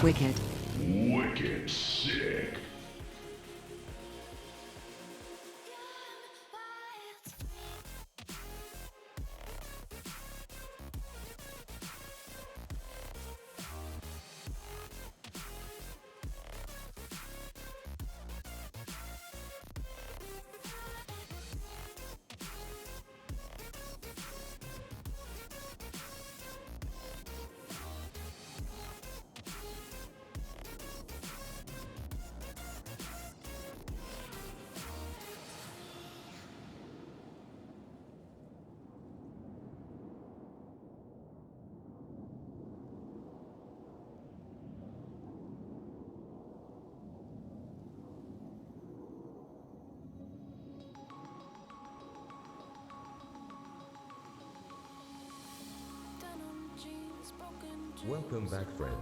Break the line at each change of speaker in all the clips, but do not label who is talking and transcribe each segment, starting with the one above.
Wicked.
Wicked sick.
Welcome back, friend.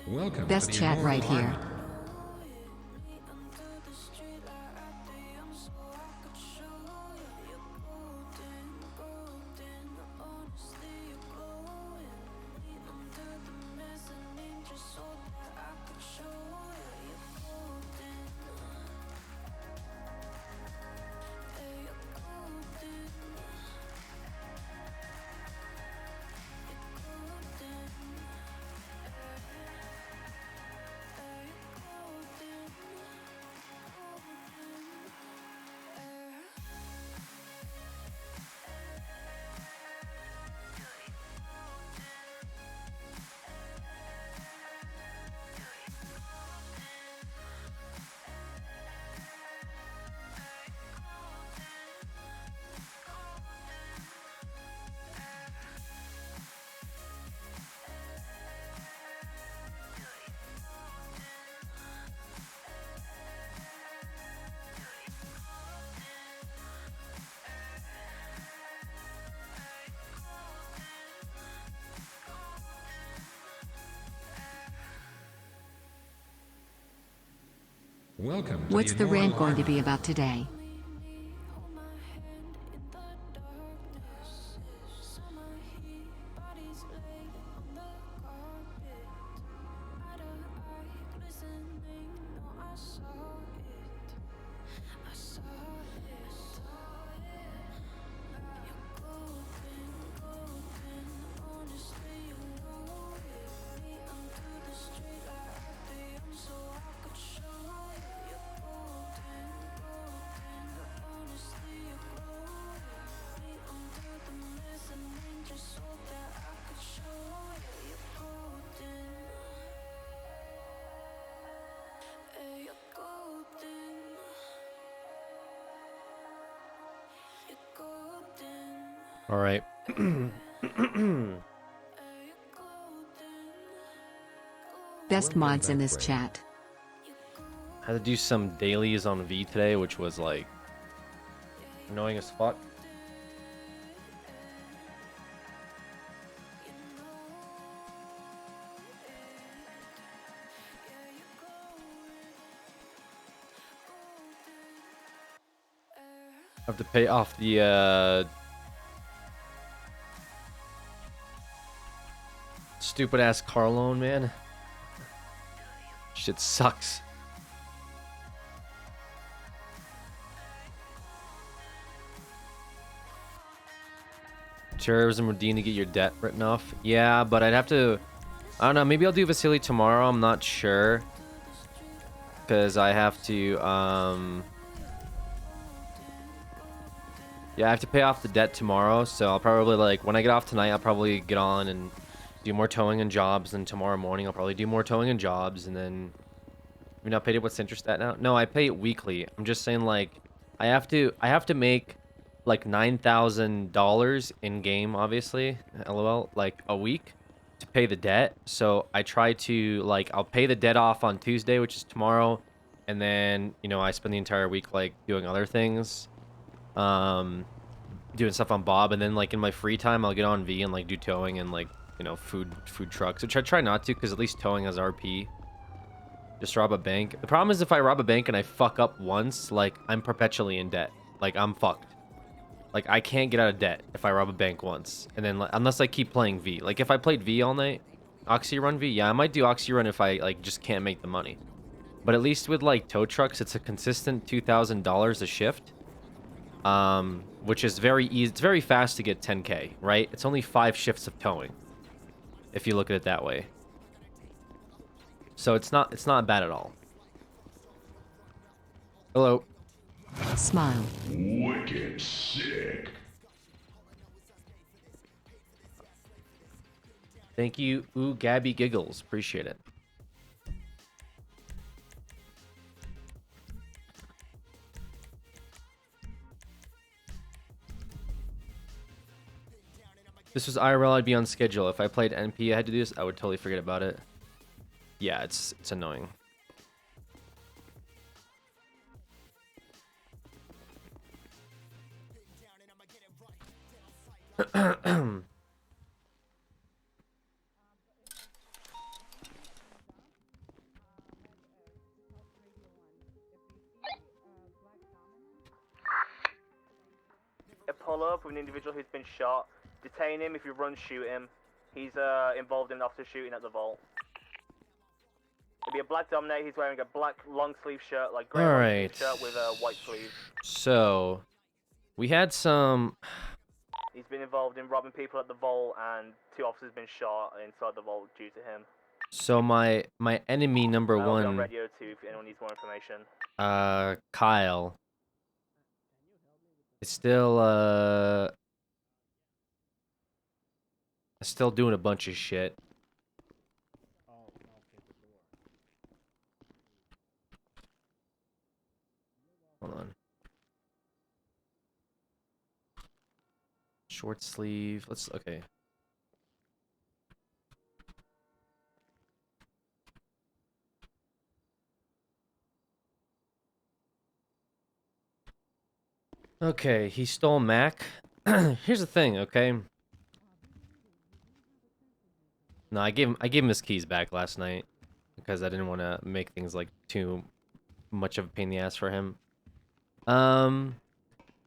Welcome
Best
to the
chat right
Immortal
here.
Army. Welcome to
What's the
Immortal
rant going to
Army.
be about today?
All right.
Best
Welcome
mods in
back,
this
friend.
chat.
Had to do some dailies on V today, which was like annoying as fuck. I have to pay off the stupid ass car loan, man. Shit sucks. Tourism Redeem to get your debt written off. Yeah, but I'd have to. I don't know. Maybe I'll do Vasily tomorrow. I'm not sure. Because I have to. Yeah, I have to pay off the debt tomorrow. So I'll probably, like, when I get off tonight, I'll probably get on and do more towing and jobs. And tomorrow morning, I'll probably do more towing and jobs. And then. You're not paid it. What's interest at now? No, I pay it weekly. I'm just saying, like, I have to make like $9,000 in game, obviously, LOL, like a week to pay the debt. So I try to, like, I'll pay the debt off on Tuesday, which is tomorrow, and then, you know, I spend the entire week like doing other things, doing stuff on Bob, and then like in my free time I'll get on V and like do towing and like you know, food trucks. Which I try not to, because at least towing has RP. Just rob a bank. The problem is if I rob a bank and I fuck up once, like, I'm perpetually in debt. Like, I'm fucked. Like, I can't get out of debt if I rob a bank once. And then, unless I keep playing V. Like, if I played V all night, Oxy Run V, yeah, I might do Oxy Run if I, like, just can't make the money. But at least with, like, tow trucks, it's a consistent $2,000 a shift. Which is very easy. It's very fast to get 10K, right? It's only 5 shifts of towing, if you look at it that way. So it's not bad at all. Hello.
Smile.
Wicked sick.
Thank you, Ooh Gabby Giggles. Appreciate it. This was IRL, I'd be on schedule. If I played NP, I had to do this, I would totally forget about it. Yeah, it's annoying.
Pull up with an individual who's been shot. Detain him. If you run, shoot him. He's involved in an officer shooting at the vault. It'll be a black Dominator. He's wearing a black long sleeve shirt, like grey long sleeve shirt with a white sleeve.
So, we had some.
He's been involved in robbing people at the vault, and 2 officers been shot inside the vault due to him.
So my enemy number
I'll be on
one,
radio too if anyone needs more information.
Kyle, is still doing a bunch of shit. Hold on. Short sleeve. Let's okay. Okay, he stole Mac. Here's the thing, okay? No, I gave him his keys back last night because I didn't want to make things like too much of a pain in the ass for him.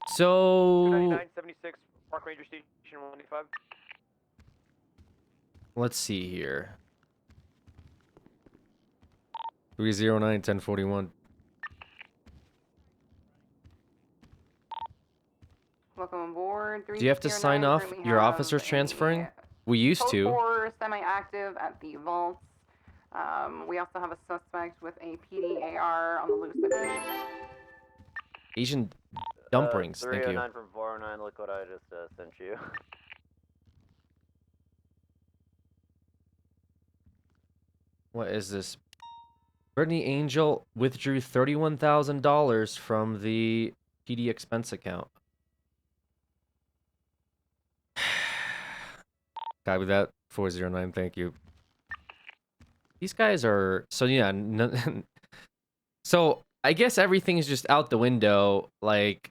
So
76 Park Ranger Station 195.
let's see here. 309-1041.
Welcome aboard.
Do you have to sign off your officers transferring? We used to.
4 semi-active at the vaults. We also have a suspect with a PDAR on the loose again.
Asian dumplings, thank you.
309 from 409, look what I just sent you.
What is this? Brittany Angel withdrew $31,000 from the PD expense account. Copy that. 409, thank you. These guys are... So, yeah. So, I guess everything is just out the window. Like...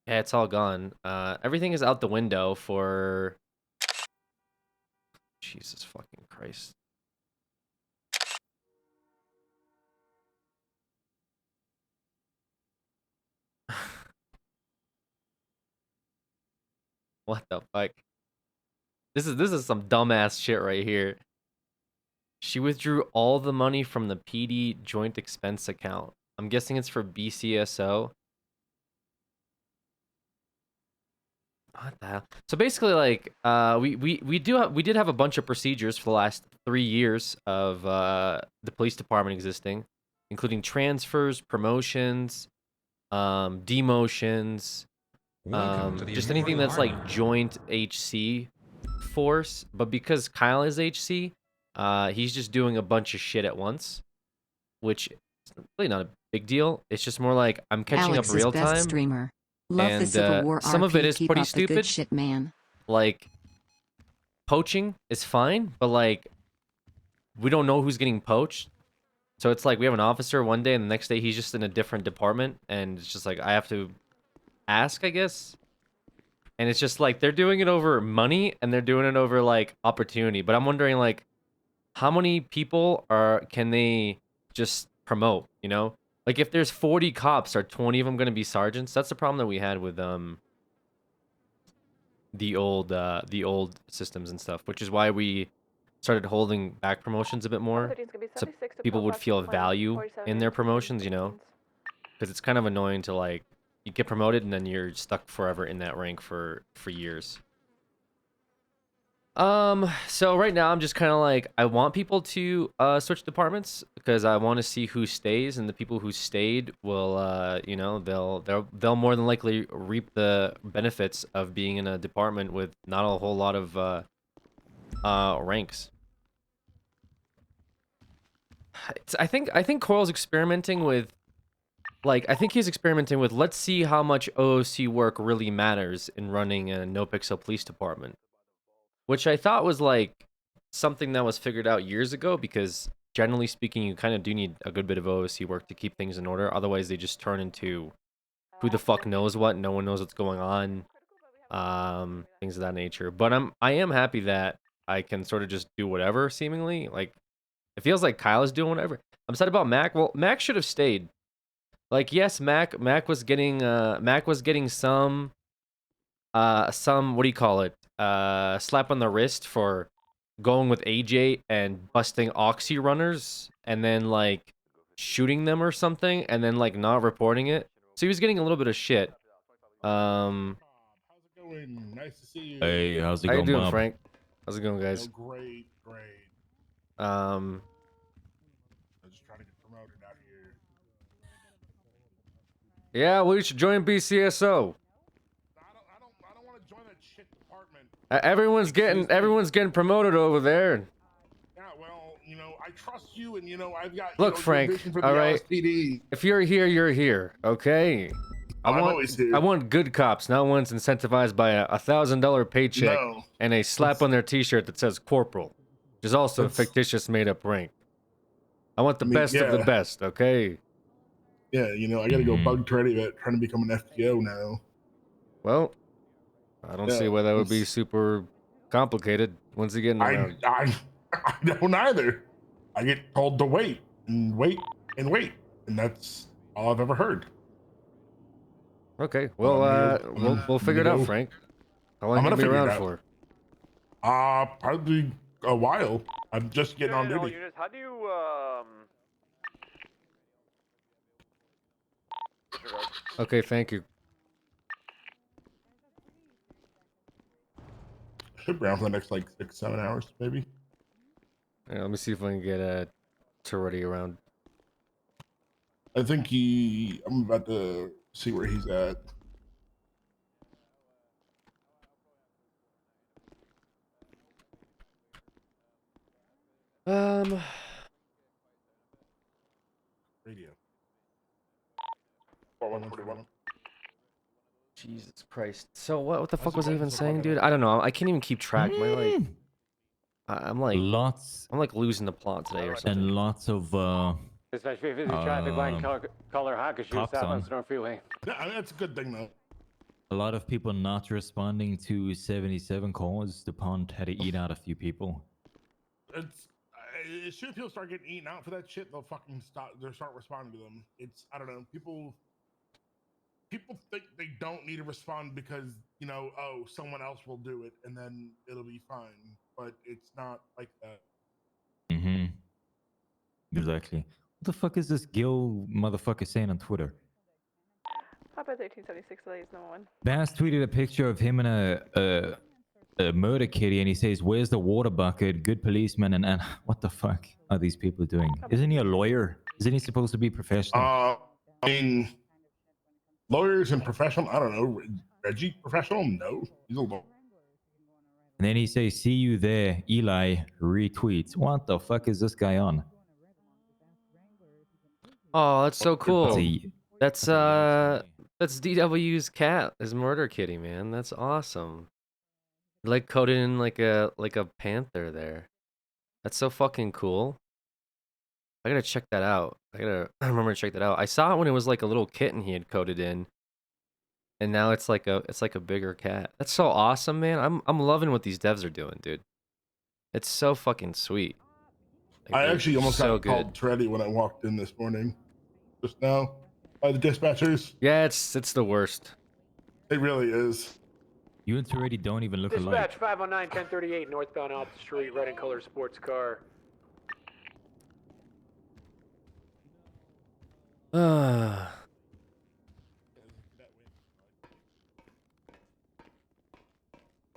Yeah, it's all gone. Everything is out the window for... Jesus fucking Christ. What the fuck? This is some dumbass shit right here. She withdrew all the money from the PD joint expense account. I'm guessing it's for BCSO. What the hell? So basically, like, we did have a bunch of procedures for the last 3 years of the police department existing, including transfers, promotions, demotions, just anything that's like joint HC force. But because Kyle is HC, he's just doing a bunch of shit at once, which is really not a big deal. It's just more like I'm catching up real time.
Streamer. Love
And
the Civil War
some of it is
Keep
pretty
up the good
stupid.
shit, man.
Like, poaching is fine, but like, we don't know who's getting poached. So it's like we have an officer one day and the next day he's just in a different department, and it's just like I have to ask, I guess. And it's just like they're doing it over money and they're doing it over like opportunity. But I'm wondering like how many people can they just promote, you know? Like if there's 40 cops, are 20 of them going to be sergeants? That's the problem that we had with the old systems and stuff, which is why we started holding back promotions a bit more,
13's gonna be
so
76 to
people would
Belfast
feel
Plain,
value
47
in their
to
promotions, you know?
13s.
Because it's kind of annoying to like you get promoted and then you're stuck forever in that rank for years. So right now I'm just kind of like I want people to switch departments because I want to see who stays, and the people who stayed will you know, they'll more than likely reap the benefits of being in a department with not a whole lot of ranks. I think Coral's experimenting with, like, I think he's experimenting with, let's see how much OOC work really matters in running a NoPixel police department. Which I thought was, like, something that was figured out years ago, because generally speaking, you kind of do need a good bit of OOC work to keep things in order. Otherwise, they just turn into who the fuck knows what. No one knows what's going on. Things of that nature. But I am happy that I can sort of just do whatever, seemingly. Like, it feels like Kyle is doing whatever. I'm sad about Mac. Well, Mac should have stayed. Like, yes, Mac was getting some what do you call it? Slap on the wrist for going with AJ and busting Oxy runners and then like shooting them or something and then like not reporting it. So he was getting a little bit of shit.
How's it going? Nice to see you.
Hey, how's it
How you
going,
doing,
Bob?
Frank? How's it going,
Oh,
guys?
great.
Um,
I'm just trying to get promoted out here.
yeah, we should join BCSO.
I don't want to join that shit department.
Everyone's getting promoted over there.
Yeah, well, you know, I trust you, and you know, I've got
Look,
good
Frank,
vision for the
all right?
LSPD.
If you're here, you're here, okay?
I'm always here.
I want good cops, not ones incentivized by a $1,000 paycheck
No.
and a slap on their T-shirt that says corporal, which is also a
That's-
fictitious made-up rank. I want the
I mean,
best of the
yeah.
best, okay?
Yeah, you know, I got to go bug Teddy about trying to become an FTO now.
Well, I don't see
Yeah,
why that would be
it's-
super complicated once again around.
I don't either. I get told to wait and wait and wait, and that's all I've ever heard.
Okay, well, we'll figure it out,
go.
Frank. How long
I'm
you
gonna
gonna be
figure it
around
out.
for?
Probably a while. I'm just getting on duty.
Units, how do you
Okay, thank you.
Should be around for the next like 6-7 hours, maybe.
Yeah, let me see if I can get Torretti around.
I think I'm about to see where he's at. Radio. 4141.
Jesus Christ. So what the
How's
fuck
it
was I
going,
even
Mr.
saying, dude?
Crocodile?
I don't know. I can't even keep track. My like, I'm like
lots
losing the plot today or something.
and lots of
especially if it's a traffic light color Hackers
cops
south
on.
on Storm Freeway.
Yeah, I mean, that's a good thing though.
a lot of people not responding to 77 calls. The pond had to eat out a few people.
It's as soon as people start getting eaten out for that shit, they'll fucking stop. They'll start responding to them. It's I don't know. People think they don't need to respond because you know, oh, someone else will do it and then it'll be fine. But it's not like that.
Mm-hmm. Exactly. What the fuck is this Gil motherfucker saying on Twitter?
Papa 1376 is number 1.
Bass tweeted a picture of him in a murder kitty, and he says, "Where's the water bucket? Good policeman." And what the fuck are these people doing? Isn't he a lawyer? Isn't he supposed to be professional?
I mean, lawyers and professional. I don't know. Reggie professional? No, he's a lawyer.
And then he says, "See you there." Eli retweets. What the fuck is this guy on?
Oh, that's so cool.
See,
That's DW's cat, his murder kitty, man. That's awesome. Like coded in like a panther there. That's so fucking cool. I gotta check that out. I remember to check that out. I saw it when it was like a little kitten he had coded in. And now it's like a bigger cat. That's so awesome, man. I'm loving what these devs are doing, dude. It's so fucking sweet. Like,
I
they're
actually almost
so
got
good.
called Treddy when I walked in this morning, just now, by the dispatchers.
Yeah, it's the worst.
It really is.
You and Toretti don't even look
Dispatch
alike.
509 1038 northbound off the street, red and color sports car.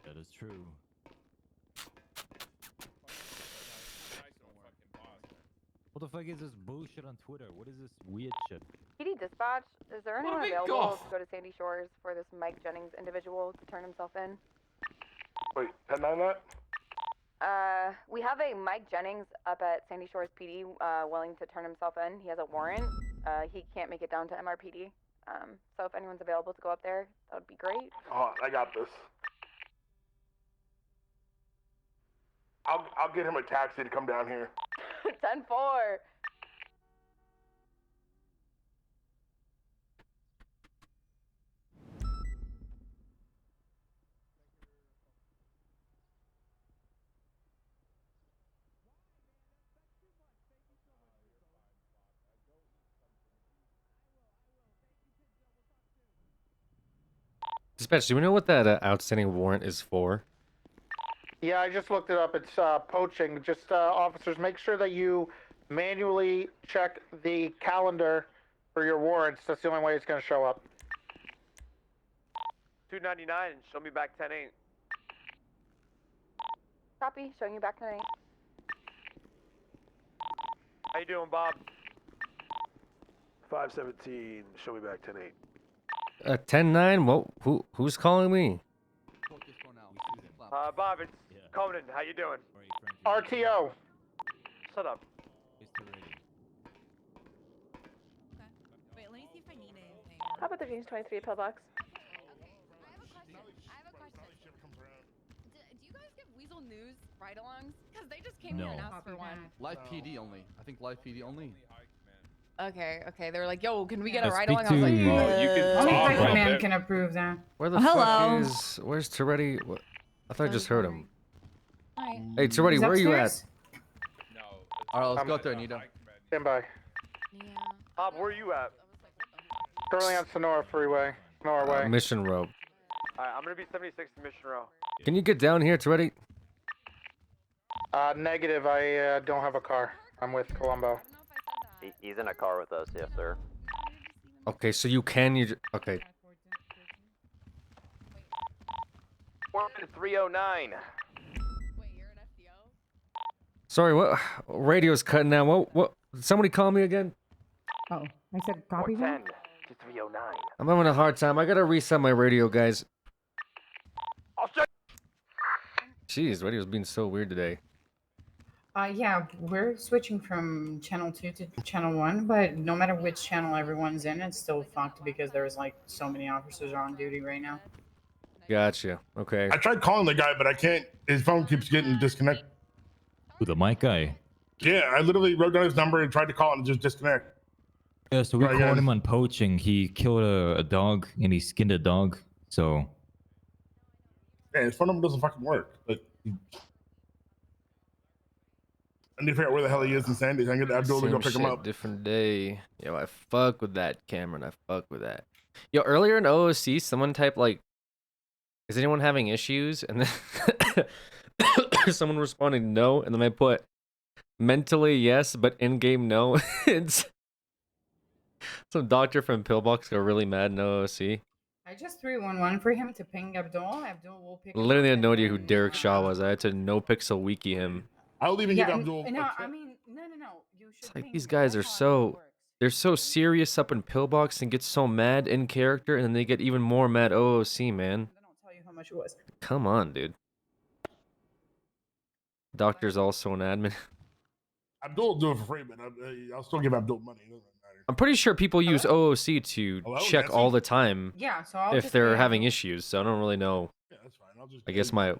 That is true. What the fuck is this bullshit on Twitter? What is this weird shit?
PD dispatch, is there anyone available to go to Sandy Shores for this Mike Jennings individual to turn himself in?
Wait, 10-9 that?
We have a Mike Jennings up at Sandy Shores PD willing to turn himself in. He has a warrant. He can't make it down to MRPD. So if anyone's available to go up there, that would be great.
Oh, I got this. I'll get him a taxi to come down here.
10-4.
Dispatch, do we know what that outstanding warrant is for?
Yeah, I just looked it up. It's poaching. Just officers, make sure that you manually check the calendar for your warrants. That's the only way it's going to show up.
299, show me back 10-8.
Copy, showing you back tonight.
How you doing, Bob?
517, show me back 10-8.
10-9? What? Who's calling me?
Bob, it's Conan. How you doing?
RTO.
Shut up.
Wait, let me see if I need anything. How about the James 23 pillbox?
Do you guys get Weasel News ride-alongs? Because they just came here and asked for one.
Live PD only. I think live PD only.
Okay, they were like, yo, can we get a
Speak
ride-along? I was like,
to-
You can
Only
talk about
Hyperman
it.
can approve that.
Where the
Hello.
fuck is... Where's Toretti? What? I thought I just heard him.
Alright.
Hey, Toretti,
He's
where are you at?
upstairs?
All right, let's go up there, Nita.
Stand by.
Yeah.
Bob, where are you at?
Currently on Sonora Freeway. Sonora Way.
Mission Road.
Alright, I'm gonna be 76 Mission Row.
Can you get down here, Toretti?
Negative. I don't have a car. I'm with Colombo.
He's in a car with us, yes, sir.
Okay, so you can... Okay.
309.
Wait, you're an FDO?
Sorry, what? Radio's cutting out. What? Somebody call me again?
Oh, I said copy that?
10 to 309.
I'm having a hard time. I gotta reset my radio, guys.
I'll show
Jeez, radio's being so weird today.
Yeah, we're switching from channel 2 to channel 1, but no matter which channel everyone's in, it's still fucked because there's like so many officers on duty right now.
Gotcha. Okay.
I tried calling the guy, but I can't. His phone keeps getting disconnected.
Who, the mic guy?
Yeah, I literally wrote down his number and tried to call him and just disconnect.
Yeah, so we
Try
caught
again.
him on poaching. He killed a dog and he skinned a dog. So
Yeah, his phone number doesn't fucking work. Like, I need to figure out where the hell he is in Sandy. I can get Abdul to go
Same
pick him
shit,
up.
different day. Yo, I fuck with that, Cameron. I fuck with that. Yo, earlier in OOC, someone typed like, "Is anyone having issues?" And then someone responded no, and then I put mentally yes, but in game no. It's some doctor from Pillbox got really mad in OOC.
I just 311 for him to ping Abdul. Abdul will pick him
Literally
up
had no
and
idea who
then,
Derek Shaw was. I had to NoPixel wiki him.
I'll even give
Yeah,
Abdul.
no,
a
I
tip.
mean, no. You should
It's like
ping
these
him.
guys are
That's how it
so
works.
they're so serious up in Pillbox and get so mad in character, and then they get even more mad OOC, man.
Then I'll tell you how much it was.
Come on, dude. Doctor's also an admin.
Abdul will do it for free, but I'll still give Abdul money. It doesn't matter.
I'm pretty sure people use OOC to
Hello,
check
Nancy?
all the time
Yeah, so I'll
if
just
they're
pay
having
Abdul.
issues. So I don't really know.
Yeah, that's fine. I'll just.
I guess my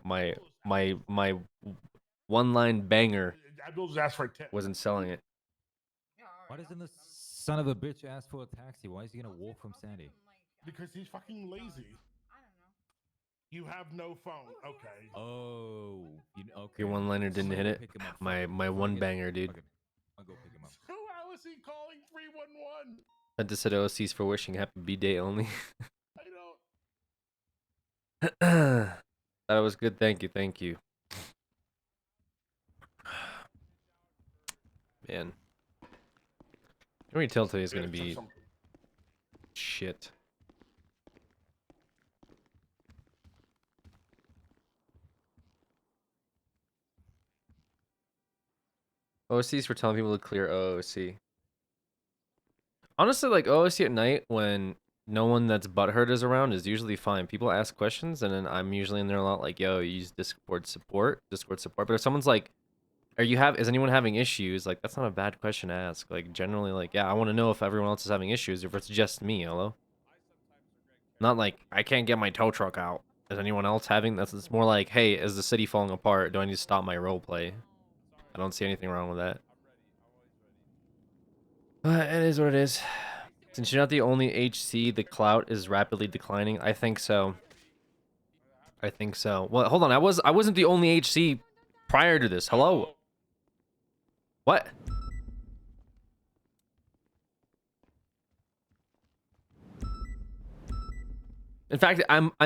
one-line banger
Abdul just asked for a tip.
wasn't selling it.
why doesn't this son of a bitch ask for a taxi? Why is he gonna walk from Sandy?
Because he's fucking lazy. You have no phone. Okay.
Oh, okay.
Your one-liner didn't hit it. My one banger, dude.
I'll go pick him up.
So how is he calling 311?
I just said OC's for wishing happy B-Day only.
I don't.
That was good. Thank you. Thank you. Man. I can already tell today's gonna be shit. OC's for telling people to clear OOC. Honestly, like OOC at night when no one that's butthurt is around is usually fine. People ask questions and then I'm usually in there a lot like, yo, use Discord support. But if someone's like, is anyone having issues? Like, that's not a bad question to ask. Like, generally, like, yeah, I want to know if everyone else is having issues, if it's just me, hello? Not like, I can't get my tow truck out. Is anyone else having? It's more like, hey, is the city falling apart? Do I need to stop my roleplay? I don't see anything wrong with that. It is what it is. Since you're not the only HC, the clout is rapidly declining. I think so. I think so. Well, hold on. I wasn't the only HC prior to this. Hello? What? In fact,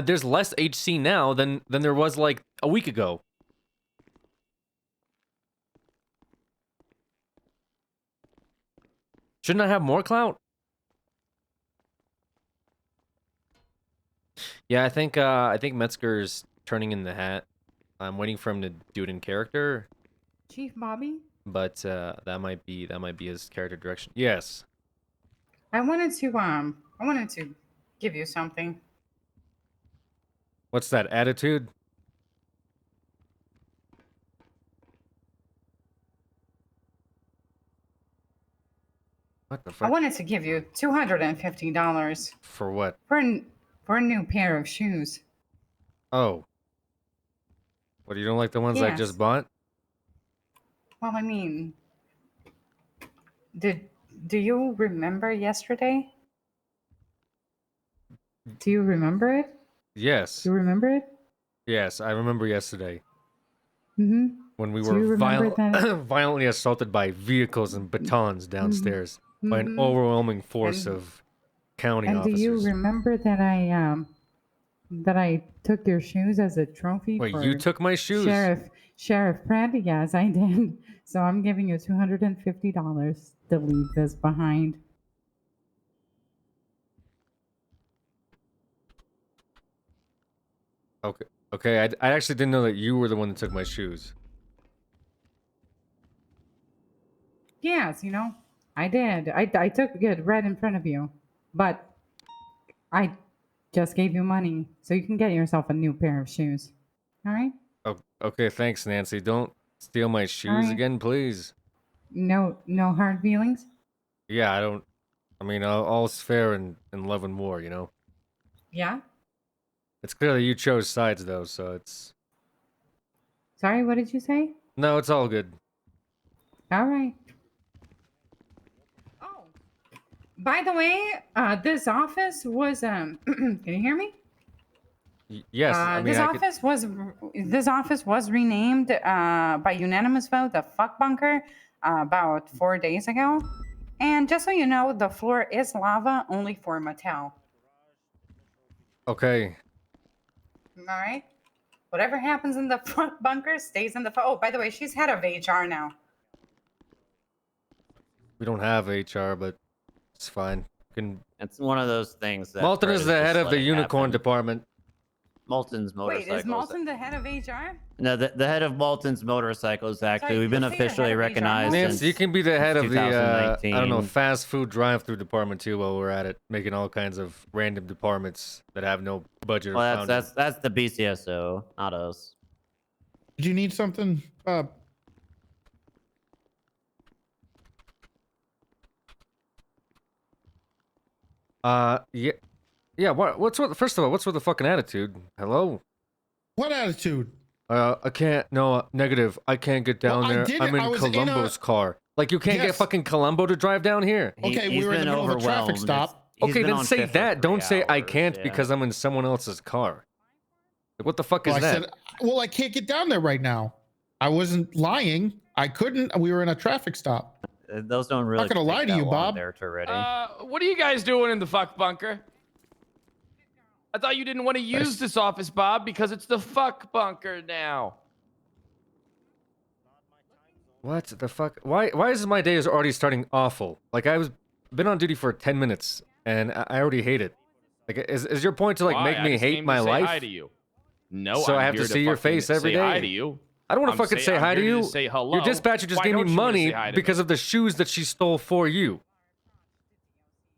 there's less HC now than there was like a week ago. Shouldn't I have more clout? Yeah, I think Metzger's turning in the hat. I'm waiting for him to do it in character.
Chief Bobby?
But that might be his character direction. Yes.
I wanted to give you something.
What's that attitude? What the fuck?
I wanted to give you $250
For what?
for a new pair of shoes.
Oh. What, you don't like the ones I
Yes.
just bought?
Well, I mean, do you remember yesterday? Do you remember it?
Yes.
Do you remember it?
Yes, I remember yesterday.
Mm-hmm.
When we
Do you
were
remember that?
violently assaulted by vehicles and batons downstairs by an
Mhm.
overwhelming force
And-
of county
And
officers.
do you remember that I took your shoes as a trophy?
Wait,
for
you took my shoes?
Sheriff Pratt? Yes, I did. So I'm giving you $250 to leave this behind.
Okay. Okay, I actually didn't know that you were the one that took my shoes.
Yes, I did. I took it right in front of you, but I just gave you money so you can get yourself a new pair of shoes. All right?
Oh, okay, thanks, Nancy. Don't steal my shoes
Alright.
again, please.
No hard feelings.
Yeah, I mean, all's fair in love and war, you know?
Yeah.
It's clear that you chose sides, though, so it's...
Sorry, what did you say?
No, it's all good.
All right. Oh, by the way, this office was can you hear me?
Yes, I mean,
this office was renamed by unanimous vote the fuck bunker about 4 days ago. And just so you know, the floor is lava only for Mattel.
Okay.
All right. Whatever happens in the fuck bunker stays in the. Oh, by the way, she's head of HR now.
We don't have HR, but it's fine.
It's one of those things that
Malton
Fred
is the
just
head of the
letting
unicorn
happen.
department.
Malton's
Wait,
motorcycles.
is Malton the head of HR?
No, the head of Malton's motorcycles. Actually, we've been
let's say the
officially
head of HR.
recognized.
Nancy,
since
you can be the head of the, I
2019.
don't know, fast food drive-through department too while we're at it, making all kinds of random departments that have no budget or
Well,
funding.
that's the BCSO, not us.
Did you need something?
Yeah. Yeah, first of all, what's with the fucking attitude? Hello?
What attitude?
I can't, no, negative. I can't get down
Well, I
there.
did
I'm
it. I
in
was in
Columbo's car. Like, you can't get
Yes.
fucking Columbo to drive down here?
Okay, we were in the middle of a traffic stop.
He's
Okay,
been
then
on
say
fifth for
that. Don't
3
say I
hours,
can't
yeah.
because I'm in someone else's car. Like, what the fuck is
Well, I
that?
said, well, I can't get down there right now. I wasn't lying. I couldn't. We were in a traffic stop.
Those don't really.
Not gonna
take
lie to
that
you,
long
Bob.
There, already.
What are you guys doing in the fuck bunker? I thought you didn't want to use this office, Bob, because it's the fuck bunker now.
What the fuck? Why is my day is already starting awful? Like been on duty for 10 minutes and I already hate it. Like is your point to like
Why?
make
I
me
just
hate
came
my
to say
life?
Hi to you. No,
So I
I'm
have
here
to see your
fucking
face every
say
day.
Hi to you.
I don't want to fucking say hi to you.
Say hello.
Your dispatcher just
Why
gave me
don't you wanna say
money
hi to
because
me?
of the shoes that she stole for you.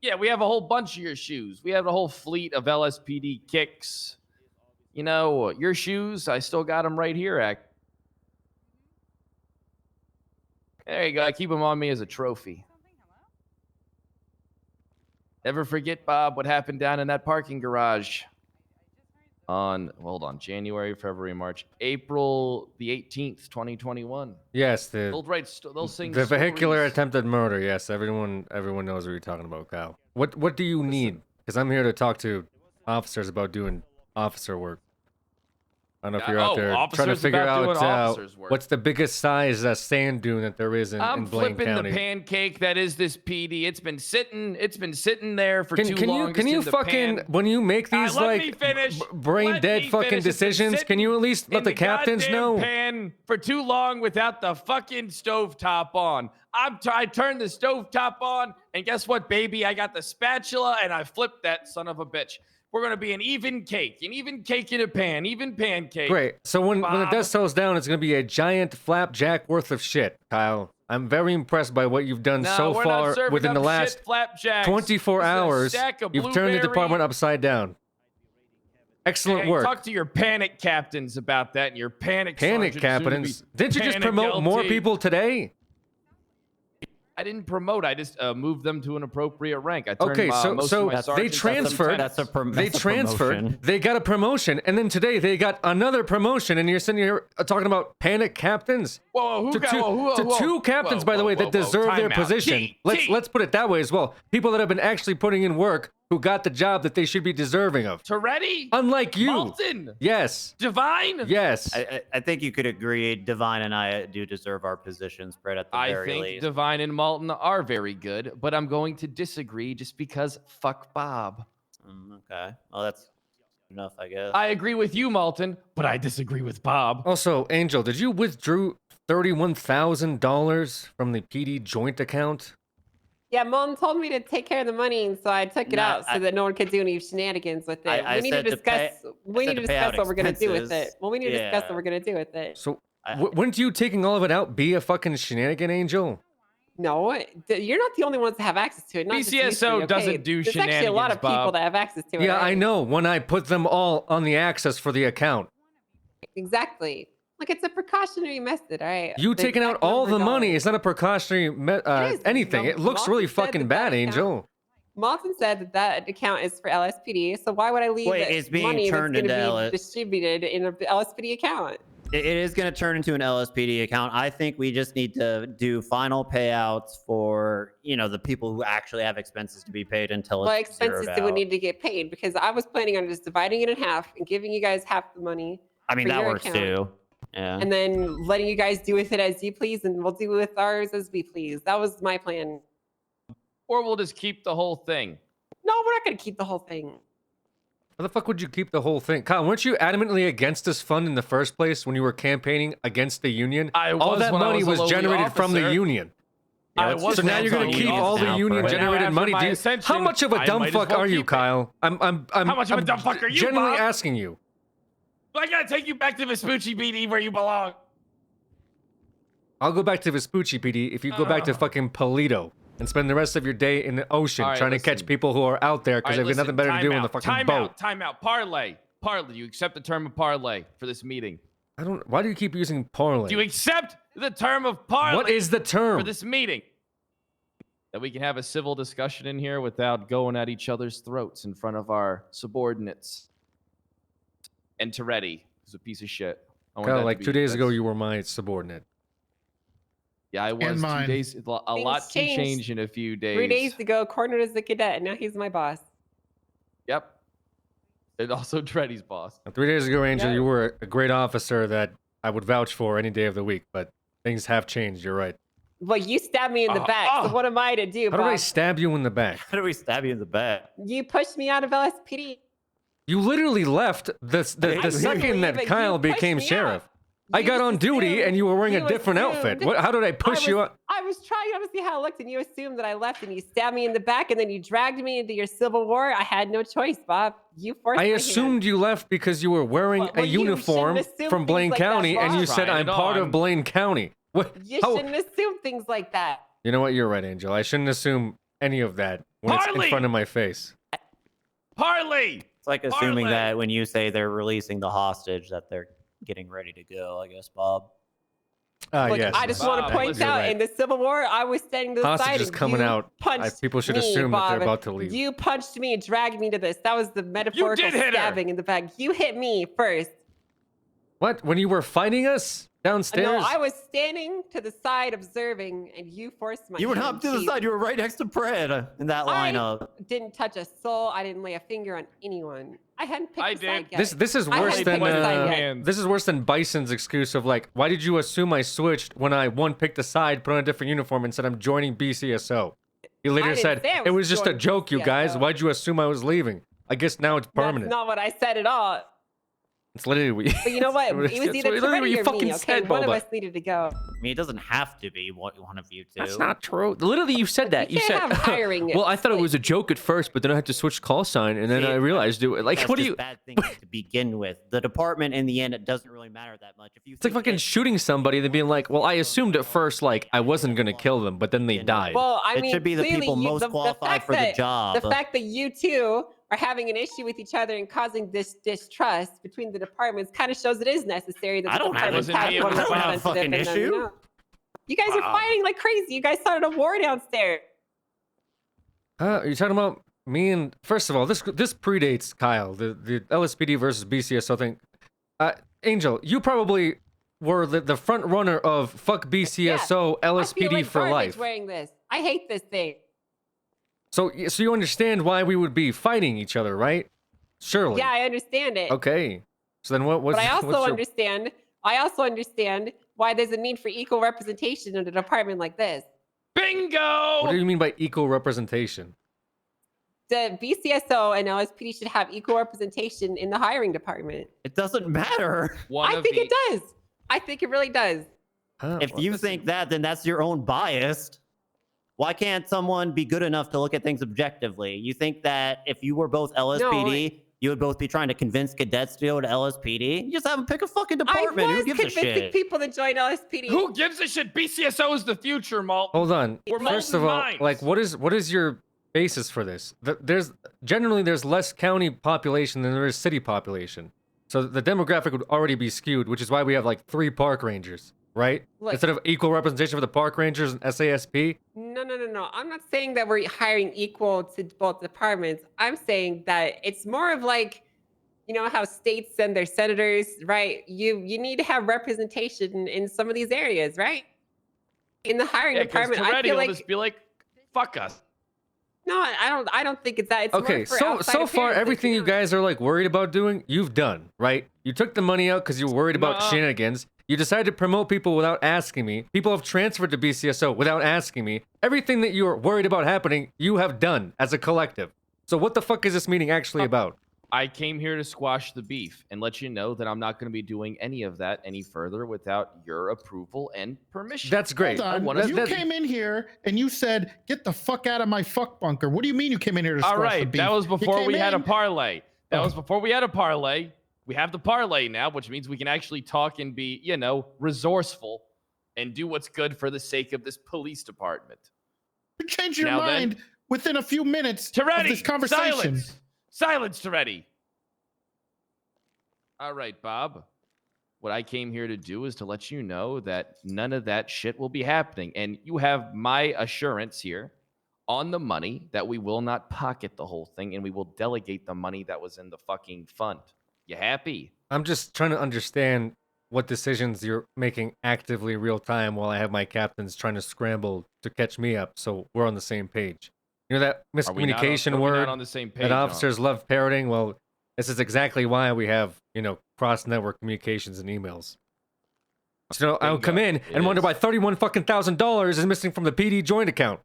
Yeah, we have a whole bunch of your shoes. We have a whole fleet of LSPD kicks. You know, your shoes, I still got them right here. There you go. I keep them on me as a trophy. Never forget, Bob, what happened down in that parking garage hold on, January, February, March, April the 18th, 2021.
Yes,
They'll sing
the vehicular
stories.
attempted murder. Yes, everyone knows what you're talking about, Kyle. What do you need? Because I'm here to talk to officers about doing officer work. I don't know if you're out there trying to
officers
figure
about doing
out
officers' work.
what's the biggest size sand dune that there is in
I'm
Blaine
flipping
County.
the pancake that is this PD. It's been sitting there for too long.
Can you fucking when you make these
let
like
me finish.
brain dead fucking decisions, can you at least let the captains know?
Pan for too long without the fucking stovetop on. I turned the stovetop on, and guess what, baby? I got the spatula, and I flipped that son of a bitch. We're gonna be an even cake in a pan, even pancake.
Great. So when the dust settles down, it's gonna be a giant flapjack worth of shit, Kyle. I'm very impressed by what you've done
No,
so
we're
far
not serving
within the
up
last
shit flapjacks.
24
This is a
hours.
stack of
You've turned the
blueberry-
department upside down. Excellent
Hey,
work.
Talk to your panic captains about that and your panic
Panic
sergeant
captains.
soon to be
Didn't you just
panic
promote more
LT.
people today?
I didn't promote. I just moved them to an appropriate rank. I turned
Okay,
most of
so
my
they
sergeants
transferred.
into
They transferred. They got a promotion, and then today they got another promotion. And you're sitting here talking about panic captains.
Whoa,
to two captains, by the way, that deserve their position. Let's put it that way as well. People that have been actually putting in work, who got the job that they should be deserving of.
Toretti?
Unlike you.
Malton?
Yes.
Divine?
Yes.
I think you could agree. Divine and I do deserve our positions, Brett. At the very
I think
least.
Divine and Malton are very good, but I'm going to disagree just because fuck Bob.
Okay. Well, that's enough, I guess.
I agree with you, Malton, but I disagree with Bob.
Also, Angel, did you withdraw $31,000 from the PD joint account?
Yeah, Mom told me to take care of the money, and so I took it out so that no one could do any shenanigans with it.
I
We need to
said to
discuss.
pay-
We
I said
need to
to pay out
discuss what we're gonna do with it.
expenses.
Well, we need to discuss
Yeah.
what we're gonna do with it.
So, wouldn't you taking all of it out be a fucking shenanigan, Angel?
No, you're not the only ones that have access to it. Not just you
BCSO
three,
doesn't
okay?
do
There's actually a lot of
shenanigans,
people
Bob.
that have access to it.
Yeah, I
right?
know. When I put them all on the access for the account.
Exactly. Look, it's a precautionary method, all right?
You
The
taking out
exact
all
number
the
of
money.
dollars.
It's not a precautionary anything. It looks really fucking bad, Angel.
Malton said that that account is for LSPD, so why would I leave
Wait,
it
it's being
money that's
turned
going to
into
be
LS
distributed in an LSPD account?
It is going to turn into an LSPD account. I think we just need to do final payouts for, the people who actually have expenses to be paid until
What
it's
expenses
zeroed
do we
out.
need to get paid? Because I was planning on just dividing it in half and giving you guys half the money.
I mean,
for
that
your
works
account,
too. Yeah.
And then letting you guys do with it as you please, and we'll do with ours as we please. That was my plan.
Or we'll just keep the whole thing.
No, we're not going to keep the whole thing.
How the fuck would you keep the whole thing? Kyle, weren't you adamantly against this fund in the first place when you were campaigning against the union? All that money was generated from the union. So now you're going to keep all the union generated money. How much of a dumb fuck are you, Kyle? I'm
How much of a dumb fuck are you,
genuinely
Bob?
asking you.
I gotta take you back to Vespucci BD where you belong.
I'll go back to Vespucci, PD, if you go back to fucking Polito and spend the rest of your day in the ocean
All right,
trying to catch people who are out there because they've got nothing better to do on the fucking boat.
Time out. Parlay. Do you accept the term of parlay for this meeting?
I don't. Why do you keep using parlay?
Do you accept the term of parlay?
What is the term
for this meeting? That we can have a civil discussion in here without going at each other's throats in front of our subordinates. And Toretti is a piece of shit. I want
Kyle,
that to
like
be-
2 days ago,
that's-
you were my subordinate.
Yeah, I was 2
mine.
days. A
Things
lot can
changed.
change in a few days.
3 days ago, cornered as the cadet, and now he's my boss.
Yep. And also Treddy's boss.
3 days ago, Angel,
Yeah.
you were a great officer that I would vouch for any day of the week, but things have changed. You're right.
Well, you stabbed me in the back, so what am I to do,
How did I
Bob?
stab you in the back?
How do we stab you in the back?
You pushed me out of LSPD.
You literally left the second that
But
Kyle
you pushed
became
me
sheriff.
out.
I
You
got on duty
assumed-
and you were wearing a
you
different outfit.
assumed-
How did I push you out?
I was trying to see how it looked, and you assumed that I left, and you stabbed me in the back, and then you dragged me into your Civil War. I had no choice, Bob. You forced
I
my
assumed you left because you were wearing
Well,
a
you
uniform
shouldn't assume
from
things
Blaine
like that,
County, and you
Bob.
said I'm
Right
part
on.
of Blaine County. What?
hand. You
how-
shouldn't assume things like that.
You know what? You're right, Angel. I shouldn't assume any of that when it's in
Harley!
front of my face.
Parley!
It's like assuming
Parlay.
that when you say they're releasing the hostage, that they're getting ready to go. I guess, Bob.
Look,
Yes.
I just want
Bob,
to point
you're
out,
right.
in the Civil War, I was standing to the
Hostage
side,
is
and
coming
you
out.
punched
People should
me,
assume that they're
Bob.
about to leave.
You punched me and dragged me to this. That was the metaphorical
did hit her.
stabbing in the back. You hit me first.
What? When you were fighting us downstairs?
No, I was standing to the side observing, and you forced my
You were
hand,
not to the
Chief.
side. You were right next to Pred in that lineup.
Didn't touch a soul. I didn't lay a finger on anyone. I hadn't picked
I
a side
did.
yet.
This is
I
worse
hadn't
than
picked a side yet.
this is worse than Bison's excuse of like, why did you assume I switched when I picked a side, put on a different uniform, and said I'm joining BCSO? He later
didn't
said
say I
it
was
was just a
joining
joke, you guys.
BCSO.
Why'd you assume I was leaving? I guess now it's permanent.
That's not what I said at all.
It's literally
But you know what? It was
it's
either
literally what
Toretti
you
or
fucking
me. Okay,
said,
one of
Boba.
us needed to go.
I mean, it doesn't have to be one of you two.
That's not true. Literally, you said that.
You
You
can't
said,
have hiring
well, I thought it was a joke at first, but then I had to switch call sign, and then
See,
I realized it. Like,
That's
what do
just
you?
bad thing to begin with. The department, in the end, it doesn't really matter that much. If you
It's like fucking shooting somebody and then being like, well, I assumed at first like I wasn't gonna kill them, but then they died.
Well, I
It
mean,
should be the
clearly
people most
the
qualified
fact
for the
that-
job.
The fact that you two are having an issue with each other and causing this distrust between the departments kind of shows it is necessary that
I
the
don't have
departments
a-
have
I
one
don't
that's more
have a
sensitive
fucking
and then,
issue.
you know. You guys are fighting like crazy. You guys started a war downstairs.
Are you talking about me and first of all, this predates Kyle, the LSPD versus BCSO thing. Angel, you probably were the front runner of fuck BCSO
I feel
LSPD
like
for
garbage
life.
wearing this. I hate this thing.
So you understand why we would be fighting each other, right? Surely.
Yeah, I understand it.
Okay. So then what's
But I
what's
also
your-
understand. I also understand why there's a need for equal representation in a department like this.
Bingo!
What do you mean by equal representation?
The BCSO and LSPD should have equal representation in the hiring department.
It doesn't matter.
I think it does. I think it really does.
If you think that, then that's your own bias. Why can't someone be good enough to look at things objectively? You think that if you were both LSPD, you would both be trying to convince cadets to go to LSPD? You just have them pick a fucking department.
I
Who
was
gives a
convincing
shit?
people to join LSPD.
Who gives a shit? BCSO is the future, Malt.
Hold on.
We're
First
molten
of all,
minds.
like what is your basis for this? There's less county population than there is city population. So the demographic would already be skewed, which is why we have like 3 park rangers, right?
Look-
Instead of equal representation for the park rangers and SASP.
No. I'm not saying that we're hiring equal to both departments. I'm saying that it's more of like, you know how states send their senators, right? You need to have representation in some of these areas, right? In the hiring
Yeah, because
department, I feel
will
like
just be like, fuck us.
no, I don't think it's that. It's
Okay,
more for
so
outside
far
appearances,
everything you guys are like worried about doing, you've done, right? You took the money out because you were worried about
Nuh-uh.
shenanigans. You decided to promote people without asking me. People have transferred to BCSO without asking me. Everything that you were worried about happening, you have done as a collective. So what the fuck is this meeting actually about?
I came here to squash the beef and let you know that I'm not going to be doing any of that any further without your approval and permission.
That's great.
Hold on.
wanna-
You came in here and you said, "Get the fuck out of my fuck bunker." What do you mean you came in here to squash
All
the
right,
beef?
that was
You
before
came
we had a
in-
parlay. That
Oh.
was before we had a parlay. We have the parlay now, which means we can actually talk and be, resourceful and do what's good for the sake of this police department.
You changed your
Now then-
mind within a few minutes of
Toretti,
this conversation.
Silence, Toretti. All right, Bob. What I came here to do is to let you know that none of that shit will be happening. And you have my assurance here on the money that we will not pocket the whole thing and we will delegate the money that was in the fucking fund. You happy?
I'm just trying to understand what decisions you're making actively real time while I have my captains trying to scramble to catch me up, so we're on the same page. You know that miscommunication word
on the same page,
that officers love parroting? Well, this is exactly why we have, cross-network communications and emails. So I'll come in and wonder why $31,000 is missing from the PD joint account.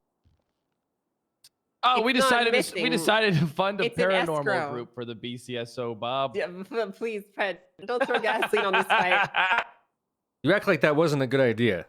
Oh, we
It's not
decided to fund a
It's an
paranormal
escrow.
group for the BCSO, Bob.
Yeah, please, Fred, don't throw gasoline on this fight.
You act like that wasn't a good idea.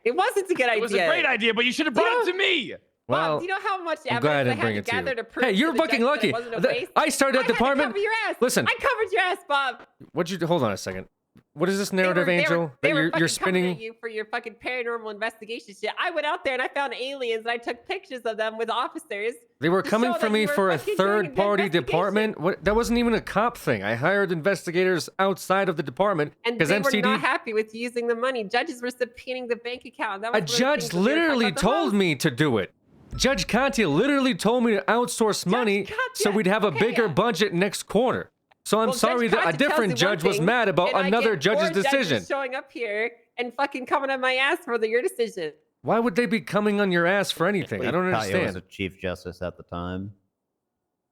It wasn't a good idea.
It was a great idea, but you should have brought it to me.
Well,
Bob, do you know how much
I'm glad I
evidence I
didn't bring
had
it
to
to
gather
you.
to prove
Hey,
to
you're
the
fucking
judge
lucky.
that it wasn't a waste?
I started that department.
I covered your ass.
Listen.
I covered your ass, Bob.
Hold on a second. What is this narrative, Angel?
They
that
were
you're
fucking
spinning?
coming at you for your fucking paranormal investigation shit. I went out there and I found aliens and I took pictures of them with officers.
They were
to
coming
show
for
that
me
you were
for a
fucking doing a good
third-party
investigation.
department. What? That wasn't even a cop thing. I hired investigators outside of the department
And
because
they were
MCD.
not happy with using the money. Judges were subpoenaing the bank account. That was
A
one of the
judge
things that they were talking
literally
about the
told
most.
me to do it. Judge Conti literally told me to outsource money so we'd have a bigger budget next quarter. So I'm
Well,
sorry
Judge
that a
Conti tells
different
you one
judge was
thing,
mad about
and I
another
get
judge's
4 judges
decision.
showing up here and fucking coming on my ass for your decision.
Why would they be coming on your ass for anything? I don't
Talia was
understand.
a chief justice at the time.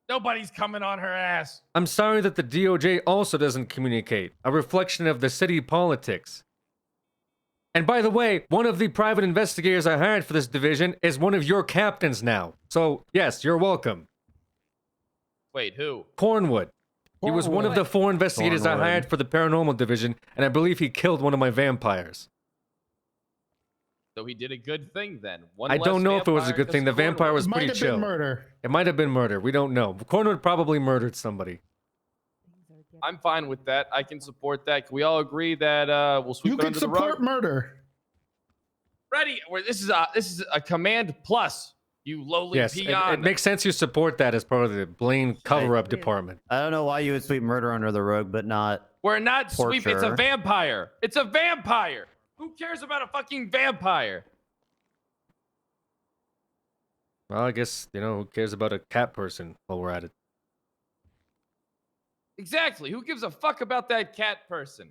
Nobody's coming on her ass.
I'm sorry that the DOJ also doesn't communicate, a reflection of the city politics. And by the way, one of the private investigators I hired for this division is one of your captains now. So, yes, you're welcome.
Wait, who?
Cornwood. He was one of the 4 investigators I hired for the paranormal division, and I believe he killed one of my vampires.
So he did a good thing then.
I don't know if it was a good thing. The vampire was pretty
Might have
chill.
been murder.
It might have been murder. We don't know. Cornwood probably murdered somebody.
I'm fine with that. I can support that. Can we all agree that we'll sweep
You
it
can
under the rug?
support murder.
Ready? This is a command plus. You lowly
Yes,
peon.
it makes sense you support that as part of the Blaine cover-up department.
I don't know why you would sweep murder under the rug, but not.
We're not sweep. It's a
torture.
vampire. It's a vampire. Who cares about a fucking vampire?
Well, I guess, who cares about a cat person while we're at it?
Exactly. Who gives a fuck about that cat person?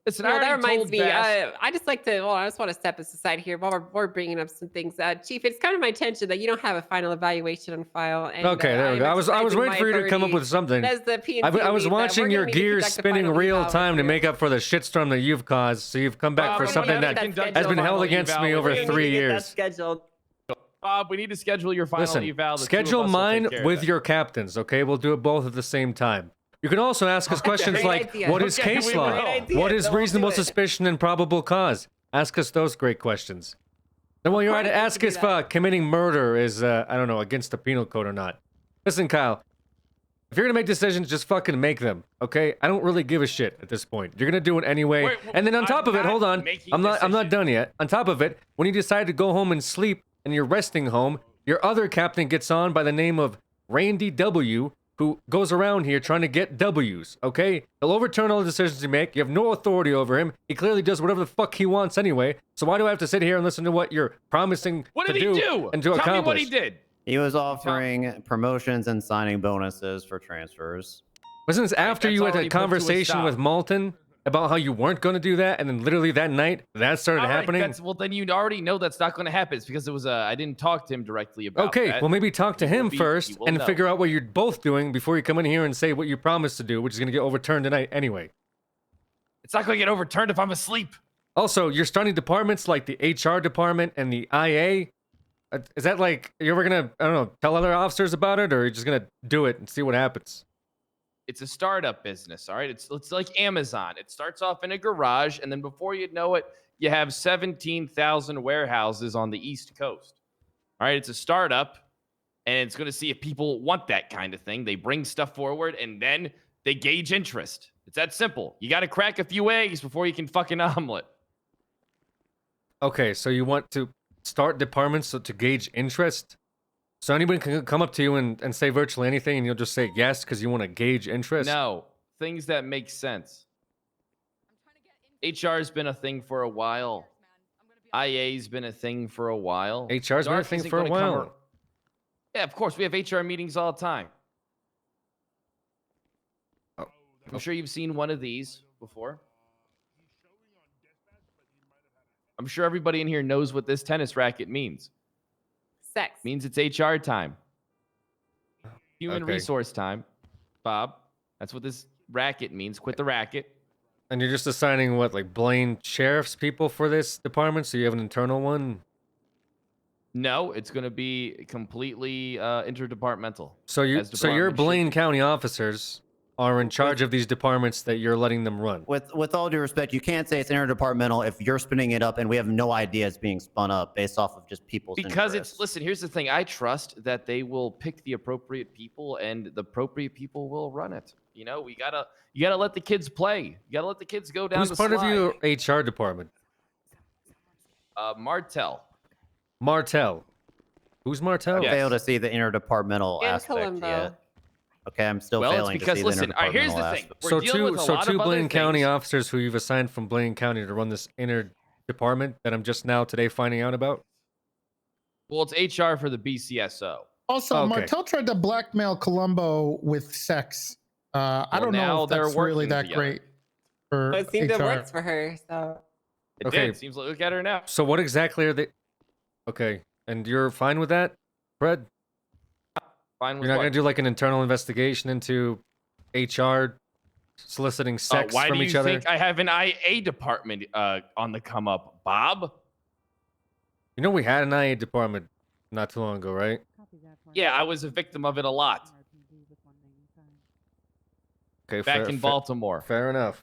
Listen,
No,
I
that
already
reminds
told
me.
Bass-
I just like to. Well, I just want to step aside here while we're bringing up some things. Chief, it's come to my attention that you don't have a final evaluation on file. And,
Okay, there we go. I was waiting for you to come up with something.
As the P&T
I was
lead,
watching
we're
your
gonna need to
gears
conduct a
spinning
final
real
eval
time to
here.
make up for the shitstorm that you've caused. So you've come back for
Bob,
something that has been held against me over 3 years.
Scheduled.
Bob, we need to schedule your final
Listen,
eval. The two of
schedule
us will
mine
take care of
with
that.
your captains, okay? We'll do it both at the same time. You can also ask us questions
Great
like,
idea.
what is
Okay,
case
we
law?
will. Great
idea.
What is
Then we'll
reasonable
do it.
suspicion and probable cause? Ask us those great questions. Then while you're at it,
course we
ask
can
if
do that.
committing murder is, I don't know, against the penal code or not. Listen, Kyle, if you're gonna make decisions, just fucking make them, okay? I don't really give a shit at this point. You're gonna do it anyway.
Wait,
and then on top
I'm
of it,
not
hold on,
making
I'm not
decisions.
done yet. On top of it, when you decide to go home and sleep in your resting home, your other captain gets on by the name of Randy W., who goes around here trying to get W's, okay? He'll overturn all the decisions you make. You have no authority over him. He clearly does whatever the fuck he wants anyway. So why do I have to sit here and listen to what you're promising
What
to
did he do?
and to
Tell
accomplish?
me what he did.
He was offering promotions and signing bonuses for transfers.
Wasn't this after
that's
you had
already
a
put to a
conversation
stop.
with Malton about how you weren't going to do that, and then literally that night, that started
All right,
happening?
well, then you already know that's not going to happen. It's because it was I didn't talk to him directly about
Okay,
that.
well, maybe talk to
You will
him
be-
first
you will
and
know.
figure out what you're both doing before you come in here and say what you promised to do, which is going to get overturned tonight anyway.
It's not going to get overturned if I'm asleep.
Also, you're starting departments like the HR department and the IA. Is that like, you're ever going to, I don't know, tell other officers about it, or you're just going to do it and see what happens?
It's a startup business, all right? It's like Amazon. It starts off in a garage, and then before you know it, you have 17,000 warehouses on the East Coast. All right, it's a startup, and it's going to see if people want that kind of thing. They bring stuff forward, and then they gauge interest. It's that simple. You got to crack a few eggs before you can fuck an omelet.
Okay, so you want to start departments to gauge interest? So anybody can come up to you and say virtually anything, and you'll just say yes because you want to gauge interest?
No, things that make sense. HR's been a thing for a while. IA's been a thing for a while.
HR's been a
Dark
thing
isn't
for a
gonna come
while.
ar- Yeah, of course. We have HR meetings all the time.
Oh,
I'm sure you've seen one of these before. I'm sure everybody in here knows what this tennis racket means.
Sex.
Means it's HR time. Human
Okay.
resource time. Bob, that's what this racket means. Quit the racket.
And you're just assigning what, like Blaine sheriff's people for this department, so you have an internal one?
No, it's going to be completely interdepartmental.
So your
as department should
Blaine
be.
County officers are in charge of these departments that you're letting them run.
With all due respect, you can't say it's interdepartmental if you're spinning it up and we have no idea it's being spun up based off of just people's
Because
interests.
it's, listen, here's the thing. I trust that they will pick the appropriate people and the appropriate people will run it. You know, you gotta let the kids play. You gotta let the kids go down
Who's
the
part
slide.
of your HR department?
Martell.
Martell. Who's Martell?
I fail to see the interdepartmental
And
aspect
Columbo.
yet. Okay, I'm still
Well, it's
failing
because,
to see
listen,
the
all right,
interdepartmental
here's the thing.
aspect.
We're
So
dealing with a lot
two
of other
Blaine County
things.
officers who you've assigned from Blaine County to run this inner department that I'm just now today finding out about?
Well, it's HR for the BCSO.
Also,
Okay.
Martel tried to blackmail Columbo with sex. I
Well,
don't know
now
if
they're
that's really
working
that
together.
great for
But it seems it
HR.
works for her, so.
It
Okay.
did. Seems like, look at her now.
So what exactly are they? Okay, and you're fine with that, Fred?
Fine with
You're not
what?
gonna do like an internal investigation into HR soliciting sex
Why
from
do
each
you
other?
think I have an IA department on the come up, Bob?
You know we had an IA department not too long ago, right?
Yeah, I was a victim of it a lot.
Okay,
Back in Baltimore.
Fair enough.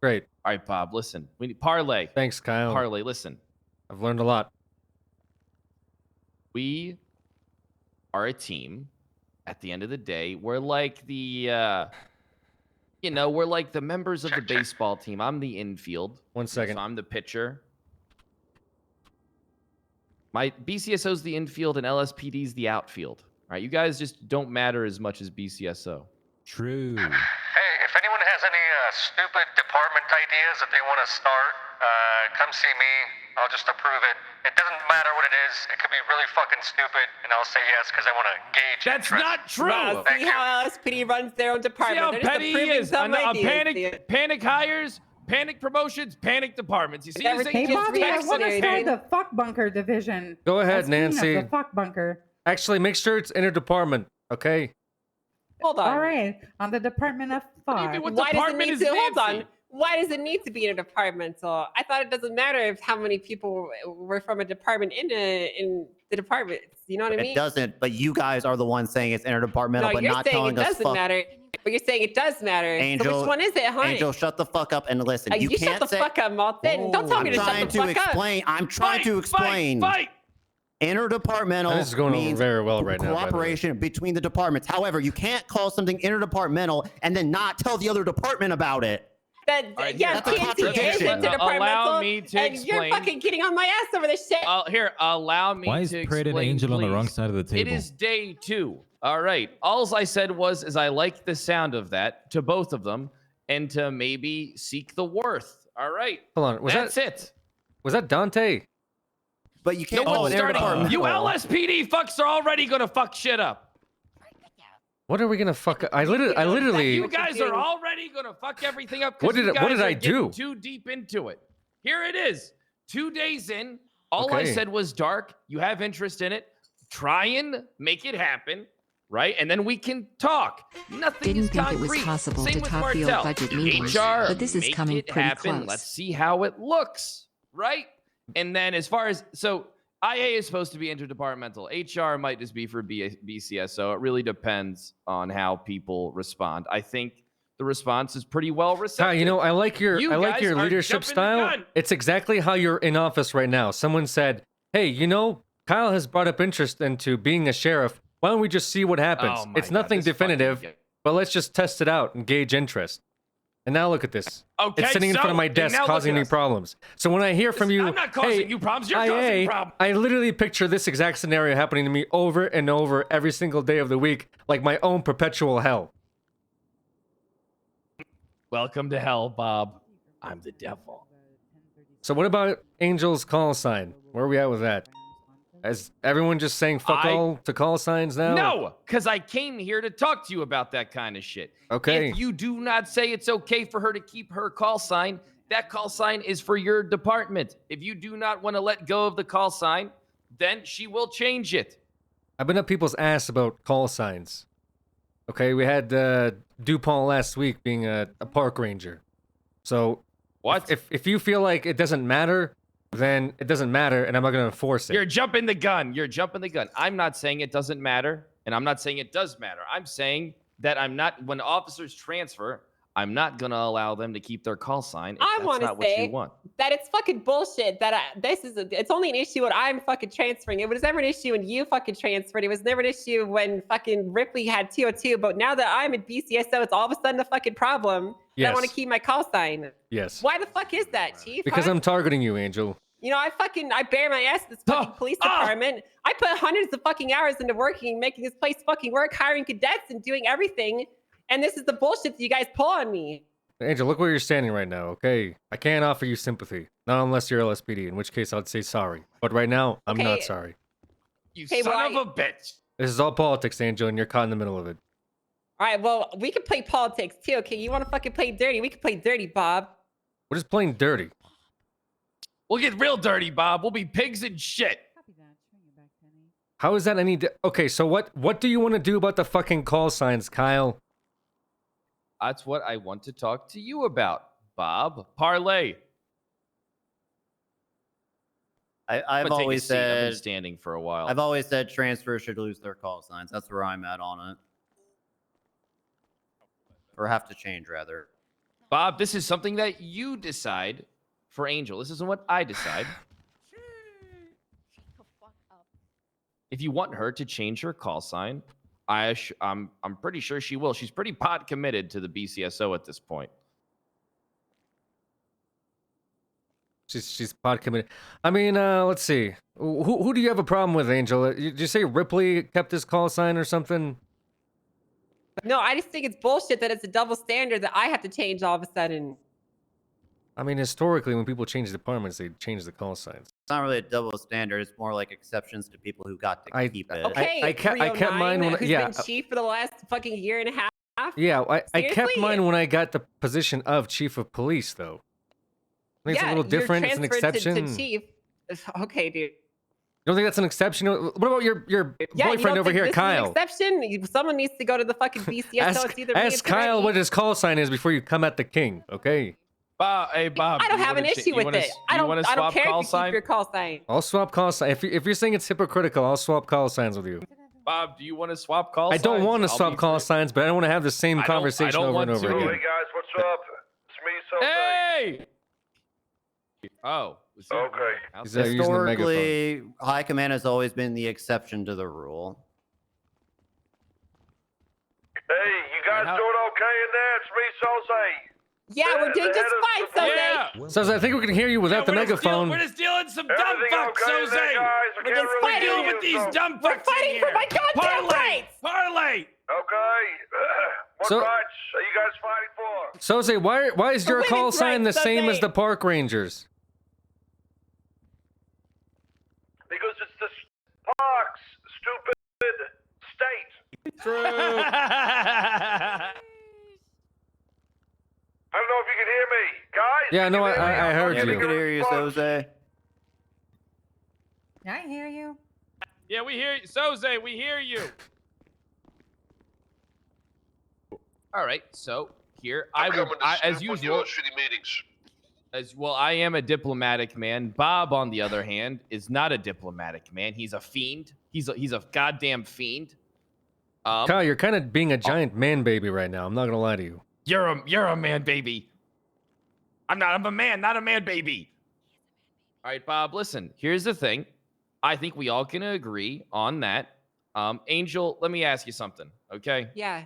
Great.
All right, Bob, listen. We need parlay.
Thanks, Kyle.
Parlay, listen.
I've learned a lot.
We are a team. At the end of the day, we're like the we're like the members of the baseball team. I'm the infield.
1 second.
So I'm the pitcher. My BCSO's the infield and LSPD's the outfield. All right, you guys just don't matter as much as BCSO.
True.
Hey, if anyone has any stupid department ideas that they want to start, come see me. I'll just approve it. It doesn't matter what it is. It could be really fucking stupid, and I'll say yes because I want to gauge
That's
interest.
not true.
Wow, see how LSPD runs their own
See
department.
how
They're just
petty he
approving
is.
some
A
ideas.
panic hires, panic promotions, panic departments. You see,
Everything
this
Hey,
ain't just
Bobby, I
text
want to
and
start
panic.
the fuck bunker division.
Go ahead,
Let's clean up
Nancy.
The fuck bunker.
Actually, make sure it's interdepartment, okay?
Hold on.
All right, on the Department of Fuck.
What
Why does it
department
need
is
to hold
Nancy?
on? Why does it need to be interdepartmental? I thought it doesn't matter if how many people were from a department in the department. You know what I mean?
It doesn't, but you guys are the ones saying it's interdepartmental,
No,
but
you're
not
saying
telling
it
us
doesn't
fuck.
matter, but you're saying it does matter.
Angel,
so which one is it, honey?
Angel, shut the fuck up and listen. You
you
can't
shut the
say.
fuck up, Malton. Don't tell me to shut
I'm
the
trying
fuck
to explain.
up.
I'm trying to explain.
Fight!
Interdepartmental
This is going over
means
very well right now, by the way.
cooperation between the departments. However, you can't call something interdepartmental and then not tell the other department about it.
That,
right,
yeah,
that's a
TNT is
contradiction.
interdepartmental.
Allow me to
and you're
explain.
fucking getting on my ass over this shit.
Here, allow me
Why is
to
Pred and
explain,
Angel on the wrong
please.
side of the table?
It is day 2. All right. All I said was I like the sound of that to both of them and to maybe seek the worth. All right.
Hold on.
That's it.
Was that Dante?
But you can't
No
call
one's
it
starting.
interdepartmental.
You LSPD fucks are already gonna fuck shit up.
What are we gonna fuck? I literally.
You guys are already gonna fuck everything up. 'cause
What did
you
I- what
guys
did
are
I
getting
do?
Too deep into it. Here it is. 2 days in. All I
Okay.
said was dark. You have interest in it. Try and make it happen. Right, and then we can talk. Nothing
Didn't
is
think it was
concrete.
possible
Same
to
with
top field
Martel.
budget meetings,
HR,
but this is
make
coming
it
pretty
happen.
close.
Let's see how it looks. Right, and then as far as IA is supposed to be interdepartmental. HR might just be for BCSO. It really depends on how people respond. I think the response is pretty well received.
You know, I like your
You
leadership
guys are jumping the
style.
gun.
It's exactly how you're in office right now. Someone said, "Hey, you know, Kyle has brought up interest into being a sheriff. Why don't we just see what happens?
Oh my
It's
God,
nothing
this fucking
definitive,
guy.
but let's just test it out and gauge interest." And now look at this.
Okay,
it's sitting in front of my
so,
desk,
now look
causing
at
me
us.
problems. So when I hear from you,
I'm not causing
hey,
you problems. You're
IA,
causing problems.
I literally picture this exact scenario happening to me over and over every single day of the week, like my own perpetual hell.
Welcome to hell, Bob. I'm the devil.
So what about Angel's call sign? Where are we at with that? Is everyone just saying fuck all to call signs now?
No, because I came here to talk to you about that kind of shit.
Okay.
If you do not say it's okay for her to keep her call sign, that call sign is for your department. If you do not want to let go of the call sign, then she will change it.
I've been up people's ass about call signs. Okay, we had DuPont last week being a park ranger. So,
what?
If you feel like it doesn't matter, then it doesn't matter, and I'm not going to enforce it.
You're jumping the gun. You're jumping the gun. I'm not saying it doesn't matter, and I'm not saying it does matter. I'm saying that when officers transfer, I'm not going to allow them to keep their call sign if
I
that's
want to
not what you
say
want.
that it's fucking bullshit that it's only an issue when I'm fucking transferring. It was never an issue when you fucking transferred. It was never an issue when fucking Ripley had 202. But now that I'm at BCSO, it's all of a sudden a fucking problem.
Yes.
I want to keep my call sign.
Yes.
Why the fuck is that, Chief?
Because
Huh?
I'm targeting you, Angel.
You know, I bear my ass in this fucking police department. I put hundreds of fucking hours into working, making this place fucking work, hiring cadets and doing everything. And this is the bullshit that you guys pull on me.
Angel, look where you're standing right now, okay? I can't offer you sympathy. Not unless you're LSPD, in which case I'd say sorry. But right now, I'm not sorry.
You son of a bitch.
This is all politics, Angel, and you're caught in the middle of it.
All right, well, we can play politics too, okay? You want to fucking play dirty? We can play dirty, Bob.
We're just playing dirty.
We'll get real dirty, Bob. We'll be pigs and shit.
How is that any... Okay, so what do you want to do about the fucking call signs, Kyle?
That's what I want to talk to you about, Bob. Parlay.
I've always
I've
said
been standing for a while.
I've always said transfers should lose their call signs. That's where I'm at on it. Or have to change, rather.
Bob, this is something that you decide for Angel. This isn't what I decide. If you want her to change her call sign, I'm pretty sure she will. She's pretty pot committed to the BCSO at this point.
She's pot committed. I mean, let's see. Who do you have a problem with, Angel? Did you say Ripley kept his call sign or something?
No, I just think it's bullshit that it's a double standard that I have to change all of a sudden.
I mean, historically, when people change departments, they change the call signs.
It's not really a double standard. It's more like exceptions to people who got to keep it.
Okay,
I kept mine when
who's been chief for the last fucking year and a half.
Yeah, I kept
Seriously?
mine when I got the position of chief of police, though. I think it's a little different. It's an exception.
To chief. Okay, dude.
You don't think that's an exception? What about your boyfriend over here, Kyle?
An exception? Someone needs to go to the fucking BCSO. It's either me or
ask Kyle
Tony.
what his call sign is before you come at the king, okay?
Bob, hey Bob.
I don't have an issue with it. I don't care if you keep your call sign.
I'll swap call sign. If you're saying it's hypocritical, I'll swap call signs with you.
Bob, do you want to swap call signs?
I don't want to swap call signs, but I don't want to have the same conversation over and over again.
Hey guys, what's up? It's me, so
Hey! Oh.
Okay.
He's using the megaphone.
Historically, High Command has always been the exception to the rule.
Hey, you guys doing okay in there? It's me, Soze.
Yeah, we're doing just fine, Soze.
Soze, I think we can hear you without the megaphone.
We're just dealing some dumb fucks,
okay
Soze.
there, guys? I
We're
can't
just
really
dealing
hear
with
you,
these
so-
dumb
We're
fucks in
fighting for
here.
my goddamn rights.
Parlay.
Okay. What
So-
rights are you guys fighting for?
Soze, why is your call
women's
sign the
rights,
same
Soze.
as the park rangers?
Because it's the park's stupid state.
True.
I don't know if you can hear me. Guys?
Yeah, no,
you can hear me?
I heard
Yeah, we
you.
could hear you, Soze.
I hear you.
Yeah, we hear you. Soze, we hear you. All right, so here
I'm
I will,
coming to
as
snoop on
usual,
your shitty meetings.
as well. I am a diplomatic man. Bob, on the other hand, is not a diplomatic man. He's a fiend. He's a goddamn fiend.
Kyle, you're kind of being a giant man baby right now. I'm not gonna lie to you.
You're a man baby. I'm not. I'm a man, not a man baby. All right, Bob. Listen. Here's the thing. I think we all can agree on that. Angel, let me ask you something. Okay.
Yeah.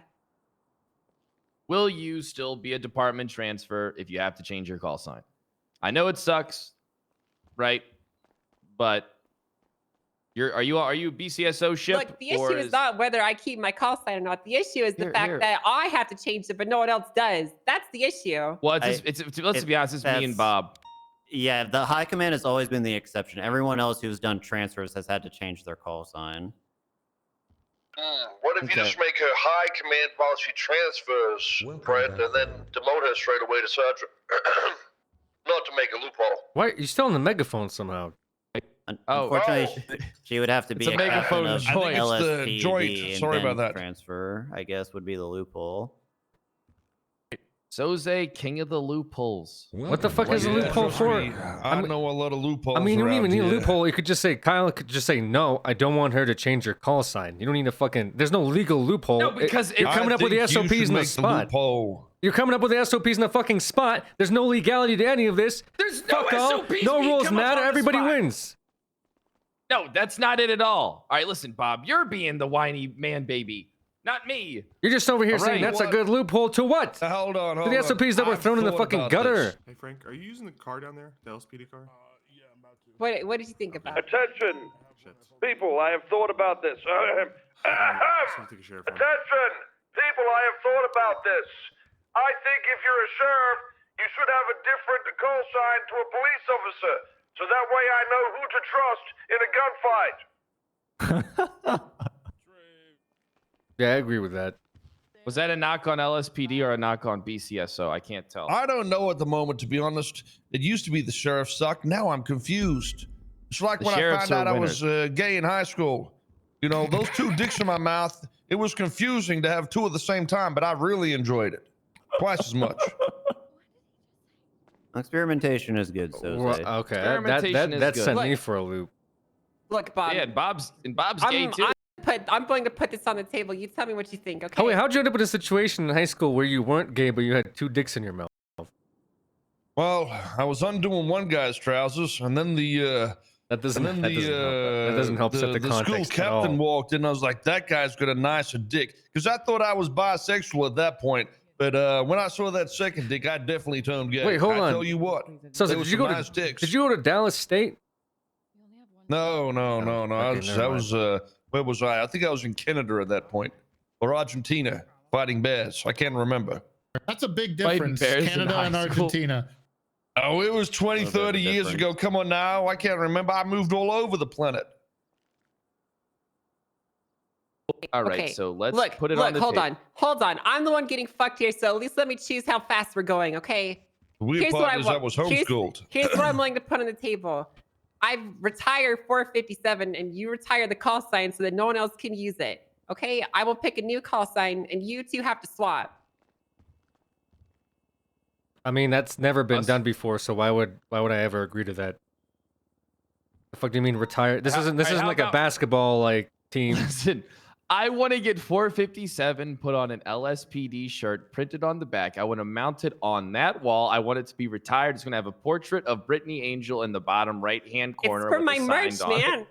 Will you still be a department transfer if you have to change your call sign? I know it sucks, right? But are you BCSO ship?
Look, the issue is not whether I keep my call sign or not. The issue is the
Here,
fact
here.
that I have to change it, but no one else does. That's the issue.
Well, let's be honest. It's me and Bob.
Yeah, the high command has always been the exception. Everyone else who's done transfers has had to change their call sign.
What if you just make her high command while she transfers, Brent, and then demote her straight away to sergeant? Not to make a loophole.
Why you're still on the megaphone somehow?
Unfortunately, she would have to be
It's a
captain
megaphone
of
joint. I think it's the
LSPD
joint.
and
Sorry
then
about that.
transfer, I guess, would be the loophole.
Soze, king of the loopholes.
What the fuck is a loophole for?
I know a lot of loopholes.
I mean, you don't even need a
around here.
loophole. You could just say, Kyle could just say, no, I don't want her to change your call sign. You don't need to fucking. There's no legal loophole.
No, because
you're coming up with the
I think you
SOPs
should
in the
make the
spot.
loophole.
You're coming up with the SOPs in the fucking spot. There's no legality to any of this.
There's
Fuck
no
all.
SOPs
No
being
rules
come up
matter.
on the
Everybody
spot.
wins.
No, that's not it at all. All right, listen, Bob, you're being the whiny man baby, not me.
You're just over here
All
saying
right,
that's a good loophole to what?
Hold on,
To the SOPs that were thrown in the fucking gutter.
Hey Frank, are you using the car down there? The LSPD car?
What did you think about it?
Attention! People, I have thought about this. Attention! People, I have thought about this. I think if you're a sheriff, you should have a different call sign to a police officer. So that way I know who to trust in a gunfight.
Yeah, I agree with that.
Was that a knock on LSPD or a knock on BCSO? I can't tell.
I don't know at the moment, to be honest. It used to be the sheriff sucked. Now I'm confused. It's like
The
when I
sheriffs
found out
are
I was gay in high school. You know, those two dicks in my mouth, it was confusing to have two at the same time, but I really enjoyed it. Twice as much.
Experimentation is good, so
Okay, that sent me for a loop.
Look, Bob.
Yeah, and Bob's gay too.
I'm going to put this on the table. You tell me what you think, okay?
Oh wait, how'd you end up in a situation in high school where you weren't gay but you had two dicks in your mouth?
Well, I was undoing one guy's trousers, and then the
that doesn't help set the
school
context at all.
captain walked in. I was like, that guy's got a nicer dick, because I thought I was bisexual at that point. But when I saw that second dick, I definitely turned gay.
Wait, hold on.
I tell you what.
So
there
did
was
you
some
go
nice
to
dicks.
Did you go to Dallas State?
No.
Okay,
I was where was I? I think I was in Canada at that point, or Argentina, fighting bears. I can't remember.
That's a big
Fighting
difference.
bears in
Canada
high
and
school.
Argentina.
Oh, it was 20, 30 years ago. Come on now. I can't remember. I moved all over the planet.
All right,
Okay.
so let's
look,
put it
look,
on the
hold
table.
on. I'm the one getting fucked here, so at least let me choose how fast we're going, okay?
We apologize. I was homeschooled.
Here's what I'm willing to put on the table. I've retired 457, and you retire the call sign so that no one else can use it. Okay? I will pick a new call sign, and you two have to swap.
I mean, that's never been done before, so why would I ever agree to that? The fuck do you mean retire? This isn't
how
like a
about-
basketball like team.
Listen, I want to get 457 put on an LSPD shirt, printed on the back. I want to mount it on that wall. I want it to be retired. It's going to have a portrait of Brittany Angel in the bottom right-hand corner.
It's for
with
my
a
merch,
sign on it.
man.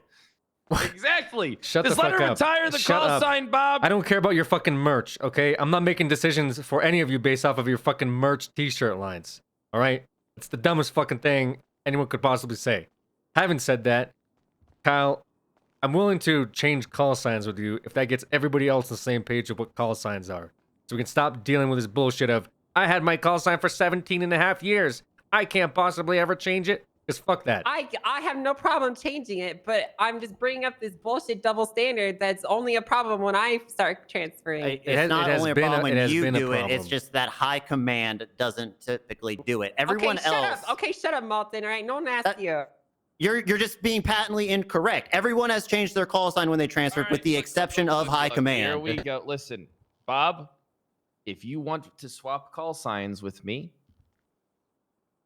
Exactly.
Shut
Just
the
let
fuck
her
up.
retire the
Shut
call
up.
sign, Bob.
I don't care about your fucking merch, okay? I'm not making decisions for any of you based off of your fucking merch t-shirt lines. All right? It's the dumbest fucking thing anyone could possibly say. Having said that, Kyle, I'm willing to change call signs with you if that gets everybody else on the same page of what call signs are. So we can stop dealing with this bullshit of, I had my call sign for 17 and a half years. I can't possibly ever change it. Because fuck that.
I have no problem changing it, but I'm just bringing up this bullshit double standard that's only a problem when I start transferring.
It's not only a problem when you do it. It's
problem.
just that high command doesn't typically do it. Everyone
okay, shut
else.
Up. Okay, shut up, Malton. All right, no one asked you.
You're just being patently incorrect. Everyone has changed their call sign when they transferred, with the exception of high command.
Here we go. Listen, Bob, if you want to swap call signs with me,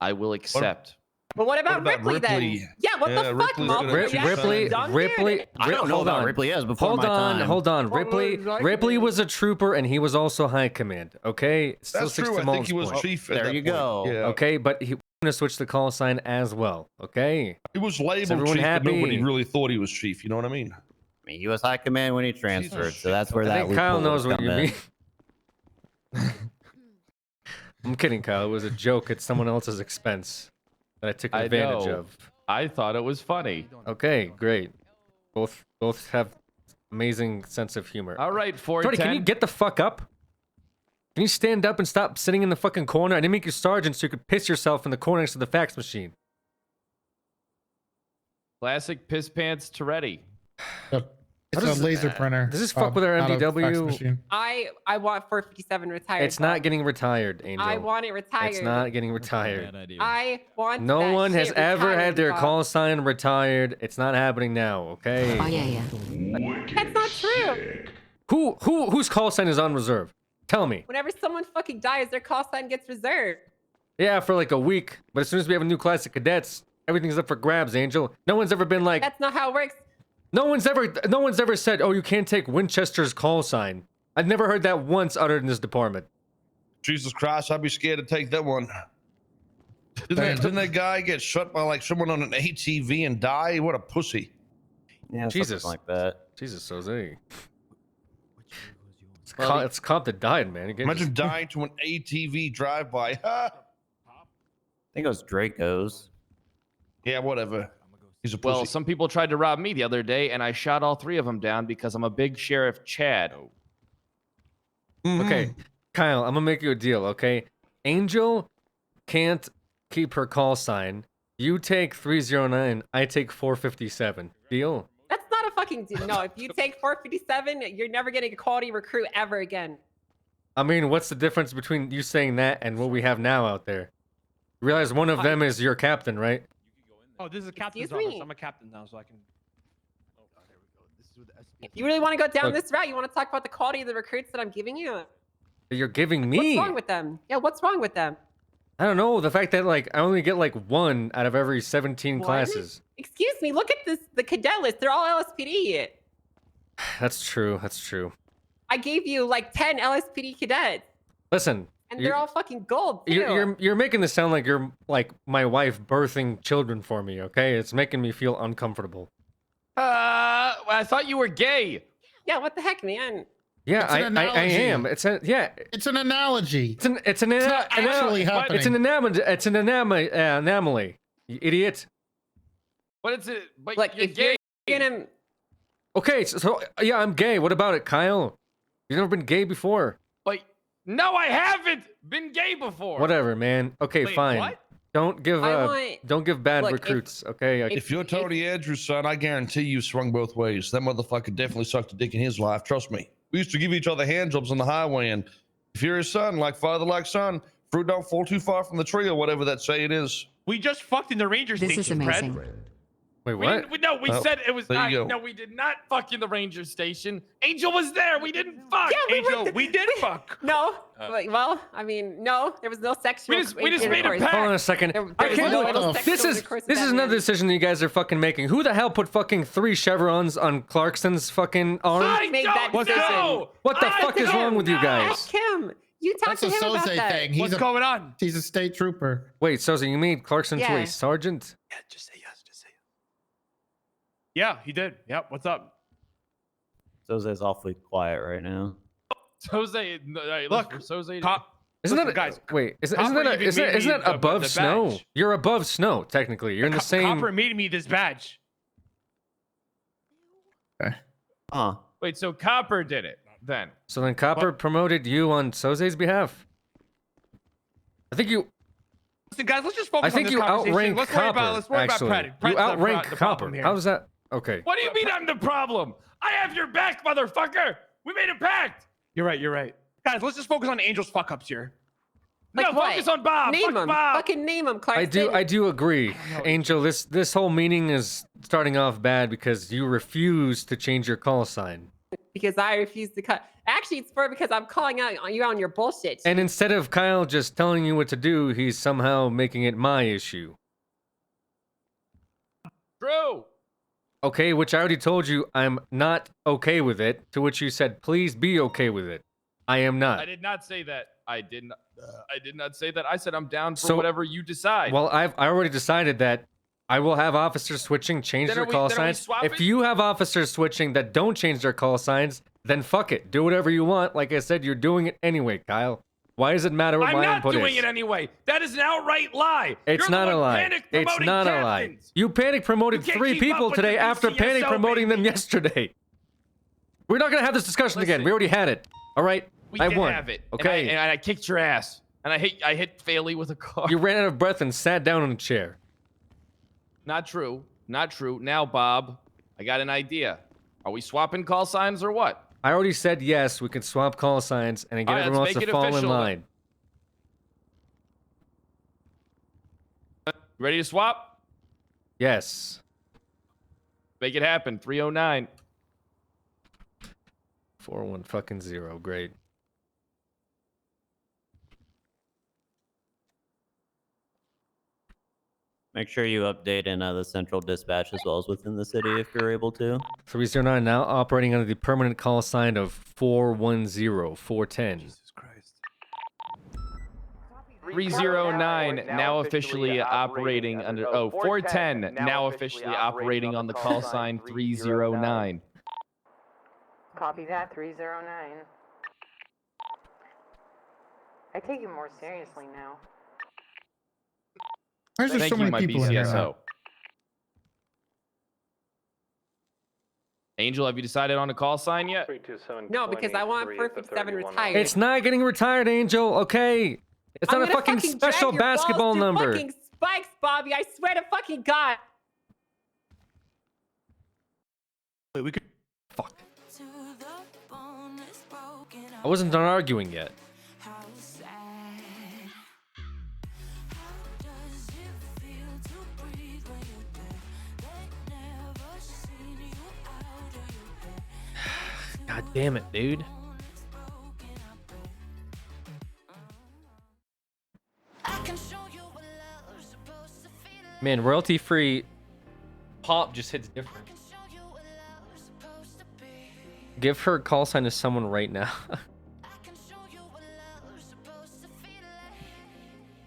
I will accept.
But what about Ripley, then? Yeah, what the fuck, Malton?
Ripley.
I don't know about Ripley. Yes, before my time.
Hold on. Ripley was a trooper and he was also high command. Okay, still
That's
sticks
true.
to
I think he
Mullen's
was
point.
chief at
There
that
you
point.
go.
Yeah.
Okay, but he gonna switch the call sign as well. Okay.
He was labeled
everyone
chief,
happy?
but nobody really thought he was chief. You know what I mean?
I mean, he was high command when he transferred, so that's where
I
that
think Kyle
loophole
knows
would
what you
come in.
mean. I'm kidding, Kyle. It was a joke at someone else's expense that I took advantage
know.
of.
I thought it was funny.
Okay, great. Both have amazing sense of humor.
All right,
Jordy,
410.
can you get the fuck up? Can you stand up and stop sitting in the fucking corner? I didn't make you sergeant so you could piss yourself in the corner next to the fax machine.
Classic piss pants Toretti.
It's a laser printer.
Does this fuck with our
not a fax
MDW?
machine.
I want 457 retired.
It's not getting retired, Angel.
I want it retired.
It's not getting retired.
I want
No
that
one has
shit
ever
retired,
had their
Bob.
call sign retired. It's not happening now, okay?
Oh, yeah.
That's not true.
Whose call sign is on reserve? Tell me.
Whenever someone fucking dies, their call sign gets reserved.
Yeah, for like a week. But as soon as we have a new class of cadets, everything's up for grabs, Angel. No one's ever been like,
That's not how it works.
no one's ever said, oh, you can't take Winchester's call sign. I've never heard that once uttered in this department.
Jesus Christ, I'd be scared to take that one. Didn't that guy get shot by like someone on an ATV and die? What a pussy.
Yeah,
Jesus.
like that.
Jesus, Jose. It's cop that died, man.
Imagine dying to an ATV drive-by.
I think it was Draco's.
Yeah, whatever. He's a pussy.
Well, some people tried to rob me the other day, and I shot all 3 of them down because I'm a big Sheriff Chad.
Okay, Kyle, I'm gonna make you a deal, okay? Angel can't keep her call sign. You take 309, I take 457. Deal?
That's not a fucking deal. No, if you take 457, you're never getting a quality recruit ever again.
I mean, what's the difference between you saying that and what we have now out there? You realize one of them is your captain, right?
Oh, this is a captain's
Excuse
office.
me?
I'm a captain now, so I can. Oh, there we go. This is with the SP.
You really want to go down
Look.
this route? You want to talk about the quality of the recruits that I'm giving you?
You're giving me.
What's wrong with them? Yeah, what's wrong with them?
I don't know. The fact that like I only get like 1 out of every 17
One?
classes.
Excuse me, look at this. The cadet list. They're all LSPD.
That's true. That's true.
I gave you like 10 LSPD cadets,
Listen.
and they're all fucking gold too.
You're making this sound like you're like my wife birthing children for me, okay? It's making me feel uncomfortable.
I thought you were gay.
Yeah, what the heck, man?
Yeah,
It's
I
an
am.
analogy.
It's
an analogy.
It's not
actually happening.
It's an anomaly. You idiot.
But it's a. But
Like,
you're
if
gay.
you're gonna,
Okay, so yeah, I'm gay. What about it, Kyle? You've never been gay before.
But no, I haven't been gay before.
Whatever, man. Okay,
Wait,
fine.
what?
Don't give don't give bad
look,
recruits, okay?
If you're Tony Andrews' son, I guarantee you swung both ways. That motherfucker definitely sucked a dick in his life. Trust me. We used to give each other hand jobs on the highway, and if you're his son, like father, like son, fruit don't fall too far from the tree, or whatever that saying is.
We just fucked in the Ranger
This
station,
is amazing.
Fred.
Wait,
We
what?
didn't, no, we
Oh,
said it was.
there you go.
No, we did not fuck in the ranger station. Angel was there. We didn't fuck.
Yeah,
Angel, we did fuck.
no. Well, I mean, no, there was no sexual.
We just made a
intercourse.
pact.
Hold on a second.
There
I
was
can't
no
believe
sexual
this is
intercourse with
this
that
is another
man.
decision you guys are fucking making. Who the hell put fucking 3 chevrons on Clarkson's fucking arm?
I
made that
don't
decision.
know.
What the
I
fuck is
don't
wrong with you
know.
guys?
Ask him. You talk
That's
to
a
him about
Soze
that.
thing.
What's going on?
He's a state trooper.
Wait, Sosa, you made Clarkson to
Yeah.
a sergeant?
Yeah, just say yes. Just say yes. Yeah, he did. Yep. What's up?
Jose's awfully quiet right now.
Soze, no, hey,
Look,
listen, Soze.
Isn't
Listen,
that
guys,
wait? Isn't
Copper
that
even
isn't,
made
isn't
me
that above
the
snow?
badge.
You're above snow technically. You're in the same.
Copper made me this badge.
Huh.
Wait, so Copper did it then?
So then Copper promoted you on Soze's behalf. I think you.
Listen, guys, let's just focus
I
on
think
this
you
conversation.
outrank
Let's worry
Copper.
about. Let's worry
Actually,
about Pratt.
you outrank
the
Copper.
problem here.
How's that? Okay.
What do you mean I'm the problem? I have your back, motherfucker. We made a pact.
You're right. You're right. Guys, let's just focus on Angel's fuck ups here.
Like
no,
what?
focus on Bob.
Name
Fuck
him.
Bob.
Fucking name him, Clark.
I do agree, Angel. This whole meeting is starting off bad because you refuse to change your call sign.
Because I refuse to cut. Actually, it's because I'm calling out on you on your bullshit.
And instead of Kyle just telling you what to do, he's somehow making it my issue.
True.
Okay, which I already told you I'm not okay with it, to which you said, please be okay with it. I am not.
I did not say that. I did not say that. I said I'm down for
So-
whatever you decide.
Well, I already decided that I will have officers switching, change
Then
their
are we-
call
then are we
signs.
swapping?
If you have officers switching that don't change their call signs, then fuck it. Do whatever you want. Like I said, you're doing it anyway, Kyle. Why does it matter what
I'm
my
not
input
doing
is?
it anyway. That is an outright lie.
It's
You're
not
the
a
one
lie.
panic
It's
promoting
not a lie.
captains.
You panic promoted
You can't
3
keep
people
up with
today
the
after
UCSO,
panic promoting them
baby.
yesterday. We're not gonna have this discussion again.
Listen.
We already had it. All right.
We
I
did
won.
have it.
Okay.
And I kicked your ass. And I hit Faley with a car.
You ran out of breath and sat down on a chair.
Not true. Not true. Now, Bob, I got an idea. Are we swapping call signs or what?
I already said yes. We can swap call signs and again,
All right,
everyone
let's
wants
make
to
it
fall in
official then.
line.
Ready to swap?
Yes.
Make it happen. 309.
4-1 fucking 0. Great.
Make sure you update in the central dispatch as well as within the city if you're able to.
309 now operating under the permanent call sign of 410 410.
Jesus Christ. 309 now officially operating under 410 now officially operating on the call sign 309.
Copy that, 309. I take you more seriously now.
Why is there
Thank
so
you,
many
my
people in here
BCSO.
now?
Angel, have you decided on a call sign yet?
No, because I want 457 retired.
It's not getting retired, Angel, okay? It's
I'm
not a
gonna
fucking
drag
special
your balls
basketball
through
number.
Fucking spikes, Bobby. I swear to fucking God.
Wait, we could.
Fuck. I wasn't done arguing yet. God damn it, dude. Man, royalty-free pop just hits different. Give her a call sign to someone right now.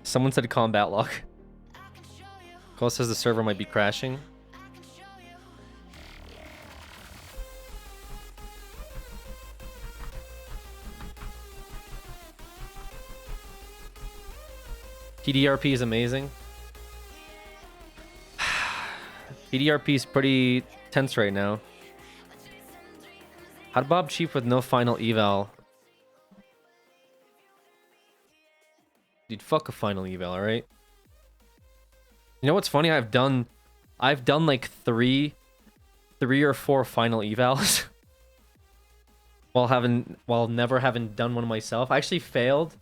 Someone said combat lock. Cole says the server might be crashing. PDRP is amazing. PDRP is pretty tense right now. How'd Bob cheap with no final eval? Dude, fuck a final eval, alright? You know what's funny? I've done like three or four final evals while never having done one myself. I actually failed.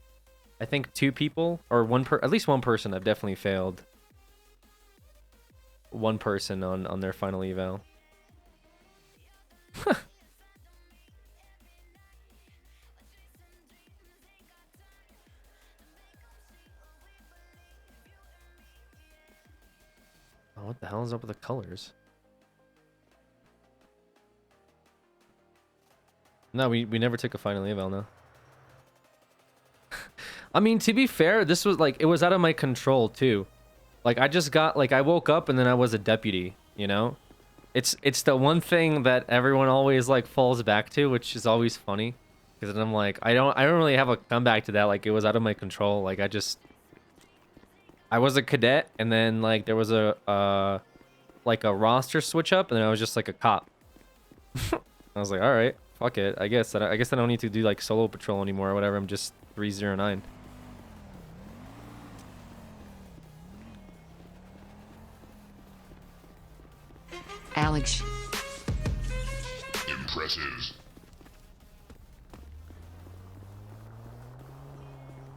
I think two people or at least one person. I've definitely failed. One person on their final eval. Oh, what the hell is up with the colors? No, we never took a final eval, no. I mean, to be fair, this was like, it was out of my control too. Like I just got, like I woke up and then I was a deputy, you know? It's the one thing that everyone always like falls back to, which is always funny. Because then I'm like, I don't really have a comeback to that. Like it was out of my control. Like I was a cadet and then like there was a like a roster switch up and then I was just like a cop. I was like, all right, fuck it. I guess I don't need to do like solo patrol anymore or whatever. I'm just 309.
Alex.
Impressive.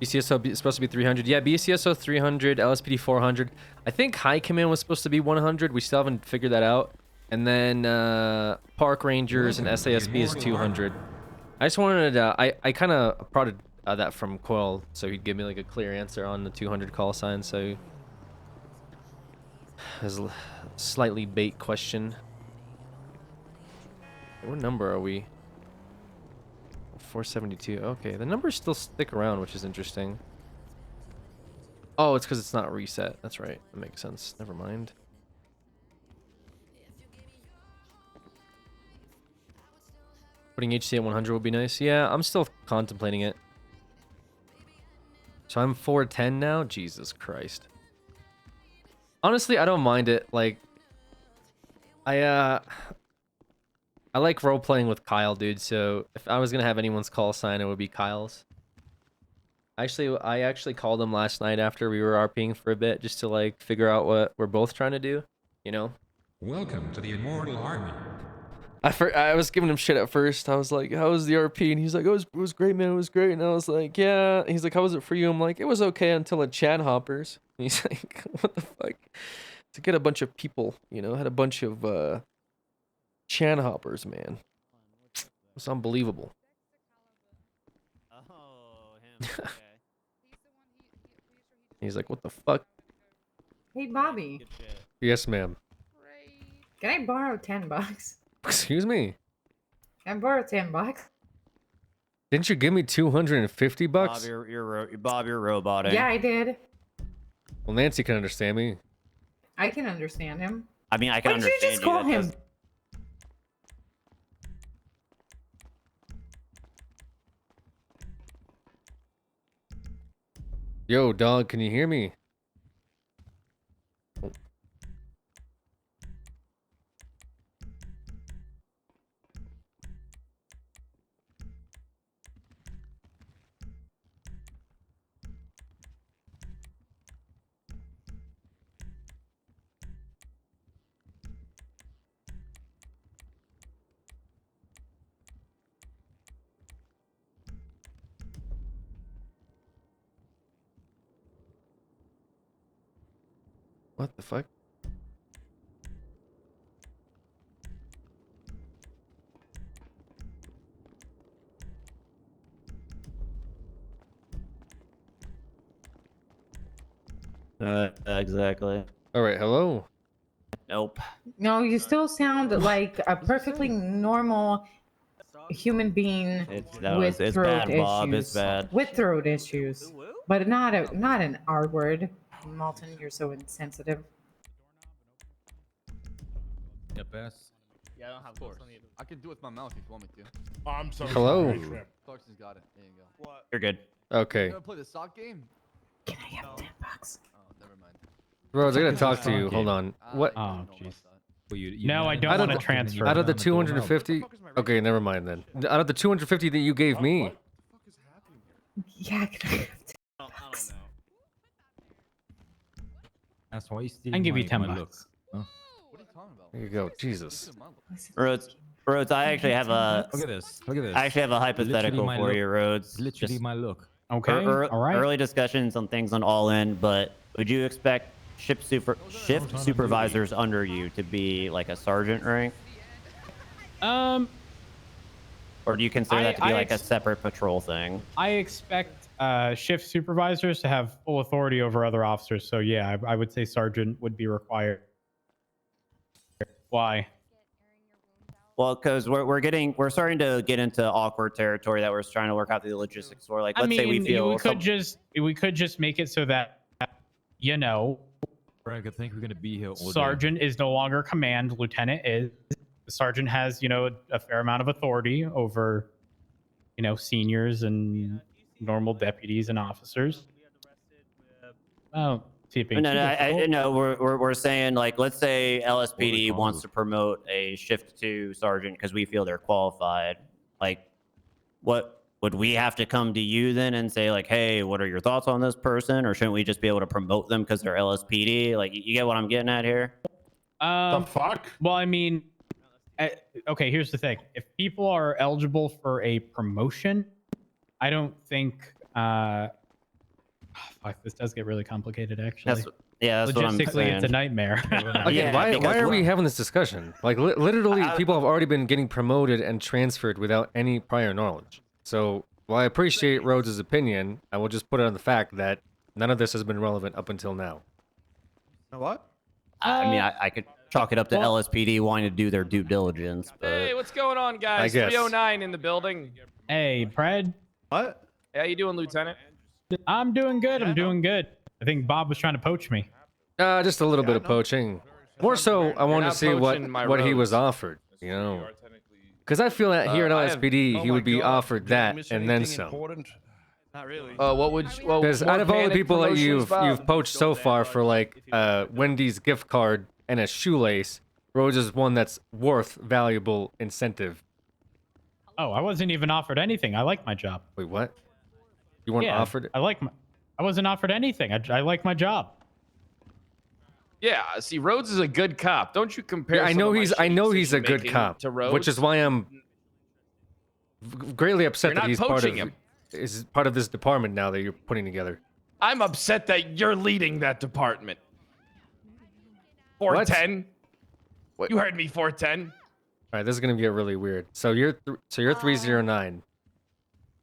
BCSO is supposed to be 300. Yeah, BCSO 300, LSPD 400. I think High Command was supposed to be 100. We still haven't figured that out. And then Park Rangers and SASP is 200. I just wanted I kind of prodded that from Coil so he'd give me like a clear answer on the 200 call sign. So there's a slightly bait question. What number are we? 472. Okay, the numbers still stick around, which is interesting. Oh, it's because it's not reset. That's right. That makes sense. Never mind. Putting HC at 100 would be nice. Yeah, I'm still contemplating it. So I'm 410 now? Jesus Christ. Honestly, I don't mind it. Like, I like role-playing with Kyle, dude, so if I was gonna have anyone's call sign, it would be Kyle's. I actually called him last night after we were RPing for a bit, just to, like, figure out what we're both trying to do, you know?
Welcome to the Immortal Army.
I was giving him shit at first. I was like, "How was the RP?" And he's like, it was great, man. It was great." And I was like, "Yeah." He's like, "How was it for you?" I'm like, "It was okay until it Chan hoppers." And he's like, "What the fuck?" To get a bunch of people, you know, had a bunch of Chan hoppers, man. It was unbelievable. He's like, "What the fuck?"
Hey, Bobby.
Yes, ma'am.
Can I borrow $10?
Excuse me.
Can I borrow $10?
Didn't you give me 250 bucks?
Bob, you're roboting.
Yeah, I did.
Well, Nancy can understand me.
I can understand him.
I mean, I can
Why did you
understand
just call
that
him?
does-
Yo, dog, can you hear me? Oh. What the fuck?
Exactly.
All right, hello.
Nope.
No, you still sound like a perfectly normal human being with
it's
throat
bad,
issues.
Bob. It's bad.
With throat issues, but not an R word. Malton, you're so insensitive.
Yeah, best.
Yeah, I don't have those on either. I can do it with my mouth if you want me to.
Oh, I'm so
Hello.
sorry.
Clarkson's got it. There you go. What?
You're good.
Okay.
You gonna play the sock game?
Can I have $10?
Oh, never mind.
Rose, I gotta talk to
fuck
you.
game?
Hold on. What?
Oh, jeez.
Well, you
No, I don't want to transfer.
Out of the 250? Okay, never mind then. Out of the 250 that you gave me.
Yeah, can I have
That's why you steal.
I can give you
my
10
look.
bucks.
Huh?
What are you talking about?
There you go. Jesus.
Rhodes, I actually have a.
Look at this. Look at this.
I actually have a hypothetical
Literally my
for
look.
you, Rhodes.
Literally
Just
my look.
Okay. All right.
Early discussions on things on All In, but would you expect shift supervisors under you to be like a sergeant rank, or do you consider that to be like a separate patrol thing?
I expect shift supervisors to have full authority over other officers. So yeah, I would say sergeant would be required. Why?
Well, because we're starting to get into awkward territory that we're trying to work out the logistics for. Like, let's say we feel
we could just make it so that, you know,
Frank, I think we're gonna be here all day.
sergeant is no longer command. Lieutenant is. The sergeant has, you know, a fair amount of authority over, you know, seniors and normal deputies and officers. Oh,
No, we're saying, like, let's say LSPD wants to promote a shift to sergeant because we feel they're qualified. Like, what would we have to come to you then and say, like, hey, what are your thoughts on this person, or shouldn't we just be able to promote them because they're LSPD? Like, you get what I'm getting at here?
The fuck?
Well, I mean, okay, here's the thing. If people are eligible for a promotion, I don't think fuck, this does get really complicated actually.
That's what I'm
Logistically,
saying.
it's a nightmare.
Again, why are we having this discussion? Like, literally, people have already been getting promoted and transferred without any prior knowledge. So, while I appreciate Rhodes' opinion, I will just put it on the fact that none of this has been relevant up until now.
What?
I mean, I could chalk it up to LSPD wanting to do their due diligence, but
Hey, what's going on, guys?
I guess.
309 in the building.
Hey, Pred.
What?
How you doing, Lieutenant?
I'm doing good. I'm doing good. I think Bob was trying to poach me.
Just a little bit of poaching. More so, I wanted
not
to see what
poaching my
he was
Rhodes.
offered, you know. Because I feel that here at LSPD, he would be offered that and then some.
Not really.
What would?
Because out of all the people that you've poached so far for like Wendy's gift card and a shoelace, Rhodes is one that's worth valuable incentive.
Oh, I wasn't even offered anything. I like my job.
Wait, what? You weren't offered?
I wasn't offered anything. I like my job.
Yeah, see, Rhodes is a good cop. Don't you compare?
Yeah, I
some
know
of my
he's
shitty
a good
decision-making
cop,
to Rhodes.
which is why I'm greatly upset
You're
that
not
he's part of
poaching him.
is part of this department now that you're putting together.
I'm upset that you're leading that department. 410.
What?
You heard me, 410.
All right, this is gonna get really weird. So you're 309.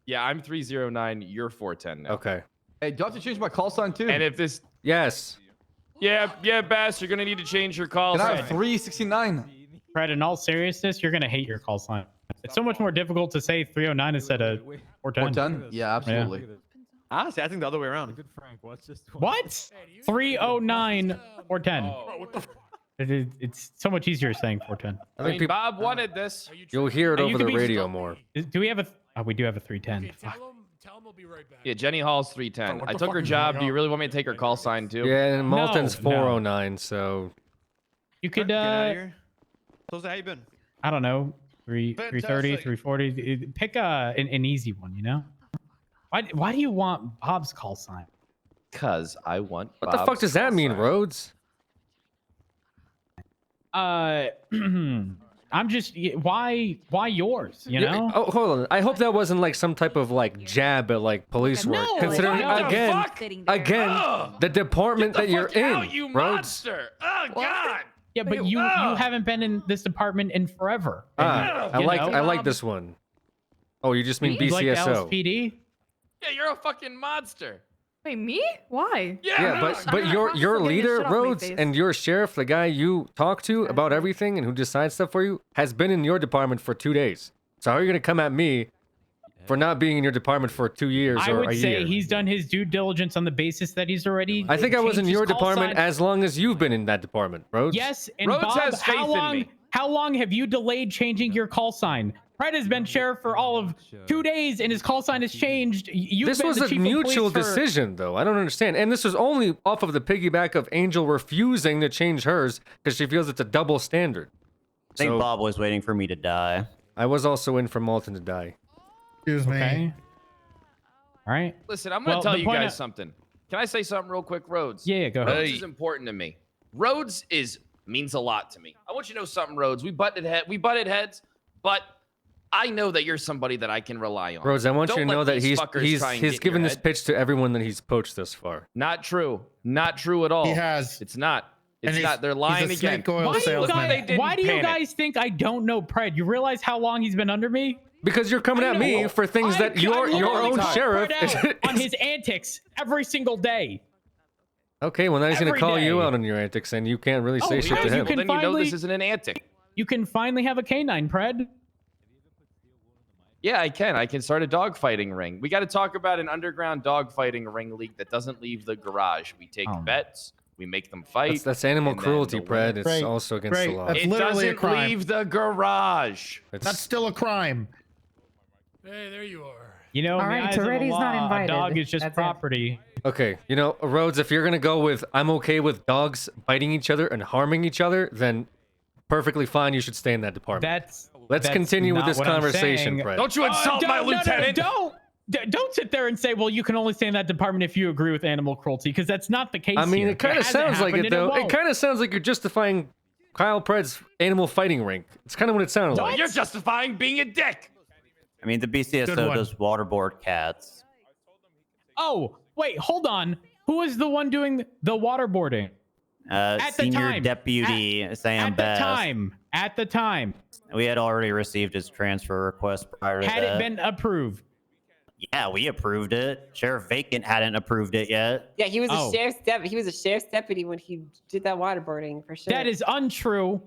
Yeah, I'm 309. You're 410 now.
Okay.
Hey, do I have to change my call sign too?
And if this,
Yes.
yeah, Bass, you're gonna need to change your call
Can I
sign.
have 369?
Fred, in all seriousness, you're gonna hate your call sign. It's so much more difficult to say 309 instead of 410.
410? Yeah, absolutely.
Honestly, I think the other way around.
What? 309 410. It's so much easier saying 410.
I think people,
Bob wanted this.
you'll hear it
You
over
can
the
be-
radio more.
Do we have a? Oh, we do have a 310. Fuck.
Yeah, Jenny Hall's 310.
What
I
the
took
fuck
her
is
job.
going
Do you
on?
really want me to take her call sign too?
Yeah, and Malton's
No, no.
409. So
You could
Get out of here. Jose, how you been?
I don't know, 330,
Fantastic.
340. Pick an easy one, you know? Why do you want Bob's call sign?
Cause I want.
what the fuck does that mean, Rhodes?
I'm just why yours, you know?
Oh, hold on. I hope that wasn't like some type of like jab at like police work.
No,
Considering
what the
again,
fuck? Sitting there.
Ugh.
the department that you're in,
you
Rhodes.
monster! Oh God!
Yeah, but you haven't been in this department in forever.
Ah,
And, you know,
I like this one. Oh, you just mean
you like
BCSO?
LSPD?
Yeah, you're a fucking monster.
Wait, me? Why?
Yeah, but your
Still getting
leader,
shit off my
Rhodes,
face.
and your sheriff, the guy you talk to about everything and who decides stuff for you, has been in your department for 2 days. So how are you gonna come at me for not being in your department for 2 years
I
or
would
a
say
year?
he's done his due diligence on the basis that he's already.
I think I was in
changed his
your
call
department
sign.
as long as you've been in that department, Rhodes.
Yes, and
Rhodes
Bob,
has faith
how
in
long?
me.
How long have you delayed changing your call sign? Fred has been sheriff for all of 2 days, and his call sign has changed. You've
This
been
was
the
a
chief of
mutual
police for-
decision, though. I don't understand. And this was only off of the piggyback of Angel refusing to change hers because she feels it's a double standard.
I think
So,
Bob was waiting for me to die.
I was also in for Malton to die.
Excuse me.
Okay. All right.
Listen, I'm gonna
Well,
tell
the
you
point
guys
of-
something. Can I say something real quick, Rhodes?
Yeah, go ahead.
Rhodes is important to me. Rhodes means a lot to me. I want you to know something, Rhodes. We butted heads, but I know that you're somebody that I can rely on.
Rhodes, I want you
Don't
to know
let
that
these
he's
fuckers try and get in
given
your
this
head.
pitch to everyone that he's poached thus far.
Not true. Not true at all.
He has.
It's not.
And
It's
he's-
not. They're
he's a
lying again.
snake oil
Why do you
salesman.
Look what they
guys,
did
why
in
do you
Panic.
guys think I don't know Pred? You realize how long he's been under me?
Because you're coming at me for things that your own
call
sheriff
Pred out on
is.
his antics every single day.
Okay, well now he's gonna
Every
call you
day.
out on your antics, and you can't really
Oh,
say
yeah,
shit to
you
him.
can
Then you know
finally-
this isn't an antic.
You can finally have a canine, Pred.
Yeah, I can. I can start a dogfighting ring. We got to talk about an underground dogfighting ring league that doesn't leave the garage. We take bets. We make them fight.
That's animal
and then
cruelty,
the
Pred.
winner-
It's
Great,
also against the
great.
law.
That's
It
literally a
doesn't
crime.
leave the garage.
That's still a crime.
Hey, there you are.
You know,
All
in the
right,
eyes of the
Toretti's not
law,
invited.
a dog is just
That's it.
property.
Okay, you know, Rhodes, if you're gonna go with I'm okay with dogs biting each other and harming each other, then perfectly fine. You should stay in that department. Let's
That's
continue with
not
this
what I'm
conversation,
saying.
Fred.
Don't you insult my lieutenant.
Don't sit there and say, well, you can only stay in that department if you agree with animal cruelty, because that's not the case.
I mean,
here.
it kind of
hasn't
sounds like
happened
it
and
though. It
won't.
kind of sounds like you're justifying Kyle Pred's animal fighting rink. It's kind of what it sounded like.
You're justifying being a dick.
I mean, the BCSO
Good one.
does waterboard cats.
Oh, wait, hold on. Who is the one doing the waterboarding? At the
Senior
time.
Deputy Sam
At the
Bass.
At the time.
We had already received his transfer request prior to
Had
that.
it been approved?
Yeah, we approved it. Sheriff Vacant hadn't approved it yet.
Yeah, he was
Oh.
a sheriff's deputy. He was a sheriff's deputy when he did that waterboarding for sure.
That is untrue.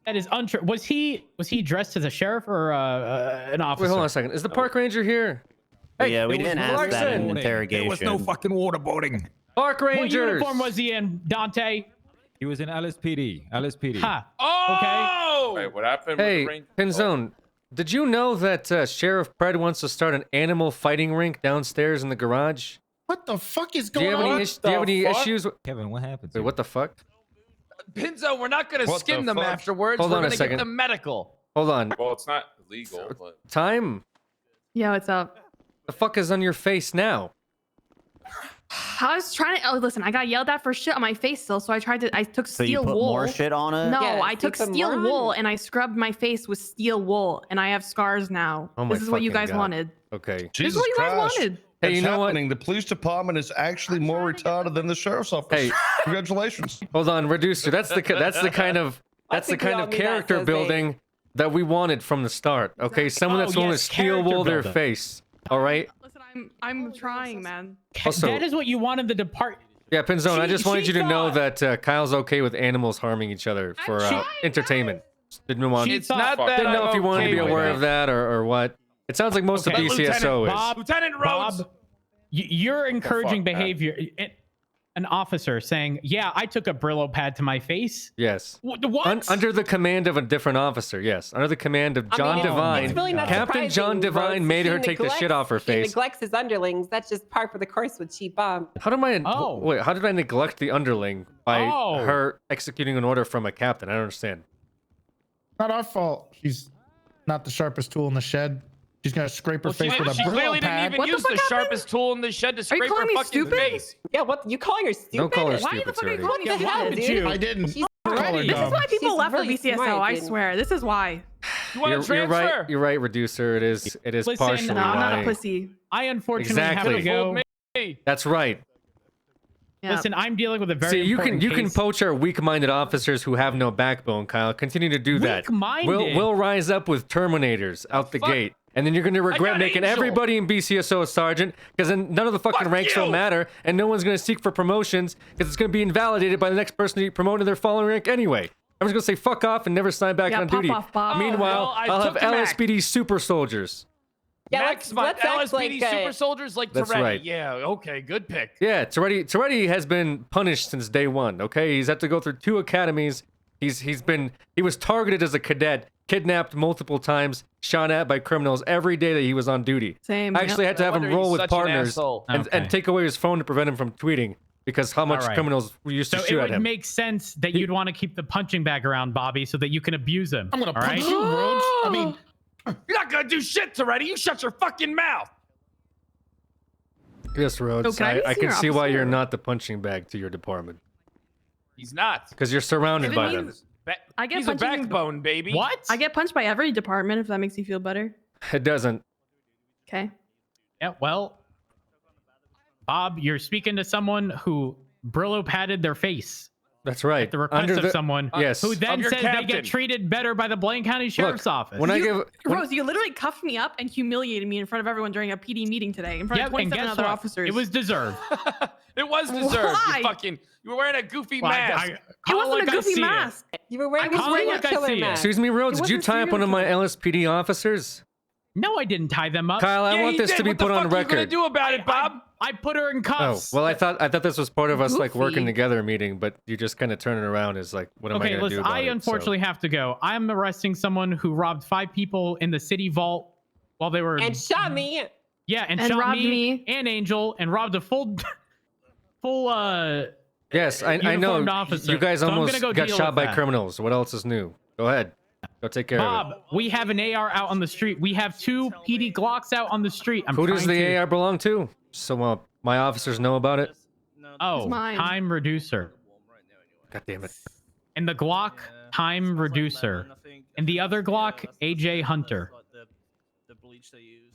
That is untrue. Was he dressed as a sheriff or an officer?
Wait, hold on a second. Is the park ranger here?
Yeah, we
it was
didn't ask that in
Clarkson.
interrogation.
There was no fucking waterboarding.
Park
What
rangers.
uniform was he in, Dante?
He was in LSPD. LSPD.
Ha.
Oh!
Wait, what happened
Hey,
with the rain?
Pinzone, did you know that Sheriff Pred wants to start an animal fighting rink downstairs in the garage?
What the fuck is
Do you
going
have
on?
any, do you have any issues?
Kevin, what happened?
Wait, what the fuck?
Pinzo, we're not going to
What
skin
the
them
fuck?
afterwards.
Hold
we're
on a
going to
second.
get them medical.
Hold on.
Well, it's not illegal, but
Time?
Yeah, what's up?
The fuck is on your face now?
I was trying to. Oh, listen, I got yelled at for shit on my face still, so I took
So
steel
you put
wool.
more shit on it?
No,
Yeah,
I
you
took
put
steel
more on
wool
it.
and I scrubbed my face with steel wool, and I have scars now.
Oh my
This is what you
fucking
guys
God.
wanted.
Okay.
This is what you guys wanted.
Hey,
It's
you know what?
happening. The police department is actually more retarded than the sheriff's office.
Hey.
Congratulations.
Hold on, Reducer. That's the kind of
think we all knew that,
character
Jose.
building that we wanted from the start. Okay, someone that's willing to
yes,
steel wool their
character
face. All right.
Listen, I'm trying, man.
Also-
that is what you wanted the department.
Yeah, Pinzone. I
She-
just wanted
she
you to know
thought-
that Kyle's okay with animals harming each other for entertainment. Didn't want.
She
It's
thought-
not that
Didn't know
I'm
if you wanted to
okay
be
with
aware
it.
of that or what. It sounds like most
Okay.
of BCSO is.
Lieutenant Rhodes.
Bob, you're encouraging
fuck, man?
behavior. An officer saying, "Yeah, I took a Brillo pad to my face."
Yes.
What?
Under the command of a different officer, yes. Under the command of John
mean,
Devine.
It's really not
Captain John
surprising,
Devine
Rhodes.
made
He
her take the shit off her
He
face.
neglects his underlings. That's just par for the course with Chief Bomb.
How did wait, how did I neglect the underling by her executing an order from a captain? I don't understand.
Not our fault. She's not the sharpest tool in the shed. She's gonna scrape her
Well, she
face with a
clearly
Brillo
didn't
pad.
even use the sharpest tool in the shed to scrape her
calling me
fucking
stupid?
face.
Yeah, what? You calling her stupid?
Don't call her
Why the
stupid,
fuck are you
Sergey.
calling me
What the hell,
stupid?
dude?
I didn't.
She's
Call her
already-
This is
dumb.
why people
She's
left
really
for BCSO.
smart,
I
dude.
swear. This is why.
You want to
You're
transfer?
right. You're right, Reducer. It is
Listen,
partially
No, I'm not a
why.
pussy.
I unfortunately
Exactly.
have to go.
Me.
That's right.
Yeah.
Listen, I'm dealing with a very
See, you can
important case.
poach our weak-minded officers who have no backbone, Kyle. Continue to do that.
Weak-minded?
We'll rise up with Terminators out the
fuck?
gate. And then you're going to regret
got
making
Angel.
everybody in BCSO a sergeant, because then none of the fucking
Fuck
ranks will
you.
matter, and no one's going to seek for promotions, because it's going to be invalidated by the next person you promote in their following rank anyway. Everyone's going to say fuck off and never sign back
Yeah,
on
pop
duty.
off, Bob.
Meanwhile,
well, I
I'll have
took the Mac.
LSPD super soldiers.
Yeah,
Max,
let's act
LSPD
like,
super soldiers like
That's
Toretti.
right.
Yeah, okay, good pick.
Yeah, Toretti has been punished since day one. Okay, he's had to go through 2 academies. He was targeted as a cadet, kidnapped multiple times, shot at by criminals every day that he was on duty.
Same.
I actually had to
No
have him
wonder
roll
he's
with
such an
partners
asshole.
and
Okay.
take away his phone to prevent him from tweeting because how much
right.
criminals used to
So it
shoot at
would
him.
make sense that you'd want to keep the punching bag around, Bobby, so that you can abuse him.
I'm gonna
all
punch
right?
you, Rhodes. I mean,
You're not gonna do shit, Toretti. You shut your fucking mouth.
Yes, Rhodes.
Oh, can I be
I can
senior
see why
officer?
you're not the punching bag to your department
He's not.
because you're surrounded
If it
by
means-
them.
I get
He's a
punched in-
backbone, baby.
What?
I get punched by every department if that makes you feel better.
It doesn't.
Okay.
Yeah, well, Bob, you're speaking to someone who Brillo padded their face
That's right.
at the request of someone
yes.
who then
Of your
says they
captain.
get treated better by the Blaine County Sheriff's Office.
When I give when-
Rose, you literally cuffed me up and humiliated me in front of everyone during a PD meeting today, in front
Yep,
of
and
27
guess
other
what?
officers.
It was deserved.
It was deserved.
Why?
You were wearing a goofy
Well,
mask.
It
call it
wasn't
like
a
I
goofy
see it.
mask.
You were wearing
I
a
call it
serial
like I
killer
see it.
mask.
Excuse me, Rhodes,
It
did you
wasn't
tie up one of my LSPD officers?
No, I didn't tie them up.
Kyle, I
Yeah,
want
he
this
did.
to be
What the
put on
fuck are you gonna
record.
do about it, Bob?
I put her in
Oh,
cuffs.
well, I thought this was part of us like working
Goofy.
together meeting, but you just kind of turn it around as like, what am I
Okay,
going to do
listen,
about
I
it? So-
unfortunately have to go. I'm arresting someone who robbed 5 people in the city vault while they were
And shot me.
yeah, and
And
shot
robbed
me,
me.
and Angel and robbed a full
Yes, I know.
uniformed officer.
You guys
So I'm
almost
gonna go
got
deal
shot
with
by
that.
criminals. What else is new? Go ahead. Go take care of
Bob, we have an AR out on the street. We have 2 PD Glocks out on the street.
it. Who does the AR belong to? So my officers know about it.
Oh,
It's mine.
time reducer.
God damn it.
And the Glock, time reducer. And the other Glock, AJ Hunter.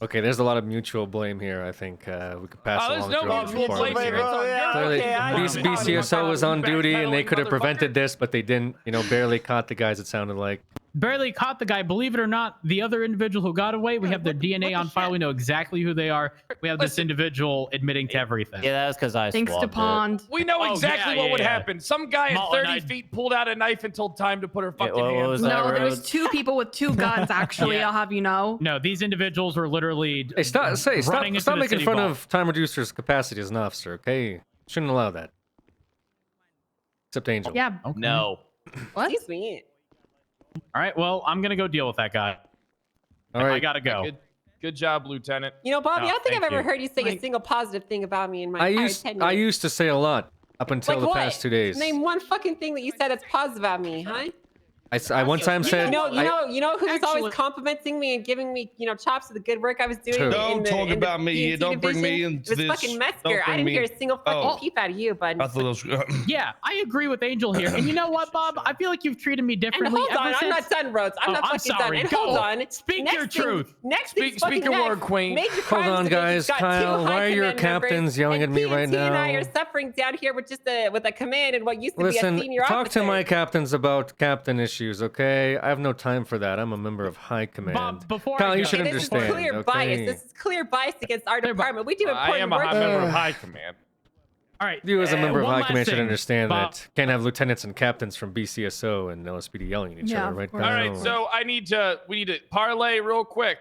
Okay, there's a lot of mutual blame here. I think we could pass
Oh, there's
along
no
to our
mutual
department
blame
here.
here. It's on your
Clearly,
okay, I
fucking
know.
BCSO was on duty and they
backpedaling
could have prevented
motherfucker.
this, but they didn't. You know, barely caught the guys. It sounded like.
Barely caught the guy. Believe it or not, the other individual who got away, we have their DNA on file. We know exactly who they are. We have this
Listen.
individual admitting to everything.
Yeah, that was because I
Thanks to
swabbed it.
Pond.
We know
Oh,
exactly
yeah,
what would
yeah.
happen. Some guy at
Mullen,
30
I-
feet pulled out a knife and told time to put her fucking
what
hands
was
up.
that?
No, there was
Rhodes?
2 people with 2 guns, actually.
Yeah.
I'll have you know.
No, these individuals were literally
Hey, stop
running into
stop
the
making
city
fun
vault.
of time reducer's capacity as an officer. Okay, shouldn't allow that. Except Angel.
Yeah.
Okay.
No.
What?
Excuse me.
All right, well, I'm going to go deal with that guy.
All
I
right.
got to go.
Good job, Lieutenant.
You know, Bobby,
Oh,
I don't think I've
thank
ever
you.
heard you say a
Like-
single positive thing about me in my
I
entire
used
tenure.
I used to say a lot up until
Like
the
what?
past 2 days.
Name one fucking thing that you said that's positive about me, huh?
I one time said.
You know who's always complimenting me and giving me, chops for the good work I was doing.
Don't talk about me here. Don't bring me into
this. It was fucking Metzger. I didn't hear a single fucking peep out of you, bud.
I thought it was.
Yeah, I agree with Angel here. And you know what, Bob? I feel like you've treated me differently.
And hold on, I'm not done, Rhodes. I'm not fucking done. And hold on.
Speak your truth.
Speak
your word, Queen.
Hold on, guys. Kyle, why are your captains yelling at me right now?
and I are suffering down here with a command and what used to be a senior officer.
Talk to my captains about captain issues, okay? I have no time for that. I'm a member of high command.
Bob, before
Kyle, you should
this
understand.
is clear bias. This is clear bias against our department. We do
I
important
am a
work.
member of high command.
All right.
You as a member of high command should understand
Bob.
that can't have lieutenants and captains from BCSO and LSPD yelling at each other right now.
All right, so we need to parlay real quick.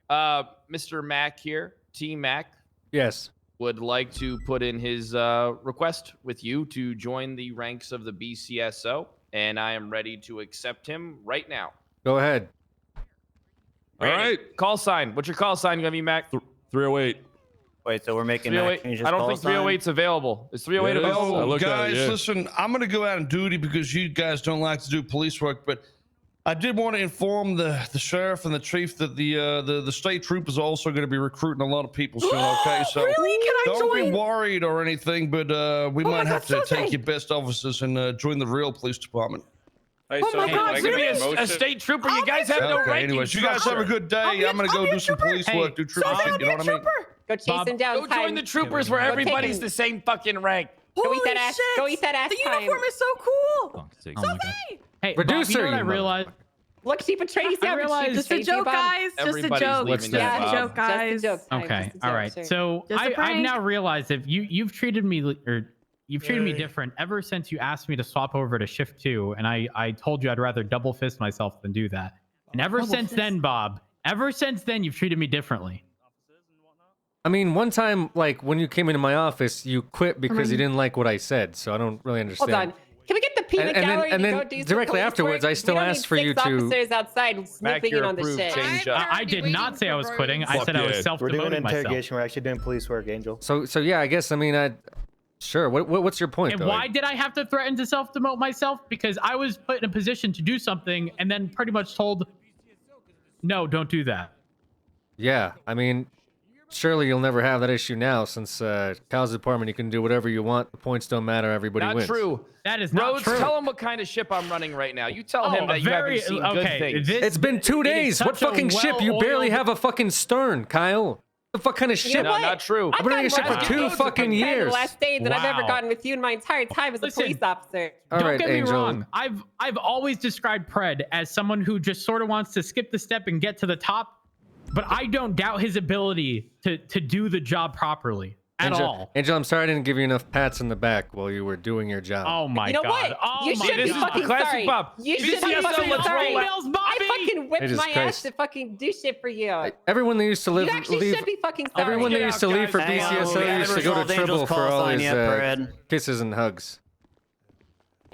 Mr. Mac here, Team Mac.
Yes.
Would like to put in his request with you to join the ranks of the BCSO, and I am ready to accept him right now.
Go ahead.
All right. Call sign. What's your call sign gonna be, Mac?
308.
Wait, so we're making
308. I don't think 308's available. Is 308 available?
Oh, guys, listen, I'm going to go out on duty because you guys don't like to do police work, but I did want to inform the sheriff and the chief that the state troopers are also going to be recruiting a lot of people soon, okay? So
Really? Can I
don't
join?
be worried or anything, but we might have to take your best officers and join the real police department.
Oh my God! It's gonna be a state trooper. You guys have no ranking.
Anyways, you guys have a good day. I'm gonna go do some police work, do trooper shit. You know what I mean?
Go chase him down.
Go join the troopers where everybody's the same fucking rank.
Go eat that ass. Go eat that ass.
The uniform is so cool.
Hey,
Producer,
Bob, you know what I realized?
Look, she betrayed you.
I realized-
Just a joke, guys. Just a joke.
What's that,
Yeah,
Bob?
joke, guys.
Okay, all right. So
Just a
I've
prank.
now realized that you've treated me you've treated me different ever since you asked me to swap over to shift 2, and I told you I'd rather double fist myself than do that. And ever since then, Bob, you've treated me differently.
I mean, one time, like, when you came into my office, you quit because you didn't like what I said, so I don't really understand.
Hold on. Can we get the peanut gallery
and
to
then
go do some
directly
police
afterwards,
work?
I still
We don't
asked
need
for you
6
to-
officers outside snooping in on the shit.
I did not say I was quitting. I said I was self-demoting myself.
We're actually doing police work, Angel.
So yeah, I guess, I mean, sure. What's your point,
And
though?
why did I have to threaten to self-demote myself? Because I was put in a position to do something and then pretty much told, no, don't do that.
Yeah, I mean, surely you'll never have that issue now since Kyle's department, you can do whatever you want. The points don't matter. Everybody
Not
wins.
true.
That is not
Rhodes,
true.
tell him what kind of ship I'm running right now. You tell him that you
very-
haven't seen
okay,
good things.
It's been 2
it is
days. What
such a
fucking ship? You barely have a fucking stern, Kyle. What the fuck kind of ship?
No, not true.
I've been running a ship for 2 fucking years.
The last day that I've ever
Wow.
gotten with you in my entire time as a
Listen,
police officer.
All
Don't
right,
get me
Angel.
wrong. I've always described Pred as someone who just sort of wants to skip the step and get to the top, but I don't doubt his ability to do the job properly at all.
Angel, I'm sorry I didn't give you enough pats in the back while you were doing your job.
Oh my
You know
god.
what?
Oh
You
my
should be
god.
fucking
classic
sorry.
Bob.
You should be
BCSO,
fucking
let's
sorry.
roll
Emails, Bobby.
I fucking whipped
Jesus
my
Christ.
ass to fucking do shit for you.
Everyone that used to live,
You actually should be fucking sorry.
everyone that
Get
used to
out,
leave for
guys.
Hang on, we
BCSO
haven't
used to go to
resolved
Tribble
Angel's
for
call
all
sign
his
yet, Pred.
kisses and hugs.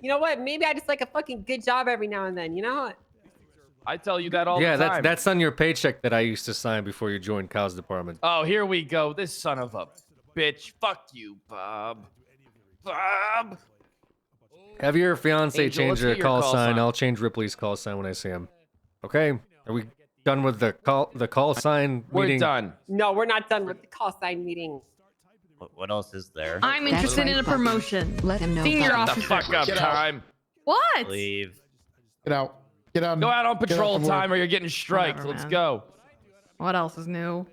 You know what? Maybe I just like a fucking good job every now and then. You know what?
I tell you that all
Yeah,
the time.
that's on your paycheck that I used to sign before you joined Kyle's department.
Oh, here we go. This son of a bitch. Fuck you, Bob. Bob.
Have your fiance
Angel,
change
let's
her
get your
call
call
sign.
sign.
I'll change Ripley's call sign when I see him. Okay? Are we done with the call sign
We're
meeting?
done.
No, we're not done with the call sign meeting.
What else is there?
I'm interested in a promotion.
Let him know.
Senior
Bob.
Shut the
officer.
fuck up,
Get out.
time.
What?
Leave.
Get out. Get out.
Go out on
Get
patrol
from work.
time or you're getting striked.
Whatever,
Let's
man.
go.
What else is new?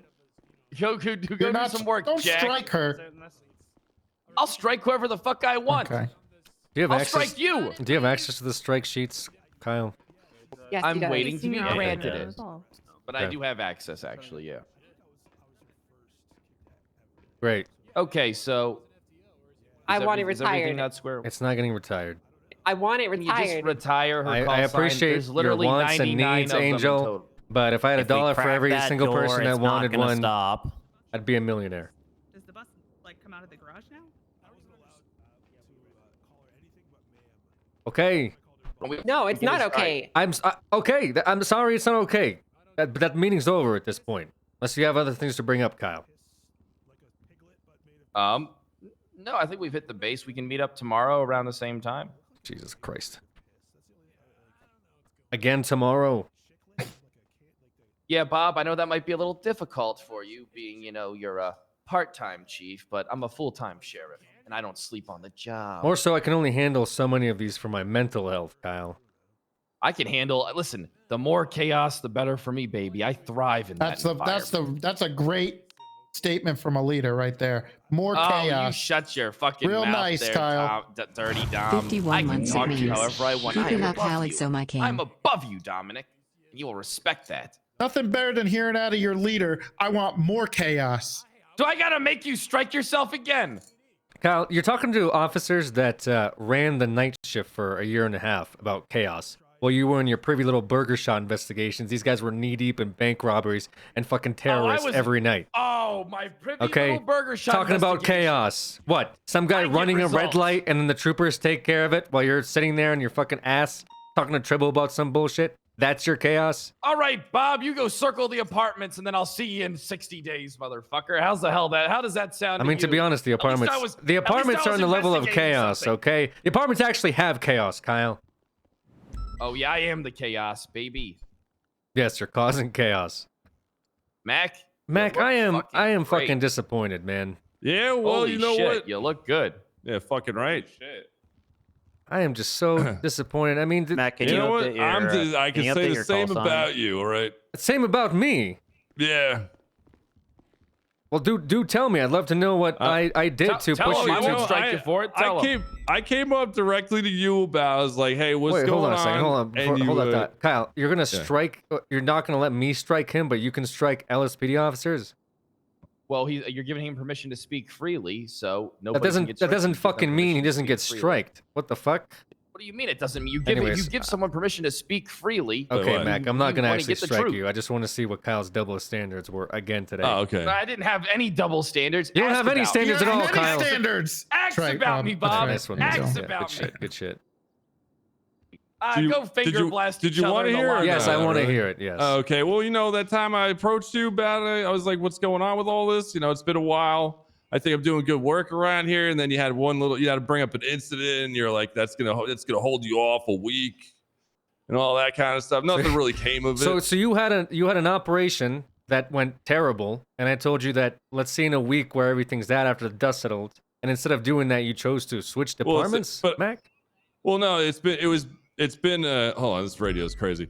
Go
You're
do
not.
some work,
Don't
Jack.
strike her.
I'll strike whoever the fuck I want.
Okay.
Do you have
I'll
access?
strike you.
Do you have access to the strike sheets, Kyle?
Yes,
I'm
he does.
waiting to be
Senior
granted
officer
it.
involved.
But I
Okay.
do have access, actually, yeah.
Great.
Okay, so...
I want it
is everything
retired.
not square?
It's not getting retired.
I want it
Can you just
retired.
retire her
I
call sign?
appreciate
There's
your
literally
wants and
99
needs,
of them in
Angel.
total.
But if I had
If we
$1 for
crack
every
that
single
door,
person
it's
that
not
wanted
gonna
one,
Stop.
I'd be a millionaire.
Does the bus like come out of the garage now?
Okay.
No, it's not okay.
Okay. I'm sorry, it's not okay. But that meeting's over at this point. Unless you have other things to bring up, Kyle.
No, I think we've hit the base. We can meet up tomorrow around the same time.
Jesus Christ. Again tomorrow.
Yeah, Bob, I know that might be a little difficult for you, being, you're a part-time chief, but I'm a full-time sheriff, and I don't sleep on the job.
More so, I can only handle so many of these for my mental health, Kyle.
I can handle. Listen, the more chaos, the better for me, baby. I thrive in that environment.
That's a great statement from a leader right there. More chaos.
You shut your fucking
Real
mouth
nice,
there,
Kyle.
Dirty Dom.
51
I can
months
talk
it
to you
means.
however I want.
Keep
I
it
am
up,
above
Alex,
you.
so my king.
I'm above you, Dominic. You will respect that.
Nothing better than hearing out of your leader. I want more chaos.
Do I gotta make you strike yourself again?
Kyle, you're talking to officers that ran the night shift for a year and a half about chaos. While you were in your privy little burger shot investigations, these guys were knee-deep in bank robberies and fucking terrorists every night.
Oh, my privy
Okay,
little burger shot.
talking about chaos. What? Some guy running a red light and then the troopers take care of it while you're sitting there on your fucking ass talking to Tribble about some bullshit? That's your chaos?
All right, Bob, you go circle the apartments, and then I'll see you in 60 days, motherfucker. How does that sound?
I mean, to be honest, the apartments are on the level of chaos, okay? The apartments actually have chaos, Kyle.
Oh yeah, I am the chaos, baby.
Yes, you're causing chaos.
Mac,
I am
great.
fucking disappointed, man.
Yeah, well,
Holy
you know
shit,
what?
You look good.
Yeah, fucking right.
Shit.
I am just so disappointed. I mean,
Matt, can
you know what?
update your,
I can
you
say
update
the
your
same
call sign?
about you, all right?
Same about me.
Yeah.
Well, do tell me. I'd love to know what I did to
tell
push
him
you
I won't
to.
strike you for it. Tell him.
I came up directly to you about. I was like, "Hey, what's
Wait,
going
hold on a second. Hold on.
And you,
Hold on. That. Kyle, you're gonna
yeah.
strike. You're not gonna let me strike him, but you can strike LSPD officers.
Well, you're giving him permission to speak freely, so nobody
That doesn't.
can get
That
striked
doesn't
if you give them
fucking mean he
permission to
doesn't get
speak freely.
striked. What the fuck?
What do you mean it doesn't mean you
Anyways,
give someone permission to speak freely?
Okay,
what?
Mac. I'm not gonna
wanna
actually
get the
strike
truth.
you. I just want to see what Kyle's double standards were again today.
Oh, okay.
I didn't have any double standards.
You don't
Ask
have any
about
standards
me.
at all,
Many
Kyle.
standards.
Ask
That's right,
about me, Bob.
Nice one.
Ask
Nice one.
about
Good
me.
shit. Good shit.
Go finger blast
did
each
you
other
want to
in the
hear it?
line.
Yes, I want to hear it. Yes.
Okay. Well, that time I approached you about it, I was like, "What's going on with all this?" It's been a while. I think I'm doing good work around here, and then you had to bring up an incident, and you're like, "That's gonna hold you off a week," and all that kind of stuff. Nothing really came of it.
So you had an operation that went terrible, and I told you that let's see in a week where everything's at after the dust settled. And instead of doing that, you chose to switch departments, Mac.
Well, no, it's been hold on, this radio is crazy.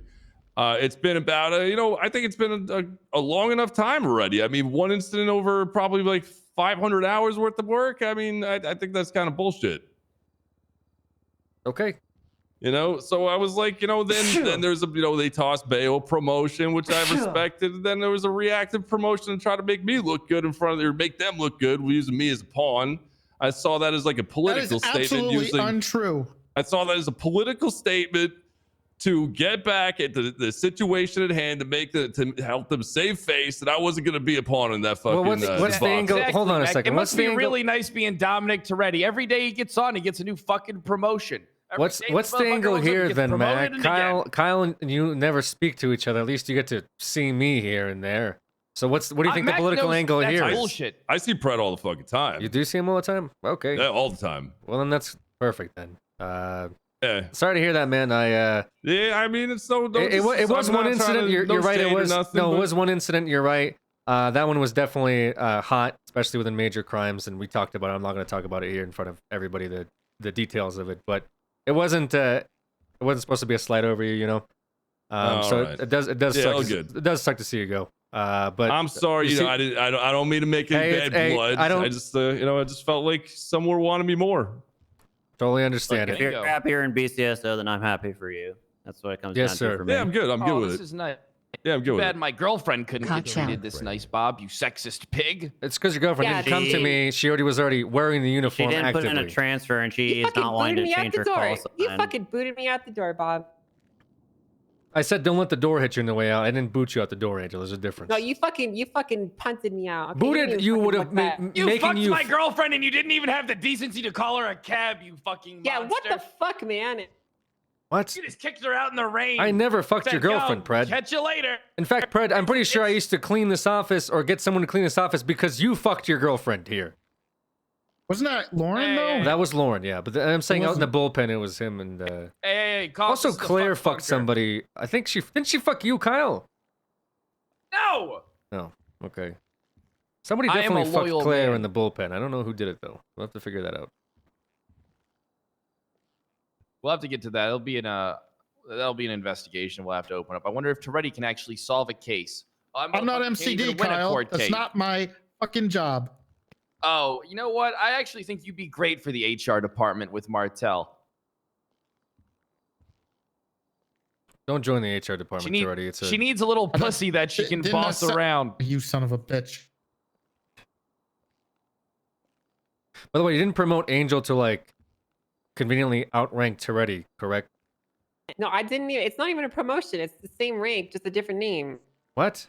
It's been about I think it's been a long enough time already. I mean, one incident over probably like 500 hours worth of work. I mean, I think that's kind of bullshit.
Okay.
So I was like, then there's they tossed Bayo promotion, which I respected. And then there was a reactive promotion to try to make me look good in front of or make them look good, using me as a pawn. I saw that as like a political
That is
statement.
absolutely untrue.
I saw that as a political statement to get back at the situation at hand to help them save face, and I wasn't going to be a pawn in that fucking.
What's the angle?
Exactly,
Hold on a
Mac.
second.
It
What's
must
the
be
angle?
really nice being Dominic Toretto. Every day he gets on, he gets a new fucking promotion. Every day
What's
this
the
motherfucker
angle
looks like he
here
gets
then,
promoted
Mac?
and
Kyle and you never speak to each other. At least you get to see me here and there. So what do you think the
Mac
political
knows
angle
that's
here is?
bullshit.
I see Pred all the fucking time.
You do see him all the time? Okay.
Yeah, all the time.
Well, then that's perfect then.
Yeah.
Sorry to hear that, man.
Yeah, I mean, it's so.
It was one incident. You're right. It was one incident. You're right. That one was definitely hot, especially within major crimes, and we talked about it. I'm not going to talk about it here in front of everybody, the details of it, but it wasn't supposed to be a slight over you, So
right.
it does
Yeah,
suck.
all good.
It does suck to see you go. But
I'm sorry, I don't mean to make any bad blood. I just I just felt like someone wanted me more.
Totally understand
Look, if you're happier in BCSO, then I'm happy for you. That's what it comes down to for me.
Yeah, I'm good. I'm good with it.
This is nice.
Yeah, I'm good
Too
with
bad
it.
my girlfriend couldn't get treated this nice, Bob. You sexist pig.
It's because your girlfriend didn't come to me. She was already wearing the
She
uniform
didn't
actively.
put in a transfer, and she
You
is not
fucking
wanting
booted
to
me out
change
the
her
door.
call
You
sign.
fucking booted me out the door, Bob.
I said don't let the door hit you on the way out. I didn't boot you out the door, Angel. There's a difference.
No, you fucking punted me out. Okay,
Booted, you would have
You fucked my girlfriend and you didn't even have the decency to call her a cab, you fucking
Yeah,
monster.
what the fuck, man?
What?
You just kicked her out in the rain.
I never fucked your
Said, "Yo,
girlfriend, Pred.
Catch you later.
In fact, Pred, I'm pretty sure I used to clean this office or get someone to clean this office because you fucked your girlfriend here.
Wasn't that Lauren though?
That was Lauren, yeah. But I'm saying out in the
wasn't-
bullpen, it was him and.
Hey, Kyle,
Also,
this is the
Claire
fuck
fucked
bunker.
somebody. I think didn't she fuck you, Kyle?
No.
No. Okay. Somebody
I am a
definitely fucked
loyal
Claire
man.
in the bullpen. I don't know who did it though. We'll have to figure that out.
We'll have to get to that. That'll be an investigation we'll have to open up. I wonder if Toretti can actually solve a case.
I'm not
Can't even
MCD,
win a
Kyle.
court
That's
case.
not my fucking job.
Oh, you know what? I actually think you'd be great for the HR department with Martel.
Don't join the HR department, Toretti.
She needs a little pussy that she can
Didn't
boss
I say-
around.
You son of a bitch.
By the way, you didn't promote Angel to like conveniently outrank Toretti, correct?
No, I didn't even. It's not even a promotion. It's the same rank, just a different name.
What?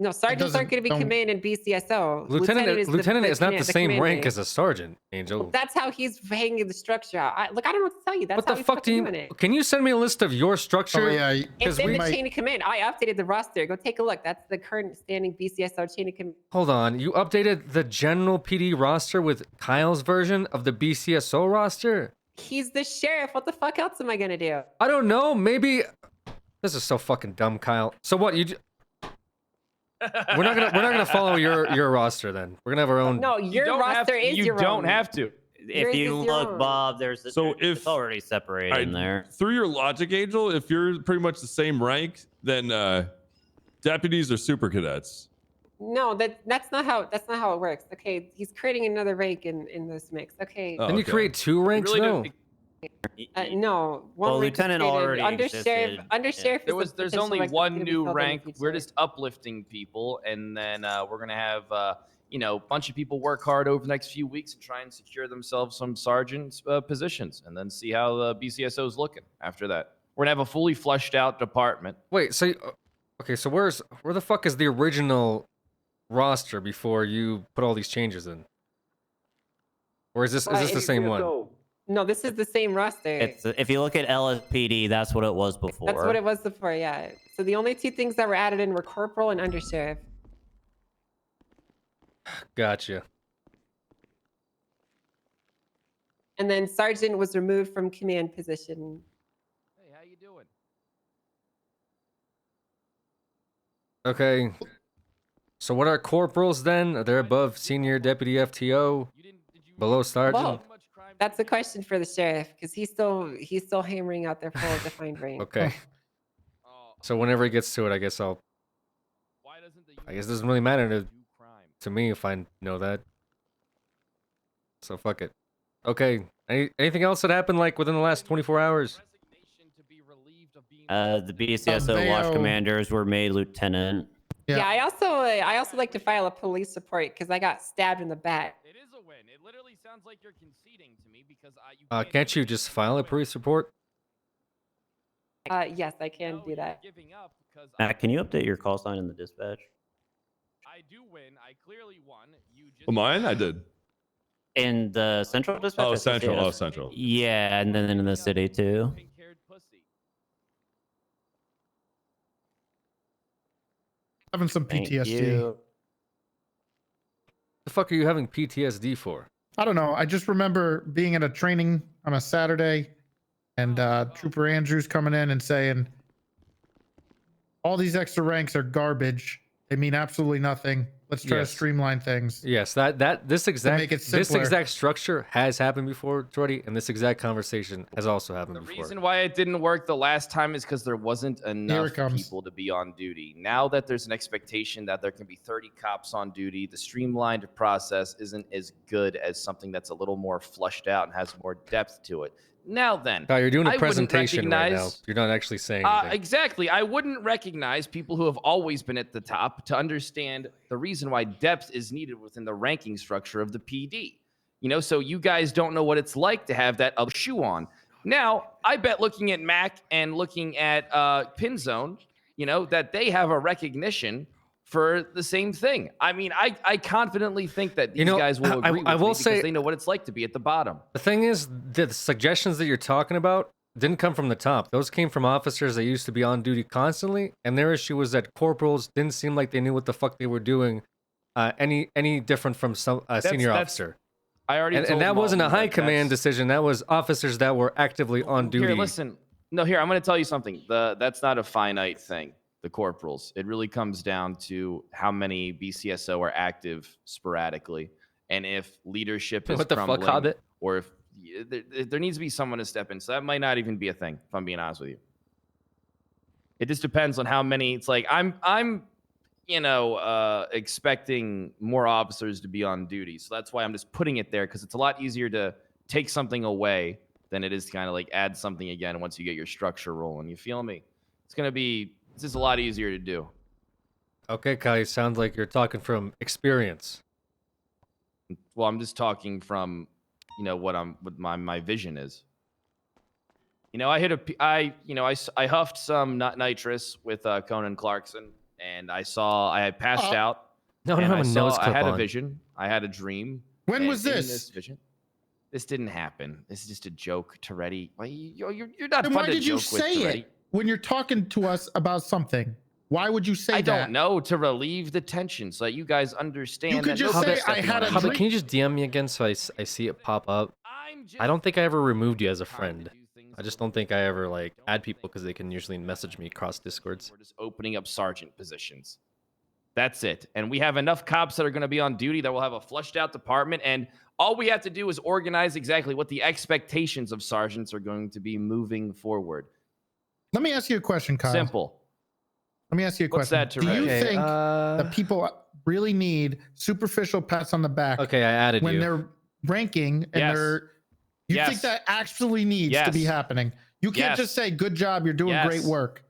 No, sergeants aren't going to be
don't-
command in BCSO.
Lieutenant is not the same
command
rank
rank.
as a sergeant, Angel.
That's how he's hanging the structure out. Look, I don't know what to tell you. That's
What
how
the
he's
fuck do
fucking
you?
doing it.
Can you send me a list of your structure?
Oh, yeah,
It's
Because
in
we
the
might.
chain of command. I updated the roster. Go take a look. That's the current standing BCSO chain of command.
Hold on, you updated the general PD roster with Kyle's version of the BCSO roster?
He's the sheriff. What the fuck else am I gonna do?
I don't know. Maybe this is so fucking dumb, Kyle. So what? We're not gonna follow your roster then. We're gonna have our own.
No, your roster is your own.
You don't have to.
If you look, Bob, there's
So
it's already separated in there.
Through your logic, Angel, if you're pretty much the same rank, then deputies are super cadets.
No, that's not how it works. Okay, he's creating another rank in this mix. Okay.
Then you create two ranks now.
No, one
Well,
rank is
Lieutenant
created.
already
Undersheriff.
existed.
Undersheriff. is the
There's
potential
only
rank that's
one
gonna be
new
filled in the
rank. We're
future.
just uplifting people, and then we're gonna have a bunch of people work hard over the next few weeks and try and secure themselves some sergeant positions, and then see how the BCSO is looking after that. We're gonna have a fully fleshed out department.
Wait, so okay, so where the fuck is the original roster before you put all these changes in? Or is this the same one?
No, this is the same roster.
It's if you look at LSPD, that's what it was before.
That's what it was before, yeah. So the only two things that were added in were corporal and undersheriff.
Gotcha.
And then sergeant was removed from command position.
Hey, how you doing?
Okay. So what are corporals then? They're above senior deputy FTO, below sergeant.
Well, that's a question for the sheriff because he's still hammering out their full defined rank.
Okay. So whenever he gets to it, I guess it doesn't really matter to me if I know that. So fuck it. Okay. Anything else that happened like within the last 24 hours?
The BCSO watch commanders were made lieutenant.
Yeah, I also like to file a police report because I got stabbed in the back.
It is a win. It literally sounds like you're conceding to me because
Can't you just file a police report?
Yes, I can do that.
Matt, can you update your call sign in the dispatch?
I do win. I clearly won. You just
Well, mine, I did.
In the central dispatch?
Oh,
I still see
central.
it
Oh,
as-
central.
Yeah, and then in the city too.
Having some
Thank
PTSD.
you.
The fuck are you having PTSD for?
I don't know. I just remember being at a training on a Saturday and Trooper Andrews coming in and saying, all these extra ranks are garbage. They mean absolutely nothing. Let's try to
Yes.
streamline things.
Yes, this
make it simpler.
exact structure has happened before, Jordy, and this exact conversation has also happened
The
before.
reason why it didn't work the last time is because there wasn't enough
comes.
people to be on duty. Now that there's an expectation that there can be 30 cops on duty, the streamlined process isn't as good as something that's a little more flushed out and has more depth to it. Now then,
Kyle, you're doing a
I wouldn't
presentation right now.
recognize-
You're not actually saying anything.
Exactly. I wouldn't recognize people who have always been at the top to understand the reason why depth is needed within the ranking structure of the PD. So you guys don't know what it's like to have that other shoe on. Now, I bet looking at Mac and looking at Pinzone, that they have a recognition for the same thing. I mean, I confidently think that these guys will agree
I
with
will
me
say-
because they know what it's like to be at the bottom.
The thing is, the suggestions that you're talking about didn't come from the top. Those came from officers that used to be on duty constantly, and their issue was that corporals didn't seem like they knew what the fuck they were doing, any different from some senior officer.
I already
And
told
that wasn't a
Malton
high
that
command
that's-
decision. That was officers that were actively on duty.
Here, listen. No, here, I'm going to tell you something. That's not a finite thing, the corporals. It really comes down to how many BCSO are active sporadically. And if leadership is
What the fuck,
crumbling,
Hobbit?
or if there needs to be someone to step in. So that might not even be a thing, if I'm being honest with you. It just depends on how many. It's like I'm expecting more officers to be on duty. So that's why I'm just putting it there, because it's a lot easier to take something away than it is to kind of like add something again once you get your structure rolling. You feel me? It's just a lot easier to do.
Okay, Kai, sounds like you're talking from experience.
Well, I'm just talking from, what my vision is. I huffed some nitrous with Conan Clarkson, and I had passed out.
No,
and
no,
I
a nose
I
clip
had a
on.
vision. I had a dream.
When
and
was
in
this?
Vision, this didn't happen. This is just a joke, Toretti. Why you're not
Then
fun
why
to
did you
joke with,
say
Toretti.
it when you're talking to us about something? Why would you say
I
that?
don't know, to relieve the tension so that you guys understand.
You could
that
just
nobody's
say, I
stepping
had
on
a
anything.
Hobbit, can you just DM me again so I see it pop up? I don't think I ever removed you as a friend. I just don't think I ever add people because they can usually message me across Discords.
We're just opening up sergeant positions. That's it. And we have enough cops that are going to be on duty that will have a flushed out department. And all we have to do is organize exactly what the expectations of sergeants are going to be moving forward.
Let me ask you a question, Kyle.
Simple.
Let me ask you a
What's
question.
that,
Do you
Tourette?
think that people really need superficial pats on the back?
Okay, I added
when
you.
they're ranking and
Yes.
you
Yes.
think that actually needs to be
Yes.
happening? You can't
Yes.
just say, "Good job, you're doing
Yes.
great work."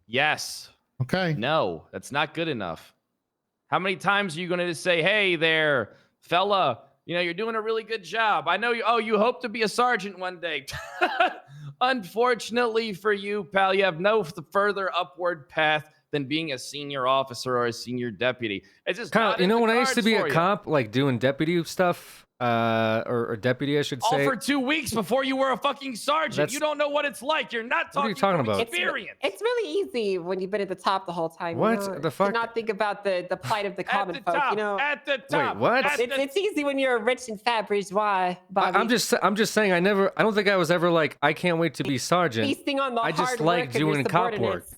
Yes.
Okay.
No, that's not good enough. How many times are you going to just say, "Hey there, fella, you're doing a really good job. I know you hope to be a sergeant one day." Unfortunately for you, pal, you have no further upward path than being a senior officer or a senior deputy. It's just
Kyle,
not in the
when I used to
cards
be
for
a
you.
cop, doing deputy stuff, or deputy, I should
All
say.
for 2 weeks before you were a fucking sergeant.
That's-
You don't know what it's like. You're not
What are
talking
you talking
from
about?
experience.
It's really easy when you've been at the top the whole time.
What
You know,
the fuck?
To not think about the plight of the common folk.
top,
You know,
at the top.
what?
at the
it's easy when you're a rich and fat bourgeois. Bobby.
I'm just saying I don't think I was ever I can't wait to be sergeant.
feasting on the
I just
hard
like
work of your
doing cop work.
subordinates.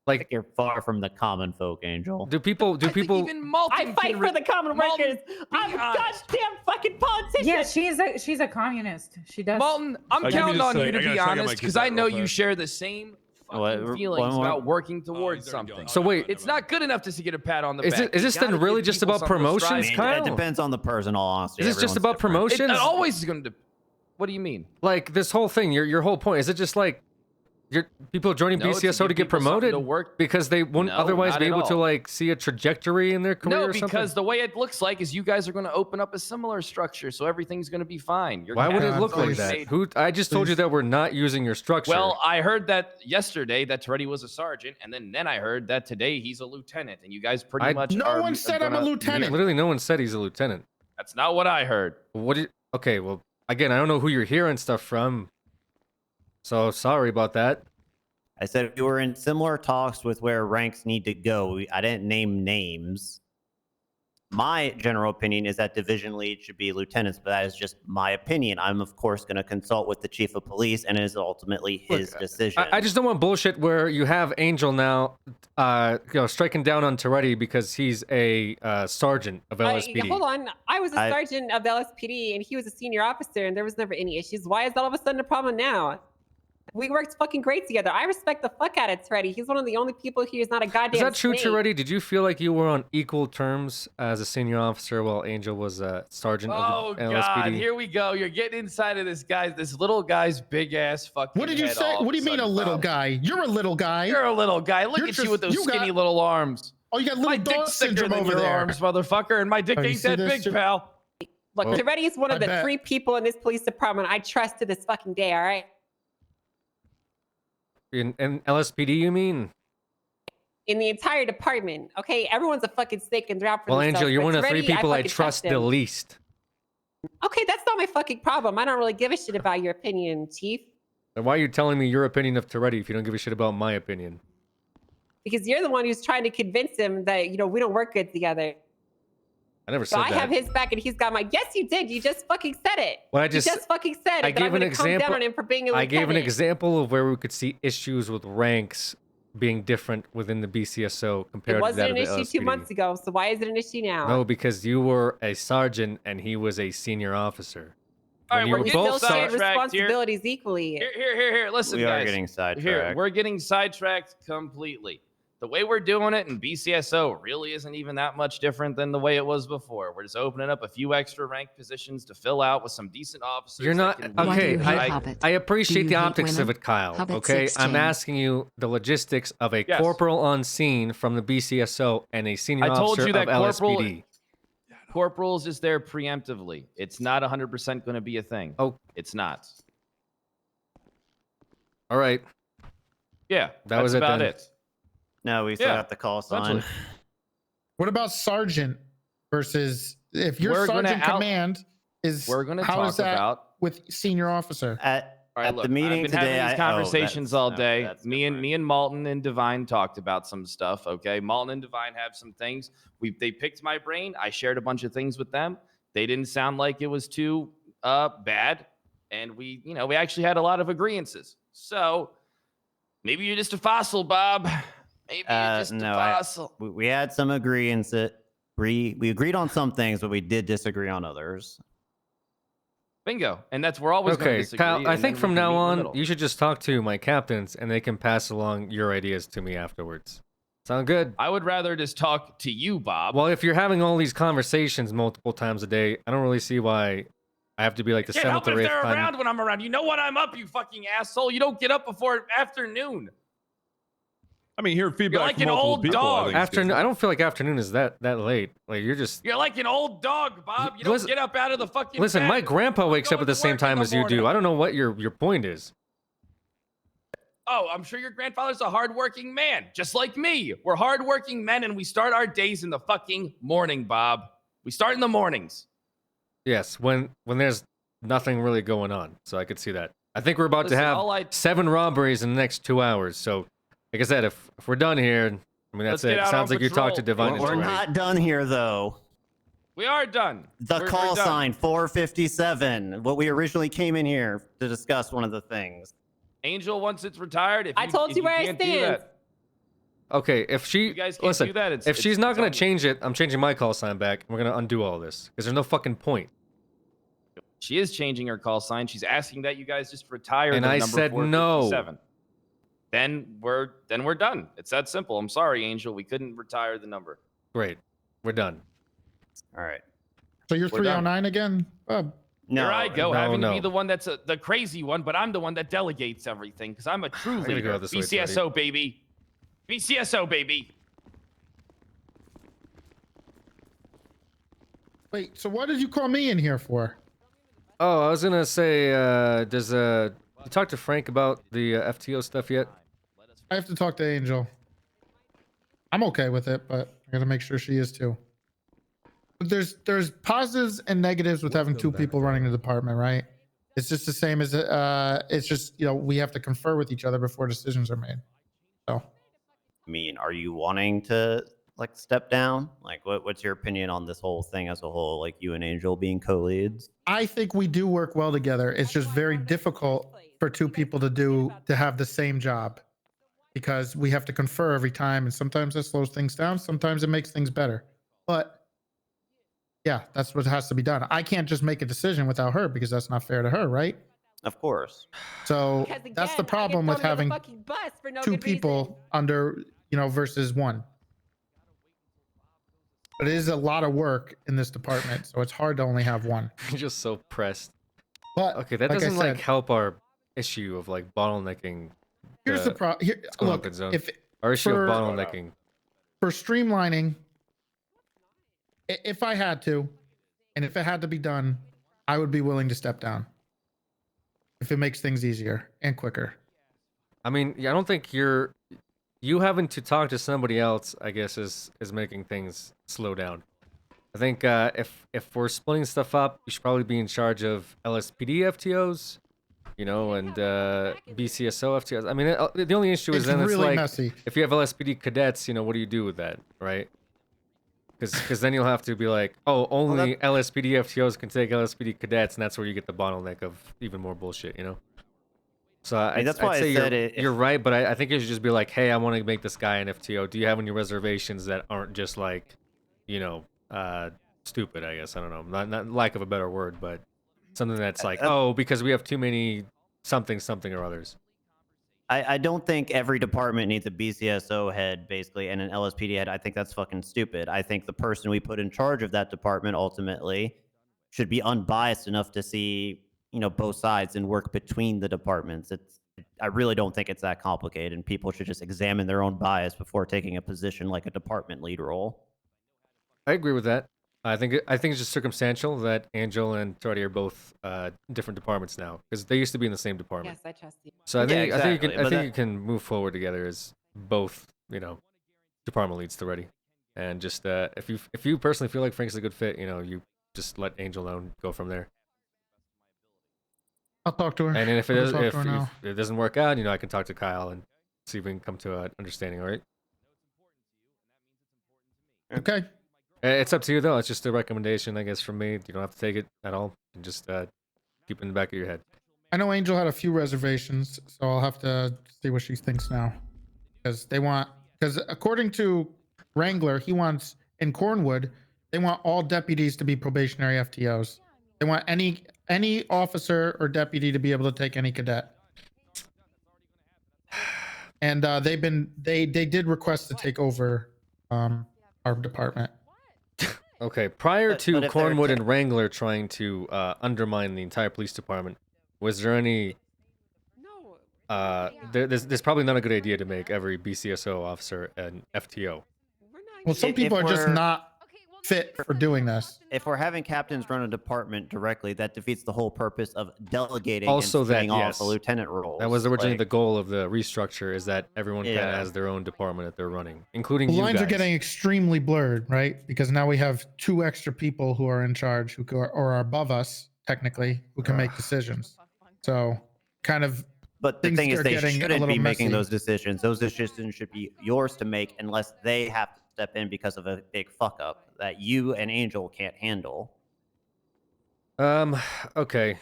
Like you're far from the common folk, Angel.
Do people
Even Malton
I fight for the common workers. I'm a
honest.
goddamn fucking politician.
Yeah, she's a communist. She does.
Malton, I'm
give me
counting
just
on
a
you
sec.
to
I gotta
be
check on my
honest, because I
cassette
know
real
you
fast.
share the same fucking
What-
feelings
one more-
about working towards something.
So wait,
It's not good enough just to get a pat on the
Is
back.
it- is
You
this then
gotta
really
give
just
people
about
something to
promotions,
strive
I mean,
for.
Kyle?
it depends on the person. All honesty,
Is this just
Everyone's
about
different.
promotions?
It always is going to. What do you mean?
This whole thing, your whole point, is it just people joining
No, it's to
BCSO to
give
get
people something
promoted
to work-
because they wouldn't
No,
otherwise
not
be
at
able to
all.
see a trajectory in their career
No,
or something?
because the way it looks like is you guys are going to open up a similar structure, so everything's going to be fine. Your
Why would it
captain's
look like
already
that?
made-
I just told you that we're not using your structure.
Well, I heard that yesterday that Toretti was a sergeant, and then I heard that today he's a lieutenant, and you guys pretty much
No
are
one said I'm a
gonna-
lieutenant.
literally no one said he's a lieutenant.
That's not what I heard.
Okay, well, again, I don't know who you're hearing stuff from, so sorry about that.
I said we were in similar talks with where ranks need to go. I didn't name names. My general opinion is that division lead should be lieutenants, but that is just my opinion. I'm of course going to consult with the chief of police, and it is ultimately his decision.
I just don't want bullshit where you have Angel now, striking down on Toretti because he's a sergeant of LSPD.
Hold on. I was a
I-
sergeant of the LSPD, and he was a senior officer, and there was never any issues. Why is that all of a sudden a problem now? We worked fucking great together. I respect the fuck out of Toretti. He's one of the only people here who's not a goddamn
Is that true,
snake.
Toretti? Did you feel like you were on equal terms as a senior officer while Angel was a sergeant
Oh
of the
God!
LSPD?
Here we go. You're getting inside of this little guy's big ass fucking.
What did you
head
say?
all
What do you
of
mean a
sudden,
little
pal.
guy? You're a little guy.
You're a little guy. Look
You're
at
just-
you with those
you got-
skinny little arms.
Oh, you got little
My
dog
dick's thicker
syndrome
than
over
your
there.
arms, motherfucker, and my dick
Oh, you
ain't
see
that
this
big,
shit?
pal.
Look,
Oh,
Toretti is one of
I
the
bet.
3 people in this police department I trust to this fucking day, all right?
In LSPD, you mean?
In the entire department, okay? Everyone's a fucking snake and they're out for
Well,
themselves.
Angel, you're
but
one of the 3
Toretti,
people I
fucking
trust the
him.
least.
Okay, that's not my fucking problem. I don't really give a shit about your opinion, Chief.
Then why are you telling me your opinion of Toretti if you don't give a shit about my opinion?
Because you're the one who's trying to convince him that, we don't work good together.
I never
So
said
I
that.
have his back and he's got my. Yes, you did. You just fucking said it.
Well, I
you
just-
just fucking said it.
I
that I'm
gave an
gonna come down
example.
on him for being a
I
lieutenant.
gave an example of where we could see issues with ranks being different within the BCSO compared
It
to that
wasn't
of
an
the
issue 2
LSPD.
months ago. So why is it an issue now?
No, because you were a sergeant and he was a senior officer.
All
When
right,
you
we're
were
getting
Still
both
shared
sidetracked here.
responsibilities equally.
Here. Listen,
We
guys.
are getting
Here,
sidetracked.
we're getting sidetracked completely. The way we're doing it in BCSO really isn't even that much different than the way it was before. We're just opening up a few extra rank positions to fill out with some decent officers.
You're not
that can
Why do
okay.
you hate
I,
Hobbit?
I appreciate
Do
the
you hate
optics of
women?
it, Kyle.
Hobbit
Okay,
16.
I'm asking you the logistics of a
Yes.
corporal on scene from the BCSO and a senior
I told
officer
you that
of LSPD.
corporals is there preemptively. It's not 100% going to be a thing.
Oh,
it's not.
All right.
Yeah,
That was
that's
it
about
then.
it.
No, we still
Yeah,
have the call sign.
essentially.
What about sergeant versus if your
We're gonna
sergeant
out-
command is
We're going to
how
talk
is that
about
with senior officer?
All right,
At
look,
the meeting
I've been
today,
having these conversations all day.
that's
Me and Malton and Divine talked about some stuff. Okay, Malton and Divine have some things. They picked my brain. I shared a bunch of things with them. They didn't sound like it was too bad, and we actually had a lot of agreeances. So maybe you're just a fossil, Bob. Maybe you're just a fossil.
We had some agreements that we agreed on some things, but we did disagree on others.
Bingo, and we're always going to
Okay,
disagree.
Kyle, I
and
think
then
from
we can
now
meet in the
on,
middle.
you should just talk to my captains and they can pass along your ideas to me afterwards. Sound good?
I would rather just talk to you, Bob.
Well, if you're having all these conversations multiple times a day, I don't really see why I have to be like the
Can't help
seventh
it
or
if
eighth
they're
time.
around when I'm around. You know what I'm up, you fucking asshole. You don't get up before afternoon.
I mean, hearing feedback
like
from
an
multiple
old
people, I
dog.
think is
Afternoon. I don't feel like afternoon is that late. Like you're just
You're like an old dog, Bob. You don't
Listen-
get up out of the fucking
listen.
bed.
My grandpa wakes up at the same
work in
time
the
as you do.
morning.
I don't know what your point is.
Oh, I'm sure your grandfather's a hardworking man, just like me. We're hardworking men, and we start our days in the fucking morning, Bob. We start in the mornings.
Yes, when there's nothing really going on, so I could see that. I think we're about
Listen,
to have
all I-
7 robberies in the next 2 hours. So, like I said, if we're done here, I mean that's
Let's get
it.
out
Sounds
on
like you talked to
patrol.
Divine.
We're
already.
not done here, though.
We are done.
The
We're
call
done.
sign 457. What we originally came in here to discuss one of the things.
Angel, once it's retired, if
I told
if
you where I
can't do
stand.
that-
Okay, if she
You guys can't
listen,
do that.
if she's not
it's
gonna
on you.
change it, I'm changing my call sign back. And we're gonna undo all this because there's no fucking point.
She is changing her call sign. She's asking that you guys just retire.
And
the
I
number
said no.
457. Then we're done. It's that simple. I'm sorry, Angel. We couldn't retire the number.
Great, we're done.
All right.
So you're
We're done.
309 again, Bob?
No.
Here I go,
no,
having to
no.
be the one that's the crazy one, but I'm the one that delegates everything because I'm a true
gotta
leader.
go this way,
BCSO, baby. BCSO, baby.
Wait, so what did you call me in here for?
Oh, I was gonna say, does you talk to Frank about the FTO stuff yet?
I have to talk to Angel. I'm okay with it, but I gotta make sure she is too. But there's positives and negatives with having 2 people running the department, right? It's just the same as it's just we have to confer with each other before decisions are made. So
I mean, are you wanting to like step down? Like, what's your opinion on this whole thing as a whole? Like you and Angel being co-leads?
I think we do work well together. It's just very difficult for 2 people to have the same job because we have to confer every time, and sometimes that slows things down. Sometimes it makes things better. But yeah, that's what has to be done. I can't just make a decision without her because that's not fair to her, right?
Of course.
So
Because
that's the
again, I get
problem with
thrown under the
having
fucking bus for no
2
good reason.
people under, versus 1. But it is a lot of work in this department, so it's hard to only have 1.
You're just so pressed.
But
Okay, that
like I
doesn't
said,
help our issue of like bottlenecking.
here's the problem. Look,
open zone.
if
Our issue
for-
of bottlenecking.
for streamlining, if I had to, and if it had to be done, I would be willing to step down. If it makes things easier and quicker.
I mean, I don't think you having to talk to somebody else, I guess, is making things slow down. I think if we're splitting stuff up, you should probably be in charge of LSPD FTOs, and BCSO FTOs. I mean, the only issue is
It's
then it's
really
like
messy.
if you have LSPD cadets, what do you do with that, right? Because then you'll have to be like, oh, only LSPD FTOs can take LSPD cadets, and that's where you get the bottleneck of even more bullshit, you know? So
mean, that's
I'd
why I
say
said
you're right, but I think you should just be like, hey, I want to make this guy an FTO. Do you have any reservations that aren't just like, you know, stupid, I guess. I don't know. Not lack of a better word, but something that's like, oh, because we have too many something or others.
I don't think every department needs a BCSO head, basically, and an LSPD head. I think that's fucking stupid. I think the person we put in charge of that department ultimately should be unbiased enough to see, you know, both sides and work between the departments. I really don't think it's that complicated, and people should just examine their own bias before taking a position like a department lead role.
I agree with that. I think it's just circumstantial that Angel and Tardy are both different departments now, because they used to be in the same department.
Yes, I trust you.
So I think I think
that-
you can move forward together as both, you know, department leads to Ready, and just if you personally feel like Frank's a good fit, you know, you just let Angel know and go from there.
I'll talk to her.
And then if
I'll talk to her now.
it doesn't work out, you know, I can talk to Kyle and see if we can come to an understanding. All right.
Okay.
It's up to you though. It's just a recommendation, I guess, from me. You don't have to take it at all. You can just keep it in the back of your head.
I know Angel had a few reservations, so I'll have to see what she thinks now. Because according to Wrangler, he wants, in Cornwood, they want all deputies to be probationary FTOs. They want any officer or deputy to be able to take any cadet. And they did request to take over our department.
Okay, prior to
but if they're
Cornwood and Wrangler trying to undermine the entire police department, was there any? There's probably not a good idea to make every BCSO officer an FTO.
Well, some people are just not fit for doing this.
If we're having captains run a department directly, that defeats the whole purpose of delegating
Also,
and
that
spinning off
yes,
the lieutenant roles.
that was originally
Like,
the goal of the restructure. Is that everyone kind of
Yeah.
has their own department that they're running, including
The
you
lines
guys.
are getting extremely blurred, right? Because now we have 2 extra people who are in charge, who are above us technically, who can make decisions. So, kind of.
But the
things
thing is,
are
they
getting a
shouldn't
little
be making
messy.
those decisions. Those decisions should be yours to make, unless they have to step in because of a big fuck up that you and Angel can't handle.
Okay.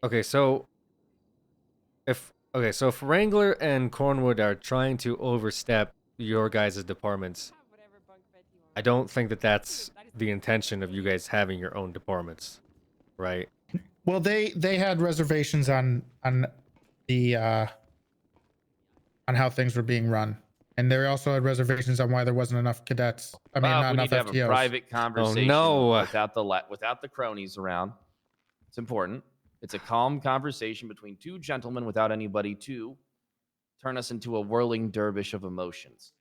Okay, so if Wrangler and Cornwood are trying to overstep your guys' departments, I don't think that that's the intention of you guys having your own departments, right?
Well, they had reservations on the on how things were being run, and they also had reservations on why there wasn't enough cadets. I mean,
Bob,
not
we need
enough
to have
FTOs.
a private conversation
no.
without the cronies around. It's important. It's a calm conversation between 2 gentlemen without anybody to turn us into a whirling dervish of emotions.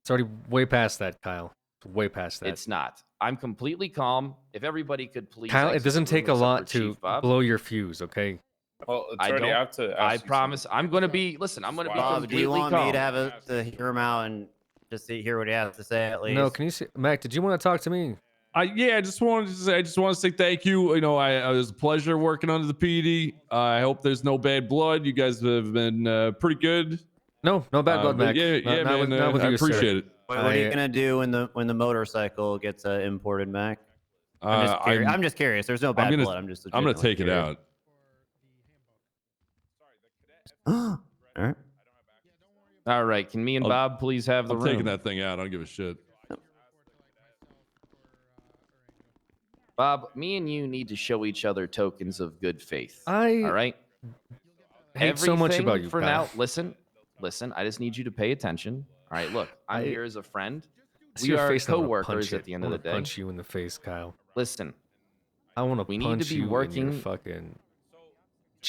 It's already way past that, Kyle. It's way past that.
It's not. I'm completely calm. If everybody could please,
Kyle, it
exit
doesn't
the room
take a
except
lot
for
to
Chief Bob.
blow your fuse, okay?
Well,
I
Attorney,
don't.
I have to
I
ask you
promise. I'm going to be. Listen, I'm going to be
Bob,
completely
do you want
calm.
me to hear him out and just hear what he has to say at least?
No, can you see, Mac? Did you want to talk to me?
I just wanted to say, thank you. You know, it was a pleasure working under the PD. I hope there's no bad blood. You guys have been pretty good.
No bad blood,
but
Mac.
Yeah,
Not
man.
not with
I
you, sir.
appreciate it.
What are you gonna do when the motorcycle gets imported, Mac? I'm just curious. There's no bad blood. I'm just.
I'm gonna take it out.
All right.
All right. Can me and Bob please have the
I'm
room?
taking that thing out. I don't give a shit.
Bob, me and you need to show each other tokens of good faith. All right.
hate so much about you,
for
Kyle.
now. Listen. I just need you to pay attention. All right. Look, I'm here as a friend.
See
We
your
are
face, I wanna
co-workers
punch it.
at the end
I
of
wanna
the day.
punch you in the face, Kyle.
Listen.
I want to
We
punch
need to be
you in
working.
your fucking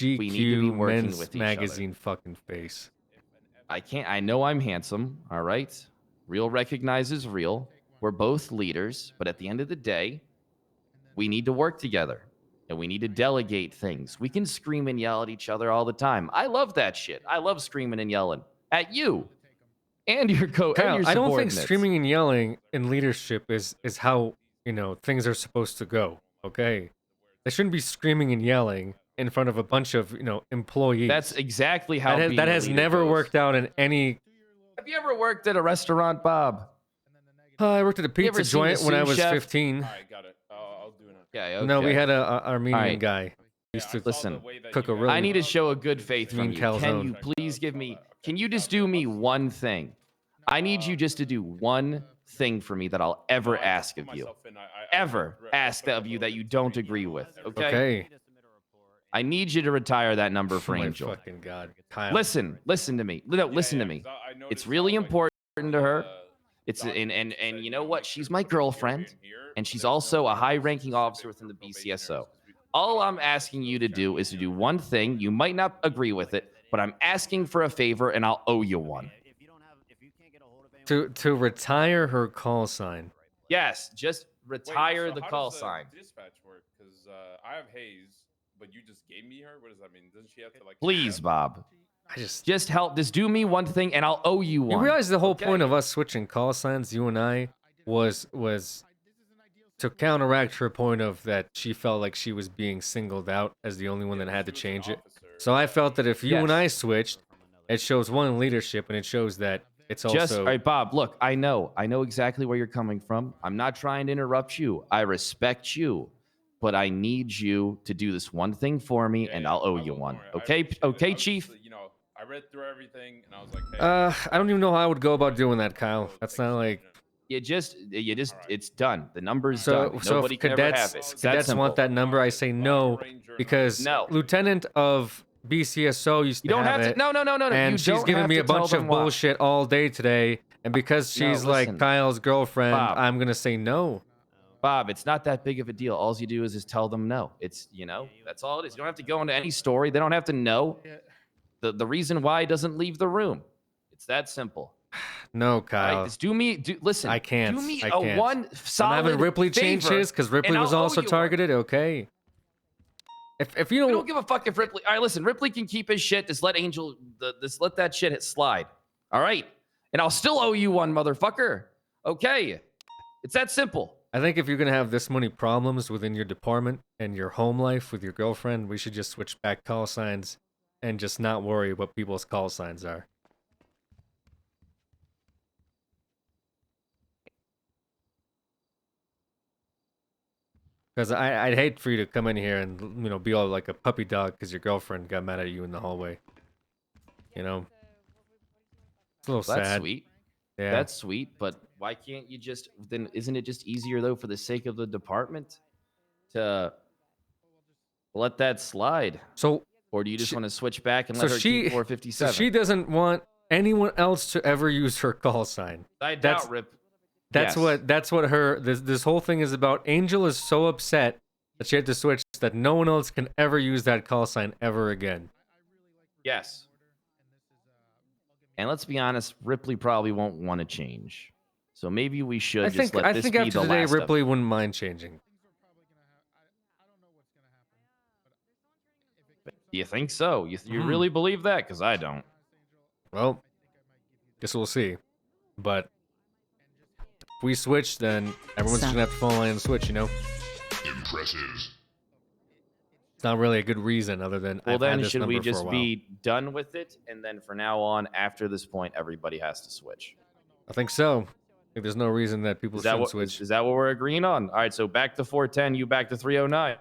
We need to be
GQ
working
Men's
with each
Magazine fucking face.
I know I'm handsome. All right. Real recognizes real. We're both leaders, but at the end of the day, we need to work together and we need to delegate things. We can scream and yell at each other all the time. I love that shit. I love screaming and yelling at you and your
Kyle,
and your
I don't think
subordinates.
screaming and yelling in leadership is how, you know, things are supposed to go. Okay, they shouldn't be screaming and yelling in front of a bunch of, you know, employees.
That's exactly how
that
being a
has
leader
never
goes.
worked out in any
you ever worked at a restaurant, Bob?
I worked at a
You ever
pizza
seen a
joint when I
sous
was
chef?
15.
got it. I'll do it.
Okay,
No, we
okay.
had a Armenian
Alright.
guy. He used to
Listen,
cook a really
I need to show a good faith from
mean
you. Can
calzone.
you please give me? Can you just do me one thing? I need you just to do one thing for me that I'll ever ask of you. Ever ask of you that you don't agree with. Okay.
Okay.
I need you to retire that number for
Oh my
Angel.
fucking God. Kyle.
Listen to me. No, listen to me. It's really important to her. It's and you know what? She's my girlfriend, and she's also a high-ranking officer within the BCSO. All I'm asking you to do is to do one thing. You might not agree with it, but I'm asking for a favor, and I'll owe you one.
To retire her call sign.
Yes, just retire the call sign.
Dispatch work because I have Hayes, but you just gave me her. What does that mean? Doesn't she have to like?
Please, Bob.
I
Just help. Just do me one thing, and I'll owe you one.
You realize the whole
okay?
point of us switching call signs, you and I, was to counteract her point of that she felt like she was being singled out as the only one that had to change it. So I felt that if you and I switched, it shows one leadership and it shows that it's also
Just all right, Bob. Look, I know exactly where you're coming from. I'm not trying to interrupt you. I respect you, but I need you to do this one thing for me, and I'll owe you one. Okay, okay, Chief.
You know, I read through everything, and I was like, hey,
I don't even know how I would go about doing that, Kyle. That's not like
You just, it's done. The number's
so.
done.
So
Nobody
if
can ever have it. It's that
cadets
simple.
want that number, I say no because
No.
Lieutenant of BCSO used to
You don't have to.
it,
No.
And
You
she's
don't
giving
have
me
to
a bunch
tell
of
them why.
bullshit all day today, and because she's like
listen.
Kyle's girlfriend,
Bob.
I'm gonna say no.
Bob, it's not that big of a deal. All you do is just tell them no. It's, that's all it is. You don't have to go into any story. They don't have to know. The reason why doesn't leave the room. It's that simple.
No,
All
Kyle.
right, just listen.
I can't.
Do me
I
a
can't.
one solid
I'm having Ripley change
favor,
his because Ripley
and
was
I'll owe
also
you one.
targeted. Okay. If you
We
don't,
don't give a fuck if Ripley. All right, listen. Ripley can keep his shit. Just let Angel. Just let that shit slide. All right, and I'll still owe you one, motherfucker. Okay, it's that simple.
I think if you're gonna have this many problems within your department and your home life with your girlfriend, we should just switch back call signs and just not worry what people's call signs are. Because I'd hate for you to come in here and be all like a puppy dog because your girlfriend got mad at you in the hallway. It's a little sad.
That's sweet.
Yeah.
That's sweet, but why can't you just then isn't it just easier though for the sake of the department to let that slide?
So
or do you just want to switch back and let her keep 457?
So she doesn't want anyone else to ever use her call sign.
I doubt Rip.
That's
Yes.
what her this whole thing is about. Angel is so upset that she had to switch that no one else can ever use that call sign ever again.
Yes. And let's be honest, Ripley probably won't want to change. So maybe we should
I
just
think
let this be
after
the
today,
last of it.
Ripley wouldn't mind changing.
Do you think so? You
Hmm.
really believe that? Because I don't.
Well, guess we'll see. But if we switch, then everyone's
Stop.
gonna have to fall in line and switch.
Impressive.
It's not really a good reason other than
Well,
I've had
then
this
should we
number for a
just
while.
be done with it? And then from now on, after this point, everybody has to switch.
I think so. I think there's no reason that people
Is that
shouldn't
what
switch.
is that what we're agreeing on? All right, so back to 410, you back to 309.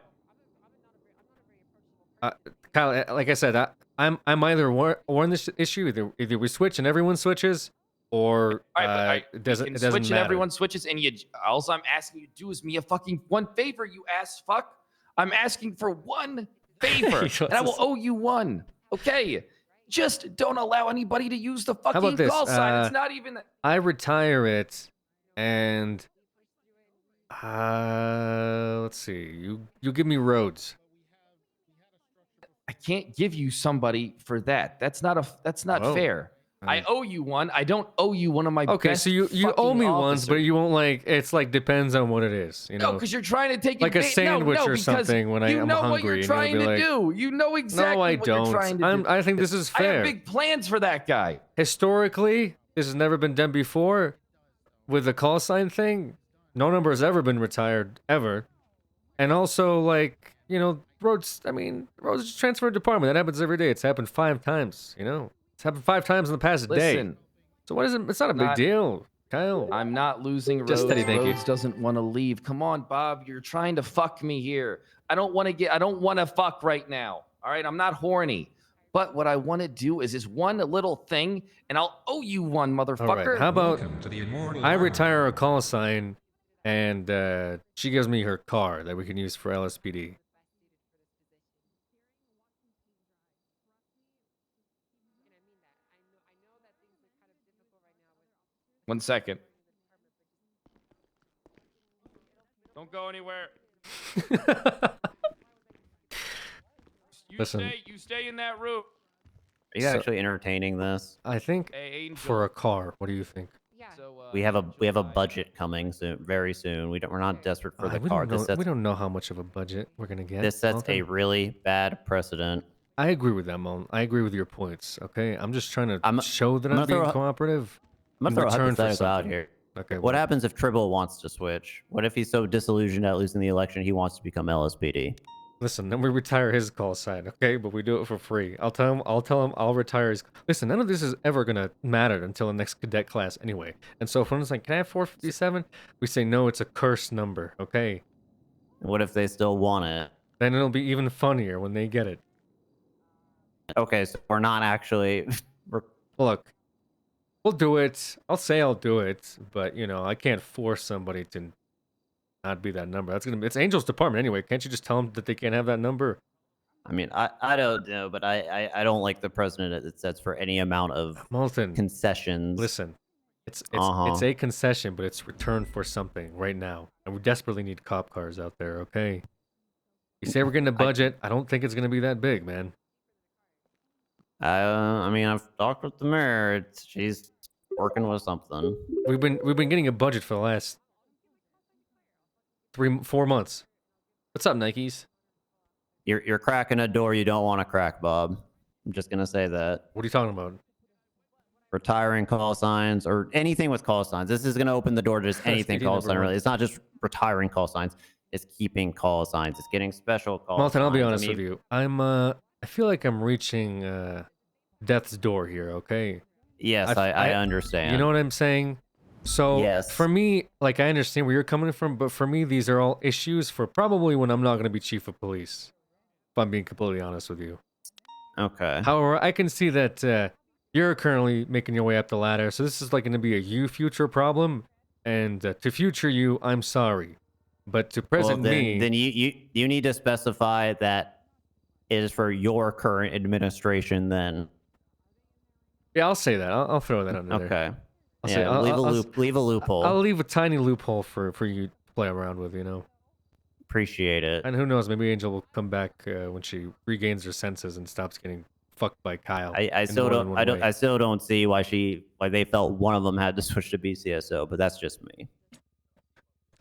Kyle, like I said, I'm either warn this issue. Either we switch and everyone switches, or
All right,
it doesn't
we can
it doesn't
switch
matter.
and everyone switches, and all I'm asking you to do is me a fucking one favor, you ass fuck. I'm asking for one favor, and I will owe you one. Okay, just don't allow anybody to use the
How
fucking
about this?
call sign. It's not even.
I retire it, and let's see. You give me roads.
I can't give you somebody for that. That's not
Whoa.
fair. I owe you one. I don't owe you one of my
Okay,
best
so you owe
fucking
me ones, but
officers.
you won't it's depends on what it is.
No, because you're trying to take
like a sandwich or
because
something when
you
I'm
know
hungry.
what you're
and
trying
you'll
to
be like,
do. You know exactly
no, I
what
don't.
you're trying to do.
I think this is
I
fair.
have big plans for that guy.
Historically, this has never been done before with the call sign thing. No number has ever been retired ever, and also roads. I mean, roads transfer department. That happens every day. It's happened 5 times. It's happened 5 times in the past day.
Listen,
So what is it? It's not a big deal, Kyle.
I'm not losing Rhodes.
Just steady, thank you.
Rhodes doesn't want to leave. Come on, Bob. You're trying to fuck me here. I don't want to fuck right now. All right. I'm not horny. But what I want to do is this one little thing, and I'll owe you one, motherfucker.
All right. How about I retire a call sign, and she gives me her car that we can use for LSPD.
1 second. Don't go anywhere.
Listen.
You stay in that room.
Are you actually entertaining this?
I think for a car. What do you think?
We have a budget coming soon, very soon. We're not desperate for the
we
car.
we don't know how much of a budget we're gonna get.
This sets
Malton.
a really bad precedent.
I agree with that, Malton. I agree with your points. Okay, I'm just trying to show that I'm being cooperative.
I'm gonna
in
throw a
return for
hypothetical out
something.
here.
Okay.
What happens if Tribble wants to switch? What if he's so disillusioned at losing the election he wants to become LSPD?
Listen, then we retire his call sign, okay? But we do it for free. I'll tell him I'll retire his. Listen, none of this is ever gonna matter until the next cadet class anyway. And so if someone's like, "Can I have 457?" We say no, it's a cursed number, okay?
What if they still want it?
Then it'll be even funnier when they get it.
Okay, so we're not actually.
Look, we'll do it. I'll say I'll do it, but you know, I can't force somebody to not be that number. It's Angel's department anyway. Can't you just tell them that they can't have that number?
I mean, I don't know, but I don't like the precedent it sets for any amount of
Malton,
concessions.
Listen, it's a concession, but it's return for something right now, and we desperately need cop cars out there. Okay, you say we're getting a budget. I don't think it's gonna be that big, man.
I mean, I've talked with the mayor. She's working with something.
We've been getting a budget for the last 4 months. What's up, Nikes?
You're cracking a door you don't want to crack, Bob. I'm just gonna say that.
What are you talking about?
Retiring call signs or anything with call signs. This is gonna open the door to just anything call sign. Really, it's not just retiring call signs. It's keeping call signs. It's getting special call signs.
Malton, I'll be honest with you. I feel like I'm reaching death's door here. Okay.
Yes, I understand.
You know what I'm saying? So
yes.
For me, like I understand where you're coming from, but for me, these are all issues for probably when I'm not going to be chief of police. If I'm being completely honest with you.
Okay.
However, I can see that you're currently making your way up the ladder, so this is like going to be a you future problem, and to future you, I'm sorry, but to present me,
then you need to specify that it is for your current administration. Then.
Yeah, I'll say that. I'll throw that under there.
Okay.
I'll
Yeah,
say,
leave a loophole.
I'll leave a tiny loophole for you to play around with, you know.
Appreciate it.
And who knows, maybe Angel will come back when she regains her senses and stops getting fucked by Kyle.
I still don't see why they felt one of them had to switch to BCSO, but that's just me.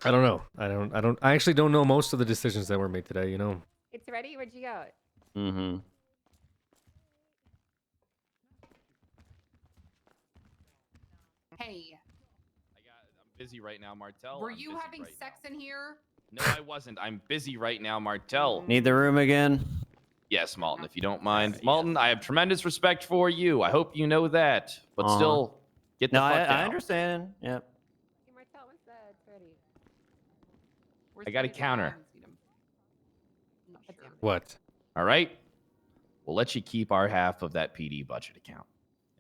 I don't know. I actually don't know most of the decisions that were made today, you know.
It's ready. Where'd you go?
Mm-hmm.
Hey,
I'm busy right now, Martel.
were you having sex in here?
No, I wasn't. I'm busy right now, Martel.
Need the room again?
Yes, Malton, if you don't mind. Malton, I have tremendous respect for you. I hope you know that. But still, get the fuck out.
I understand. Yep.
Hey, Martel, what's that? It's ready.
I got a counter.
What?
All right. We'll let you keep our half of that PD budget account.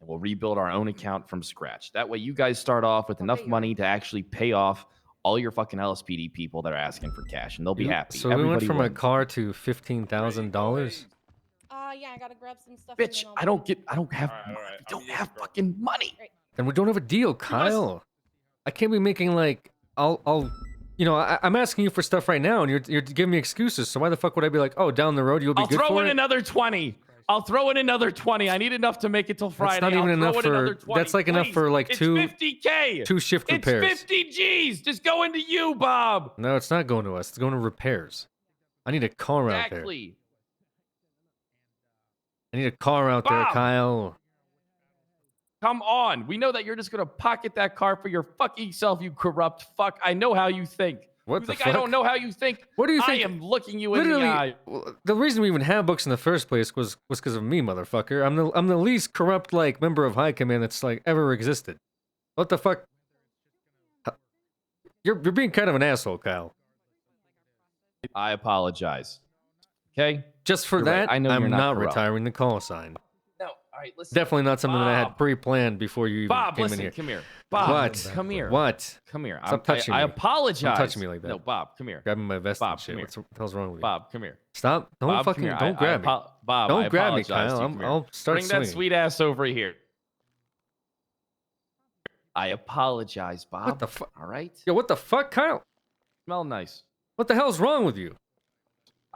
And we'll rebuild our own account from scratch. That way you guys start off with enough money to actually pay off all your fucking LSPD people that are asking for cash, and they'll be happy.
So we went from a car to $15,000.
Yeah, I gotta grab some stuff.
Bitch, I don't have money. We don't have fucking money.
Then we don't have a deal, Kyle. I can't be making like I'll you know, I'm asking you for stuff right now, and you're giving me excuses. So why the fuck would I be like, oh, down the road you'll be good for it?
I'll throw in another 20. I'll throw in another 20. I need enough to make it till Friday.
That's not even enough for. That's like enough for like
it's
two
50K.
2 shift repairs.
It's 50 G's. Just go into you, Bob.
No, it's not going to us. It's going to repairs. I need a car out there.
Exactly.
I need a car out there,
Bob!
Kyle.
Come on. We know that you're just going to pocket that car for your fucking self, you corrupt fuck. I know how you think.
What
You
the
think
fuck?
I don't know how you think?
What do you think?
I am looking you in
Literally,
the eye.
the reason we even have books in the first place was because of me, motherfucker. I'm the least corrupt like member of High Command that's like ever existed. What the fuck? You're being kind of an asshole, Kyle.
I apologize. Okay.
Just for
You're
that,
right. I know
I'm
you're
not
corrupt.
retiring the call sign.
No. All right. Listen.
Definitely not something that I had
Bob.
pre-planned before you even
Bob,
came
listen.
in here.
Come here. Bob.
What?
Come here.
What?
Come here.
Stop touching me.
I apologize.
Don't touch me like that.
No, Bob. Come here.
Grabbing my vest
Bob,
and shit.
come
What the hell's wrong with you?
Bob, come here.
Stop! Don't
Bob, come
fucking
here.
don't grab me.
Bob,
don't
I
grab me,
apologize to
Kyle.
you. Come here.
I'll start
Bring
swinging.
that sweet ass over here. I apologize, Bob.
What the fuck?
All right.
Yo, what the fuck, Kyle?
Smell nice.
What the hell's wrong with you?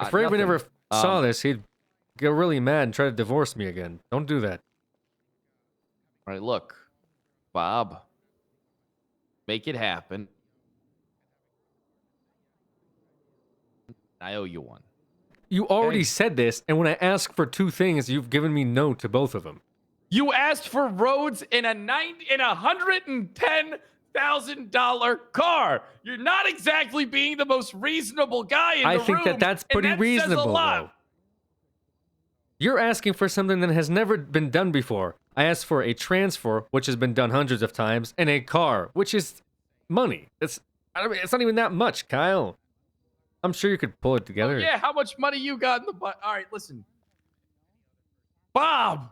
If Raven
nothing.
ever saw this, he'd get really mad and try to divorce me again. Don't do that.
All right, look, Bob. Make it happen. I owe you one.
You already said this, and when I asked for two things, you've given me no to both of them.
You asked for roads in a $110,000 car. You're not exactly being the most reasonable guy in the room.
I think that's pretty
and that
reasonable,
says a lot.
though. You're asking for something that has never been done before. I asked for a transfer, which has been done hundreds of times, and a car, which is money. It's not even that much, Kyle. I'm sure you could pull it together.
Yeah, how much money you got in the butt? All right, listen. Bob,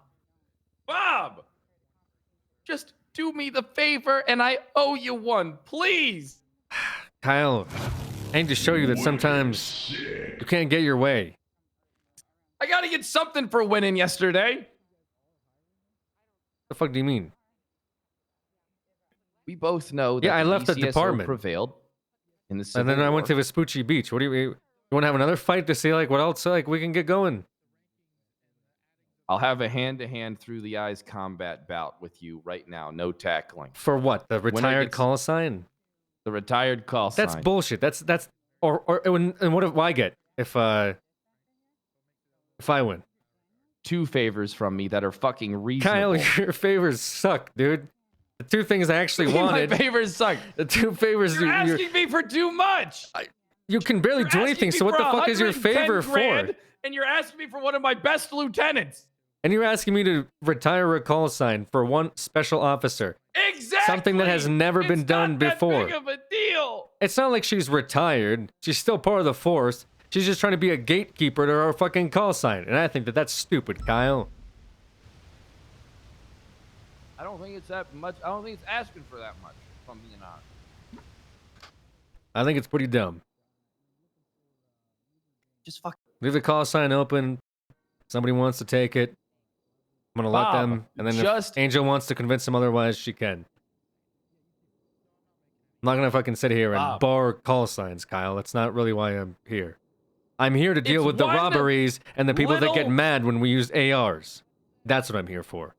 just do me the favor, and I owe you one, please.
Kyle, I need to show you that sometimes you can't get your way.
I gotta get something for winning yesterday.
The fuck do you mean?
We both know that
Yeah, I left the
DCSO
department.
prevailed in the
And
Civil
then I went to
War.
Vespucci Beach. What do you want to have another fight to see like what else like we can get going?
I'll have a hand-to-hand through the eyes combat bout with you right now. No tackling.
For what? The
Winner
retired
gets
call sign?
The retired call
That's
sign.
bullshit. That's and what do I get if I win?
2 favors from me that are fucking reasonable.
Kyle, your favors suck, dude. The two things I actually
My
wanted.
favors suck.
The two favors
You're asking me for too much.
you can barely do anything. So what the fuck is your favor for?
And you're asking me for one of my best lieutenants.
And you're asking me to retire a call sign for one special officer.
Exactly.
Something that has never been done before.
Big of a deal.
It's not like she's retired. She's still part of the force. She's just trying to be a gatekeeper to our fucking call sign. And I think that that's stupid, Kyle.
I don't think it's that much. I don't think it's asking for that much, if I'm being honest.
I think it's pretty dumb.
Just fuck.
Leave the call sign open. Somebody wants to take it. I'm gonna let
Bob,
them. And then
just-
if Angel wants to convince them otherwise, she can. I'm not gonna fucking sit here and
Bob.
bar call signs, Kyle. That's not really why I'm here. I'm here to deal
It's
with the
one
robberies and the people that get
little-
mad when we use ARs. That's what I'm here for.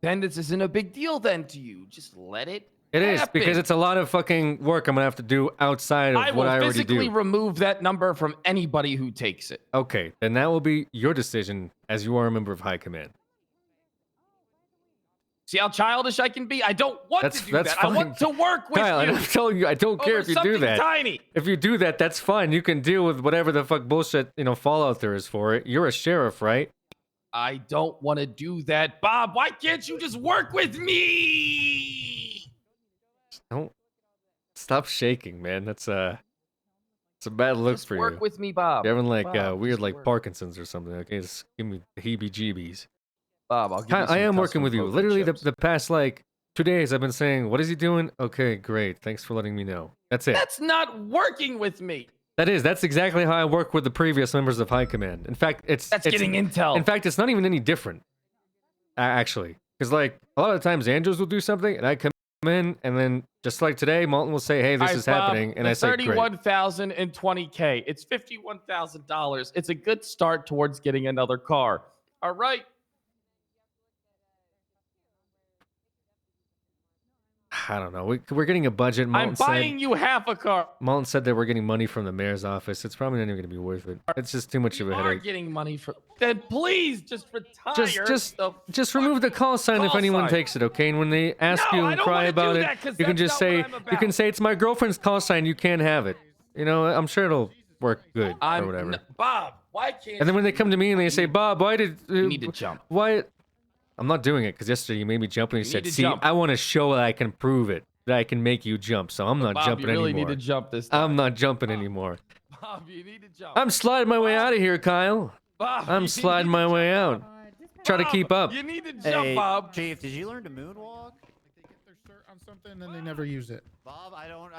Then this isn't a big deal then to you. Just let it.
It is
happen.
because it's a lot of fucking work I'm gonna have to do outside of
I
what
will
I already
physically
do.
remove that number from anybody who takes it.
Okay, then that will be your decision as you are a member of High Command.
See how childish I can be? I don't want
That's
to do
that's
that.
fine.
I want to work with
Kyle,
you.
I'm telling you, I don't care
over
if you do
something
that.
tiny.
If you do that, that's fine. You can deal with whatever the fuck bullshit, fallout there is for it. You're a sheriff, right?
I don't want to do that. Bob, why can't you just work with me?
Don't stop shaking, man. It's a bad look
Just
for you.
work with me, Bob.
You're having like
Bob,
weird
just
like
work.
Parkinson's or something. Okay, just give me the heebie-jeebies.
Bob, I'll give
Kyle,
you some
I am working
custom
with you.
poker
Literally
chips.
the past like 2 days I've been saying, what is he doing? Okay, great. Thanks for letting me know. That's it.
That's not working with me.
That's exactly how I work with the previous members of High Command. In fact, it's
Getting intel.
In fact, it's not even any different, actually. Because like a lot of times, Andrews will do something, and I come in, and then just like today, Malton will say, "Hey, this
All right,
is
Bob,
happening," and
the
I say, "Great."
31,020K. It's $51,000. It's a good start towards getting another car. All right.
I don't know. We're getting a budget. Malton
I'm buying
said,
you half a car.
Malton said that we're getting money from the mayor's office. It's probably not even going to be worth it. It's just too much of a
You are
headache.
getting money for. Then please just retire.
Just remove the call sign if
call
anyone
sign.
takes it, okay? And when they ask
No,
you
I
and
don't
cry
wanna
about
do
it,
that 'cause
you can
that's
just
not what
say
I'm
you can
about.
say it's my girlfriend's call sign. You can't have it. You know, I'm sure it'll work good or whatever.
Bob, why can't?
And then when they come to me and they say, Bob, why did
You need to jump.
why? I'm not doing it because yesterday you made me jump and you
You
said,
need to
see,
jump.
I want to show that I can prove it, that I can make you jump. So I'm not
Bob,
jumping
you really
anymore.
need to jump this time.
I'm not jumping anymore.
Bob, you need to jump.
I'm sliding my way out of here, Kyle.
Bob,
I'm sliding my way out. Try to keep up.
You need to jump,
Hey,
Bob.
Chief, did you learn to moonwalk?
They get their cert on something and then they never use it.
Bob, I don't.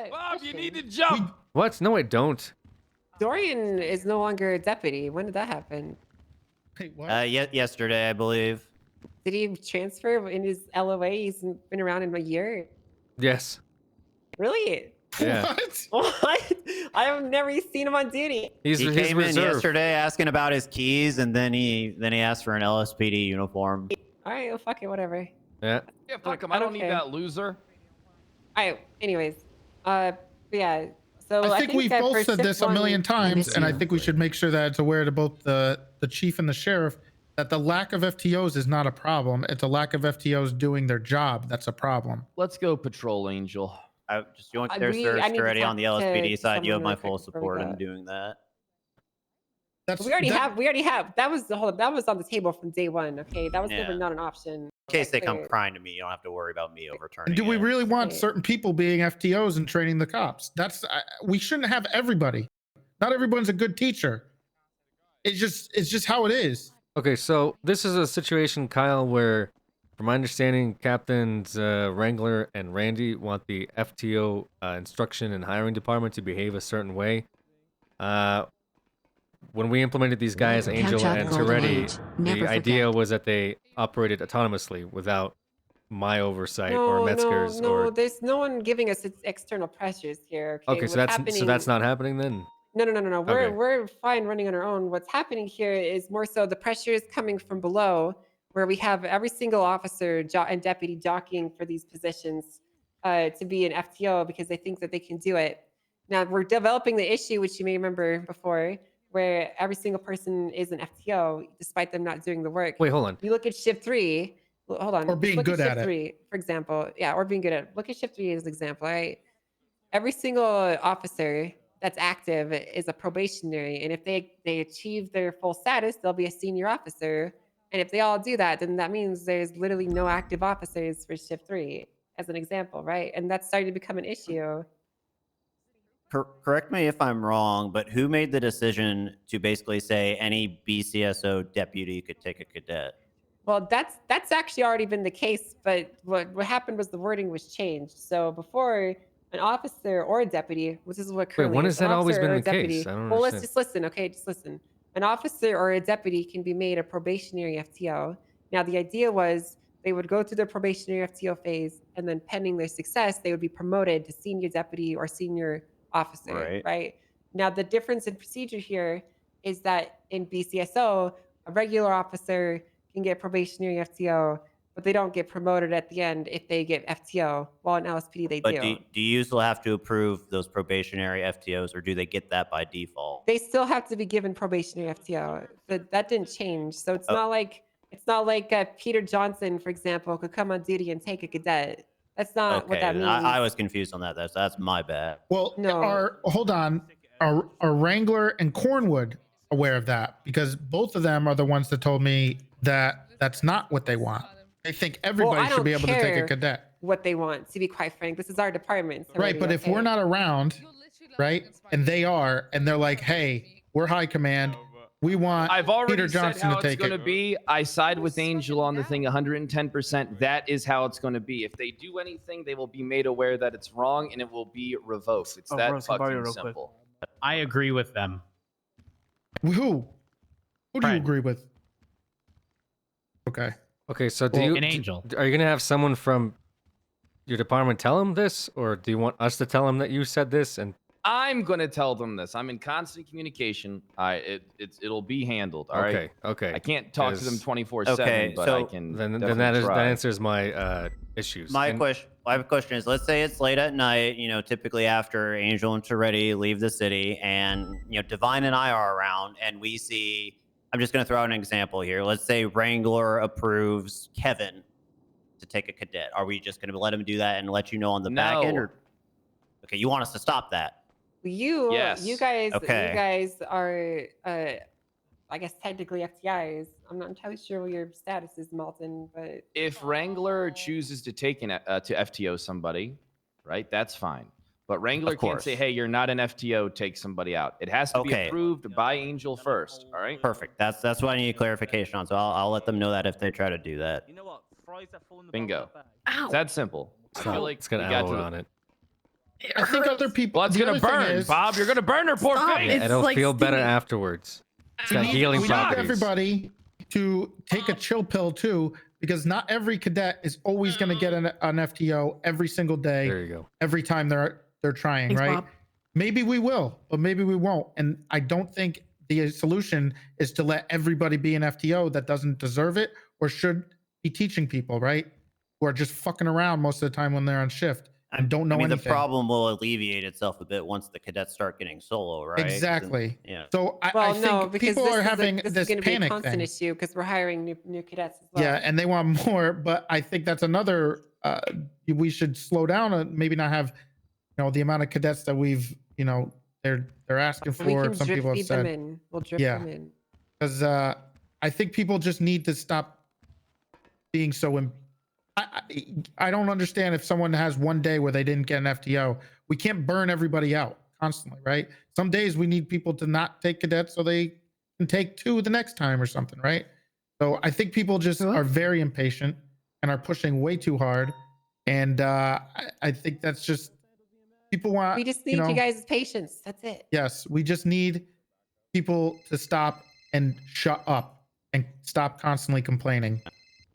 Bob, you need to jump.
What? No, I don't.
Dorian is no longer a deputy. When did that happen?
Wait, what?
Yesterday, I believe.
Did he transfer in his LOA? He's been around in a year.
Yes.
Really?
Yeah.
What? I have never seen him on duty.
He came in yesterday asking about his keys, and then he asked for an LSPD uniform.
All right, well, fuck it, whatever.
Yeah.
Yeah, fuck him. I don't need that loser.
All right. Anyways, yeah. So
I think we've
that
both
for
said this a
shift
million
one-
times, and I think we should make sure that it's aware to both the chief and the sheriff that the lack of FTOs is not a problem. It's a lack of FTOs doing their job that's a problem.
Let's go, Patrol Angel.
You want
I
their
need
search
to
already
talk
on the LSPD
to
side. You have
someone
my
real
full
quick before
support
we
in
go.
doing that.
We already have. That was on the table from day one. Okay, that was never
Yeah.
not an option.
In case they come
Clear.
crying to me, you don't have to worry about me overturning.
And do we
it.
really want certain people being FTOs and training the cops? We shouldn't have everybody. Not everyone's a good teacher. It's just how it is.
Okay, so this is a situation, Kyle, where, from my understanding, Captains Wrangler and Randy want the FTO instruction and hiring department to behave a certain way. When we implemented these guys, Angel
Catch up,
and
Golden
Toretti,
Age. Never
the idea
forget.
was that they operated autonomously without my oversight or Metzger's
no,
or.
there's no one giving us external pressures here.
Okay,
What's
so
happening-
that's not happening then.
No.
Okay.
We're fine running on our own. What's happening here is more so the pressure is coming from below, where we have every single officer and deputy jockeying for these positions to be an FTO because they think that they can do it. Now we're developing the issue, which you may remember before, where every single person is an FTO despite them not doing the work.
Wait, hold on.
You look at shift 3. Hold on.
Or being
Look
good
at
at
shift
it.
3, for example. Yeah, or being good at it. Look at shift 3 as an example, right? Every single officer that's active is a probationary, and if they achieve their full status, they'll be a senior officer. And if they all do that, then that means there's literally no active officers for shift 3, as an example, right? And that's starting to become an issue.
Correct me if I'm wrong, but who made the decision to basically say any BCSO deputy could take a cadet?
Well, that's actually already been the case, but what happened was the wording was changed. So before, an officer or a deputy, which is what currently
when
is,
has
an
that always
officer
been
or a
the case?
deputy-
I don't
Well, let's
understand.
just listen, okay? Just listen. An officer or a deputy can be made a probationary FTO. Now, the idea was they would go through their probationary FTO phase, and then pending their success, they would be promoted to senior deputy or senior officer, right? Now, the difference in procedure here is that in BCSO, a regular officer can get probationary FTO, but they don't get promoted at the end if they get FTO, while in LSPD they
But
do.
do you still have to approve those probationary FTOs, or do they get that by default?
They still have to be given probationary FTO. That didn't change. So it's not like Peter Johnson, for example, could come on duty and take a cadet. That's not what that
then
means.
I was confused on that. That's my bad.
Well, hold on. Are Wrangler and Cornwood aware of that? Because both of them are the ones that told me that that's not what they want. They think everybody
I
should be
don't
able to take a
care
cadet.
What they want, to be quite frank. This is our department.
Right, but if we're not around, right, and they are, and they're like, hey, we're high command. We want
I've already
Peter Johnson
said how
to
it's
take
going
it.
to be. I side with Angel on the thing 110%. That is how it's going to be. If they do anything, they will be made aware that it's wrong, and it will be revoked. It's that fucking simple.
I agree with them.
Who do you agree with? Okay.
Okay, so
Well, an Angel.
Are you gonna have someone from your department tell him this, or do you want us to tell him that you said this? And
I'm going to tell them this. I'm in constant communication. It'll be handled. All right.
Okay.
I can't talk to them 24/7,
Okay,
but
so
I can.
Then
definitely
that
try.
answers my issues.
My
And-
question is, let's say it's late at night, typically after Angel and Toretti leave the city, and Divine and I are around, and we see, I'm just going to throw out an example here. Let's say Wrangler approves Kevin to take a cadet. Are we just going to let him do that and let you know on the back end?
No.
Or Okay, you want us to stop that?
You
Yes.
guys
Okay.
you guys are I guess technically FTIs. I'm not entirely sure what your status is, Malton, but
If Wrangler chooses to take to FTO somebody, right? That's fine. But Wrangler can't say,
course.
"Hey, you're not an FTO. Take somebody out." It has to be
Okay.
approved by Angel first. All right.
Perfect. That's what I need clarification on. So I'll let them know that if they try to do that.
You know what? Fries that fall in the
Bingo.
Ow.
It's that simple. I feel like
It's got
we
an
got
alloy
to
on it.
I think other people.
Well, it's
the
gonna
other thing
burn,
is,
Bob. You're gonna burn her poor
Stop.
face.
It's
It'll
like
feel better
steamy.
afterwards. It's
we
got
need,
healing
we need
properties.
everybody to take a chill pill too, because not every cadet is always going to get an FTO every single day.
There you go.
Every time they're trying,
Thanks,
right?
Bob.
Maybe we will, but maybe we won't. And I don't think the solution is to let everybody be an FTO that doesn't deserve it or should be teaching people, right? Who are just fucking around most of the time when they're on shift and don't know
I mean,
anything.
the problem will alleviate itself a bit once the cadets start getting solo, right?
Exactly.
Yeah.
So I
well,
think
no, because
people
this
are
is
having
this
this
is going to be a
panic
constant
thing.
issue because we're hiring new cadets as well.
Yeah, and they want more, but I think that's another. We should slow down and maybe not have, the amount of cadets that we've, they're asking
we
for.
can
Some
drip
people have
feed them
said,
in. We'll drip
yeah,
them in.
because I think people just need to stop being so. I don't understand if someone has one day where they didn't get an FTO. We can't burn everybody out constantly, right? Some days we need people to not take cadets so they can take 2 the next time or something, right? So I think people just are very impatient and are pushing way too hard. And I think that's just people want.
We just need you guys' patience. That's it.
Yes, we just need people to stop and shut up and stop constantly complaining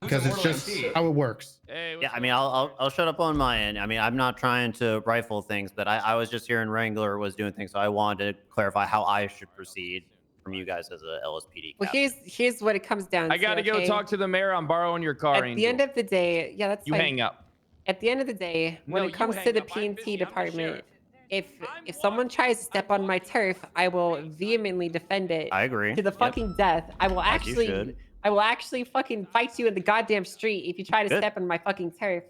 because it's just how it works.
Yeah, I mean, I'll shut up on my end. I mean, I'm not trying to rifle things, but I was just hearing Wrangler was doing things, so I wanted to clarify how I should proceed from you guys as a LSPD.
Well, here's what it comes down to.
I gotta go
okay?
talk to the mayor. I'm borrowing your car.
At the end of the day, yeah, that's
you
fine.
hang up.
At the end of the day, when
No,
it
you
comes
hang
to the
up. I'm
P&T department, if someone tries to step on my turf, I will vehemently defend it.
I agree.
To the
Yep.
fucking death. I will
As you
actually
should.
I will actually fucking fight you in the goddamn street if you try to
Good.
step on my fucking turf.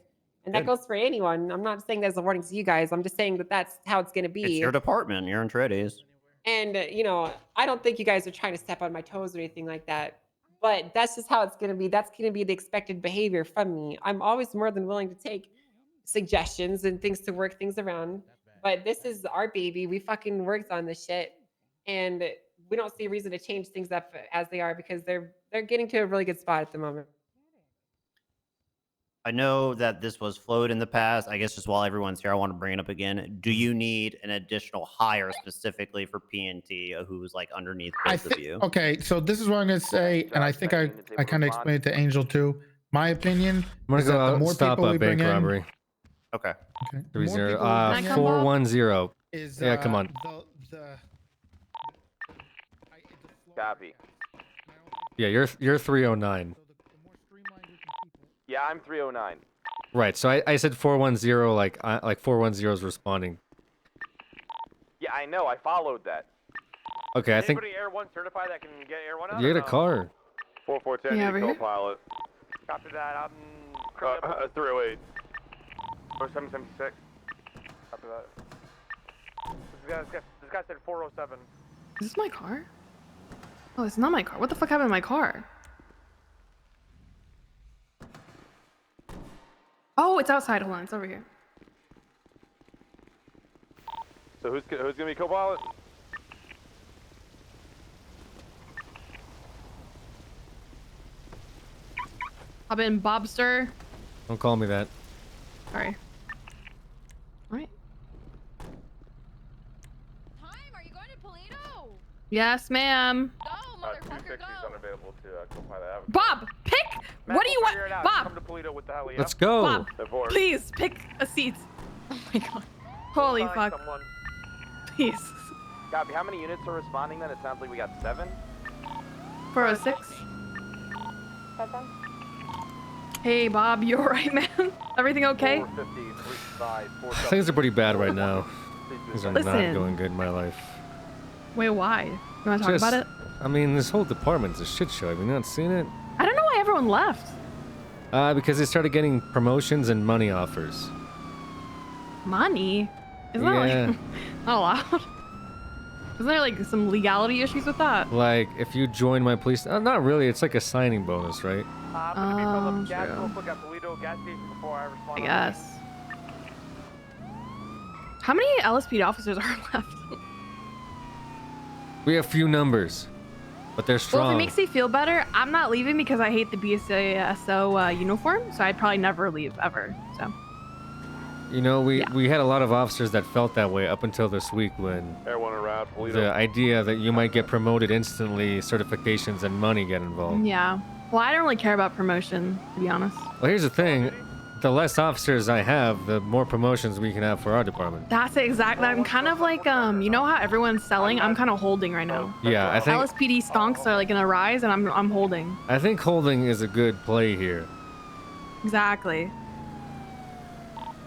And that
Good.
goes for anyone. I'm not saying that as a warning to you guys. I'm just saying that that's how it's going to be.
It's your department. You're in Tready's.
And, I don't think you guys are trying to step on my toes or anything like that. But that's just how it's going to be. That's going to be the expected behavior from me. I'm always more than willing to take suggestions and things to work things around. But this is our baby. We fucking worked on this shit. And we don't see a reason to change things up as they are because they're getting to a really good spot at the moment.
I know that this was flowed in the past. I guess just while everyone's here, I want to bring it up again. Do you need an additional hire specifically for PNT who's like underneath both of you?
Okay, so this is what I'm going to say, and I think I kind of explained it to Angel too. My opinion
I'm
is
gonna
that
go
the more
stop
people
a
we bring
bank
in,
robbery.
Okay.
30
people we bring in
410.
is,
Yeah, come on.
Copy.
Yeah, you're 309.
Yeah, I'm 309.
Right. So I said 410 like 410 is responding.
Yeah, I know. I followed that.
Okay, I think
Anybody Air 1 certified that can get Air 1 out?
you get a car.
4410,
Yeah, over here.
co-pilot. Copy that. I'm 308. Or 776. Copy that. This guy said 407.
Is this my car? Oh, it's not my car. What the fuck happened to my car? Oh, it's outside. Hold on, it's over here.
So who's gonna be co-pilot?
I've been Bobster.
Don't call me that.
Sorry. Alright. Yes, ma'am.
260 is unavailable to co-pilot.
Bob, pick. What do you want? Bob.
Come to Polito with the heli.
Let's go.
Bob,
Before.
please pick a seat. Oh my god. Holy
Find
fuck.
someone.
Please.
Copy. How many units are responding then? It sounds like we got 7.
406. Hey, Bob, you alright, man? Everything okay?
450, 35,
Things are pretty bad right now. Things are not
Listen.
going good in my life.
Wait, why? You want to talk about it?
I mean, this whole department's a shit show. Have you not seen it?
I don't know why everyone left.
Because they started getting promotions and money offers.
Money? Isn't that
Yeah.
like not allowed? Isn't there like some legality issues with that?
Like, if you join my police... not really. It's like a signing bonus, right?
True. I guess. How many LSPD officers are left?
We have few numbers, but they're strong.
Well, if it makes you feel better, I'm not leaving because I hate the BSASO uniform, so I'd probably never leave ever. So.
You know, we had a lot of officers that felt that way up until this week when the idea that you might get promoted instantly, certifications and money get involved.
Yeah. Well, I don't really care about promotion, to be honest.
Well, here's the thing. The less officers I have, the more promotions we can have for our department.
That's exactly. I'm kind of like, you know how everyone's selling? I'm kind of holding right now.
Yeah, I think
LSPD stonks are like gonna rise, and I'm holding.
I think holding is a good play here.
Exactly.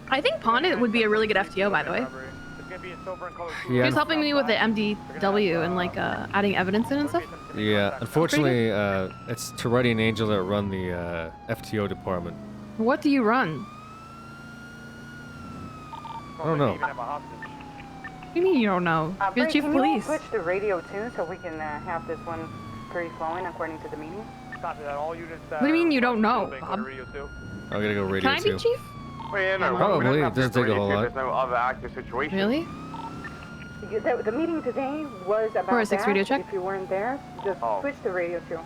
I think Pondit would be a really good FTO, by the way. He was helping me with the MDW and like adding evidence in and stuff.
Yeah, unfortunately, it's Toretti and Angel that run the FTO department.
What do you run?
I don't know.
What do you mean you don't know? You're the chief of police.
Switch to radio too, so we can have this one free flowing according to the meeting.
What do you mean you don't know, Bob?
I'm gonna go radio
Can I be
too.
chief?
Probably. It doesn't take a whole lot.
no other active situation.
Really?
The meeting today was about
Or a 6
that.
radio check?
If you weren't there, just switch to radio too.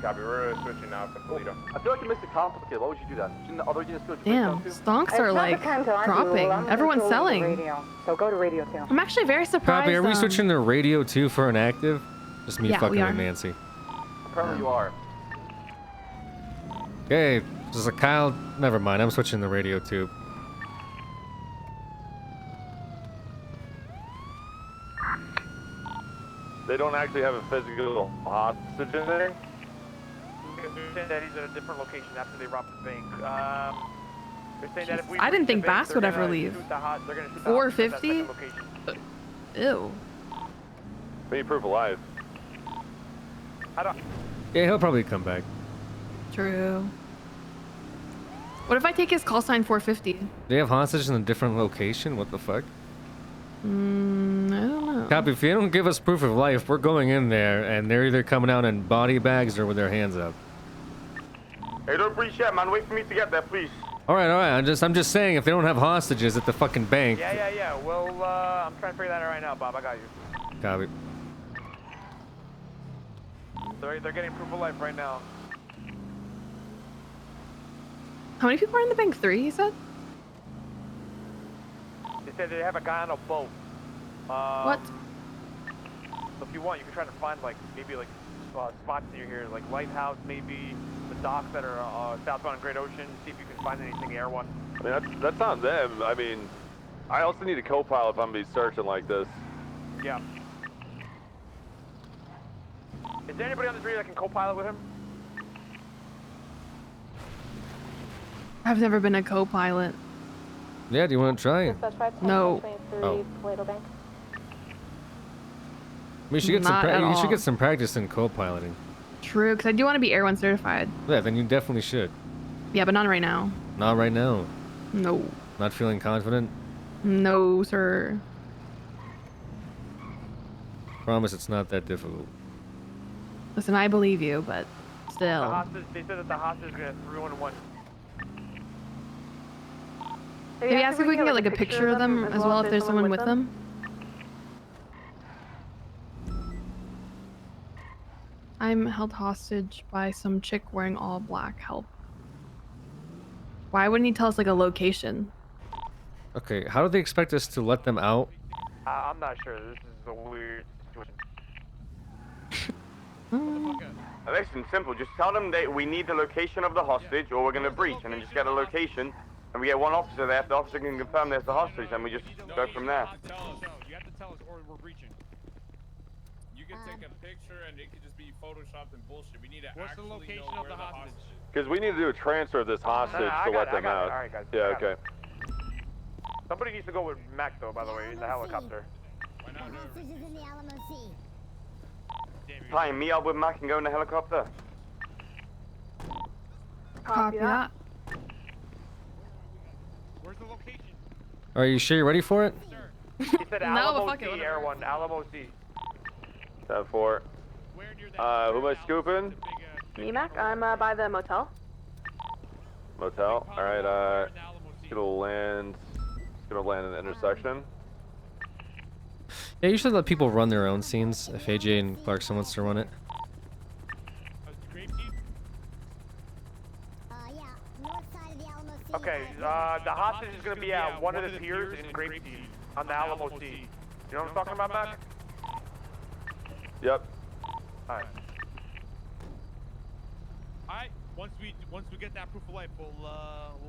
Copy, we're switching now to Toledo. I feel like you missed it complicated. Why would you do that? Shouldn't the other units go to
Damn, stonks are like dropping. Everyone's selling.
Radio, so go to radio too.
I'm actually very surprised.
Copy. Are we switching to radio too for an active? Just me
Yeah,
fucking
we are.
with Nancy.
Apparently you are.
Okay, this is a Kyle. Never mind. I'm switching the radio too.
They don't actually have a physical hostage in there.
That he's at a different location after they robbed the bank. They're saying that if we
I didn't think
the bank,
Bass would
they're
ever
gonna
leave.
shoot the they're gonna shoot the hostage at that
450?
second location.
Ew.
We need proof of life.
I don't.
Yeah, he'll probably come back.
True. What if I take his call sign 450?
They have hostages in a different location? What the fuck?
I don't know.
Copy. If you don't give us proof of life, we're going in there, and they're either coming out in body bags or with their hands up.
Hey, don't breach yet, man. Wait for me to get there, please.
All right. I'm just saying, if they don't have hostages at the fucking bank.
Yeah. Well, I'm trying to figure that out right now, Bob. I got you.
Copy.
They're getting proof of life right now.
How many people are in the bank? 3, he said?
They said they have a guy on a boat.
What?
So if you want, you can try to find like maybe like spots near here, like Lighthouse, maybe the docks that are southbound in Great Ocean. See if you can find anything Air One.
I mean, that's on them. I mean, I also need a co-pilot if I'm gonna be searching like this.
Yeah. Is there anybody on this radio that can co-pilot with him?
I've never been a co-pilot.
Yeah. Do you want to try?
No.
Oh. We should get
Not at
you should
all.
get some practice in co-piloting.
True, because I do want to be Air 1 certified.
Yeah, then you definitely should.
Yeah, but not right now.
Not right now.
No.
Not feeling confident?
No, sir.
Promise it's not that difficult.
Listen, I believe you, but still.
The hostage. They said that the hostage is gonna 3-1-1.
Maybe ask if we can get like a picture of them as well if there's someone with them. I'm held hostage by some chick wearing all black. Help. Why wouldn't he tell us like a location?
Okay, how do they expect us to let them out?
I'm not sure. This is a weird situation.
Listen, simple. Just tell them that we need the location of the hostage, or we're gonna breach, and then just get a location, and we get one officer there. If the officer can confirm there's the hostage, then we just go from there.
You have to tell us, or we're breaching. You can take a picture, and it could just be photoshopped and bullshit. We need to
What's the location
know
of
where
the hostage?
Because we need to do a transfer of this hostage
I
to
got
let
it,
them
I got it.
out.
All right, guys,
Yeah,
I got
okay.
it. Somebody needs to go with Mac, though, by the way, in the helicopter.
Hi, meet up with Mac and go in the helicopter.
Copy that.
Where's the location?
Are you sure you're ready for it?
He said
No,
Alamo
fuck
C,
it,
Air 1, Alamo C.
10-4. Who am I scooping?
Mac, I'm by the motel.
Motel. All right. Just gonna land. Just gonna land in the intersection.
Yeah, you should let people run their own scenes if AJ and Clarkson wants to run it.
Okay, the hostage is gonna be at one of the piers in Grapeseed on the Alamo Sea. You know what I'm talking about, Mac?
Yep.
Alright.
Alright, once we get that proof of life, we'll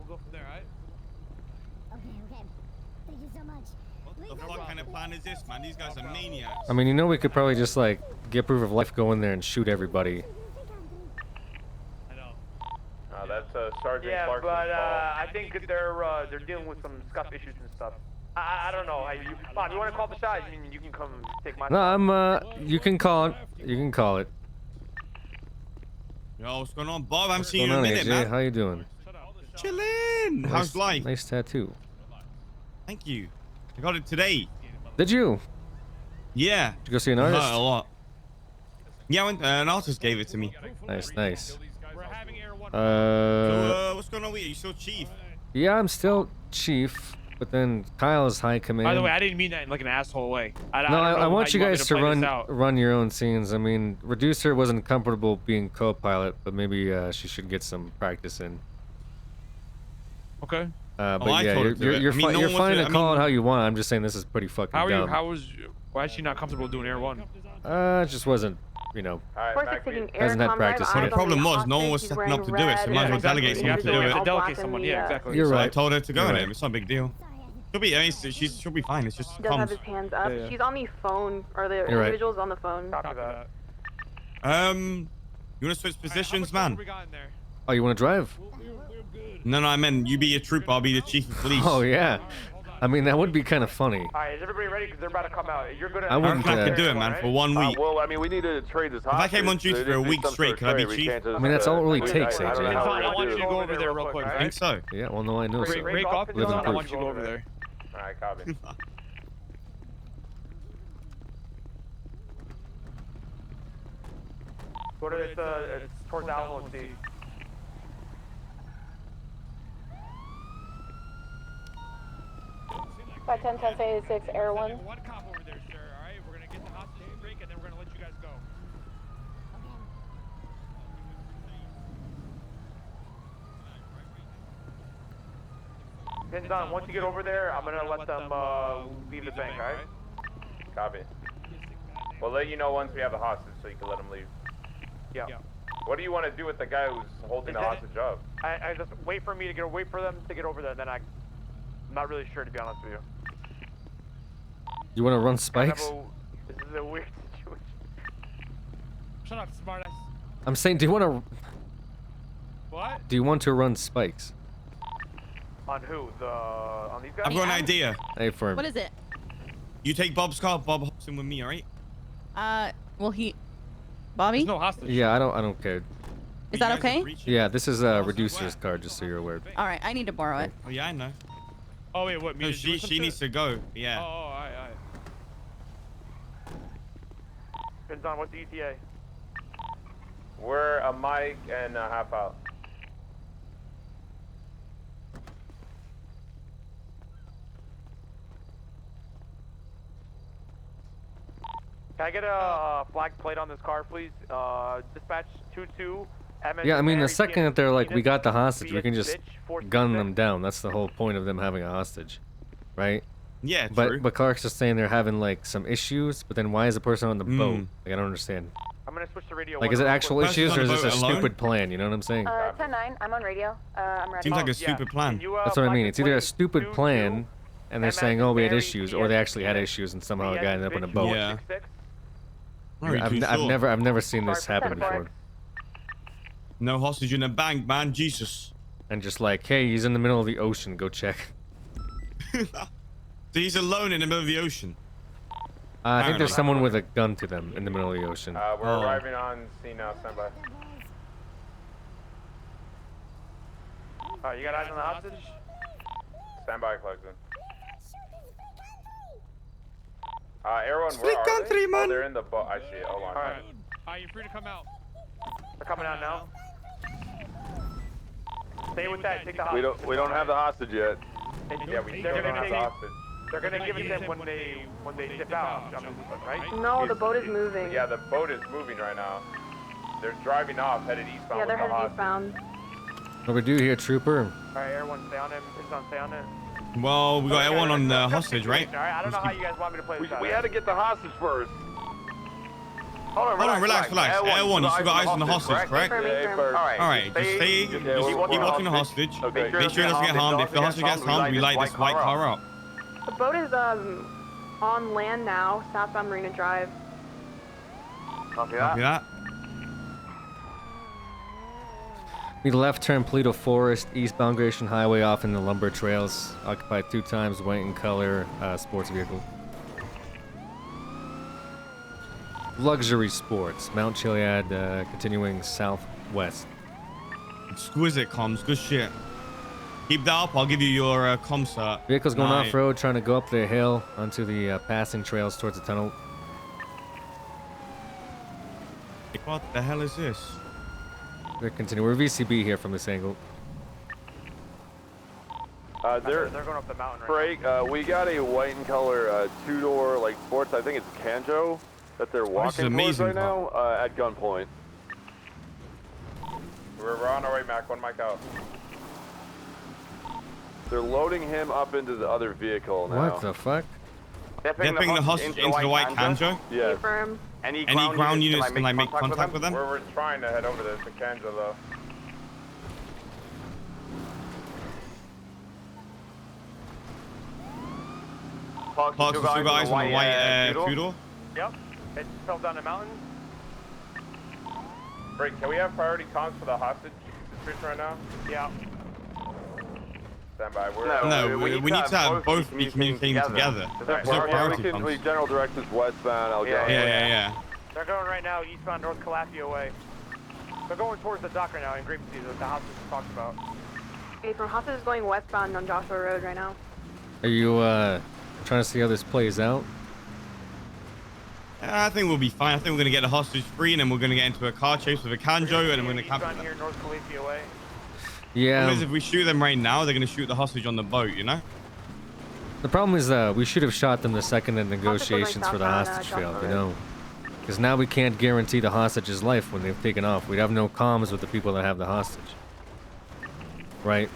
go from there, alright?
Okay. Thank you so much.
What the fuck kind of plan is this, man? These guys are maniacs.
I mean, you know, we could probably just like get proof of life, go in there and shoot everybody.
That's Sergeant
Yeah,
Clarkson's
but
fault.
I think they're dealing with some scuff issues and stuff. I don't know. Bob, you want to call the shot? You can come take my.
No, I'm. You can call it. You can call it.
Yo, what's going on, Bob? I haven't
What's
seen
going
you in
on,
a minute,
AJ?
man.
How you doing?
Chillin'. How's life?
Nice tattoo.
Thank you. I got it today.
Did you?
Yeah.
Did you go see an
It hurt
artist?
a lot. Yeah, an artist gave it to me.
Nice.
So, what's going on with you? You still chief?
Yeah, I'm still chief, but then Kyle is high command.
By the way, I didn't mean that in like an asshole way.
No, I want you guys to
play this
run
out.
run your own scenes. I mean, Reducer wasn't comfortable being co-pilot, but maybe she should get some practice in.
Okay.
But
I
yeah,
told her to.
you're
I mean, no
you're
one
fine
wants
to
to-
call it how you want. I'm just saying this is pretty fucking dumb.
Why is she not comfortable doing Air 1?
It just wasn't, you know. Hasn't had practice.
Well,
in
the
it.
problem was no one was stepping up to do it, so might as well delegate someone to do it.
Delegate someone, yeah, exactly.
You're
So I
right.
told her to go
You're
in
right.
it. It's not a big deal. She'll be, I mean, she'll be fine. It's just
He does have
comms.
his hands up.
Yeah.
She's on the phone, or the
You're right.
individual's on the phone.
Copy that.
You want to switch positions, man?
Oh, you want to drive?
No, I meant you be a trooper, I'll be the chief of police.
Oh yeah. I mean, that would be kind of funny.
Alright, is everybody ready? Because they're about to come out. You're gonna.
I wouldn't,
I could do it, man, for 1 week.
Well, I mean, we need to trade this
If I came on duty for a week straight, could I be chief?
I mean, that's all it really takes, AJ.
I want you to go over there real quick.
I think so.
Yeah, well, no, I know so.
Break off.
Living
I
proof.
want you to go over there.
Alright, copy.
Go to it's towards Alamo Sea.
By 10-10-86, Air 1.
One cop over there, sir. All right, we're gonna get the hostage break, and then we're gonna let you guys go.
Pins on. Once you get over there, I'm gonna let them leave the bank. All right.
Copy. We'll let you know once we have the hostage, so you can let him leave.
Yeah.
What do you want to do with the guy who's holding the hostage up?
I just wait for them to get over there. Then I'm not really sure, to be honest with you.
You want to run
Kind of
spikes?
This is a weird situation.
Shut up, smartass.
I'm saying, do you want to?
What?
Do you want to run spikes?
On who? On these guys?
I've got an idea.
Hey, for
What is it?
You take Bob's car, Bob hops in with me, all right?
Well, Bobby?
No hostage.
Yeah, I don't care.
Is that okay?
Yeah, this is Reducer's card, just so you're aware.
All right, I need to borrow it.
Oh, yeah, I know. Oh, wait, what? No, she needs to go. Yeah. Oh, all right.
Pins on. What's the ETA?
We're a mic and a half out.
Can I get a flag plate on this car, please? Dispatch 22.
Yeah, I mean, the second that they're like, we got the hostage, we can just gun them down. That's the whole point of them having a hostage, right?
Yeah, true.
But Clark's just saying they're having like some issues, but then why is the person on the boat? Like, I don't understand.
I'm gonna switch the radio.
Like, is it actual issues or is this a stupid plan? You know what I'm saying?
10-9, I'm on radio. I'm ready.
Seems like a stupid plan.
That's what I mean. It's either a stupid plan, and they're saying, oh, we had issues, or they actually had issues, and somehow a guy ended up in a boat.
Yeah.
I've never seen this happen before.
No hostage in the bank, man. Jesus.
And just like, hey, he's in the middle of the ocean. Go check.
So he's alone in the middle of the ocean.
I think there's someone with a gun to them in the middle of the ocean.
We're arriving on scene now. Stand by.
Alright, you got eyes on the hostage?
Stand by, Clarkson. Everyone,
Sweet
where are
country,
they?
man.
Oh, they're in the boat. I see it. Hold on.
Alright.
Alright, you're free to come out.
They're coming out now. Stay with that. Take the
We
hostage.
don't have the hostage yet.
Yeah, we still don't have the hostage. They're gonna give it to them when they dip out. I mean, right?
No, the boat is moving.
Yeah, the boat is moving right now. They're driving off, headed eastbound.
Yeah, they're
with the
headed
hostage.
eastbound.
What do we do here, trooper?
Alright, everyone, stay on him. Stay on it.
Well, we got everyone on hostage, right?
Alright, I don't know how you guys want me to play this out.
We had to get the hostage first.
Hold on, relax. L1, you still got eyes on the hostage, correct? Alright, just stay, just keep watching the hostage.
Okay.
Make sure it doesn't get harmed. If the hostage gets harmed, we light this white car up.
The boat is on land now, southbound Marina Drive.
Copy
Copy that.
We left turn Paleto Forest, eastbound Gratian Highway off in the lumber trails. Occupied 2 times, white in color, sports vehicle. Luxury sports, Mount Chiliad, continuing southwest.
Exquisite comms, good shit. Keep that up, I'll give you your comm cert.
Vehicle's going off-road, trying to go up the hill onto the passing trails towards the tunnel.
What the hell is this?
We're continuing. We're VCB here from this angle.
They're
going up the mountain
right now. We got a white and color 2-door like sports. I think it's Kanjo that they're walking towards right now at gunpoint. We're on our way, Mac. 1 mic out. They're loading him up into the other vehicle now.
What the fuck?
They're bringing the hostage into the white Kanjo?
Yeah.
Any ground units can like make contact with them?
We're trying to head over there to Kanjo though.
Parks with 2 guys on the white two-door?
Yep. It fell down the mountain.
Great. Can we have priority comms for the hostage situation right now?
Yeah.
Stand by.
No, we need to have both be communicating together. There's no priority comms.
General directives westbound. I'll go.
Yeah.
They're going right now eastbound North Calafia way. They're going towards the dock right now in Grapeseed, the house we talked about.
Okay, from hostage is going westbound on Joshua Road right now.
Are you trying to see how this plays out?
I think we'll be fine. I think we're going to get the hostage free, and then we're going to get into a car chase with a Kanjo, and then we're going to capture them.
Here, North Calafia way.
Yeah.
Because if we shoot them right now, they're going to shoot the hostage on the boat, you know?
The problem is we should have shot them the second the negotiations for the hostage failed, you know? Because now we can't guarantee the hostage's life when they've taken off. We'd have no comms with the people that have the hostage. Right?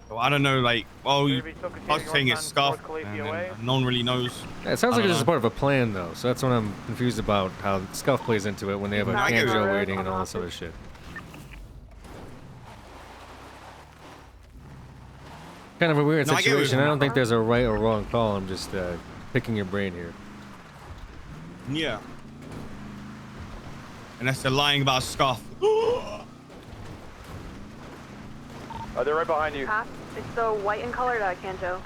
So I don't know, like, well, I was saying it's scuffed, and no one really knows.
Yeah, it sounds like it's just part of a plan, though. So that's what I'm confused about, how scuff plays into it when they have a Kanjo waiting and all this other shit. Kind of a weird situation. I don't think there's a right or wrong call. I'm just picking your brain here.
Yeah. Unless they're lying about scuff.
They're right behind you.
It's the white and colored Kanjo.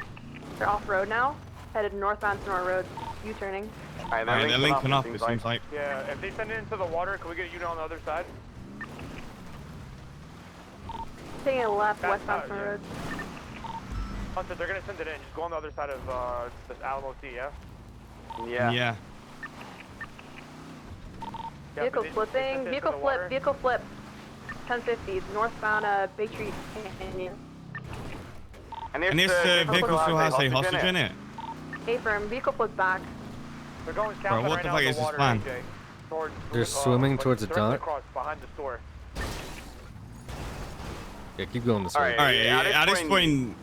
They're off-road now, headed northbound Sonora Road, U-turning.
Alright, they're linking up, it seems like.
Yeah, if they send it into the water, can we get a unit on the other side?
Taking a left, westbound Sonora Road.
Hunter, they're gonna send it in. Just go on the other side of this Alamo T, yeah?
Yeah.
Vehicle flipping. Vehicle flip. 1050, northbound Big Tree Canyon.
And this vehicle still has a hostage in it?
A-firm, vehicle flips back.
They're going south
Bro, what
right
the
now
fuck
in
is
the
this
water,
plan?
AJ.
They're swimming towards the dock?
Across behind the store.
Yeah, keep going this way.
Alright, at this point...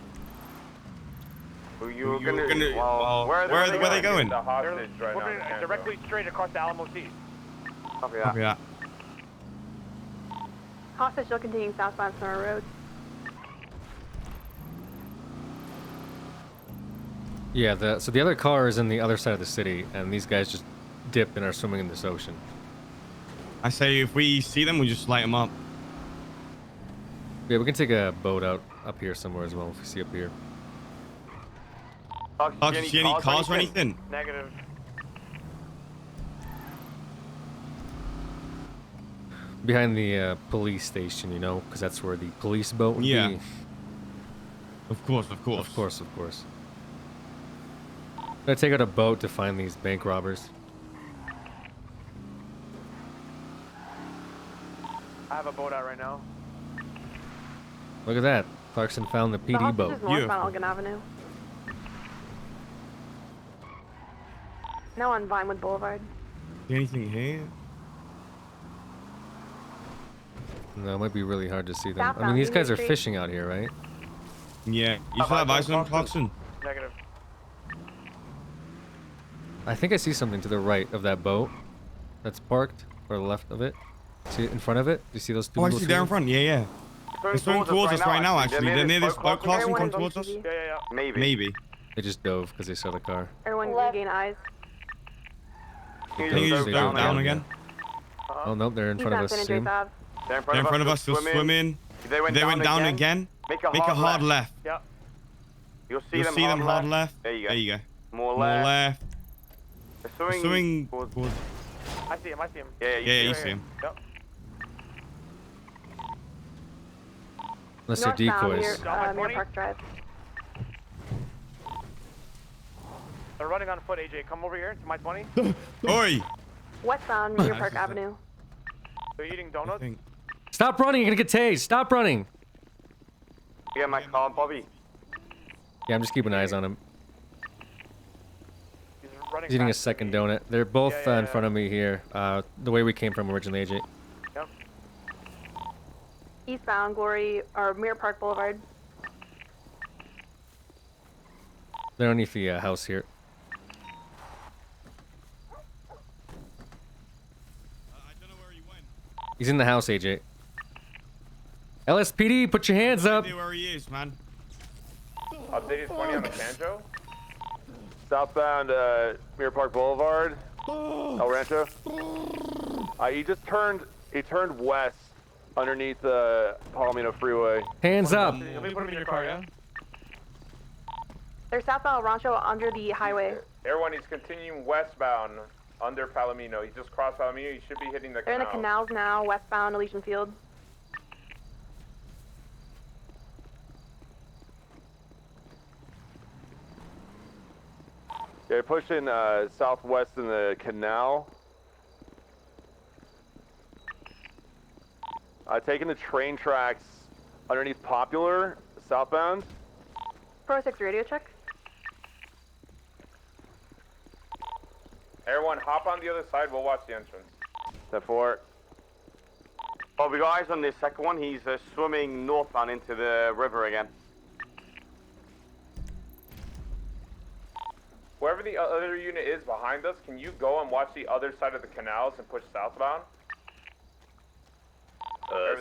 You're gonna
where are they going?
The hostage right
We're
now.
going directly straight across the Alamo T.
Copy
Copy that.
Hostage still continuing southbound Sonora Road.
Yeah, so the other car is in the other side of the city, and these guys just dipped and are swimming in this ocean.
I say if we see them, we just light them up.
Yeah, we can take a boat out up here somewhere as well if we see up here.
Do you see any cars or anything?
Negative.
Behind the police station, you know, because that's where the police boat would be.
Of course.
Of course. I take out a boat to find these bank robbers.
I have a boat out right now.
Look at that. Clarkson found the
The
PD
hostage
boat.
is northbound Elgin Avenue. Now on Vinewood Boulevard.
Anything here?
No, it might be really hard to see them. I mean,
Southbound
these guys
Union
are
Street.
fishing out here, right?
Yeah. You still have eyes on Clarkson?
Negative.
I think I see something to the right of that boat that's parked, or left of it. See it in front of it? Do you see those two
Oh, I
people
see there in
swimming?
front. Yeah, yeah. They're swimming towards us right now, actually. They're near this boat. Clarkson, come towards us.
Yeah.
Maybe.
Maybe.
They just dove because they saw the car.
Everyone regain eyes.
Can you just dove down again?
Oh, no, they're in front of us. See 'em?
They're
They're in front of us, still swimming.
They went
down again.
Make
a hard left.
Yeah.
You'll
You'll see them hard left.
There you go.
There you go.
More
More
left.
left.
They're
Swimming
towards...
I see him.
Yeah,
you see him.
Yep.
Unless they're decoys.
Near Park Drive.
They're running on foot, AJ. Come over here to my 20.
Oi!
Westbound Near Park Avenue.
They're eating donuts.
Stop running, you're gonna get tased. Stop running.
Yeah, my car, Bobby.
Yeah, I'm just keeping eyes on him.
Running
He's eating a
fast.
second donut. They're both
Yeah,
in front of me here. The way we came from originally, AJ.
Yep.
Eastbound Glory or Mirror Park Boulevard.
They're underneath the house here. He's in the house, AJ. LSPD, put your hands up.
Where he is, man.
Updated 20 on the Canjo.
Southbound Mirror Park Boulevard, El Rancho. He just turned west underneath the Palomino Freeway.
Hands up.
Let me put him in your car, yeah?
They're southbound El Rancho under the highway.
Everyone, he's continuing westbound under Palomino. He just crossed Palomino. He should be hitting the
They're in the canals now, westbound Elysian Field.
They're pushing southwest in the canal. Taking the train tracks underneath Popular, southbound.
406 radio check.
Everyone, hop on the other side. We'll watch the entrance.
10-4. Oh, we got eyes on this second one. He's swimming northbound into the river again.
Wherever the other unit is behind us, can you go and watch the other side of the canals and push southbound?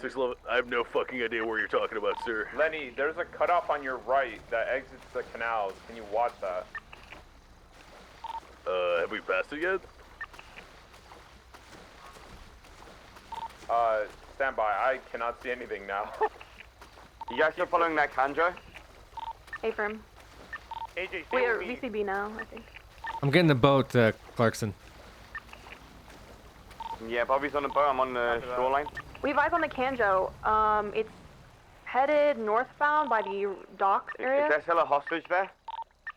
611, I have no fucking idea where you're talking about, sir.
Lenny, there's a cutoff on your right that exits the canals. Can you watch that?
Have we passed it yet?
Stand by. I cannot see anything now.
You guys still following that Kanjo?
A-firm.
AJ, stay
We are
with me.
VCB now, I think.
I'm getting the boat, Clarkson.
Yeah, Bobby's on the boat. I'm on the shoreline.
We have eyes on the Canjo. It's headed northbound by the docks area.
Is there still a hostage there?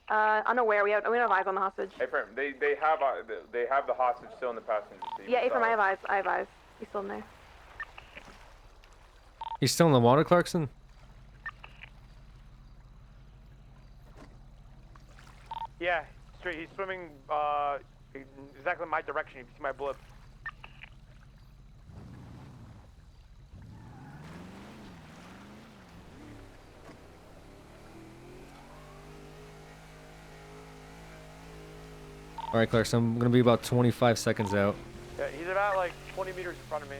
Unaware. We don't have eyes on the hostage.
A-firm, they have the hostage still in the passenger seat.
Yeah, A-firm, I have eyes. I have eyes. He's still in there.
He's still in the water, Clarkson?
Yeah, straight. He's swimming exactly my direction. You can see my blip.
All right, Clarkson, I'm gonna be about 25 seconds out.
Yeah, he's about like 20 meters in front of me.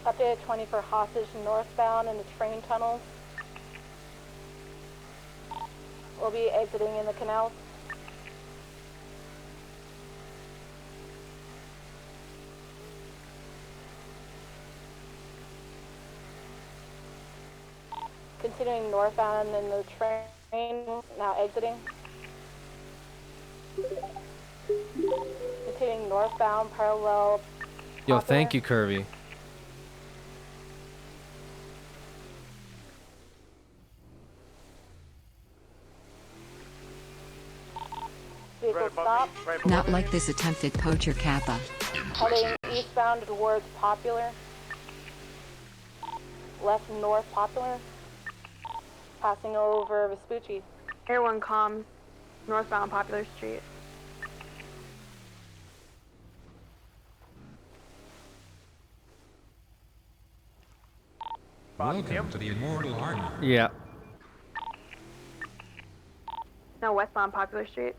Updated 20 for hostage northbound in the train tunnels. We'll be exiting in the canals. Continuing northbound in the train
Now exiting. Continuing northbound parallel.
Yo, thank you, Kirby.
Vehicle stop.
Not like this attempted poacher Kappa.
Heading eastbound towards Popular. Left north Popular. Passing over Vespucci.
Air 1 comms, northbound Popular Street.
Welcome to the Immortal Army.
Yeah.
No, westbound Popular Street.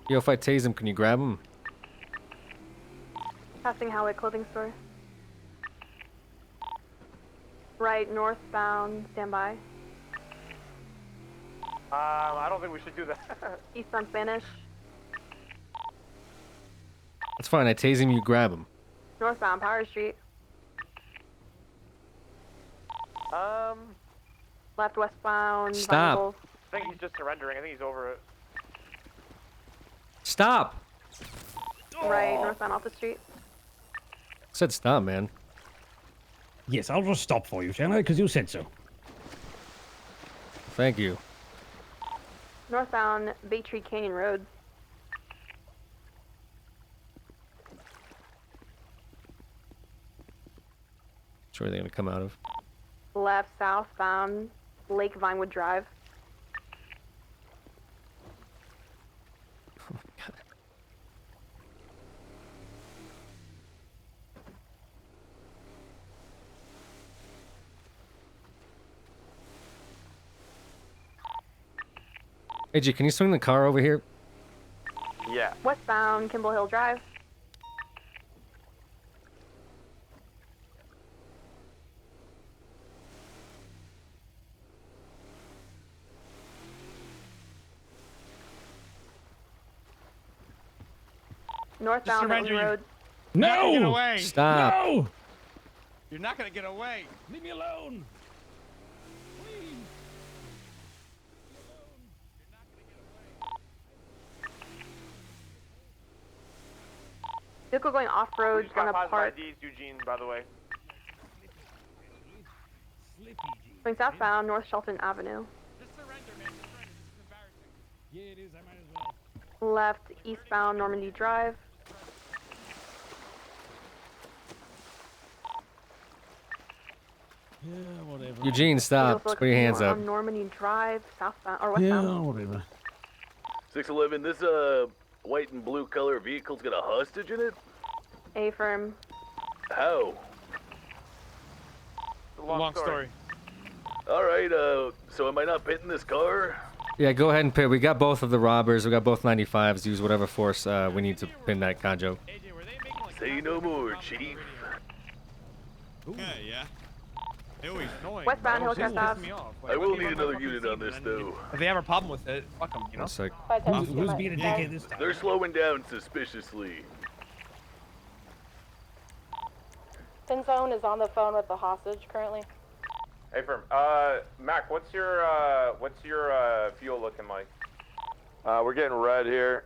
Yo, if I tase him, can you grab him?
Passing Howard Clothing Store. Right, northbound, standby.
I don't think we should do that.
Eastbound Spanish.
That's fine. I tase him, you grab him.
Northbound Power Street. Left westbound.
Stop.
Vinyl.
I think he's just surrendering. I think he's over it.
Stop.
Right, northbound Alpha Street.
I said stop, man.
Yes, I'll just stop for you, shall I? Because you said so.
Thank you.
Northbound Bay Tree Canyon Road.
Which way are they gonna come out of?
Left southbound Lake Vinewood Drive.
Hey, G, can you swing the car over here?
Yeah.
Westbound Kimball Hill Drive. Northbound
surrender
Hilton
you.
Road.
No! Get away!
Stop.
No! You're not gonna get away.
Leave me alone.
Vehicle going off-road,
Just
going
got
to
positive
park.
IDs, Eugene, by the way.
Going southbound, North Shelton Avenue.
Just surrender, man. Surrender. This is embarrassing.
Yeah, it is. I might as well.
Left eastbound Normandy Drive.
Yeah, whatever.
Eugene, stop.
Vehicle
Put your hands
continue
up.
On Normandy Drive, southbound or
Yeah,
westbound.
whatever.
611, this white and blue color vehicle's got a hostage in it?
A-firm.
How?
Long story.
Alright, so am I not pitting this car?
Yeah, go ahead and pin. We got both of the robbers. We got both 95s. Use whatever force we need to pin that conjo.
Say no more, Chief.
Yeah.
Westbound Hillcrest Ave.
I will need another unit on this, though.
If they have a problem with it, fuck them, you know?
One sec.
Who's being a dickhead this time?
They're slowing down suspiciously.
Pinzone is on the phone with the hostage currently.
Hey, firm. Mac, what's your fuel looking like?
We're getting red here.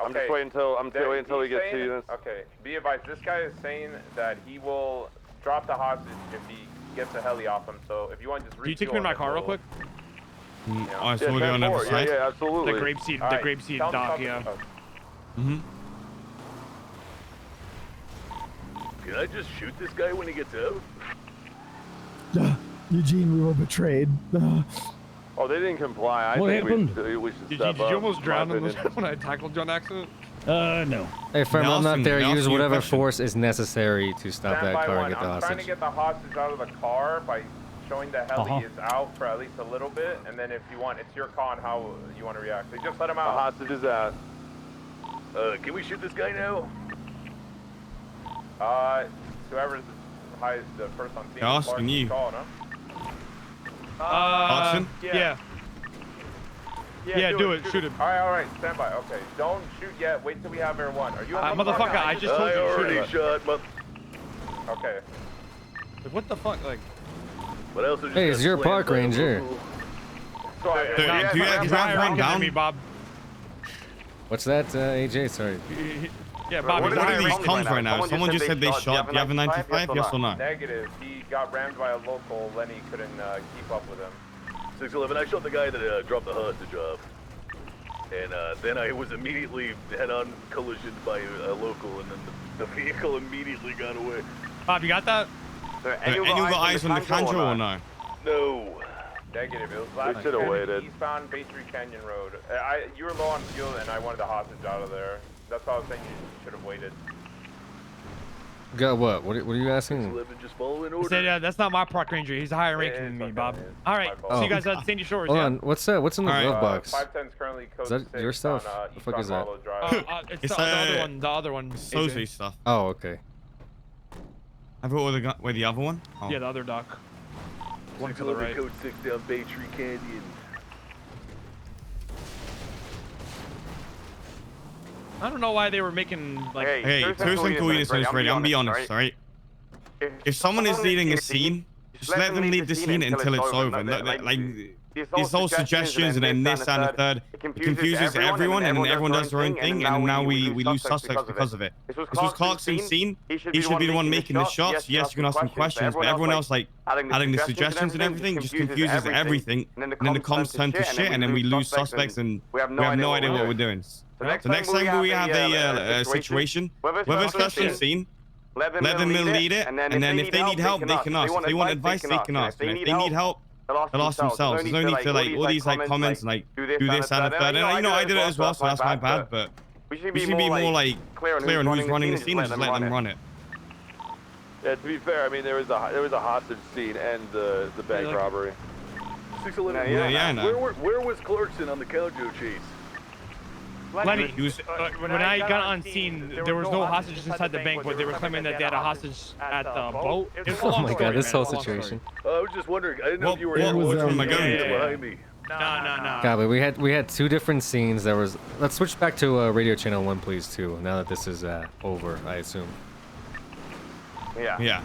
I'm just waiting until we get to units.
Okay. Be advised, this guy is saying that he will drop the hostage if he gets a heli off him. So if you want to just
Can you take me in my car real quick?
I saw you on the other side.
Yeah, absolutely.
The grapeseed dock, yeah.
Mm-hmm.
Can I just shoot this guy when he gets out?
Eugene, we were betrayed.
Oh, they didn't comply.
What happened?
We should
Did
step
you
up,
almost
in
drown
my
in this
opinion.
when I tackled you on accident?
No.
Hey, firm, I'm not there.
Nelson,
Use
you
whatever
question.
force is necessary to stop
Stand
that
by
car
one.
and get the
I'm trying to
hostage.
get the hostage out of the car by showing the heli
Uh-huh.
is out for at least a little bit, and then if you want, it's your call on how you want to react. So just let him
The
out.
hostage is out.
Can we shoot this guy now?
Whoever's the first on scene.
They're asking you.
Call, no?
Austin?
Yeah. Yeah, do it. Shoot him.
All right. Stand by. Okay. Don't shoot yet. Wait till we have Air 1. Are you on
Motherfucker, I just told you to shoot
already
it.
shot,
Okay.
Like, what the fuck? Like,
But I also just
Hey,
got
it's your
slammed
park
by a
ranger.
local.
Sorry,
Do you have one down?
Bob.
What's that, AJ? Sorry.
Yeah,
Bob,
Bob.
he's
What are these
ranking
comms right now?
Someone
Someone just said they shot. Do you have a
95?
95? Yes or no?
Negative. He got rammed by a local. Lenny couldn't keep up with him.
611, I shot the guy that dropped the hostage off. And then I was immediately head-on collisioned by a local, and then the vehicle immediately got away.
Bob, you got that?
Anyone got eyes on the Kanjo or no?
No.
Negative. It was last
should've
weekend,
waited.
eastbound Bay Tree Canyon Road. You were low on fuel, and I wanted the hostage out of there. That's why I was saying you should have waited.
Got what? What are you asking?
611, just following
I
order.
said, that's not my park ranger. He's a higher ranking than me, Bob. All right.
Oh.
See you guys at Sandy Shores.
Hold
yeah?
on. What's that? What's in the glove box?
510's currently code
Is that
6
your stuff?
on,
The fuck is that?
Marlow Drive.
It's
It's
the other one. The other one.
Soze
AJ.
stuff.
Oh, okay.
I thought where the other one? Oh.
Yeah, the other dock. One to the
611
right.
code 6 down Bay Tree Canyon.
I don't know why they were making like.
Hey, Tucson Coolness is ready. I'm gonna be honest, alright? If someone is leading a scene, just let them lead the scene until it's over. Like, these whole suggestions and then this and the third, it confuses everyone, and then everyone does their own thing, and now we lose suspects because of it. This was Clarkson's scene. He should be the one making the shots. Yes, you can ask some questions, but everyone else, like, adding the suggestions and everything, just confuses everything, and then the comms turn to shit, and then we lose suspects, and we have no idea what we're doing. So next time we have a situation, whoever's Clarkson's scene, let them lead it, and then if they need help, they can ask. If they want advice, they can ask. If they need help, they'll ask themselves. There's no need to like all these like comments and like do this and the third. And you know, I did it as well, so that's my bad. But we should be more like clear on who's running the scene and just let them run it.
Yeah, to be fair, I mean there was a hostage scene and the bank robbery.
611.
Yeah, I know.
Where was Clarkson on the Kanjo chase?
Lenny, when I got on scene, there was no hostages inside the bank, but they were claiming that they had a hostage at the boat.
Oh my god, this whole situation.
I was just wondering. I didn't know if you were
what was
behind
going
me.
No.
God, but we had two different scenes. There was. Let's switch back to radio channel 1, please, too. Now that this is over, I assume.
Yeah.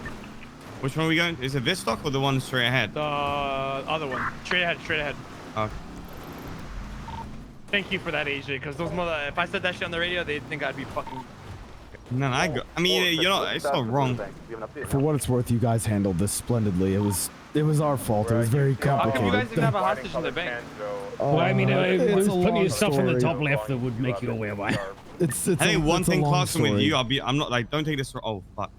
Which one are we going? Is it this stock or the one straight ahead?
The other one. Straight ahead.
Okay.
Thank you for that, AJ, because those if I said that shit on the radio, they'd think I'd be fucking...
No, I mean, you know, it's not wrong.
For what it's worth, you guys handled this splendidly. It was our fault. It was very complicated.
You guys didn't have a hostage in the bank.
Well, I mean, there's plenty of stuff on the top
story.
left that would make you aware why.
It's
I think one thing, Clarkson, with
story.
you, I'm not like, don't take this. Oh fuck.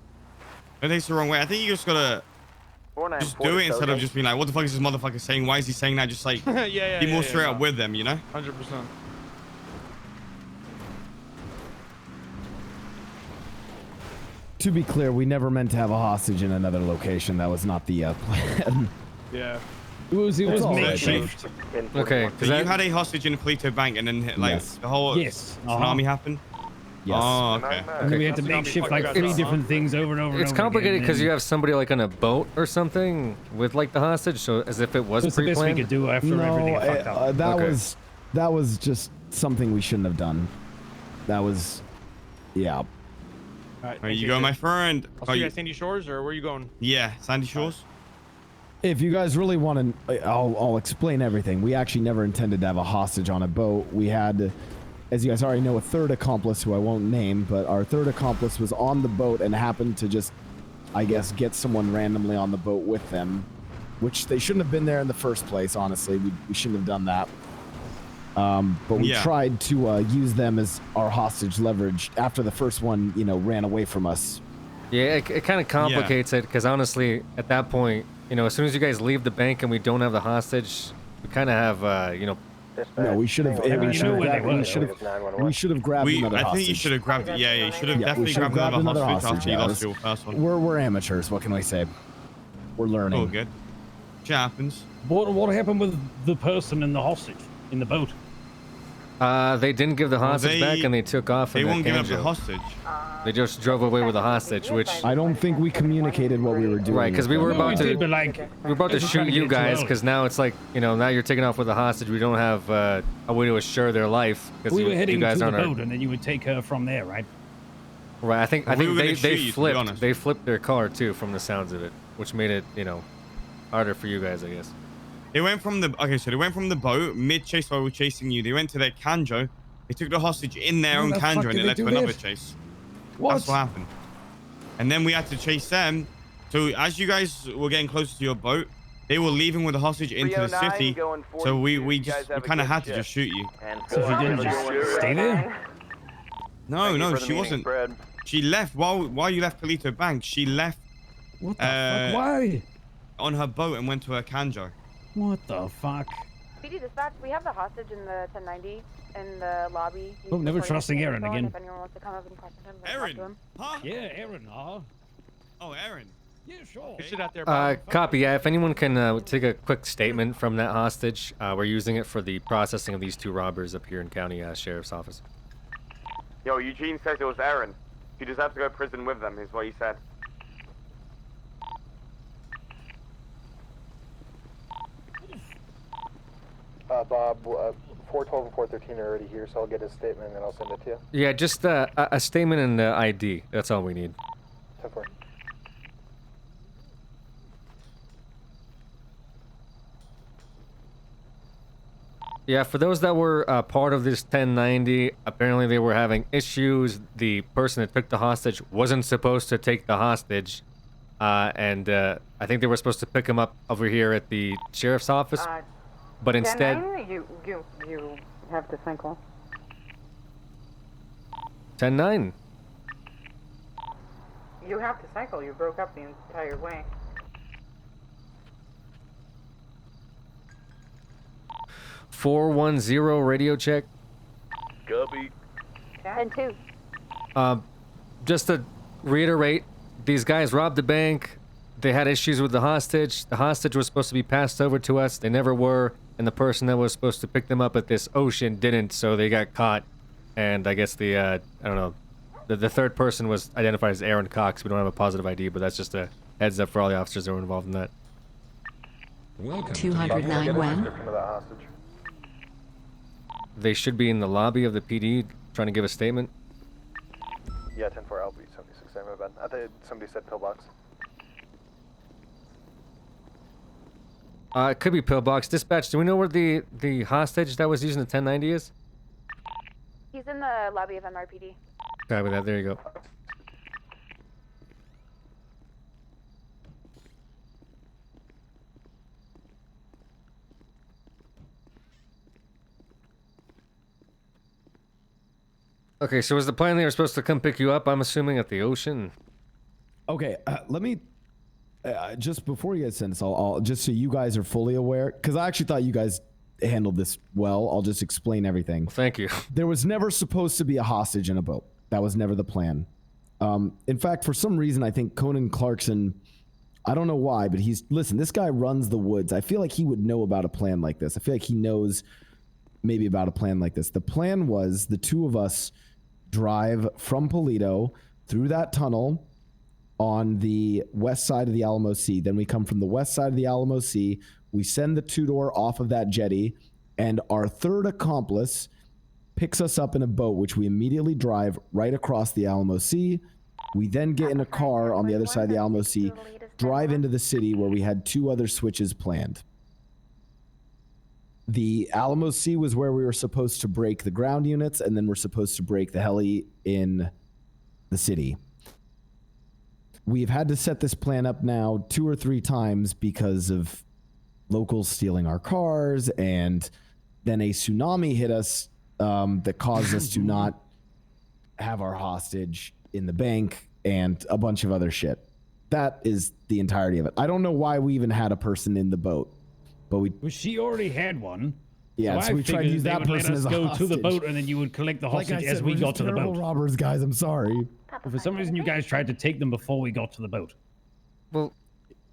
Don't take this the wrong way. I think you just gotta just do it instead of just being like, what the fuck is this motherfucker saying? Why is he saying that? Just like, be more straight up with them, you know?
100%.
To be clear, we never meant to have a hostage in another location. That was not the plan.
Yeah.
It was
makeshift.
Okay.
So you had a hostage in a Polito bank, and then like the whole tsunami happened.
Yes.
Oh, okay.
And we had to makeshift like 3 different things over and over.
It's complicated because you have somebody like on a boat or something with like the hostage, so as if it was
It's the best we could do after everything fucked up.
That was just something we shouldn't have done. That was, yeah.
Where you go, my friend?
I'll see you at Sandy Shores, or where are you going?
Yeah, Sandy Shores.
If you guys really want to, I'll explain everything. We actually never intended to have a hostage on a boat. We had, as you guys already know, a third accomplice who I won't name, but our third accomplice was on the boat and happened to just, I guess, get someone randomly on the boat with them, which they shouldn't have been there in the first place, honestly. We shouldn't have done that. But we tried to use them as our hostage leverage after the first one, ran away from us.
Yeah, it kind of complicates it because honestly, at that point, as soon as you guys leave the bank and we don't have the hostage, we kind of have,
No, we should have. We should have grabbed another hostage.
I think you should have grabbed it. Yeah, you should have definitely grabbed another hostage after you lost your first one.
We're amateurs. What can we say? We're learning.
Oh, good. Shit happens.
What happened with the person and the hostage in the boat?
They didn't give the hostage back and they took off.
They won't give up the hostage.
They just drove away with the hostage, which
I don't think we communicated what we were doing.
Right, because we were about to shoot you guys, because now it's like now you're taking off with the hostage. We don't have a way to assure their life.
We were heading
you guys
to the
aren't
boat, and then you would take her from there, right?
Right. I think they flipped their car too, from the sounds of it, which made it Harder for you guys, I guess.
They went from the they went from the boat mid chase while we were chasing you. They went to their canjo. They took the hostage in their own canjo and it led to another chase. That's what happened. And then we had to chase them. So as you guys were getting closer to your boat, they were leaving with the hostage into the city. So we kind of had to just shoot you.
So she didn't just stay there?
No, she wasn't. She left while you left Palito Bank. She left.
What the fuck? Why?
On her boat and went to her canjo.
What the fuck?
PD dispatch, we have the hostage in the 1090 in the lobby.
Oh, never trusting Aaron again.
If anyone wants to come up and question him,
Aaron?
talk to him.
Huh?
Yeah, Aaron,
Oh, Aaron.
Yeah, sure.
Shit out there,
Copy. Yeah, if anyone can take a quick statement from that hostage, we're using it for the processing of these 2 robbers up here in County Sheriff's Office.
Yo, Eugene says it was Aaron. You just have to go to prison with them, is what he said.
Bob, 412 and 413 are already here, so I'll get a statement and I'll send it to you.
Yeah, just a statement and ID. That's all we need.
10-4.
Yeah, for those that were part of this 1090, apparently they were having issues. The person that took the hostage wasn't supposed to take the hostage. And I think they were supposed to pick him up over here at the sheriff's office. But instead...
You have to cycle.
10-9.
You have to cycle. You broke up the entire way.
410 radio check.
Copy.
10-2.
Just to reiterate, these guys robbed the bank. They had issues with the hostage. The hostage was supposed to be passed over to us. They never were. And the person that was supposed to pick them up at this ocean didn't, so they got caught. And I guess the, I don't know, the third person was identified as Aaron Cox. We don't have a positive ID, but that's just a heads up for all the officers that were involved in that.
Welcome 209 when?
They should be in the lobby of the PD trying to give a statement.
Yeah, 10-4, I'll be 76. My bad. I thought somebody said pillbox.
It could be pillbox. Dispatch, do we know where the hostage that was using the 1090 is?
He's in the lobby of MRPD.
Copy that. There you go. Okay, so was the plan they were supposed to come pick you up, I'm assuming, at the ocean?
Okay, let me... just before you guys send this, I'll just so you guys are fully aware, because I actually thought you guys handled this well. I'll just explain everything.
Well, thank you.
There was never supposed to be a hostage in a boat. That was never the plan. In fact, for some reason, I think Conan Clarkson, I don't know why, but listen, this guy runs the woods. I feel like he would know about a plan like this. I feel like he knows maybe about a plan like this. The plan was the 2 of us drive from Polito through that tunnel on the west side of the Alamo Sea. Then we come from the west side of the Alamo Sea. We send the 2-door off of that jetty, and our third accomplice picks us up in a boat, which we immediately drive right across the Alamo Sea. We then get in a car on the other side of the Alamo Sea, drive into the city where we had 2 other switches planned. The Alamo Sea was where we were supposed to break the ground units, and then we're supposed to break the heli in the city. We've had to set this plan up now 2 or 3 times because of locals stealing our cars, and then a tsunami hit us that caused us to not have our hostage in the bank and a bunch of other shit. That is the entirety of it. I don't know why we even had a person in the boat, but well,
she already had one.
Yeah, so we tried to use that person as a hostage.
Go to the boat, and then you would collect the hostage as we got to the boat.
Robbers, guys. I'm sorry.
But for some reason, you guys tried to take them before we got to the boat.
Well,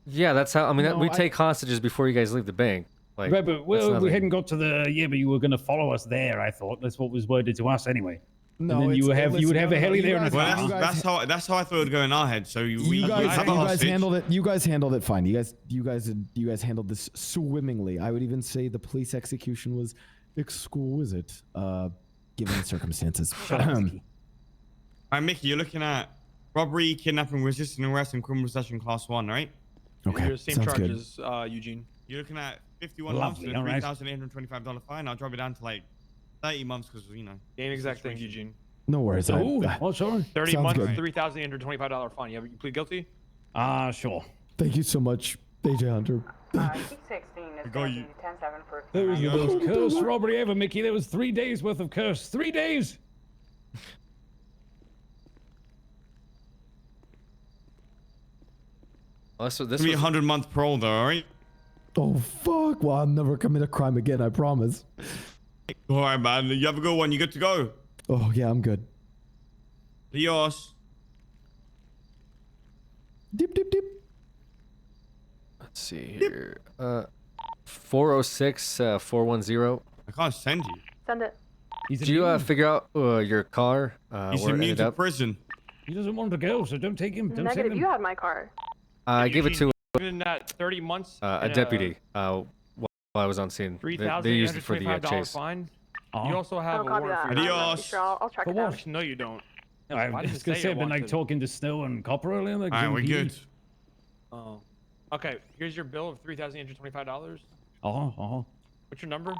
yeah, that's how. I mean, we take hostages before you guys leave the bank. Like,
right, but we hadn't got to the. Yeah, but you were going to follow us there. I thought that's what was worded to us anyway.
No,
and then you would have a heli there.
Well, that's how I thought it would go in our head. So you guys
handled it. You guys handled it fine. You guys handled this swimmingly. I would even say the police execution was exquisite, given the circumstances.
All right, Mickey, you're looking at robbery, kidnapping, resisting arrest, and criminal possession class 1, right?
Okay,
Your same
sounds good.
charges, Eugene.
You're looking at 51
Lovely,
months
all
and a
right.
$3,825 fine. I'll drop it down to like 30 months because, you know.
Same exact thing, Eugene.
No worries.
Oh, what's on?
30
Sounds
months,
good.
$3,825 fine. You plead guilty?
Sure.
Thank you so much, AJ Hunter.
T16 is going to be 10-7 for...
That was the most cursed robbery ever, Mickey. There was 3 days worth of curse. 3 days.
Oh, so this
This
was
be 100-month parole, though, all right?
Oh, fuck. Well, I'll never commit a crime again, I promise.
All right, man. You have a good one. You good to go?
Oh, yeah, I'm good.
Adios.
Dip, dip, dip.
Let's see here. 406 410.
I can't send you.
Send it.
Did you figure out your car?
He's
where it
immune
ended
to
up?
prison.
He doesn't want to go, so don't take him. Don't send
Negative.
him.
You had my car.
I gave it to
Even at 30 months.
a deputy while I was on scene. They used it for the
$3,825
chase.
fine. You also have a
copy
warrant
that.
for
Adios.
Sure, I'll track
For
it down.
what?
No, you don't.
I
Why did
was
it
gonna
say
say,
it
I've been like
wanted?
talking to Snow and Copper earlier. Like
All right, we're
Zombie.
good.
Oh. Okay, here's your bill of $3,825. What's your number?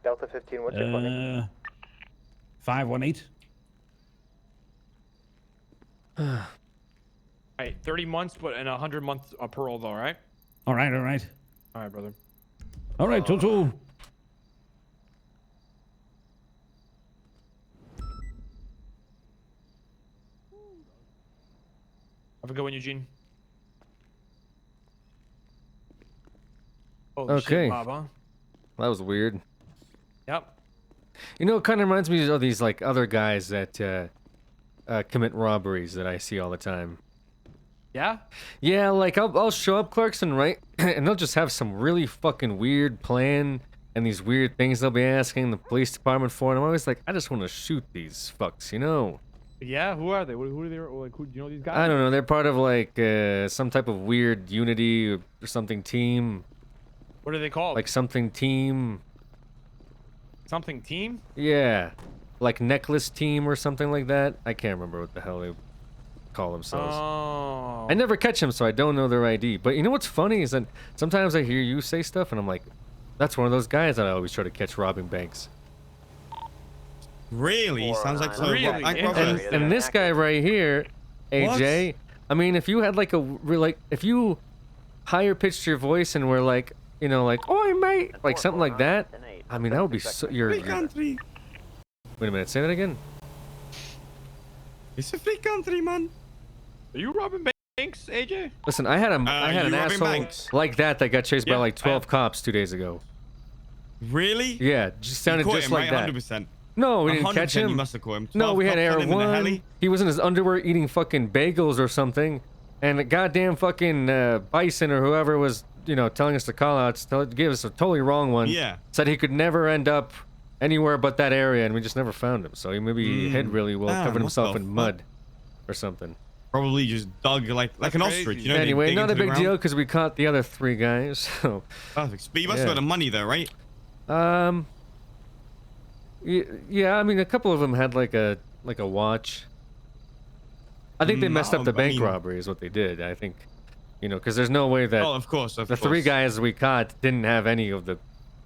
Delta 15, what's your phone number?
518.
Alright, 30 months, but in 100 months parole, though, right?
All right, all right.
Alright, brother.
All right, Toto.
Have a good one, Eugene. Holy
Okay.
shit, Bob, huh?
That was weird.
Yep.
You know, it kind of reminds me of these like other guys that commit robberies that I see all the time.
Yeah?
Yeah, like I'll show up Clarkson, right? And they'll just have some really fucking weird plan and these weird things they'll be asking the police department for, and I'm always like, I just want to shoot these fucks, you know?
Yeah, who are they? Who are they? Like, who do you know these guys?
I don't know. They're part of like some type of weird unity or something team.
What are they called?
Like something team.
Something team?
Yeah, like necklace team or something like that. I can't remember what the hell they call themselves.
Oh.
I never catch them, so I don't know their ID. But you know what's funny is that sometimes I hear you say stuff, and I'm like, that's one of those guys that I always try to catch robbing banks.
Really? Sounds like so.
Really?
And this guy right here, AJ. I mean, if you had like if you higher pitched your voice and were like, you know, like, oi mate, like something like that. I mean, that would be so.
Free country.
Wait a minute. Say that again.
It's a free country, man.
Are you robbing banks, AJ?
Listen, I had an asshole
banks?
like that got chased by
Yeah,
like 12 cops 2 days ago.
Really?
Yeah, just sounded
You caught
just
him,
like
right?
that.
100%.
No, we didn't catch
100%
him.
You must have caught him.
No, we had
12
Air
cops in the
1.
alley?
He was in his underwear eating fucking bagels or something, and the goddamn fucking Bison or whoever was, you know, telling us to call outs, give us a totally wrong one.
Yeah.
Said he could never end up anywhere but that area, and we just never found him. So he maybe hid really well,
Damn,
covered
what
himself
the
in
fuck?
mud or something.
Probably just dug like an ostrich, you know? they
Anyway,
dig
not a
into the
big
ground.
deal because we caught the other 3 guys. So.
Perfect. But you must
Yeah.
have got the money though, right?
Yeah, I mean, a couple of them had like a watch. I think they messed up the bank robbery is what they did. I think, you know, because there's no way that
Oh, of course,
the 3 guys we caught didn't have any of the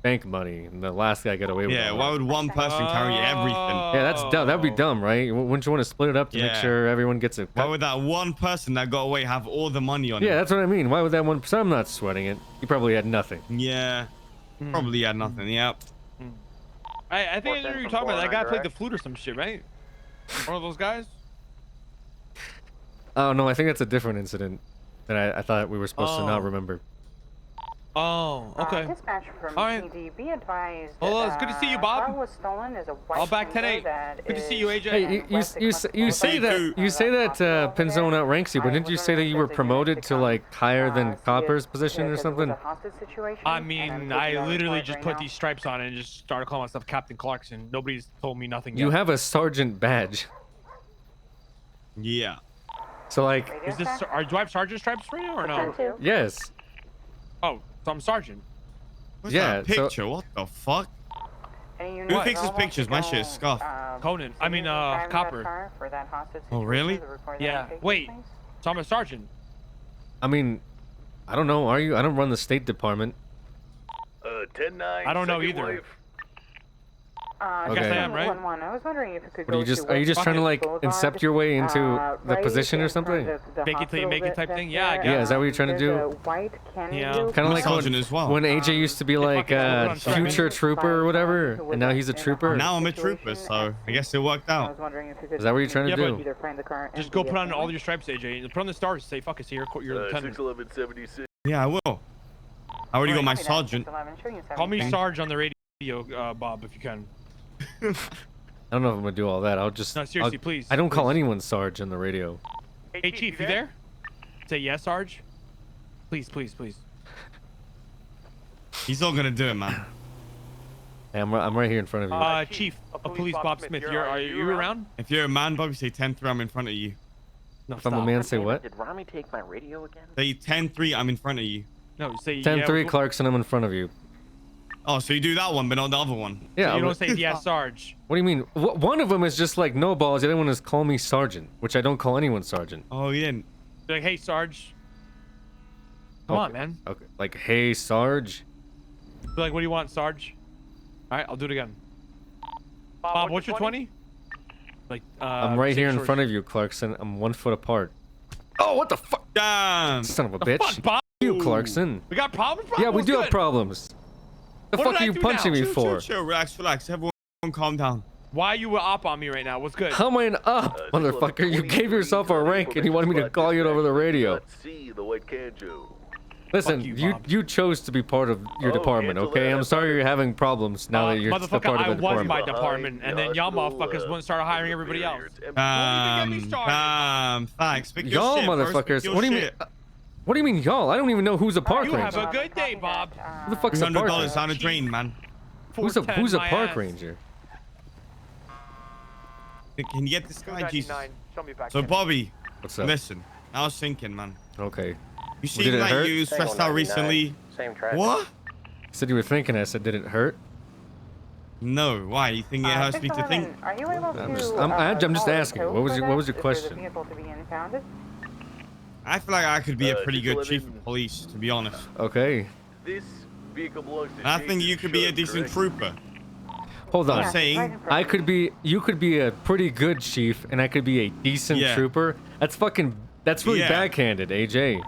bank money, and the last guy got away with it.
Yeah, why would one person carry everything?
Yeah, that's dumb. That'd be dumb, right? Wouldn't you want to split it up to make
Yeah.
sure everyone gets a
Why
cut?
would that one person that got away have all the money on
Yeah,
him?
that's what I mean. Why would that one person? I'm not sweating it. He probably had nothing.
Yeah, probably had nothing. Yep.
I think I know what you're talking about. That guy played the flute or some shit, right? One of those guys?
Oh, no, I think that's a different incident that I thought we were supposed to not remember.
Oh, okay.
Dispatch from
All right.
PD, be advised.
Hello, it's good to see you, Bob.
Car was stolen is a white
I'll back 10-8.
that
Good to see
is-
you, AJ.
Hey, you say that Penzone outranks you, but didn't you say that you were promoted to like higher than Copper's position or something?
I mean, I literally just put these stripes on and just started calling myself Captain Clarkson. Nobody's told me nothing yet.
You have a sergeant badge.
Yeah.
So like,
Is this? Do I have sergeant stripes for you or no?
yes.
Oh, so I'm sergeant.
What's
Yeah,
that picture? What the fuck? Who fixes pictures? My shit is scuffed.
Conan. I mean, Copper.
Oh, really?
Yeah. Wait. So I'm a sergeant.
I mean, I don't know. Are you? I don't run the State Department.
10-9.
I don't know either.
Okay.
Yes, I am, right?
I was wondering if you could
What are you just trying to like incept your way into the position or something?
Fake it till you make it type thing? Yeah, I guess.
Yeah, is that what you're trying to do?
Yeah.
Kind of like when AJ used to be like a future trooper or whatever, and now he's a trooper.
Now I'm a trooper, so I guess it worked out.
Is that what you're trying to do?
Just go put on all your stripes, AJ. Put on the stars. Say, fuck us here. You're lieutenant.
61176.
Yeah, I will. I already got my sergeant.
Call me Sarge on the radio, Bob, if you can.
I don't know if I'm gonna do all that. I'll just.
No, seriously, please.
I don't call anyone Sarge on the radio.
Hey, Chief, you there? Say yes, Sarge. Please, please, please.
He's not gonna do it, man.
Hey, I'm right here in front of you.
Chief of Police Bob Smith. Are you around?
If you're a man, Bobby, say 10-3, I'm in front of you.
No,
if I'm a man, say what?
Did Rami take my radio again?
Say 10-3, I'm in front of you.
No, say
10-3, Clarkson, I'm in front of you.
Oh, so you do that one, but not the other one.
Yeah.
So you don't say yes, Sarge.
What do you mean? One of them is just like no balls. The other one is call me Sergeant, which I don't call anyone Sergeant.
Oh, you didn't.
Be like, hey, Sarge. Come on, man.
Okay. Like, hey, Sarge.
Be like, what do you want, Sarge? All right, I'll do it again. Bob, what's your 20? Like,
I'm right here in front of you, Clarkson. I'm 1 foot apart. Oh, what the fuck?
Damn.
Son of a bitch.
Fuck, Bob.
You, Clarkson.
We got problems, bro?
Yeah, we do have problems. The fuck are you punching me for?
Chill, relax. Everyone calm down.
Why are you up on me right now? What's good?
How am I an up, motherfucker? You gave yourself a rank and you wanted me to call you over the radio. Listen, you chose to be part of your department, okay? I'm sorry you're having problems now that you're a part of the
I
department.
was my department, and then y'all motherfuckers wouldn't start hiring everybody else.
Thanks.
Y'all motherfuckers. What do you mean? What do you mean, y'all? I don't even know who's a park
ranger.
ranger.
You have a good day, Bob.
Who the fuck's a park ranger?
$300 on a drain, man.
Who's a park ranger?
Can you get this guy, Jesus?
Show me back
So, Bobby,
what's up?
Listen, I was thinking, man.
Okay.
You seem like you stressed out recently. What?
You said you were thinking. I said, did it hurt?
No. Why? You think it hurts me to think?
Are you able to,
I'm just asking. What was your question?
I feel like I could be a pretty good chief of police, to be honest.
Okay.
This vehicle belongs to
I think you could be a decent trooper.
Hold on.
I'm saying
you could be a pretty good chief, and I could be a decent trooper. That's really backhanded, AJ.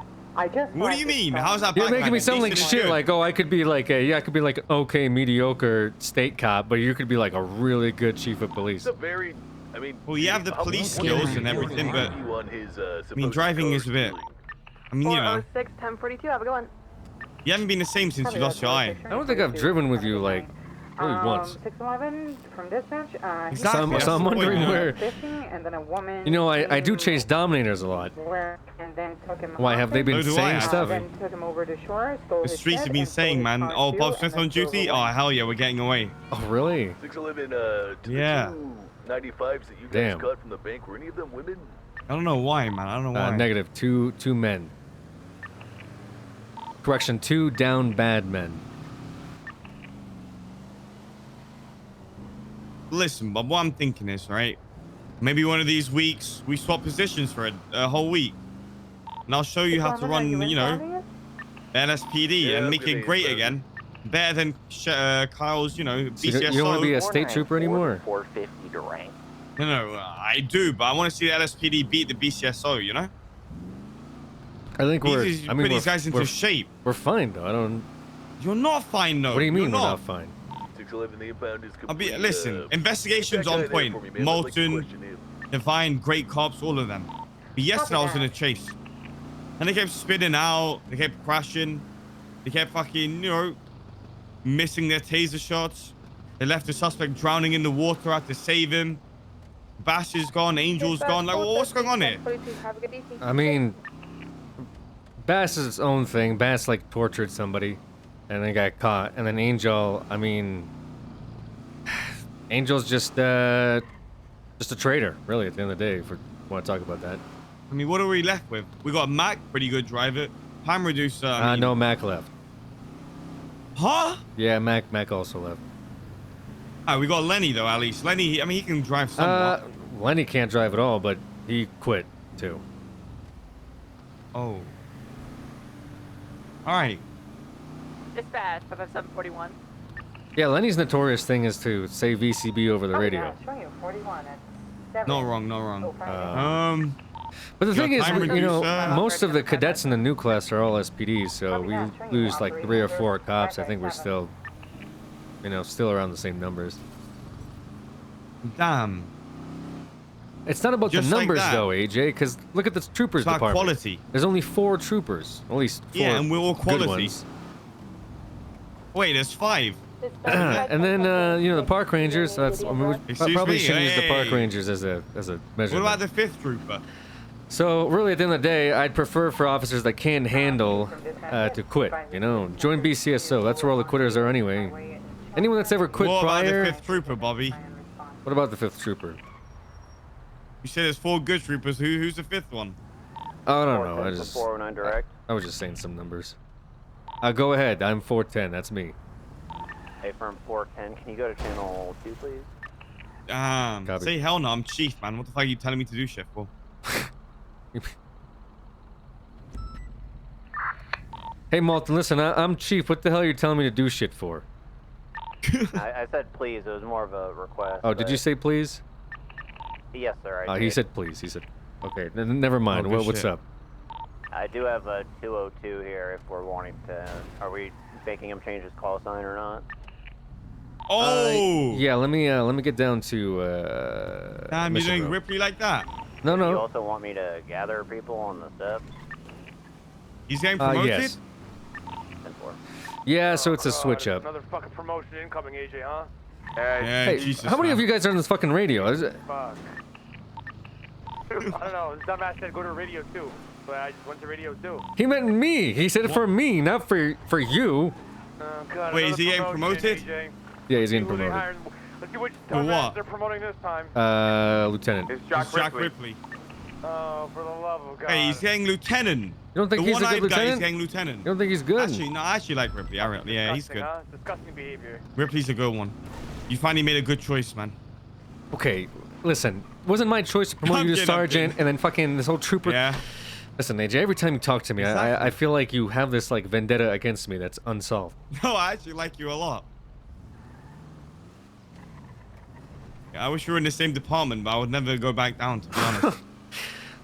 What do you mean? How's that backhanded?
You're making me sound like shit. Like, oh, I could be like I could be like an okay, mediocre state cop, but you could be like a really good chief of police.
Well, you have the police skills and everything, but I mean, driving is a bit. I mean, you know.
406 1042. Have a good one.
You haven't been the same since you lost your eye.
I don't think I've driven with you like really once.
611 from dispatch.
Exactly.
So I'm wondering where.
And then a woman.
You know, I do chase Dominators a lot. Why have they been saying stuff?
The streets have been saying, man. Oh, Bob Smith on duty? Oh, hell yeah, we're getting away.
Oh, really?
611.
Yeah.
95s that you guys cut from the bank. Were any of them women?
I don't know why, man. I don't know why.
Negative. Two men. Correction. 2 down bad men.
Listen, Bob, what I'm thinking is, right? Maybe one of these weeks we swap positions for a whole week. And I'll show you how to run, you know, LSPD and make it great again. Better than Kyle's, you know, BCSO.
So you don't want to be a state trooper anymore?
450 to rank.
No, I do, but I want to see the LSPD beat the BCSO, you know?
I think
put these guys into shape.
We're fine, though. I don't...
You're not fine, though.
What do you mean we're not fine?
611, the impound is complete.
Listen, investigations on point. Molten, Divine, Great Cops, all of them. But yesterday I was in a chase. And they kept spinning out. They kept crashing. They kept fucking, you know, missing their taser shots. They left the suspect drowning in the water. I had to save him. Bash is gone. Angel's gone. Like, what's going on here?
I mean, Bass is its own thing. Bass, like, tortured somebody. And then got caught. And then Angel, I mean... Angel's just a traitor, really, at the end of the day, if we want to talk about that.
I mean, what are we left with? We got Mac, pretty good driver. Time reducer. I mean...
No, Mac left.
Huh?
Yeah, Mac also left.
We got Lenny, though, at least. Lenny, I mean, he can drive somewhat.
Lenny can't drive at all, but he quit, too.
Oh. All right.
Dispatch, 741.
Yeah, Lenny's notorious thing is to say VCB over the radio.
Yeah, showing you 41 at 7.
No wrong, no wrong.
But the thing is,
time
you know,
reducer.
most of the cadets in the new class are all SPDs, so we lose like 3 or 4 cops. I think we're still, you know, still around the same numbers.
Damn.
It's not about
Just
the
like
numbers
that.
though, AJ, because look at the troopers
It's about
department.
quality.
There's only 4 troopers, at least 4
Yeah, and we're all
good
quality.
ones.
Wait, there's 5.
And then you know, the park rangers. That's I mean, we
Excuse
probably
me?
shouldn't use the park
Hey.
rangers as a measure.
What about the 5th trooper?
So really, at the end of the day, I'd prefer for officers that can handle to quit. You know, join BCSO. That's where all the quitters are anyway. Anyone that's ever quit
What
prior.
about the 5th trooper, Bobby?
What about the 5th trooper?
You said there's 4 good troopers. Who's the 5th one?
Oh, I don't know. I just
409 direct.
I was just saying some numbers. Go ahead. I'm 410. That's me.
Hey, firm 410. Can you go to channel 2, please?
Copy.
Say hell no. I'm chief, man. What the fuck are you telling me to do, chef? Well,
Hey, Malton, listen. I'm chief. What the hell are you telling me to do shit for?
I said please. It was more of a request.
Oh, did you say please?
Yes, sir. I
He
did.
said please. He said. Okay. Never mind.
Oh, good
What's
shit.
up?
I do have a 202 here if we're wanting to. Are we making him change his call sign or not?
Oh!
Yeah. Let me get down to.
Damn, you
mission
doing
room.
Ripley like that?
No,
You
no.
also want me to gather people on the steps?
He's getting promoted?
Yes.
10-4.
Yeah. So it's a switch up.
Another fucking promotion incoming, AJ, huh?
Yeah,
Hey,
Jesus,
how many
man.
of you guys are on this fucking radio? Is it?
Fuck. I don't know. This dumbass said go to radio too, but I just went to radio too.
He meant me. He said it for me, not for you.
Oh, God,
Wait, is he getting
promotion,
promoted?
AJ.
Yeah, he's getting
Who they
promoted.
hired. Let's see which
For
dumbass
what?
they're promoting this time.
Lieutenant.
It's
It's Jack Ripley.
Oh, for the love of God.
Hey, he's getting lieutenant.
You don't think
the
he's a
one-eyed
good
guy is
lieutenant?
getting lieutenant.
You don't think he's good?
Actually, no, I actually like Ripley. Yeah, he's
Disgusting,
good.
Huh? Disgusting behavior.
Ripley's a good one. You finally made a good choice, man.
Okay, listen. Wasn't my choice to promote
I'm
you to
kidding, I'm
sergeant
kidding.
and then fucking this whole trooper.
Yeah.
Listen, AJ. Every time you talk to me,
Exactly.
I feel like you have this like vendetta against me that's unsolved.
No, I actually like you a lot. Yeah, I wish we were in the same department, but I would never go back down, to be honest.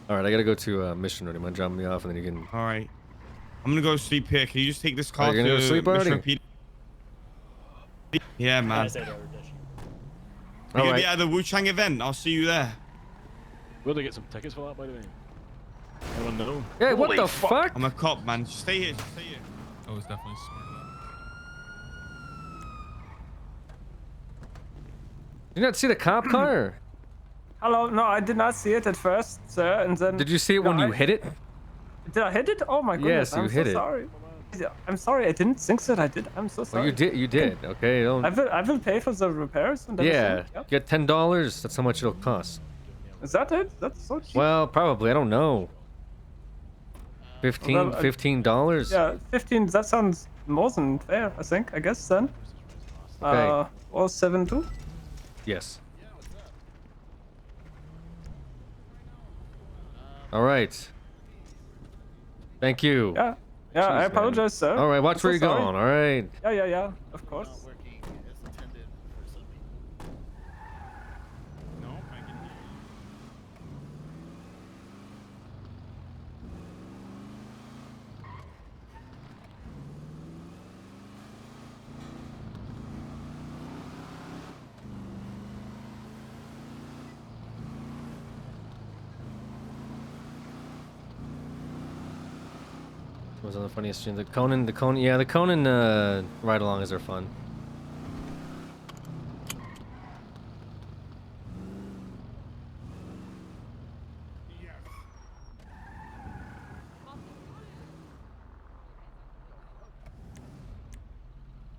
All right, I gotta go to mission room. You drop me off, and then you can.
All right. I'm gonna go sleep here. Can you just take this car
you're gonna
to
go sleep
Mission
already?
PD? Yeah, man. You're
All
gonna
right.
be at the Wu Chang event. I'll see you there.
Will they get some tickets for that, by the way? I don't know.
Hey, what the fuck?
I'm a cop, man. Just stay here. Just stay here.
Oh, it's definitely smart.
Did you not see the cop car?
Hello, no, I did not see it at first, sir, and then...
Did you see it when you hit it?
Did I hit it? Oh my goodness,
Yes, you
I'm
hit
so
it.
sorry. I'm sorry, I didn't think that I did. I'm so sorry.
Well, you did. Okay, don't.
I will pay for the repairs and
Yeah,
everything. Yep.
get $10. That's how much it'll cost.
Is that it? That's so cheap.
Well, probably. I don't know.
Well,
$15.
Yeah, 15. That sounds more than fair, I think. I guess then.
Okay.
Or 7-2.
Yes. All right. Thank you.
Yeah. Yeah, I
Jeez,
apologize, sir.
All right, watch
I'm so
where you're
sorry.
going. All right.
Yeah, of course.
What was on the funniest stream? The Conan, yeah, the Conan ride-alongs are fun.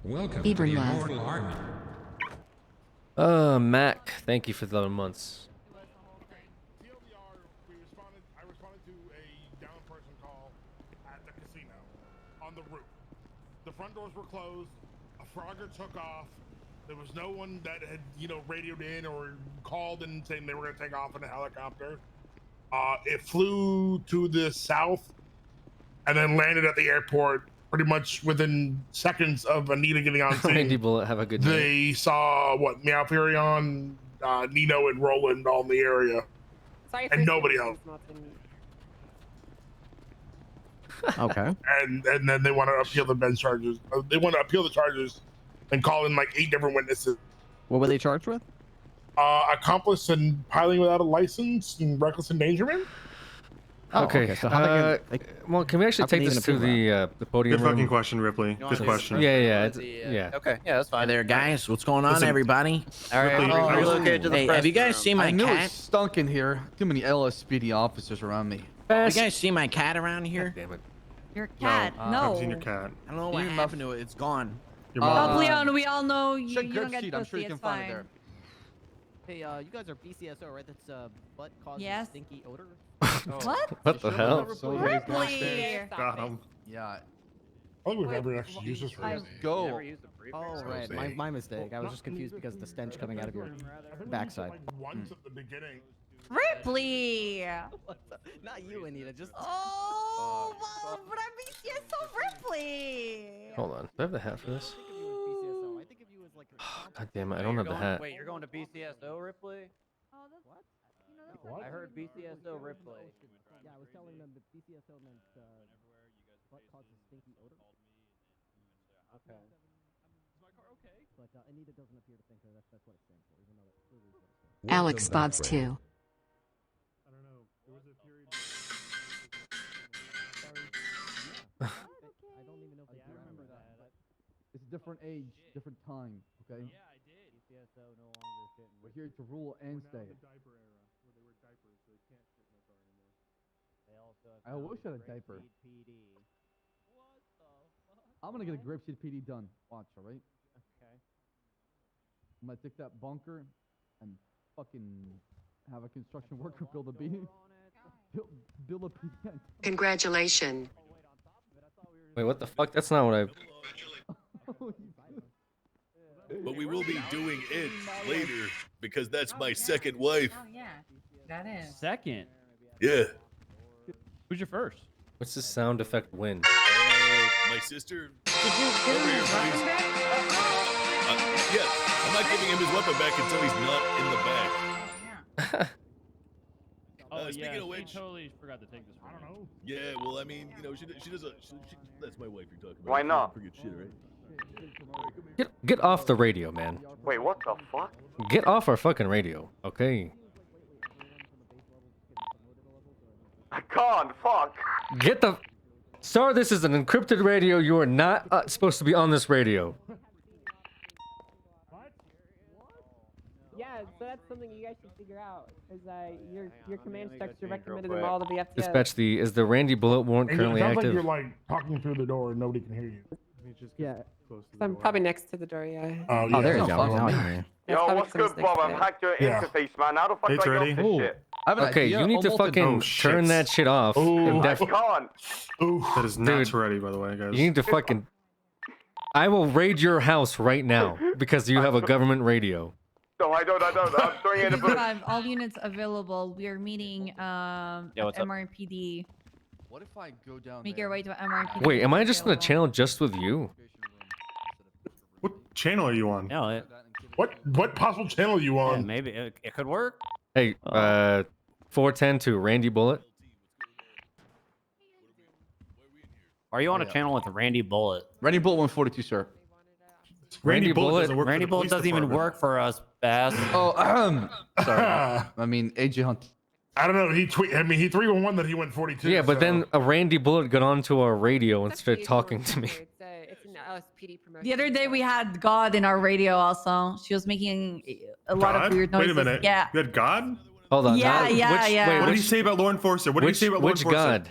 Welcome to the
Ibrahim.
Immortal Army.
Mac, thank you for the 11 months.
I responded to a down person call at the casino on the roof. The front doors were closed. A Frogger took off. There was no one that had, radioed in or called in saying they were going to take off in a helicopter. It flew to the south and then landed at the airport pretty much within seconds of Anita getting on scene.
Randy Bullet, have a good night.
They saw what Meow Furion, Nino, and Roland all in the area, and nobody else.
Okay.
And then they want to appeal the bench charges. They want to appeal the charges and call in like 8 different witnesses.
What were they charged with?
Accomplice in piloting without a license and reckless endangerment.
Oh,
Okay.
So how
well, can we actually take this to the podium
Good
room?
fucking question, Ripley. Good question.
Yeah.
Okay, yeah, that's fine. Hey there, guys. What's going on,
Listen,
everybody?
All right,
Ripley,
relocate to the
hey,
press
have you guys
room.
seen my
I knew
cat?
it stunk in here. Too many LSPD officers around me.
You guys see my cat around here?
Damn it.
Your cat?
I
No.
haven't seen your cat.
I don't know what happened to it. It's gone.
Your
Oh,
mom.
Leon, we all know you,
Check
you
grip
don't get
sheet.
pussy.
I'm sure you
It's
can find it
fine.
there.
Hey, you guys are BCSO, right? That's butt causes
Yes.
stinky odor.
What?
What the hell?
Ripley.
Got him.
Yeah.
I don't think we've ever actually used this for
Let's
anything.
go.
Oh, right. My mistake. I was just confused because of the stench coming out of your backside.
Like once at the beginning.
Ripley.
Not you, Anita. Just.
Oh, well, but I'm BCSO Ripley.
Hold on. Do I have the hat for this?
I think of you as like.
God damn it! I don't have the hat.
Wait, you're going to BCSO Ripley?
Oh, that's what? You know, that's
What?
I heard BCSO Ripley.
Yeah, I was telling them that BCSO meant butt causes stinky odor.
Okay.
But Anita doesn't appear to think that that's what it stands for, even though that clearly is what it stands for.
Alex Bobs 2.
I don't even know if I remember that. But
It's a different age, different time. Okay.
Yeah, I did. BCSO no longer shitting.
We're here to rule and stay.
They also
I wish I had a diaper.
PD.
I'm gonna get a Grapeseed PD done. Watch, all right?
Okay.
I'm gonna take that bunker and fucking have a construction worker build a PD. Build a PD.
Congratulations.
Wait, what the fuck? That's not what I.
But we will be doing it later because that's my second wife.
Oh yeah, that is.
Second.
Yeah.
Who's your first?
What's the sound effect win?
My sister.
Did you give him his weapon back?
Yeah, I'm not giving him his weapon back until he's not in the back.
Oh
speaking
yeah,
of which,
she totally forgot to take this one. I don't know.
Yeah, well, I mean, you know, she does a. That's my wife you're talking about.
Why not?
Forget shit, right?
Get off the radio, man.
Wait, what the fuck?
Get off our fucking radio, okay?
I can't. Fuck.
Get the. Sir, this is an encrypted radio. You are not supposed to be on this radio.
Yeah, so that's something you guys should figure out. Is your command structure recommended them all to be FTO.
Dispatch the. Is the Randy bullet warrant
And
currently
it sounds
active?
like you're like talking through the door and nobody can hear you.
Yeah. I'm probably next to the door, yeah.
Oh, yeah.
there you go. Now I hear you.
Yo, what's good, Bob? I've hacked your interface, man. How the fuck do I get off this shit?
Okay, you need to fucking turn that shit off. and
I can't.
That is not ready, by the way, guys.
You need to fucking. I will raid your house right now because you have a government radio.
No, I don't. I'm throwing it in the boot.
5, all units available. We are meeting
what's up?
MRPD.
What if I go down
Make your way to MRPD.
Wait, am I just in a channel just with you?
What channel are you on?
No,
What possible channel are you on?
maybe it could work.
Hey, 410 to Randy Bullet.
Are you on a channel with Randy Bullet?
Randy Bullet 142, sir.
Randy Bullet
doesn't work for
Randy
the
Bullet
police
doesn't even
department.
work for us, Bass.
Oh, sorry. I mean, AJ Hunt.
I don't know. He 311 that he went 42.
Yeah, but
so-
then a Randy Bullet got onto our radio and started talking to me.
It's an LSPD promotion.
The other day we had God in our radio also. She was making a lot of
God?
weird noises.
Wait a minute.
Yeah.
You had God?
Hold on.
Yeah, yeah, yeah.
What did he
which-
say about law enforcer? What did he say about law
which
enforcer?
God?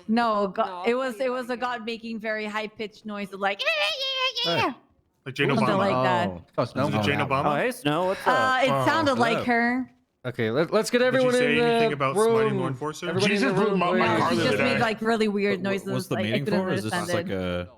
No, God, it was a God making very high pitched noises like yeah.
Like Jane
Something
Obama?
like that.
Oh,
Is it Jane Obama?
Oh, hey, Snow, what's
It
up?
sounded like
up?
her.
Okay, let's get everyone
Did you say
in the
anything about smiting
room.
law enforcer?
Everybody in the
Jesus blew
room,
my
please.
car
She
the
just
other
made
day.
like really weird noises.
What's the
like, I
meeting
couldn't
for? Is this
understand
like
it.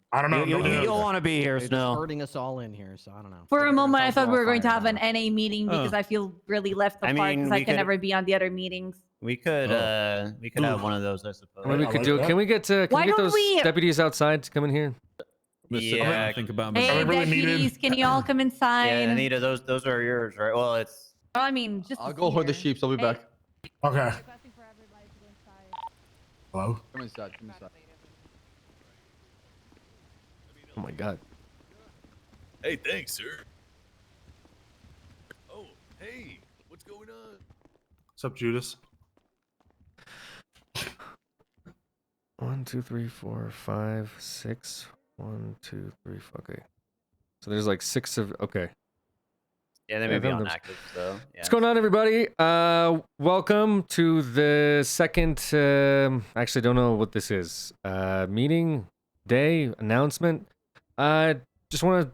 a
I don't know.
You don't want to be here,
It's
Snow.
hurting us all in here, so I don't know.
For a moment, I
Sounds
thought we
all
were going to
fired
have an
up.
NA meeting because I feel really left
I
apart
mean,
because I
we
can
could-
never be on the other meetings.
We could have one of those, I suppose.
What we could do? Can we get
Why don't
those
we-
deputies outside to come in here?
Yeah.
Think about
Hey,
really
deputies,
needed?
can you all come inside?
Yeah, Anita, those are yours, right? Well, it's.
Oh, I mean, just.
I'll go hold the sheep. I'll be back.
Okay. Hello?
Come inside. Come inside.
Oh my god.
Hey, thanks, sir. Oh, hey, what's going on?
What's up, Judas?
1, 2, 3, 4, 5, 6. 1, 2, 3, 4. Okay. So there's like 6 of. Okay.
Yeah, they may be on active, so. Yeah.
What's going on, everybody? Welcome to the second. Actually, don't know what this is. Meeting day announcement. Just want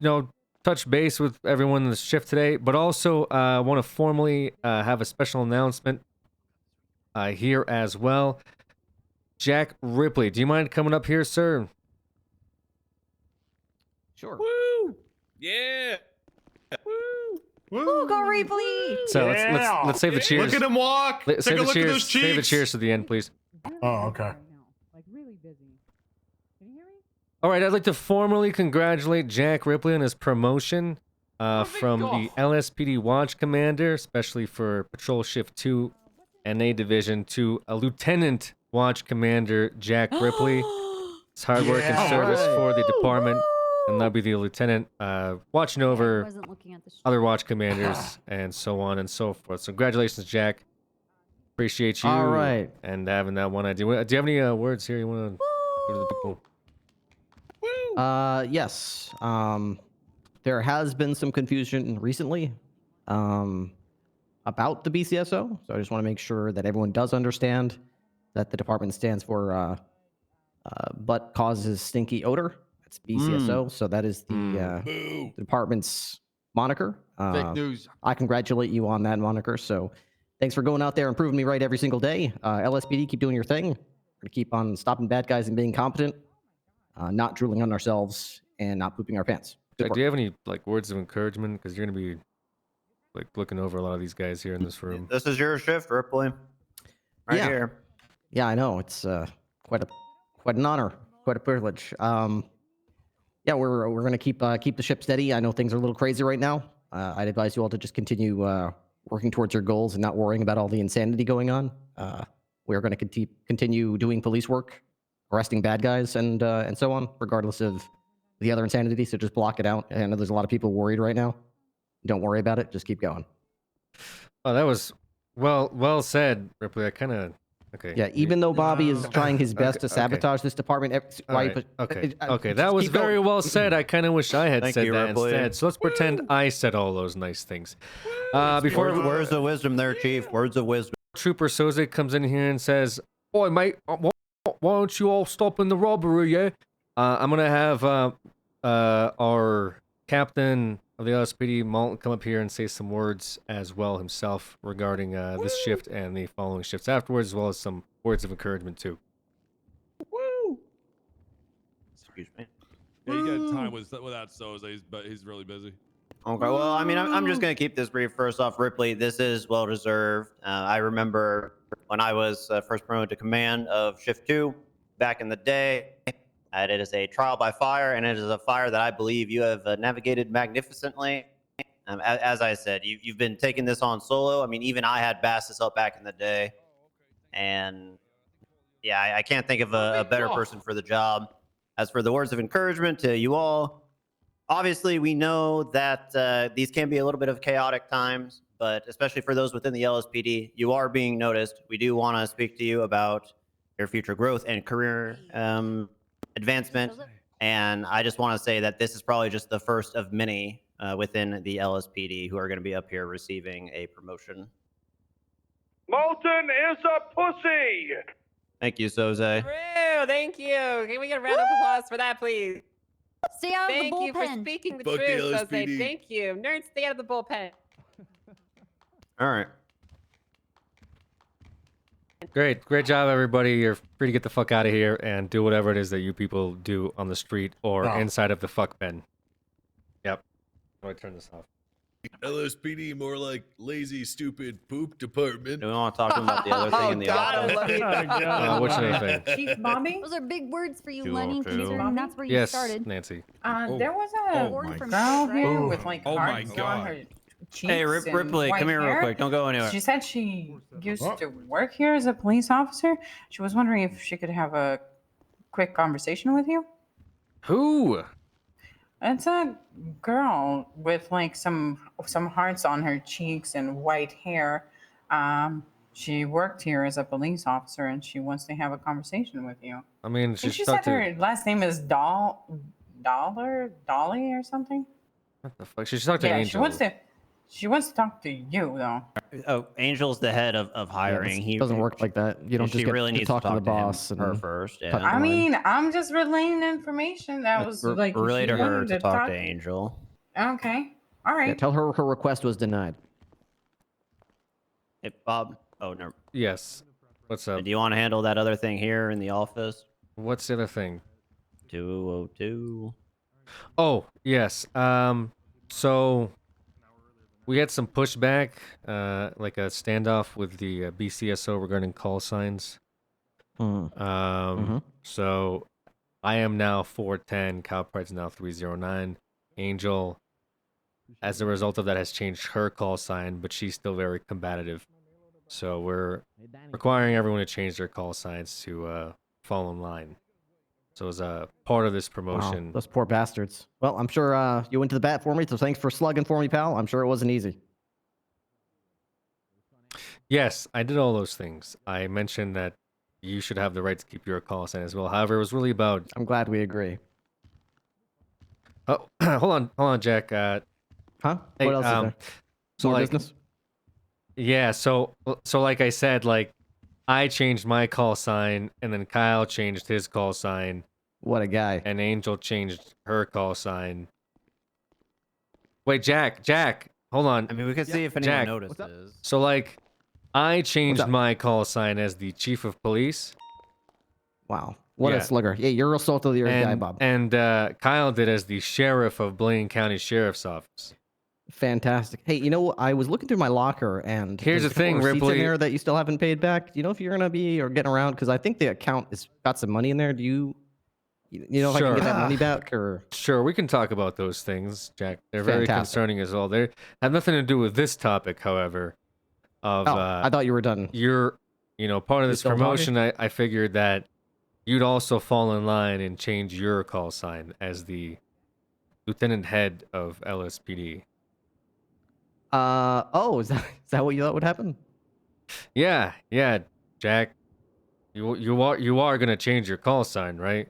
to, touch base with everyone in the shift today, but also want to formally have a special announcement here as well. Jack Ripley, do you mind coming up here, sir?
Sure.
Woo! Yeah! Woo!
Woo, go Ripley!
So let's save the cheers.
Look at him walk.
Save
Take a
the
look
cheers.
at those cheeks.
Save the cheers to the end, please.
Oh, okay.
Like really busy. Can you hear me?
All right, I'd like to formally congratulate Jack Ripley on his promotion from the LSPD Watch Commander, especially for Patrol Shift 2 NA Division, to a Lieutenant Watch Commander, Jack Ripley. His hard work and service for the department, and that'll be the lieutenant watching over other watch commanders and so on and so forth. So congratulations, Jack. Appreciate you.
All right.
And having that one idea. Do you have any words here you want to give to the people?
Yes. There has been some confusion recently about the BCSO, so I just want to make sure that everyone does understand that the department stands for butt causes stinky odor. That's BCSO, so that is the department's moniker.
Fake news.
I congratulate you on that moniker. So thanks for going out there and proving me right every single day. LSPD, keep doing your thing. We're gonna keep on stopping bad guys and being competent. Not drooling on ourselves and not pooping our pants.
Jack, do you have any words of encouragement? Because you're gonna be looking over a lot of these guys here in this room.
This is your shift, Ripley. Right here.
Yeah, I know. It's quite an honor, quite a privilege. Yeah, we're gonna keep the ship steady. I know things are a little crazy right now. I'd advise you all to just continue working towards your goals and not worrying about all the insanity going on. We're gonna continue doing police work, arresting bad guys, and so on, regardless of the other insanity. So just block it out. I know there's a lot of people worried right now. Don't worry about it. Just keep going.
Oh, that was well said, Ripley. I kind of okay.
Yeah, even though Bobby is trying his best to sabotage this department.
Okay, that was very well said. I kind of wish I had said that instead. So let's pretend I said all those nice things. Before
Words of wisdom there, Chief. Words of wisdom.
Trooper Soze comes in here and says, "Oi, mate, why don't you all stop in the robbery, yeah?" I'm gonna have our captain of the LSPD, Malton, come up here and say some words as well himself regarding this shift and the following shifts afterwards, as well as some words of encouragement too.
Excuse me.
Yeah, you got time without Soze, but he's really busy.
Okay, well, I mean, I'm just going to keep this brief. First off, Ripley, this is well-deserved. I remember when I was first promoted to command of Shift 2 back in the day. It is a trial by fire, and it is a fire that I believe you have navigated magnificently. As I said, you've been taking this on solo. I mean, even I had Bassus up back in the day. And, yeah, I can't think of a better person for the job. As for the words of encouragement to you all, obviously, we know that these can be a little bit of chaotic times, but especially for those within the LSPD, you are being noticed. We do want to speak to you about your future growth and career advancement. And I just want to say that this is probably just the first of many within the LSPD who are going to be up here receiving a promotion.
Molten is a pussy!
Thank you, Soze.
True, thank you. Can we get a round of applause for that, please?
Stay out
Thank
of the
you for
bullpen.
speaking the
Fuck the
truth, Jose.
LSPD.
Thank you. Nerds, stay out of the bullpen.
All right.
Great job, everybody. You're free to get the fuck out of here and do whatever it is that you people do on the street or inside of the fuck pen. Yep. I'm gonna turn this off.
LSPD, more like lazy, stupid poop department.
Do we want to talk about the other thing in the office?
Which other thing?
Chief Bobby?
Those are big words for you,
202.
Lenny, considering that's where you
Yes,
started.
Nancy.
There was a
my
girl here
God.
with like
Oh my
hearts on
God.
her cheeks
Hey,
and
Ripley,
white
come here real
hair.
quick. Don't go anywhere.
She said she used to work here as a police officer. She was wondering if she could have a quick conversation with you.
Who?
It's a girl with like some hearts on her cheeks and white hair. She worked here as a police officer, and she wants to have a conversation with you.
I mean,
I think she said her last name is Dolly or something.
What the fuck? She should talk to
Yeah,
Angel.
she wants to talk to you though.
Oh, Angel's the head of hiring.
He doesn't work like that. You don't
she
just get
really
to
needs
talk to the
him,
boss
her
and
first.
cut
Yeah.
the
I
line.
mean, I'm just relaying information that was like
relay
she
to her
wanted
to talk
talk-
to Angel.
Okay, all right.
Yeah, tell her her request was denied.
Hey, Bob. Oh no.
Yes. What's up?
Do you want to handle that other thing here in the office?
What's the other thing?
202.
Oh, yes. So we had some pushback, like a standoff with the BCSO regarding call signs. So I am now 410. Cowpride's now 309. Angel, as a result of that, has changed her call sign, but she's still very combative. So we're requiring everyone to change their call signs to fall in line. So as a part of this promotion,
Wow, those poor bastards. Well, I'm sure you went to the bat for me, so thanks for slugging for me, pal. I'm sure it wasn't easy.
yes, I did all those things. I mentioned that you should have the right to keep your call sign as well. However, it was really about.
I'm glad we agree.
Oh, hold on, Jack.
Huh?
Hey,
What else is there?
So
More
like,
business?
yeah. So like I said, like I changed my call sign, and then Kyle changed his call sign.
What a guy.
And Angel changed her call sign. Wait, Jack, hold on.
I mean, we could see if anyone
Jack,
notices.
So like, I changed my call sign as the chief of police.
Wow. What a slugger. Yeah, you're a salt of the earth guy, Bob.
And Kyle did as the sheriff of Blaine County Sheriff's Office.
Fantastic. Hey, you know, I was looking through my locker, and
Here's
there's
the
a couple
thing,
receipts
Ripley.
in there that you still haven't paid back. Do you know if you're gonna be or getting around? Because I think the account has got some money in there. Do you know if I can get that money back or?
Sure, we can talk about those things, Jack. They're very
Fantastic.
concerning as well. They have nothing to do with this topic, however.
I thought you were done.
You're, part of
You
this
still
promotion. I figured that you'd also fall in line and change your call sign as the lieutenant head of LSPD.
Is that what you thought would happen?
Yeah, Jack. You are gonna change your call sign, right?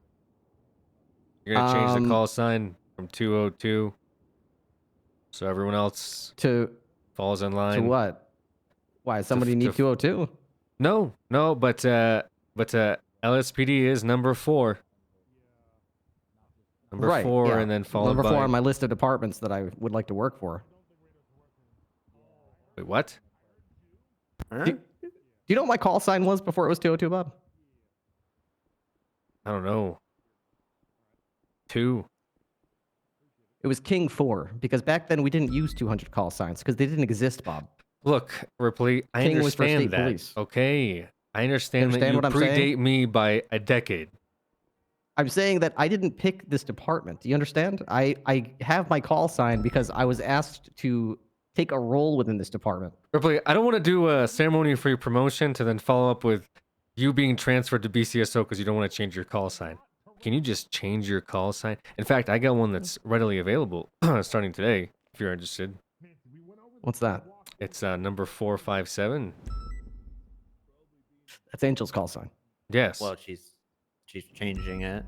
You're gonna change the call sign from 202, so everyone else falls in line.
To what? Why somebody need 202?
No, but LSPD is number 4. Number 4,
yeah.
and then followed
number
by
4 on my list of departments that I would like to work for.
Wait, what?
Do you know what my call sign was before it was 202, Bob?
I don't know. 2.
It was King 4 because back then we didn't use 200 call signs because they didn't exist, Bob.
Look, Ripley, I
King was for
understand
state
that.
police.
Okay, I understand that
Understand
you
what I'm
predate
saying?
me by a decade.
I'm saying that I didn't pick this department. Do you understand? I have my call sign because I was asked to take a role within this department.
Ripley, I don't want to do a ceremony for your promotion to then follow up with you being transferred to BCSO because you don't want to change your call sign. Can you just change your call sign? In fact, I got one that's readily available starting today, if you're interested.
What's that?
It's number 457.
That's Angel's call sign.
Yes.
Well, she's changing it.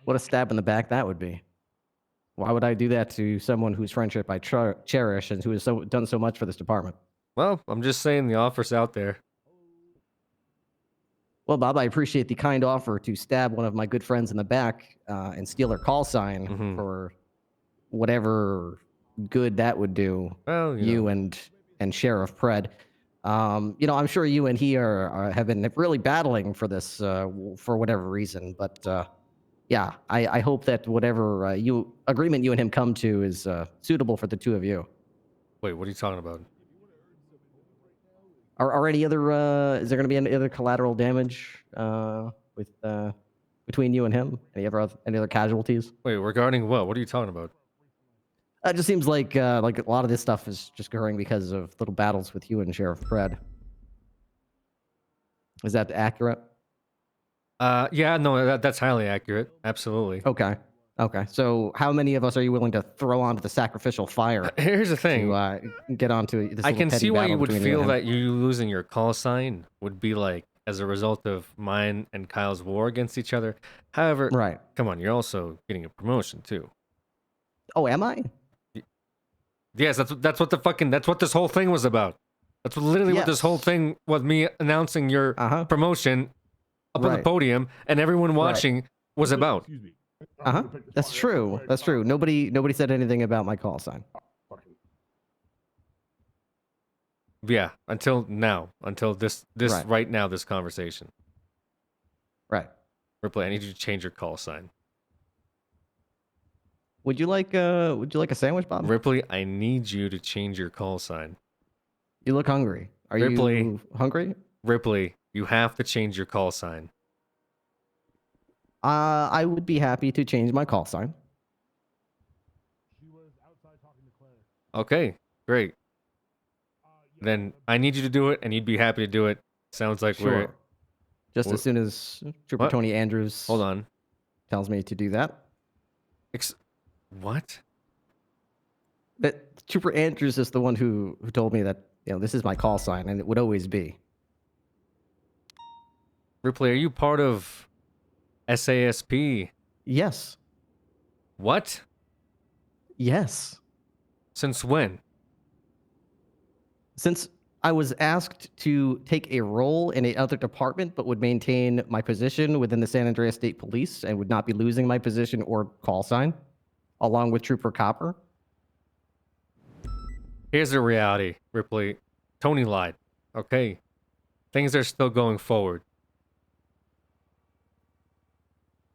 What a stab in the back that would be. Why would I do that to someone whose friendship I cherish and who has done so much for this department?
Well, I'm just saying the offer's out there.
Well, Bob, I appreciate the kind offer to stab one of my good friends in the back and steal their call sign for whatever good that would do
Well,
you and Sheriff Pred. You know, I'm sure you and he have been really battling for this for whatever reason, but yeah, I hope that whatever agreement you and him come to is suitable for the two of you.
Wait, what are you talking about?
Are any other is there going to be any other collateral damage with between you and him? Any other casualties?
Wait, regarding what? What are you talking about?
It just seems like a lot of this stuff is just occurring because of little battles with you and Sheriff Fred. Is that accurate?
Yeah, no, that's highly accurate. Absolutely.
Okay. Okay. So, how many of us are you willing to throw onto the sacrificial fire?
Here's the thing.
To get onto this
I
little
can
petty
see why you
battle
would
between
feel
and him?
that you losing your call sign would be like as a result of mine and Kyle's war against each other. However,
right.
Come on, you're also getting a promotion too.
Oh, am I?
Yes, that's what this whole thing was about. That's literally what this whole thing was. Me announcing your promotion up on the podium, and everyone watching was about.
That's true. That's true. Nobody said anything about my call sign.
Yeah, until now, until this right now, this conversation.
Right.
Ripley, I need you to change your call sign.
Would you like a sandwich, Bob?
Ripley, I need you to change your call sign.
You look hungry. Are
Ripley,
you hungry?
Ripley, you have to change your call sign.
I would be happy to change my call sign.
Okay, great. Then I need you to do it, and you'd be happy to do it. Sounds like we're
just as soon as Trooper Tony Andrews tells me to do that.
What?
That Trooper Andrews is the one who told me that this is my call sign, and it would always be.
Ripley, are you part of SASP?
Yes.
What?
Yes.
Since when?
Since I was asked to take a role in another department, but would maintain my position within the San Andreas State Police and would not be losing my position or call sign, along with Trooper Copper.
Here's the reality, Ripley. Tony lied. Okay. Things are still going forward.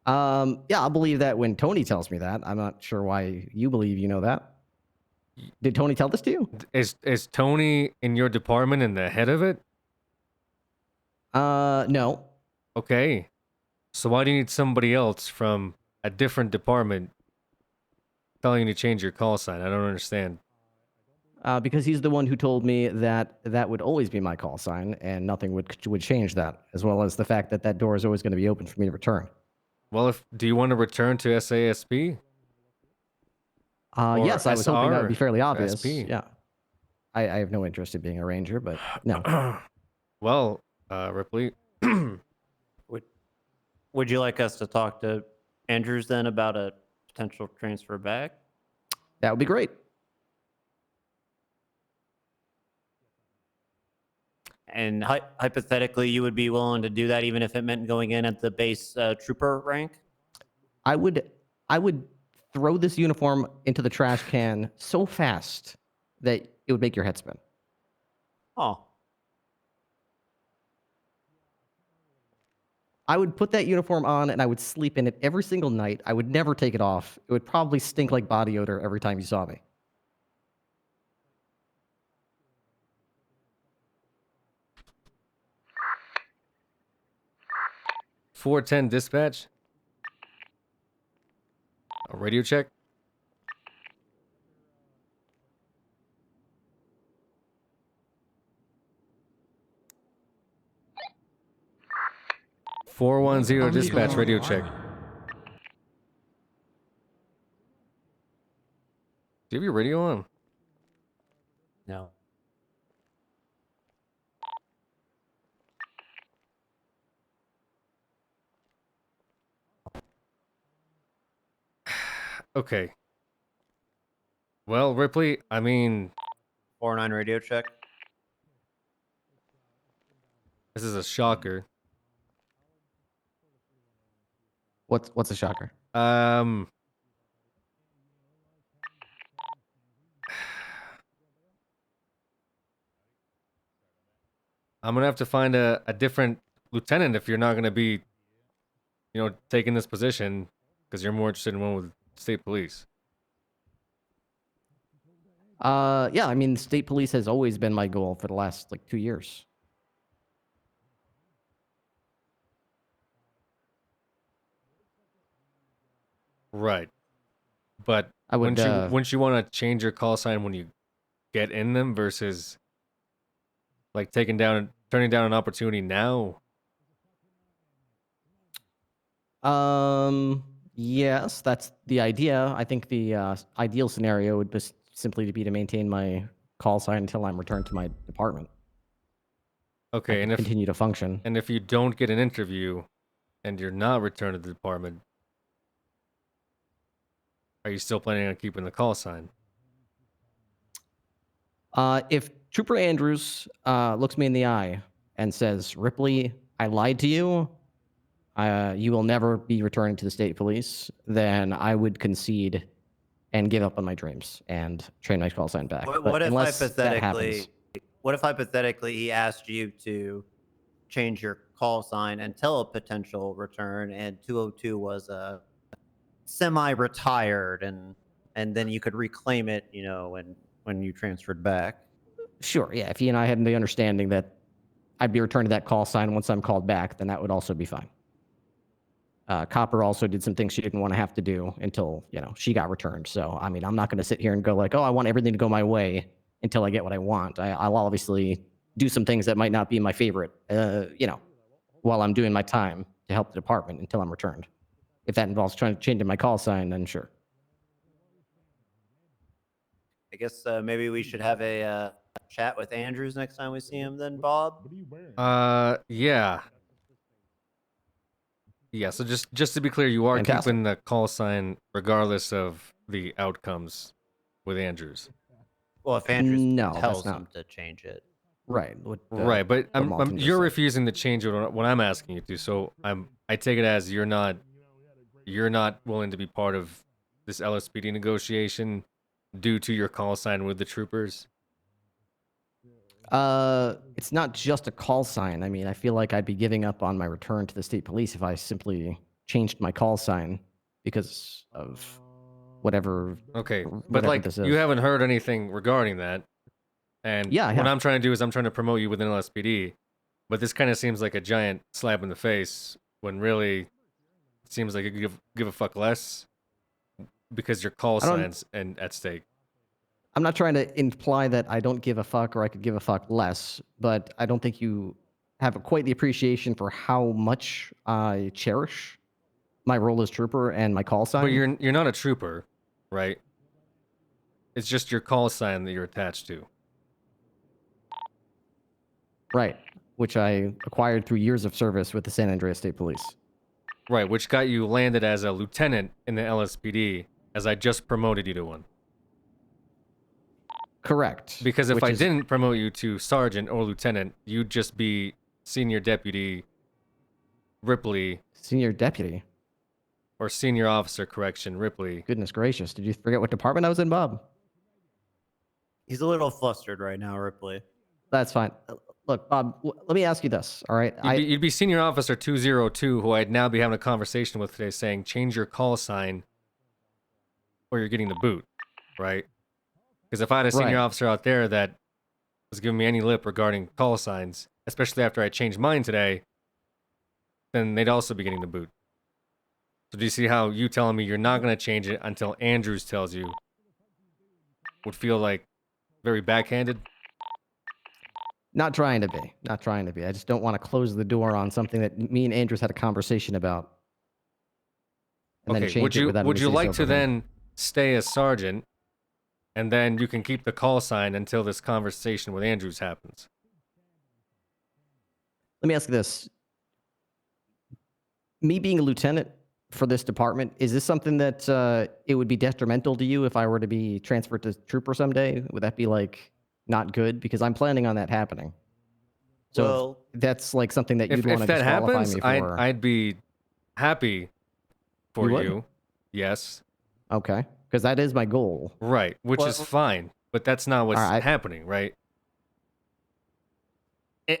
Yeah, I'll believe that when Tony tells me that. I'm not sure why you believe you know that. Did Tony tell this to you?
Is Tony in your department and the head of it?
No.
Okay. So why do you need somebody else from a different department telling you to change your call sign? I don't understand.
Because he's the one who told me that that would always be my call sign, and nothing would change that, as well as the fact that that door is always going to be open for me to return.
Well, do you want to return to SASP?
Yes, I was hoping that would be fairly obvious.
SP?
Yeah. I have no interest in being a ranger, but no.
Well, Ripley,
would you like us to talk to Andrews then about a potential transfer back?
That would be great.
And hypothetically, you would be willing to do that even if it meant going in at the base trooper rank?
I would throw this uniform into the trash can so fast that it would make your head spin.
Oh.
I would put that uniform on and I would sleep in it every single night. I would never take it off. It would probably stink like body odor every time you saw me.
.410 dispatch. A radio check. .410 dispatch radio check. Do you have your radio on?
No.
Okay. Well, Ripley, I mean...
409 radio check.
This is a shocker.
What's a shocker?
I'm gonna have to find a different lieutenant if you're not gonna be, taking this position because you're more interested in one with state police.
Yeah, I mean, state police has always been my goal for the last like 2 years.
Right. But
I would,
wouldn't you want to change your call sign when you get in them versus like turning down an opportunity now?
Yes, that's the idea. I think the ideal scenario would just simply to be to maintain my call sign until I'm returned to my department.
Okay, and if
continue to function.
And if you don't get an interview and you're not returned to the department, are you still planning on keeping the call sign?
If Trooper Andrews looks me in the eye and says, "Ripley, I lied to you. You will never be returned to the state police," then I would concede and give up on my dreams and train my call sign back.
What if
unless that
hypothetically?
happens,
What if hypothetically he asked you to change your call sign until a potential return, and 202 was semi-retired, and then you could reclaim it, when you transferred back.
sure, yeah. If he and I had the understanding that I'd be returned to that call sign once I'm called back, then that would also be fine. Copper also did some things she didn't want to have to do until, she got returned. So, I mean, I'm not going to sit here and go like, oh, I want everything to go my way until I get what I want. I'll obviously do some things that might not be my favorite, while I'm doing my time to help the department until I'm returned. If that involves changing my call sign, then sure.
I guess maybe we should have a chat with Andrews next time we see him then, Bob.
Yeah. Yeah, so just to be clear, you are
Fantastic.
keeping the call sign regardless of the outcomes with Andrews.
Well, if Andrews
No,
tells
that's
him
not.
to change it.
Right.
Right, but
Malton just
you're
said.
refusing to change it when I'm asking you to. So I take it as you're not willing to be part of this LSPD negotiation due to your call sign with the troopers.
It's not just a call sign. I mean, I feel like I'd be giving up on my return to the state police if I simply changed my call sign because of whatever.
Okay, but
whatever
like
this
you
is.
haven't heard anything regarding that. And
Yeah, I
what
have.
I'm trying to do is I'm trying to promote you within LSPD, but this kind of seems like a giant slap in the face when really it seems like you give a fuck less because your call sign's at stake.
I'm not trying to imply that I don't give a fuck or I could give a fuck less, but I don't think you have quite the appreciation for how much I cherish my role as trooper and my call sign.
But you're not a trooper, right? It's just your call sign that you're attached to.
Right, which I acquired through years of service with the San Andreas State Police.
Right, which got you landed as a lieutenant in the LSPD, as I just promoted you to one.
Correct.
Because if I didn't promote you to sergeant or lieutenant, you'd just be senior deputy Ripley.
Senior deputy?
Or senior officer, correction, Ripley.
Goodness gracious, did you forget what department I was in, Bob?
He's a little flustered right now, Ripley.
That's fine. Look, Bob, let me ask you this, all right?
You'd be senior officer 202, who I'd now be having a conversation with today saying, change your call sign or you're getting the boot, right? Because if I had a senior officer out there that was giving me any lip regarding call signs, especially after I changed mine today, then they'd also be getting the boot. So do you see how you telling me you're not going to change it until Andrews tells you would feel like very backhanded?
Not trying to be. Not trying to be. I just don't want to close the door on something that me and Andrews had a conversation about. And then change it without
would you
any
like
say-so
to
from him.
then stay as sergeant, and then you can keep the call sign until this conversation with Andrews happens?
Let me ask you this. Me being a lieutenant for this department, is this something that it would be detrimental to you if I were to be transferred to trooper someday? Would that be like not good? Because I'm planning on that happening. So
Well,
that's like something that you'd want
If
to
that
disqualify
happens,
me for.
I'd be happy for
You would?
you. Yes.
Okay. Because that is my goal.
Right, which is fine, but that's not what's
All right.
happening, right?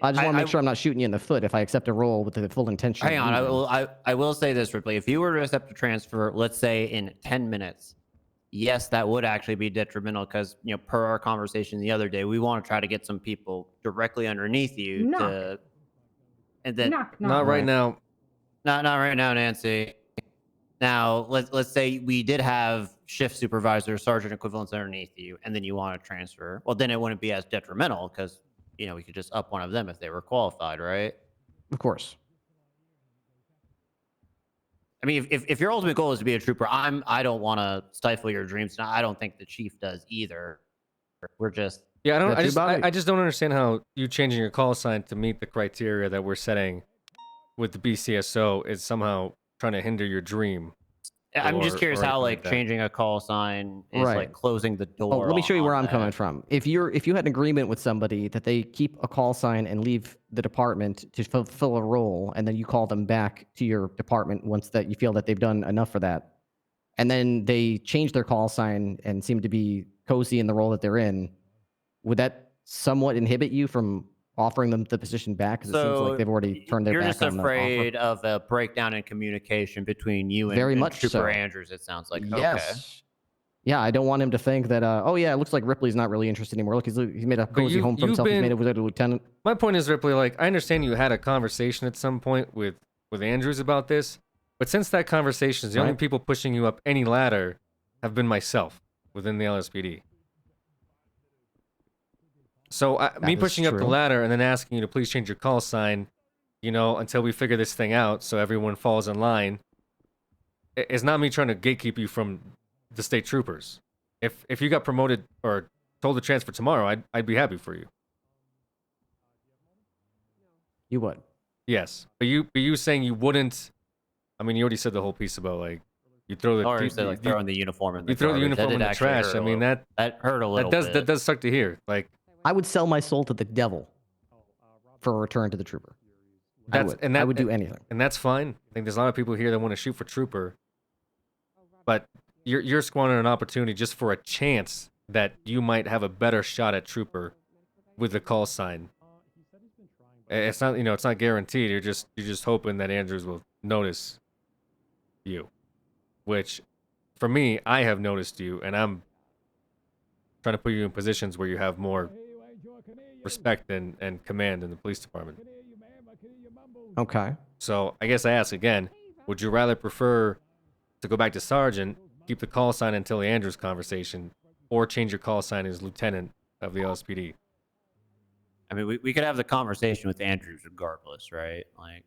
I just want to make sure I'm not shooting you in the foot if I accept a role with the full intention.
Hang
of
on,
leaving.
I will say this, Ripley. If you were to accept a transfer, let's say in 10 minutes, yes, that would actually be detrimental because, you know, per our conversation the other day, we want to try to get some people directly underneath you to, and then
Not right now.
not right now, Nancy. Now, let's say we did have shift supervisor, sergeant equivalents underneath you, and then you want to transfer. Well, then it wouldn't be as detrimental because, you know, we could just up one of them if they were qualified, right?
Of course.
I mean, if your ultimate goal is to be a trooper, I don't want to stifle your dreams. And I don't think the chief does either. We're just
Yeah, I just don't understand how you changing your call sign to meet the criteria that we're setting with the BCSO is somehow trying to hinder your dream.
I'm just curious how
anything
like
that.
changing a call sign is
Right.
like closing the door.
Oh, let me show you where
on
I'm coming
that.
from. If you had an agreement with somebody that they keep a call sign and leave the department to fulfill a role, and then you call them back to your department once that you feel that they've done enough for that, and then they change their call sign and seem to be cozy in the role that they're in, would that somewhat inhibit you from offering them the position back? Because it seems like they've already turned their
You're
back
just
on the offer.
afraid of a breakdown in communication between you and,
Very
and
much
Trooper
so.
Andrews. It sounds like okay.
Yes. Yeah, I don't want him to think that, oh yeah, it looks like Ripley's not really interested anymore. Look, he's made a cozy home for himself. He's made it with a lieutenant.
My point is, Ripley, like, I understand you had a conversation at some point with Andrews about this, but since that conversation, the only people pushing you up any ladder have been myself within the LSPD. So me pushing up the ladder and then asking you to please change your call sign, you know, until we figure this thing out so everyone falls in line, it's not me trying to gatekeep you from the state troopers. If you got promoted or told to transfer tomorrow, I'd be happy for you.
You would?
Yes. But you saying you wouldn't, I mean, you already said the whole piece about, like, you throw the...
Or you said, like, throwing the uniform in the
You throw the
garbage.
uniform in the trash. I mean, that
hurt a little bit.
That does suck to hear. Like,
I would sell my soul to the devil for a return to the trooper. I would do anything.
And that's fine. I think there's a lot of people here that want to shoot for trooper. But you're squandering an opportunity just for a chance that you might have a better shot at trooper with the call sign. It's not, you know, it's not guaranteed. You're just hoping that Andrews will notice you. Which, for me, I have noticed you, and I'm trying to put you in positions where you have more respect and command in the police department.
Okay.
So I guess I ask again, would you rather prefer to go back to sergeant, keep the call sign until the Andrews conversation, or change your call sign as lieutenant of the LSPD?
I mean, we could have the conversation with Andrews regardless, right? Like,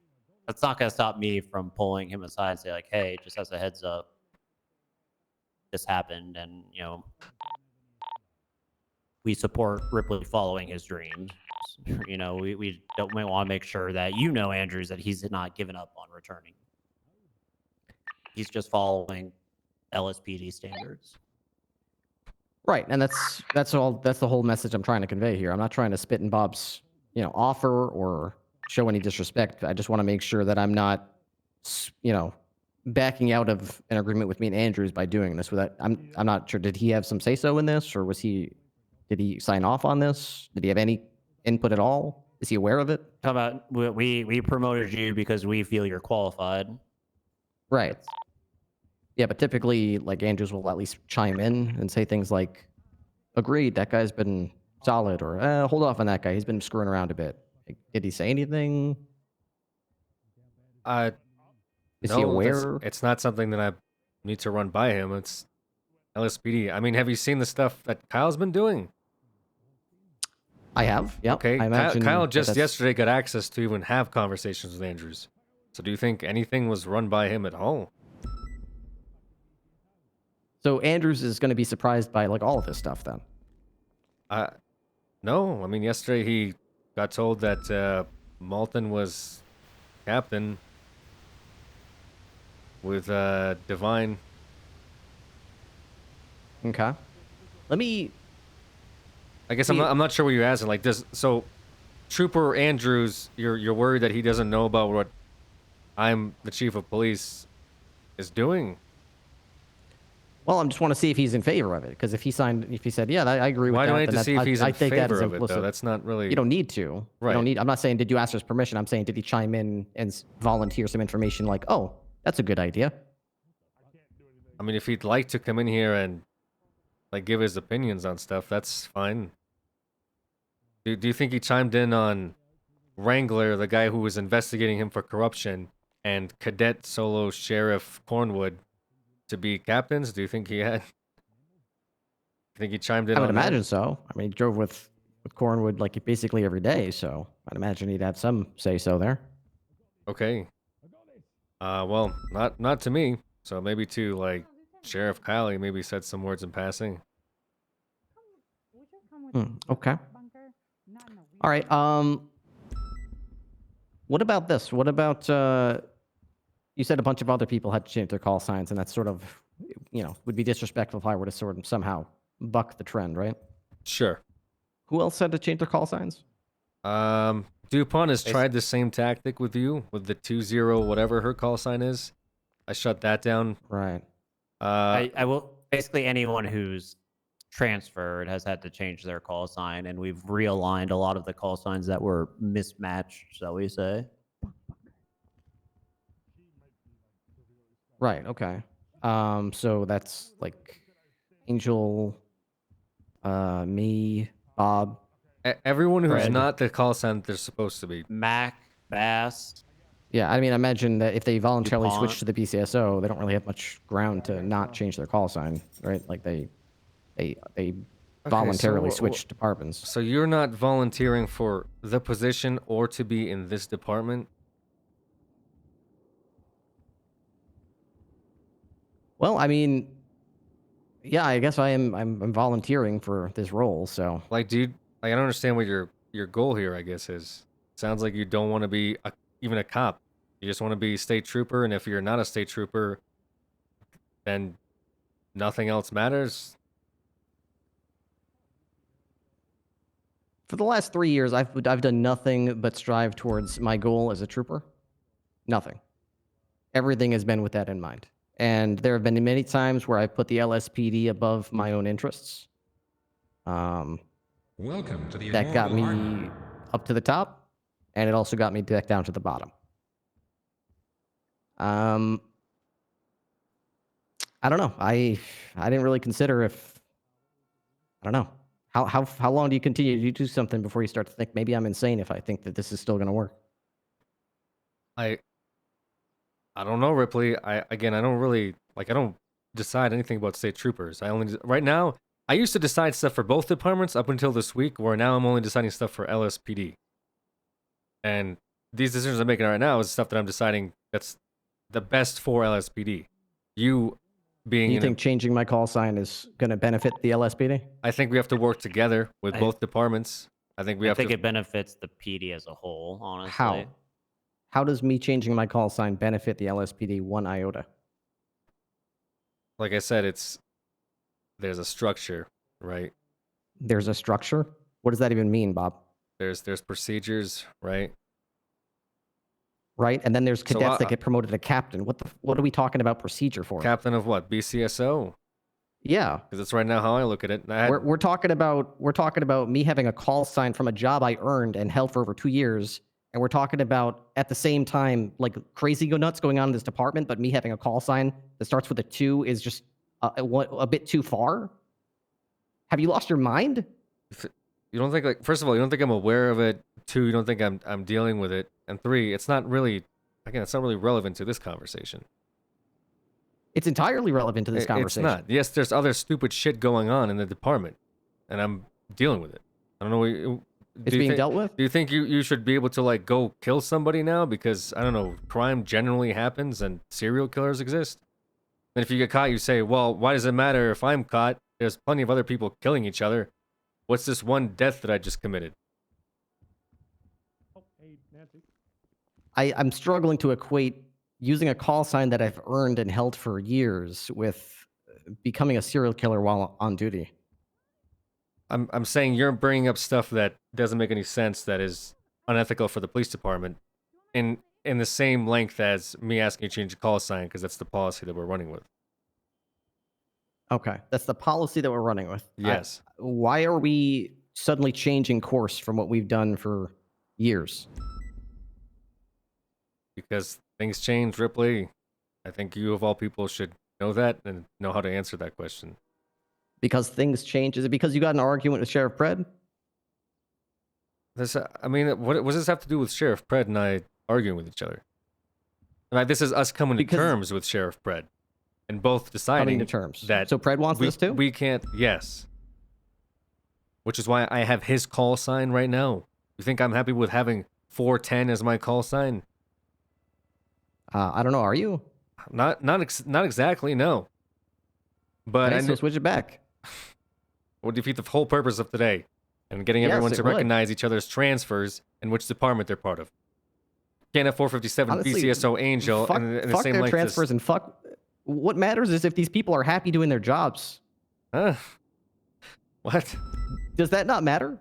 that's not going to stop me from pulling him aside and say, like, hey, just as a heads up, this happened, and, you know, we support Ripley following his dreams. You know, we don't want to make sure that you know, Andrews, that he's not given up on returning. He's just following LSPD standards.
Right, and that's the whole message I'm trying to convey here. I'm not trying to spit in Bob's, you know, offer or show any disrespect. I just want to make sure that I'm not, you know, backing out of an agreement with me and Andrews by doing this. Without, I'm not sure. Did he have some say so in this, or did he sign off on this? Did he have any input at all? Is he aware of it?
How about we promoted you because we feel you're qualified?
Right. Yeah, but typically, like, Andrews will at least chime in and say things like, agreed, that guy's been solid, or hold off on that guy, he's been screwing around a bit. Like, did he say anything? Is
no,
he aware?
It's not something that I need to run by him. It's LSPD. I mean, have you seen the stuff that Kyle's been doing?
I have, yeah.
Okay,
I imagine
Kyle just
that's...
yesterday got access to even have conversations with Andrews. So do you think anything was run by him at all?
So Andrews is going to be surprised by, like, all of this stuff then?
No. I mean, yesterday he got told that Malton was captain with Divine.
Okay. Let me...
I guess I'm not sure what you're asking. Like, so Trooper Andrews, you're worried that he doesn't know about what I'm the chief of police is doing?
Well, I just want to see if he's in favor of it. Because if he said, yeah, I agree with
Why
that.
do I need to
then
see if he's
I
in
take that
favor
as
of it,
implicit.
though? That's not really...
You don't need to.
Right.
You don't need. I'm not saying did you ask for his permission. I'm saying did he chime in and volunteer some information like, oh, that's a good idea.
I mean, if he'd like to come in here and like give his opinions on stuff, that's fine. Do you think he chimed in on Wrangler, the guy who was investigating him for corruption, and Cadet Solo Sheriff Cornwood to be captains? Do you think he had? You think he chimed in?
I would
on that?
imagine so. I mean, he drove with Cornwood like basically every day, so I'd imagine he'd have some say so there.
Okay. Well, not to me. So maybe to like Sheriff Kyle, he maybe said some words in passing.
Okay. All right. What about this? What about you said a bunch of other people had to change their call signs, and that's sort of, would be disrespectful if I were to sort of somehow buck the trend, right?
Sure.
Who else said to change their call signs?
DuPont has tried the same tactic with you, with the 2-0 whatever her call sign is. I shut that down.
Right.
I will basically anyone who's transferred has had to change their call sign, and we've realigned a lot of the call signs that were mismatched, shall we say.
Right. Okay. So that's like Angel, me, Bob.
Everyone who's
Fred.
not the call sign that they're supposed to be.
Mac, Bass.
Yeah, I mean, I imagine that if they voluntarily
DuPont.
switch to the BCSO, they don't really have much ground to not change their call sign, right? Like they voluntarily switch departments.
So you're not volunteering for the position or to be in this department?
Well, I mean, yeah, I guess I'm volunteering for this role, so.
Like, dude, I don't understand what your goal here, I guess, is. Sounds like you don't want to be even a cop. You just want to be a state trooper, and if you're not a state trooper, then nothing else matters.
For the last 3 years, I've done nothing but strive towards my goal as a trooper. Nothing. Everything has been with that in mind. And there have been many times where I put the LSPD above my own interests.
Welcome to the
That got me
Immortal
up to the top, and it also got me back down to the bottom. I don't know. I didn't really consider if, I don't know. How long do you continue to do something before you start to think maybe I'm insane if I think that this is still going to work?
I don't know, Ripley. I don't really I don't decide anything about state troopers. Right now, I used to decide stuff for both departments up until this week, where now I'm only deciding stuff for LSPD. And these decisions I'm making right now is stuff that I'm deciding that's the best for LSPD. You think
changing my call sign is going to benefit the LSPD?
I think we have to work together with both departments. I think
it benefits the PD as a whole, honestly.
How? How does me changing my call sign benefit the LSPD one iota?
Like I said, there's a structure, right?
There's a structure? What does that even mean, Bob?
There's procedures, right?
Right, and then there's cadets that get promoted to captain. What are we talking about procedure for?
Captain of what? BCSO?
Yeah,
because that's right now how I look at it.
We're talking about me having a call sign from a job I earned and held for over 2 years, and we're talking about at the same time like crazy go nuts going on in this department, but me having a call sign that starts with a 2 is just a bit too far. Have you lost your mind?
You don't think first of all, you don't think I'm aware of it. 2, you don't think I'm dealing with it, and 3, it's not really relevant to this conversation.
It's entirely relevant to this conversation.
It's not. Yes, there's other stupid shit going on in the department, and I'm dealing with it. I don't know.
It's being dealt with?
Do you think you should be able to go kill somebody now because, I don't know, crime generally happens and serial killers exist? And if you get caught, you say, well, why does it matter if I'm caught? There's plenty of other people killing each other. What's this one death that I just committed?
I'm struggling to equate using a call sign that I've earned and held for years with becoming a serial killer while on duty.
I'm saying you're bringing up stuff that doesn't make any sense, that is unethical for the police department, in the same length as me asking you to change the call sign because that's the policy that we're running with.
Okay, that's the policy that we're running with.
Yes.
Why are we suddenly changing course from what we've done for years?
Because things change, Ripley. I think you of all people should know that and know how to answer that question.
Because things change? Is it because you got in an argument with Sheriff Pred?
This, I mean, what does this have to do with Sheriff Pred and I arguing with each other? Like, this is us coming to terms with Sheriff Pred, and both deciding
Coming to terms.
that
So Pred wants this too?
We can't. Yes. Which is why I have his call sign right now. You think I'm happy with having 410 as my call sign?
I don't know. Are you?
Not exactly. No. But
Okay, so switch it back.
Would defeat the whole purpose of today, and getting everyone
Yes,
to
it would.
recognize each other's transfers and which department they're part of. Can't have 457
Honestly,
BCSO Angel
fuck,
and the
fuck
same
their
like
transfers and fuck. What matters is if these people are happy doing their jobs.
Huh? What?
Does that not matter?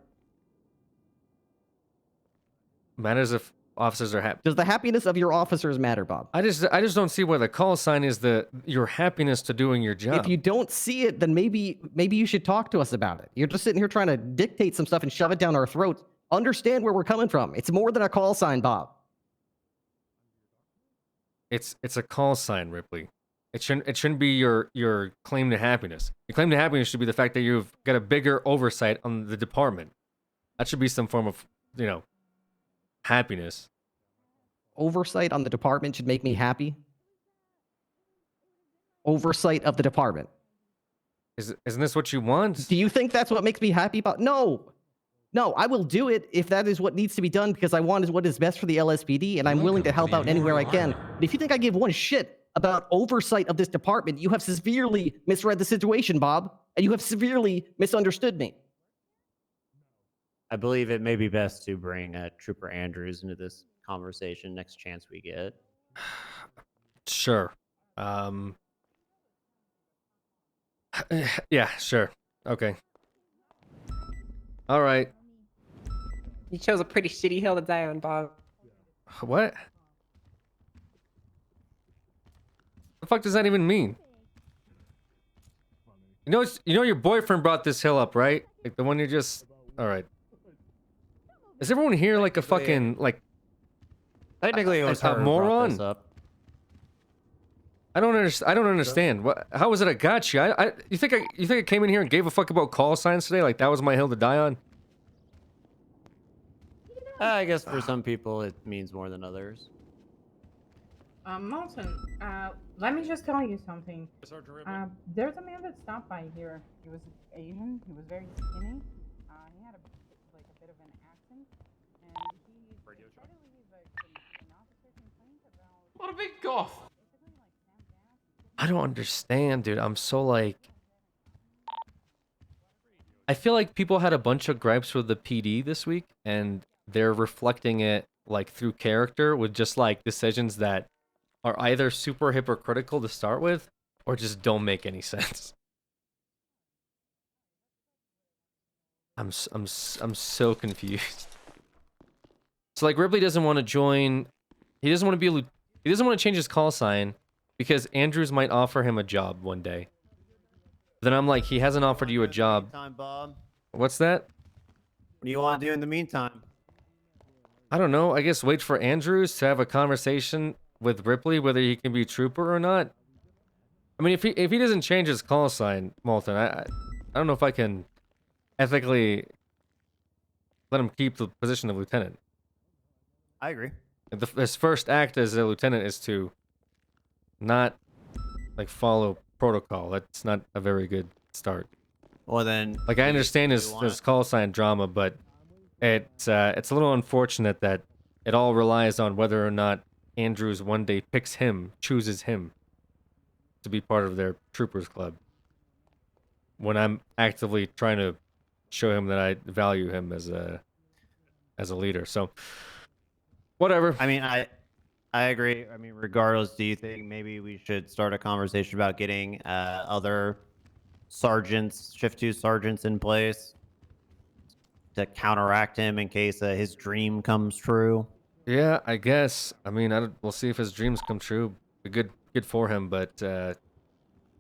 Matters if officers are happy.
Does the happiness of your officers matter, Bob?
I just don't see why the call sign is your happiness to doing your job.
If you don't see it, then maybe you should talk to us about it. You're just sitting here trying to dictate some stuff and shove it down our throats. Understand where we're coming from. It's more than a call sign, Bob.
It's a call sign, Ripley. It shouldn't be your claim to happiness. Your claim to happiness should be the fact that you've got a bigger oversight on the department. That should be some form of, happiness.
Oversight on the department should make me happy. Oversight of the department.
Isn't this what you want?
Do you think that's what makes me happy about? No, I will do it if that is what needs to be done because I want what is best for the LSPD and I'm willing to help out anywhere I can. But if you think I give one shit about oversight of this department, you have severely misread the situation, Bob, and you have severely misunderstood me.
I believe it may be best to bring Trooper Andrews into this conversation next chance we get.
Sure. Yeah, sure. Okay. All right.
You chose a pretty shitty hill to die on, Bob.
What? The fuck does that even mean? You know your boyfriend brought this hill up, right? Like the one you just... All right. Is everyone here like a fucking
Technically, it was
a
her who brought
moron?
this up.
I don't understand. What? How was it I got you? You think I came in here and gave a fuck about call signs today? Like that was my hill to die on?
I guess for some people it means more than others.
Molson, let me just tell you something. There's a man that stopped by here. He was Asian. He was very skinny. He had a bit of an accent, and he reportedly an officer complained about.
What a big goth.
I don't understand, dude. I'm so like... I feel like people had a bunch of gripes with the PD this week, and they're reflecting it like through character with just like decisions that are either super hypocritical to start with, or just don't make any sense. I'm so confused. So like Ripley doesn't want to join. He doesn't want to be. He doesn't want to change his call sign because Andrews might offer him a job one day. Then I'm like, he hasn't offered you a job.
Bob.
What's that?
What do you want to do in the meantime?
I don't know. I guess wait for Andrews to have a conversation with Ripley whether he can be trooper or not. I mean, if he doesn't change his call sign, Molten, I don't know if I can ethically let him keep the position of lieutenant.
I agree.
His first act as a lieutenant is to not like follow protocol. That's not a very good start.
Well then,
like I understand his call sign drama, but it's a little unfortunate that it all relies on whether or not Andrews one day chooses him to be part of their troopers club. When I'm actively trying to show him that I value him as a leader. So whatever.
I mean, I agree. I mean, regardless, do you think maybe we should start a conversation about getting other sergeants, shift 2 sergeants in place to counteract him in case his dream comes true?
Yeah, I guess. I mean, we'll see if his dreams come true. Be good for him, but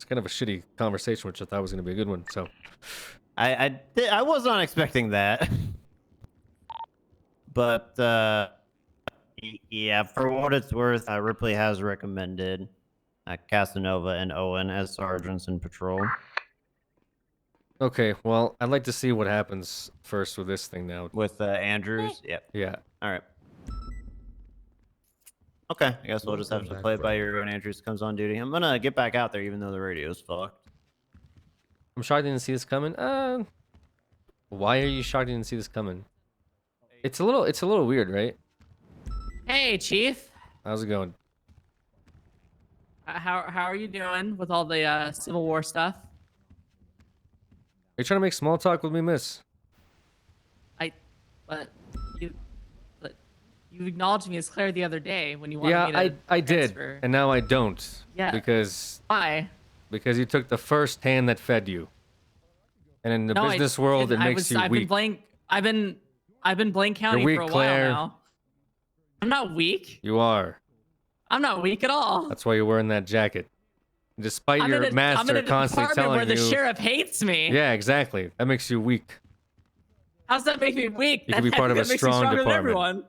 it's kind of a shitty conversation, which I thought was going to be a good one. So
I was not expecting that. But yeah, for what it's worth, Ripley has recommended Casanova and Owen as sergeants in patrol.
okay, well, I'd like to see what happens first with this thing now.
With Andrews, yep.
Yeah.
All right. Okay, I guess we'll just have to play it by ear when Andrews comes on duty. I'm gonna get back out there, even though the radio's fucked.
I'm shocked I didn't see this coming. Why are you shocked I didn't see this coming? It's a little weird, right?
Hey, Chief.
How's it going?
How are you doing with all the Civil War stuff?
Are you trying to make small talk with me, miss?
But you acknowledged me as Claire the other day when you wanted me to
I did,
transfer.
and now I don't.
Yeah.
Because
Why?
Because you took the first hand that fed you. And in the
No,
business world, it makes you weak.
I've been Blaine County
weak,
for a
Claire.
while now. I'm not weak.
You are.
I'm not weak at all.
That's why you're wearing that jacket. Despite
I'm
your
in
master
a
constantly
department
telling
where the
you.
sheriff hates me.
Yeah, exactly. That makes you weak.
How's that make me weak?
You could be part of a
That makes me
strong
stronger than
department.
everyone.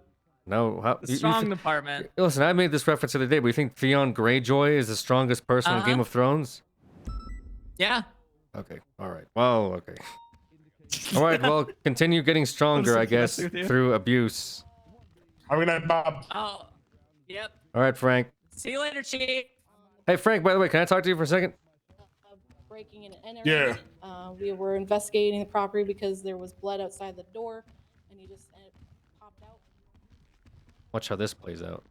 No, how,
The strong department.
Listen, I made this reference the other day, but you think Theon Greyjoy is the strongest person in Game of Thrones?
Yeah.
Okay. All right. Well, okay. All right. Well, continue getting stronger, I guess, through abuse.
Have a good night, Bob.
Oh, yep.
All right, Frank.
See you later, Chief.
Hey, Frank, by the way, can I talk to you for a second?
Breaking and entering.
Yeah.
We were investigating the property because there was blood outside the door, and he just popped out.
Watch how this plays out.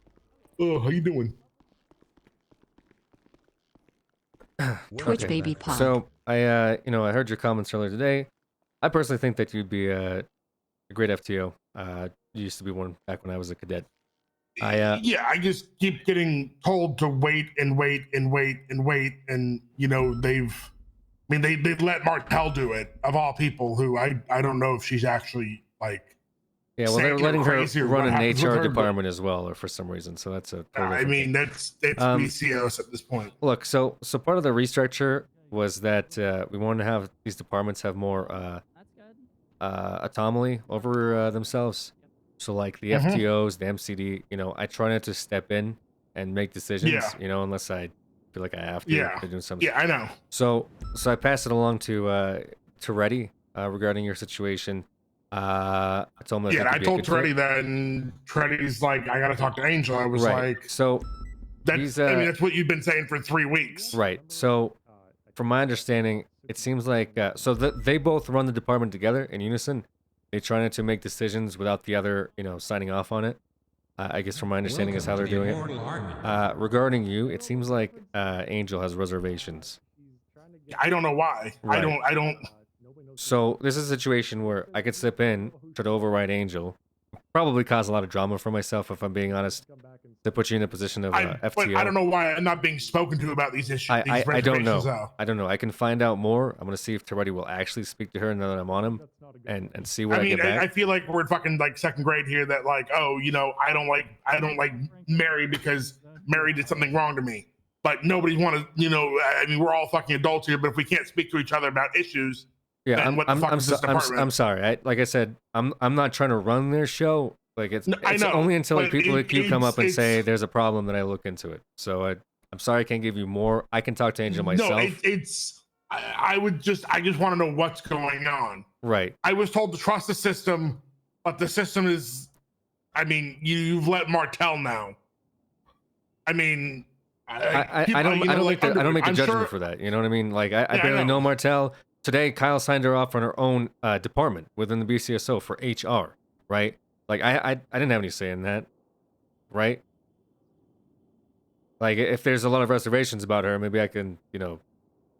Oh, how you doing?
Twitch baby pop.
So I heard your comments earlier today. I personally think that you'd be a great FTO. You used to be one back when I was a cadet.
Yeah, I just keep getting told to wait and wait and wait and wait, and they've let Martell do it, of all people, who I don't know if she's actually like.
Yeah, well, they're letting her run an HR
but-
department as well, or for some reason. So that's a. Totally
I mean, it's BCOs at this point.
Look, so part of the restructure was that we wanted to have these departments have more autonomy over themselves. So like the FTOs, the MCD, I try not to step in and make decisions, unless I feel like I have to.
Yeah.
They're doing something.
Yeah, I know.
So I passed it along to Reddy regarding your situation. I told him that
I told Treddy that, and Treddy's like, I gotta talk to Angel. I was like,
so
that's that's what you've been saying for 3 weeks.
Right. So from my understanding, it seems like they both run the department together in unison. They try not to make decisions without the other, signing off on it. I guess from my understanding is how they're doing it. Regarding you, it seems like Angel has reservations.
I don't know why.
Right.
I don't.
So this is a situation where I could slip in, try to override Angel, probably cause a lot of drama for myself if I'm being honest, to put you in a position of FTO.
But I don't know why I'm not being spoken to about these issues.
I don't know.
Though.
I don't know. I can find out more. I'm gonna see if Teretti will actually speak to her now that I'm on him, and see what I get back.
I feel like we're fucking like second grade here. That like, oh, I don't like Mary because Mary did something wrong to me. But nobody want to, we're all fucking adults here. But if we can't speak to each other about issues.
Yeah,
I'm
sorry. Like I said, I'm not trying to run their show. Like it's
I know,
only until like people like you come up and say
it's-
there's a problem that I look into it. So I'm sorry I can't give you more. I can talk to Angel myself.
No, I just want to know what's going on.
Right.
I was told to trust the system, but the system is, you've let Martell now. I don't
make the judgment for that. You know what I mean? Like I barely know Martell. Today, Kyle signed her off on her own department within the BCSO for HR, right? Like, I didn't have any say in that, right? Like, if there's a lot of reservations about her, maybe I can,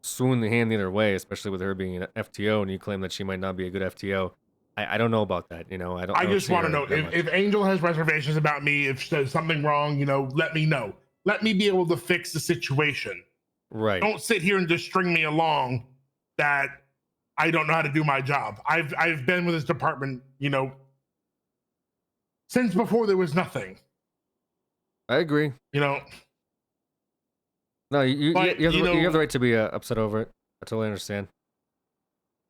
swoon the hand the other way, especially with her being an FTO and you claim that she might not be a good FTO. I don't know about that,
I just want to know if Angel has reservations about me, if there's something wrong, let me know. Let me be able to fix the situation.
Right.
Don't sit here and just string me along that I don't know how to do my job. I've been with this department, since before there was nothing.
I agree.
No,
No, you
But,
have,
you
you have the
know-
right to be upset over it. I totally understand.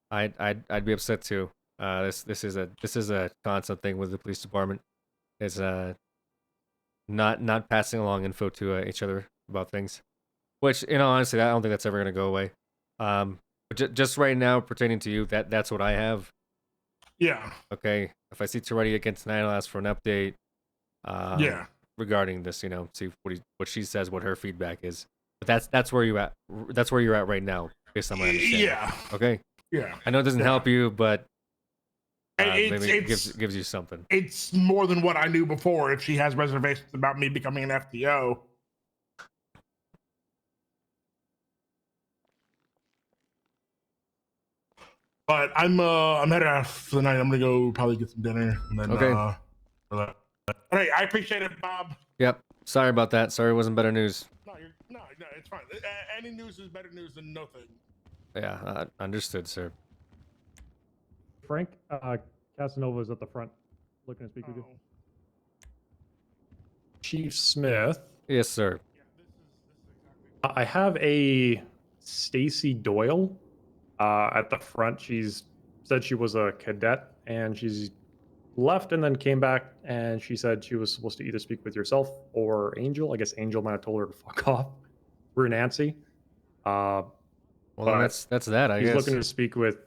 I'd be upset too. This is a constant thing with the police department. It's not passing along info to each other about things, which, you know, honestly, I don't think that's ever gonna go away. But just right now, pertaining to you, that's what I have.
Yeah.
Okay. If I see Toretti again tonight, I'll ask for an update.
Yeah.
Regarding this, you know, see what she says, what her feedback is. But that's where you at. That's where you're at right now, based on my understanding.
Yeah.
Okay.
Yeah.
I know it doesn't help you, but maybe it
It's-
gives you something.
It's more than what I knew before. If she has reservations about me becoming an FTO. But I'm headed out for the night. I'm gonna go probably get some dinner and then
Okay.
all right, I appreciate it, Bob.
Yep. Sorry about that. Sorry it wasn't better news.
No, it's fine. Any news is better news than nothing.
Yeah, understood, sir.
Frank, Casanova is at the front, looking to speak with you. Chief Smith.
Yes, sir.
I have a Stacy Doyle at the front. She's said she was a cadet and she's left and then came back and she said she was supposed to either speak with yourself or Angel. I guess Angel might have told her to fuck off through Nancy.
Well, then that's that, I
he's
guess.
looking to speak with.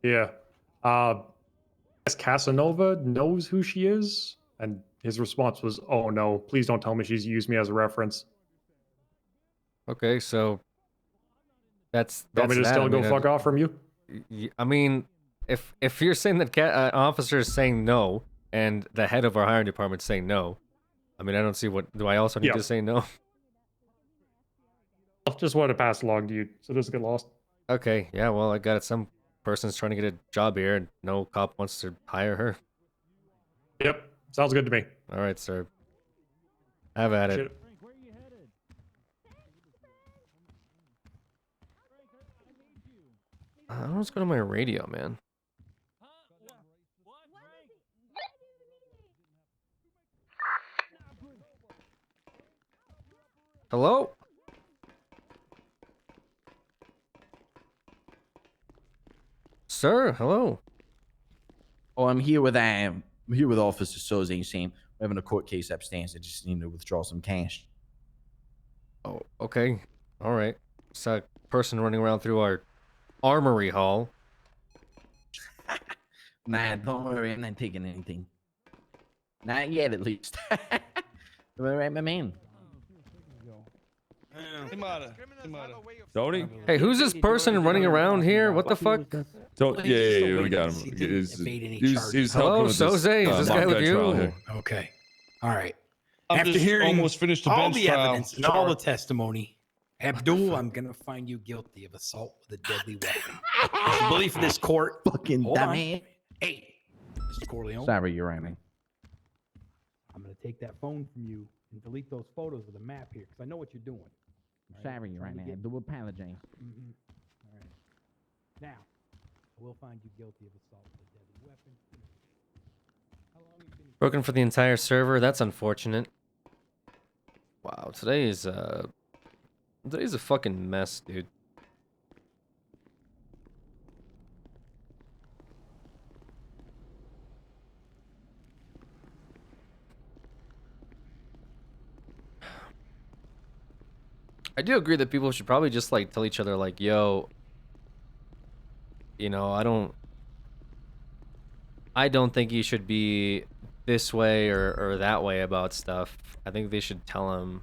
Yeah. I guess Casanova knows who she is, and his response was, "Oh no, please don't tell me she's used me as a reference."
Okay, so that's
Want me to
that.
still
I
go
mean,
fuck off from you?
I mean, if you're saying that an officer is saying no, and the head of our hiring department is saying no, I mean, I don't see what. Do I also need
Yeah.
to say no?
I just wanted to pass along to you, so it doesn't get lost.
Okay, yeah, well, I got it. Some person's trying to get a job here, and no cop wants to hire her.
Yep, sounds good to me.
All right, sir. Have at it.
Shit.
I don't know what's going on my radio, man. Hello? Sir, hello.
Oh, I'm here with Officer Soze, Sam. We're having a court case upstairs. I just need to withdraw some cash.
Oh, okay. All right. It's a person running around through our armory hall.
Nah, don't worry. I'm not taking anything. Not yet, at least. All right, my man.
Tony?
Hey, who's this person running around here? What the fuck?
Yeah, we got him. He's
Hello, Soze. Is this guy with you?
Okay. All right.
I'm
After
just
hearing
almost finished the
all
bench
the
trial.
evidence and all the testimony, Abdul, I'm going to find you guilty of assault with a deadly weapon. It's the belief of this court.
Fucking
Hold on.
dummy.
Hey, Mr. Corleone.
Sorry, Your Honor.
I'm going to take that phone from you and delete those photos of the map here because I know what you're doing.
Sorry, Your Honor. I do apologize.
All right. Now, I will find you guilty of assault with a deadly weapon. How long have you been
Broken for the entire server. That's unfortunate. Wow, today's a fucking mess, dude. I do agree that people should probably just like tell each other like, yo, you know, I don't think you should be this way or that way about stuff. I think they should tell him.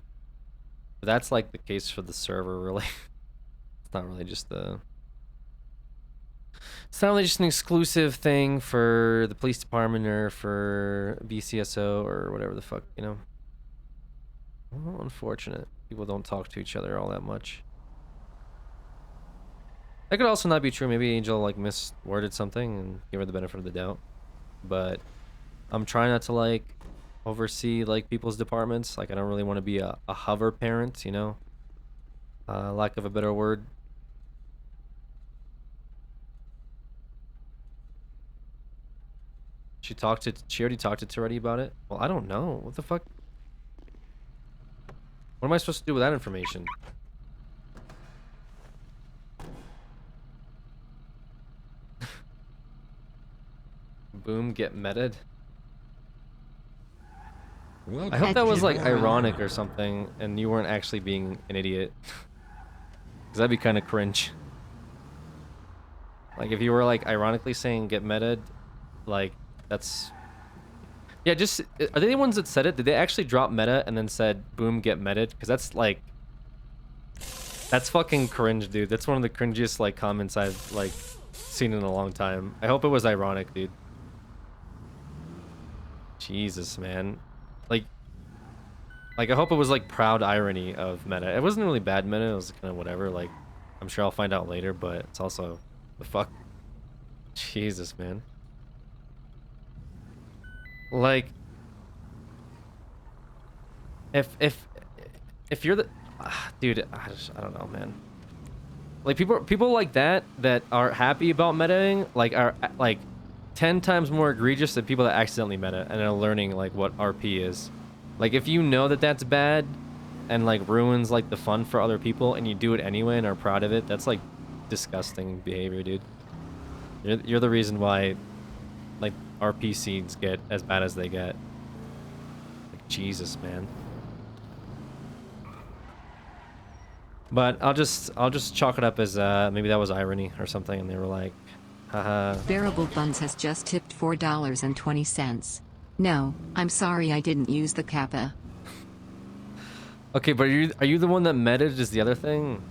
But that's like the case for the server, really. It's not really just it's not really just an exclusive thing for the police department or for BCSO or whatever the fuck, you know. Well, unfortunate. People don't talk to each other all that much. That could also not be true. Maybe Angel like misworded something and give her the benefit of the doubt. But I'm trying not to like oversee like people's departments. Like I don't really want to be a hover parent, you know. Lack of a better word. She already talked to Toretti about it? Well, I don't know. What the fuck? What am I supposed to do with that information? boom, get meted. I hope that was like ironic or something, and you weren't actually being an idiot. Cause that'd be kind of cringe. Like if you were like ironically saying get meted, like that's. Yeah, just are they the ones that said it? Did they actually drop meta and then said boom, get meted? Because that's like. That's fucking cringe, dude. That's one of the cringiest like comments I've like seen in a long time. I hope it was ironic, dude. Jesus, man. Like I hope it was like proud irony of meta. It wasn't really bad meta. It was kind of whatever. Like I'm sure I'll find out later, but it's also the fuck. Jesus, man. Like if you're the dude, I don't know, man. Like people like that are happy about metaing, like are like 10 times more egregious than people that accidentally meta and are learning like what RP is. Like if you know that that's bad and like ruins like the fun for other people and you do it anyway and are proud of it, that's like disgusting behavior, dude. You're the reason why like RP scenes get as bad as they get. Like Jesus, man. But I'll just chalk it up as maybe that was irony or something, and they were like, haha.
Bearable Buns has just tipped $4.20. No, I'm sorry I didn't use the kappa.
Okay, but are you the one that meted is the other thing?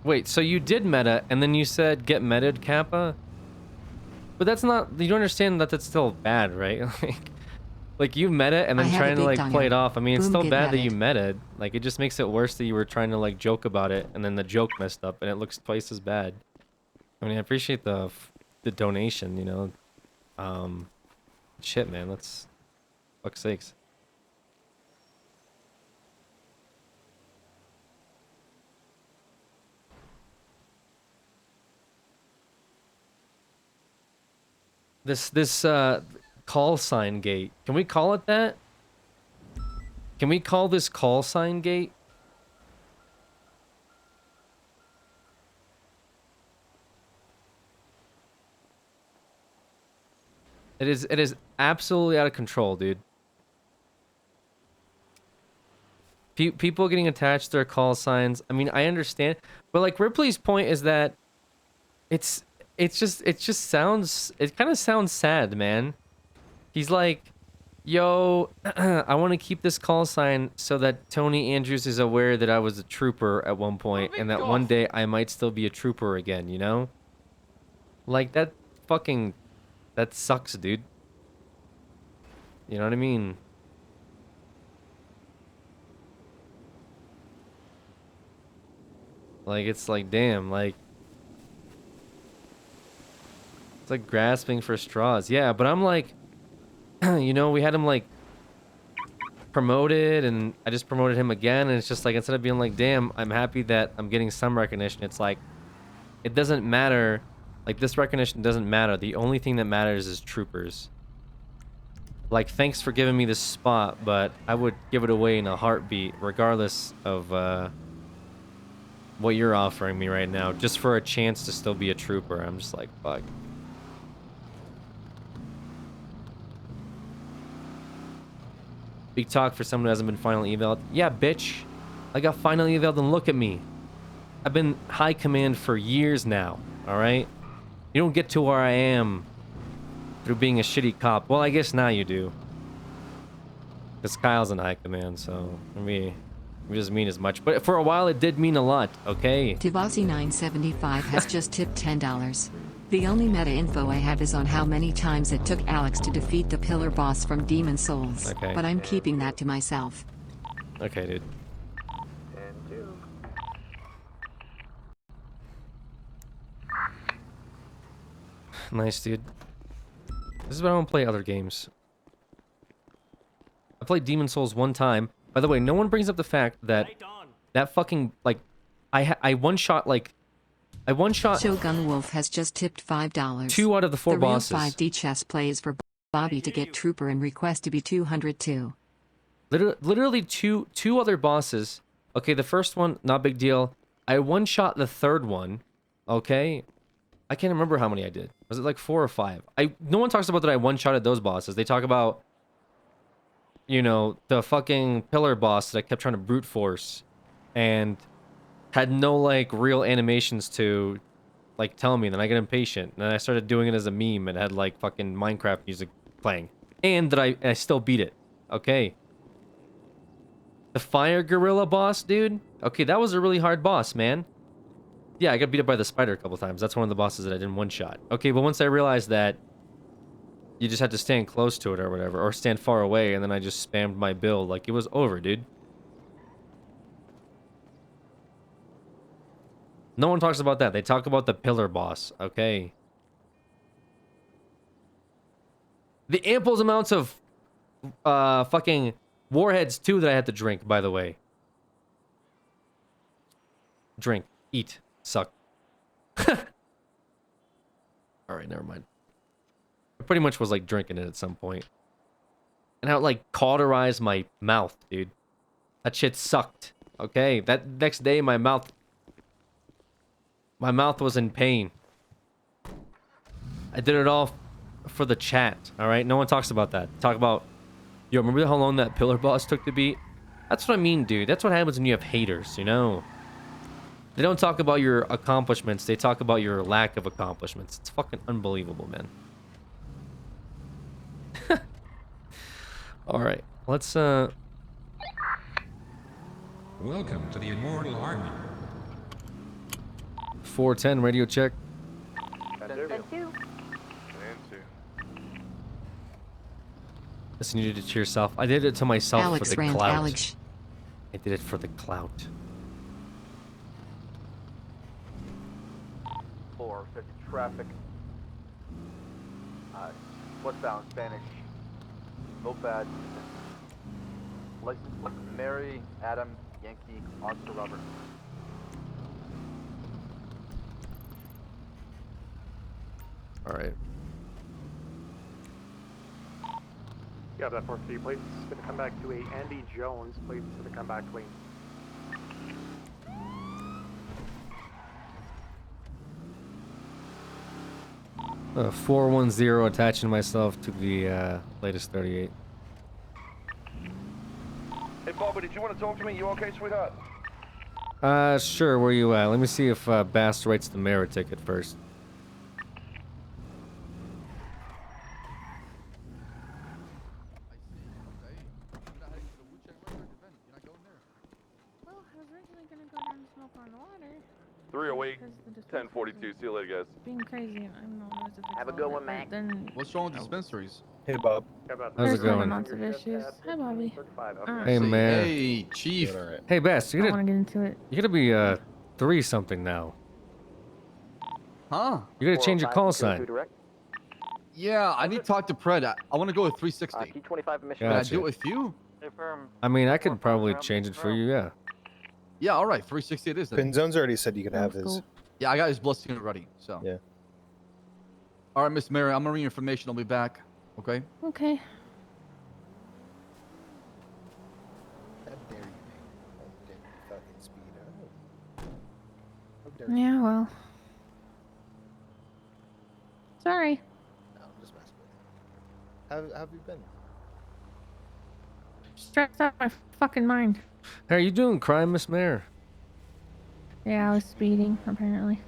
Wait, so you did meta and then you said get meted kappa? But that's not, you don't understand that that's still bad, right? Like you meta and then trying to like play it off. I mean, it's still bad that you meted. Like it just makes it worse that you were trying to like joke about it and then the joke messed up and it looks twice as bad. I mean, I appreciate the donation, you know. Shit, man, let's fuck's sakes. This call sign gate. Can we call it that? Can we call this call sign gate? It is absolutely out of control, dude. People getting attached to their call signs. I mean, I understand, but like Ripley's point is that it kind of sounds sad, man. He's like, yo, I want to keep this call sign so that Tony Andrews is aware that I was a trooper at one point and that one day I might still be a trooper again, you know? Like that sucks, dude. You know what I mean? Like, it's like, damn, like, it's like grasping for straws. Yeah, but I'm like, you know, we had him like promoted and I just promoted him again. And it's just like, instead of being like, damn, I'm happy that I'm getting some recognition. It's like, it doesn't matter. Like this recognition doesn't matter. The only thing that matters is troopers. Like, thanks for giving me this spot, but I would give it away in a heartbeat, regardless of what you're offering me right now, just for a chance to still be a trooper. I'm just like, fuck. Big talk for someone who hasn't been finally evaled. Yeah, bitch. I got finally evaled and look at me. I've been high command for years now, alright? You don't get to where I am through being a shitty cop. Well, I guess now you do. Because Kyle's in high command, so it doesn't mean as much. But for a while, it did mean a lot, okay?
Tivasi975 has just tipped $10. The only meta info I have is on how many times it took Alex to defeat the pillar boss from Demon Souls.
Okay.
But I'm keeping that to myself.
Okay, dude. Nice, dude. This is why I don't play other games. I played Demon Souls one time. By the way, no one brings up the fact that that fucking, like, I one-shot, like,
Shogun Wolf has just tipped $5.
2 out of the 4 bosses.
The real 5D chess plays for Bobby to get Trooper and request to be 202.
Literally two other bosses. Okay, the first one, not big deal. I one-shot the third one. Okay, I can't remember how many I did. Was it like 4 or 5? No one talks about that I one-shotted those bosses. They talk about, you know, the fucking pillar boss that I kept trying to brute force and had no like real animations to like tell me. Then I get impatient and then I started doing it as a meme and had like fucking Minecraft music playing, and that I still beat it. Okay, the fire gorilla boss, dude. Okay, that was a really hard boss, man. Yeah, I got beat up by the spider a couple times. That's one of the bosses that I didn't one shot. Okay, but once I realized that you just had to stand close to it or whatever, or stand far away, and then I just spammed my build, like, it was over, dude. No one talks about that. They talk about the pillar boss, okay? The ample amounts of fucking warheads, too, that I had to drink, by the way. Drink. Eat. Suck. Alright, never mind. I pretty much was, like, drinking it at some point. And how it, like, cauterized my mouth, dude. That shit sucked. Okay? That next day, my mouth was in pain. I did it all for the chat, alright? No one talks about that. Talk about, yo, remember how long that pillar boss took to beat? That's what I mean, dude. That's what happens when you have haters, you know? They don't talk about your accomplishments. They talk about your lack of accomplishments. It's fucking unbelievable, man. Alright, let's,
Welcome to the Immortal Army.
410 radio check. Listen, you did it to yourself. I did it to myself
Alex
for the
Rand,
clout.
Alex.
I did it for the clout.
450 traffic. Westbound Spanish. Moped. License plate Mary, Adam, Yankee, Oscar, Robert.
Alright.
You have that 450 plate. It's going to come back to a Andy Jones plate. It's going to come back clean.
410 attaching myself to the latest 38.
Hey, Bobby, did you want to talk to me? You okay, sweetheart?
Sure, where you at? Let me see if Bass writes the merit ticket first.
Well, I was originally gonna go down and smoke on the water.
308, 1042. See you later, guys.
Being crazy, and I don't know what to
Have a good one, Mac.
Then
What's wrong with dispensaries?
Hey, Bob.
How's it going?
lots of issues. Hi, Bobby.
Hey, man.
Hey, Chief.
Hey, Bass,
I
you
want to
gotta,
get into it.
you gotta be 3 something now.
Huh?
You gotta change your call sign.
Yeah, I need to talk to Pred. I want to go with 360. Can I do it with you?
I mean, I could probably change it for you, yeah.
Yeah, all right, 360 it is. Then.
Pinzone's already said you could have his.
Yeah, I got his blessing already, so.
Yeah.
All right, Miss Mary, I'm gonna read your information. I'll be back. Okay.
Okay. Yeah, well. Sorry.
No, I'm just messing with you. How have you been?
Stressed out my fucking mind.
How are you doing, crime, Miss Mayor?
Yeah, I was speeding, apparently.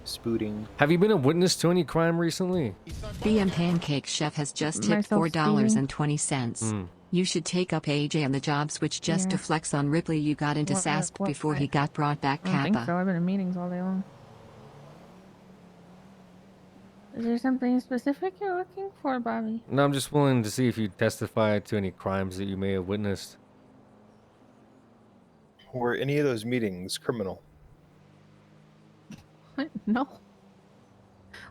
Spooting.
Have you been a witness to any crime recently?
BM Pancake Chef has just tipped
Myself
$4.20. You should take up AJ on the job switch just to flex on Ripley. You got into SASP before he got brought back
I don't think so.
Kappa.
I've been in meetings all day long. Is there something specific you're looking for, Bobby?
No, I'm just willing to see if you testify to any crimes that you may have witnessed.
Were any of those meetings criminal?
What? No.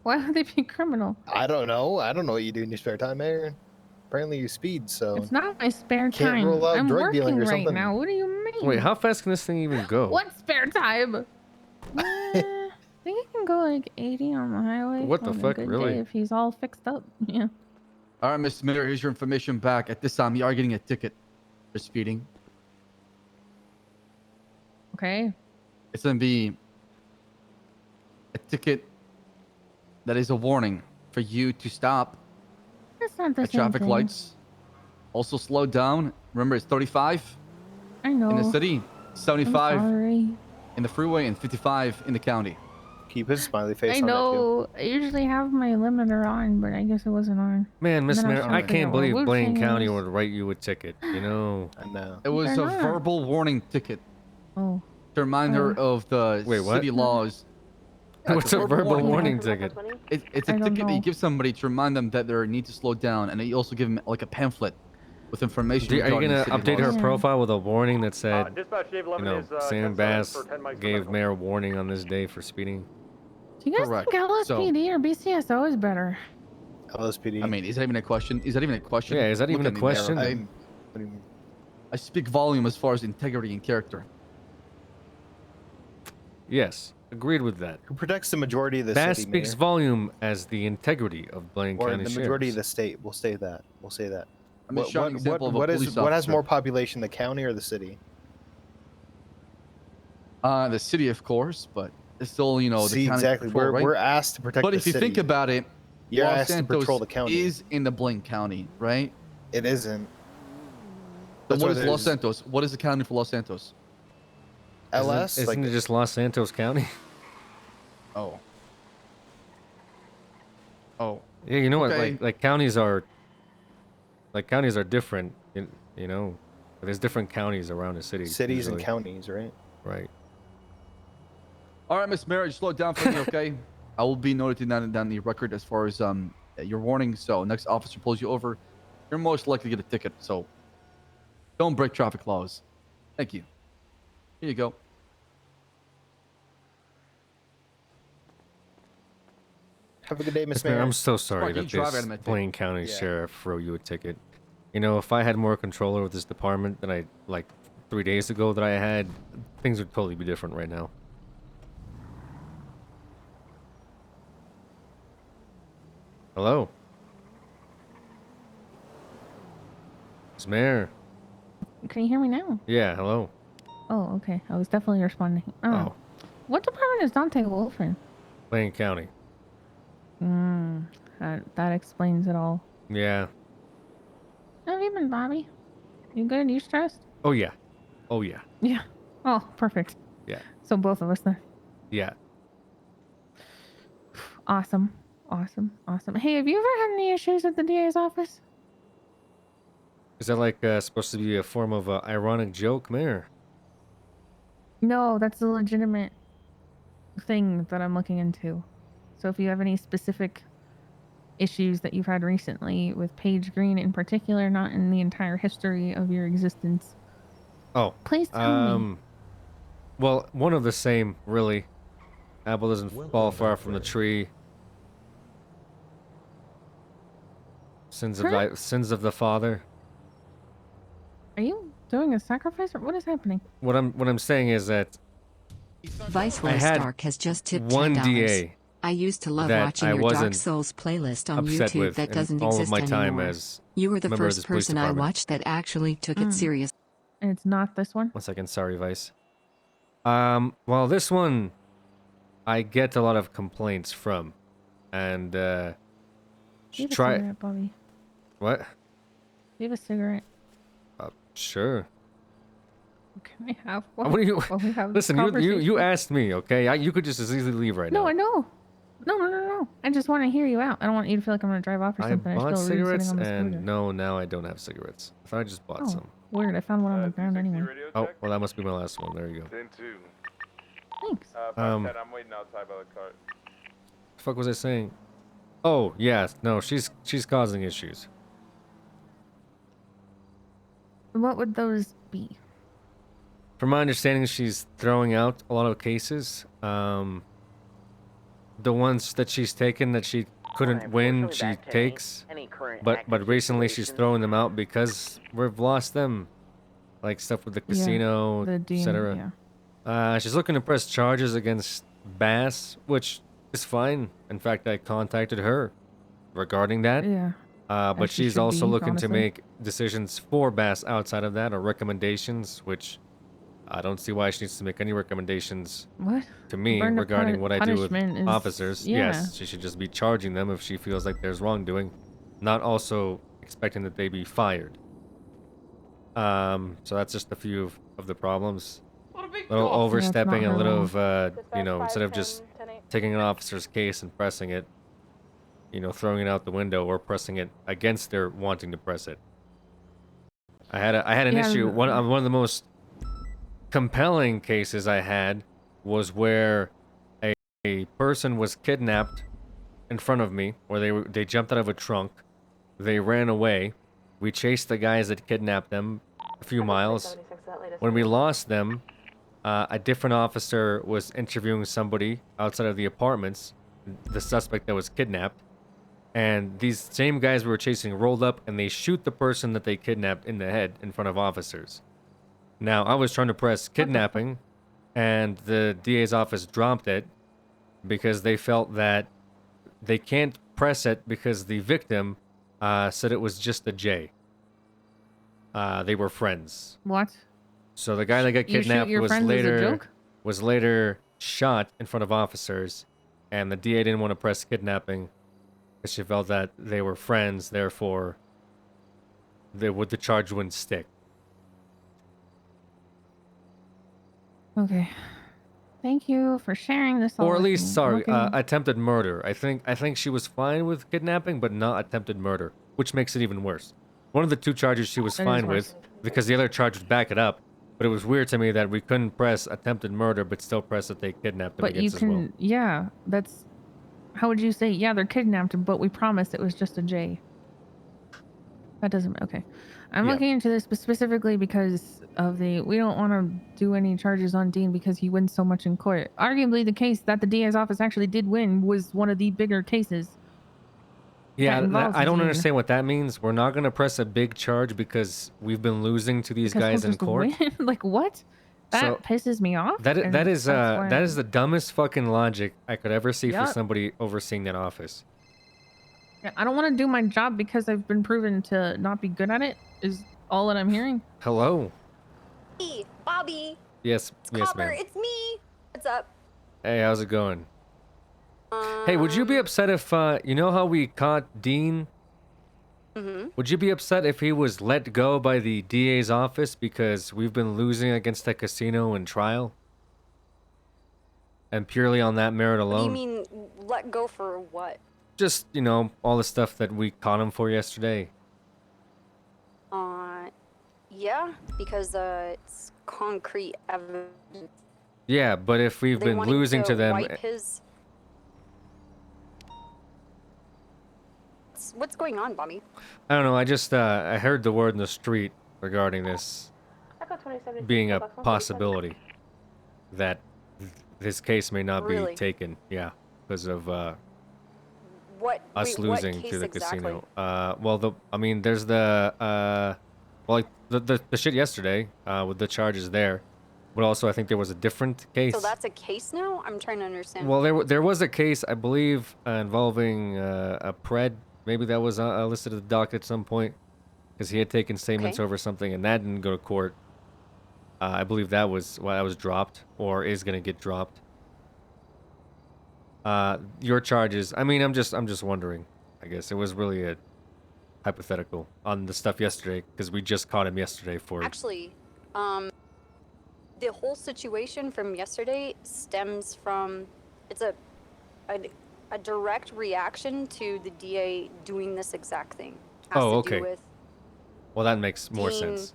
Why would they be criminal?
I don't know. I don't know what you do in your spare time, Mayor. Apparently you speed, so.
It's not my spare
Can't
time.
rule out
I'm
drug
working
dealing or
right
something.
now. What do you mean?
Wait, how fast can this thing even go?
What spare time? I think it can go like 80 on the highway.
What the
on a
fuck,
good
really?
day if he's all fixed up. Yeah.
All right, Miss Mary, here's your information back. At this time, you are getting a ticket. for speeding.
Okay.
It's going to be a ticket that is a warning for you to stop
That's not the
at
same
traffic
thing.
lights. Also slow down. Remember, it's 35
I know.
in the city, 75
I'm sorry.
in the freeway, and 55 in the county.
Keep his smiley face
I
on that too.
know. I usually have my limiter on, but I guess it wasn't on.
Man,
And
Miss
then was
Mary,
trying
I
to figure
can't
out what
believe
Wu
Blaine
Tang
County
is.
would write you a ticket. You know.
I know.
It was
They're
a
not.
verbal warning ticket
Oh.
to remind her
Oh.
of the
Wait, what?
city laws.
What's a verbal warning ticket?
It's a
I don't
ticket that you
know.
give somebody to remind them that they need to slow down, and then you also give them like a pamphlet with information.
Are you
regarding
gonna
the city
update her
laws.
profile with a warning that said,
Dispatch, Dave
you
11
know,
is
Sam
10
Bass
for 10 mics for
gave
medical.
Mayor warning on this day for speeding?
Do you guys
Correct.
think LSPD or BCSO is better?
LSPD.
I mean, is that even a question? Is that even a question?
Yeah, is that
Look
even a
at me, Mayor,
question?
okay?
What do you mean?
I speak volume as far as integrity and character.
Yes, agreed with that.
Who protects the majority of the
Bass
city,
speaks
Mayor?
volume as the integrity of Blaine
Or
County
the majority of
Sheriff's.
the state. We'll say that. We'll say that.
I'm a shining example of a
what
police
is what has
officer.
more population, the county or the city?
The city, of course, but it's still, you know, the
See,
county
exactly.
patrol, right?
We're asked to protect
But
the
if you think
city.
about it,
You're
Los
asked to patrol
Santos
the county.
is in the Blaine County, right?
It isn't.
So
That's
what
why
is Los
there's
Santos? What is the county for Los Santos?
LS?
Isn't it just Los Santos County?
Oh. Oh.
Yeah, you know what?
Okay.
Like counties are different. You know, there's different counties around the city.
cities and
usually.
counties, right?
Right.
All right, Miss Mary, slow down for me, okay? I will be noting that down the record as far as your warning. So next officer pulls you over, you're most likely to get a ticket. So don't break traffic laws. Thank you. Here you go.
Have a good day, Miss
Listen,
Mayor.
I'm so sorry
Smart, you
that
drive
this
at him,
Blaine County
Yeah.
Sheriff wrote you a ticket. You know, if I had more control over this department than I, like, 3 days ago that I had, things would totally be different right now. Hello? Miss Mayor.
Can you hear me now?
Yeah, hello.
Oh, okay. I was definitely responding.
Oh,
What department is Dante Wolf in?
Blaine County.
That explains it all.
Yeah.
How have you been, Bobby? You good? You stressed?
Oh, yeah. Oh, yeah.
Yeah. Oh, perfect.
Yeah.
So both of us then.
Yeah.
Awesome. Awesome. Awesome. Hey, have you ever had any issues at the DA's office?
Is that like supposed to be a form of ironic joke, Mayor?
No, that's a legitimate thing that I'm looking into. So if you have any specific issues that you've had recently with Paige Green in particular, not in the entire history of your existence,
Oh.
please tell me.
Well, one of the same, really. Apple doesn't fall far from the tree. Sins of the father.
Are you doing a sacrifice or what is happening?
What I'm saying is that
Viceroy
I had
Stark has just tipped
one
$10.
DA
I used to love
that
watching
I
your Dark
wasn't
Souls playlist on
upset
YouTube
with
that
in
doesn't
all of
exist
my time
anymore.
as
You were the
member of this
first
police
person I
department.
watched that actually took it serious.
And it's not this one?
1 second, sorry, Vice. Well, this one I get a lot of complaints from, and
Do you have a
try.
cigarette, Bobby?
What?
Do you have a cigarette?
Sure.
Can I have one?
What do you?
while we have this
Listen, you
conversation?
asked me, okay? You could just as easily leave right
No,
now.
I know. No. I just want to hear you out. I don't want you to feel like I'm going to drive off or
I
something.
bought
feel rude
cigarettes,
sitting on the
and
scooter.
no, now I don't have cigarettes. I thought I just bought
Oh,
some.
weird. I found one on the ground anyway.
Oh, well, that must be my last one. There you go.
10-2.
Thanks.
5-10, I'm waiting outside by the car.
The fuck was I saying? Oh, yeah. No, she's causing issues.
What would those be?
From my understanding, she's throwing out a lot of cases. The ones that she's taken that she couldn't win, she takes. But recently she's throwing them out because we've lost them. Like stuff with the casino,
the DM,
etc. She's looking to press charges against Bass, which is fine. In fact, I contacted her regarding that.
Yeah.
But
she
she's
should
also
be,
looking to
honestly.
make decisions for Bass outside of that, or recommendations, which I don't see why she needs to make any recommendations
What?
to me
Burden of
regarding what I do with
punishment is-
officers.
yeah.
Yes, she should just be charging them if she feels like there's wrongdoing, not also expecting that they be fired. So that's just a few of the problems. Little overstepping, a little of, you know, instead of just taking an officer's case and pressing it, you know, throwing it out the window or pressing it against their wanting to press it. I had an
Yeah,
issue.
the-
One of the most compelling cases I had was where a person was kidnapped in front of me, or they jumped out of a trunk, they ran away. We chased the guys that kidnapped them a few miles. When we lost them, a different officer was interviewing somebody outside of the apartments, the suspect that was kidnapped, and these same guys we were chasing rolled up and they shoot the person that they kidnapped in the head in front of officers. Now, I was trying to press kidnapping, and the DA's office dropped it because they felt that they can't press it because the victim said it was just a J. They were friends.
What?
So the guy that got
You shoot
kidnapped
your friends as a joke?
was later shot in front of officers, and the DA didn't want to press kidnapping because she felt that they were friends, therefore the charge wouldn't stick.
Okay. Thank you for sharing this. all
Or at
with
least,
me.
sorry,
Okay.
attempted murder. I think she was fine with kidnapping, but not attempted murder, which makes it even worse. One of the two charges she was
That is
fine
worse.
with, because the other charge would back it up. But it was weird to me that we couldn't press attempted murder, but still press that they kidnapped them
But you
against as well.
can, yeah, that's, how would you say, yeah, they're kidnapped, but we promised it was just a J. That doesn't, okay. I'm
Yeah.
looking into this specifically because of we don't want to do any charges on Dean because he wins so much in court. Arguably the case that the DA's office actually did win was one of the bigger cases.
Yeah,
involves
I don't
Dean.
understand what that means. We're not going to press a big charge because we've been losing to these
Because he'll
guys in
just
court.
win? Like what? That
So,
pisses me off.
That
and
that is
that's why
that is the dumbest fucking logic I could ever see for
Yup.
somebody overseeing that office.
Yeah, I don't want to do my job because I've been proven to not be good at it, is all that I'm hearing.
Hello.
Hey, Bobby.
Yes, yes,
Copper,
ma'am.
it's me. What's up?
Hey, how's it going? Hey, would you be upset if you know how we caught Dean?
Mm-hmm.
Would you be upset if he was let go by the DA's office because we've been losing against the casino in trial? And purely on that merit
What do you
alone?
mean, let go for what?
Just, you know, all the stuff that we caught him for yesterday.
Yeah, because it's concrete evidence.
Yeah, but if we've
They
been
wanting
losing to them...
wipe his... What's going on, Bobby?
I don't know, I just, I heard the word in the street regarding this being a possibility that his case may not
Really?
be taken, yeah, because of
What?
us
wait,
losing
what case
to the
exactly?
casino. Well, I mean, there's the, well, like, the shit yesterday, with the charges there, but also I think there was a different case.
So that's a case now? I'm trying to understand.
Well, there was a case, I believe, involving a pred. Maybe that was listed at the dock at some point, because he had taken statements
Okay.
over something, and that didn't go to court. I believe that was dropped, or is gonna get dropped. Your charges. I mean, I'm just wondering. I guess it was really a hypothetical on the stuff yesterday, because we just caught him yesterday for.
Actually, the whole situation from yesterday stems from, it's a direct reaction to the DA doing this exact thing. Has
Oh,
to
okay.
do with
Well, that makes more
Dean-
sense.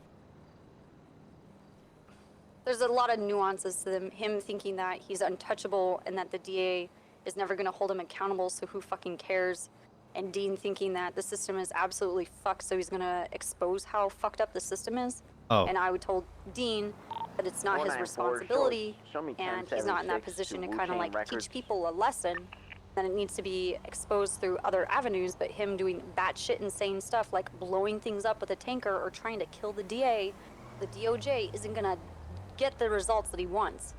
There's a lot of nuances to him thinking that he's untouchable and that the DA is never going to hold him accountable, so who fucking cares? And Dean thinking that the system is absolutely fucked, so he's going to expose how fucked up the system is.
Oh.
And I would told Dean that it's not his
494
responsibility,
show me
and he's not in that
1076
position to
to
kind of
Wu-Tang
like
Records.
teach people a lesson. Then it needs to be exposed through other avenues, but him doing batshit insane stuff like blowing things up with a tanker or trying to kill the DA, the DOJ isn't gonna get the results that he wants.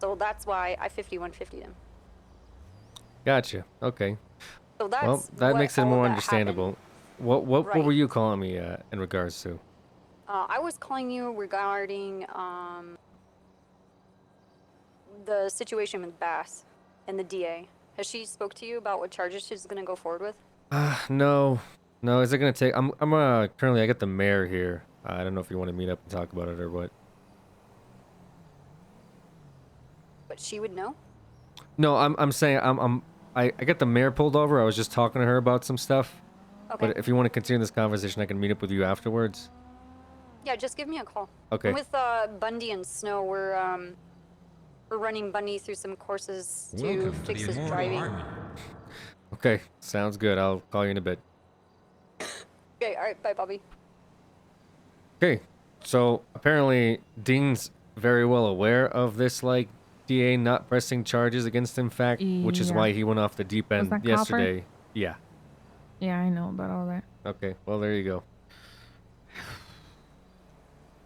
So that's why I 5150'd him.
Gotcha. Okay.
So that's
Well, that
what
makes it
all of
more
that
understandable.
happened.
What were
Right.
you calling me in regards to?
I was calling you regarding the situation with Bass and the DA. Has she spoke to you about what charges she's gonna go forward with?
No. Is it gonna take? I'm currently I got the mayor here. I don't know if you want to meet up and talk about it or what.
But she would know.
No, I'm saying I got the mayor pulled over. I was just talking to her about some stuff.
Okay.
But if you want to continue this conversation, I can meet up with you afterwards.
Yeah, just give me a call.
Okay.
And with Bundy and Snow, we're running Bundy through some courses to
Welcome to
fix
the
his
Immortal
driving.
Army.
Okay, sounds good. I'll call you in a bit.
Okay, all right, bye, Bobby.
Okay, so apparently Dean's very well aware of this, like, DA not pressing charges against him fact, which is
Yeah.
why he went off the deep
Was
end
that Copper?
yesterday. Yeah.
Yeah, I know about all that.
Okay, well, there you go.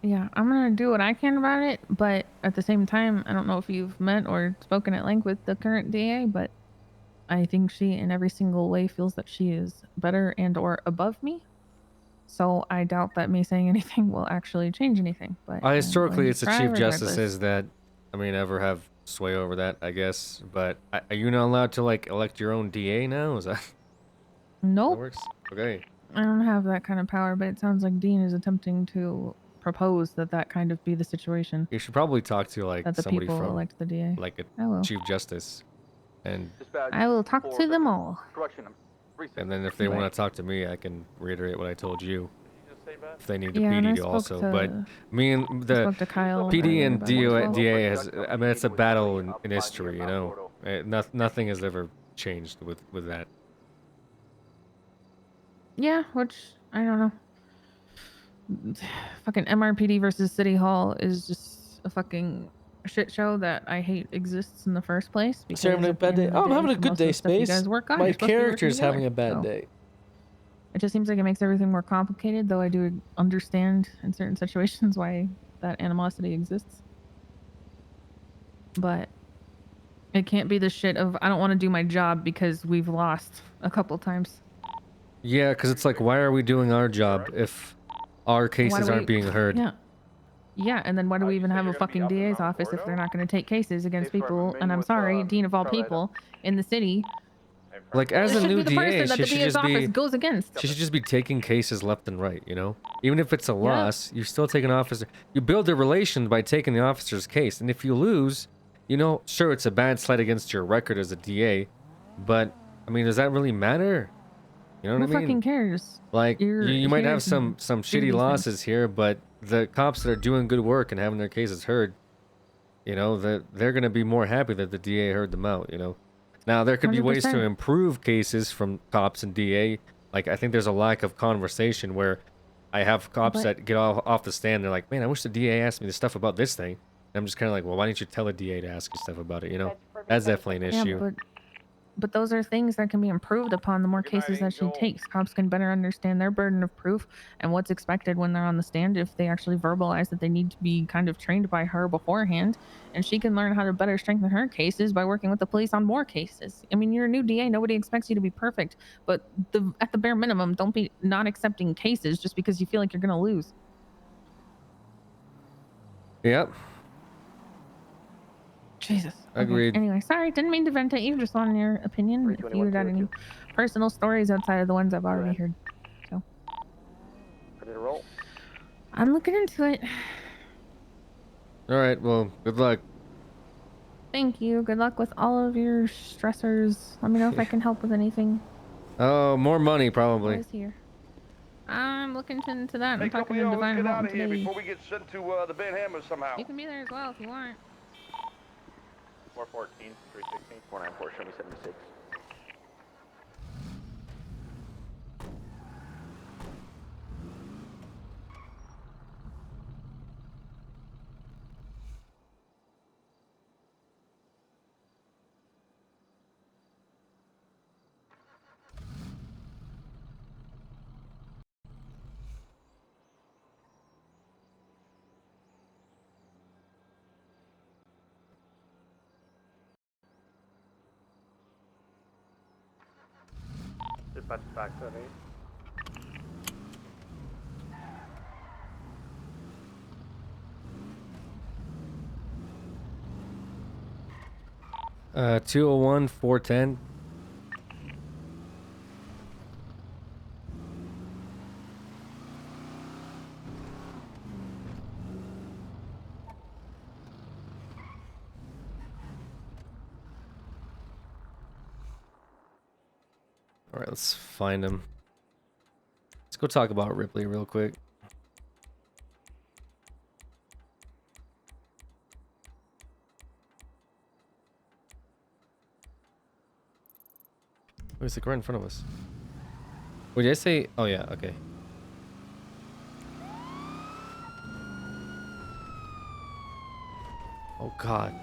Yeah, I'm gonna do what I can about it, but at the same time, I don't know if you've met or spoken at length with the current DA, but I think she in every single way feels that she is better and or above me. So I doubt that me saying anything will actually change anything. But I'm
Historically,
going to
it's the
try
Chief
regardless.
Justices that, I mean, ever have sway over that, I guess. But are you not allowed to, like, elect your own DA now? Is that how
Nope.
it works? Okay.
I don't have that kind of power, but it sounds like Dean is attempting to propose that kind of be the situation.
You should probably talk to, like,
That the
somebody
people
from,
elect the DA.
like,
I will.
a Chief Justice. And
I will talk to them all.
And then if they want to talk to me, I can reiterate what I told you. If they need the
Yeah, and I
PD
spoke
also,
to-
but me and
I
the
spoke to Kyle
PD
earlier
and
about it as well.
DA has, I mean, it's a battle in history, you know. Nothing has ever changed with that.
Yeah, which I don't know. Fucking MRPD versus City Hall is just a fucking shit show that I hate exists in the first place.
So you're having a
at the
bad
end
day.
of the
Oh, I'm having a
for
good
most of
day,
the stuff you
Space.
guys work on,
My
you're supposed to be working
character's having
together,
a bad
so.
day.
It just seems like it makes everything more complicated, though I do understand in certain situations why that animosity exists. But it can't be the shit of I don't want to do my job because we've lost a couple times.
Yeah, because it's like, why are we doing our job if our
Why do
cases aren't being heard?
Yeah. Yeah, and then why do we even have a fucking DA's office if they're not going to take cases against people? And I'm sorry, Dean of all people in the city.
Like, as
This
a
should
new
be the
DA,
person that
she
the
should
DA's
just be
office goes against.
she should just be taking cases left and right, you know? Even if it's a loss, you still take an officer. You build a relation by taking the officer's case, and if you lose, you know, sure, it's a bad slight against your record as a DA, but I mean, does that really matter? You know what
Who
I mean?
fucking cares?
Like, you might
here
have
to
some
do
shitty
these
losses here, but the cops that are doing good work and having their cases heard, you know, they're gonna be more happy that the DA heard them out, you know? Now, there could be ways to
100%.
improve cases from cops and DA. Like, I think there's a lack of conversation where I have cops
But-
that get off the stand. They're like, man, I wish the DA asked me the stuff about this thing. And I'm just kind of like, well, why didn't you tell the DA to ask you stuff about it, you know? That's definitely an issue.
Yeah, but those are things that can be improved upon the more cases that she takes. Cops can better understand their burden of proof and what's expected when they're on the stand if they actually verbalize that they need to be kind of trained by her beforehand. And she can learn how to better strengthen her cases by working with the police on more cases. I mean, you're a new DA. Nobody expects you to be perfect. But at the bare minimum, don't be not accepting cases just because you feel like you're going to lose.
Yep.
Jesus. Okay.
Agreed.
Anyway, sorry, didn't mean to vent at you. Just wanted your opinion. If you had any personal stories outside of the ones I've already heard. So.
Ready to roll?
I'm looking into it.
All right, well, good luck.
Thank you. Good luck with all of your stressors. Let me know if I can help with anything.
Oh, more money, probably.
Always here. I'm looking into that.
Hey,
I'm talking to
Copio,
Divine
let's get out
Hamilton
of here
today.
before we get sent to the Bed Hammers somehow.
You can be there as well if you want.
414, 316, 494, show me 76. Dispatch back 7.
201 410. All right, let's find him. Let's go talk about Ripley real quick. Wait, it's like right in front of us. Wait, did I say? Oh yeah, okay. Oh God.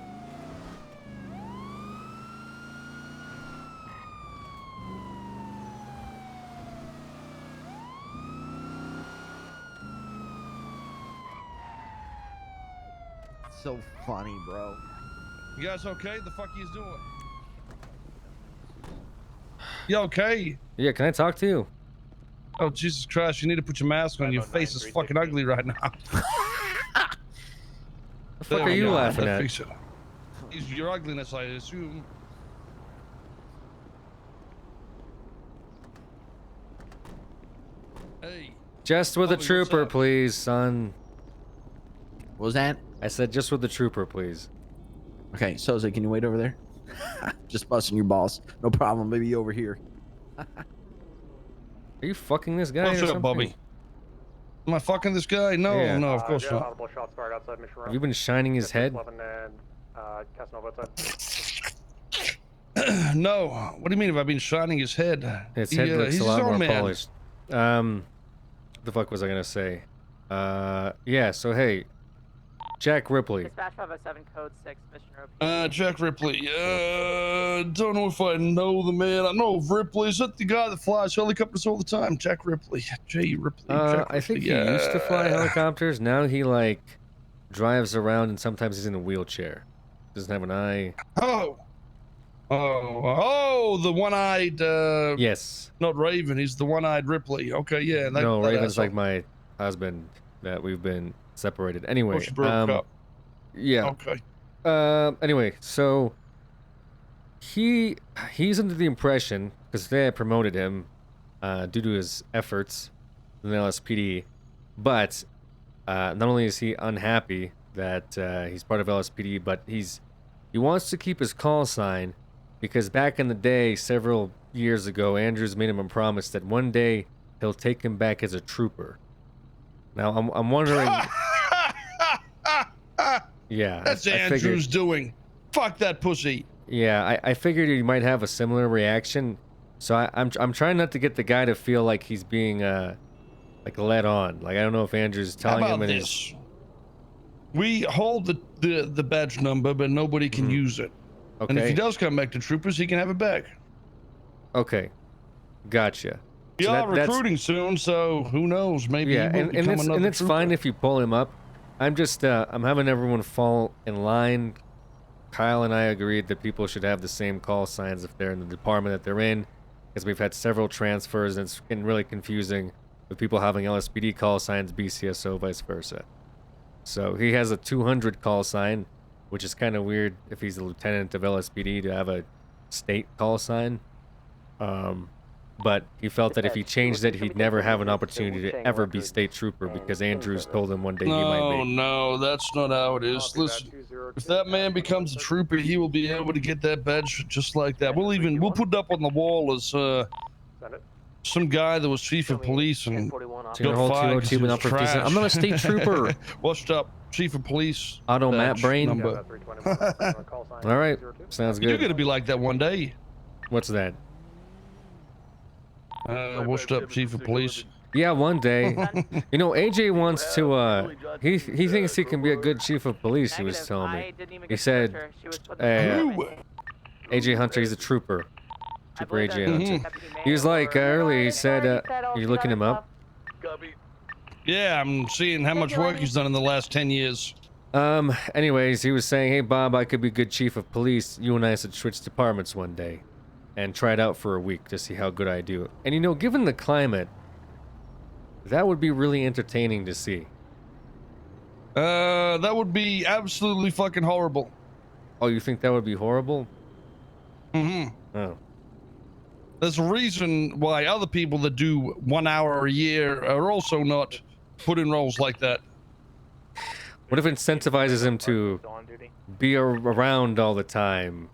So funny, bro.
You guys okay? The fuck you doing? You okay?
Yeah, can I talk to you?
Oh, Jesus Christ, you need to put your mask on. Your face is fucking ugly right now.
The fuck are you laughing at?
It's your ugliness, I assume. Hey.
Just with a
Bobby, what's
trooper,
up?
please, son.
What was that?
I said just with the trooper, please.
Okay, Soze, can you wait over there? Just busting your balls. No problem, baby, over here.
Are you fucking this guy?
What's
or
up,
something?
Bobby? Am I fucking this guy? No,
Yeah.
no, of course not.
Audible shots fired outside Mission Row.
Have you been shining his head?
11 and Casanova outside.
No. What do you mean if I've been shining his head?
His head looks
he's
a
his
lot
own
more
man.
polished. The fuck was I gonna say? Yeah. So hey, Jack Ripley.
Dispatch 507 code 6 Mission Row.
Jack Ripley. Don't know if I know the man. I know of Ripley. Is that the guy that flies helicopters all the time? Jack Ripley. J. Ripley. Jack
I think
Ripley,
he used to fly
yeah.
helicopters. Now he like drives around and sometimes he's in a wheelchair. Doesn't have an eye.
Oh, the one-eyed.
Yes.
Not Raven. He's the one-eyed Ripley. Okay, yeah.
No,
that
Raven's
asshole.
like my husband that we've been separated. Anyway.
Oh, she broke up.
Yeah.
Okay.
Anyway, so he's under the impression, because they had promoted him due to his efforts in the LSPD, but not only is he unhappy that he's part of LSPD, but he wants to keep his call sign because back in the day, several years ago, Andrews made him a promise that one day he'll take him back as a trooper. Now I'm wondering. Yeah,
That's
I
Andrews
figured,
doing. Fuck that pussy.
Yeah, I figured he might have a similar reaction, so I'm trying not to get the guy to feel like he's being like led on. Like I don't know if Andrews is telling
How
him
about
in
this?
his.
We hold the badge number, but nobody can use it. And if
Okay.
he does come back to troopers, he can have it back.
Okay, gotcha.
We
So
are
that's-
recruiting soon, so who knows? Maybe
Yeah,
he will
and
become
it's
another
it's fine
trooper.
if you pull him up. I'm just I'm having everyone fall in line. Kyle and I agreed that people should have the same call signs if they're in the department that they're in, because we've had several transfers and it's getting really confusing with people having LSPD call signs, BCSO, vice versa. So he has a 200 call sign, which is kind of weird if he's a lieutenant of LSPD to have a state call sign. But he felt that if he changed it, he'd never have an opportunity to ever be state trooper because Andrews told him one day he might
No,
be.
no, that's not how it is. Listen, if that man becomes a trooper, he will be able to get that badge just like that. We'll put it up on the wall as some guy that was chief of police and
So you're
got
gonna hold
fired 'cause
202
he
and
was
up for decent-
trash.
I'm not a state trooper.
Washed up chief of police.
Auto map
badge
brain.
number.
All right, sounds
You're
good.
gonna be like that one day.
What's that?
Washed up chief of police.
Yeah, one day. You know, AJ wants to. He thinks he can be a good chief of police. He was telling me. He said, AJ Hunter, he's a trooper. Trooper AJ Hunter. He was like earlier. He said, "You looking him up?"
Yeah, I'm seeing how much work he's done in the last 10 years.
Anyways, he was saying, "Hey Bob, I could be good chief of police. You and I should switch departments one day, and try it out for a week to see how good I do." And you know, given the climate, that would be really entertaining to see.
That would be absolutely fucking horrible.
Oh, you think that would be horrible?
Mm-hmm.
Oh.
There's a reason why other people that do 1 hour a year are also not put in roles like that.
What if it incentivizes him to be around all the time?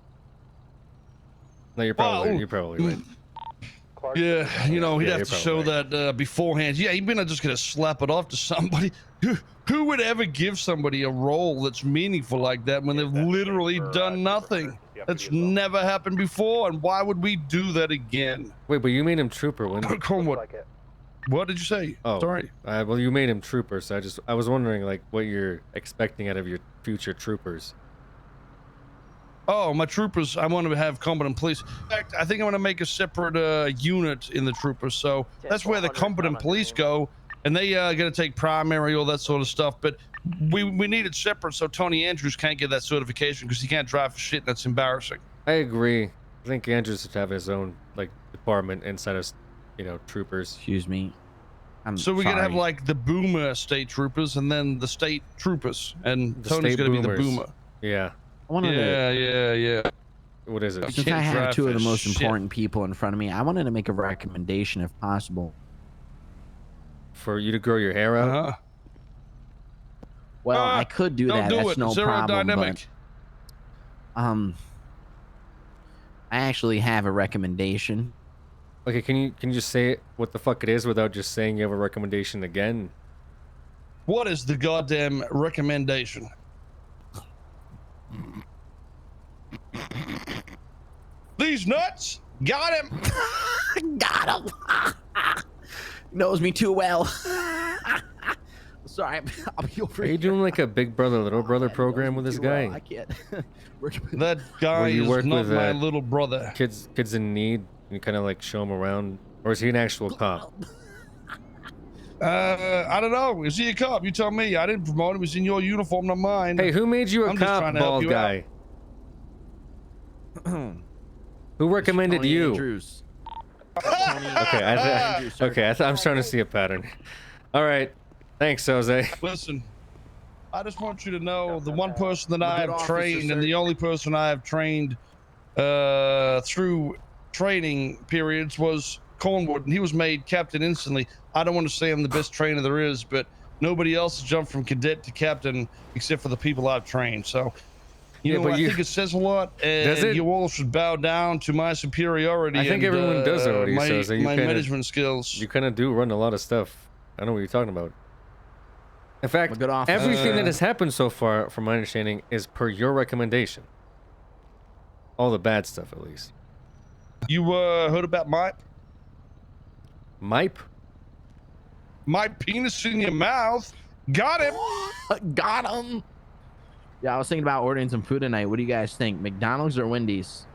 No, you're probably right.
Yeah, you know, he'd
Yeah,
have
you're
to show
probably
that beforehand. Yeah, you're not just gonna slap it off to somebody. Who would ever give somebody a role that's meaningful like that when they've literally done nothing? That's never happened before, and why would we do that again?
Wait, but you made him trooper when?
What did you say?
Oh,
sorry.
Well, you made him trooper, so I was wondering like what you're expecting out of your future troopers.
Oh, my troopers, I want to have competent police. In fact, I think I'm going to make a separate unit in the troopers. So that's where the competent police go. And they going to take primary, all that sort of stuff. But we need it separate so Tony Andrews can't get that certification because he can't drive for shit. And that's embarrassing.
I agree. I think Andrews should have his own like department inside of, you know, troopers.
Excuse me.
So we're going to have like the boomer state troopers and then the state troopers. And
The
Tony's
state
going to be the
boomers.
boomer.
Yeah.
I wanted
Yeah.
What is it?
Since I have two of the most important people in front of me, I wanted to make a recommendation if possible.
For you to grow your hair out?
Well, I could do that. That's no problem.
Aerodynamic.
But, I actually have a recommendation.
Okay, can you just say what the fuck it is without just saying you have a recommendation again?
What is the goddamn recommendation? These nuts got him.
Got him. Knows me too well. Sorry, I'll be over
Are you doing like a big brother, little brother program with this guy?
I can't.
That guy
you
is
work
not
with,
my little brother.
Kids in need. You kind of like show him around, or is he an actual cop?
I don't know. Is he a cop? You tell me. I didn't promote him. He's in your uniform, not mine.
Hey, who made you a
I'm just
cop,
trying to help
bald
you
guy? Who recommended
Tony
you?
Andrews.
Okay, I'm trying to see a pattern. All right, thanks, Jose.
Listen, I just want you to know the one person that I
Good
have
officer,
trained and
sir.
the only person I have trained through training periods was Cornwood, and he was made captain instantly. I don't want to say I'm the best trainer there is, but nobody else has jumped from cadet to captain except for the people I've trained. So, you know, I think it says a lot, and you all should bow down to my superiority.
I think
and,
everyone does already.
my
My
management skills.
You kind of do run a lot of stuff. I know what you're talking about. In fact,
good officer.
everything that has happened so far, from my understanding, is per your recommendation. All the bad stuff, at least.
You heard about Mike?
Mipe?
My penis in your mouth. Got him.
Got him. Yeah, I was thinking about ordering some food tonight. What do you guys think? McDonald's or Wendy's?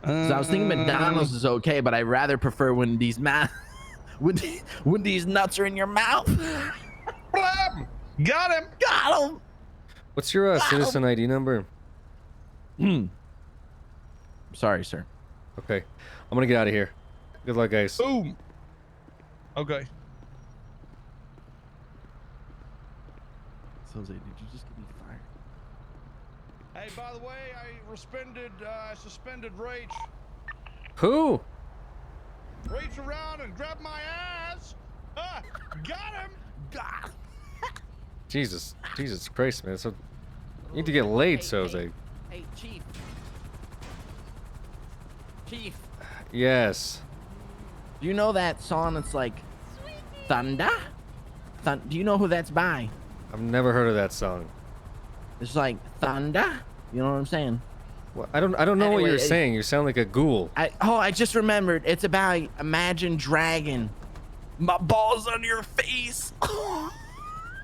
'Cause I was thinking McDonald's is okay, but I rather prefer Wendy's. Wendy's nuts are in your mouth.
Got him.
Got him.
What's your citizen ID number?
Sorry, sir.
Okay, I'm gonna get out of here. Good luck, guys.
Boom. Okay.
Jose, did you just get me fired?
Hey, by the way, I suspended Rach.
Who?
Reach around and grab my ass. Got him.
Got him.
Jesus Christ, man. So you need to get laid, Jose.
Hey, Chief. Chief.
Yes.
Do you know that song that's like Thunder? Do you know who that's by?
I've never heard of that song.
It's like Thunder. You know what I'm saying?
Well, I don't know what
Anyway,
you're saying. You sound like a ghoul.
I just remembered. It's about Imagine Dragon. My balls on your face.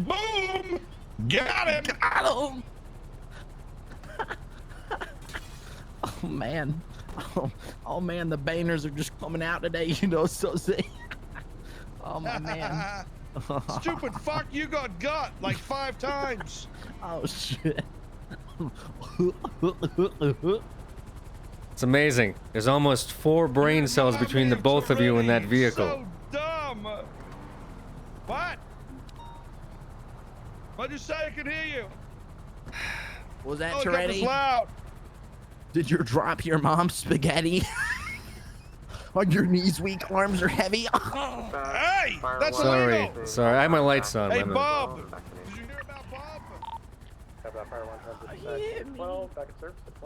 Boom. Got him.
Got him. Oh man. Oh man, the banners are just coming out today, you know, so say. Oh my man.
Stupid fuck, you got like 5 times.
Oh shit.
It's amazing. There's almost 4 brain cells between the both of you in that vehicle.
So dumb. What? What'd you say? I could hear you.
Was that
Helicopter's
Toretti?
loud.
Did you drop your mom's spaghetti? On your knees weak, arms are heavy.
Hey, that's
Sorry,
illegal.
sorry. I have my lights on.
Hey,
my bad.
Bob. Did you hear about Bob?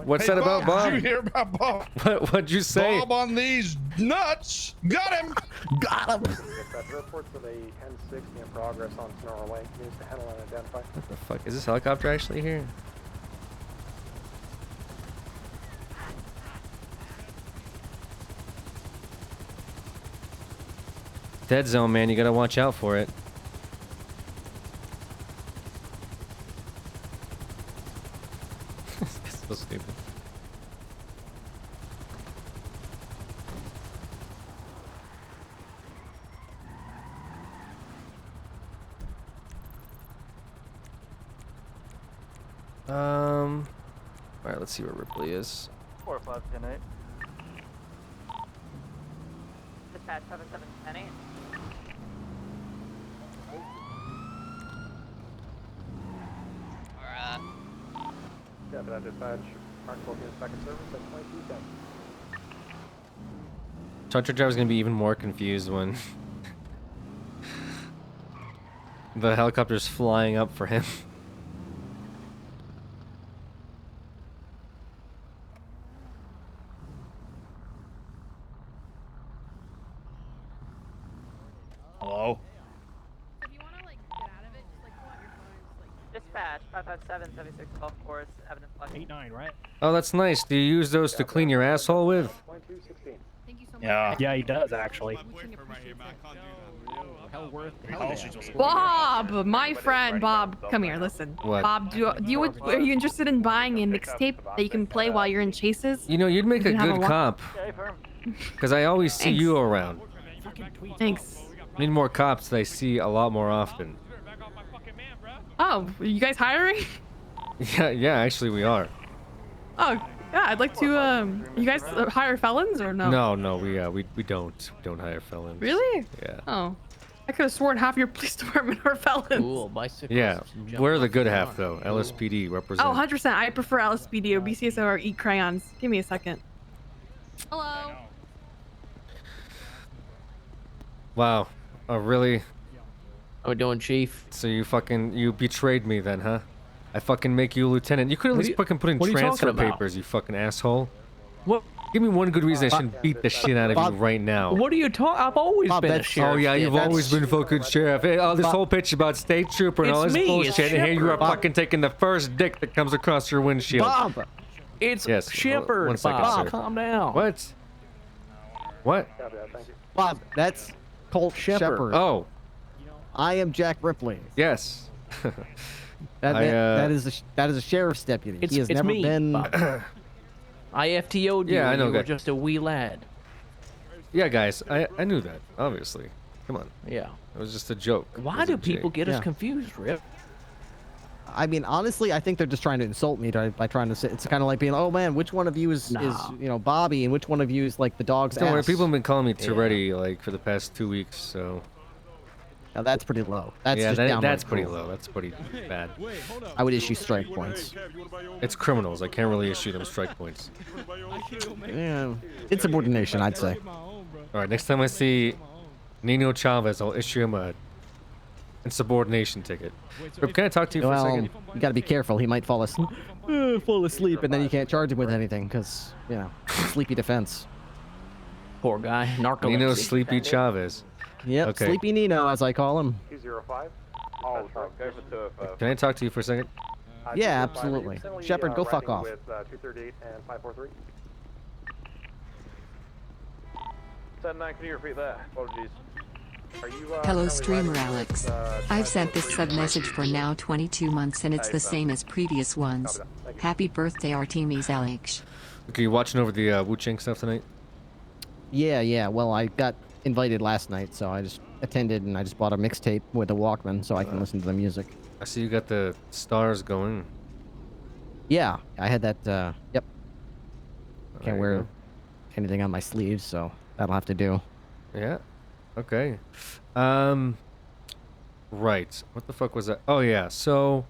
What's
Hey,
that about,
Bob? Did
Bob?
you hear about Bob?
What'd you say?
Bob on these nuts. Got him.
Got him.
Reports of a 1060 in progress on Sonora Lake. Needs to handle and identify.
What the fuck? Is this helicopter actually here? Dead zone, man. You gotta watch out for it. So stupid. All right, let's see where Ripley is.
4510-8. Dispatch 7710-8.
Copy that, dispatch. Mark Wilkins back in service at 2210.
Truck driver's gonna be even more confused when the helicopter's flying up for him.
Hello?
Dispatch 557-76 golf course, evidence block
8-9, right?
Oh, that's nice. Do you use those to clean your asshole with?
Yeah. Yeah, he does actually.
Bob, my friend Bob, come here. Listen,
What?
Bob, are you interested in buying a mixtape that you can play while you're in chases?
You know, you'd make a
You can have
good
a
cop. Because I always see
Thanks.
you around.
Thanks.
Need more cops that I see a lot more often.
Oh, are you guys hiring?
Yeah, actually we are.
Oh, yeah. I'd like to. You guys hire felons or no?
No, we don't hire felons.
Really?
Yeah.
Oh, I could have sworn half your police department are felons.
Cool, bicycle.
Yeah, we're the good half though. LSPD represent.
Oh, 100%. I prefer LSPD or BCSO or eat crayons. Give me a second. Hello.
Wow. Oh, really?
How we doing, Chief?
So you betrayed me then, huh? I fucking make you a lieutenant. You could at least fucking put in
what are you
transfer
talking about?
papers, you fucking asshole.
What?
Give me one good reason I shouldn't beat the shit out of you right now.
What are you talking? I've always been a sheriff.
Oh yeah, you've always been fucking sheriff. Hey, oh, this whole pitch about state trooper and all
It's
this
me, it's
bullshit, and here you are
Shepard.
fucking taking the first dick that comes across your windshield.
Bob, it's
Yes,
Shepard.
one second,
Bob,
sir.
calm down.
What? What?
Bob, that's Colt Shepard.
Oh,
I am Jack Ripley.
yes.
That,
I,
that is a sheriff's deputy. He has
It's
never
me,
been.
Bob. I FTO'd you.
Yeah, I know,
You were
guy.
just a wee lad.
Yeah, guys, I knew that. Obviously, come on.
Yeah.
It was just a joke.
Why
It was
do
a
people
joke.
get us confused, Rip?
I mean, honestly, I think they're just trying to insult me by trying to say it's kind of like being, oh man, which one of you is Bobby, and which one of you is like the dog's
Don't worry,
ass.
people have been calling me Toretti like for the past 2 weeks, so.
Now that's pretty low. That's
yeah,
just downright
that's pretty
cruel.
low. That's pretty bad.
I would issue strike points.
It's criminals. I can't really issue them strike points.
Yeah, insubordination, I'd say.
All right, next time I see Nino Chavez, I'll issue him a insubordination ticket. Rip, can I talk to you for a
Well,
second?
you got to be careful. He might fall asleep, and then you can't charge him with anything because sleepy defense.
Poor guy. Narcolepsy.
Nino Sleepy Chavez.
Yep,
Okay.
Sleepy Nino, as I call him.
205. All go for 205.
Can I talk to you for a second?
Yeah, absolutely. Shepard, go fuck off.
With 238 and 543. 79, can you repeat that? Apologies. Are you,
Hello,
currently
streamer
riding with,
Alex. I've sent this sub message for now 22 months and it's the same as previous ones. Happy birthday, Artemis Alex.
Okay, you watching over the Wu Chang stuff tonight?
Yeah. Well, I got invited last night, so I just attended and I just bought a mixtape with a Walkman so I can listen to the music.
I see you got the stars going.
Yeah, I had that. Yep.
There
Can't
you
wear
go.
anything on my sleeves, so that'll have to do.
Yeah. Okay. Right. What the fuck was that? Oh yeah. So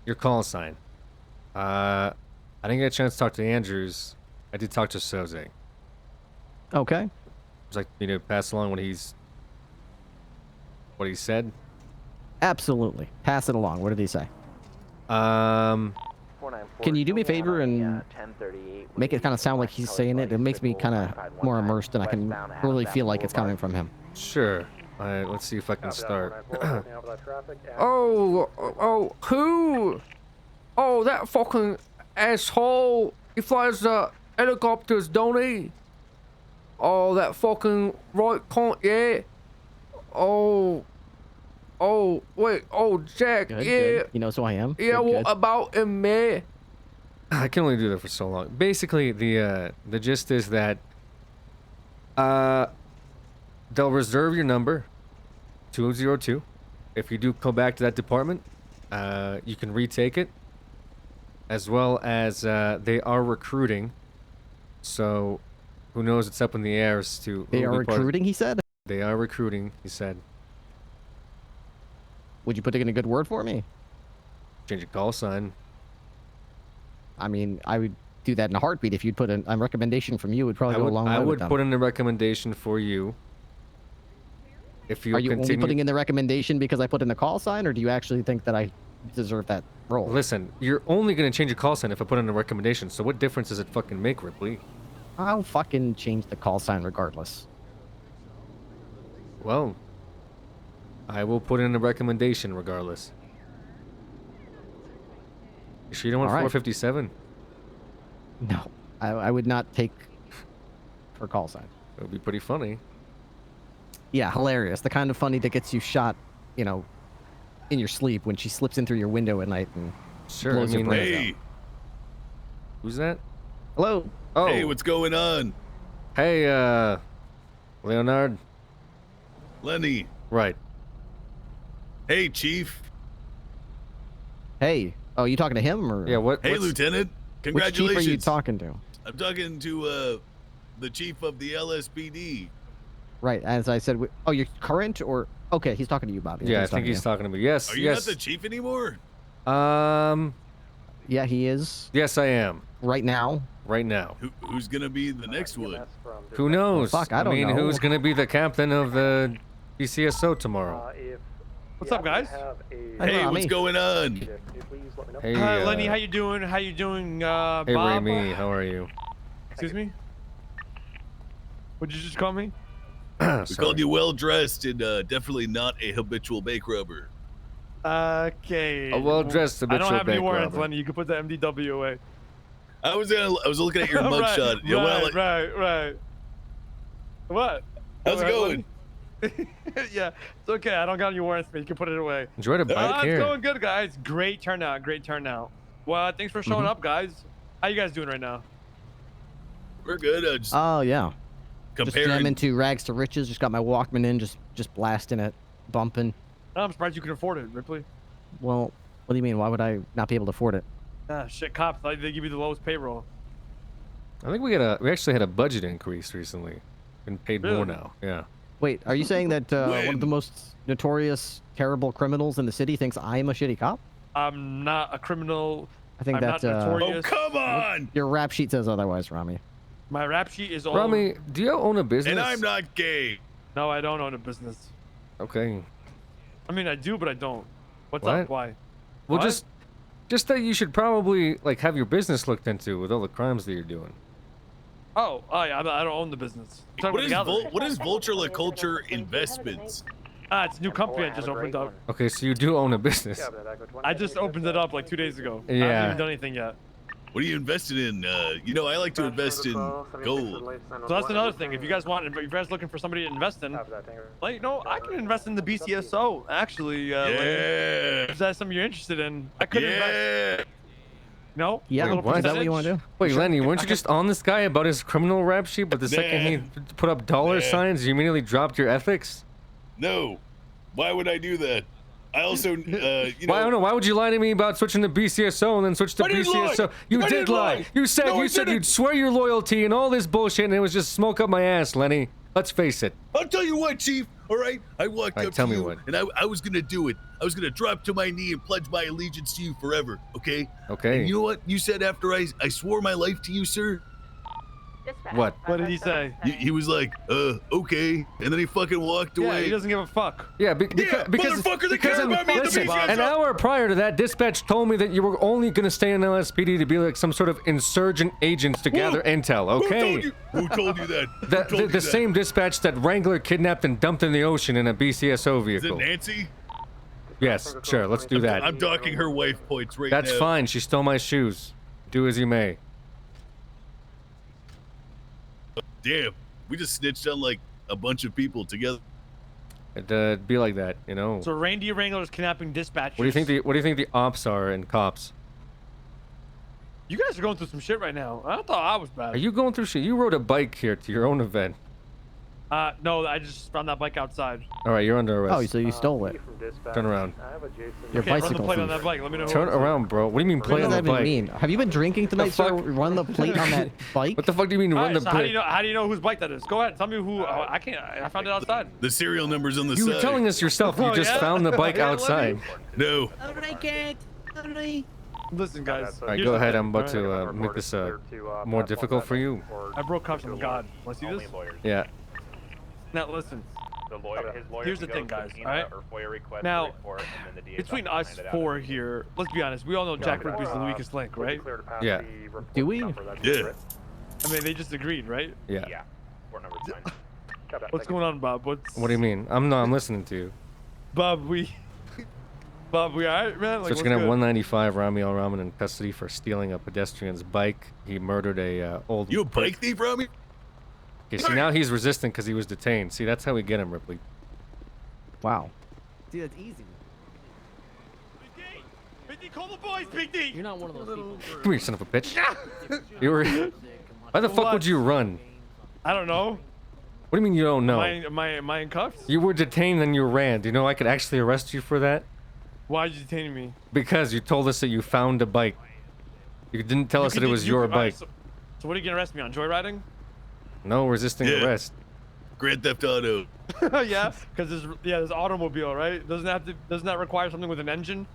your call sign. I didn't get a chance to talk to Andrews. I did talk to Soze.
Okay.
Would like me to pass along what he said?
Absolutely. Pass it along. What did he say?
Um,
Can you do me a favor and make it kind of sound like he's saying it? It makes me kind of more immersed, and I can really feel like it's coming from him.
Sure. Let's see if I can start. Who? Oh, that fucking asshole. He flies the helicopters, don't he? Oh, that fucking right cunt, yeah. Oh, wait. Oh, Jack,
Good,
yeah.
good. He knows who I am.
Yeah,
Good,
what
good.
about him, man? I can only do that for so long. Basically, the gist is that they'll reserve your number, 202. If you do come back to that department, you can retake it, as well as they are recruiting. So, who knows what's up in the air as to...
They are recruiting, he said?
They are recruiting, he said.
Would you put in a good word for me?
Change your call sign.
I mean, I would do that in a heartbeat. If you'd put a recommendation from you, would probably go a long way
I
with
would
them.
put in a recommendation for you. If you
Are you
continue...
only putting in the recommendation because I put in the call sign, or do you actually think that I deserve that role?
Listen, you're only going to change your call sign if I put in a recommendation, so what difference does it fucking make, Ripley?
I'll fucking change the call sign regardless.
Well, I will put in a recommendation regardless. You sure you don't want
All right.
457?
No, I would not take her call sign.
It would be pretty funny.
Yeah, hilarious. The kind of funny that gets you shot, you know, in your sleep when she slips in through your window at night and
Sure,
blows
I
your
mean,
brains
Hey,
out.
Who's that?
Hello.
Oh,
hey, what's going on?
hey, Leonard.
Lenny.
Right.
Hey, Chief.
Hey. Oh, you talking to him or?
Yeah.
Hey, Lieutenant. Congratulations.
Which chief are you talking to?
I'm talking to the chief of the LSPD.
Right. As I said. Oh, you're current or? Okay, he's talking to you, Bobby.
Yeah, I think he's talking to me. Yes.
Are you
yes.
not the chief anymore?
Yeah, he is.
Yes, I am.
Right now.
Right now.
Who's gonna be the next one?
Who knows?
Well, fuck, I don't
mean,
know.
who's gonna be the captain of the BCSO tomorrow?
What's up, guys?
Hey, what's going on?
Hey,
Hi, Lenny. How you doing? How you doing,
hey,
Bob?
Remy, how are you?
Excuse me? What'd you just call me?
We called you well dressed and definitely not a habitual bank robber.
Okay.
A well-dressed
I don't
habitual
have any
bank
warrants,
robber.
Lenny. You can put the MDW away.
I was looking at your
Right,
mugshot. Yeah, well,
right. What?
how's it going?
Yeah, it's okay. I don't got any warrants, man. You can put it away.
Enjoy the bike here.
It's going good, guys. Great turnout. Great turnout. Well, thanks for showing up, guys. How you guys doing right now?
We're good. Just
Oh yeah.
comparing.
Just jamming to Rags to Riches. Just got my Walkman in, just blasting it, bumping.
I'm surprised you can afford it, Ripley.
Well, what do you mean? Why would I not be able to afford it?
Ah, shit, cops. They give you the lowest payroll.
I think we actually had a budget increase recently. Been paid more
Really?
now. Yeah.
Wait, are you saying that one of the most notorious, terrible criminals in the city thinks I'm a shitty cop?
I'm not a criminal.
I think
I'm
that
not notorious.
Oh, come on!
your rap sheet says otherwise, Rami.
My rap sheet is all.
Rami, do you own a business?
And I'm not gay.
No, I don't own a business.
Okay.
I mean, I do, but I don't. What's
What?
up? Why?
Well,
What?
just that you should probably like have your business looked into with all the crimes that you're doing.
Oh, yeah, I don't own the business.
What is Vulture La Culture Investments?
It's a new company I just opened up.
Okay, so you do own a business.
I just opened it up like 2 days ago. I
Yeah.
haven't even done anything yet.
What are you invested in? You know, I like to invest in gold.
So that's another thing. If you guys want, if you guys looking for somebody to invest in, like, no, I can invest in the BCSO. Actually, Lenny. If that's something you're interested in, I could invest. No?
Yeah,
A little
what?
is that what you
percentage?
want to do?
Wait,
Sure.
Lenny, weren't you
I
just on this guy about his criminal rap sheet, but the second he put up dollar signs, you immediately dropped your ethics?
No. Why would I do that? I also, you know.
Why, I don't know. Why would you lie to me about switching to BCSO and then switch to
I didn't lie.
BCSO? You
I
did
didn't
lie.
lie.
You said
No, I
you said
didn't.
you'd swear your loyalty and all this bullshit, and it was just smoke up my ass, Lenny. Let's face it.
I'll tell you what, Chief. All right, I walked
All right,
up
tell
to
me
you,
what.
and I was gonna do it. I was gonna drop to my knee and pledge my allegiance to you forever. Okay.
Okay.
And you know what you said after I swore my life to you, sir?
What?
What did he say?
He was like, okay, and then he fucking walked
Yeah,
away.
he doesn't give a fuck.
Yeah, because
motherfucker, they care about me in the
listen,
BCSO.
an hour prior to that, dispatch told me that you were only going to stay in LSPD to be like some sort of insurgent agents to gather intel. Okay.
Who told you that? Who told
The
you that?
same dispatch that Wrangler kidnapped and dumped in the ocean in a BCSO
Is
vehicle.
it Nancy?
Yes, sure. Let's do that.
I'm docking her wife points right now.
That's fine. She stole my shoes. Do as you may.
Damn, we just snitched on like a bunch of people together.
It'd be like that, you know.
So Reindeer Wrangler's kidnapping dispatchers.
What do you think the ops are in cops?
You guys are going through some shit right now. I thought I was bad.
Are you going through shit? You rode a bike here to your own event.
No, I just found that bike outside.
All right, you're under arrest.
Oh, so you stole it.
Turn around.
Your
Okay, run the
bicycle
plate on
thief.
that bike. Let me know.
Turn around, bro. What do you mean
What
play
does
on
that
the
even
bike?
mean? Have you been drinking tonight, sir? Run the plate on that bike?
What the fuck do you mean run
Alright,
the
so how do
plate?
you know? How do you know whose bike that is? Go ahead, tell me who. I can't. I found it outside.
The serial number's on the
You
side.
were telling us yourself you
Oh,
just
yeah?
found the bike
Yeah, let me-
outside.
No.
Listen, guys.
All right,
here's
go
the
ahead.
thing,
I'm about
alright?
to make this more difficult for you.
I broke cuffs from God. Want to see this?
Yeah.
Now listen.
His lawyer
Here's
can
the
go
thing, guys.
subpoena
All right.
or FOIA request
Now,
a report, and then the DA's
between
office
us
find it out.
four here, let's be honest. We all know Jack Rigby's the weakest link, right?
Yeah.
Do we?
Yeah.
I mean, they just agreed, right?
Yeah.
Yeah. Report number's fine.
What's going on, Bob? What's
What do you mean? I'm listening to you.
Bob? Bob, we alright, man? Like,
So you're
what's
gonna have
good?
195 Rami Al Rahman in custody for stealing a pedestrian's bike. He murdered a old.
You a bike thief, Rami?
Okay, see now he's resistant because he was detained. See, that's how we get him, Ripley.
Wow. See, that's easy.
Big D, call the boys, Big D.
You're not one of those people.
Come here, son of a bitch. You were. Why the fuck would you run?
I don't know.
What do you mean you don't know?
Am I in cuffs?
You were detained and you ran. Do you know I could actually arrest you for that?
Why did you detain me?
Because you told us that you found a bike. You didn't tell us that it was your bike.
So what are you gonna arrest me on? Joyriding?
No resisting arrest.
Grand Theft Auto.
Yeah, because there's automobile, right? Doesn't that require something with an engine?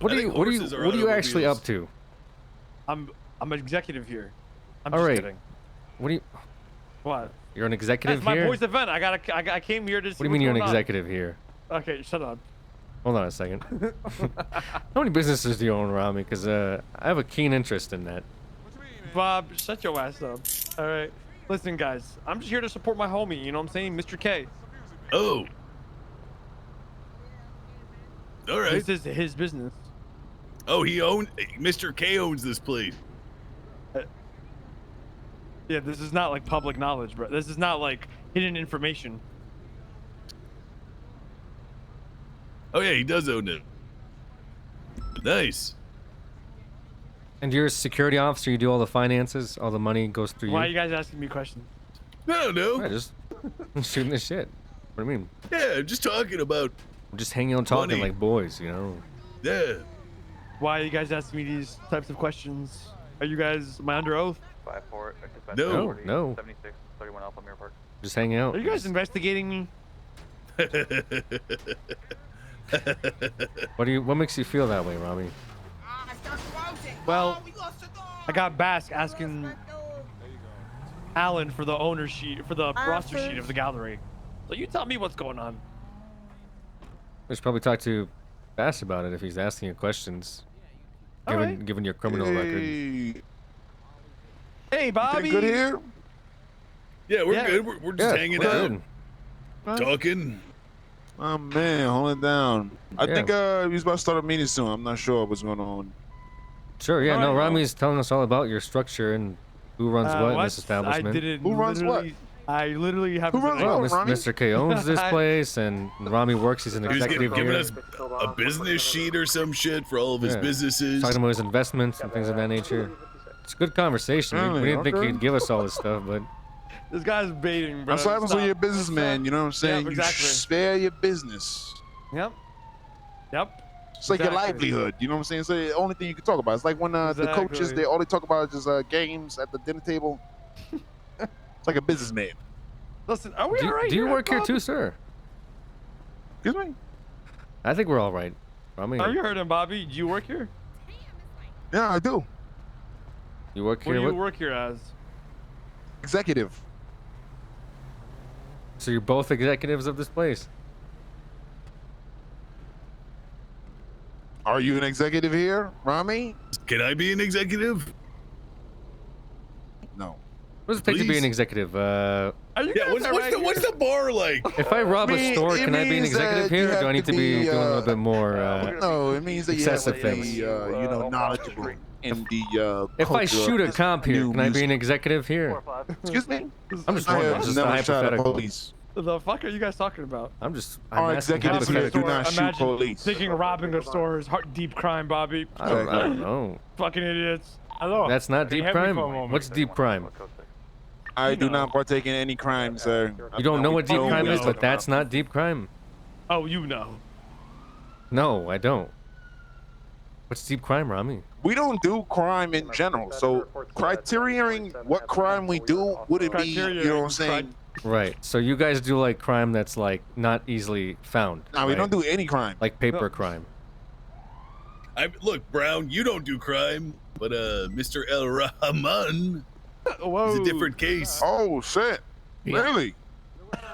What are you actually up to?
I'm an executive here. I'm
All
just
right.
kidding.
What do you?
What?
You're an executive
That's my
here?
boys' event. I came here to see
What do you mean you're an
what's going on.
executive here?
Okay, shut up.
Hold on a second. How many businesses do you own around me? Because I have a keen interest in that.
Bob, shut your ass up. All right. Listen, guys. I'm just here to support my homie. You know what I'm saying? Mr. K.
Oh. All right.
This is his business.
Oh, Mr. K owns this place.
Yeah, this is not like public knowledge, bro. This is not like hidden information.
Oh yeah, he does own it. Nice.
And you're a security officer. You do all the finances. All the money goes through
Why are
you.
you guys asking me questions?
No, no.
I just shooting the shit. What do you mean?
Yeah, just talking about.
We're just hanging out talking
money.
like boys, you know.
Yeah.
Why are you guys asking me these types of questions? Are you guys am I under oath?
5-4.
No, no.
76, 31 Alpha Mirror Park.
Just hanging out.
Are you guys investigating me?
What makes you feel that way, Rami?
Well, I got Bask asking Alan for the owner sheet, for the roster sheet of the gallery. So you tell me what's going on.
We should probably talk to Bass about it if he's asking you questions. Given your criminal record.
Hey, Bobby.
good here?
Yeah, we're good. We're just hanging
we're
out,
good.
talking.
Oh man, hold it down. I
Yeah.
think he's about to start a meeting soon. I'm not sure what's going on.
Sure, yeah,
All
no,
right, well.
Rami's telling us all about your structure and who runs what in this establishment.
I didn't.
Who runs what?
literally- I literally have.
Who runs
Well,
what, Rami?
Mr. K owns this place, and Rami works. He's an
He was
executive
giving
here.
us a business sheet or some shit for all of his
Yeah.
businesses.
Talking about his investments and things of that nature. It's a good conversation. We
Really?
didn't think
Okay.
he'd give us all this stuff, but
This guy's baiting, bro.
That's what happens when you're a businessman. You know what I'm saying?
Yep, exactly.
You spare your business.
Yep. Yep.
It's like your
Exactly.
livelihood. You know what I'm saying? It's the only thing you can talk about. It's like when the coaches,
Exactly.
they all they talk about is just games at the dinner table. It's like a businessman.
Listen, are we
Do,
all right?
do you
here,
work here
Bob?
too, sir?
Excuse me?
I think we're all right. I mean,
Have you heard him, Bobby? Do you work here?
Yeah, I do.
you work
What
here.
do you work here as?
Executive.
So you're both executives of this place.
Are you an executive here, Rami?
Can I be an executive?
No.
What does it take to be
Please?
an executive?
Are you
Yeah,
guys all right
what's the bar like?
If I rob a store, can I be an
means
executive
that you
here, or do I
have
need
to
to be
be,
doing a little bit more
No, it means that you have to
excessive
be,
things?
knowledgeable in the
If I
culture
shoot a
of
comp here,
new
can I be
music.
an executive here?
Excuse me?
I'm just
I
wondering.
have
Just a
never shot at
hypothetical.
police.
The fuck are you guys talking about?
I'm
Our
asking
executives here do
hypotheticals.
not shoot
Imagine
police.
thinking robbing a store is deep crime, Bobby.
I don't know.
Fucking idiots.
Hello.
That's not
Can you
deep
hear me
crime.
for a moment?
What's deep crime?
I do not partake in any crime, sir.
You don't know what deep
you
crime is,
know.
but that's not deep crime.
Oh, you know.
No, I don't. What's deep crime, Rami?
We don't do crime in general, so criterion what crime we do, would it be, you know what I'm saying?
Right. So you guys do like crime that's like not easily found.
No, we
right?
don't do any crime.
Like paper crime.
Look, Brown, you don't do crime, but Mr. El Rahman
Whoa.
is a different case.
Oh, shit. Really?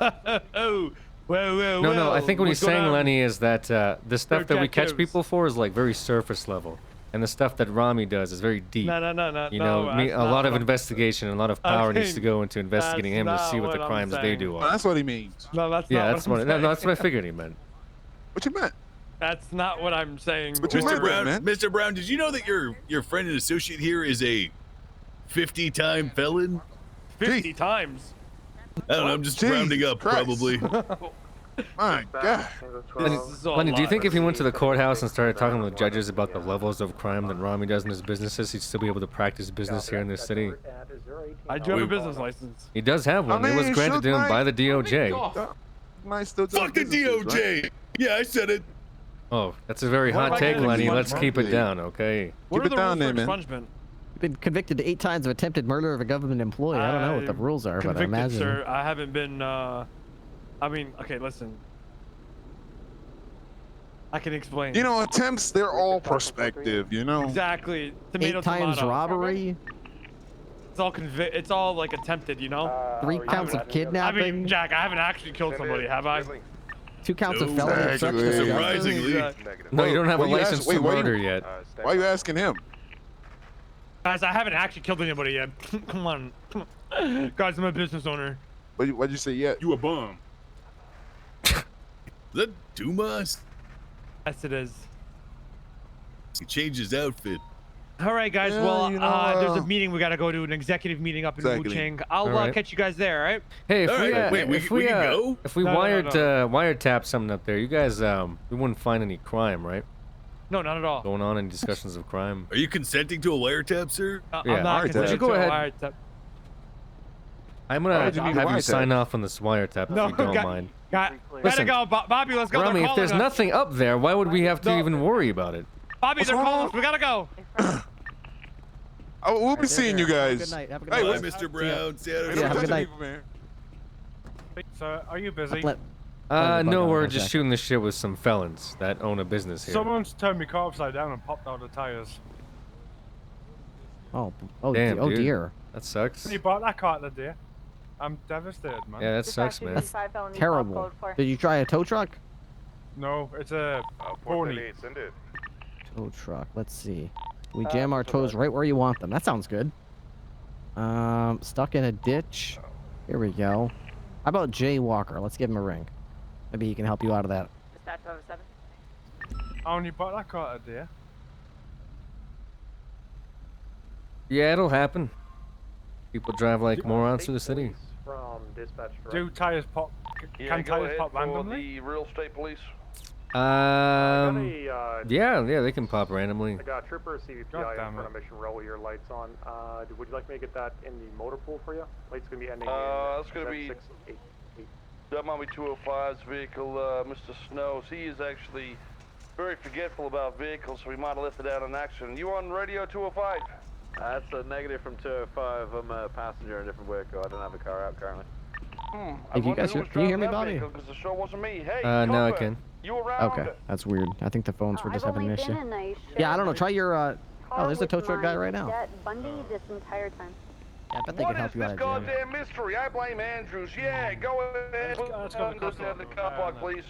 Oh. Whoa.
No, I think what he's
What's going
saying,
on?
Lenny, is that the stuff that we catch
Detectives.
people for is like very surface level. And the stuff that Rami does is very deep.
No.
You know,
that's
a
not
lot of
what-
investigation and a lot of power needs to
Okay,
go into investigating him to
that's
see what the
not what
crimes
I'm
they
saying.
do
Well,
are.
that's what he means.
No, that's
Yeah,
not
that's
what
what.
I'm
No,
saying.
that's what I figured he meant.
What you meant?
That's not what I'm saying.
What you
Mr.
meant,
Brown,
man?
Mr. Brown, did you know that your friend and associate here is a 50-time felon?
50 times.
I don't know, I'm just
Jesus
rounding up,
Christ.
probably.
My God.
Lenny, do you think if he went to the courthouse and started talking to the judges about the levels of crime that Rami does in his businesses, he'd still be able to practice business here in this city?
I do have a business license.
He does have one. It was
mean,
granted to him
should
by the DOJ.
Might still do
Fuck the
businesses,
DOJ!
right?
Yeah, I said it.
Oh, that's a very
What am
hot
I
take,
gonna
Lenny.
do?
Let's keep it down, okay?
What
Keep
are
it
the
down
rules
there,
for
man.
expungement?
Been convicted 8 times of attempted murder of a government employee. I don't know what the rules are, but I
Convicted,
imagine.
sir. I haven't been. I mean, okay, listen. I can explain.
You know, attempts, they're all perspective, you know?
Exactly. Tomato,
8 times
tomato.
robbery,
It's all like attempted, you know.
3 counts of
I
kidnapping,
mean, Jack, I haven't actually killed somebody, have I?
2 counts of
No,
felony obstruction of justice.
surprisingly.
No, you don't have a
Why you
license
ask- wait,
to
why you-
murder yet.
Why are you asking him?
Guys, I haven't actually killed anybody yet. Come on. Guys, I'm a business owner.
Why'd you say yet?
You a bum.
Is that Dumas?
Yes, it is.
He changed his outfit.
All right, guys.
Yeah,
well,
you know,
there's a meeting we gotta go to, an executive meeting up in
Exactly.
Wuchang. I'll
All right.
catch you guys there, all right?
Hey, if
All
we
right, wait, we can go?
if we
No,
wiretap something up there, you guys we wouldn't find any crime, right?
No, not at all.
Going on, any discussions of crime?
Are you consenting to a wiretap, sir?
Yeah.
I'm not
Alright,
consenting
would you go
to a
ahead?
wiretap.
I'm
Why
gonna
would you need
have you
wiretap?
sign off on this wiretap
No,
if you don't
got-
mind.
Gotta
Listen,
go, Bobby. Let's go.
Rami,
They're
if there's
calling us.
nothing up there, why would we have to
No.
even worry about it?
Bobby,
What's
they're calling
wrong?
us. We gotta go.
Oh, we'll be
Right,
seeing you
Have a
guys.
good night. Have a good
Hey,
night.
Bye,
what's-
Mr. Brown. See you
Hey,
later.
Yeah,
don't
have a
touch
good night.
people, man.
So, are you busy?
Let-
No,
on
we're
one
just
sec.
shooting the shit with some felons that own a business here.
Someone's turned my car upside down and popped out the tires.
Oh,
Damn,
oh
dude.
dear.
That sucks.
You bought that car the day. I'm devastated, man.
Yeah, that sucks, man.
Terrible. Did you try a tow truck?
No, it's a pony.
Tow truck. Let's see. We jam our toes right where you want them. That sounds good. Stuck in a ditch. Here we go. How about Jay Walker? Let's give him a ring. Maybe he can help you out of that.
Dispatch 507.
I only bought that car today.
Yeah, it'll happen. People drive like morons through the city.
From dispatch
Do tires pop? Can tires pop randomly?
the real estate police.
Yeah, they can pop randomly.
I got Trooper CVPI
God
in
damn
front
it.
of Mission Row with your lights on. Would you like me to get that in the motor pool for you? Light's gonna be ending in
That's gonna be
688.
that might be 205's vehicle, Mr. Snows. He is actually very forgetful about vehicles, so we might have left it out in action. You on radio 205?
That's a negative from 205. I'm a passenger in a different vehicle. I don't have a car out currently.
Hey, you guys can you hear me, Bobby?
The show wasn't me. Hey,
now I
Cooper,
can.
You around?
Okay, that's weird. I think the phones were just
I've
having
only
an issue.
been in a
Yeah, I don't know. Try your oh, there's a tow truck guy right now.
Cadet Bundy this entire time.
Yeah, I bet they
What
could help
is
you
this
out, Jim.
goddamn mystery? I blame Andrews. Yeah, go ahead.
Let's go to
The car park, please.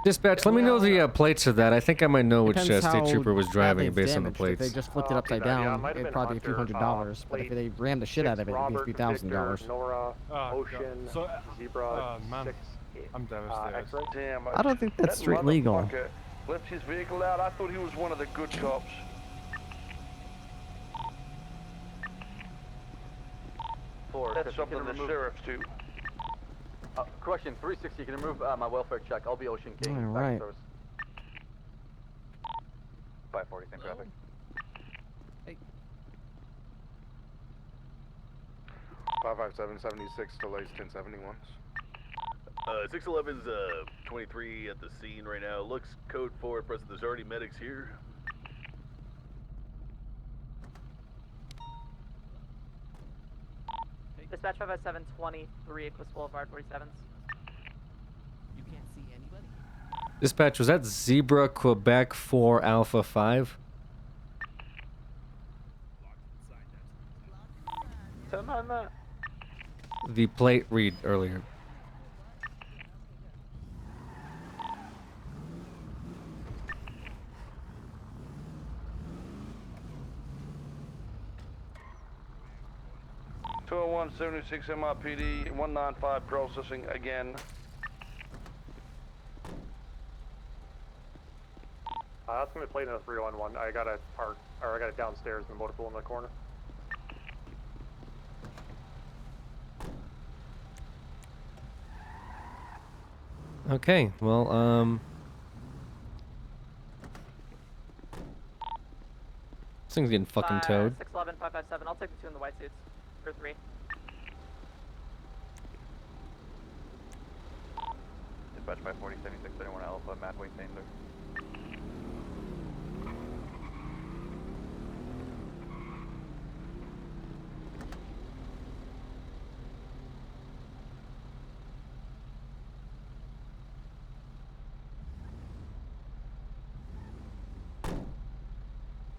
Dispatch, let me know the plates of that. I think I might know which
Depends
state
how
trooper was driving
badly
based on the
damaged. If
plates.
they just flipped it upside down, it'd probably be a few $100s. But if they rammed the shit out of it, it'd be a few $1,000s.
Nora, Ocean,
So,
Zebra,
man,
6.
I'm devastated.
Damn,
I don't think that's
that
street legal.
motherfucker left his vehicle out. I thought he was one of the good cops. That's something the sheriff's too.
Correction, 360, can you remove my welfare check? I'll be Ocean King.
All right.
540, same traffic.
55776 delays 1071s.
611's 23 at the scene right now. Looks code 4, present. There's already medics here.
Dispatch 55723, Equus Boulevard, 47s.
You can't see anybody?
Dispatch, was that Zebra Quebec 4 Alpha 5? The plate read earlier.
.201 76 MIPD 195 processing again.
That's gonna be played in a 311. I got it downstairs in the motor pool in the corner.
Okay, well, this thing's getting fucking towed.
611, 557. I'll take the two in the white suits. Or 3.
Dispatch 540, 76, 31 Alpha, Matway, St. Luke.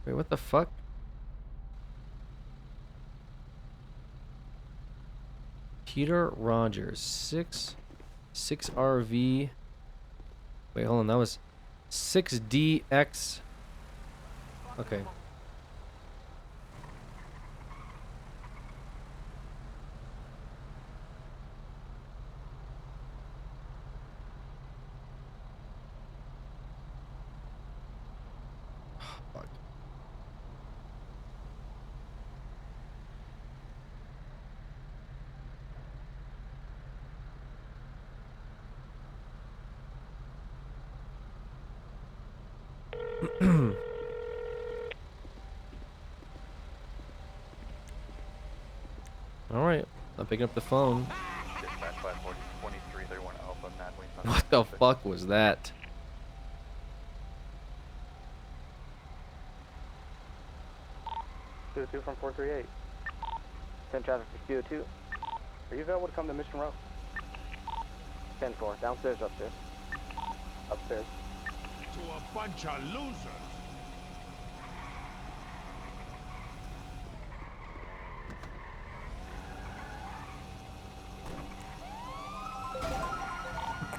Wait, what the fuck? Peter Rogers, 6 RV. Wait, hold on, that was 6DX. Okay. Fuck. All right, I'm picking up the phone.
Dispatch 540, 23, 31 Alpha, Matway, St.
What the fuck was that?
CO2 from 438. Send traffic for CO2. Are you available to come to Mission Row? 10-4. Downstairs, upstairs. Upstairs.
To a bunch of losers.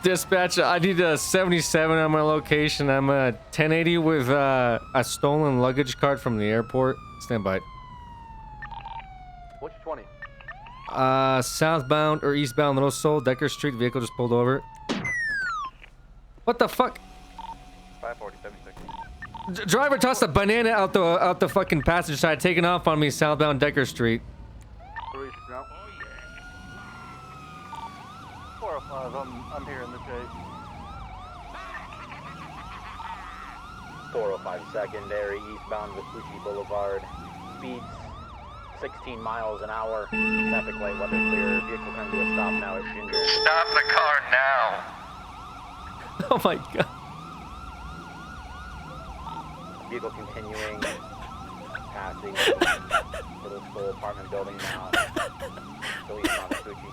Dispatch, I need a 77 on my location. I'm a 1080 with a stolen luggage cart from the airport. Stand by.
Which 20?
Southbound or eastbound Little Seoul, Decker Street. Vehicle just pulled over. What the fuck?
540, 76.
Driver tossed a banana out the fucking passenger side, taking off on me southbound Decker Street.
405, I'm here in the chase.
405 secondary, eastbound Vespucci Boulevard. Speeds 16 miles an hour. Traffic light, weather clear. Vehicle coming to a stop now at Ginger.
Stop the car now.
Oh my god.
Vehicle continuing. Passing Little School apartment building now. Still eastbound Vespucci.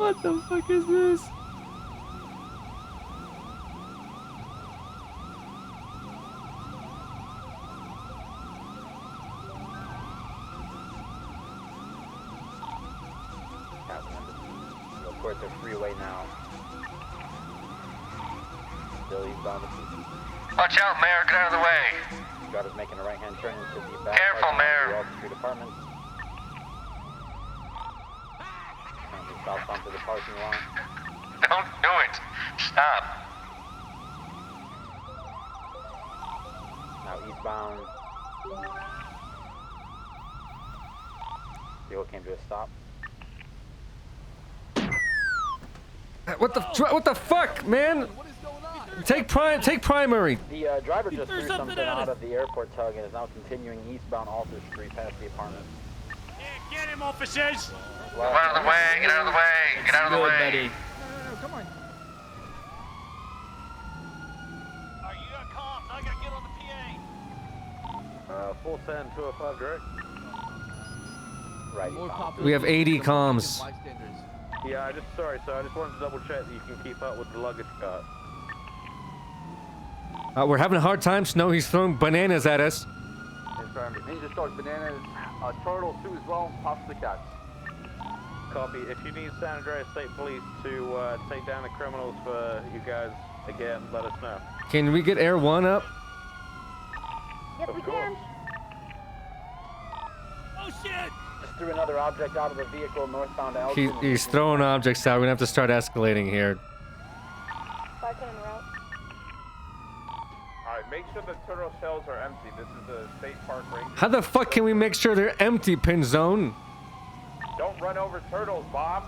What the fuck is this?
Towards the freeway now. Still eastbound.
Watch out, Mayor. Get out of the way.
Driver's making a right-hand turn into the back.
Careful, Mayor.
Wall Street Apartments. South onto the parking lot.
Don't do it. Stop.
Now eastbound. Vehicle came to a stop.
What the fuck, man? Take primary.
The driver just threw something out of the airport tug and is now continuing eastbound Alter Street past the apartment.
Get him, officers!
Get out of the way. Get out of the way. Get out of the way.
Buddy.
Come on.
You got comms. I gotta get on the PA.
Full send 205 direct. Right.
We have 80 comms.
Yeah, I just wanted to double check that you can keep up with the luggage cart.
We're having a hard time, Snow. He's throwing bananas at us.
Ninja stores bananas, turtles too as well, possibly cats.
Copy. If you need San Andreas State Police to take down the criminals for you guys again, let us know.
Can we get Air 1 up?
Yes, we can.
Oh shit!
Just threw another object out of the vehicle northbound to Elgin.
He's throwing objects out. We're gonna have to start escalating here.
Alright, make sure the turtle shells are empty. This is a state park ranger.
How the fuck can we make sure they're empty, Pin Zone?
Don't run over turtles, Bob.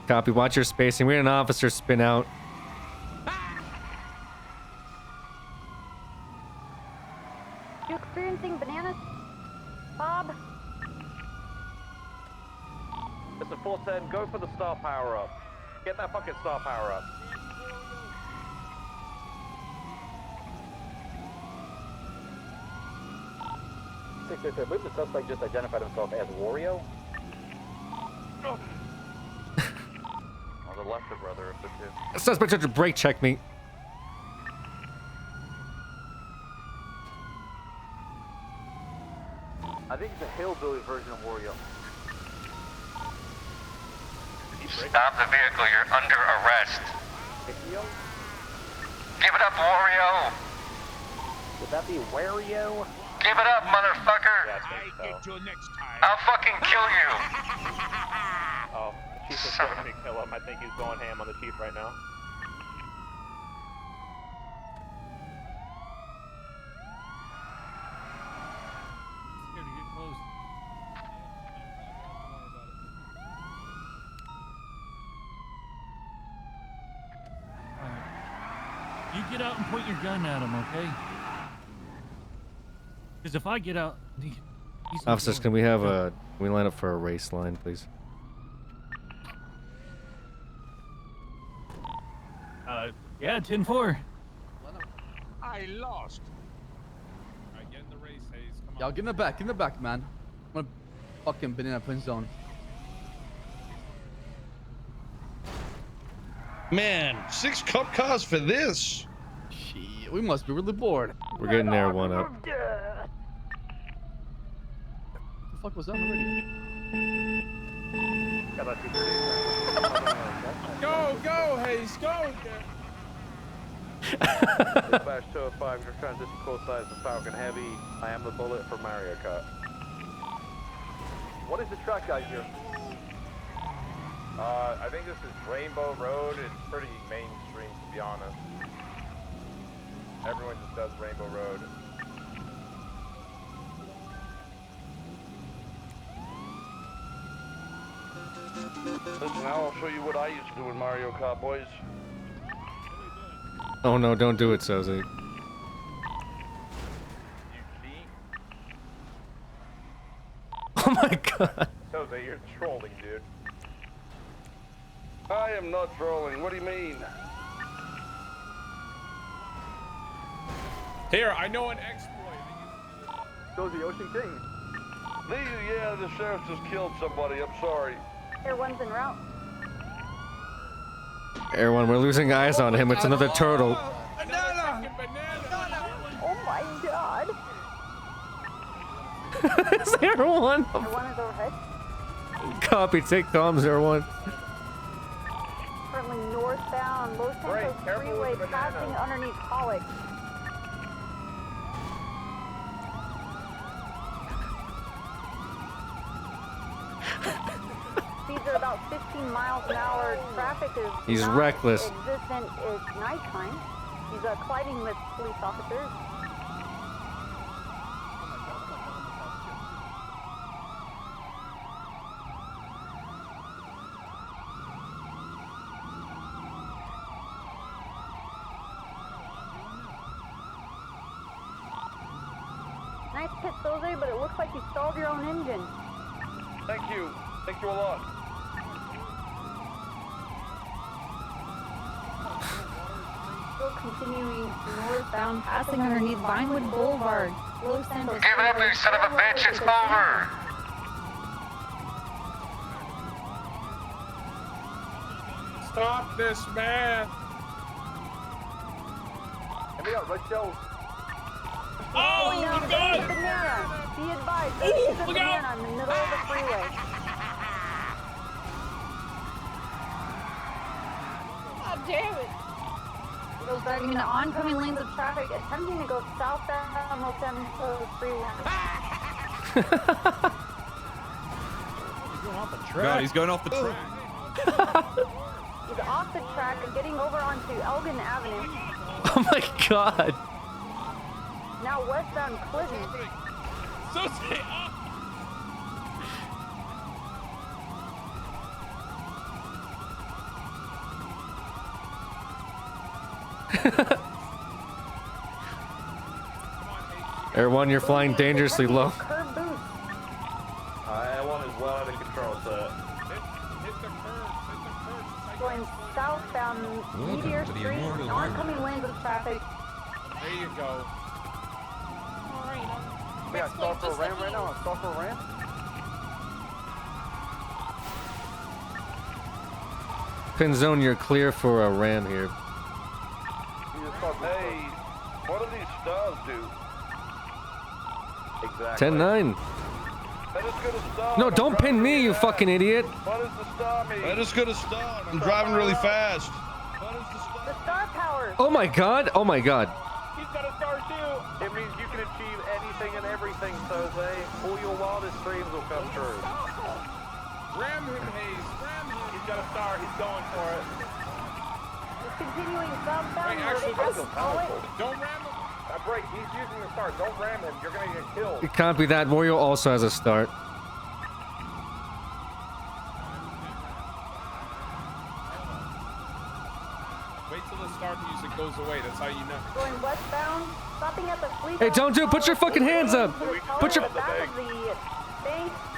Copy. Watch your spacing. We had an officer spin out.
You experiencing bananas, Bob?
It's a full send. Go for the star power up. Get that fucking star power up. I believe the suspect just identified himself as Wario.
On the left of brother of the two.
Suspect tried to brake check me.
I think it's a hillbilly version of Wario.
Stop the vehicle. You're under arrest. Give it up, Wario.
Would that be Wario?
Give it up, motherfucker.
Yeah, I think so.
I'll fucking kill you.
Oh, the chief is trying to kill him. I think he's going ham on the chief right now.
You get out and point your gun at him, okay? Because if I get out,
Officers, can we have a? Can we line up for a race line, please?
Yeah, 10-4.
I lost.
Alright, get in the race, Hayes. Come on.
Y'all get in the back, man. I'm gonna fucking banana print zone.
Man, 6 cop cars for this.
Shit, we must be really bored.
We're getting Air 1 up.
What the fuck was that on the radio?
Go, Hayes, go!
Dispatch 205, you're trying to close-size the Falcon Heavy. I am the bullet for Mario Kart.
What is the track guys here?
I think this is Rainbow Road. It's pretty mainstream, to be honest. Everyone just does Rainbow Road.
Listen, I'll show you what I used to do in Mario Kart, boys.
Oh no! Don't do it, Sozy. Oh my god.
So that you're trolling, dude.
I am not trolling. What do you mean?
Here, I know an exploit.
So the Ocean King.
Yeah, the sheriff just killed somebody. I'm sorry.
Air 1's en route.
Air 1, we're losing eyes on him. It's another turtle.
Oh my god.
It's Air 1.
Air 1 is overhead.
Copy, take comms, Air 1.
Currently northbound, Los Santos Freeway, passing underneath Pollock. Speeds are about 15 miles an hour. Traffic is
He's
not
reckless.
existent. It's nighttime. He's colliding with police officers. Nice pit, Jose, but it looks like you stalled your own engine.
Thank you. Thank you a lot.
Still continuing northbound, passing underneath Vinewood Boulevard. Los Santos.
Give up, you son of a bitch! It's over!
Stop this, man!
And we got red shells.
Oh,
no,
my God!
Banana. Be advised,
Ooh,
there's a
look
banana
out.
in the middle of the freeway.
God damn it!
Those driving into oncoming lanes of traffic, attempting to go southbound on Los Santos Freeway.
God, he's going off the track.
He's off the track and getting over onto Elgin Avenue.
Oh my god.
Now westbound Clinton.
So stay up!
Air 1, you're flying dangerously low.
Curb boost.
I want is well under control, sir.
Going southbound Meteor Street, oncoming lanes of traffic.
There you go.
We got start for a ram right now. Start for a ram.
Pin zone, you're clear for a ram here.
Hey, what do these stars do? Exactly.
10-9.
Let us go to star.
No, don't pin me, you fucking idiot.
What does the star mean?
Let us go to start. I'm driving really fast.
The star power.
Oh my god. Oh my god.
He's got a star too. It means you can achieve anything and everything, Jose. All your wildest dreams will come true.
Ram him, Hayes. Ram him.
He's got a star. He's going for it.
He's continuing southbound.
Hey, actually,
Don't ram him.
That's right. He's using the star. Don't ram him. You're gonna get killed.
Copy that. Wario also has a start.
Wait till the start music goes away. That's how you know.
Going westbound, stopping at the fleet.
Hey, don't do it. Put your fucking hands up. Put your...
Put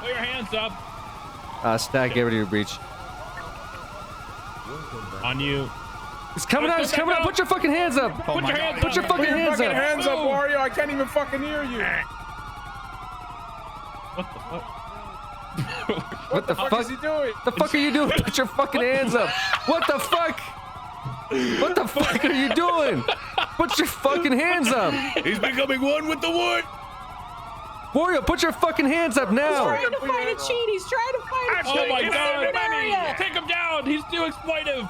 your hands up.
Stack, get rid of your breach.
On you.
It's coming out. It's coming out. Put your fucking hands up.
Put your hands.
Put your fucking hands up.
Hands up, Wario. I can't even fucking hear you. What the fuck?
What the fuck
is he doing?
The fuck are you doing? Put your fucking hands up. What the fuck? What the fuck are you doing? Put your fucking hands up.
He's becoming one with the wood.
Wario, put your fucking hands up now.
He's trying to fight a cheat. He's trying to fight a cheat.
Oh my god.
Area.
Take him down. He's too exploitive.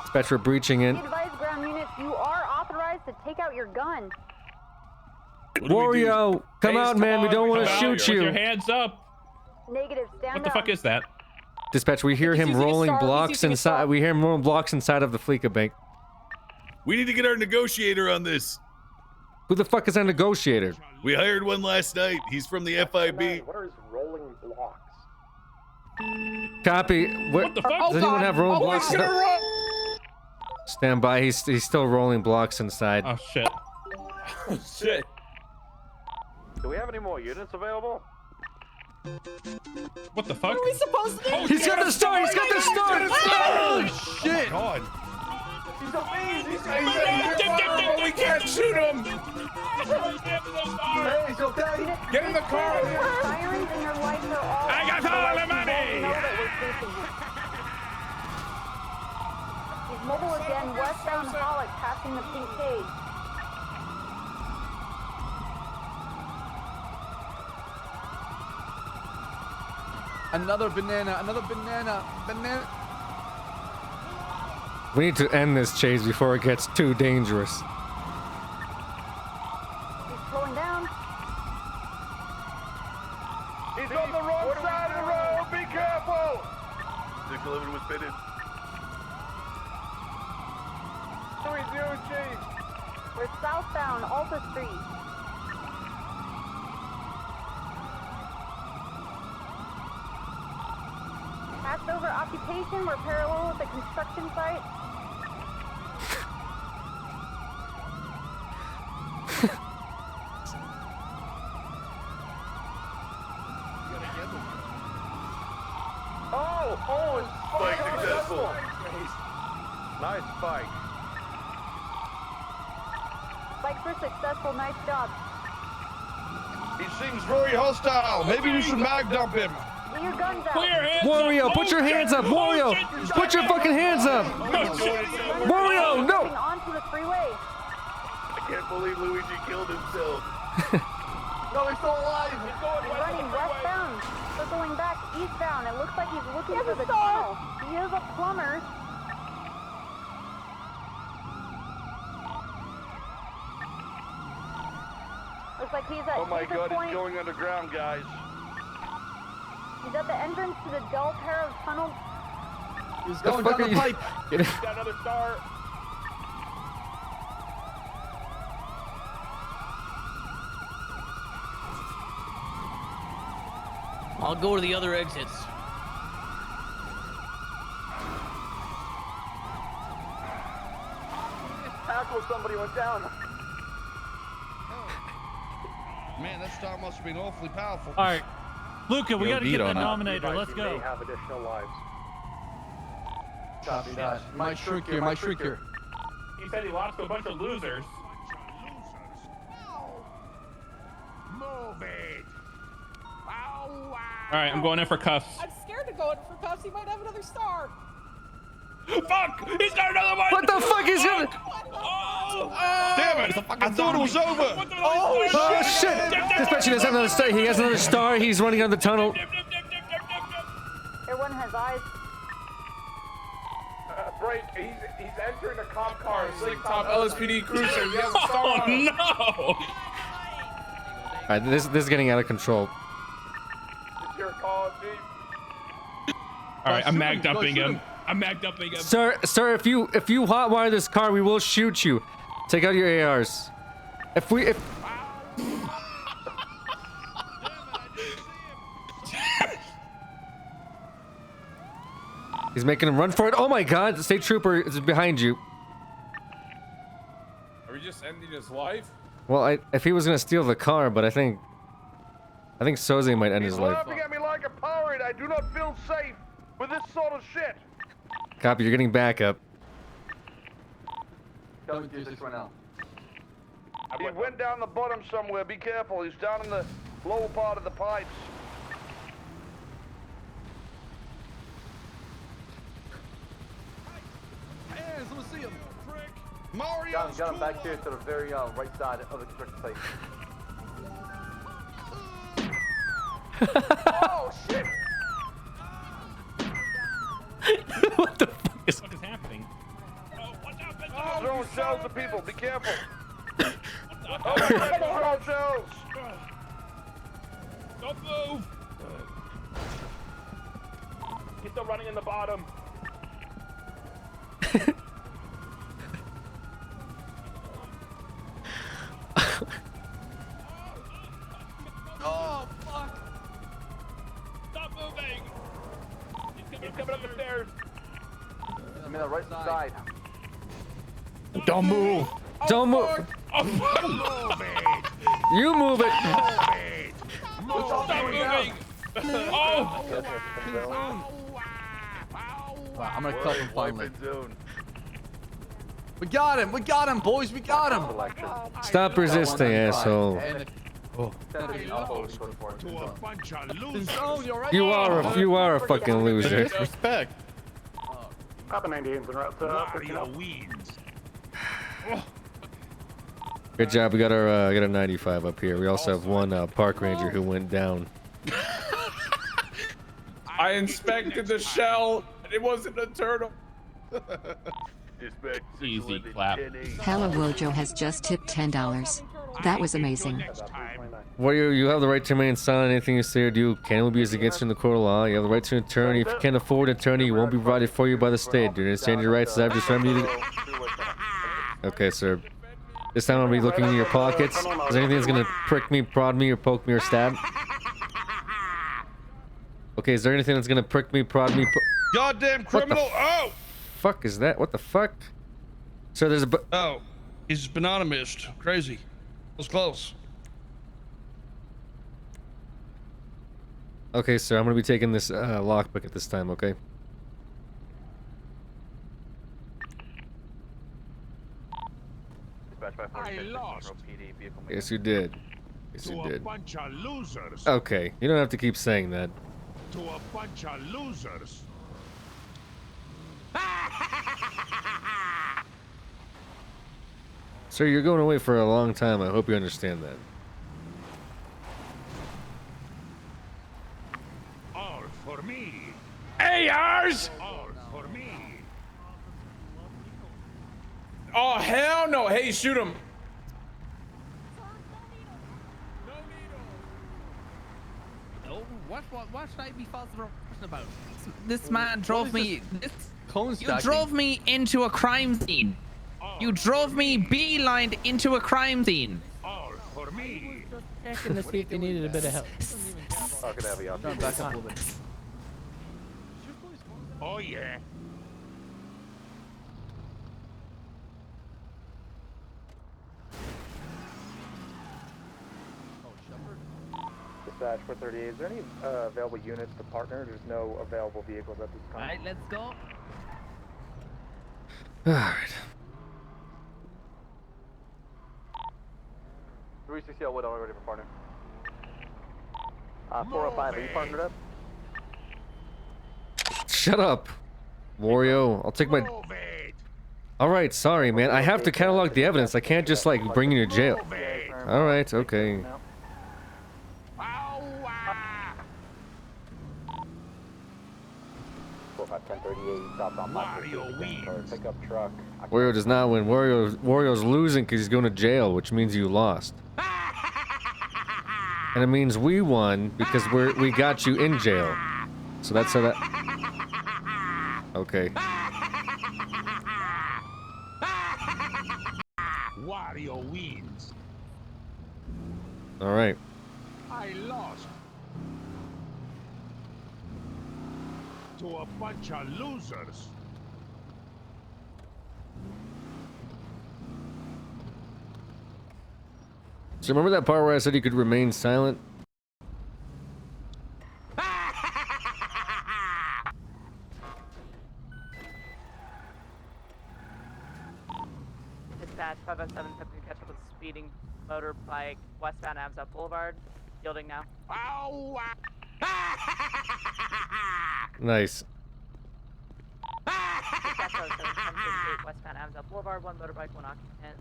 Dispatcher breaching in.
Advise ground units, you are authorized to take out your gun.
Wario, come out, man. We don't want to shoot
Put
you.
your hands up.
Negative, stand
What the fuck is that?
Dispatch, we hear him
using a
rolling
star. He's
blocks
using a
inside.
star.
We hear him rolling blocks inside of the Fleeca bank.
We need to get our negotiator on this.
Who the fuck is our negotiator?
We hired one last night. He's from the FIB.
What is rolling blocks?
Copy.
What the fuck?
Does anyone have rolling blocks?
he's gonna roll.
Stand by. He's still rolling blocks inside.
Oh shit. Oh shit.
Do we have any more units available?
What the fuck?
What are we supposed to do?
He's got the start. He's got the start.
Oh shit.
God.
He's a fiend. He's a
Get terrible. We can't shoot him.
Hey, he's okay.
Get in the car.
Sirens in your life are all
I got all the money.
know that we're chasing him. He's mobile again, westbound Hollick, passing the pink cage.
Another banana.
We need to end this chase before it gets too dangerous.
He's slowing down.
He's on the wrong side of the road. Be careful.
611 was pitted.
What do we do, Chief?
We're southbound, Alta Street. Passed over occupation, we're parallel with the construction site.
Oh, it's
Spike successful.
Nice spike.
Spikes were successful, nice job.
He seems very hostile. Maybe we should mag dump him.
Get your guns out.
Put your hands
Wario,
up.
put your hands up. Wario, put your fucking hands up. Wario, no.
Onto the freeway.
I can't believe Luigi killed himself.
No, he's still alive.
He's running westbound, circling back eastbound. It looks like he's looking for the tunnel. He is a plumber. Looks like he's at
Oh my
Taser
God,
Point.
he's going underground, guys.
He's at the entrance to the Del Perro tunnel.
He's
The
going
fuck
down
are
the
you-
pipe.
Got another star.
I'll go to the other exits.
Tackle somebody went down.
Man, that star must have been awfully powerful.
All right, Luca, we
Yo,
got to
beat
get the
on it.
Nominator. Let's
You
go.
may have additional lives.
Copy that. Might shrink here.
He said he lost to a bunch of losers.
Move it.
All right, I'm going in for cuffs.
I'm scared to go in for cuffs. He might have another star.
Fuck! He's got another one.
What the fuck is gonna?
Damn it! I thought it was over.
Oh shit! Dispatcher doesn't have another star. He has another star. He's running down the tunnel.
Everyone has eyes.
Break. He's entering a cop car. Slick top LSPD cruiser. He has a star. Oh no!
All right, this is getting out of control.
It's your call, Chief. All right, I'm mag dumping him. I'm mag dumping him.
Sir, if you hotwire this car, we will shoot you. Take out your ARs. If he's making him run for it. Oh my God! The state trooper is behind you.
Are we just ending his life?
Well, if he was gonna steal the car, but I think Soze might end his life.
Laughing at me like a pirate. I do not feel safe with this sort of shit.
Copy. You're getting backup.
Coming to 6 right now.
He went down the bottom somewhere. Be careful. He's down in the lower part of the pipes.
Hey, someone see him.
Mario.
Got him back here to the very right side of the construction site.
Oh shit!
What the fuck is
happening?
Throwing shells at people. Be careful. Oh my God! Throwing shells.
Don't move! He's still running in the bottom.
Oh, fuck.
Stop moving! He's coming up the stairs.
I'm in the right side.
Don't move. Don't move. You move it.
Stop moving! Oh!
Wow, I'm gonna cuff him finally.
Zone.
We got him. We got him, boys. We got him.
Stop resisting, asshole.
Oh.
To a bunch of losers.
You are a fucking loser.
Respect.
Papa 98's en route to
Mario wins.
Good job. We got our 95 up here. We also have one park ranger who went down.
I inspected the shell. It wasn't a turtle.
Easy clap.
Hello Wojo has just tipped $10. That was amazing.
Warrior, you have the right to remain silent. Anything you say or do can only be used against you in the court of law. You have the right to an attorney. If you can't afford an attorney, you won't be provided for you by the state. Do you understand your rights as I've just remedied it? Okay, sir. This time I'll be looking in your pockets. Is there anything that's gonna prick me, prod me, or poke me, or stab? Okay, is there anything that's gonna prick me, prod me?
Goddamn criminal! Oh!
Fuck is that? What the fuck? Sir, there's a.
Oh, he's banana mist. Crazy. That was close.
Okay, sir, I'm gonna be taking this lockpick at this time. Okay.
I lost.
Yes, you did. Yes,
To
you
a
did.
bunch of losers.
Okay, you don't have to keep saying that.
To a bunch of losers.
Sir, you're going away for a long time. I hope you understand that.
All for me.
ARs!
All for me.
Oh, hell no. Hey, shoot him.
No, what should I be false about? This man drove me. You drove me into a crime scene. You drove me beelined into a crime scene.
All for me.
Checking to see if you needed a bit of help.
Back up a little bit.
Oh yeah.
Dispatch 438. Is there any available units to partner? There's no available vehicles at this time.
Alright, let's go.
Alright.
360 Elwood, I'm ready for partner. 405, are you partnered up?
Shut up, Wario. I'll take my. Alright, sorry, man. I have to catalog the evidence. I can't just, like, bring you to jail. Alright, okay.
Pickup truck.
Wario does not win. Wario's losing because he's going to jail, which means you lost. And it means we won because we got you in jail. So that's how that. Okay.
Wario wins.
All right.
I lost. To a bunch of losers.
So remember that part where I said you could remain silent?
Dispatch 507 to catch up with speeding motorbike westbound Amzat Boulevard. Yielding now.
Nice.
Dispatch 507 westbound Amzat Boulevard. One motorbike, one occupant.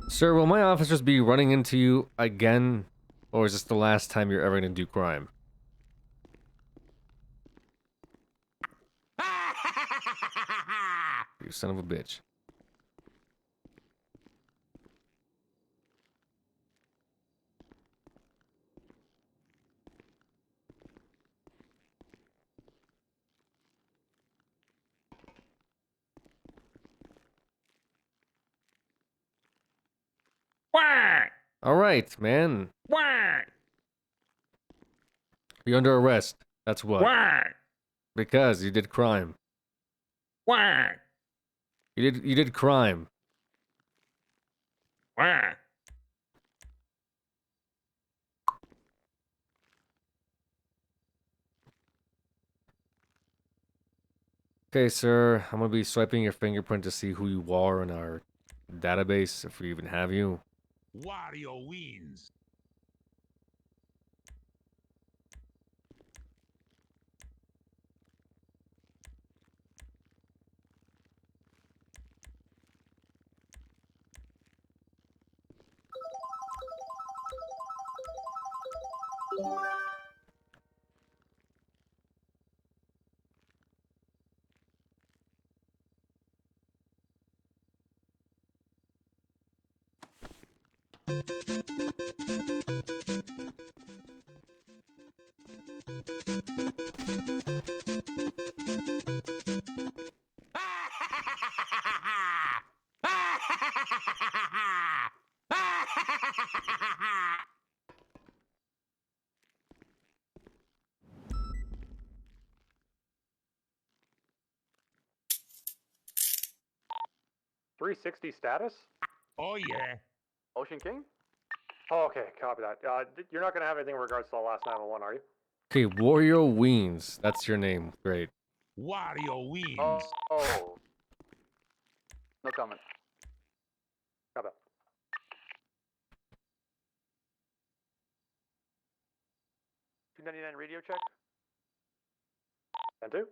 Sir, will my officers be running into you again? Or is this the last time you're ever going to do crime? You son of a bitch. All right, man. You're under arrest. That's what.
Why?
Because you did crime.
Why?
You did crime.
Why?
Okay, sir. I'm gonna be swiping your fingerprint to see who you are in our database, if we even have you.
Wario wins.
.360 status?
Oh yeah.
Ocean King? Oh, okay, copy that. You're not going to have anything in regards to the last 911, are you?
Okay, Wario Weens. That's your name. Great.
Wario wins.
Oh. No comment. Copy that. 299 radio check. 10-2.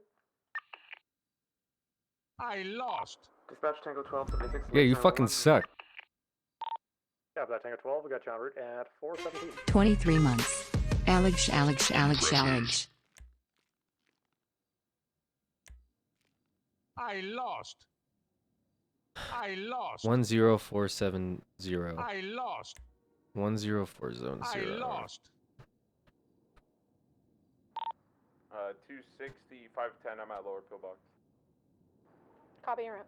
I lost.
Dispatch Tango 12, 76.
Yeah, you fucking suck.
Copy that, Tango 12. We got you en route at 417.
23 months. Alex.
I lost. I lost.
10470.
I lost.
10470.
I lost.
260, 510. I'm at lower pillbox.
Copy your route.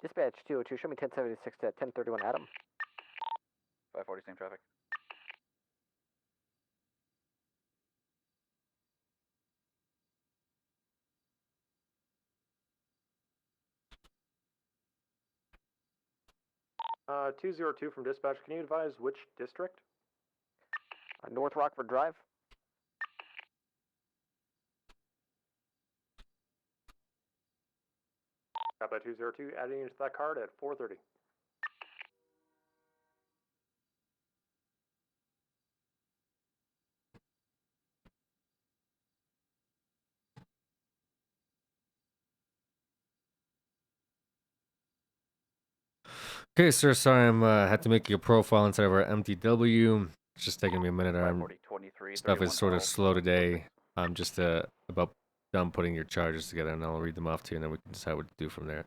Dispatch 202, show me 1076 at 1031 Adam.
540, same traffic.
Uh, 202 from dispatch, can you advise which district? North Rockford Drive. Got that 202, adding into that card at 430.
Okay, sir. Sorry, had to make you a profile inside of our MTW. It's just taking me a minute. Stuff is sort of slow today. I'm just about done putting your charges together, and I'll read them off to you, and then we can decide what to do from there.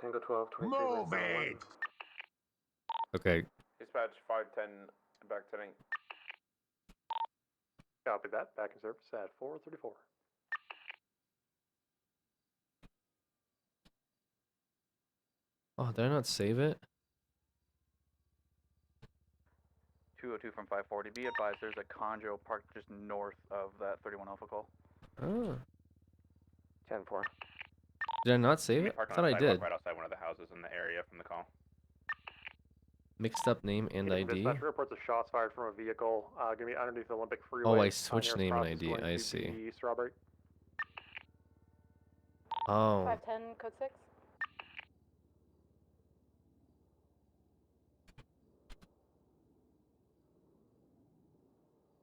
Tango 12, 23
Move it.
Okay.
Dispatch 510, back 10.
Copy that, back in service at 434.
Oh, did I not save it?
202 from 540. Be advised, there's a Conjo parked just north of that 31 Alpha call.
Oh.
10-4.
Did I not save it? I thought I did.
Right outside one of the houses in the area from the call.
Mixed up name and ID.
Dispatch reports of shots fired from a vehicle. Gonna be underneath the Olympic Freeway.
Oh, I switched name and ID. I see.
Strawberry.
Oh.
510, code 6.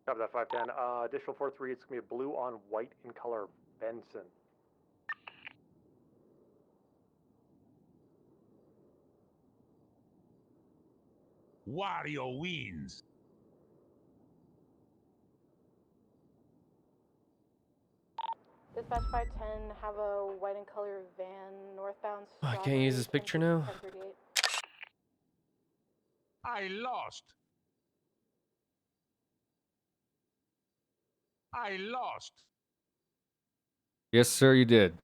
Copy that 510. Additional 4-3, it's gonna be a blue on white in color Benson.
Wario wins.
Dispatch 510, have a white and color van northbound.
Oh, I can't use this picture now.
1038.
I lost. I lost.
Yes, sir, you did.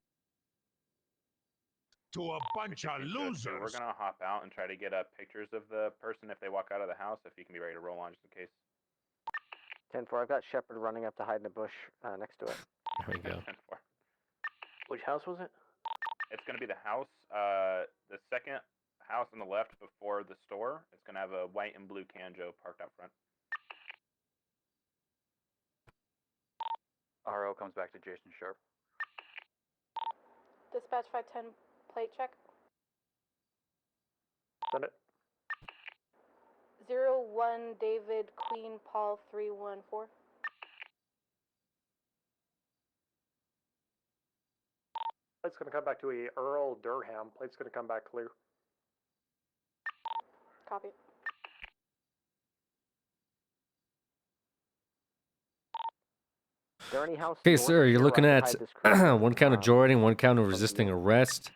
To a bunch of losers.
We're gonna hop out and try to get pictures of the person if they walk out of the house. If you can be ready to roll on just in case.
10-4, I've got Shepard running up to hide in a bush next to it.
There we go.
10-4.
Which house was it?
It's gonna be the house, the second house on the left before the store. It's gonna have a white and blue Canjo parked out front. RO comes back to Jason Sharp.
Dispatch 510, plate check.
Send it.
01 David Queen Paul 314.
Plate's going to come back to a Earl Durham. Plate's going to come back clear.
Copy.
Okay, sir, you're looking at 1 count of joyriding, 1 count of resisting arrest.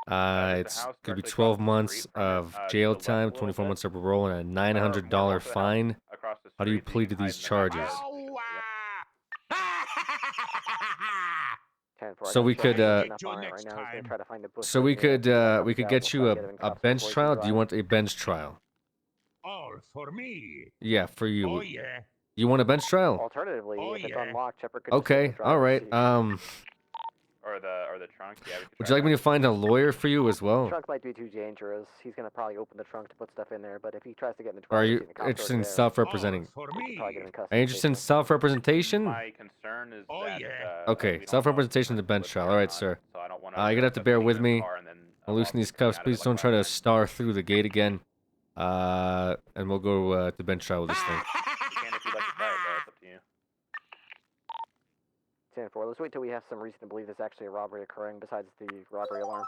It's going to be 12 months of jail time, 24 months of parole, and a $900 fine. How do you plead to these charges? So we could, we could get you a bench trial. Do you want a bench trial?
All for me.
Yeah, for you.
Oh yeah.
You want a bench trial?
Alternatively, if it's unlocked, Shepard could
Okay, all right.
Or the trunk. Yeah.
Would you like me to find a lawyer for you as
The
well?
trunk might be too dangerous. He's going to probably open the trunk to put stuff in there, but if he tries to get in the
Or are
driver's
you
seat, the cops
interested
are
in
there.
self-representing?
For
Probably get him in
Are you
custody.
interested in self-representation?
My concern is that.
Okay, self-representation to bench trial. All right, sir. You're gonna have to bear with me. I'll loosen these cuffs. Please don't try to star through the gate again. And we'll go to bench trial with this thing.
You can if you'd like to try it, though. It's up to you.
10-4, let's wait till we have some reason to believe there's actually a robbery occurring besides the robbery alarm.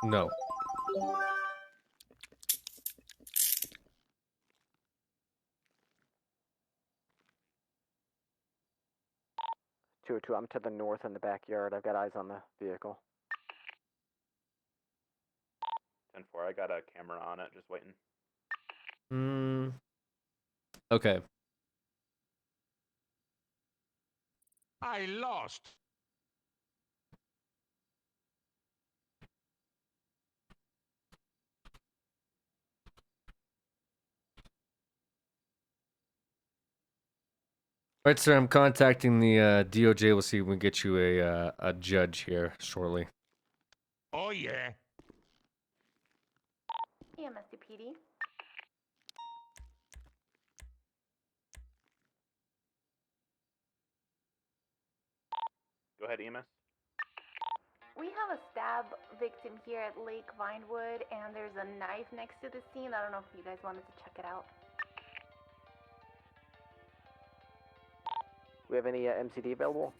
No.
Two, I'm to the north in the backyard. I've got eyes on the vehicle.
10-4, I got a camera on it, just waiting.
Okay.
I lost.
All right, sir. I'm contacting the DOJ. We'll see if we can get you a judge here shortly.
Oh yeah.
EMSDPD.
Go ahead, EMS.
We have a stab victim here at Lake Vinewood, and there's a knife next to the scene. I don't know if you guys wanted to check it out.
We have any MCD available?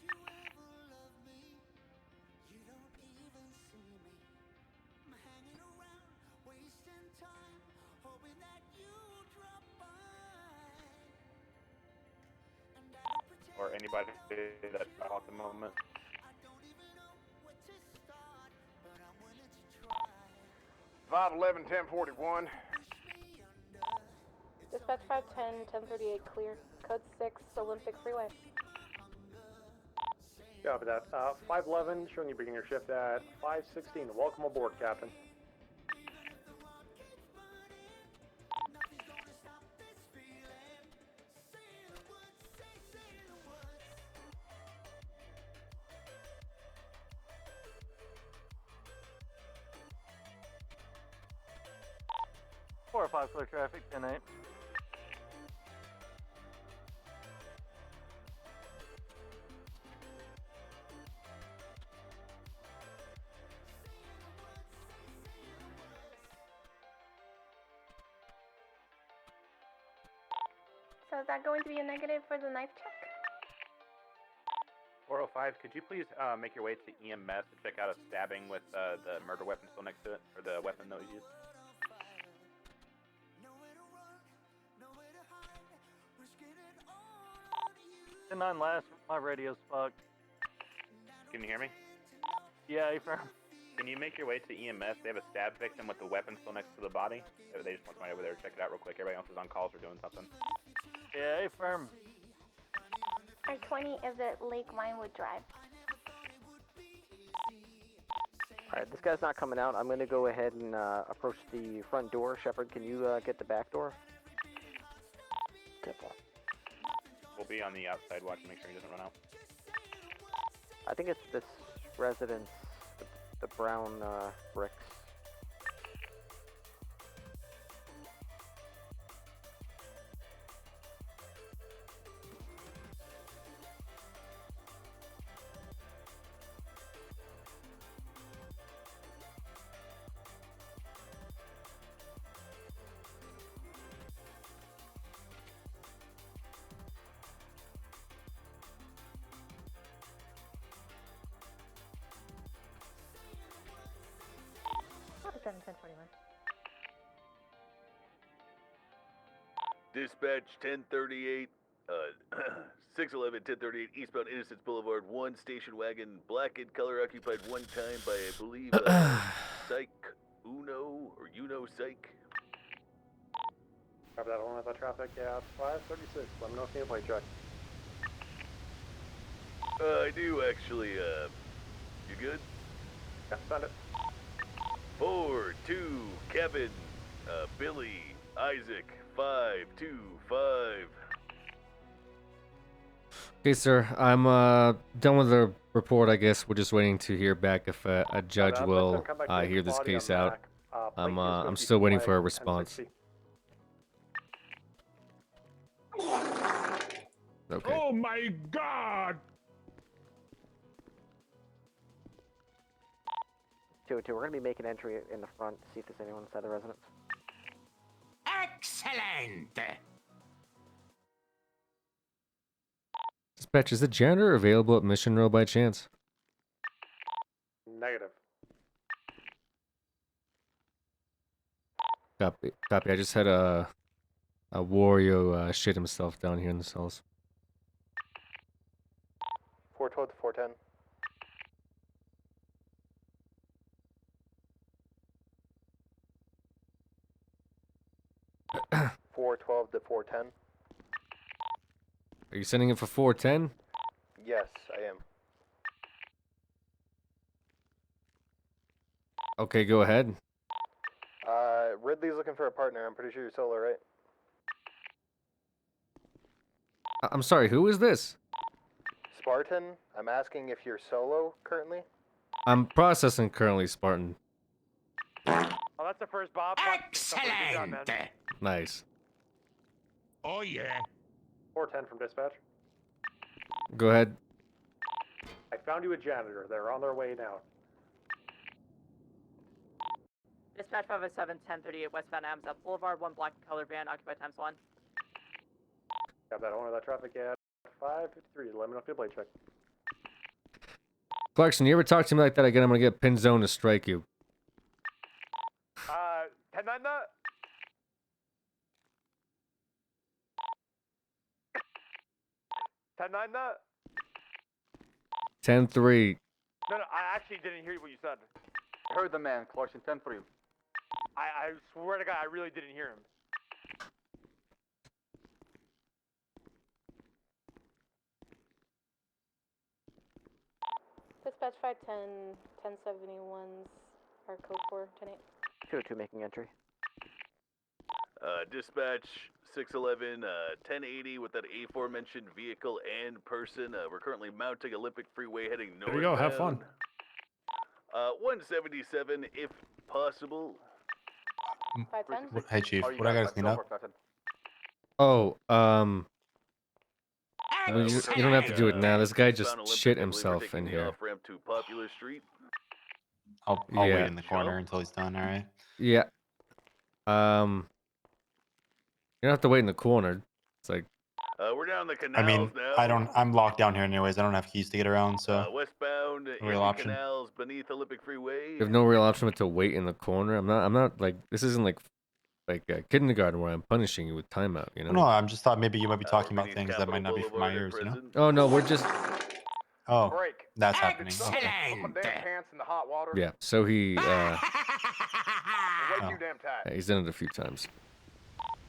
Or anybody that's out at the moment.
Five 11 1041.
Dispatch 510, 1038, clear. Code 6, Olympic Freeway.
Copy that. 511, showing you beginning your shift at 516. Welcome aboard, Captain.
Four or five clear traffic, 10-8.
So is that going to be a negative for the knife check?
405, could you please make your way to EMS to check out a stabbing with the murder weapon still next to it, or the weapon that was used?
10-9 last. My radio's fucked.
Can you hear me?
Yeah, affirm.
Can you make your way to EMS? They have a stab victim with the weapon still next to the body. They just want somebody over there to check it out real quick. Everybody else is on calls or doing something.
Yeah, affirm.
R20 is at Lake Vinewood Drive.
Alright, this guy's not coming out. I'm going to go ahead and approach the front door. Shepard, can you get the back door? Simple.
We'll be on the outside watching, make sure he doesn't run out.
I think it's this residence, the brown bricks.
Dispatch 1038, 611, 1038, eastbound Innocence Boulevard, 1 station wagon, black in color, occupied one time by, I believe, Psych Uno, or Uno Psych.
Cover that one with the traffic, yeah, 536. Let me know if you play check.
I do actually, you good?
Yeah, send it.
4, 2, Kevin, Billy, Isaac, 525.
Okay, sir. I'm done with the report. I guess we're just waiting to hear back if a judge will hear this case out. I'm still waiting for a response. Okay.
Oh my God!
202, we're going to be making entry in the front to see if there's anyone inside the residence.
Excellent!
Dispatch, is the janitor available at Mission Row by chance?
Negative.
Copy. Copy. I just had a Wario shit himself down here in the cells.
412 to 410.
Are
412 to 410.
you sending it for 410?
Yes, I am.
Okay, go ahead.
Ridley's looking for a partner. I'm pretty sure you're solo, right?
I'm sorry, who is this?
Spartan, I'm asking if you're solo currently.
I'm processing currently, Spartan.
Oh, that's the first Bob.
Excellent!
Nice.
Oh yeah.
410 from dispatch.
Go ahead.
I found you a janitor. They're on their way now.
Dispatch 507, 1038 westbound Amzab Boulevard, 1 black and colored van, occupied times 1.
Got that owner of that traffic at 553. Let me know if you play check.
Clarkson, you ever talk to me like that again, I'm gonna get pin zone to strike you.
10-9 that? that?
10-3.
No, I actually didn't hear what you said. I heard the man, Clarkson 10-3. I swear to God, I really didn't hear him.
Dispatch 510, 1071's our code 4, 10-8.
202 making entry.
Dispatch 611, 1080 with that aforementioned vehicle and person. We're currently mounting Olympic Freeway heading northbound.
There you go, have fun.
177 if possible.
510?
Hey, Chief, what I gotta clean up?
Oh, you don't have to do it now. This guy just shit himself in here.
Off-ramp to Popular Street.
I'll wait in the corner until he's done, alright?
Yeah. You don't have to wait in the corner. It's like...
We're down the canals
I mean,
now.
I'm locked down here anyways. I don't have keys to get around, so...
Westbound,
real
in
option.
canals beneath Olympic Freeway.
You have no real option but to wait in the corner. I'm not like, this isn't like like kindergarten where I'm punishing you with timeout. You know?
No, I'm just thought maybe you might be talking about
East
things that might not be from my ears. You know?
Oh no, we're just
Oh,
Break.
that's happening.
Put
Okay.
my damn pants in the hot water.
yeah. So he
Way
Oh.
too damn tight.
he's done it a few times.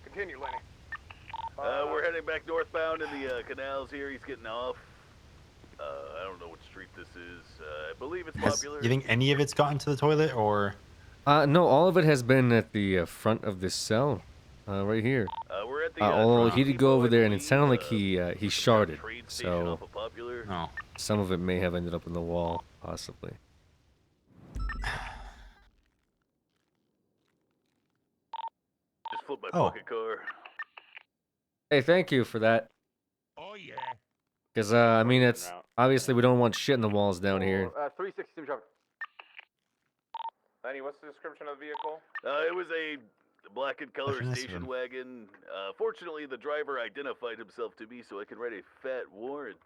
Continue, Lenny.
We're heading back northbound in the canals here. He's getting off. I don't know what street this is. I believe it's popular.
You think any of it's gotten to the toilet or?
No, all of it has been at the front of this cell, right here.
We're at the.
Although he did go over there, and it sounded like he sharded. So
no,
some of it may have ended up in the wall, possibly.
Just flip my
Oh.
pocket car.
Hey, thank you for that.
Oh yeah.
Because I mean, it's obviously we don't want shit in the walls down here.
360 sim traffic.
Lenny, what's the description of the vehicle?
It was a black and color
Definition.
station wagon. Fortunately, the driver identified himself to me, so I can write a fat warrant.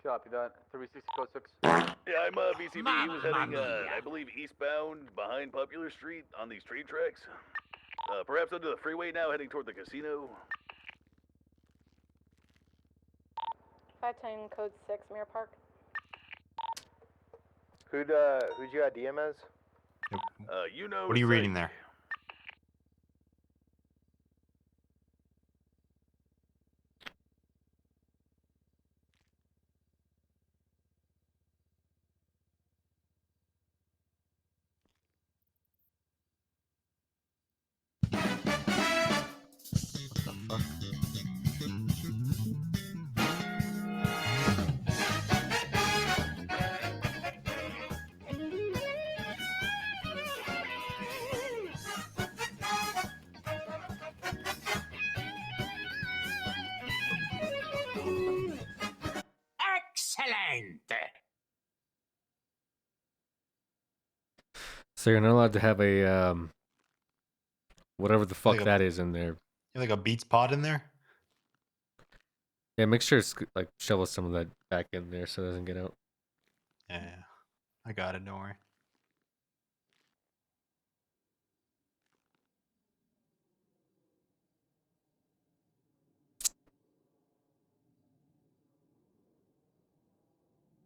Copy that. 360 code 6.
Yeah, I'm VCB. He was heading, I believe, eastbound behind Popular Street on these train tracks. Perhaps under the freeway now, heading toward the casino.
510 code 6, Mirror Park.
Who'd you got DM as?
You know.
What are you reading there?
Excellent.
So you're not allowed to have a whatever the fuck
Like a-
that is in there.
You like a Beats pod in there?
Yeah, make sure it's like shovel some of that back in there so it doesn't get out.
Yeah, I got it. Don't worry.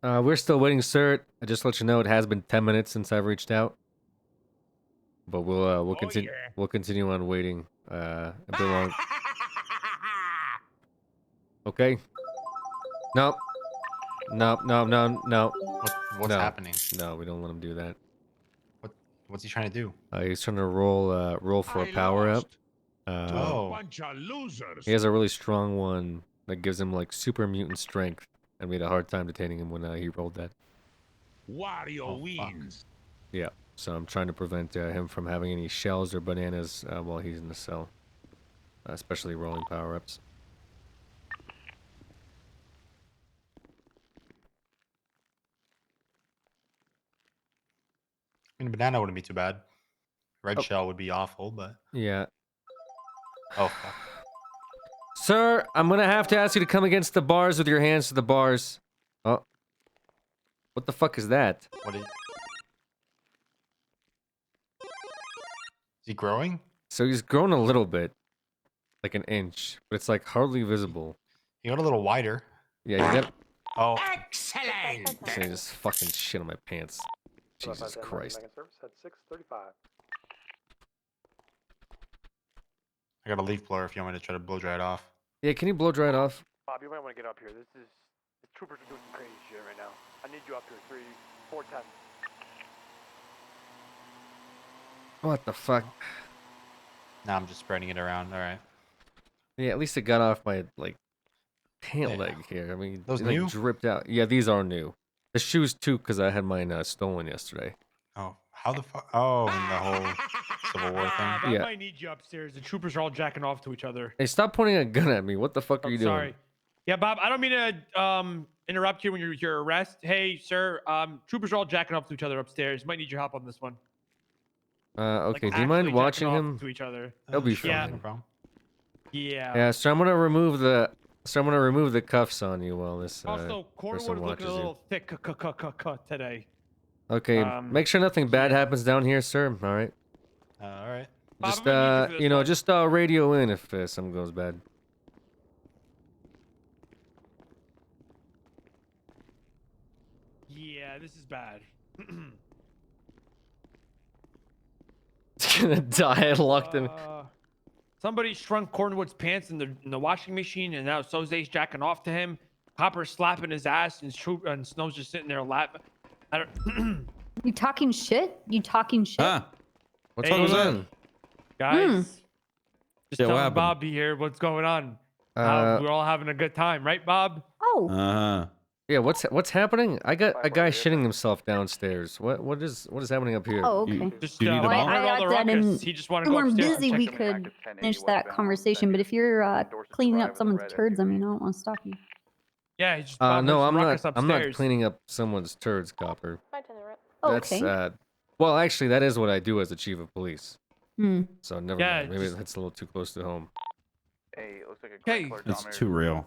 We're still waiting, sir. I just let you know it has been 10 minutes since I've reached out. But we'll continue we'll continue on waiting a bit long. Okay. Nope. Nope, no, no, no.
What's
No.
happening?
No, we don't let him do that.
What's he trying to do?
He's trying to roll for a power up.
Oh.
Bunch of losers.
He has a really strong one that gives him like super mutant strength, and we had a hard time detaining him when he rolled that.
Wario wins.
Yeah, so I'm trying to prevent him from having any shells or bananas while he's in the cell, especially rolling power ups.
I mean, banana wouldn't be too bad. Red shell would be awful, but
Yeah.
oh fuck.
Sir, I'm gonna have to ask you to come against the bars with your hands to the bars. Oh. What the fuck is that?
What is he growing?
So he's grown a little bit. Like an inch. But it's like hardly visible.
He got a little wider.
Yeah, you got...
Oh.
Excellent.
I just fucking shit on my pants. Jesus Christ.
Service at 635.
I got a leaf blower if you want me to try to blow dry it off.
Yeah, can you blow dry it off?
Bob, you might want to get up here. The troopers are doing some crazy shit right now. I need you up here. 3, 4, 10.
What the fuck?
Now I'm just spreading it around. All right.
Yeah, at least it got off my, like, pant leg here. I mean,
Those
it, like,
new?
dripped out. Yeah, these are new. The shoes, too, because I had mine stolen yesterday.
Oh, how the fuck? Oh, and the whole Civil War thing.
I
Yeah.
might need you upstairs. The troopers are all jacking off to each other.
Hey, stop pointing a gun at me. What the fuck are you doing?
Sorry. Yeah, Bob, I don't mean to interrupt you when you're your arrest. Hey, sir, troopers are all jacking off to each other upstairs. Might need your help on this one.
Okay,
Like,
do you mind
actually
watching
jacking off
him?
to each other?
He'll be
Yeah.
fine.
No problem.
Yeah.
Yeah, so I'm gonna remove the cuffs on you while this
Also,
person
Cornwood's
watches
looking a
you.
little thick today.
Okay, make sure nothing bad happens down here, sir. All right.
All right.
Bob,
Just
I'm gonna need you for this
you know,
one.
just radio in if something goes bad.
Yeah, this is bad.
It's gonna die locked in.
Somebody shrunk Cornwood's pants in the washing machine, and now Soze's jacking off to him. Copper's slapping his ass, and Snow's just sitting there laughing. I don't.
You talking shit? You talking shit?
What's
Hey,
going on?
Guys, just
Yeah, what
telling
happened?
Bob here what's going on. We're all having a good time, right, Bob?
Oh.
Uh-huh.
Yeah, what's happening? I got a guy shitting himself downstairs. What is happening up here?
Oh, okay.
Just
Do you need a
Well,
bomb?
I
all the
got that
ruckus.
in.
He just wanted
If
to go
we're
upstairs and
busy,
check
we
him.
could finish that conversation. But if you're cleaning up someone's turds, I mean, I don't want to stop you.
Yeah, he just
No,
heard some
I'm
ruckus
not. I'm not
upstairs.
cleaning up someone's turds, Copper.
Oh,
That's
okay.
well, actually, that is what I do as the chief of police.
Hmm.
So never
Yeah,
mind. Maybe
just-
that's a little too close to home.
Hey, it looks like a
Hey,
It's too real.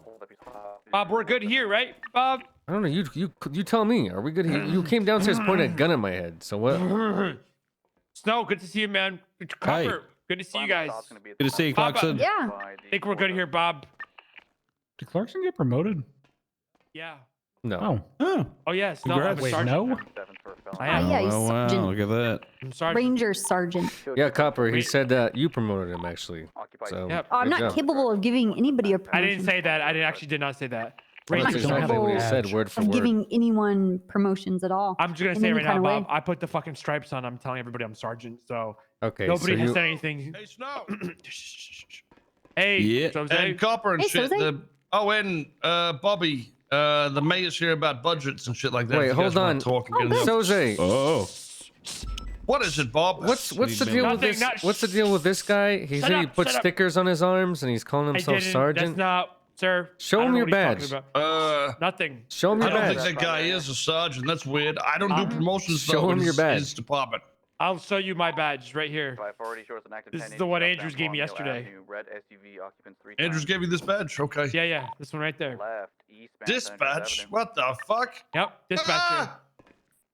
Bob, we're good here, right, Bob?
I don't know. You tell me. Are we good? You came downstairs pointing a gun at my head. So what?
Snow, good to see you, man. Copper, good to see you guys.
Good to see you,
Bob,
Clarkson.
Yeah.
think we're good here, Bob.
Did Clarkson get promoted?
Yeah.
No.
Oh yeah, Snow. I'm a
Congrats. Wait,
sergeant
no?
now. I am.
yeah, he's
Oh, wow.
sergeant.
Look at that.
I'm sergeant.
Ranger sergeant.
Yeah, Copper. He said that you promoted him actually. So
Yep.
Oh, I'm
good
not
job.
capable of giving anybody a
I
promotion.
didn't say that. Actually did not say that.
I'm not
That's exactly what he said, word for
of
word.
giving anyone promotions at all.
I'm just gonna
in
say
any
right now,
kind of way.
Bob. I put the fucking stripes on. I'm telling everybody I'm sergeant. So
Okay.
nobody
so
has
you,
said anything.
Hey, Snow.
Hey,
Yeah.
Jose.
And Copper and
Hey,
shit.
Soze.
And Bobby, the mayor's here about budgets and shit like that.
Wait,
if you guys
hold
wanna
on.
Talk
Oh,
again.
good.
Soze.
Oh.
What is it, Bob?
What's the
Nothing,
deal with this? What's the deal with this guy? He
Shut
said he
up,
put
shut up.
stickers on his arms and he's calling
I
himself
didn't.
sergeant.
That's not, sir.
Show
I
him
don't know
your
what he's talking
badge.
about. Nothing.
Show him
I
your
don't
badge.
think that guy is a sergeant. That's weird. I don't do promotions
Show
though
him
in
your badge.
his department.
I'll show you my badge right here. This is the one Andrews gave me yesterday.
Andrews gave you this badge. Okay.
Yeah, yeah. This one right there.
Dispatch? What the fuck?
Yep. Dispatcher.
Ah!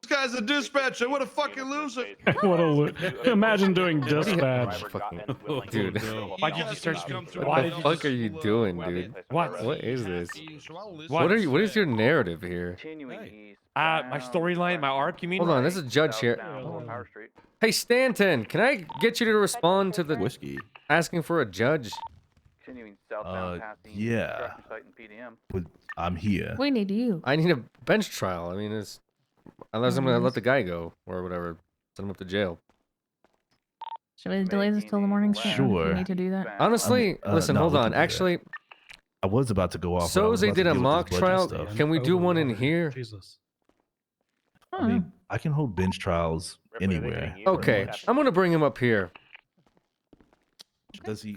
This guy's a dispatcher. What a fucking loser.
What a imagine doing dispatch.
Dude.
Why'd you just search me?
What the fuck are you doing, dude?
What?
What is this?
What?
What are you? What is your narrative here?
My storyline, my arc, you mean?
Hold on, there's a judge here. Hey Stanton, can I get you to respond to the
Whiskey.
asking for a judge?
Yeah. I'm here.
We need you.
I need a bench trial. I mean, it's unless I'm gonna let the guy go or whatever, send him up to jail.
Should we delay this till the morning?
Sure.
We need to do that.
Honestly, listen,
no,
hold
we
on.
can do that.
Actually,
I was about to go off. but I was
Soze
about to
did a
deal with
mock
this budget
trial.
stuff.
Can we do one in here?
Jesus.
I mean, I can hold bench trials anywhere. pretty
Okay,
much.
I'm gonna bring him up here.
Does he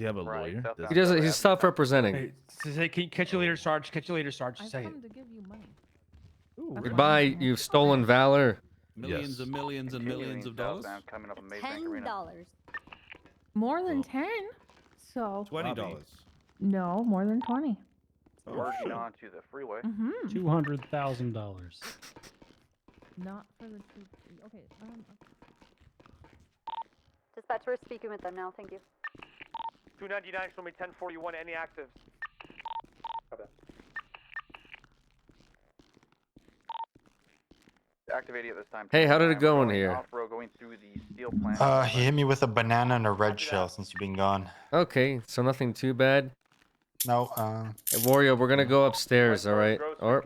have a lawyer?
He doesn't. He's self-representing.
Hey, say, can you catch you later, Sarge? Catch you later, Sarge. Say it.
to give you money.
Goodbye, you've stolen valor.
Millions and millions and millions of dollars.
$10.
More than 10? So.
$20.
No, more than 20.
Merging onto the freeway.
Mm-hmm.
$200,000.
Not for the two. Okay.
Dispatcher, we're speaking with them now. Thank you.
299, show me 1041, any actives?
Activating at this time.
Hey, how did it go in here?
Off-road going through the steel plant.
He hit me with a banana and a red shell since you've been gone.
Okay, so nothing too bad.
No,
Hey, Wario, we're gonna go upstairs, all right? Or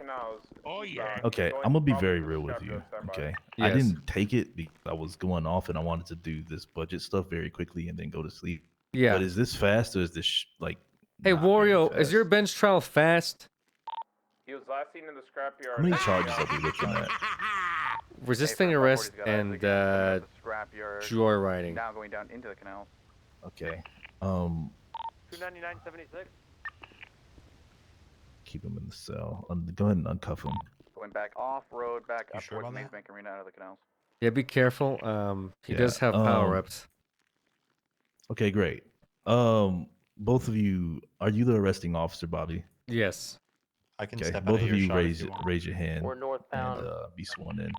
Oh, yeah.
Okay, I'm gonna be very real with you. Okay, I
Yes.
didn't take it because I was going off and I wanted to do this budget stuff very quickly and then go to sleep.
yeah.
But is this fast or is this like?
Hey,
not very
Wario, is
fast?
your bench trial fast?
He was last seen in the scrapyard.
How many charges are we looking at?
Resisting arrest and
Scrapyard.
joyriding.
Now going down into the canal.
Okay.
299.76.
Keep him in the cell. Go ahead and uncuff him.
Going back off-road, back up
sure
towards
about
Maze Bank Arena out of the canals.
Yeah, be careful. He
Yeah,
does have power ups.
Okay, great. Both of you, are you the arresting officer, Bobby?
Yes.
I can
Okay,
step out
both
of
of you
earshot if you want.
raise your hand
We're northbound.
and be sworn in.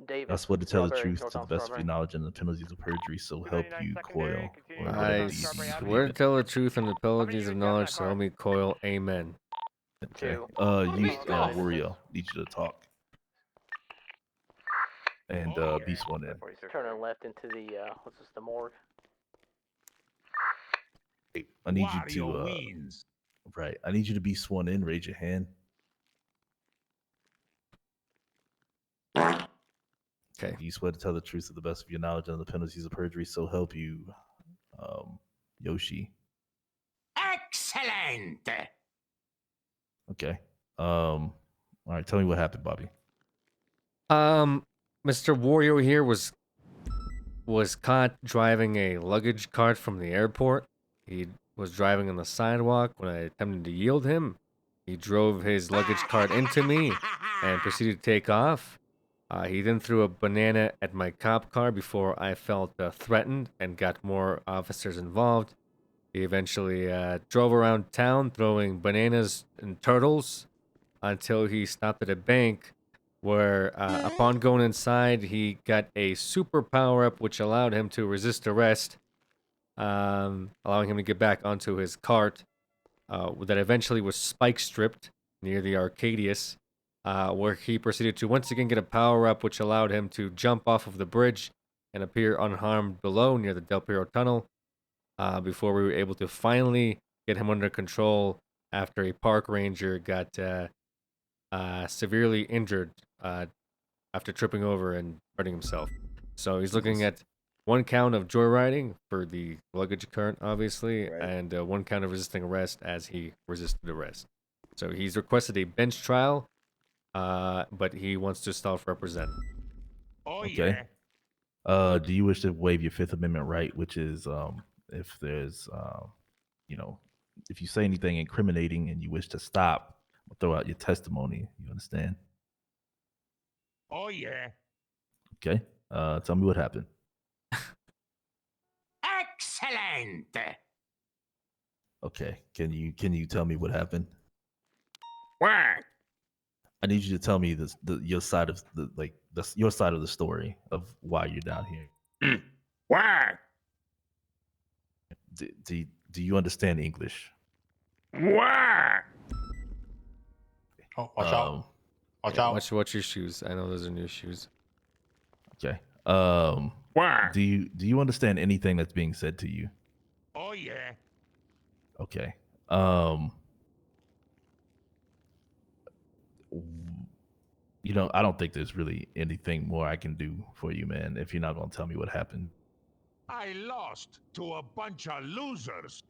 David.
I swear to tell the
Strawberry,
truth to the
northbound
best of
Strawberry.
your knowledge and the penalties of perjury, so help
299
you,
secondary,
Coil,
continue
or
to
whatever
I
northbound
deed
Strawberry
you
Avenue.
swear
believe
to
in.
tell the truth and the penalties of
units have in
knowledge,
that
so help
car?
me, Coil. Amen.
Okay.
Two.
Wario, need you to talk. And be sworn in.
Turning left into the, what's this, the morgue?
Hey, I need you
Wario
to
wins.
right. I need you to be sworn in. Raise your hand.
Okay.
You swear to tell the truth to the best of your knowledge and the penalties of perjury, so help you, Yoshi.
Excellent.
Okay. All right. Tell me what happened, Bobby.
Mr. Wario here was caught driving a luggage cart from the airport. He was driving on the sidewalk when I attempted to yield him. He drove his luggage cart into me and proceeded to take off. He then threw a banana at my cop car before I felt threatened and got more officers involved. He eventually drove around town throwing bananas and turtles until he stopped at a bank where, upon going inside, he got a super power-up which allowed him to resist arrest, allowing him to get back onto his cart that eventually was spike-stripped near the Arcadius, where he proceeded to once again get a power-up which allowed him to jump off of the bridge and appear unharmed below near the Del Piero Tunnel, before we were able to finally get him under control after a park ranger got severely injured after tripping over and hurting himself. So he's looking at 1 count of joyriding for the luggage cart, obviously, and 1 count of resisting arrest as he resisted arrest. So he's requested a bench trial, but he wants to self-represent.
Oh,
Okay.
yeah.
Do you wish to waive your Fifth Amendment right, which is if there's if you say anything incriminating and you wish to stop, throw out your testimony. You understand?
Oh, yeah.
Okay. Tell me what happened.
Excellent.
Okay. Can you tell me what happened?
What?
I need you to tell me your side of your side of the story of why you're down here.
What?
Do you understand English?
What?
Oh, watch out. Watch out.
Watch your shoes. I know those are new shoes.
Okay.
What?
Do you understand anything that's being said to you?
Oh, yeah.
Okay. I don't think there's really anything more I can do for you, man, if you're not gonna tell me what happened.
I lost to a bunch of losers.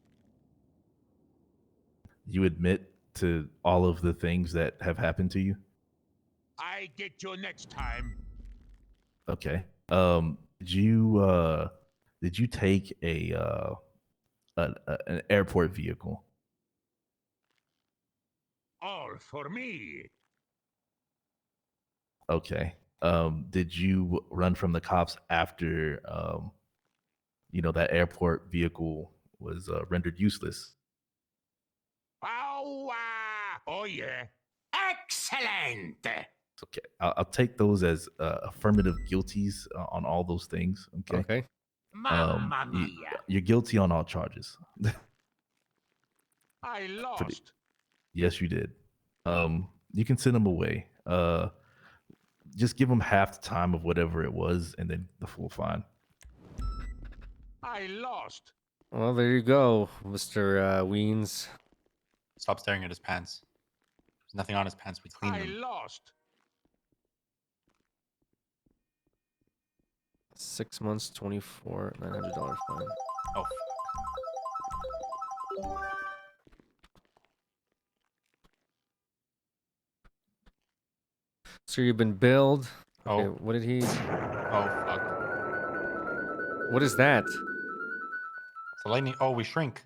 You admit to all of the things that have happened to you?
I get you next time.
Okay. Did you take an airport vehicle?
All for me.
Okay. Did you run from the cops after that airport vehicle was rendered useless?
Ow! Oh, yeah. Excellent.
It's okay. I'll take those as affirmative guilties on all those things. Okay.
Okay.
Mamma mia.
You're guilty on all charges.
I lost.
Yes, you did. You can send them away. Just give them half the time of whatever it was, and then the full fine.
I lost.
Well, there you go, Mr. Weens.
Stop staring at his pants. There's nothing on his pants. We cleaned
I
them.
lost.
6 months, $900 fine.
Oh.
So you've been billed. Okay,
Oh.
what did he?
Oh, fuck.
What is that?
It's a lightning. Oh, we shrink.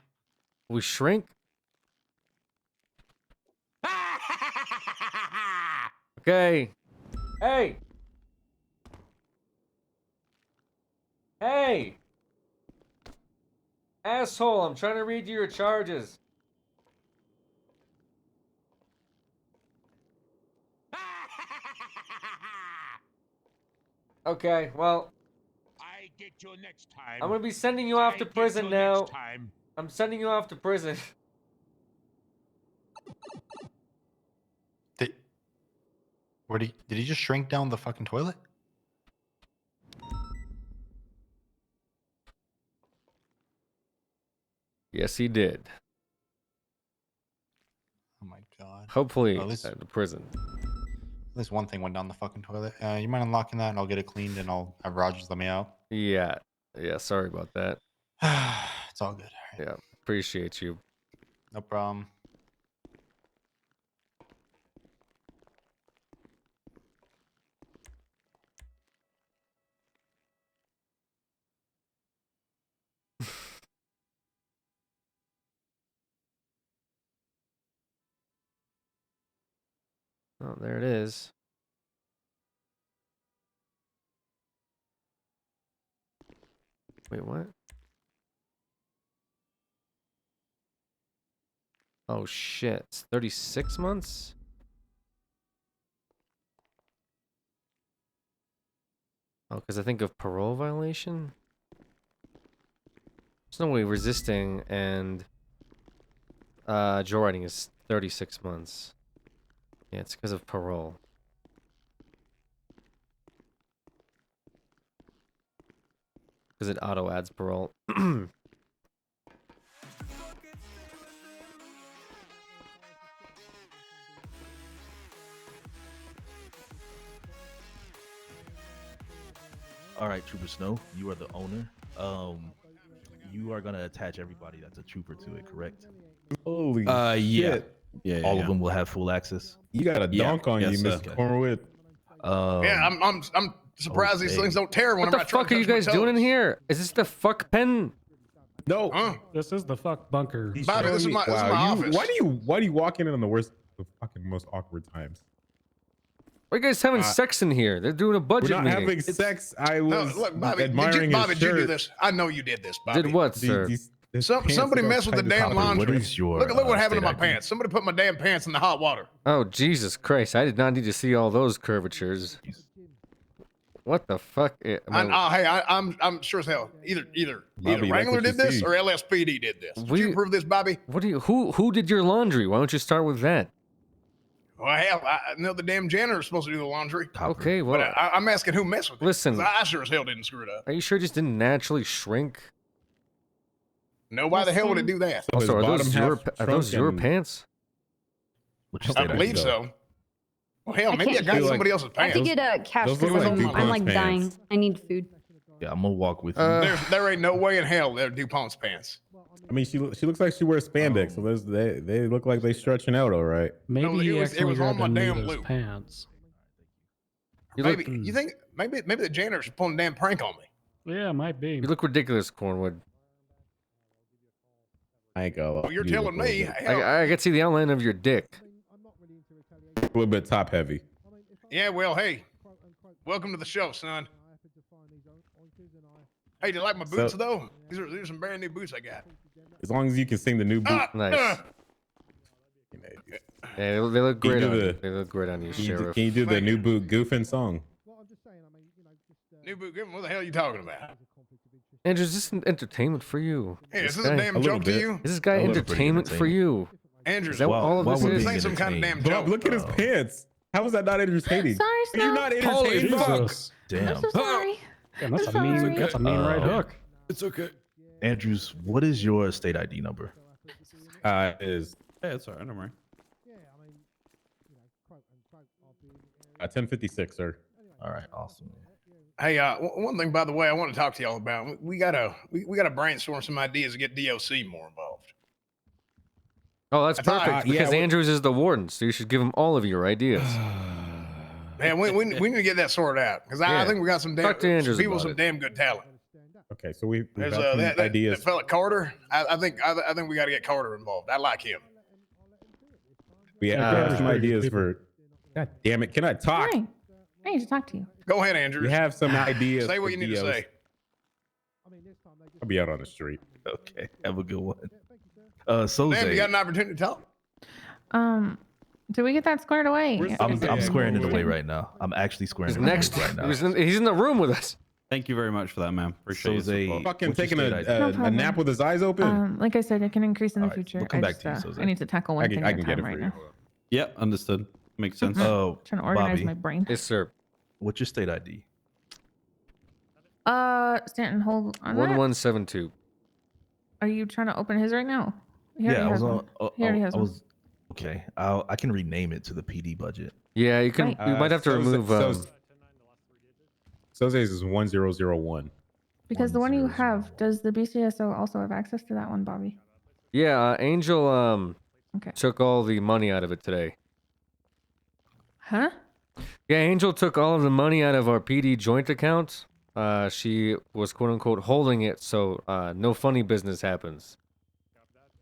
We shrink? Okay. Hey! Hey! Asshole, I'm trying to read you your charges. Okay, well,
I get you next time.
I'm gonna be sending you off to prison now. I'm sending you off to prison.
Did he just shrink down the fucking toilet?
Yes, he did.
Oh my god.
Hopefully,
Oh, this-
at the prison.
This one thing went down the fucking toilet. You mind unlocking that and I'll get it cleaned and I'll have Rogers let me out?
Yeah. Yeah, sorry about that.
It's all good.
Yeah, appreciate you.
No problem.
Oh, there it is. Wait, what? Oh shit, it's 36 months? Oh, because I think of parole violation? There's no way resisting and joyriding is 36 months. Yeah, it's because of parole. Because it auto adds parole.
All right, Trooper Snow, you are the owner. You are gonna attach everybody that's a trooper to it, correct?
Holy
yeah.
shit. Yeah.
All of them will have full access.
You got a donk on you, Mr. Cornwood.
Yeah, I'm surprised these things don't tear
What
whenever
the
I try
fuck
to
are you
touch my
guys doing in
toes.
here? Is this the fuck pen?
No.
This is the fuck bunker.
Bobby, this is my office.
Why do you walk in on the fucking most awkward times?
Why are you guys having sex in here? They're doing a budget
We're not
meeting.
having sex. I
No,
was
look, Bobby,
admiring
Bobby,
his
did you do
shirt.
this? I know you did this, Bobby.
Did what, sir?
Somebody messed with the damn laundry.
What is your,
look what happened to my
state ID?
pants. Somebody put my damn pants in the hot water.
Oh, Jesus Christ. I did not need to see all those curvatures. What the fuck?
I'm sure as hell. Either
Bobby, like
Wrangler
what you
did this
see.
or LSPD did this. Did you approve this, Bobby?
What do you? Who did your laundry? Why don't you start with that?
Well, hell, I know the damn janitor's supposed to do the laundry.
Okay, well,
But I'm asking who messed with it.
listen.
'Cause I sure as hell didn't screw it up.
Are you sure it just didn't naturally shrink?
No, why the hell would it do that?
Also, are those your pants?
I believe so. Well, hell, maybe I got somebody else's
I have
pants.
to get a cash
those
because
look like
I'm
DuPont's
like dying. I need food.
Yeah, I'm gonna walk with you.
There ain't no way in hell they're DuPont's pants.
I mean, she looks like she wears spandex, so they look like they stretching out all right.
Maybe
No,
he
it
actually
was on
grabbed
my damn
Anita's
loop.
pants.
Maybe you think maybe the janitor's pulling a damn prank on me.
Yeah, it might be.
You look ridiculous, Cornwood.
I ain't gonna lie,
Well, you're
you look
telling
a little
me.
bit-
Hell,
I can see the outline of your dick.
a little bit top heavy.
yeah, well, hey, welcome to the show, son. Hey, do you like my boots
So-
though? These are some brand new boots I got.
As long as you can sing the new boot.
Nice. Yeah, they look
Can you
great
do
on you.
the-
They look great on you,
Can you,
Sheriff.
can you do the new boot goofing song?
New boot, what the hell are you talking about?
Andrew, is this an entertainment for you?
Hey, is this
guy-
a damn joke to you?
Is this guy
A little bit
entertainment for
entertaining.
you?
Andrew,
Is that what all of this
would
is?
This ain't some kind of damn joke.
Bob, look at his pants. How is that not entertaining?
Sorry,
You're
Snow.
not
Holy
entertaining.
fuck.
Jesus.
Damn.
I'm so sorry.
Damn, that's
I'm
a mean.
sorry.
That's a mean right hook.
It's okay.
Andrews, what is your state ID number?
Is
Hey, it's alright. Don't worry.
1056, sir.
All right, awesome.
Hey, one thing by the way, I want to talk to y'all about. We gotta brainstorm some ideas to get DOC more involved.
Oh, that's
I thought-
perfect.
yeah,
Because
we-
Andrews is the warden, so you should give him all of your ideas.
Man, we need to get that sorted out because I
Yeah.
think we got some damn
Talk to Andrews
people with
about
some
it.
damn good talent.
Okay, so we've
There's
got some
that
ideas.
fella Carter. I think we got to get Carter involved. I like him.
We have some ideas for. God damn it! Can I talk?
Hi. I need to talk to you.
Go ahead, Andrew.
We have some ideas.
Say what
for
you need to
DOs.
say.
I'll be out on the street.
Okay, have a good one.
Damn, you
Soze,
got an opportunity to talk.
Did we get that squared away?
I'm squaring it away right now. I'm actually squaring it away right now.
He's in the room with us.
Thank you very much for that, ma'am. Appreciate your support.
Fucking
what's your
taking
state
a
ID?
nap with his eyes open.
Like I said, it can increase in the
All right,
future.
we'll come
I
back
just,
to you, Jose.
I need to tackle one thing
I
at
can
a
get
time
it for
right
you.
now.
Yeah, understood. Makes sense.
Oh,
Trying to organize
Bobby,
my brain.
Yes, sir.
what's your state ID?
Stanton, hold on. that.
1172.
Are you trying to open his right now? He
Yeah,
already
I was
has one.
on.
He already has
I
one.
was okay. I can rename it to the PD budget.
Yeah, you can.
Right.
You might have to remove.
Soze's is 1001.
Because the one you have, does the BCSO also have access to that one, Bobby?
Yeah, Angel
Okay.
took all the money out of it today.
Huh?
Yeah, Angel took all of the money out of our PD joint account. She was quote unquote holding it, so no funny business happens.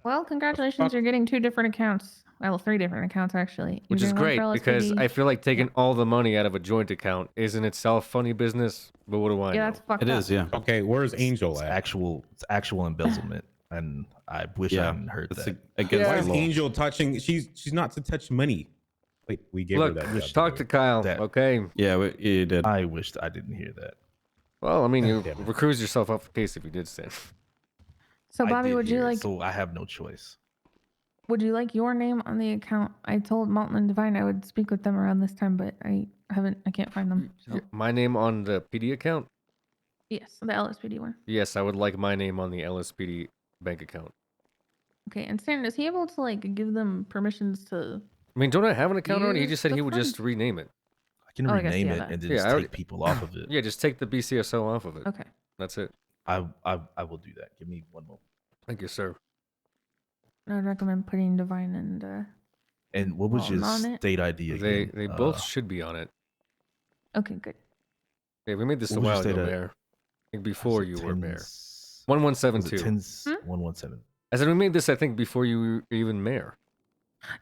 Well, congratulations, you're getting 2 different accounts. Well, 3 different accounts actually.
Which
You're
is
getting one
great
for
because
LSPD.
I feel like taking all the money out of a joint account is in itself funny business. But what do I know?
Yeah, that's fucked
It
up.
is, yeah.
Okay, where's Angel
It's
at?
actual embezzlement, and I wish I hadn't heard that.
Against
Why
the
is
law.
Angel touching? She's not to touch money. Wait, we gave
Look,
her that.
talk to Kyle, okay?
Yeah, you did.
I wished I didn't hear that.
Well, I mean, you
Damn it.
recuse yourself off the case if you did, Stan.
So,
I
Bobby,
did
would you
hear it,
like
So I have no choice.
would you like your name on the account? I told Malton and Divine I would speak with them around this time, but I can't find them. So.
My name on the PD account?
Yes, the LSPD one.
Yes, I would like my name on the LSPD bank account.
Okay, and Stan, is he able to like give them permissions to?
I mean, don't I have an account already? He
use
just said
the
he would just
funds?
rename it.
I can
Oh, I guess,
rename
yeah,
it
that.
and then
Yeah,
just
I
take
already-
people off of it.
Yeah, just take the BCSO off of it.
Okay.
That's it.
I will do that. Give me one moment.
Thank you, sir.
I would recommend putting Divine and.
And what was
Walton
your
on it?
state ID again?
They both should be on it.
Okay, good.
Yeah, we made this a
What was your
while ago,
state
Mayor. I think before you were Mayor.
1172.
1172.
117.
I said we made this, I think, before you were even Mayor.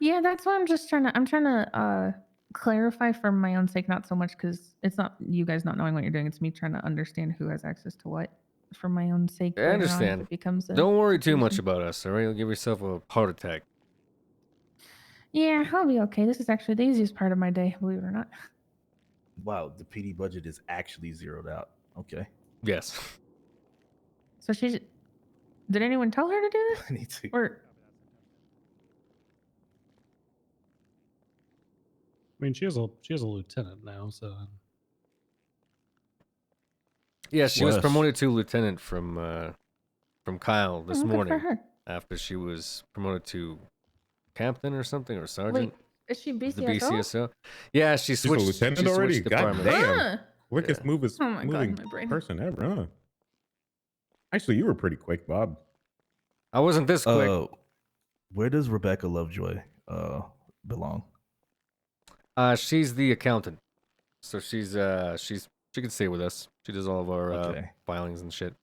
Yeah, that's why I'm just trying to clarify for my own sake, not so much because it's not you guys not knowing what you're doing. It's me trying to understand who has access to what for my own sake.
I
later on, if
understand.
it becomes a
Don't worry too much
situation.
about us, all right? You'll give yourself a heart attack.
Yeah, I'll be okay. This is actually the easiest part of my day, believe it or not.
Wow, the PD budget is actually zeroed out. Okay.
Yes.
So she's. Did anyone tell her to do this?
I need to.
Or
I mean, she has a lieutenant now, so
Yeah, she was
Wes.
promoted to lieutenant from Kyle this
good for
morning
her.
after she was promoted to captain or something or sergeant.
Wait, is she
of the
BCSO?
BCSO. Yeah, she
She's a
switched.
lieutenant
she
already?
switched
God
departments.
damn.
Huh.
Quickest
Yeah.
moving
Oh my God,
moving
my brain.
person ever, huh? Actually, you were pretty quick, Bob.
I wasn't this quick.
Where does Rebecca Lovejoy belong?
She's the accountant, so she can stay with us. She does all of our
Okay.
filings and shit.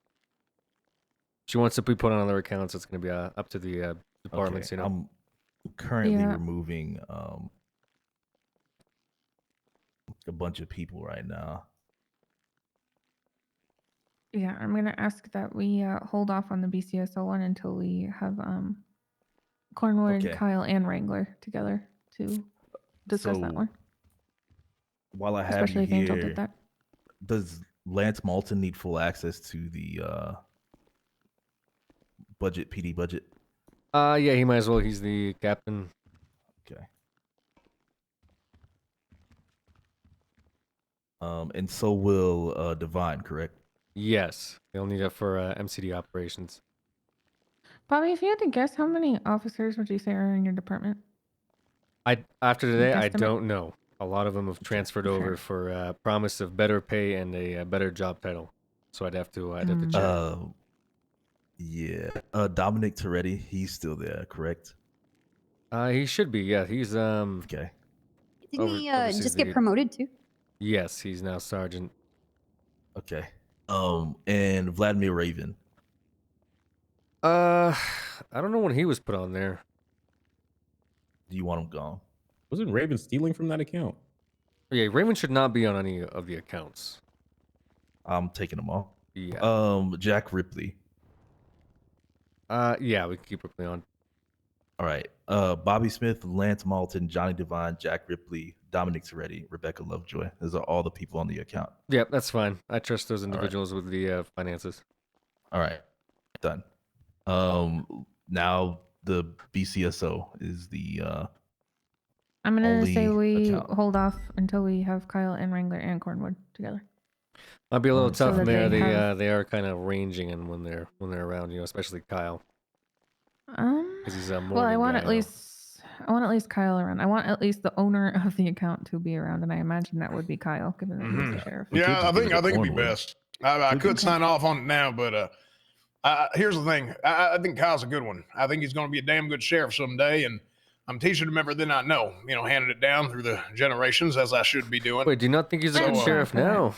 She wants to be put on other accounts. It's gonna be up to the departments,
Okay,
you know.
I'm currently
Yeah.
removing a bunch of people right now.
Yeah, I'm gonna ask that we hold off on the BCSO one until we have Cornwood,
Okay.
Kyle, and Wrangler together to discuss that
So,
one.
While I have
Especially
you
if Angel
here,
did that.
does Lance Malton need full access to the PD budget?
Yeah, he might as well. He's the captain.
Okay. And so will Divine, correct?
Yes, they'll need it for MCD operations.
Bobby, if you had to guess, how many officers would you say are in your department?
After today, I
guesstimate?
don't know. A lot of them have transferred over
Fair.
for promise of better pay and a better job title. So I'd have to check.
Yeah. Dominic Toretti, he's still there, correct?
He should be. Yeah, he's
Okay.
Didn't he
oversees
just get
the-
promoted too?
Yes, he's now sergeant.
Okay. And Vladimir Raven.
I don't know when he was put on there.
Do you want him gone?
Wasn't Raven stealing from that account?
Yeah, Raven should not be on any of the accounts.
I'm taking them off.
Yeah.
Jack Ripley.
Yeah, we can keep Ripley on.
All right. Bobby Smith, Lance Malton, Johnny Devine, Jack Ripley, Dominic Toretti, Rebecca Lovejoy. Those are all the people on the account.
Yep, that's fine. I trust those individuals with the finances.
All right. Done. Now the BCSO is the
I'm gonna say
only
we
account.
hold off until we have Kyle and Wrangler and Cornwood together.
Might be a little
So
tough,
that
Mayor.
they
They
have-
they are kind of ranging and when they're around, especially Kyle. 'Cause he's a
Well, I
morning
want
guy
at
now.
least Kyle around. I want at least the owner of the account to be around, and I imagine that would be Kyle, given that he's the sheriff.
Yeah, I think it'd be best. I could sign off on it now, but here's the thing. I think Kyle's a good one. I think he's going to be a damn good sheriff someday, and I'm teaching him everything I know. Handing it down through the generations as I should be doing.
Wait, do you not think he's a good sheriff now?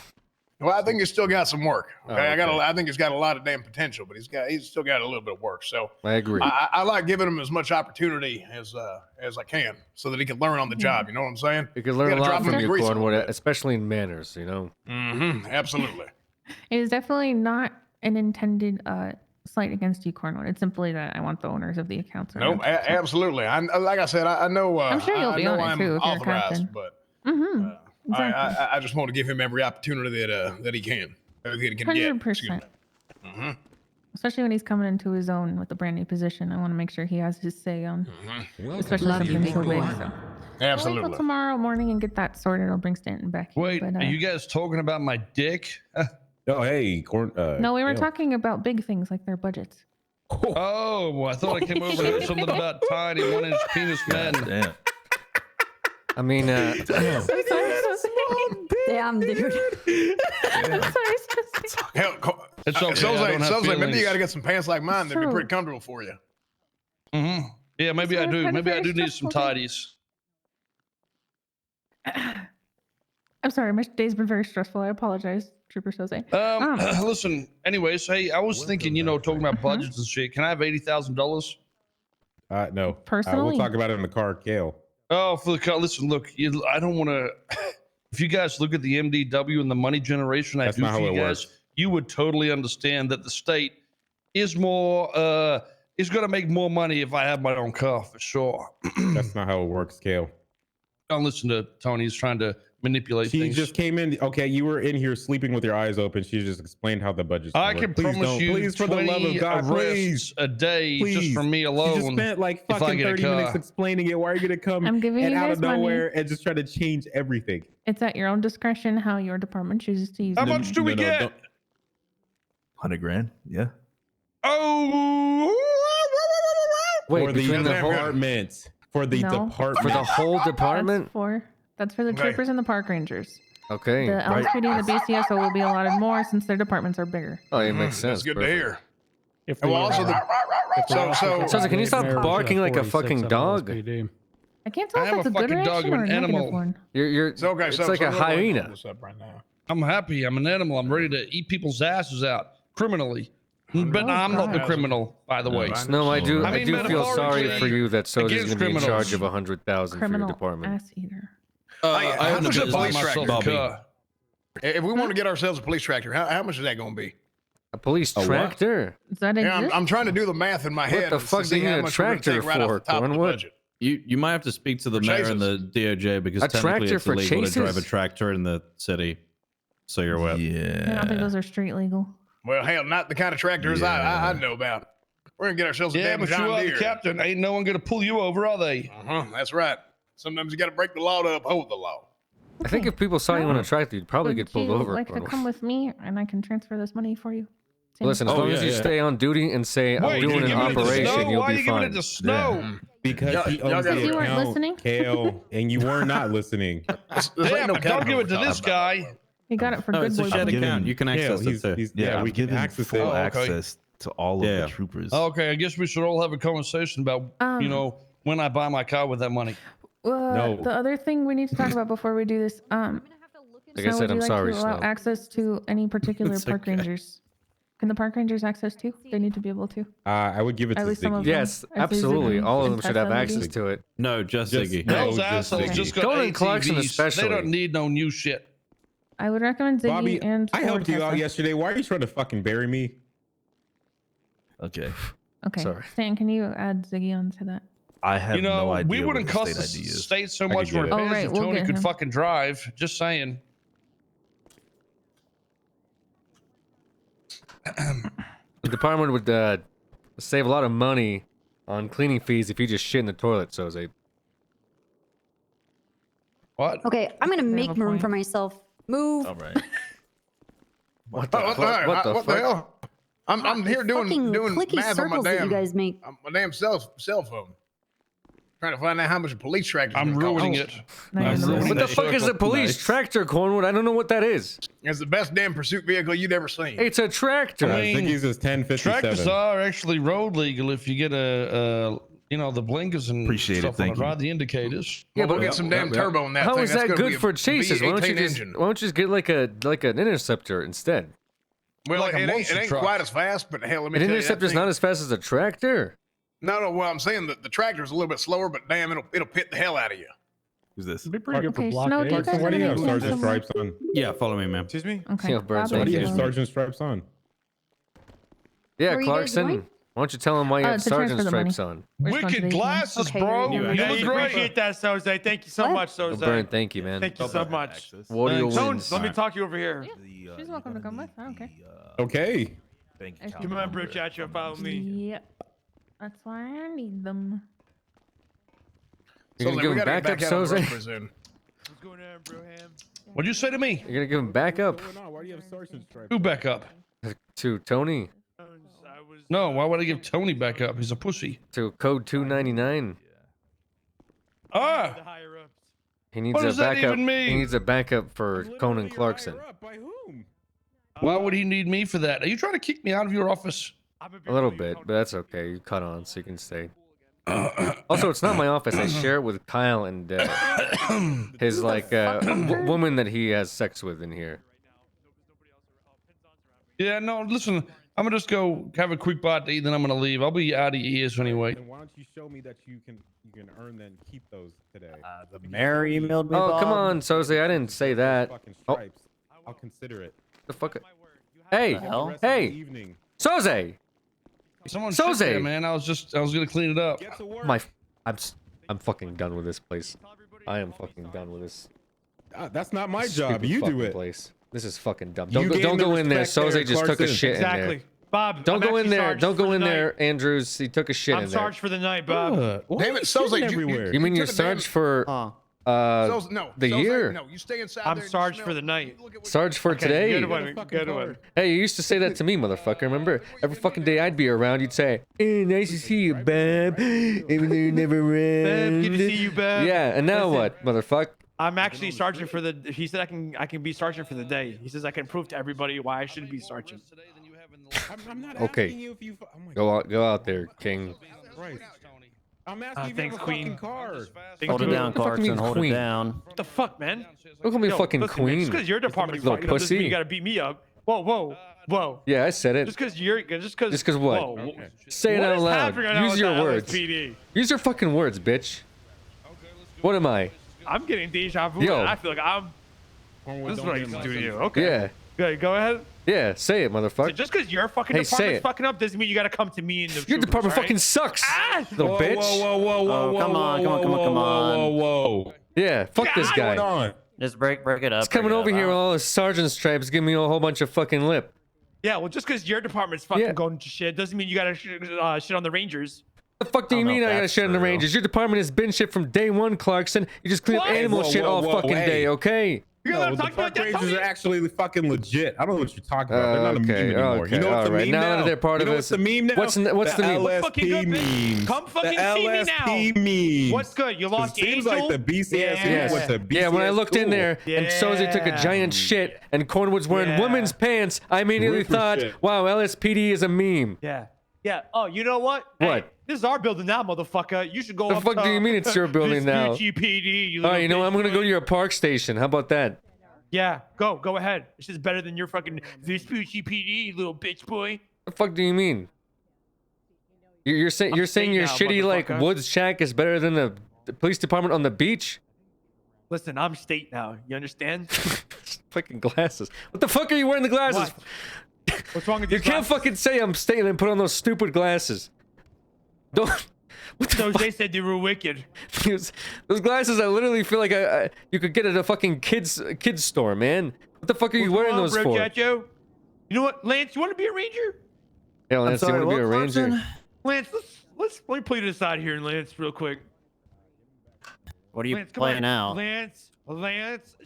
Well, I think he's still got some work. Okay,
Oh,
I think he's got a lot of damn potential, but he's still got a little bit of work. So
I agree.
I like giving him as much opportunity as I can, so that he can learn on the job. You know what I'm saying?
You can learn a
gotta
lot
drop
from
him
you,
grease a little
Cornwood,
bit.
especially in manners.
Absolutely.
It is definitely not an intended slight against you, Cornwood. It's simply that I want the owners of the accounts around.
No, absolutely. Like I said, I know.
I'm sure you'll
I
be
know
on it
I'm
too if you're a
authorized,
captain.
but
Exactly.
I just want to give him every opportunity that he can. That he can get.
100%. Especially when he's coming into his own with a brand new position. I want to make sure he has his say on, especially
Love you,
something so
Big
big.
Boy.
So.
Absolutely.
Wait till tomorrow morning and get that sorted. I'll bring Stanton back. here,
Wait,
but,
are you guys talking about my dick?
Oh, hey,
no, we were talking about big things like their budgets.
Oh, well, I thought I came over and heard something about tiny 1-inch penis men.
Damn.
I mean,
Damn, dude.
Hell,
It's okay.
Sounds
I don't have
like maybe
feelings.
you got to get some pants like mine. That'd be
True.
pretty comfortable for you.
Mm-hmm. Yeah, maybe I do. Maybe I do need some tidies.
I'm sorry, my day's been very stressful. I apologize, Trooper Jose.
Listen. Anyways, hey, I was thinking, talking about budgets and shit. Can I have $80,000?
No.
Personally?
We'll talk about it in the car, Kale.
Oh, for the car. Listen, look. I don't want to. If you guys look at the MDW and the money generation I
That's
do
not
for
how
you
it
guys,
works.
you would totally understand that the state is more is going to make more money if I have my own car for sure.
That's not how it works, Kale.
Don't listen to Tony. He's trying to manipulate
She
things.
just came in. Okay, you were in here sleeping with your eyes open. She just explained how the budget's
I
gonna
can
work. Please
promise
don't.
you
Please, for the
20
love of God, please.
arrests a day just
Please.
for me alone.
She just spent like
if I
fucking
get a
30 minutes
car.
explaining it. Why are you gonna come
I'm giving
and
you
out
guys
of nowhere
money.
and just try to change everything?
It's at your own discretion how your department chooses to use
How
it.
much do we get?
100 grand. Yeah.
Oh.
wait,
For the
between the whole
department. For the
No.
department.
for the whole department.
That's for the
Okay.
troopers and the park rangers.
Okay.
The LSPD and the BCSO will be allotted more since their departments are bigger.
Oh, it makes sense.
That's good to
Perfect.
hear.
If
And well, also
So, can you stop barking like a fucking dog?
I can't tell
I
if
am
that's
a
a good
fucking dog.
reaction
I'm
or a
an
negative
animal.
one.
You're
It's okay.
it's
so,
like
so
a
we're gonna
hyena.
hold this up right now.
I'm happy. I'm an animal. I'm ready to eat people's asses out criminally. But
Oh,
I'm not the
God.
criminal, by the way.
No, I do.
I
I,
mean,
do feel sorry
metaphorically,
for you that Soda's
against
going to be in
criminals.
charge of 100,000 for your
Criminal
department.
ass eater.
Hey,
I
how
own a
much a
business
police
myself,
tractor?
Bobby.
If we want to get ourselves a police tractor, how much is that going to be?
A police
what?
tractor?
Does that
Yeah,
exist?
I'm trying to do the math in my
What
head.
the
and to
fuck do
see
you need
how
a
much we're gonna
tractor
take right off
for,
the top of the
Cornwood?
budget.
You might have to speak to the
For
mayor and the DOJ because
A
technically
tractor
it's
for
illegal to drive a
chases?
tractor in the city. So you're aware.
I don't think
Yeah.
those are street legal.
Well, hell, not the kind of tractors I know about. We're gonna get ourselves a
Yeah,
damn
but you
John
are the
Deere.
captain. Ain't no one going to pull you over, are they?
That's right. Sometimes you got to break the law to uphold the law.
I think if people saw you on a tractor, you'd probably
Would
get pulled
you
over.
like to come with me and I can transfer this money for you? Same
Listen, as
thing.
long as you stay on duty and say, I'm
Wait,
doing
you're
an
giving it to
operation,
snow?
you'll
Why are
be
you giving it
fine.
to snow?
Because he
Y'all
owns
got-
the
You weren't
account,
listening?
Kale, and you were not listening.
Damn it, don't give it to this guy.
You got it for
No,
good
it's a
boy.
shared
buddy.
account. You can
Kale,
access it. too.
Yeah,
we
we
can
given
access
full
it.
okay.
access to all of
Yeah.
the troopers.
Okay, I guess we should all have a conversation about, when I buy my car with that money.
No.
The other thing we need to talk about before we do this,
Like I
Snow,
said,
would you
I'm
like
sorry,
to allow
Snow.
access to any particular
It's
park
okay.
rangers? Can the park rangers access too? They need to be able to.
I would give it
At
to
least some of
Ziggy.
them.
Yes,
If there's
absolutely.
any
All of them should have
impact on
access to it.
No, just
Just-
Ziggy.
no,
Those
just
assholes
Ziggy.
just got
Conan Clarkson
ATVs. They
especially.
don't need no new shit.
I would recommend Ziggy
Bobby,
and
I helped you
Tessa.
out yesterday. Why are you trying to fucking bury me?
Okay.
Okay.
Sorry.
Stan, can you add Ziggy onto that?
I have no idea.
we wouldn't
what
cost
the
the
state ID is.
state so
I could
much
get it.
repairs
Oh, right,
if
we'll
Tony
get
could
him.
fucking drive. Just saying.
The department would save a lot of money on cleaning fees if you just shit in the toilet, Soze.
What?
Okay, I'm gonna
They have
make
a
room
point.
for myself. Move.
All right.
What the
Oh,
fuck? What the
what
fuck?
the hell? I'm here doing
Fucking clicky
math on my
circles that you
damn
guys make.
cell phone. Trying to find out how much a police tractor.
I'm ruining it.
Nice.
What the fuck is a police tractor, Cornwood? I don't know what that is.
It's the best damn pursuit vehicle you'd ever seen.
It's a tractor.
I think he's his 1057.
Tractors are actually road legal if you get the blinkers and
Appreciate it,
stuff on
thank
it,
you.
right? The indicators.
Yeah, we'll get some damn turbo in that
How
thing.
is
That's
that
gonna
good
be a
for chases? Why don't you
V18
just
engine.
get like an interceptor instead?
Well,
like a
it
monster
ain't
truck.
quite as fast, but hell, let me
An
tell you, that
interceptor's
thing-
not as fast as a tractor.
No, well, I'm saying that the tractor's a little bit slower, but damn, it'll pit the hell out of you.
Who's this?
It'd be pretty good for
Okay,
block
Snow,
A.
do you guys
Why do you
wanna
have
make
sergeant
some-
stripes on?
Yeah, follow me, ma'am.
Excuse me?
Okay.
Yeah, Bird,
Bobby,
Why do you
you
have
wanna-
sergeant stripes on?
Yeah,
Where are you guys
Clarkson.
going?
Why don't you tell him why you have
to transfer
sergeant
the money.
stripes on?
We're just going to
Wicked
the ATM.
glasses,
Okay,
bro.
you're
You
Yeah,
look
you
great.
appreciate that, Soze. Thank you so
What?
much, Soze.
Burn, thank you, man.
Thank you so much.
What do you
Thanks.
Tone,
wins?
let me talk to you over here.
She's welcome to come with. I don't care.
Okay.
Thank you.
Come on, Bro Chacho, follow me.
Yep. That's why I need them.
You're gonna give him backup, Soze?
What's going on, bro ham?
What'd you say to me?
You're gonna give him backup
What's going on? Why do you have sergeant stripes?
Who backup?
to Tony,
I was
No, why would I give Tony backup? He's a pussy.
to code 299.
Ah,
the higher ups.
He needs
What
a
does that
backup.
even mean?
He needs a backup for Conan Clarkson.
By whom?
why would he need me for that? Are you trying to kick me out of your office?
A little bit, but that's okay. You cut on, so you can stay. Also, it's not my office. I share it with Kyle and his woman that he has sex with in here.
Yeah, no, listen, I'm gonna just go have a quick bite to eat, then I'm gonna leave. I'll be out of your ears anyway.
Then why don't you show me that you can earn then keep those today?
The mayor emailed me.
Oh, come on, Soze. I didn't say that.
Fucking
Oh,
stripes. I'll consider it.
the fuck? Hey,
The hell?
The rest of the
hey,
evening.
Soze.
Someone
Soze!
sit there, man. I was gonna clean it up.
Get to work.
I'm fucking done with this place. I am fucking done with this.
That's not my job.
stupid
You
fucking
do it.
place. This is fucking dumb.
You
Don't
gain the
go in there.
respect there,
Soze just took a
Clarkson.
shit in
Exactly.
there.
Bob,
Don't
I'm
go in
actually
there.
charged
Don't
for
go
the
in
night.
there, Andrews. He took a shit
I'm
in there.
charged for the night, Bob.
Damn it, sounds like
everywhere.
You mean you're
took a damn-
charged for
Sounds- no,
the
sounds
year?
Like, no, you stay inside
I'm
there and you
charged
smell-
for the night.
look at what-
Sarge for
Okay,
today?
Good one. Good one.
Hey, you used to say that to me, motherfucker. Remember? Every fucking day I'd be around, you'd say, "Hey, nice to see you, Bab. Even though you're never around."
Bab, good to see you, Bab.
Yeah, and now
Listen.
what, motherfucker?
I'm actually sergeant for the. He said I can be sergeant for the day. He says I can prove to everybody why I should be sergeant.
I'm not
Okay.
asking you if you. Oh my
Go out there, King.
Christ. I'm asking if
Thanks,
you have a
Queen.
fucking car.
Hold it down,
What the fuck do you
Clarkson.
mean
Hold
queen?
it down.
What the fuck, man?
Don't call me
Yo,
fucking
listen, man,
queen.
just because your department's
Little
fucking up doesn't mean
pussy.
you gotta beat me up. Whoa.
Yeah, I said it.
Just because you're
Just because what?
Whoa.
Say it
What
out
is
loud.
happening right now
Use
with
your
the
words.
LSPD?
Use your fucking words, bitch. What am I?
I'm getting deja vu.
Yo.
And I feel like I'm. This is what I used to do to you. Okay.
Yeah.
Good. Go ahead.
Yeah, say it,
So
motherfucker.
just because your fucking
Hey, say
department's
it.
fucking up doesn't mean you gotta come to me in the.
Your
troopers,
department
all right?
fucking sucks,
Ah!
little
Whoa,
bitch.
whoa, whoa, whoa,
Oh,
whoa,
come on,
whoa,
come on, come on, come
whoa,
on.
whoa, whoa.
Yeah, fuck this
God,
guy.
What's going on?
Just break it up.
He's coming over here with all his sergeant stripes, giving me a whole bunch of fucking lip.
Yeah, well, just because your department's fucking
Yeah.
going to shit doesn't mean you gotta shit on the Rangers.
The fuck do you
I don't know
mean
if
I gotta
that's
shit on the
true.
Rangers? Your department has been shit from day one, Clarkson. You just clean up
What?
animal
Whoa,
shit
whoa,
all
whoa,
fucking
hey.
day, okay?
You're gonna
No,
talk
the
about
park
that,
rangers
Tony?
are actually fucking legit. I don't know what you're talking about. They're not a meme
Okay,
anymore.
okay,
You know what's
all
a
right.
meme
Now
now?
that they're part
you
of
know
it,
what's the meme now?
what's the meme?
LSP
Fucking good, bitch.
memes.
Come fucking
the
see me
LSP
now.
memes.
What's good? You lost
It seems
Angel?
like the BCS
Yeah.
went to BCS
Yeah, when I looked in
school.
there and Soze took a
Yeah.
giant shit and Cornwood's wearing
Yeah.
women's pants, I immediately
Ripper
thought,
shit.
wow, LSPD is a meme.
Yeah. Oh, you know what?
What?
Hey, this is our building now, motherfucker. You should go
The
up
fuck
to
do you mean it's your building now?
Vespucci PD, you
All right,
little
you know what?
bitch
I'm gonna
boy.
go to your park station. How about that?
Yeah, go ahead. This is better than your fucking Vespucci PD, you little bitch boy.
The fuck do you mean? You're saying
I'm
your
saying now,
shitty like
motherfucker.
woods shack is better than the police department on the beach?
Listen, I'm state now. You understand?
Fucking glasses. What the fuck are you wearing the glasses?
What's wrong with
You
these
can't
glasses?
fucking say I'm staying and put on those stupid glasses. Don't
Jose said they were wicked.
Those glasses, I literally feel like you could get at a fucking kids store, man. What the fuck are you
What's
wearing
going on,
those
bro,
for?
Chacho? You know what, Lance? You want to be a ranger?
Yeah, Lance, you want to be a ranger?
Lance, let me play to the side here, Lance, real quick.
What are you
Lance, come
playing
on.
now?
Lance,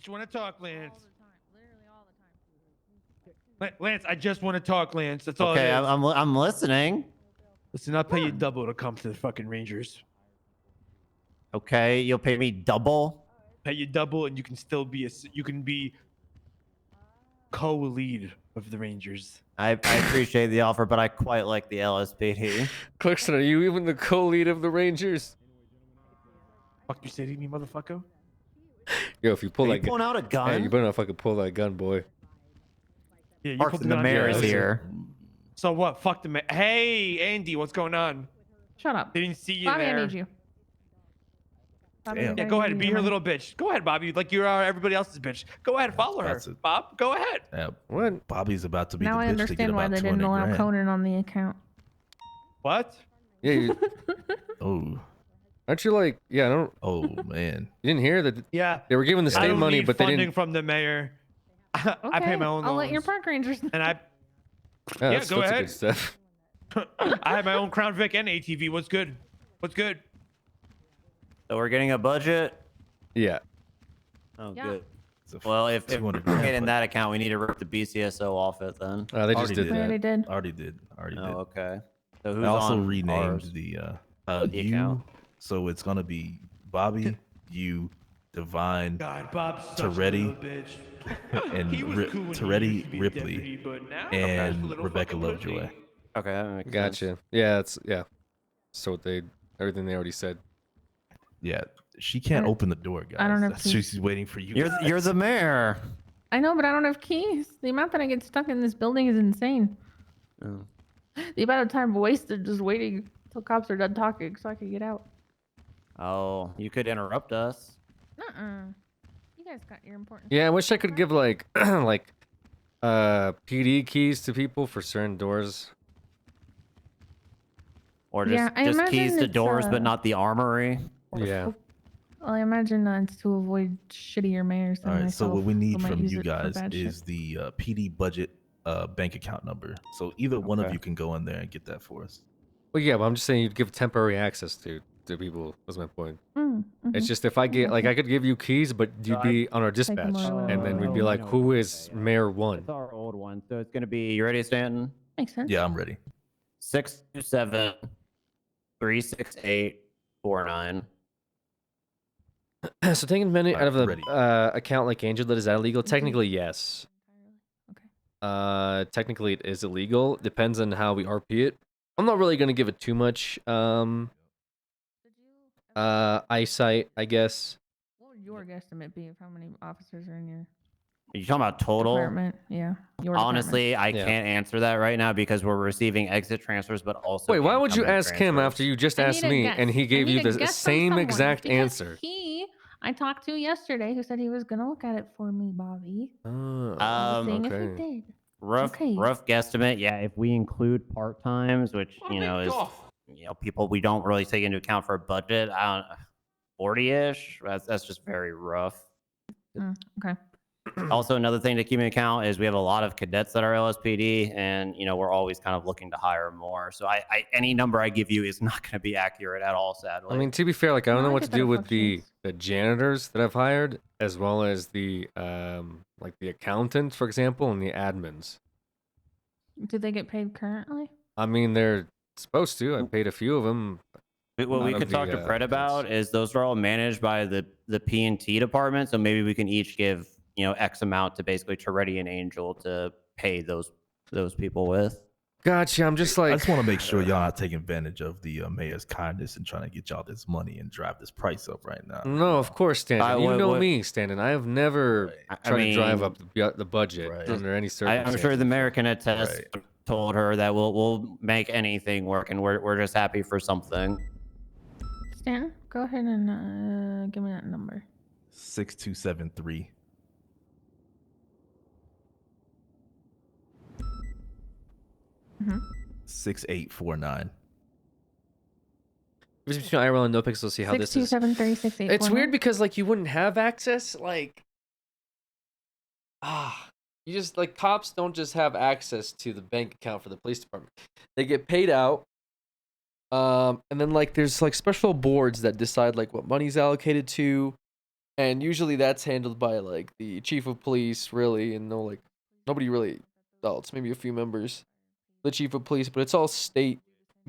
you want to talk, Lance? Lance, I just want to talk, Lance. That's all it
Okay,
is.
I'm listening.
Listen, I'll pay you double to come to the fucking Rangers.
Okay, you'll pay me double.
Pay you double, and you can still be co-lead of the Rangers.
I appreciate the offer, but I quite like the LSPD.
Clarkson, are you even the co-lead of the Rangers?
Fuck you say to me, motherfucker?
Yo, if you pull
Are
that
you pulling out a gun?
Hey, you better not fucking pull that gun, boy.
Yeah, you
Parks
put
and the mayor is here.
So what? Fuck the mayor. Hey, Andy, what's going on?
Shut up.
Didn't see you
Bobby,
there.
I need you. Bobby,
Yeah, go ahead and be her little bitch. Go ahead, Bobby. Like you are everybody else's bitch. Go ahead, follow her. Bob, go ahead.
What? Bobby's about to be
Now
the
I
bitch to get
understand why
about
they didn't
200
allow
grand.
Conan on the account.
What?
Yeah.
Oh.
Aren't you like? Yeah, I don't.
Oh man.
You didn't hear that?
Yeah.
They were giving the
I
state
don't
money,
need
but they
funding
didn't.
from the mayor. I pay my own
I'll
loans.
let your park rangers.
And I.
Yeah,
Yeah,
that's,
go
that's
ahead.
good stuff.
I have my own Crown Vic and ATV. What's good? What's good?
So we're getting a budget.
Yeah.
Oh,
Yeah.
good. Well, if we're getting that account, we need to rip the BCSO off it then.
They just did
We already did.
Already did. Already did.
Oh, okay. So who's
I also
on
renamed
ours?
the
The
you,
account?
so it's gonna be Bobby, you, Divine,
God, Bob's such a
Toretti,
little bitch.
and
He was cool when he used to
Toretti
be a
Ripley,
deputy, but now he's
and
a little
Rebecca
fucking
Lovejoy.
pussy.
Okay, that makes
Gotcha.
sense.
Yeah, so everything they already said.
Yeah, she can't open the door, guys.
I don't have
That's
keys.
she's waiting for you.
You're the mayor.
I know, but I don't have keys. The amount that I get stuck in this building is insane.
Oh.
The amount of time wasted just waiting till cops are done talking so I can get out.
Oh, you could interrupt us.
You guys got your important.
Yeah, I wish I could give like PD keys to people for certain doors.
Or just,
Yeah, I
just keys
imagine
to
it's,
doors, but not the armory.
Yeah.
Well, I imagine it's to avoid shittier mayors than
All right.
myself.
So what we
who
need
might
from
use
you
it for
guys
bad
is
shit.
the PD budget bank account number. So either one of
Okay.
you can go in there and get that for us.
Well, yeah, but I'm just saying you'd give temporary access to people. Was my point. It's just if I get like I could give you keys, but you'd be on our dispatch, and then we'd be like, who is Mayor One?
It's our old one, so it's gonna be. You ready, Stanton?
Makes sense.
Yeah, I'm ready.
627-368-49.
So taking money out of the
ready.
account like Angel, is that illegal? Technically, yes. Technically it is illegal. Depends on how we RP it. I'm not really gonna give it too much eyesight, I guess.
What would your guesstimate be of how many officers are in your
Are you talking about total?
department? Yeah. Your
Honestly, I
Yeah.
can't answer that right now because we're receiving exit transfers, but also.
Wait, why would you
incoming
ask him
transfers.
after you just
I
asked
need a
me
guess.
and he
I
gave
need
you
a
the
guess from
same
someone,
exact
because
answer?
I talked to yesterday who said he was gonna look at it for me, Bobby.
Oh,
Seeing if
okay.
he did.
Rough guesstimate, yeah. If we include part times, which is people we don't really take into account for a budget, 40-ish. That's just very rough.
Okay.
Also, another thing to keep in account is we have a lot of cadets that are LSPD, and we're always kind of looking to hire more. So any number I give you is not going to be accurate at all, sadly.
I mean, to be fair, like I don't
No,
know
I
what to
get that
do
it
with the janitors that I've hired, as well as the like the accountant, for example, and the admins.
Do they get paid currently?
I mean, they're supposed to. I paid a few of them.
What we could talk to Pred about is those are all managed by the P&T department. So maybe we can each give X amount to basically Toretti and Angel to pay those people with.
Gotcha. I'm just like
I just want to make sure y'all not taking advantage of the mayor's kindness and trying to get y'all this money and drive this price up right now.
No, of course, Stanton. You know
what-
me, Stanton. I have never tried to drive up the budget under any circumstances.
I'm sure the mayor can attest. Told her that we'll make anything work, and we're just happy for something.
Stanton, go ahead and give me that number.
6273.
Mm-hmm.
6849.
between IRL and NoPixel, see how this is.
627-36-849.
It's weird because like you wouldn't have access, like you just like cops don't just have access to the bank account for the police department. They get paid out. And then like there's like special boards that decide like what money's allocated to, and usually that's handled by like the chief of police, really, and no like nobody really else, maybe a few members, the chief of police, but it's all state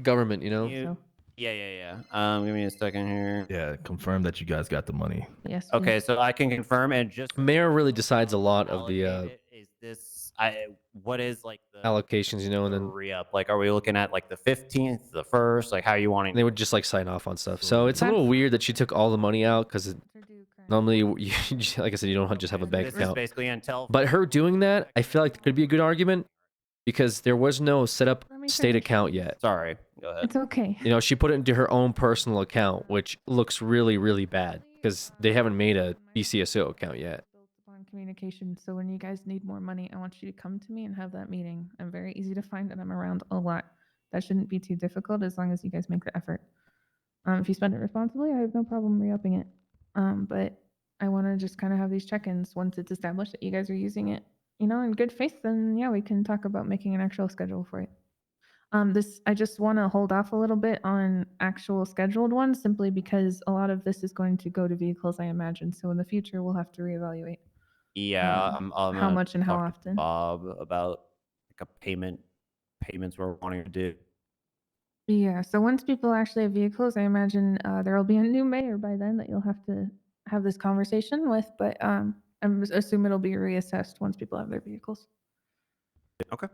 government, you know.
Yeah. Give me a second here.
Yeah, confirm that you guys got the money.
Yes.
Okay, so I can confirm, and just
Mayor really decides a lot of the
is this what is like the
allocations, you know, and then
re-up? Like, are we looking at like the 15th, the 1st? Like, how are you wanting?
they would just like sign off on stuff. So it's a little weird that she took all the money out because normally, you, like I said, you don't just have a bank
This is
account.
basically until.
But her doing that, I feel like could be a good argument because there was no set up state account yet.
Sorry, go ahead.
It's okay.
You know, she put it into her own personal account, which looks really, really bad because they haven't made a BCSO account yet.
On communication. So when you guys need more money, I want you to come to me and have that meeting. I'm very easy to find and I'm around a lot. That shouldn't be too difficult as long as you guys make the effort. If you spend it responsibly, I have no problem re-upping it. But I want to just kind of have these check-ins once it's established that you guys are using it, you know, in good faith. Then yeah, we can talk about making an actual schedule for it. I just want to hold off a little bit on actual scheduled ones simply because a lot of this is going to go to vehicles, I imagine. So in the future, we'll have to reevaluate.
Yeah, I'm
how
gonna
much and how
talk to
often.
Bob about like a payments we're wanting to do.
Yeah, so once people actually have vehicles, I imagine there will be a new mayor by then that you'll have to have this conversation with, but I assume it'll be reassessed once people have their vehicles.
Okay.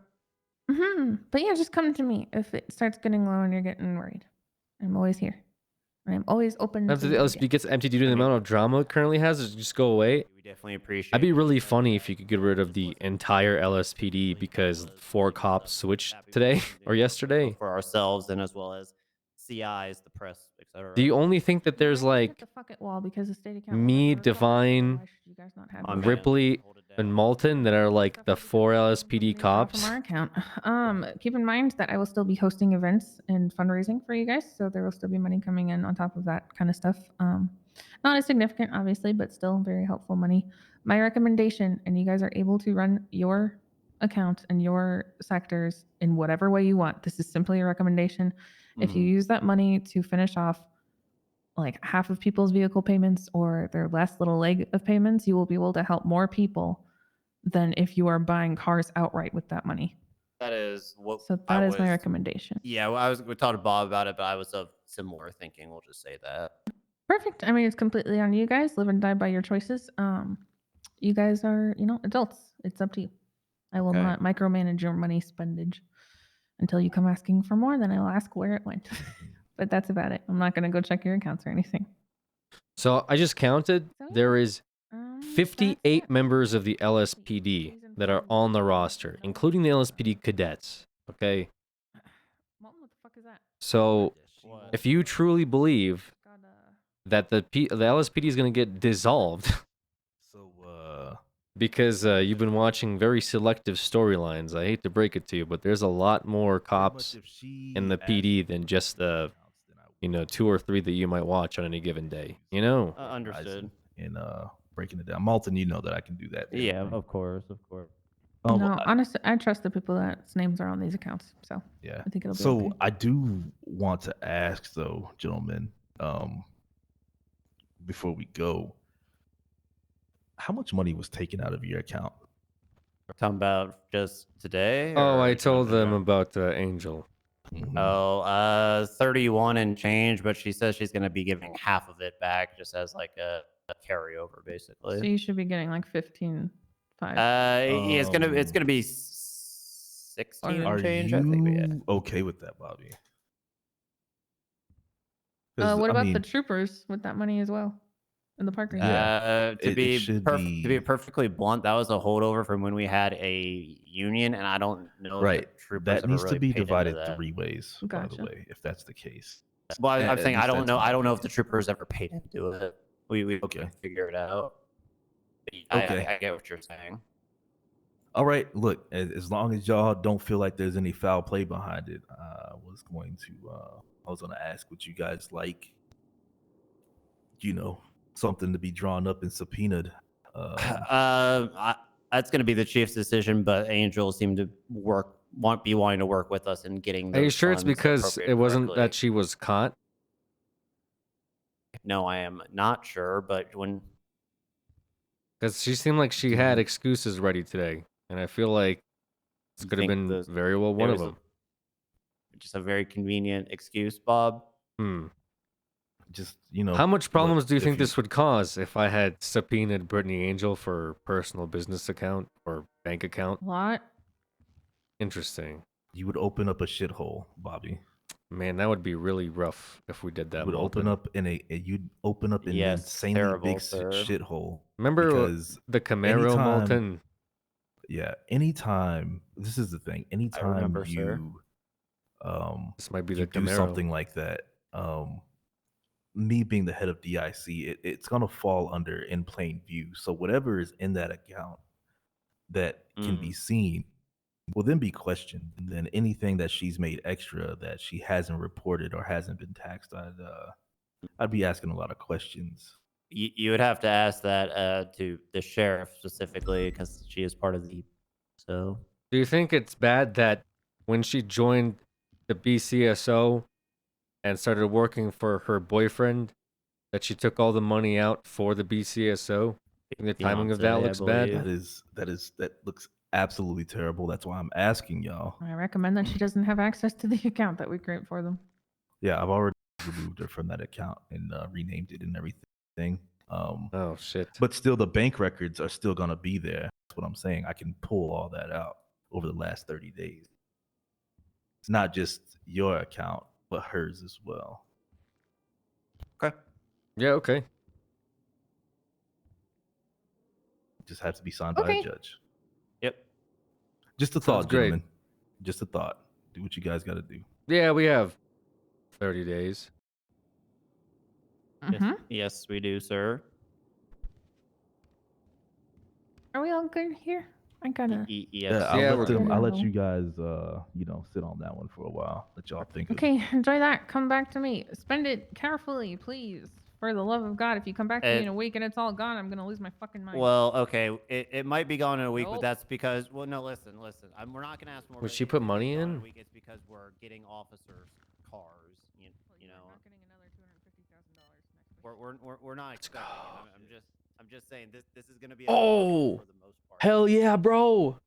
But yeah, just come to me if it starts getting low and you're getting worried. I'm always here. And I'm always open.
After
to
the
new
LSP
ideas.
gets empty due to the amount of drama it currently has, does it just go away?
We definitely appreciate.
I'd be really funny if you could get rid of the entire LSPD because 4 cops switched today or yesterday.
For ourselves and as well as CIs, the press, etc.
Do you only think that there's like
The fuck it wall because the state account.
me, Divine,
You guys not have
I'm
it?
Ripley, and Malton that are like the 4 LSPD
From
cops?
our account. Keep in mind that I will still be hosting events and fundraising for you guys, so there will still be money coming in on top of that kind of stuff. Not as significant, obviously, but still very helpful money. My recommendation, and you guys are able to run your account and your sectors in whatever way you want. This is simply a recommendation. If you use that money to finish off like half of people's vehicle payments or their last little leg of payments, you will be able to help more people than if you are buying cars outright with that money.
That is what.
So that is my recommendation.
Yeah, well, we talked to Bob about it, but I was of similar thinking. We'll just say that.
Perfect. I mean, it's completely on you guys. Live and die by your choices. You guys are, you know, adults. It's up to you. I will not micromanage your money spendage until you come asking for more. Then I'll ask where it went. But that's about it. I'm not going to go check your accounts or anything.
So I just counted. There is 58 members of the LSPD that are on the roster, including the LSPD cadets. Okay.
What the fuck is that?
So if you truly believe that the LSPD is going to get dissolved, because you've been watching very selective storylines, I hate to break it to you, but there's a lot more cops in the PD than just the, you know, 2 or 3 that you might watch on any given day. You know.
Understood.
And breaking it down, Malton, you know that I can do that.
Yeah, of course.
No, honestly, I trust the people that's names are on these accounts. So
Yeah.
I think it'll be
So
okay.
I do want to ask though, gentlemen, before we go, how much money was taken out of your account?
We're talking about just today.
Oh,
or
I
are we
told
talking
them
about-
about Angel.
Oh, 31 and change, but she says she's going to be giving half of it back just as like a carryover, basically.
So you should be getting like 15.5.
Yeah, it's gonna be 16
Are
and change.
you
I think.
okay with that, Bobby?
What about the troopers with that money as well in the parking?
To be perfectly blunt, that was a holdover from when we had a union, and I don't know.
Right.
If troopers
That
ever
needs
really
to be
paid into
divided
that.
3 ways, by the
Gotcha.
way, if that's the case.
Well, I'm
At
saying I
least
don't
that's
know.
my
I don't know if the troopers ever paid into it. We
Okay.
figure it out.
Okay.
I get what you're saying.
All right, look, as long as y'all don't feel like there's any foul play behind it, I was going to I was gonna ask, would you guys like, something to be drawn up and subpoenaed?
That's going to be the chief's decision, but Angel seemed to be wanting to work with us in getting
Are you
those
sure it's
funds
because it
appropriated
wasn't
correctly.
that she was caught?
No, I am not sure, but when
Because she seemed like she had excuses ready today, and I feel like this
you
could have
think
been very well one
there
of
was
them.
just a very convenient excuse, Bob.
Just
How much problems do you
if
think this would cause if I had subpoenaed Brittany Angel for her personal business account or bank account?
A lot.
Interesting.
You would open up a shithole, Bobby.
Man, that would be really rough if we did that.
You would
Molten.
open up you'd open up an
Yes,
insanely
terrible,
big
sir.
shithole.
Remember
because
the Camaro,
anytime-
Molten?
Yeah, anytime. This is the thing. Anytime
remember, sir.
you
This might be
you
the
do
Camaro.
something like that, me being the head of DIC, it's gonna fall under in plain view. So whatever is in that account that can be seen will then be questioned, and then anything that she's made extra that she hasn't reported or hasn't been taxed, I'd be asking a lot of questions.
You would have to ask that to the sheriff specifically because she is part of the. So
Do you think it's bad that when she joined the BCSO and started working for her boyfriend, that she took all the money out for the BCSO? And the timing of that
Fiancé, I
looks bad.
That looks absolutely terrible. That's why I'm asking y'all.
I recommend that she doesn't have access to the account that we create for them.
Yeah, I've already removed her from that account and renamed it and everything.
Oh shit!
But still, the bank records are still gonna be there. That's what I'm saying. I can pull all that out over the last 30 days. It's not just your account, but hers as well.
Okay.
Yeah. Okay.
It just has to be signed by a judge.
Yep.
Just a
Sounds
thought,
great.
gentlemen. Just a thought. Do what you guys got to do.
Yeah, we have 30 days.
Yes, we do, sir.
Are we all good here? I gotta.
Yes.
Yeah, I'll
Yeah,
let
we're
them.
good.
I'll let you guys, sit on that one for a while. Let y'all think.
Okay, enjoy that. Come back to me. Spend it carefully, please. For the love of God, if you come back to me in a week and it's all gone, I'm gonna lose my fucking mind.
Well, okay, it might be gone in a week, but
Nope.
that's because no, listen. We're not gonna ask more.
Would she put money
in?
in?
It's because we're getting officers' cars. You know.
Not getting another $250,000
We're not expecting it. I'm just saying this is gonna be.
Oh,
for the most part.
hell yeah, bro!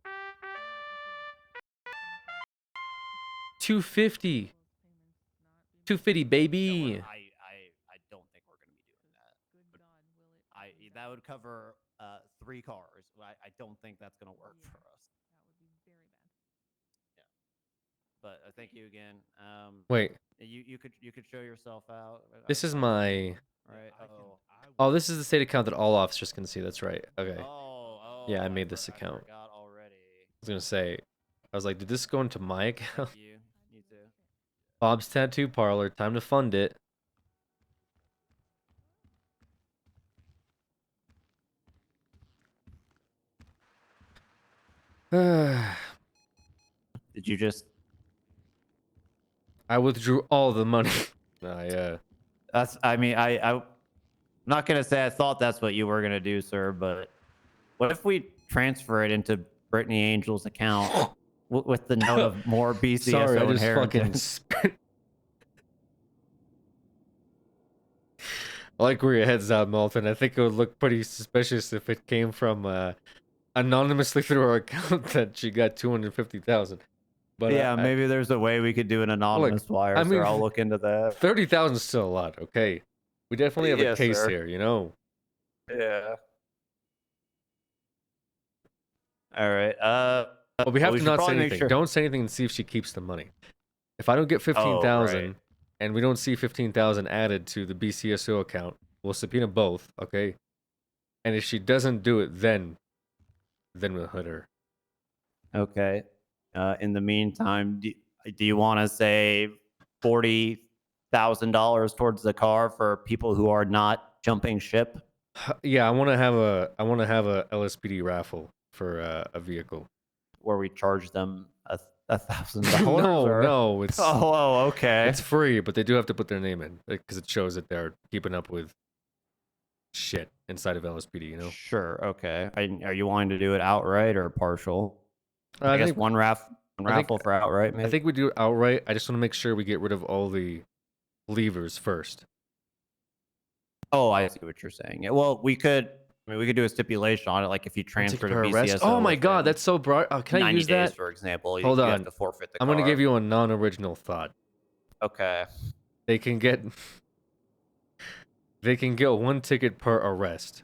250. 250, baby.
I don't think we're gonna be doing that. That would cover 3 cars. I don't think that's gonna work for us. Yeah. But thank you again.
Wait.
You could show yourself out.
This is my.
Right.
Oh, this is the state account that all officers can see. That's right. Okay.
Oh.
Yeah, I made this account.
I forgot already.
I was gonna say, I was like, did this go into my account?
You too.
Bob's Tattoo Parlor. Time to fund it.
Did you just?
I withdrew all the money.
That's. I mean, I'm not gonna say I thought that's what you were gonna do, sir. But what if we transfer it into Brittany Angel's account with the note of more BCSO
Sorry, I just
inheritance?
fucking. I like where your head's at, Malton. I think it would look pretty suspicious if it came from anonymously through our account that she got 250,000. But
yeah, maybe there's a way we could do an anonymous wire.
I mean,
I'll look into that.
30,000 is still a lot. Okay, we definitely have a
Yes,
case
sir.
here. You know.
Yeah. All right.
But we have to
should
not say
probably make
anything.
sure-
Don't say anything and see if she keeps the money. If I don't get 15,000
right.
and we don't see 15,000 added to the BCSO account, we'll subpoena both, okay? And if she doesn't do it, then we'll hit her.
Okay. In the meantime, do you want to save $40,000 towards the car for people who are not jumping ship?
Yeah, I want to have a LSPD raffle for a vehicle
where we charge them $1,000?
No,
or...
no, it's
okay.
It's free, but they do have to put their name in because it shows that they're keeping up with shit inside of LSPD. You know.
Sure. Okay. Are you wanting to do it outright or partial? I guess
think
one raffle for outright. Maybe.
I think we do it outright. I just want to make sure we get rid of all the levers first.
Oh, I see what you're saying. Yeah, well, we could do a stipulation on it, like if you transfer to
Per arrest.
BCSO.
Oh my god, that's so broad. Can I
90
use
days,
that?
for example.
Hold
you
on.
have to forfeit the
I'm
car.
gonna give you a non-original thought.
Okay.
They can get 1 ticket per arrest.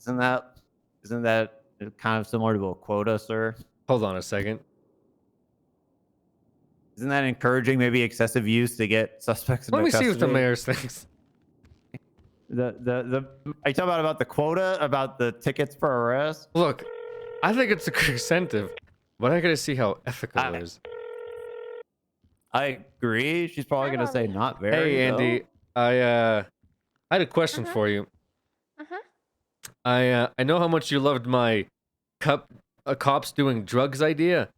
Isn't that kind of similar to a quota, sir?
Hold on a second.
Isn't that encouraging maybe excessive use to get suspects into
Let me
custody?
see what the mayor's thinks.
Are you talking about the quota, about the tickets per arrest?
Look, I think it's a good incentive, but I gotta see how ethical it is.
I agree. She's probably gonna say not very.
Hey Andy,
though.
I had a question for you. I know how much you loved my cops doing drugs idea.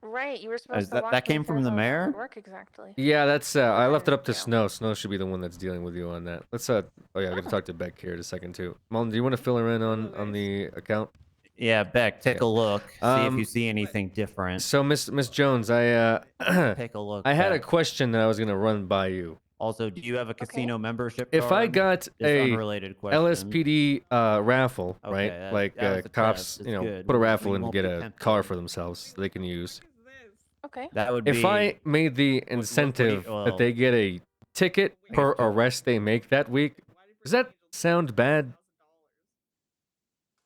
Right, you were supposed to walk
that
me
came
through
from the
how
mayor?
that would work exactly.
Yeah, that's I left it up to Snow. Snow should be the one that's dealing with you on that. Let's oh yeah, I gotta talk to Beck here in a second too. Mom, do you want to fill her in on the account?
Yeah, Beck, take a look. See if you see anything different.
So Miss Jones, I
Take a look.
I had a
Beck.
question that I was gonna run by you.
Also, do you have a casino membership
If
card?
I got
Just
a
unrelated question.
LSPD raffle, right?
that-
Like
that was a
cops,
test.
you
It's
know,
good.
put a
We
raffle in and
won't
get
be
a
tempted.
car for themselves they can use.
Okay.
That would
If
be.
I made the incentive that they get a ticket per arrest they make that week, does that sound bad?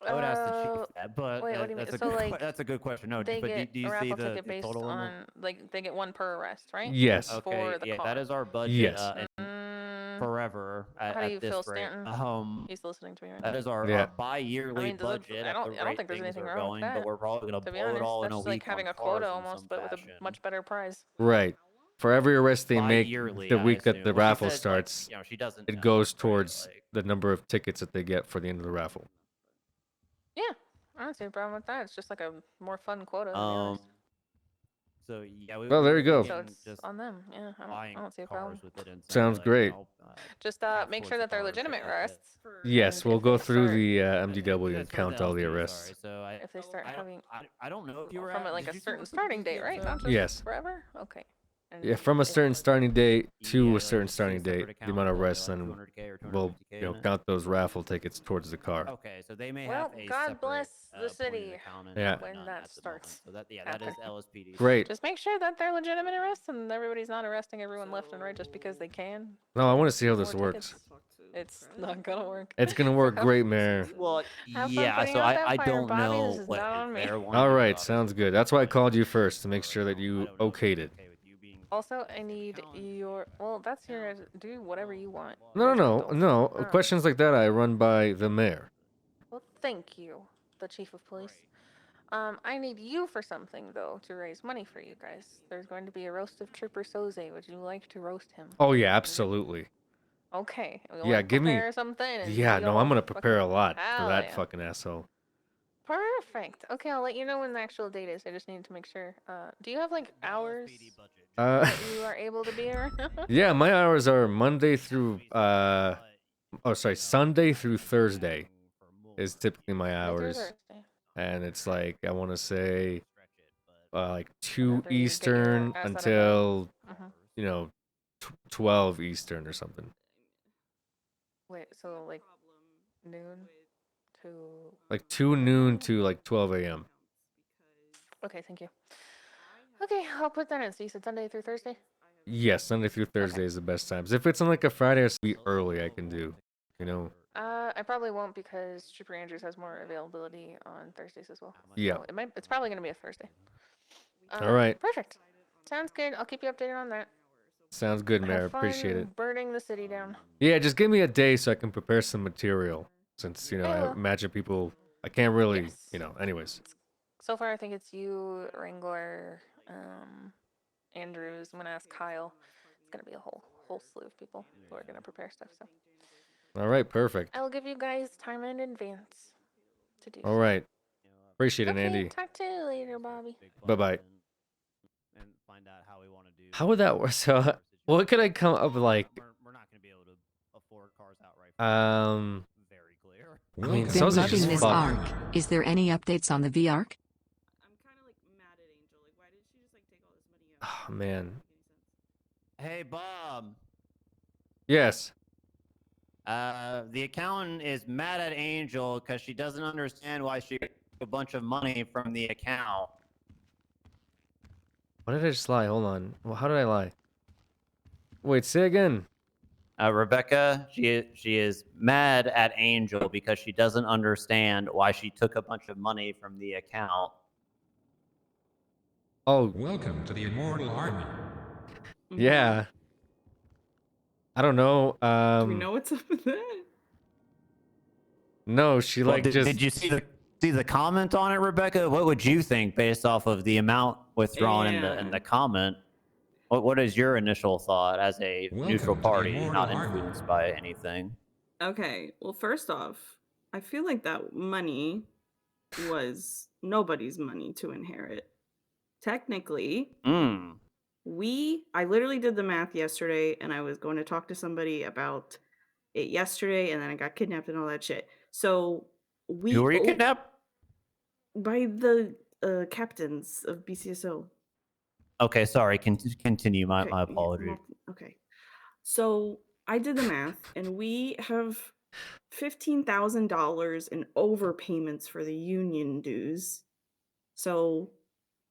I would ask the chief that, but
Wait, what do you
that's
mean?
a
So,
good
like,
that's a good question. No,
they
but
get
do you
a
see
raffle
the
ticket based
total
on like they get one per arrest, right?
Yes.
Okay,
For the
yeah,
car.
that is our budget.
Yes.
And forever at,
How do you
at this
feel,
rate.
Stanton? He's listening to me right now.
That is our,
Yeah.
our bi-yearly
I mean,
budget.
I
at the
don't
rate
think there's
things
anything
are
wrong with
going,
that.
but we're probably gonna
To be
blow
honest,
it all in
that's
a
just
week
like having
on
a quota
cars in
almost,
some
but with a
fashion.
much better prize.
Right. For every arrest they make
Bi-yearly,
the
I
week that the
assume. Well, she
raffle
said, like,
starts,
you know, she doesn't
it
know,
goes
right?
towards the number of tickets that they get for the end of the raffle.
Yeah, I don't see a problem with that. It's just like a more fun quota. To be honest.
So yeah, we
Well, there you go.
So it's on them. Yeah, I don't see a problem.
with it and
Sounds great.
Just make sure that they're legitimate arrests.
Yes,
And
we'll
if
go
they
through
start-
the MDW and count all the arrests.
If they start having
I don't know if you were
from
at,
like
did
a
you see
certain
what the
starting date, right? Not just
Yes.
forever. Okay. And
Yeah, from a
if-
certain starting date to
Yeah,
a
like,
certain
just see a
starting date,
separate
the amount of
account,
arrests,
like
and
200K or
we'll
250K in it.
count those raffle tickets towards the car.
Okay, so they may
Well,
have a
God
separate,
bless the
appointed
city
accountant
Yeah.
and
when
none
that
at the moment.
starts.
So that that is
happening.
LSPD.
Great.
Just make sure that they're legitimate arrests and everybody's not arresting everyone left and right just because they can.
No, I want to see how
More
this works.
tickets. It's not gonna work.
It's gonna work great, Mayor.
Well,
Have fun
yeah.
putting
So
out that
I
fire,
don't
Bobby.
know
This is
what
not on me.
they're wanting
All
to do,
right,
obviously.
sounds good. That's why I called you first to make sure that you okayed it.
Also, I need your. Well, that's your. Do whatever you want.
No. Questions like that I run by the mayor.
Well, thank you, the chief of police. I need you for something though to raise money for you guys. There's going to be a roast of Trooper Soze. Would you like to roast him?
Oh yeah, absolutely.
Okay. We
Yeah,
wanna
give me.
prepare something. And
Yeah,
we
no,
all
I'm gonna prepare a
fucking-
lot for
Hell
that
yeah.
fucking asshole.
Perfect. Okay, I'll let you know when the actual date is. I just need to make sure. Do you have like hours that you are able to be here?
Yeah, my hours are Monday through Sunday through Thursday is typically my hours.
Thursday.
And it's like I want to say like 2
Whenever you get your
Eastern
ass out of bed.
until
Mhm.
you know 12 Eastern or something.
Wait, so like noon to.
Like 2 noon to like 12 a.m.
Okay, thank you. Okay, I'll put that in. So you said Sunday through Thursday?
Yes, Sunday through Thursday is the best times. If it's on like a Friday or be early, I can do. You know.
I probably won't because Trooper Andrews has more availability on Thursdays as well.
Yeah.
So it's probably gonna be a Thursday.
All right.
Perfect. Sounds good. I'll keep you updated on that.
Sounds good, Mayor.
Have fun
Appreciate it.
burning the city down.
Yeah, just give me a day so I can prepare some material. Since
I
I
will.
imagine people, I can't really, Anyways.
So far, I think it's you, Wrangler, Andrews. I'm gonna ask Kyle. It's gonna be a whole slew of people who are gonna prepare stuff. So
All right, perfect.
I'll give you guys time in advance to do.
All right. Appreciate it,
Okay,
Andy.
talk to you later, Bobby.
Bye bye.
And find out how we want to do.
How would that work? So, what could I come up with? Like,
We're not going to be able to afford cars outright. Very clear.
I mean,
Been
so is it
loving
just
this
fucked.
arc. Is there any updates on the V arc?
Oh, man.
Hey, Bob.
Yes.
The accountant is mad at Angel because she doesn't understand why she took a bunch of money from the account.
What did I just lie? Hold on. Well, how did I lie? Wait, say again.
Rebecca, she is mad at Angel because she doesn't understand why she took a bunch of money from the account.
Oh.
Welcome to the Immortal Army.
Yeah. I don't know.
Do we know what's up with that?
No, she
Well,
like
did,
just.
did you see the comment on it, Rebecca? What would you think based off of the amount withdrawn in the comment? What is your initial thought as a neutral party, not influenced by anything?
Okay, well, first off, I feel like that money was nobody's money to inherit. Technically, I literally did the math yesterday, and I was going to talk to somebody about it yesterday, and then I got kidnapped and all that shit. So we.
Who were you kidnapped?
By the captains of BCSO.
Okay, sorry. Continue. My apologies.
Okay. So I did the math, and we have $15,000 in overpayments for the union dues. So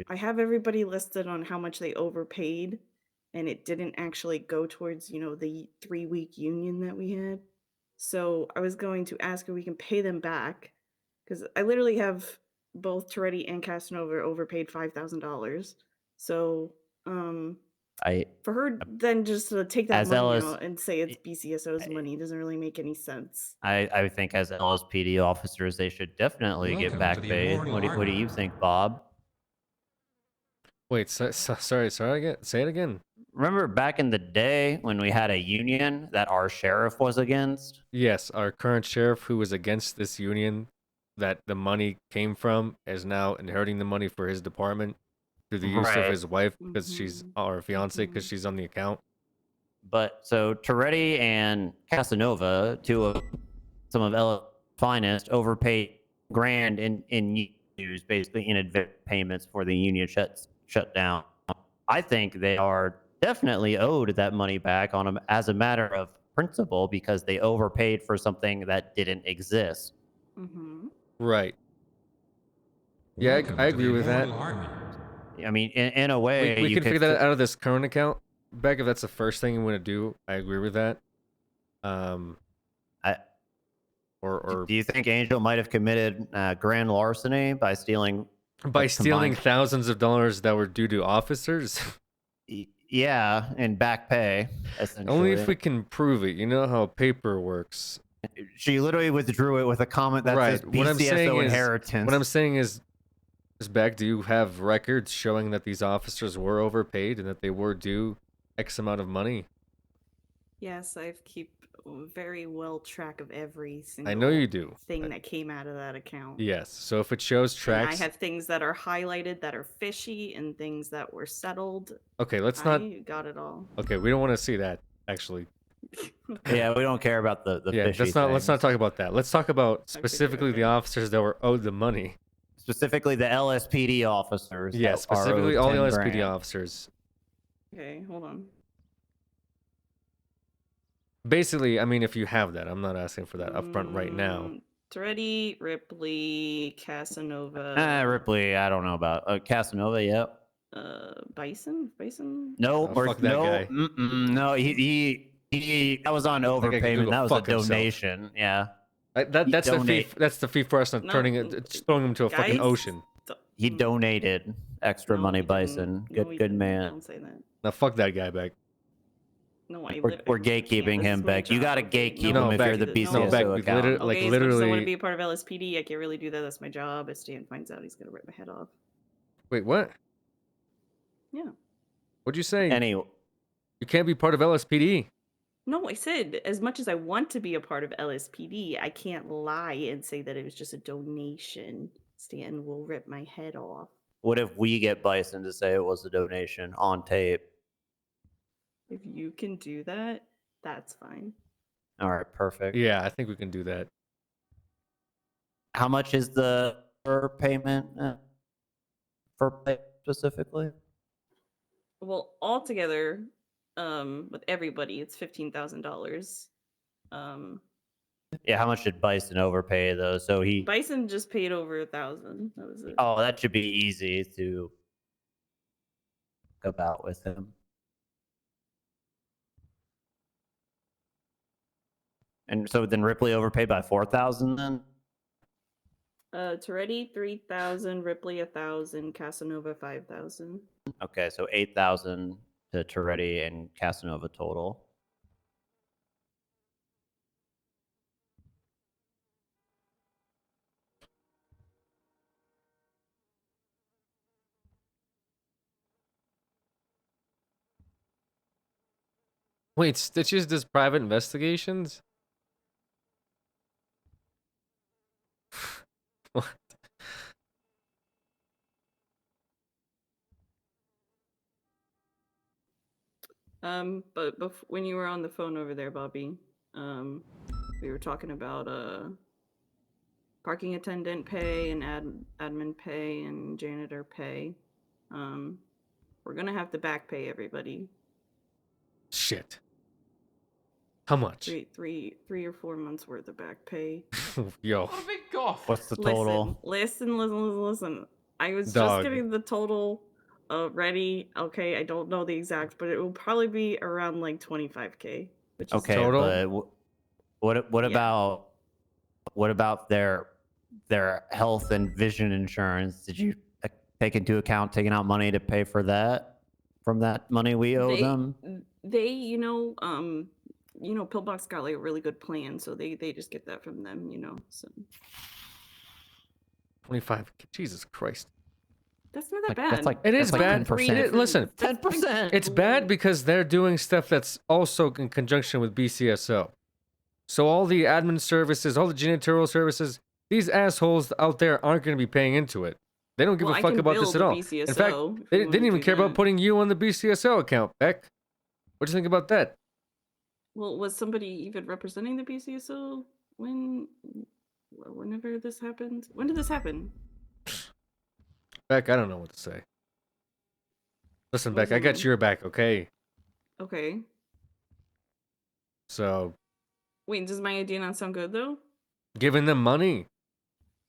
I have everybody listed on how much they overpaid, and it didn't actually go towards, the 3-week union that we had. So I was going to ask if we can pay them back, because I literally have both Toretti and Casanova overpaid $5,000. So, for her then just to take that
As
money
Ellis-
out and say it's BCSO's money doesn't really make any sense.
I think as LSPD officers, they should definitely get back paid. What do you think, Bob?
Wait, sorry again. Say it again.
Remember back in the day when we had a union that our sheriff was against?
Yes, our current sheriff, who was against this union that the money came from, is now inheriting the money for his department through the use of
Right.
his wife because she's our fiance because she's on the account.
But so Toretti and Casanova, two of some of Ella's finest, overpaid grand in dues, basically in advance payments for the union shut down. I think they are definitely owed that money back on them as a matter of principle because they overpaid for something that didn't exist.
Right. Yeah, I agree with that.
I mean, in a way,
We
you
could
could
figure that out of this current account. Beck, if that's the first thing you want to do, I agree with that.
Do you think Angel might have committed grand larceny by stealing
thousands of dollars that were due to officers?
Yeah, and back pay.
Only if we can prove it. You know how paper works.
She literally withdrew it with a comment that says BCSO inheritance.
What I'm saying is Beck, do you have records showing that these officers were overpaid and that they were due X amount of money?
Yes, I keep very well track of every single
I know you do.
thing that came out of that account.
Yes. So if it shows
And
tracks,
I have things that are highlighted that are fishy and things that were settled.
okay, let's not.
I got it all.
Okay, we don't want to see that actually.
Yeah, we don't care about the fishy
let's not
things.
talk about that. Let's talk about specifically the officers that were owed the money.
Specifically the LSPD officers.
Yeah,
that are
specifically
owed
all the
10
LSPD
grand.
officers.
Okay, hold on.
Basically, I mean, if you have that, I'm not asking for that upfront right now.
Toretti, Ripley, Casanova.
Ripley, I don't know about. Casanova, yep.
Bison?
No,
fuck that guy.
No, he that was on
That guy can
overpayment.
go
That was a
fuck himself.
donation. Yeah.
That's the fee. That's the fee for us not turning it, just throwing him to a fucking
Guys,
ocean.
He donated extra money, Bison. Good man.
Don't say that.
Now fuck that guy, Beck.
No, I
We're gatekeeping him, Beck. You gotta gatekeep him if you're the BCSO
No, Beck, we
account.
literally,
Okay,
like
as much as I want
literally.
to be a part of LSPD, I can't really do that. That's my job. If Stan finds out, he's gonna rip my head off.
Wait, what?
Yeah.
What'd you say?
Anyway,
you can't be part of LSPD.
No, I said as much as I want to be a part of LSPD, I can't lie and say that it was just a donation. Stan will rip my head off.
What if we get Bison to say it was a donation on tape?
If you can do that, that's fine.
All right, perfect.
Yeah, I think we can do that.
How much is the per payment for pay specifically?
Well, altogether, with everybody, it's $15,000.
Yeah, how much did Bison overpay though? So he.
Bison just paid over 1,000. That was it.
Oh, that should be easy to about with him. And so then Ripley overpaid by 4,000 then?
Toretti 3,000, Ripley 1,000, Casanova 5,000.
Okay, so 8,000 to Toretti and Casanova total.
Wait, Stitches does private investigations? What?
But when you were on the phone over there, Bobby, we were talking about parking attendant pay and admin pay and janitor pay. We're gonna have to back pay everybody.
Shit. How much?
Three or 4 months worth of back pay.
Yo.
What's the total?
Listen. I was
Dog.
just getting the total ready. Okay, I don't know the exact, but it will probably be around like 25K. Which is
Okay,
total?
but what about their health and vision insurance? Did you take into account taking out money to pay for that from that money we owe them?
They, Pillbox got like a really good plan, so they just get that from them, So
25. Jesus Christ.
that's not that bad.
It is bad.
10%.
Listen,
10%.
It's bad because they're doing stuff that's also in conjunction with BCSO. So all the admin services, all the janitorial services, these assholes out there aren't going to be paying into it. They don't give
Well,
a
I
fuck
can
about this
bill
at all.
the BCSO
In fact,
if
they
you
didn't
wanna
even
do
care about
that.
putting you on the BCSO account, Beck. What do you think about that?
Well, was somebody even representing the BCSO whenever this happened? When did this happen?
Beck, I don't know what to say. Listen, Beck, I got your back, okay?
Okay.
So,
Wait, does my idea not sound good though?
giving them money.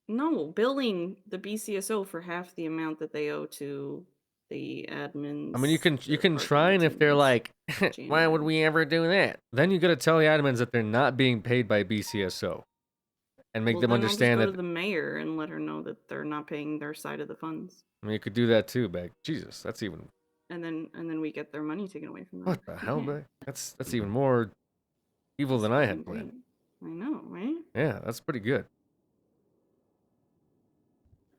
No, billing the BCSO for half the amount that they owe to the admins.
I mean, you can try, and if they're like, why would we ever do that? Then you got to tell the admins that they're not being paid by BCSO, and make them understand
I'll
that.
just go to the mayor and let her know that they're not paying their side of the funds,
I mean, you could do that too, Beck. Jesus, that's even.
and then we get their money taken away from them.
What the hell,
Yeah.
Beck? That's even more evil than I had
Great.
planned.
I know, right?
Yeah, that's pretty good.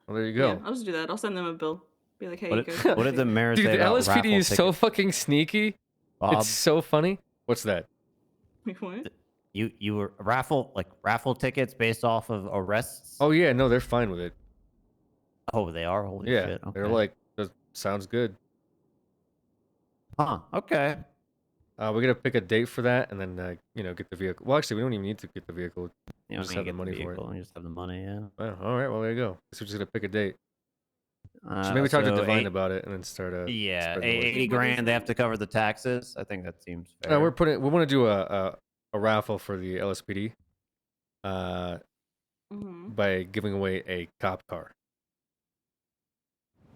Well, there you
Yeah,
go.
I'll just do that. I'll send them a bill. Be like, hey,
What
you
did-
guys.
what did the mayor
Dude,
say
the
about
LSPD
raffle
is so
tickets?
fucking sneaky.
Bob?
It's so funny. What's that?
Wait, what?
You were raffle tickets based off of arrests?
Oh yeah, no, they're fine with it.
Oh, they are. Holy
Yeah,
shit! Okay.
they're like, that sounds good.
Huh? Okay.
We gotta pick a date for that, and then get the vehicle. Well, actually, we don't even need to get the vehicle.
You
Just have the money for it.
You just have the money. Yeah.
Well, all right. Well, there you go. So we're just gonna pick a date. So maybe talk to Divine about it, and then start.
Yeah,
spread the word.
80 grand. They have to cover the taxes. I think that seems fair.
We want to do a raffle for the LSPD. By giving away a cop car.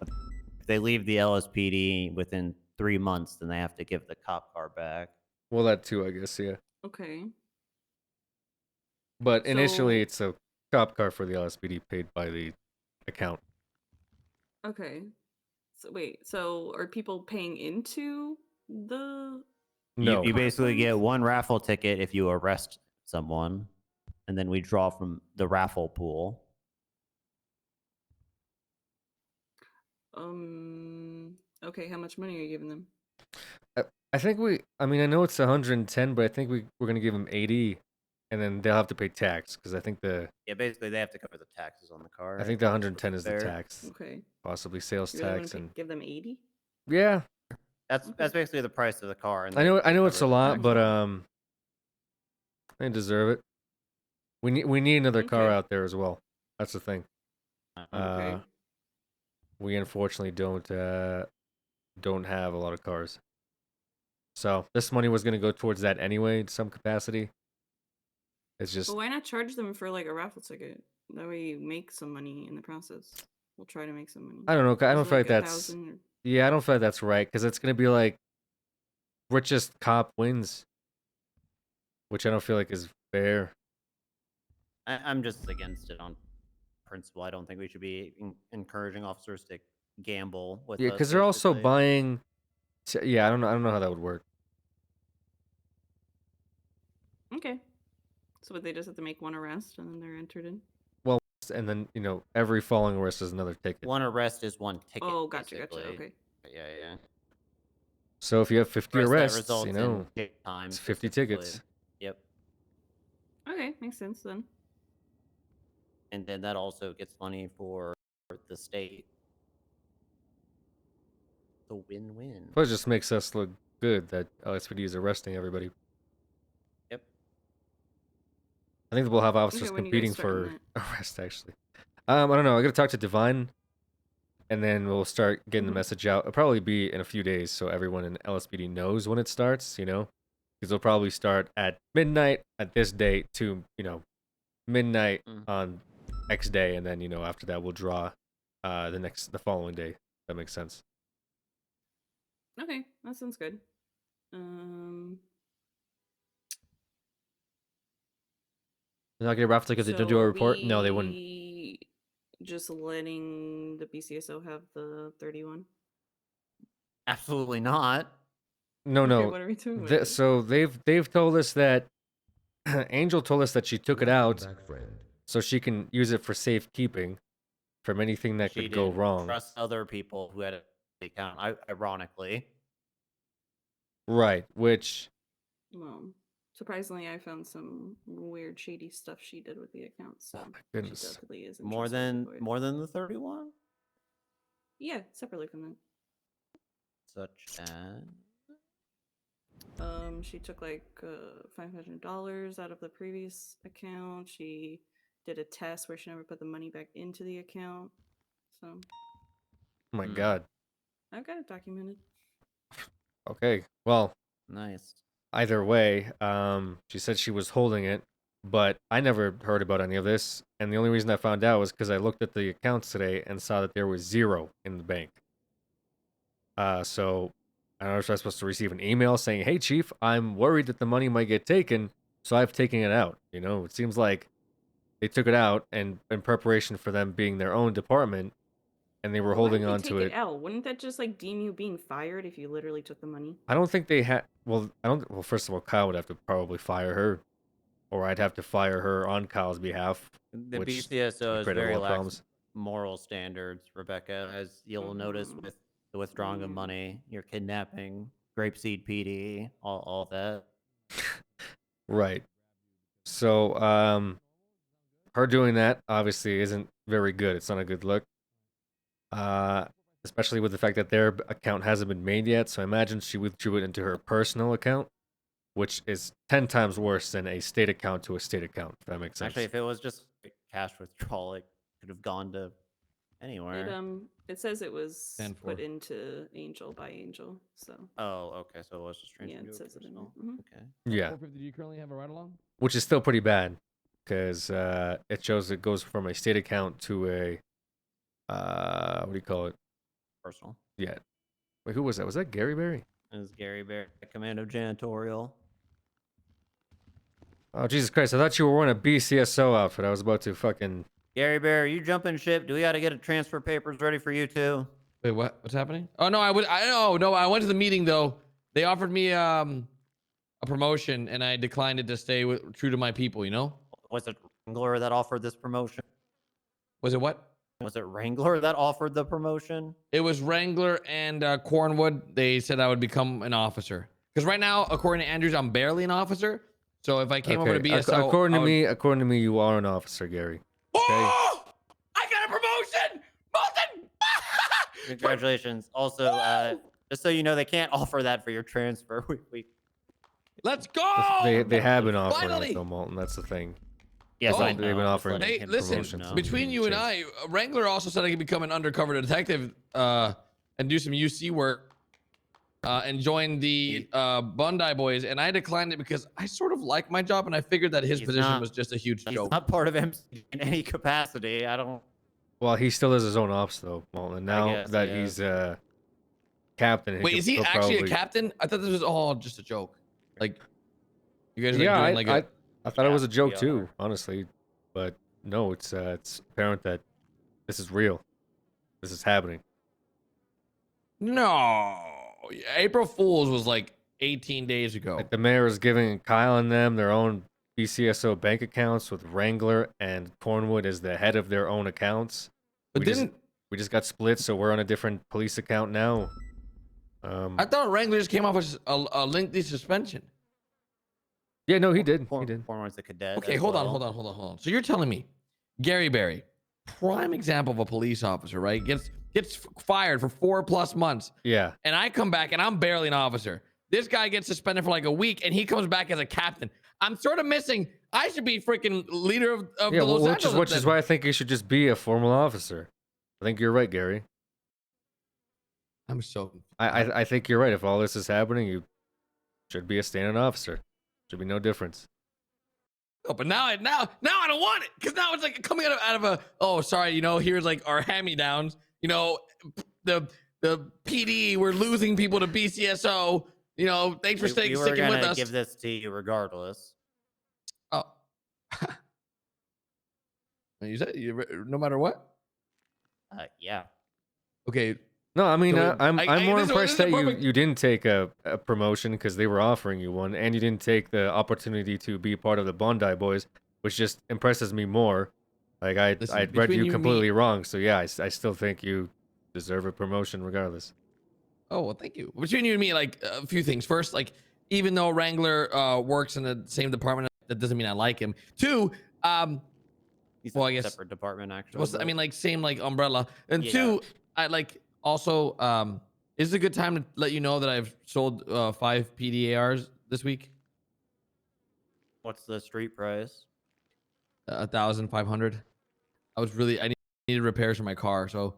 If they leave the LSPD within 3 months, then they have to give the cop car back.
Well, that too, I guess. Yeah.
Okay.
But initially,
So-
it's a cop car for the LSPD paid by the account.
Okay. So wait, so are people paying into the?
No.
You basically get one raffle ticket if you arrest someone, and then we draw from the raffle pool.
Okay, how much money are you giving them?
I think I know it's 110, but I think we're gonna give them 80, and then they'll have to pay tax because I think the
basically they have to cover the taxes on the car.
I think the 110 is the
fair.
tax.
Okay.
Possibly sales
You really
tax
want
and
to give them 80?
yeah.
That's basically the price of the car. And
I know it's a
cover the
lot,
tax
but
on it.
they deserve it. We need another car
Okay.
out there as well. That's the thing.
Okay.
We unfortunately don't have a lot of cars. So this money was gonna go towards that anyway in some capacity. It's just
But why not charge them for like a raffle ticket? That way you make some money in the process. We'll try to make some money.
I don't know. I
Is
don't
it
feel
like
like that's
1,000 or...
yeah. I don't feel like that's right because it's gonna be like richest cop wins, which I don't feel like is fair.
I'm just against it on principle. I don't think we should be encouraging officers to gamble with
Yeah,
us,
because they're also
basically.
buying. Yeah, I don't know. I don't know how that would work.
Okay. So would they just have to make one arrest and then they're entered in?
Well, and then every following arrest is another ticket.
One arrest is one ticket.
Oh, gotcha,
basically.
okay.
Yeah.
So if you have 50
Arrest that
arrests,
results in jail time,
it's 50
specifically.
tickets.
Yep.
Okay, makes sense then.
And then that also gets money for the state. The win-win.
Plus, it just makes us look good that LSPD is arresting everybody.
Yep.
I think we'll have officers
Okay, when you guys
competing
start on
for arrest, actually. I don't know. I gotta talk to Divine, and then we'll start getting the message out. It'll probably be in a few days, so everyone in LSPD knows when it starts. Because it'll probably start at midnight at this date to midnight on X day, and then after that we'll draw the following day. If that makes sense.
Okay, that sounds good.
They're not gonna raffle tickets. They don't do a report. No, they wouldn't.
Just letting the BCSO have the 31.
Absolutely not.
No,
Okay,
no.
what are we doing with it?
So they've told us that Angel told us that she took it out so she can use it for safekeeping from anything that
She
could go
didn't
wrong.
trust other people who had an account. Ironically.
Right, which
Well, surprisingly, I found some weird, shady stuff she did with the account. So
goodness.
she definitely isn't
More than the 31?
Yeah, separately from that.
Such as
she took like $500 out of the previous account. She did a test where she never put the money back into the account. So
oh my god.
I've got it documented.
Okay, well,
nice.
Either way, she said she was holding it, but I never heard about any of this. And the only reason I found out was because I looked at the accounts today and saw that there was 0 in the bank. So I don't know if I was supposed to receive an email saying, "Hey, Chief, I'm worried that the money might get taken, so I've taken it out." It seems like they took it out and in preparation for them being their own department, and they were holding on to it.
Out? Wouldn't that just like deem you being fired if you literally took the money?
I don't think they had. Well, first of all, Kyle would have to probably fire her, or I'd have to fire her on Kyle's behalf.
The
which
BCSO is
would create a
very
lot of
lax
problems.
moral standards, Rebecca, as you'll notice with the withdrawing of money, your kidnapping, grapeseed PD, all that.
Right. So, her doing that obviously isn't very good. It's not a good look. Especially with the fact that their account hasn't been made yet. So I imagine she withdrew it into her personal account, which is 10 times worse than a state account to a state account, if that makes sense.
Actually, if it was just a cash withdrawal, it could have gone to anywhere.
It says it was
10-4.
put into Angel by Angel. So
Oh, okay. So it was just transferred.
yeah, it says it in there.
Okay.
Yeah.
450, do you currently have a ride along?
Which is still pretty bad, because it shows it goes from a state account to a, what do you call it?
Personal.
Yeah. Wait, who was that? Was that Gary Berry?
It was Gary Bear, Commando Janitorial.
Oh, Jesus Christ. I thought you were wearing a BCSO outfit. I was about to fucking...
Gary Bear, you jumping ship? Do we got to get a transfer papers ready for you too?
Wait, what? What's happening? Oh no, I went to the meeting though. They offered me a promotion, and I declined it to stay true to my people.
Was it Wrangler that offered this promotion?
Was it what?
Was it Wrangler that offered the promotion?
It was Wrangler and Cornwood. They said I would become an officer. Because right now, according to Andrews, I'm barely an officer.
So if I came over to BSO,
According to me, you are an officer, Gary. Okay?
Oh! I got a promotion! Molten!
Congratulations. Also, just so you know, they can't offer that for your transfer.
Let's go!
They have been offering
Finally!
it though, Molten. That's the thing.
Yes, I
They've
know.
been
I'm just
offering.
letting
Hey,
him
listen,
promotions.
between you and I, Wrangler also said I could become an undercover detective and do some UC work and join the Bondi Boys, and I declined it because I sort of like my job, and I figured that his position was just a huge
He's
joke.
not part of MC in any capacity. I don't.
Well, he still has his own ops though, Molten. Now
guess,
that
yeah.
he's captain.
Wait, is he
he'll
actually
probably...
a captain? I thought this was all just a joke. Like, you guys are
Yeah,
doing like a...
I thought it was a joke too, honestly, but no, it's apparent that this is real. This is happening.
No, April Fool's was like 18 days ago.
Like the mayor is giving Kyle and them their own BCSO bank accounts with Wrangler and Cornwood as the head of their own accounts.
But
we just got split, so we're on a different police account now.
I thought Wrangler just came off with a lengthy suspension.
Yeah, no, he did.
He did. Cornwood's a cadet.
Okay, hold on. So you're telling me Gary Berry, prime example of a police officer, right? Gets fired for 4+ months.
Yeah.
And I come back and I'm barely an officer. This guy gets suspended for like a week and he comes back as a captain. I'm sort of missing. I should be freaking leader of the Los Angeles.
Which is why I think you should just be a formal officer. I think you're right, Gary.
I'm so.
I think you're right. If all this is happening, you should be a standing officer. Should be no difference.
Oh, but now I don't want it because now it's like coming out of a. Oh, sorry. Here's like our hand-me-downs. The PD. We're losing people to BCSO. Thanks for sticking with us.
We were gonna give this to you regardless.
Oh. You said no matter what.
Yeah.
Okay.
No, I mean,
So
I'm more impressed that
perfect-
you didn't take a promotion because they were offering you one, and you didn't take the opportunity to be part of the Bondi Boys, which just impresses me more. Like I read
between
you
you and
completely
me-
wrong, so yeah, I still think you deserve a promotion regardless.
Oh, well, thank you. Between you and me, like a few things. First, like even though Wrangler works in the same department, that doesn't mean I like him. Two,
He's
well,
a
I guess
separate department actually.
Well, I mean, like same like umbrella. And
Yeah.
two, I like also is it a good time to let you know that I've sold 5 PDARs this week?
What's the street price?
1,500. I needed repairs for my car, so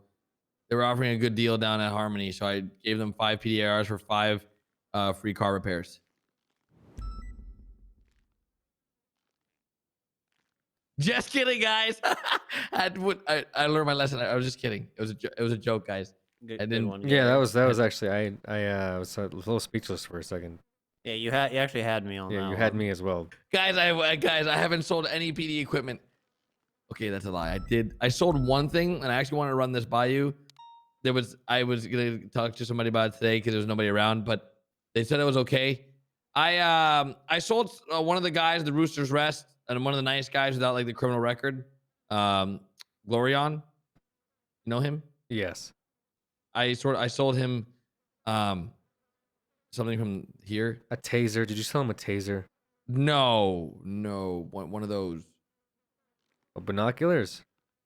they were offering a good deal down at Harmony, so I gave them 5 PDARs for 5 free car repairs. Just kidding, guys. I learned my lesson. I was just kidding. It was a joke, guys. I didn't.
one,
Yeah,
Gary.
that was actually I was a little speechless for a second.
Yeah, you actually had me on that.
Yeah, you
one.
had me as well.
Guys, I haven't sold any PD equipment. Okay, that's a lie. I sold one thing, and I actually want to run this by you. I was gonna talk to somebody about it today because there was nobody around, but they said it was okay. I sold one of the guys, the Rooster's Rest, and one of the nice guys without like the criminal record. Glorion, you know him?
Yes.
I sold him something from here.
A taser. Did you sell him a taser?
No, one of those.
Oh, binoculars?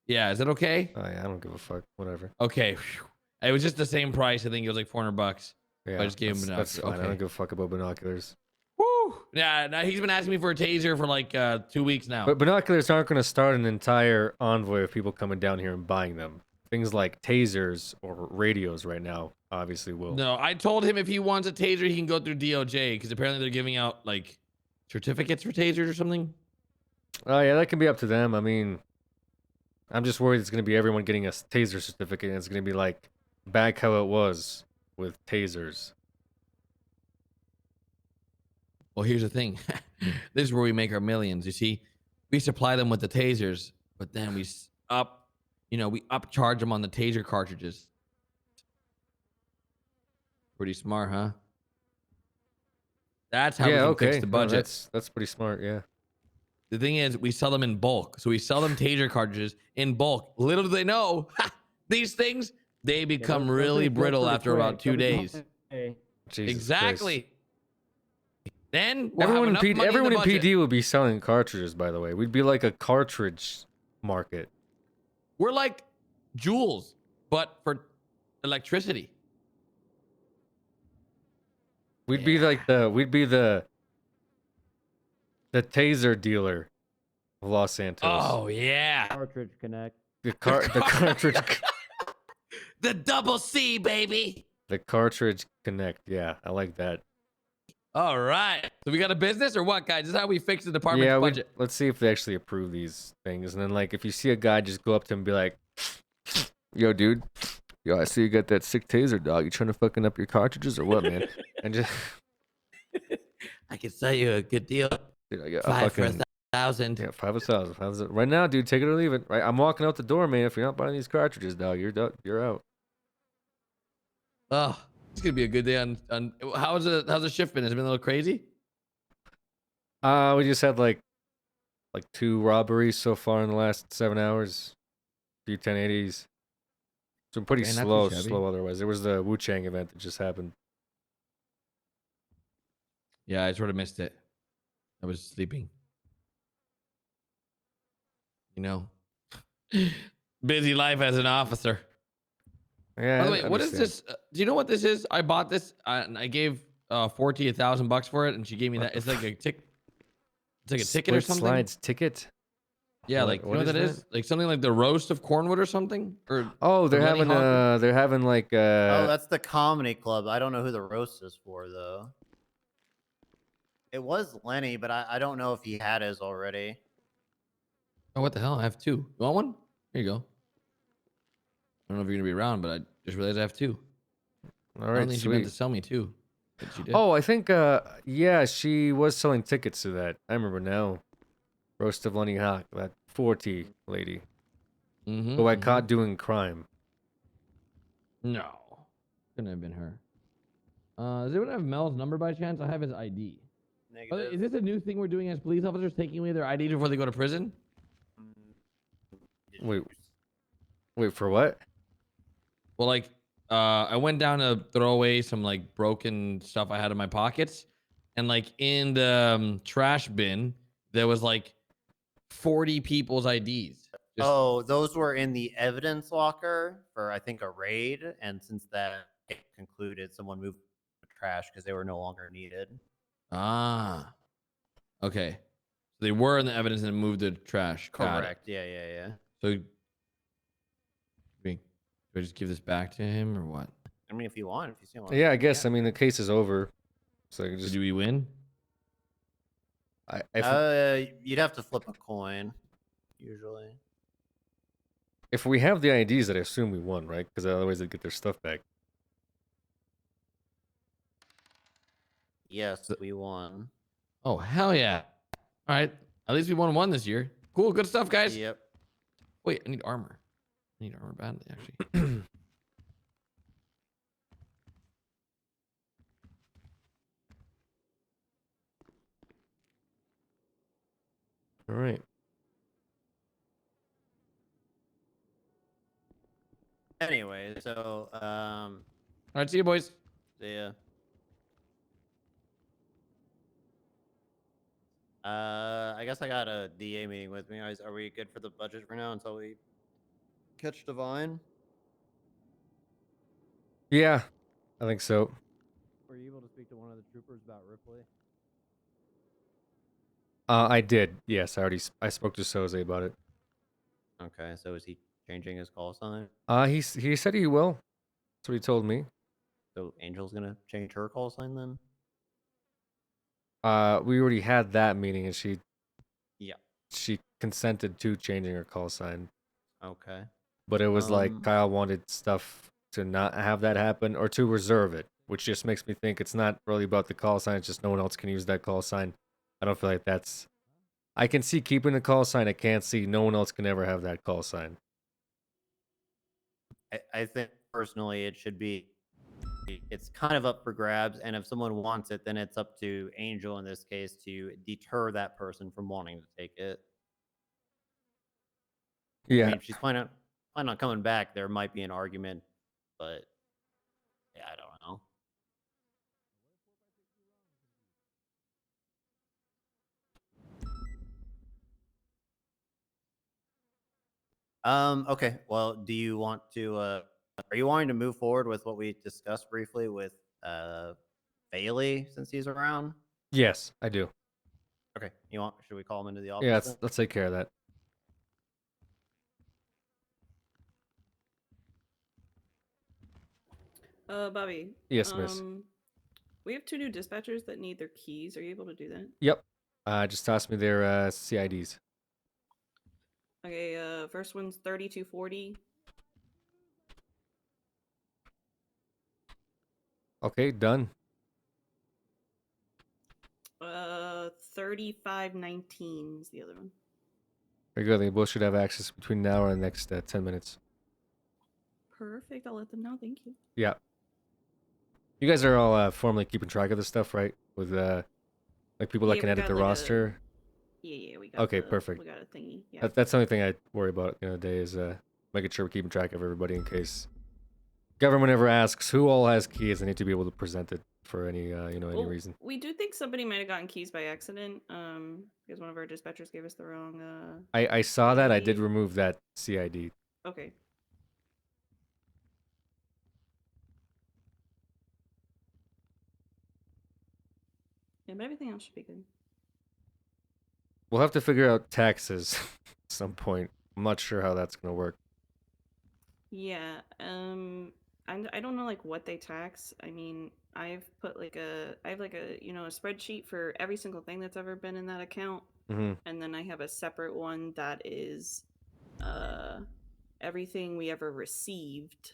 Yeah, is that okay?
Oh yeah, I don't give a fuck. Whatever.
Okay. Whew. It was just the same price. I think it was like $400.
Yeah,
I just gave him
that's
binoculars.
fine.
Okay.
I don't give a fuck about binoculars.
Woo! Yeah, now he's been asking me for a taser for like 2 weeks now.
But binoculars aren't going to start an entire envoy of people coming down here and buying them. Things like tasers or radios right now obviously will.
No, I told him if he wants a taser, he can go through DOJ because apparently they're giving out like certificates for tasers or something.
Oh yeah, that can be up to them. I mean, I'm just worried it's going to be everyone getting a taser certificate, and it's going to be like back how it was with tasers.
Well, here's the thing. This is where we make our millions. You see, we supply them with the tasers, but then we upcharge them on the taser cartridges. Pretty smart, huh? That's how we can fix the budget.
That's pretty smart, yeah.
The thing is, we sell them in bulk. So we sell them taser cartridges in bulk. Little do they know, these things, they become really brittle after about 2 days.
Jesus
Exactly.
Christ.
Then we'll
Everyone
have
in
enough money
everyone
in
in
the budget.
PD would be selling cartridges. Everyone in PD would be selling cartridges. By the way, we'd be like a cartridge market.
We're like Jules, but for electricity.
We'd be like the taser dealer of Los Santos.
Oh yeah.
Cartridge Connect.
The cartridge.
The double C, baby.
The cartridge connect. Yeah, I like that.
All right. So we got a business or what, guys? This is how we fix the department's
Yeah,
budget.
let's see if they actually approve these things. And then, like, if you see a guy, just go up to him and be like, "Yo, dude, yo, I see you got that sick taser, dog. You trying to fucking up your cartridges or what, man?" And just,
I can sell you a good deal.
dude, I got
Five for
fucking,
1,000.
yeah, 5,000. Right now, dude, take it or leave it. Right, I'm walking out the door, man. If you're not buying these cartridges, dog, you're out.
Oh, it's gonna be a good day on how's the shift been? Has it been a little crazy?
We just had like 2 robberies so far in the last 7 hours. A few 1080s. So pretty
Okay, not too shabby.
slow otherwise. There was the Wu Chang event that just happened.
Yeah, I sort of missed it. I was sleeping. You know, busy life as an officer.
Yeah.
By the way, what is this? Do you know what this is? I bought this and I gave Forty $1,000 for it, and she gave me that. It's like a tick. It's like a ticket or
Split
something.
Slides ticket.
Yeah, like you know what that is? Like something like the roast of Cornwood or something. Or
Oh, they're
Lenny
having
Hawk?
they're having like
Oh, that's the comedy club. I don't know who the roast is for though. It was Lenny, but I don't know if he had his already.
Oh, what the hell? I have 2. You want one? Here you go. I don't know if you're gonna be around, but I just realized I have 2.
All
I
right,
don't think she meant
sweet.
to sell me 2. But she did.
Oh, I think yeah, she was selling tickets to that. I remember now. Roast of Lenny Hawk, that 40 lady who I caught doing crime.
No, couldn't have been her. Does anyone have Mel's number by chance? I have his ID.
Negative.
Is this a new thing we're doing as police officers, taking away their ID before they go to prison?
Wait for what?
Well, like, I went down to throw away some like broken stuff I had in my pockets, and like in the trash bin there was like 40 people's IDs.
Oh, those were in the evidence locker for I think a raid, and since that concluded, someone moved the trash because they were no longer needed.
Ah, okay. So they were in the evidence and moved the trash. Got it.
Correct. Yeah.
So, do I just give this back to him or what?
I mean, if you want, if you see one.
Yeah, I guess. I mean, the case is over. So I can just.
Do we win?
You'd have to flip a coin, usually.
If we have the IDs, that I assume we won, right? Because otherwise they'd get their stuff back.
Yes, we won.
Oh, hell yeah. All right. At least we won 1 this year. Cool. Good stuff, guys.
Yep.
Wait, I need armor. I need armor badly, actually.
All right.
Anyway, so
all right, see you, boys.
See ya. I guess I got a DA meeting with me. Are we good for the budget for now until we catch Divine?
Yeah, I think so.
Were you able to speak to one of the troopers about Ripley?
I did. Yes, I spoke to Soze about it.
Okay, so is he changing his call sign?
He said he will. That's what he told me.
So Angel's gonna change her call sign then?
We already had that meeting, and she
Yeah.
she consented to changing her call sign.
Okay.
But it was like Kyle wanted stuff to not have that happen or to reserve it, which just makes me think it's not really about the call sign. It's just no one else can use that call sign. I don't feel like that's. I can see keeping the call sign. I can't see no one else can ever have that call sign.
I think personally it should be. It's kind of up for grabs, and if someone wants it, then it's up to Angel in this case to deter that person from wanting to take it.
Yeah.
I mean, if she's planning on coming back, there might be an argument, but yeah, I don't know. Okay. Well, do you want to? Are you wanting to move forward with what we discussed briefly with Bailey since he's around?
Yes, I do.
Okay. You want? Should we call him into the office?
Yeah,
then?
let's take care of that.
Bobby.
Yes, miss.
We have 2 new dispatchers that need their keys. Are you able to do that?
Yep. Just toss me their CIDs.
Okay, first one's 3240.
Okay, done.
3519 is the other one.
Very good. They both should have access between now and the next 10 minutes.
Perfect. I'll let them know. Thank you.
Yeah. You guys are all formally keeping track of this stuff, right? With like people that
Yeah,
can
we
edit
got
the
like a-
roster.
Yeah, we got.
Okay, perfect.
We got a thingy. Yeah.
That's the only thing I worry about at the end of the day is making sure we're keeping track of everybody in case government ever asks who all has keys. They need to be able to present it for any any
Well,
reason.
we do think somebody might have gotten keys by accident. Because one of our dispatchers gave us the wrong.
I saw that. I did
CID.
remove that CID.
Okay. Yeah, but everything else should be good.
We'll have to figure out taxes at some point. I'm not sure how that's gonna work.
Yeah. I don't know like what they tax. I mean, I have like a a spreadsheet for every single thing that's ever been in that account, and then I have a separate one that is, everything we ever received,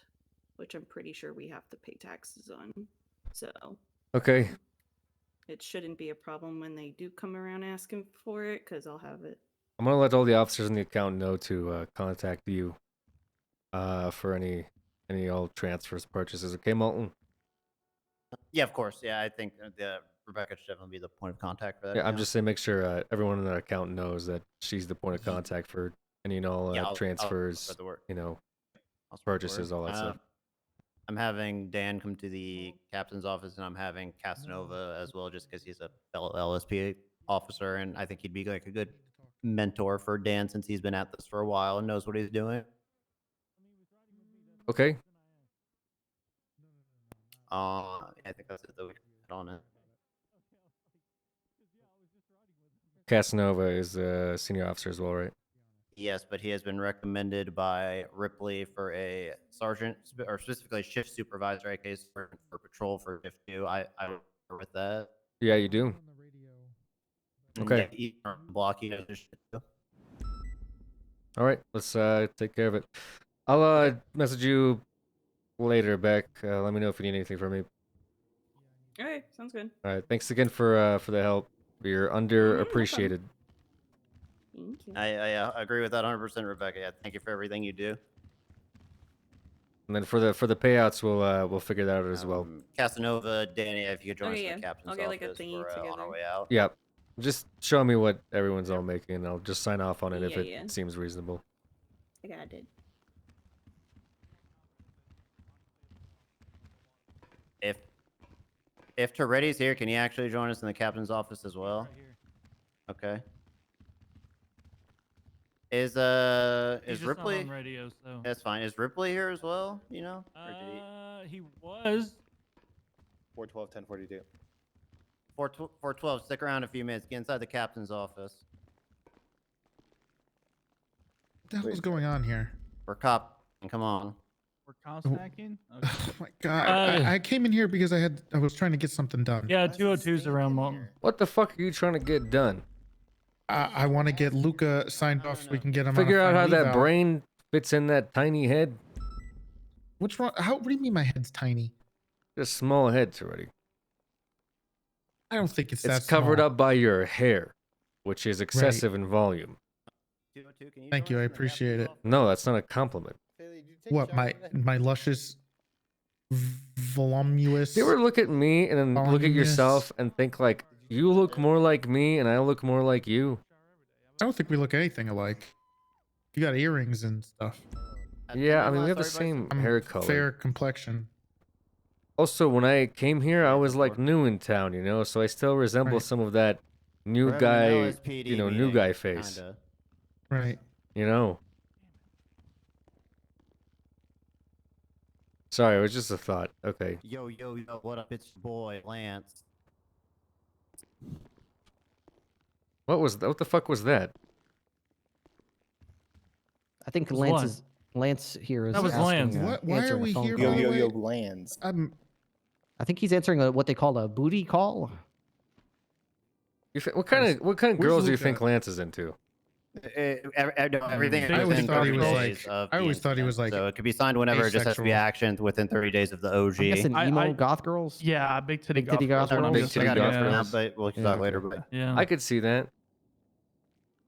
which I'm pretty sure we have to pay taxes on. So.
Okay.
It shouldn't be a problem when they do come around asking for it, because I'll have it.
I'm gonna let all the officers in the account know to contact you for any all transfers, purchases. Okay, Molten?
Yeah, of course. Yeah, I think Rebecca should definitely be the point of contact for that.
Yeah, I'm
account.
just saying make sure everyone in that account knows that she's the point of contact for any and all
Yeah, I'll
transfers,
spread the word.
I'll
spread the
purchases,
word.
all that stuff.
I'm having Dan come to the captain's office, and I'm having Casanova as well, just because he's a fellow LSP officer, and I think he'd be like a good mentor for Dan since he's been at this for a while and knows what he's doing.
Okay.
I think that's it. Though we can hit on it.
Casanova is a senior officer as well, right?
Yes, but he has been recommended by Ripley for a sergeant, or specifically shift supervisor, I guess, for patrol for shift 2. I don't agree with that.
Yeah, you do.
And
Okay.
yeah, he block he does his shit too.
All right, let's take care of it. I'll message you later, Beck. Let me know if you need anything from me.
Okay, sounds good.
All right, thanks again for the help. You're underappreciated.
Thank you.
I agree with that 100%, Rebecca. Yeah, thank you for everything you do.
And then for the payouts, we'll figure that out as well.
Casanova, Danny, if you could join us
Okay,
in
yeah.
the captain's
I'll get like a
office,
thingy
we're on
together.
our way out.
Yeah, just show me what everyone's all making, and I'll just sign off on it if
Yeah,
it
yeah.
seems reasonable.
I got it.
If Toretti's here, can he actually join us in the captain's office as well? Okay. Is
He's just not
Ripley
on radio, so.
That's fine. Is Ripley here as well? You know?
He was.
412 1042. 412, stick around a few minutes. Get inside the captain's office.
What the hell is going on here?
We're cop. Come on.
We're contacting? Okay.
Oh my god! I came in here because I was trying to get something done.
Yeah, 202's around Molten.
What the fuck are you trying to get done?
I want to get Luca signed off so we can get him.
Figure
on
out
a
how
fine
that
eval.
brain fits in that tiny head.
What's wrong? What do you mean my head's tiny?
Just small heads already.
I don't think it's
It's
that
covered
small.
up by your hair, which is excessive in volume.
Thank you. I appreciate it.
No, that's not a compliment.
What my luscious, voluminous.
You ever look at me and then look at yourself and think like, you look more like me and I look more like you?
I don't think we look anything alike. You got earrings and stuff.
Yeah, I mean, we have the same hair color.
Fair complexion.
Also, when I came here, I was like new in town, you know, so I still resemble some of that new
We're having an
guy,
LSPD
new
meeting,
guy face.
kinda.
Right.
You know. Sorry, it was just a thought. Okay.
Yo, what up? It's your boy, Lance.
What the fuck was that?
I think
Was
Lance
what?
Lance here is
That was
asking,
Lance.
Why are
answering a
we
phone
here,
call.
by the way?
Lands.
I think he's answering what they call a booty call.
What kind of
Where's
girls do you
Luca?
think Lance is into?
Everything
I always
within
thought he
30
was
days
like.
of
I
the
always thought he was
incident.
like.
So it could be signed whenever. It just has to be
asexual.
actioned within 30 days of the OG.
I'm guessing emo goth girls.
Yeah, big titty
Big titty
goth
goth
girls.
girls?
Big titty goth
Yeah,
girls.
but we'll talk
Yeah.
later. But
Yeah.
I could see that.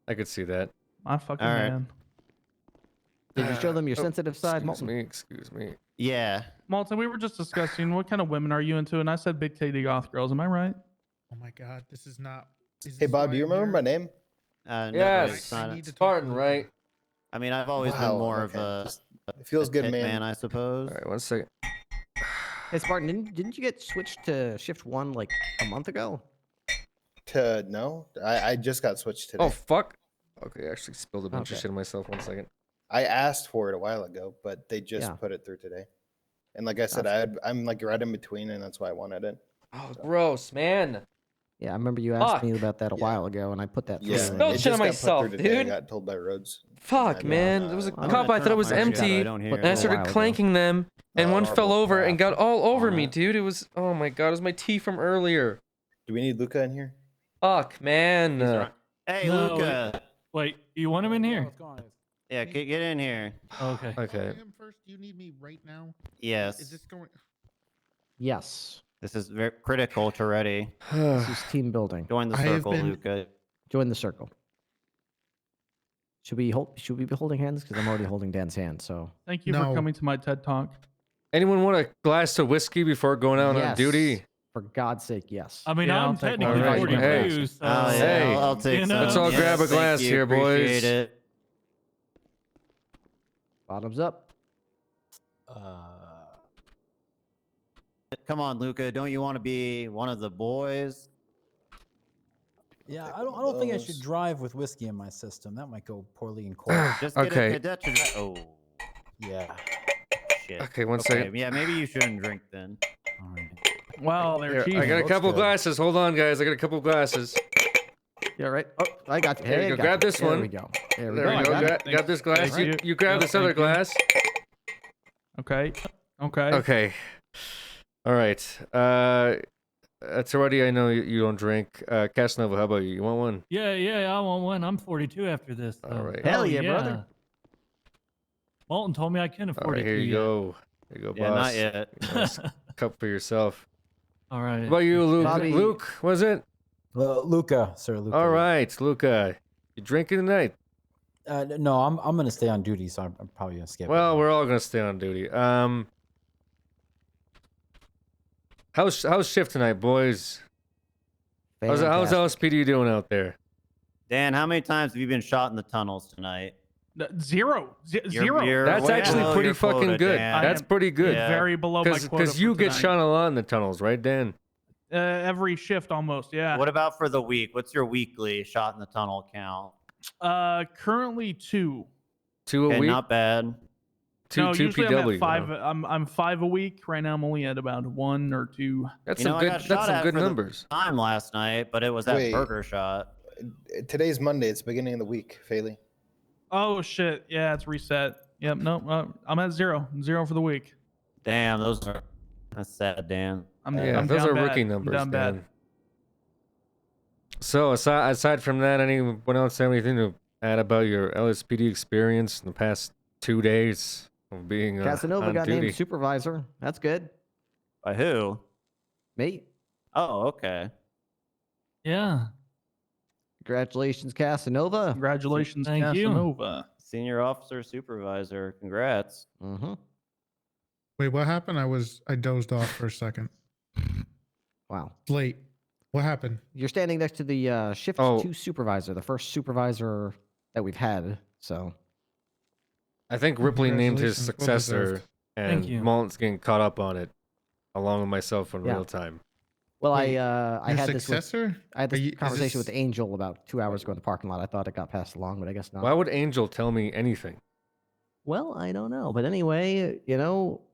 I could see that.
My fucking
All right.
man.
Did you show them your
Oh,
sensitive side,
Excuse
Malton?
me. Excuse me.
yeah,
Malton, we were just discussing what kind of women are you into, and I said big titty goth girls. Am I right?
Oh my God, this is not. Is
Hey
this
Bob,
why
do you
I'm
remember
here?
my name?
no,
Yes.
it's not.
I need to talk to
Spartan,
Luca.
right?
I mean, I've always
Wow,
been more
okay.
of a.
Just- it feels
a
good,
hitman,
man.
I suppose.
All right, 1 second.
Hey, Spartan, didn't you get switched to shift 1 like a month ago?
No, I just got switched today.
Oh fuck. Okay, I actually spilled a bunch of
Okay.
shit on myself. 1 second.
I asked for it a while ago, but they just
Yeah.
put it through today. And like I said,
Gotcha.
I'm like right in between, and that's why I wanted it.
Oh, gross, man.
Yeah, I remember you asked me
Fuck.
about that a while ago, and I put that through.
Yeah,
spilled
it
shit on
just got put
myself,
through today. I
dude.
got told by Rhodes.
Fuck,
And,
man. There was a
I'm
cup.
gonna
I thought it was
turn off my shit.
empty.
I don't hear
And I
it.
started
A while ago.
clanking them, and one fell
horrible
over and got
crap.
all over
On
me,
it.
dude. It was. Oh my god. It was my tea from earlier.
Do we need Luca in here?
Fuck, man.
Hey,
No,
Luca.
Wait, you want him in here?
Yeah, get in here.
Okay.
Okay.
I am first. Do you need me right now?
Yes.
Is this going?
Yes.
This is very critical to ready.
This is team building.
Join the
I have
circle,
been-
Luca.
Join the circle. Should we be holding hands? Because I'm already holding Dan's hand. So
Thank you
No.
for coming to my TED Talk.
Anyone want a glass of whiskey before going out on
Yes.
duty?
For God's sake, yes.
I mean, Yeah, I'm I'll take technically
one. Alright,
42,
hey.
so...
Oh, yeah,
Hey,
I'll take
you
some.
know.
Let's all
Yes,
grab a
thank
glass
you,
here,
appreciate
boys.
it.
Bottoms up.
Come on, Luca. Don't you want to be one of the boys?
Yeah,
I don't think I should drive with whiskey in my system. That might go poorly in court.
Just get
Okay.
a cadet to dri- Oh,
Yeah.
shit.
Okay, one second.
Yeah, maybe you shouldn't drink then.
All right.
Well, they're
Here,
cheating.
I got a
looks
couple
good.
glasses. Hold on, guys. I got a couple glasses.
Yeah, right. Oh, I got you.
There you
Hey,
go.
got
Grab
you.
this
There
one.
we go. There we
There
go.
we
I
go.
got it.
Got this glass.
Thank
You grab
Yeah,
this other
thank you.
glass.
Okay. Okay.
Okay. All right. That's already. I know you don't drink. Casanova, how about you? You want one?
Yeah, I want one. I'm 42 after this.
All right.
Hell yeah, brother.
Malton told me I couldn't
All
afford
right.
it.
Here you go. Here you go,
Yeah,
boss.
not yet.
Nice cup for yourself.
All right.
What about you, Luke?
Bobby-
Luke, was it?
Luca, sir. Luca.
All right, Luca. You drinking tonight?
No, I'm gonna stay on duty, so I'm probably gonna skip.
Well, we're all gonna stay on duty. How's shift tonight, boys? How's
Fantastic.
LSPD doing out there?
Dan, how many times have you been shot in the tunnels tonight?
Zero.
You're-
Zero.
you're
That's
way
actually
below
pretty
your
fucking
quota,
good.
Dan.
That's pretty good.
Yeah.
Very below my quota.
Because you
for
get
tonight.
shot a lot in the tunnels, right, Dan?
Every shift almost. Yeah.
What about for the week? What's your weekly shot in the tunnel count?
Currently 2.
2 a
Okay,
week.
not bad.
No,
Two
usually
PW.
I'm at 5.
huh?
I'm 5 a week. Right now I'm only at about 1 or 2.
That's
You know,
some
I
good.
got
That's
shot
some
at
good
for the
numbers.
time last night, but it was that
Wait.
burger shot.
Today's Monday. It's beginning of the week, Faley.
Oh shit. Yeah, it's reset. Yep. No, I'm at 0. 0 for the week.
Damn, that's sad, Dan.
Yeah,
I'm
those
down
are
bad.
rookie
I'm
numbers,
down bad.
Dan. So aside from that, anyone else have anything to add about your LSPD experience in the past 2 days of being
Casanova
on
got
duty?
named supervisor. That's good.
By who?
Me.
Oh, okay.
Yeah.
Congratulations, Casanova.
Congratulations,
Thank you.
Casanova.
Senior officer supervisor. Congrats.
Mm-hmm.
Wait, what happened? I dozed off for a second.
Wow.
Late. What happened?
You're standing next to the shift
Oh.
2 supervisor, the first supervisor that we've had. So
I think Ripley named his
Congratulations. Well
successor,
deserved.
and
Thank you.
Malton's getting caught up on it, along with myself in
Yeah.
real time.
well,
Wait,
I
Your
had this with,
successor?
I had
Are
this
you- is
conversation
this-
with Angel about 2 hours ago in the parking lot. I thought it got passed along, but I guess not.
Why would Angel tell me anything?
Well, I don't know. But anyway,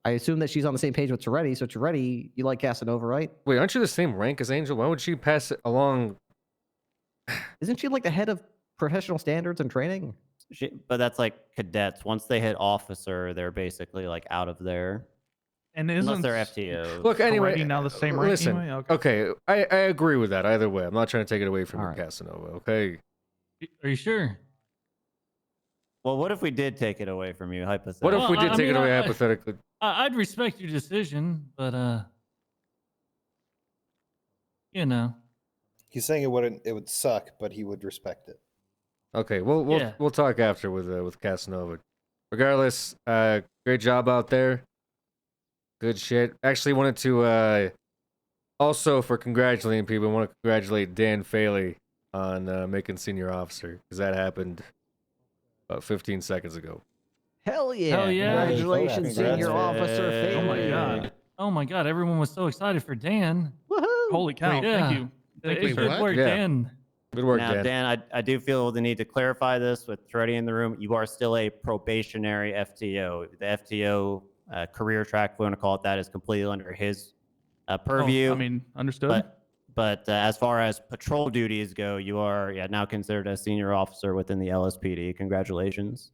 I assume that she's on the same page with Toretti. So Toretti, you like Casanova, right?
Wait, aren't you the same rank as Angel? Why would she pass it along?
Isn't she like the head of professional standards and training?
But that's like cadets. Once they hit officer, they're basically like out of there.
And
Unless
isn't
they're FTOs.
Look, anyway,
Toretti now the same rank
listen,
anyway?
okay, I agree with that either way. I'm not trying to take it away from you,
right.
Casanova, okay?
Are you sure?
Well, what if we did take it away from you, hypothetically?
What if we did take it away hypothetically?
I'd respect your decision, but
He's saying it would suck, but he would respect it.
Okay, we'll talk after with Casanova. Regardless, great job out there. Good shit. Actually, wanted to also for congratulating people, I want to congratulate Dan Faley on making senior officer because that happened about 15 seconds ago.
Hell yeah!
Hell yeah!
Congratulations, senior officer. Faley.
Oh my god! Oh my god! Everyone was so excited for Dan.
Woohoo!
Holy cow!
Yeah.
Thank you.
Good work,
Yeah.
Dan.
Good work,
Now,
Dan.
Dan, I do feel the need to clarify this with Toretti in the room. You are still a probationary FTO. The FTO career track, if we want to call it that, is completely under his purview.
I mean, understood.
But as far as patrol duties go, you are now considered a senior officer within the LSPD. Congratulations.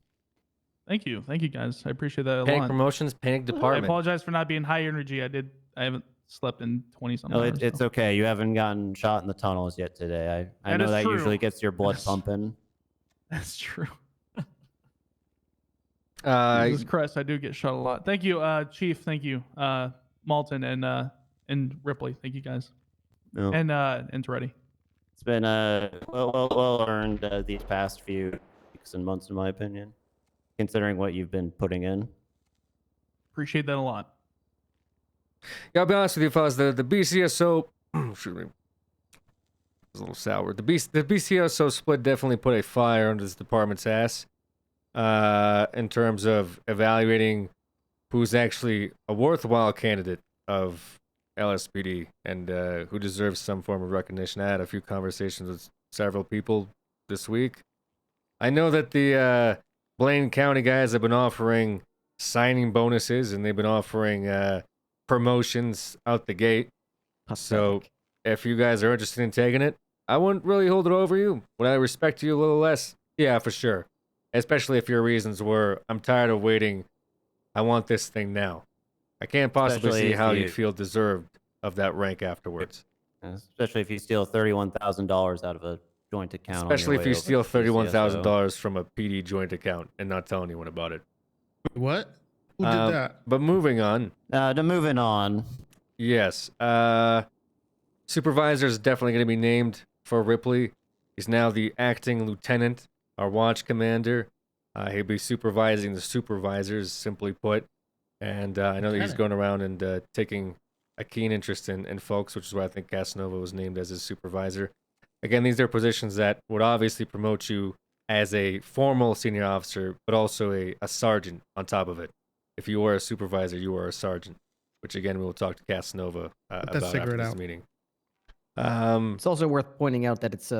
Thank you guys. I appreciate that a
Panic
lot.
promotions, panic
I
department.
apologize for not being high energy. I haven't slept in 20 something
No,
hours.
it's okay. You haven't gotten shot in the tunnels yet today. I
That
know
is
that
true.
usually gets your blood pumping.
That's true.
Uh,
Jesus Christ, I do get shot a lot. Thank you, Chief. Thank you, Malton and Ripley. Thank you guys.
No.
And Toretti.
It's been well earned these past few weeks and months, in my opinion, considering what you've been putting in.
Appreciate that a lot.
Yeah, I'll be honest with you, fellas. The BCSO, excuse me, it's a little sour. The BCSO split definitely put a fire under this department's ass. In terms of evaluating who's actually a worthwhile candidate of LSPD and who deserves some form of recognition. I had a few conversations with several people this week. I know that the Blaine County guys have been offering signing bonuses and they've been offering promotions out the gate. So if you guys are interested in taking it, I wouldn't really hold it over you. Would I respect you a little less? Yeah, for sure. Especially if your reasons were, I'm tired of waiting. I want this thing now. I can't possibly
Especially
see
if
how
you-
you'd feel deserved of that rank afterwards.
Especially if you steal $31,000 out of a joint account. on your
Especially if
way
you
over
steal
to CCSO.
$31,000 from a PD joint account and not tell anyone about it.
What? Who did that?
But moving on.
Moving on.
Yes. Supervisor is definitely going to be named for Ripley. He's now the acting lieutenant, our watch commander. He'll be supervising the supervisors, simply put. And I know that he's going around and taking a keen interest in folks, which is why I think Casanova was named as his supervisor. Again, these are positions that would obviously promote you as a formal senior officer, but also a sergeant on top of it. If you were a supervisor, you were a sergeant, which again, we will talk to Casanova about after this meeting.
It's also worth pointing out that it's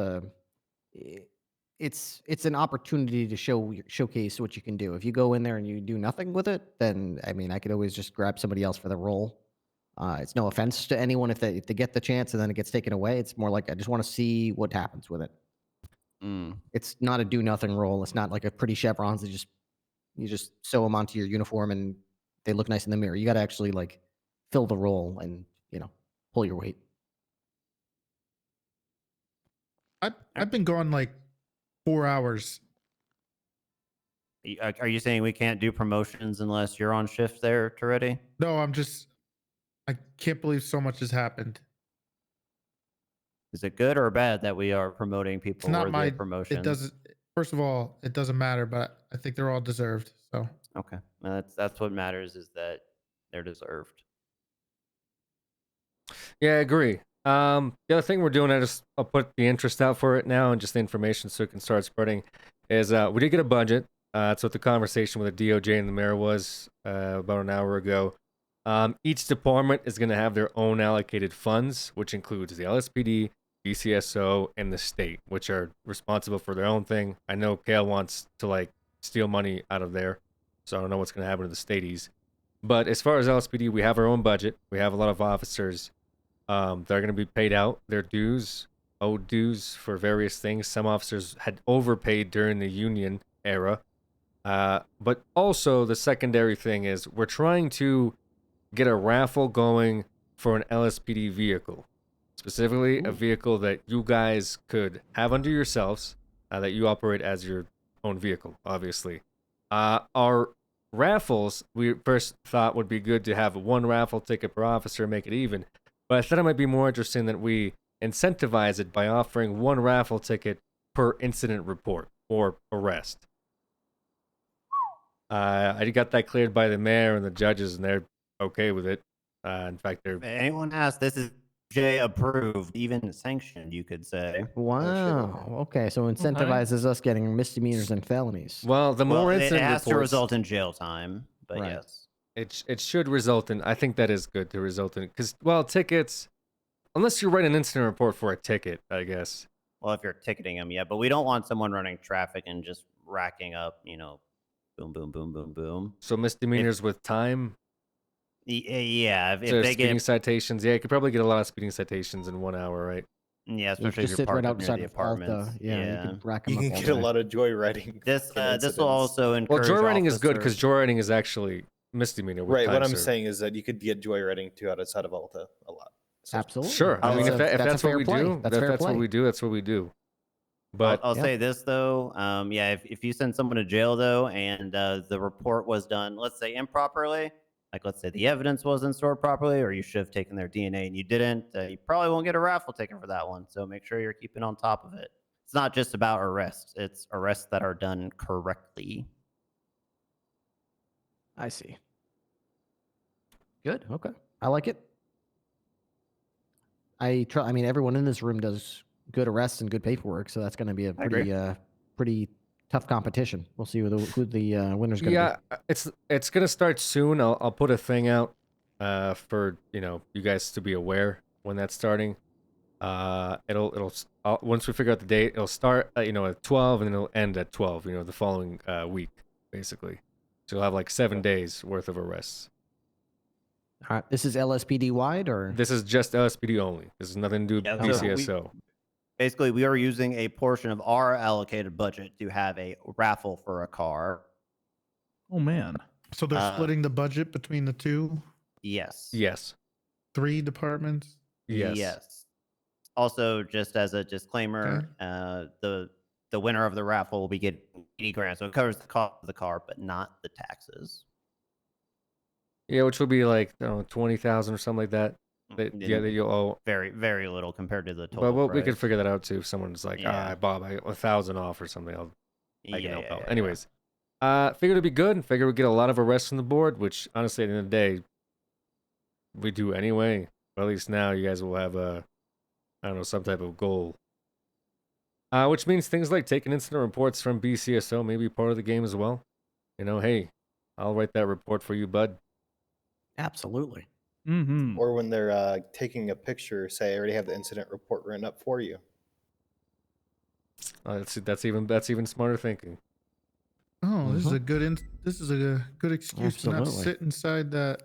an opportunity to showcase what you can do. If you go in there and you do nothing with it, then I mean, I could always just grab somebody else for the role. It's no offense to anyone if they get the chance and then it gets taken away. It's more like I just want to see what happens with it. It's not a do nothing role. It's not like a pretty chevrons that you just sew them onto your uniform and they look nice in the mirror. You got to actually like fill the role and pull your weight.
I've been gone like 4 hours.
Are you saying we can't do promotions unless you're on shift there, Toretti?
No, I can't believe so much has happened.
Is it good or bad that we are promoting people
It's not
worthy
my
of promotion?
It doesn't. First of all, it doesn't matter, but I think they're all deserved. So
Okay, that's what matters, is that they're deserved.
Yeah, I agree. The other thing we're doing, I'll put the interest out for it now and just the information so it can start spreading, is we did get a budget. That's what the conversation with the DOJ and the mayor was about an hour ago. Each department is going to have their own allocated funds, which includes the LSPD, BCSO, and the state, which are responsible for their own thing. I know Kale wants to steal money out of there. so I don't know what's going to happen to the stadies. But as far as LSPD, we have our own budget. We have a lot of officers. They're going to be paid out their dues, owed dues for various things. Some officers had overpaid during the union era. But also the secondary thing is we're trying to get a raffle going for an LSPD vehicle. Specifically, a vehicle that you guys could have under yourselves, that you operate as your own vehicle, obviously. Our raffles, we first thought would be good to have one raffle ticket per officer, make it even. But I thought it might be more interesting that we incentivize it by offering one raffle ticket per incident report or arrest. I got that cleared by the mayor and the judges, and they're okay with it. In fact, they're...
If anyone asks, this is J approved, even sanctioned, you could say.
Wow. Okay, so incentivizes us getting misdemeanors and felonies.
Well, the more incident
it has to
reports,
result in jail time, but
Right.
yes.
it should result in... I think that is good to result in... Because, well, tickets... Unless you write an incident report for a ticket, I guess.
Well, if you're ticketing them, yeah. But we don't want someone running traffic and just racking up, boom, boom, boom, boom, boom.
So misdemeanors with time?
Yeah, if
So
they
speeding
get...
citations. Yeah, you could probably get a lot of speeding citations in 1 hour, right?
Yeah,
You
especially if
just
you're
sit right
parked near
outside
the
of Alta.
apartments.
Yeah, you could rack 'em
You
up
can
all
get a
day.
lot of joyriding.
This
incidents.
will also
Well,
encourage
joyriding is good because
officers-
joyriding is actually misdemeanor with
Right.
time
What I'm
served.
saying is that you could get joyriding too outside of Alta a lot. So,
Absolutely.
Sure. I mean, if
That's a
that's what
fair
we
play.
do,
That's
if
fair
that's what
play.
we do, that's what we do. But
I'll say this though, yeah, if you send someone to jail though, and the report was done, let's say improperly, like let's say the evidence wasn't stored properly, or you should have taken their DNA and you didn't, you probably won't get a raffle ticket for that one. So make sure you're keeping on top of it. It's not just about arrests; it's arrests that are done correctly.
I see. Good. Okay. I like it. I mean, everyone in this room does good arrests and good paperwork, so that's going to be a pretty tough competition. We'll see who the winner's going to be.
Yeah, it's gonna start soon. I'll put a thing out for you guys to be aware when that's starting. Once we figure out the date, it'll start at 12 and then it'll end at 12. The following week, basically. So you'll have like 7 days worth of arrests.
All right. This is LSPD wide, or
This is just LSPD only. This has nothing to do with BCSO.
Basically, we are using a portion of our allocated budget to have a raffle for a car.
Oh man!
So they're splitting the budget between the two?
Yes.
Yes.
3 departments?
Yes. Also, just as a disclaimer, the winner of the raffle will be getting 80 grand, so it covers the cost of the car, but not the taxes.
Yeah, which will be like 20,000 or something like that. That you'll owe.
Very, very little compared to the total.
But we can figure that out too. If someone's like, Bob, I got 1,000 off or something, I can help out. Anyways, figured it'd be good. Figured we'd get a lot of arrests on the board, which honestly, at the end of the day, we do anyway. But at least now you guys will have some type of goal. Which means things like taking incident reports from BCSO may be part of the game as well. Hey, I'll write that report for you, bud.
Absolutely.
Mm-hmm.
Or when they're taking a picture, say, I already have the incident report written up for you.
That's even smarter thinking.
Oh, this is a good excuse to not
Absolutely.
sit inside that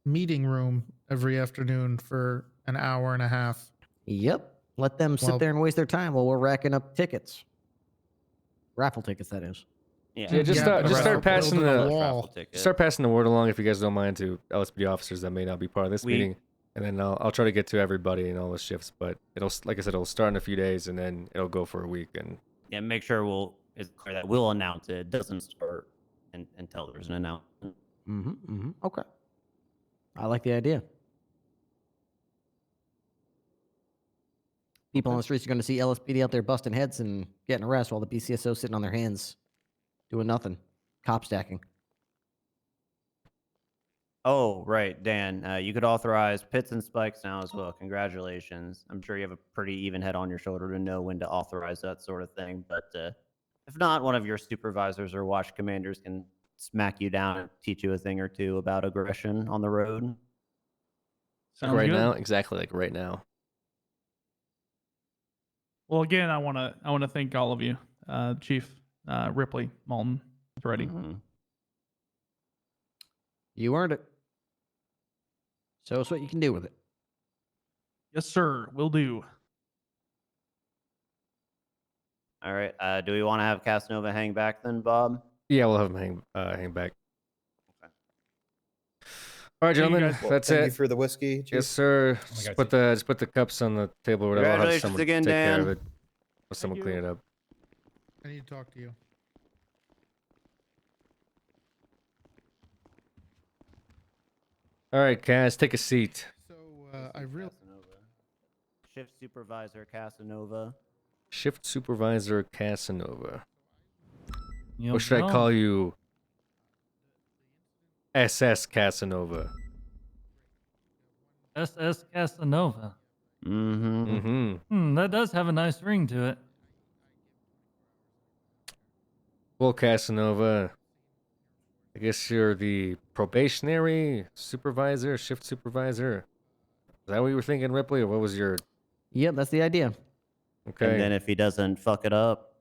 meeting room every afternoon for an hour and a half.
Yep. Let them sit there and waste their time while we're racking up tickets. Raffle tickets, that is.
Yeah, just start passing the word along if you guys don't mind to LSPD officers that may not be part of this meeting, and then I'll try to get to everybody in all the shifts. But like I said, it'll start in a few days and then it'll go for a week. And
yeah, make sure it's clear that we'll announce it. It doesn't start until there's an announcement.
Okay. I like the idea. People on the streets are going to see LSPD out there busting heads and getting arrested while the BCSO sitting on their hands doing nothing. Cop stacking.
Oh, right, Dan. You could authorize pits and spikes now as well. Congratulations. I'm sure you have a pretty even head on your shoulder to know when to authorize that sort of thing. But if not, one of your supervisors or watch commanders can smack you down and teach you a thing or two about aggression on the road.
Sounds
right
good.
now, exactly like right now.
Well, again, I want to thank all of you, Chief Ripley, Malton, Ready.
You earned it. So it's what you can do with it.
Yes, sir. Will do.
All right. Do we want to have Casanova hang back then, Bob?
Yeah, we'll have him hang back. All right,
Thank you,
gentlemen,
guys.
that's
Thank
it.
you for the whiskey, Chief.
Yes, sir.
Oh my
Just
God,
put the cups on the table or whatever. I'll have
Congratulations
someone
again,
take care of
Dan.
it. Let someone clean it up.
I need to talk to you.
All right, Kaz, take a seat.
So I really.
Shift Supervisor Casanova.
Shift Supervisor Casanova.
Yo,
Or should I
yo.
call you SS Casanova?
SS Casanova.
Mm-hmm.
That does have a nice ring to it.
Well, Casanova, I guess you're the probationary supervisor, shift supervisor. Is that what you were thinking, Ripley, or what was your...
Yep, that's the idea.
Okay.
And then if he doesn't fuck it up,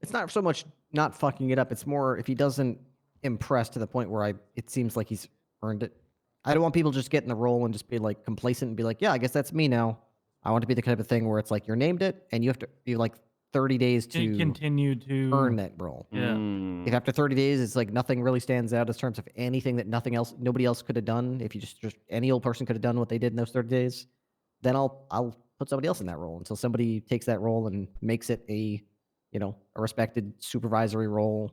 It's not so much not fucking it up. It's more if he doesn't impress to the point where it seems like he's earned it. I don't want people just get in the role and just be like complacent and be like, yeah, I guess that's me now. I want to be the type of thing where it's like you're named it and you have to be like 30 days to
Continue to
earn that role.
Yeah.
If after 30 days it's like nothing really stands out in terms of anything that nobody else could have done, if you just any old person could have done what they did in those 30 days, then I'll put somebody else in that role until somebody takes that role and makes it a respected supervisory role,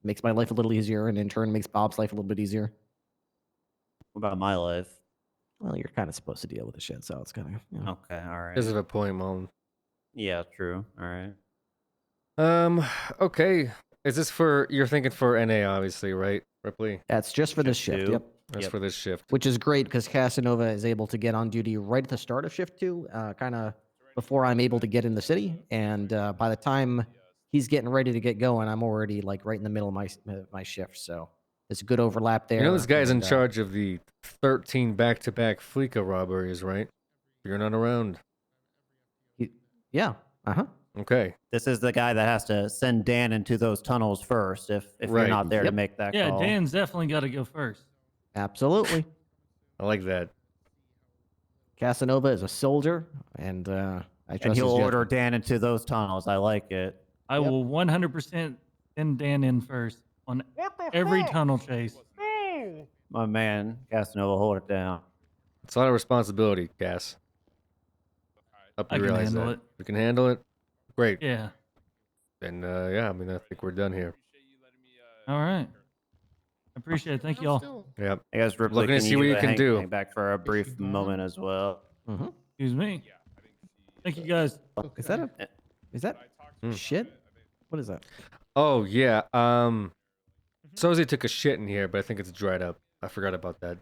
makes my life a little easier, and in turn makes Bob's life a little bit easier.
what about my life?
Well, you're kind of supposed to deal with the shit, so it's kind of
Okay, all right.
Because of a point, Mom.
Yeah, true. All right.
Okay. Is this for... You're thinking for NA, obviously, right, Ripley?
That's just for this shift.
two.
Yep.
That's for this shift.
Which is great because Casanova is able to get on duty right at the start of shift 2, kind of before I'm able to get in the city, and by the time he's getting ready to get going, I'm already like right in the middle of my shift. So there's a good overlap there.
You know this guy's in
and,
charge of the 13 back-to-back Fleeca robberies, right? You're not around.
Yeah. Uh-huh.
Okay.
This is the guy that has to send Dan into those tunnels first if you're
Right.
not there to
Yep.
make that
Yeah,
call.
Dan's definitely got to go first.
Absolutely.
I like that.
Casanova is a soldier, and I trust
And he'll
his
order
judgment.
Dan into those tunnels. I like it.
I will 100% send Dan in first on every tunnel chase.
My man, Casanova, hold it down.
It's a lot of responsibility, Cass. Hope
I
you
can
realize
handle
that.
it.
You can handle it? Great.
Yeah.
And yeah, I mean, I think we're done here.
All right. I appreciate it. Thank you all.
Yep.
I guess Ripley,
Looking to see what you can do.
hang back for a brief moment as well.
Excuse me. Thank you guys.
Is that
Hmm.
shit? What is that?
Oh, yeah. Soze took a shit in here, but I think it's dried up. I forgot about that.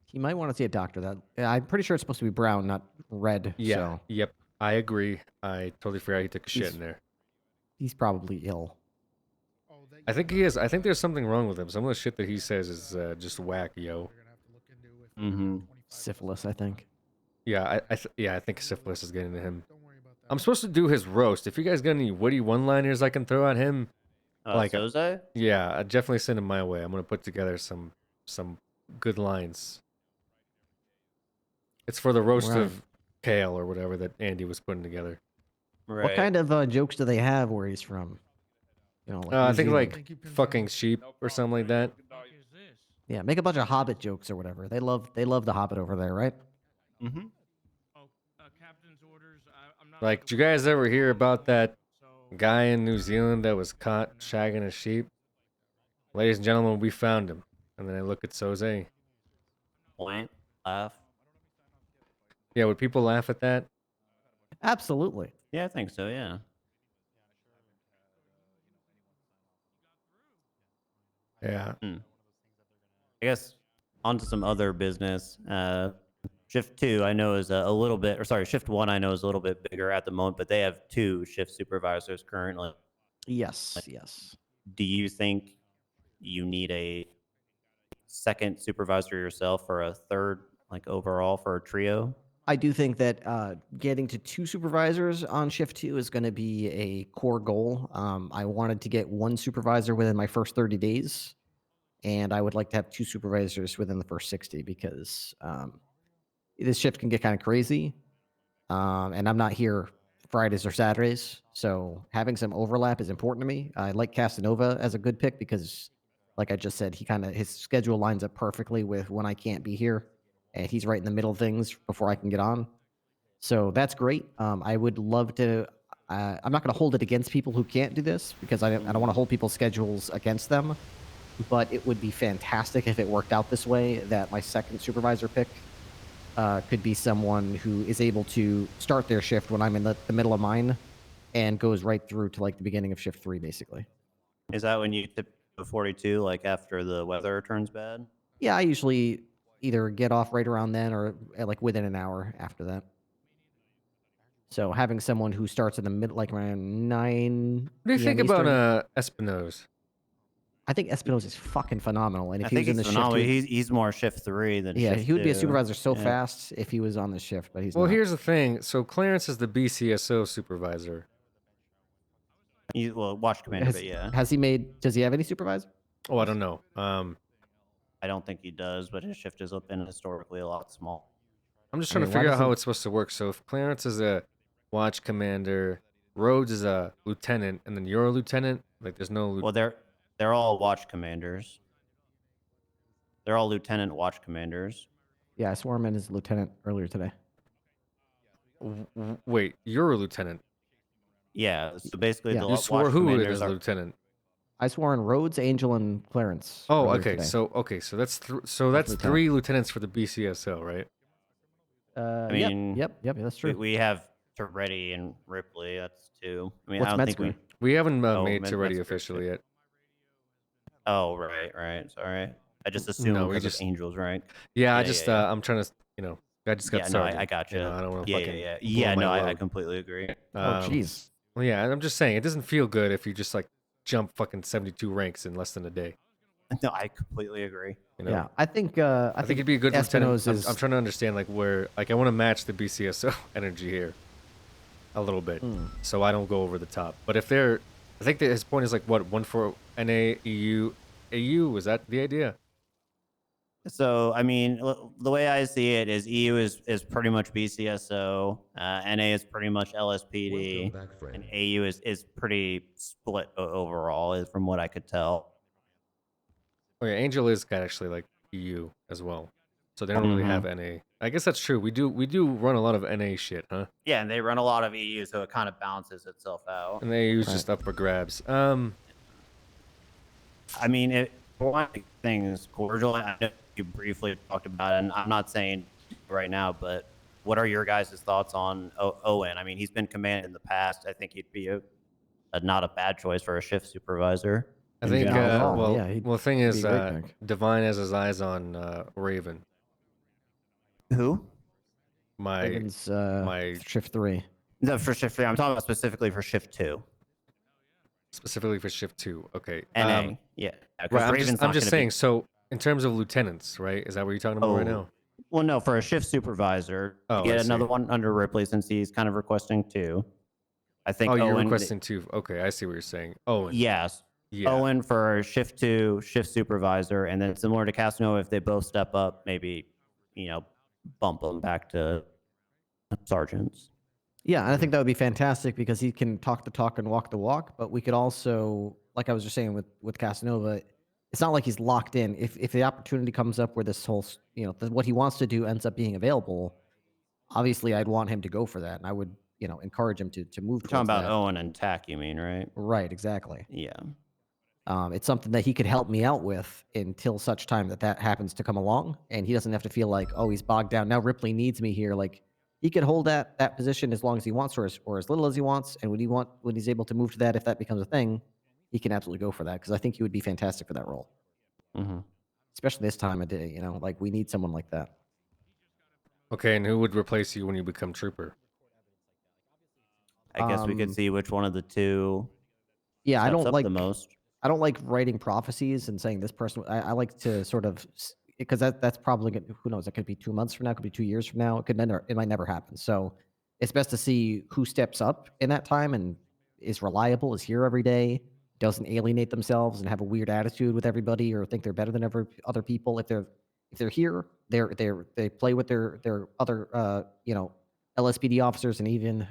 He might want to see a doctor. I'm pretty sure it's supposed to be brown, not red.
Yeah.
So
Yep. I agree. I totally forgot he took a shit
He's-
in there.
he's probably ill.
I think he is. I think there's something wrong with him. Some of the shit that he says is just whack, yo.
Syphilis, I think.
Yeah, I think syphilis is getting to him. I'm supposed to do his roast. If you guys got any witty one-liners I can throw at him,
Soze?
yeah, I'd definitely send him my way. I'm gonna put together some good lines. It's for the roast
Right.
of Kale or whatever that Andy was putting together.
Right.
What kind of jokes do they have where he's from? Like
I
New
think
Zealand.
like fucking sheep or something like that.
Yeah, make a bunch of Hobbit jokes or whatever. They love the Hobbit over there, right?
Mm-hmm.
Like, did you guys ever hear about that guy in New Zealand that was caught shagging a sheep? Ladies and gentlemen, we found him. And then I look at Soze.
Point. Laugh.
Yeah, would people laugh at that?
Absolutely.
Yeah, I think so, yeah.
Yeah.
I guess on to some other business. Shift 2 I know is a little bit, or sorry, Shift 1 I know is a little bit bigger at the moment, but they have 2 shift supervisors currently.
Yes, yes.
Do you think you need a second supervisor yourself or a third, like overall for a trio?
I do think that getting to 2 supervisors on shift 2 is going to be a core goal. I wanted to get 1 supervisor within my first 30 days. and I would like to have 2 supervisors within the first 60 because this shift can get kind of crazy, and I'm not here Fridays or Saturdays, so having some overlap is important to me. I like Casanova as a good pick because, like I just said, his schedule lines up perfectly with when I can't be here, and he's right in the middle of things before I can get on. So that's great. I would love to. I'm not going to hold it against people who can't do this because I don't want to hold people's schedules against them. But it would be fantastic if it worked out this way that my second supervisor pick could be someone who is able to start their shift when I'm in the middle of mine and goes right through to like the beginning of shift 3, basically.
Is that when you tip the 42, like after the weather turns bad?
Yeah, I usually either get off right around then or like within an hour after that. So having someone who starts in the middle, like around 9.
What do you think
Eastern,
about Espinosa?
I think Espinosa is fucking phenomenal, and if
I
he was
think
in the
he's
shift,
phenomenal. He's more shift 3 than
yeah,
shift
he would be a
2.
supervisor so
Yeah.
fast if he was on the shift, but he's
Well,
not.
here's the thing. So Clarence is the BCSO supervisor.
Well, watch commander, but yeah.
Has he made? Does he have any supervisor?
Oh, I don't know.
I don't think he does, but his shift has been historically a lot small.
I'm just trying to figure out how it's supposed to work. So if Clarence is a watch commander, Rhodes is a lieutenant, and then you're a lieutenant, like there's no.
Well, they're all watch commanders. They're all lieutenant watch commanders.
Yeah, I swore him in as lieutenant earlier today.
Wait, you're a lieutenant.
Yeah, so basically
Yeah.
the
You swore
watch
who
commanders
is
are
lieutenant?
I swore in Rhodes, Angel, and Clarence.
Oh,
earlier
okay.
today.
So that's
lieutenant.
3 lieutenants for the BCSO, right?
I mean,
yep, that's true.
We have Toretti and Ripley. That's 2. I mean,
What's
I don't think
Metzger?
we.
We haven't made
Metzger's
Toretti
2.
officially yet.
Oh, right. Sorry, I just assumed
No, we
because
just
of Angels, right?
Yeah, I just I'm trying to I just got
Yeah, no,
started.
I got you.
I don't want to
Yeah,
fucking
yeah.
blow
Yeah,
my
no, I
load.
completely agree.
Oh, jeez.
Well, yeah, I'm just saying it doesn't feel good if you just like jump fucking 72 ranks in less than a day.
No, I completely agree.
You know?
Yeah, I think
it'd be a good lieutenant.
Espinosa
I'm trying to understand like where I want to match the BCSO energy here a little bit, so I don't go over the top. But if I think that his point is like what 1 for NA EU AU, is that the idea?
So, I mean, the way I see it is EU is pretty much BCSO, NA is pretty much LSPD, and AU is pretty split overall, from what I could tell.
Oh yeah, Angel is actually like EU as well, so they don't really have NA. I guess that's true. We do run a lot of NA shit, huh?
Yeah, and they run a lot of EU, so it kind of balances itself out.
And AU is just up for grabs.
I mean, one thing is cordial. I know you briefly talked about it, and I'm not saying right now, but what are your guys' thoughts on Owen? I mean, he's been commanded in the past. I think he'd be not a bad choice for a shift supervisor.
I think,
yeah,
the thing is,
be a great pick.
Divine has his eyes on Raven.
Who?
Raven's,
my
shift 3.
No, for shift 3. I'm talking about specifically for shift 2.
Specifically for shift 2. Okay.
NA. Yeah.
Right, I'm just saying. So in terms of lieutenants, right? Is that what you're talking about right now?
Well, no, for a shift supervisor, get another one under Ripley since he's kind of requesting 2. I think.
Oh, you're
Owen,
requesting 2. Okay, I see what you're saying. Owen.
Yes.
Yeah.
Owen for shift 2, shift supervisor, and then similar to Casanova, if they both step up, maybe bump them back to sergeants.
Yeah, and I think that would be fantastic because he can talk the talk and walk the walk. But we could also, like I was just saying with Casanova, it's not like he's locked in. If the opportunity comes up where this whole, what he wants to do ends up being available, obviously I'd want him to go for that, and I would, encourage him to move.
You're talking
towards
about
that.
Owen and TAC, you mean, right?
Right, exactly.
Yeah.
It's something that he could help me out with until such time that happens to come along, and he doesn't have to feel like, oh, he's bogged down. Now Ripley needs me here. Like, he could hold that position as long as he wants, or as little as he wants. And when he's able to move to that, if that becomes a thing, he can absolutely go for that because I think he would be fantastic for that role. Especially this time of day, like we need someone like that.
Okay, and who would replace you when you become trooper?
I guess we could see which one of the two.
Yeah, I don't
up
like
the most.
I don't like writing prophecies and saying this person. I like to sort of, because that's probably who knows. It could be 2 months from now. It could be 2 years from now. It might never happen. So it's best to see who steps up in that time and is reliable, is here every day, doesn't alienate themselves and have a weird attitude with everybody or think they're better than other people. If they're here, they play with their other LSPD officers, and even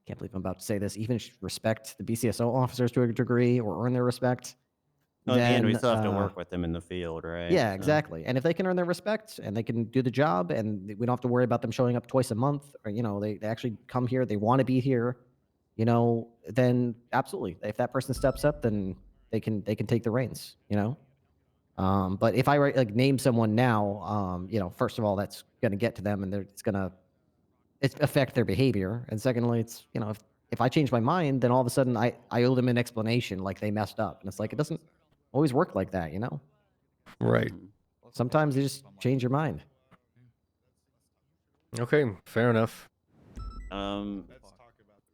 can't believe I'm about to say this, even respect the BCSO officers to a degree or earn their respect.
Well, in the end, we
Then,
still have to work with them in the field, right?
yeah,
So-
exactly. And if they can earn their respect and they can do the job, and we don't have to worry about them showing up twice a month, or they actually come here, they want to be here, then absolutely, if that person steps up, then they can take the reins. But if I name someone now, first of all, that's going to get to them, and it's going to affect their behavior. And secondly, it's if I change my mind, then all of a sudden I owe them an explanation, like they messed up, and it's like it doesn't always work like that.
Right.
Sometimes you just change your mind.
Okay, fair enough.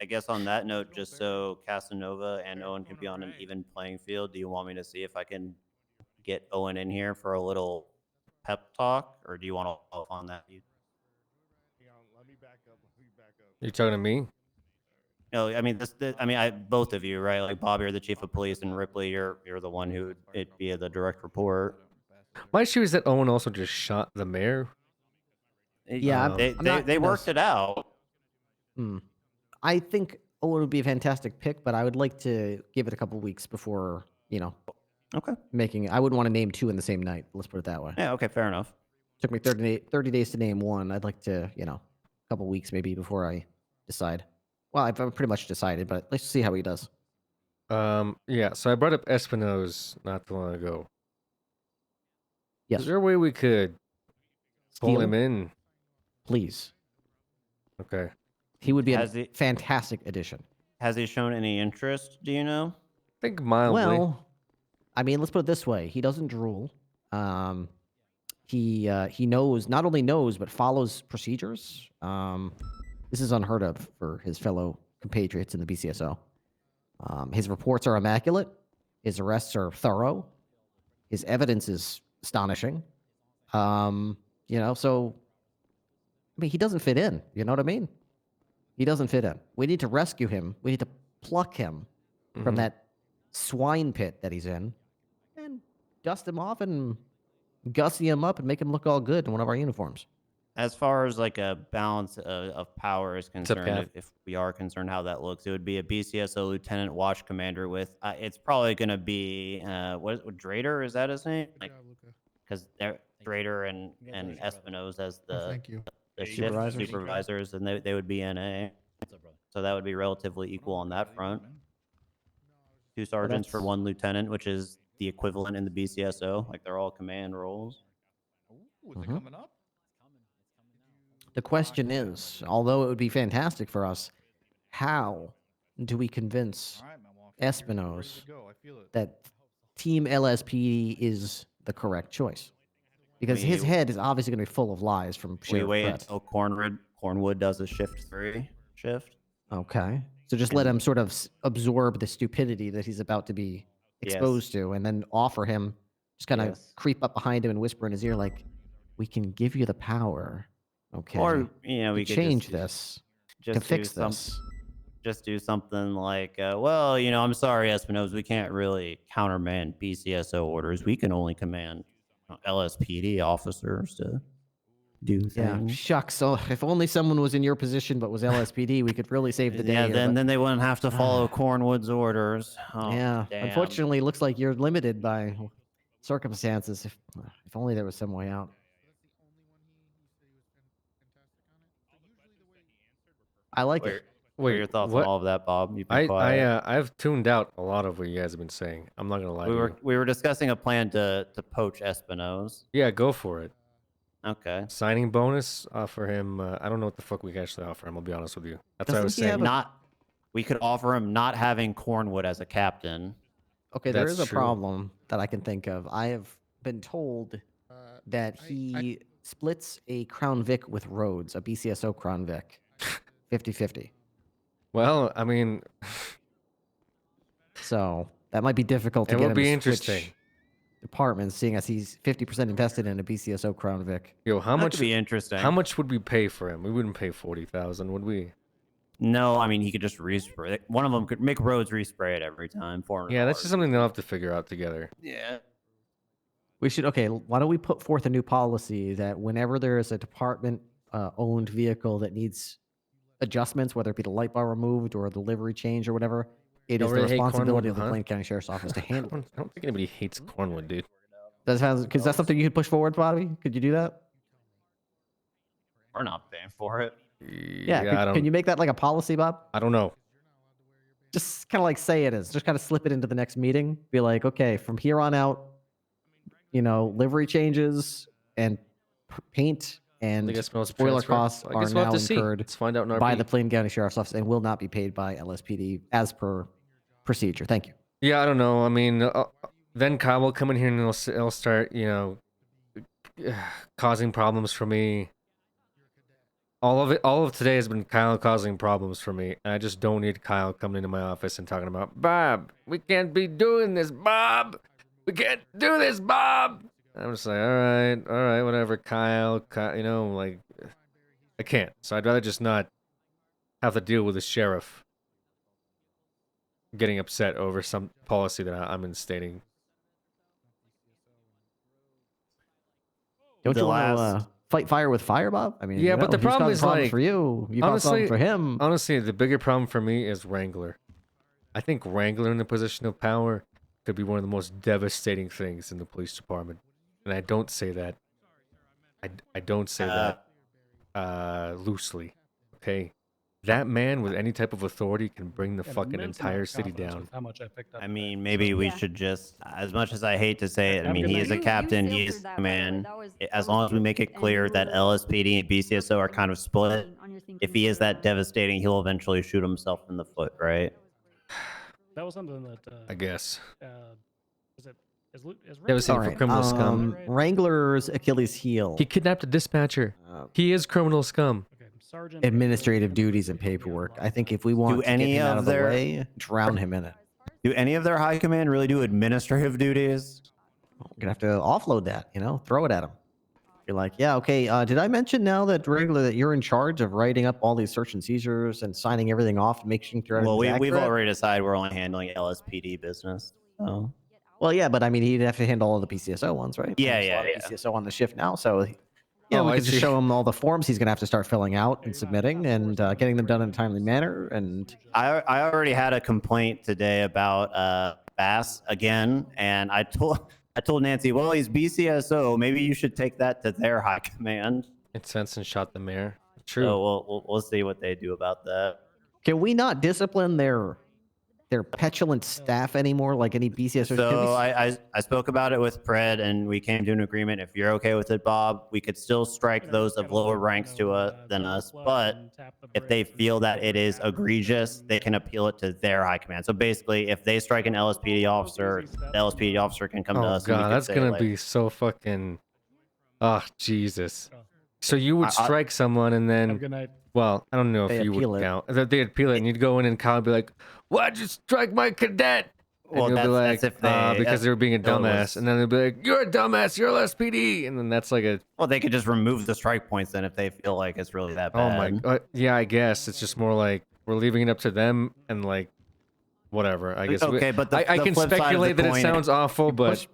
I guess on that note, just so Casanova and Owen can be on an even playing field, do you want me to see if I can get Owen in here for a little pep talk, or do you want to off on that?
You talking to me?
No, I mean both of you, right? Like Bob, you're the chief of police, and Ripley, you're the one who would be the direct report.
My issue is that Owen also just shot the mayor.
Yeah,
they worked it out.
I think Owen would be a fantastic pick, but I would like to give it a couple weeks before
Okay.
making. I wouldn't want to name two in the same night. Let's put it that way.
Yeah. Okay. Fair enough.
Took me 30 days to name one. I'd like to, a couple weeks maybe before I decide. Well, I've pretty much decided, but let's see how he does.
Yeah, so I brought up Espino's not too long ago.
Yes.
Is there a way we could pull
Steal
him in?
Please.
Okay.
He would be a fantastic addition.
Has he shown any interest? Do you know?
I think mildly.
Well, I mean, let's put it this way: he doesn't drool. He not only knows but follows procedures. This is unheard of for his fellow compatriots in the BCSO. His reports are immaculate. His arrests are thorough. His evidence is astonishing. So I mean, he doesn't fit in. You know what I mean? He doesn't fit in. We need to rescue him. We need to pluck him from that swine pit that he's in and dust him off and gussy him up and make him look all good in one of our uniforms.
As far as like a balance of power is
up,
concerned,
Cap?
if we are concerned how that looks, it would be a BCSO lieutenant watch commander with. It's probably going to be what Drader, is that his name? Because Drader and Espinosa as the shift supervisors, and they would be NA. So that would be relatively equal on that front. 2 sergeants for 1 lieutenant, which is the equivalent in the BCSO. Like they're all command roles.
Is it coming up?
The question is, although it would be fantastic for us, how do we convince Espinosa that Team LSPD is the correct choice? Because his head is obviously going to be full of lies from
We
Sheriff
wait
Brett.
until Cornwood does a shift 3 shift.
Okay. So just let him sort of absorb the stupidity that he's about to be exposed to, and then offer him, just kind of creep up behind him and whisper in his ear, like, we can give you the power, okay,
Or we
to
could
change
just
to
do
fix this.
Just do something like, well, I'm sorry, Espinosa, we can't really countermand BCSO orders. We can only command LSPD officers to do things.
Yeah, shucks. So if only someone was in your position but was LSPD, we could really save the day.
Yeah,
here,
then
but-
they wouldn't have to follow Cornwood's orders. Oh,
yeah,
damn.
unfortunately, it looks like you're limited by circumstances. If only there was some way out. I like it.
What are your thoughts on all of that, Bob? You've been quiet.
I've tuned out a lot of what you guys have been saying. I'm not gonna lie to you.
We were discussing a plan to poach Espinosa.
Yeah, go for it.
Okay.
Signing bonus for him. I don't know what the fuck we can actually offer him. I'll be honest with you. That's what I was saying.
We could offer him not having Cornwood as a captain.
Okay, there is a problem that I can think of. I have been told that he splits a Crown Vic with Rhodes, a BCSO Crown Vic, 50-50.
Well, I mean,
so that might be difficult to
it
get
would
him
be
to
interesting.
switch departments, seeing as he's 50% invested in a BCSO Crown Vic.
Yo, how
That
much
could be interesting.
How much would we pay for him? We wouldn't pay 40,000, would we?
No, I mean he could just respray. One of them could make roads respray it every time. $400.
Yeah, that's just something they'll have to figure out together.
Yeah.
We should, okay, why don't we put forth a new policy that whenever there is a department owned vehicle that needs adjustments, whether it be the light bar removed or the livery change or whatever, it is the
really hate
responsibility
Cornwood,
of the
huh?
Plain County Sheriff's Office to handle it.
I don't think anybody hates Cornwood, dude.
Because that's something you could push forward, Bobby? Could you do that?
We're not paying for it.
Yeah, can you make that like a policy, Bob?
I don't know.
Just kind of like say it is. Just kind of slip it into the next meeting. Be like, okay, from here on out, livery changes and paint and spoiler costs are now incurred
Let's find out in
by
RP.
the Plain County Sheriff's Office and will not be paid by LSPD as per procedure. Thank you.
Yeah, I don't know. I mean, then Kyle will come in here and he'll start, causing problems for me. All of today has been Kyle causing problems for me. And I just don't need Kyle coming into my office and talking about, Bob, we can't be doing this, Bob. We can't do this, Bob. I'm just like, all right, whatever, Kyle, I can't. So I'd rather just not have to deal with the sheriff getting upset over some policy that I'm instating.
Don't you want to fight fire with fire, Bob? I mean,
yeah, but the
he's
problem
causing
is
problems
like
for you. You cause problems for him.
Honestly, the bigger problem for me is Wrangler. I think Wrangler in the position of power could be one of the most devastating things in the police department, and I don't say that. I don't say that loosely. Okay, that man with any type of authority can bring the fucking entire city down.
How much I picked up.
I mean, maybe we should just, as much as I hate to say it, I mean, he is a captain, he is a man. As long as we make it clear that LSPD and BCSO are kind of split, if he is that devastating, he'll eventually shoot himself in the foot, right?
That was something that
I guess.
Devastating for criminal scum. Wrangler's Achilles heel.
He kidnapped a dispatcher. He is criminal scum.
Administrative duties and paperwork. I think if we want to get him out of the way, drown him in it.
Do any of their high command really do administrative duties?
We're gonna have to offload that, throw it at him. You're like, yeah, okay. Did I mention now that Wrangler that you're in charge of writing up all these search and seizures and signing everything off and making sure?
Well, we've already decided we're only handling LSPD business. So.
Well, yeah, but I mean, he'd have to handle all the PCSO ones, right?
Yeah,
There's a lot of PCSO on the shift now, so we
I
could just
see.
show him all the forms he's gonna have to start filling out and submitting and getting them done in a timely manner. And
I already had a complaint today about Bass again, and I told Nancy, well, he's BCSO. Maybe you should take that to their high command.
Incensed and shot the mayor. True.
So we'll see what they do about that.
Can we not discipline their petulant staff anymore, like any BCSO?
So I spoke about it with Pred, and we came to an agreement. If you're okay with it, Bob, we could still strike those of lower ranks than us. But if they feel that it is egregious, they can appeal it to their high command. So basically, if they strike an LSPD officer, the LSPD officer can come to us.
Oh god,
and
that's gonna be so fucking. Oh Jesus. So you would strike someone and then. Well, I don't know if you would count. They'd appeal it, and you'd go in and Kyle would be like, "Why'd you strike my cadet?" And
Well,
you'll be like,
that's if they
because they were being a
no, it
dumbass.
was-
And then they'd be like, "You're a dumbass. You're LSPD." And then that's like a.
Well, they could just remove the strike points then if they feel like it's really that
Oh
bad.
my. Yeah, I guess it's just more like we're leaving it up to them and like, whatever. I guess.
Okay, but the
I can
flip side of the
speculate that it
coin-
sounds awful, but.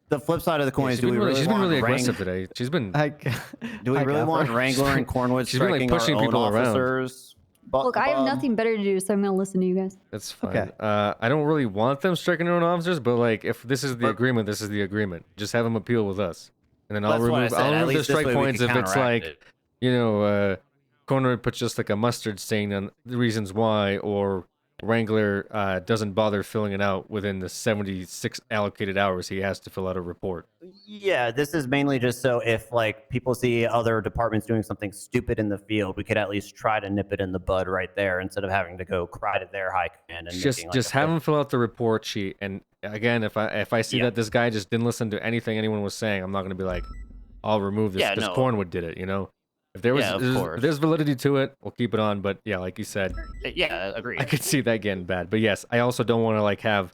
The flip side of the coin is, do we really
she's
want
been really
Wrang-
aggressive today. She's been.
Do we really want Wrangler and Cornwood
She's been like
striking
pushing
our own
people around.
officers?
Look, I have nothing better to do, so I'm going to listen to you guys.
That's fine. I don't really want them striking their own officers, but like if this is the agreement, this is the agreement. Just have them appeal with us, and then I'll
That's what I
remove.
said.
I'll
At
remove the
least this
strike
way we
points
can
if it's
counteract
like,
it.
Cornwood puts just like a mustard stain on the reasons why, or Wrangler doesn't bother filling it out within the 76 allocated hours he has to fill out a report.
Yeah, this is mainly just so if like people see other departments doing something stupid in the field, we could at least try to nip it in the bud right there instead of having to go cry to their high command and
Just
making, like,
just have him fill out the report sheet, and again, if I see that this guy just didn't listen to anything anyone was saying, I'm not gonna be like, I'll remove this because Cornwood did it. If there was if there's validity to it, we'll keep it on. But yeah, like you said,
yeah, agreed.
I could see that getting bad. But yes, I also don't want to like have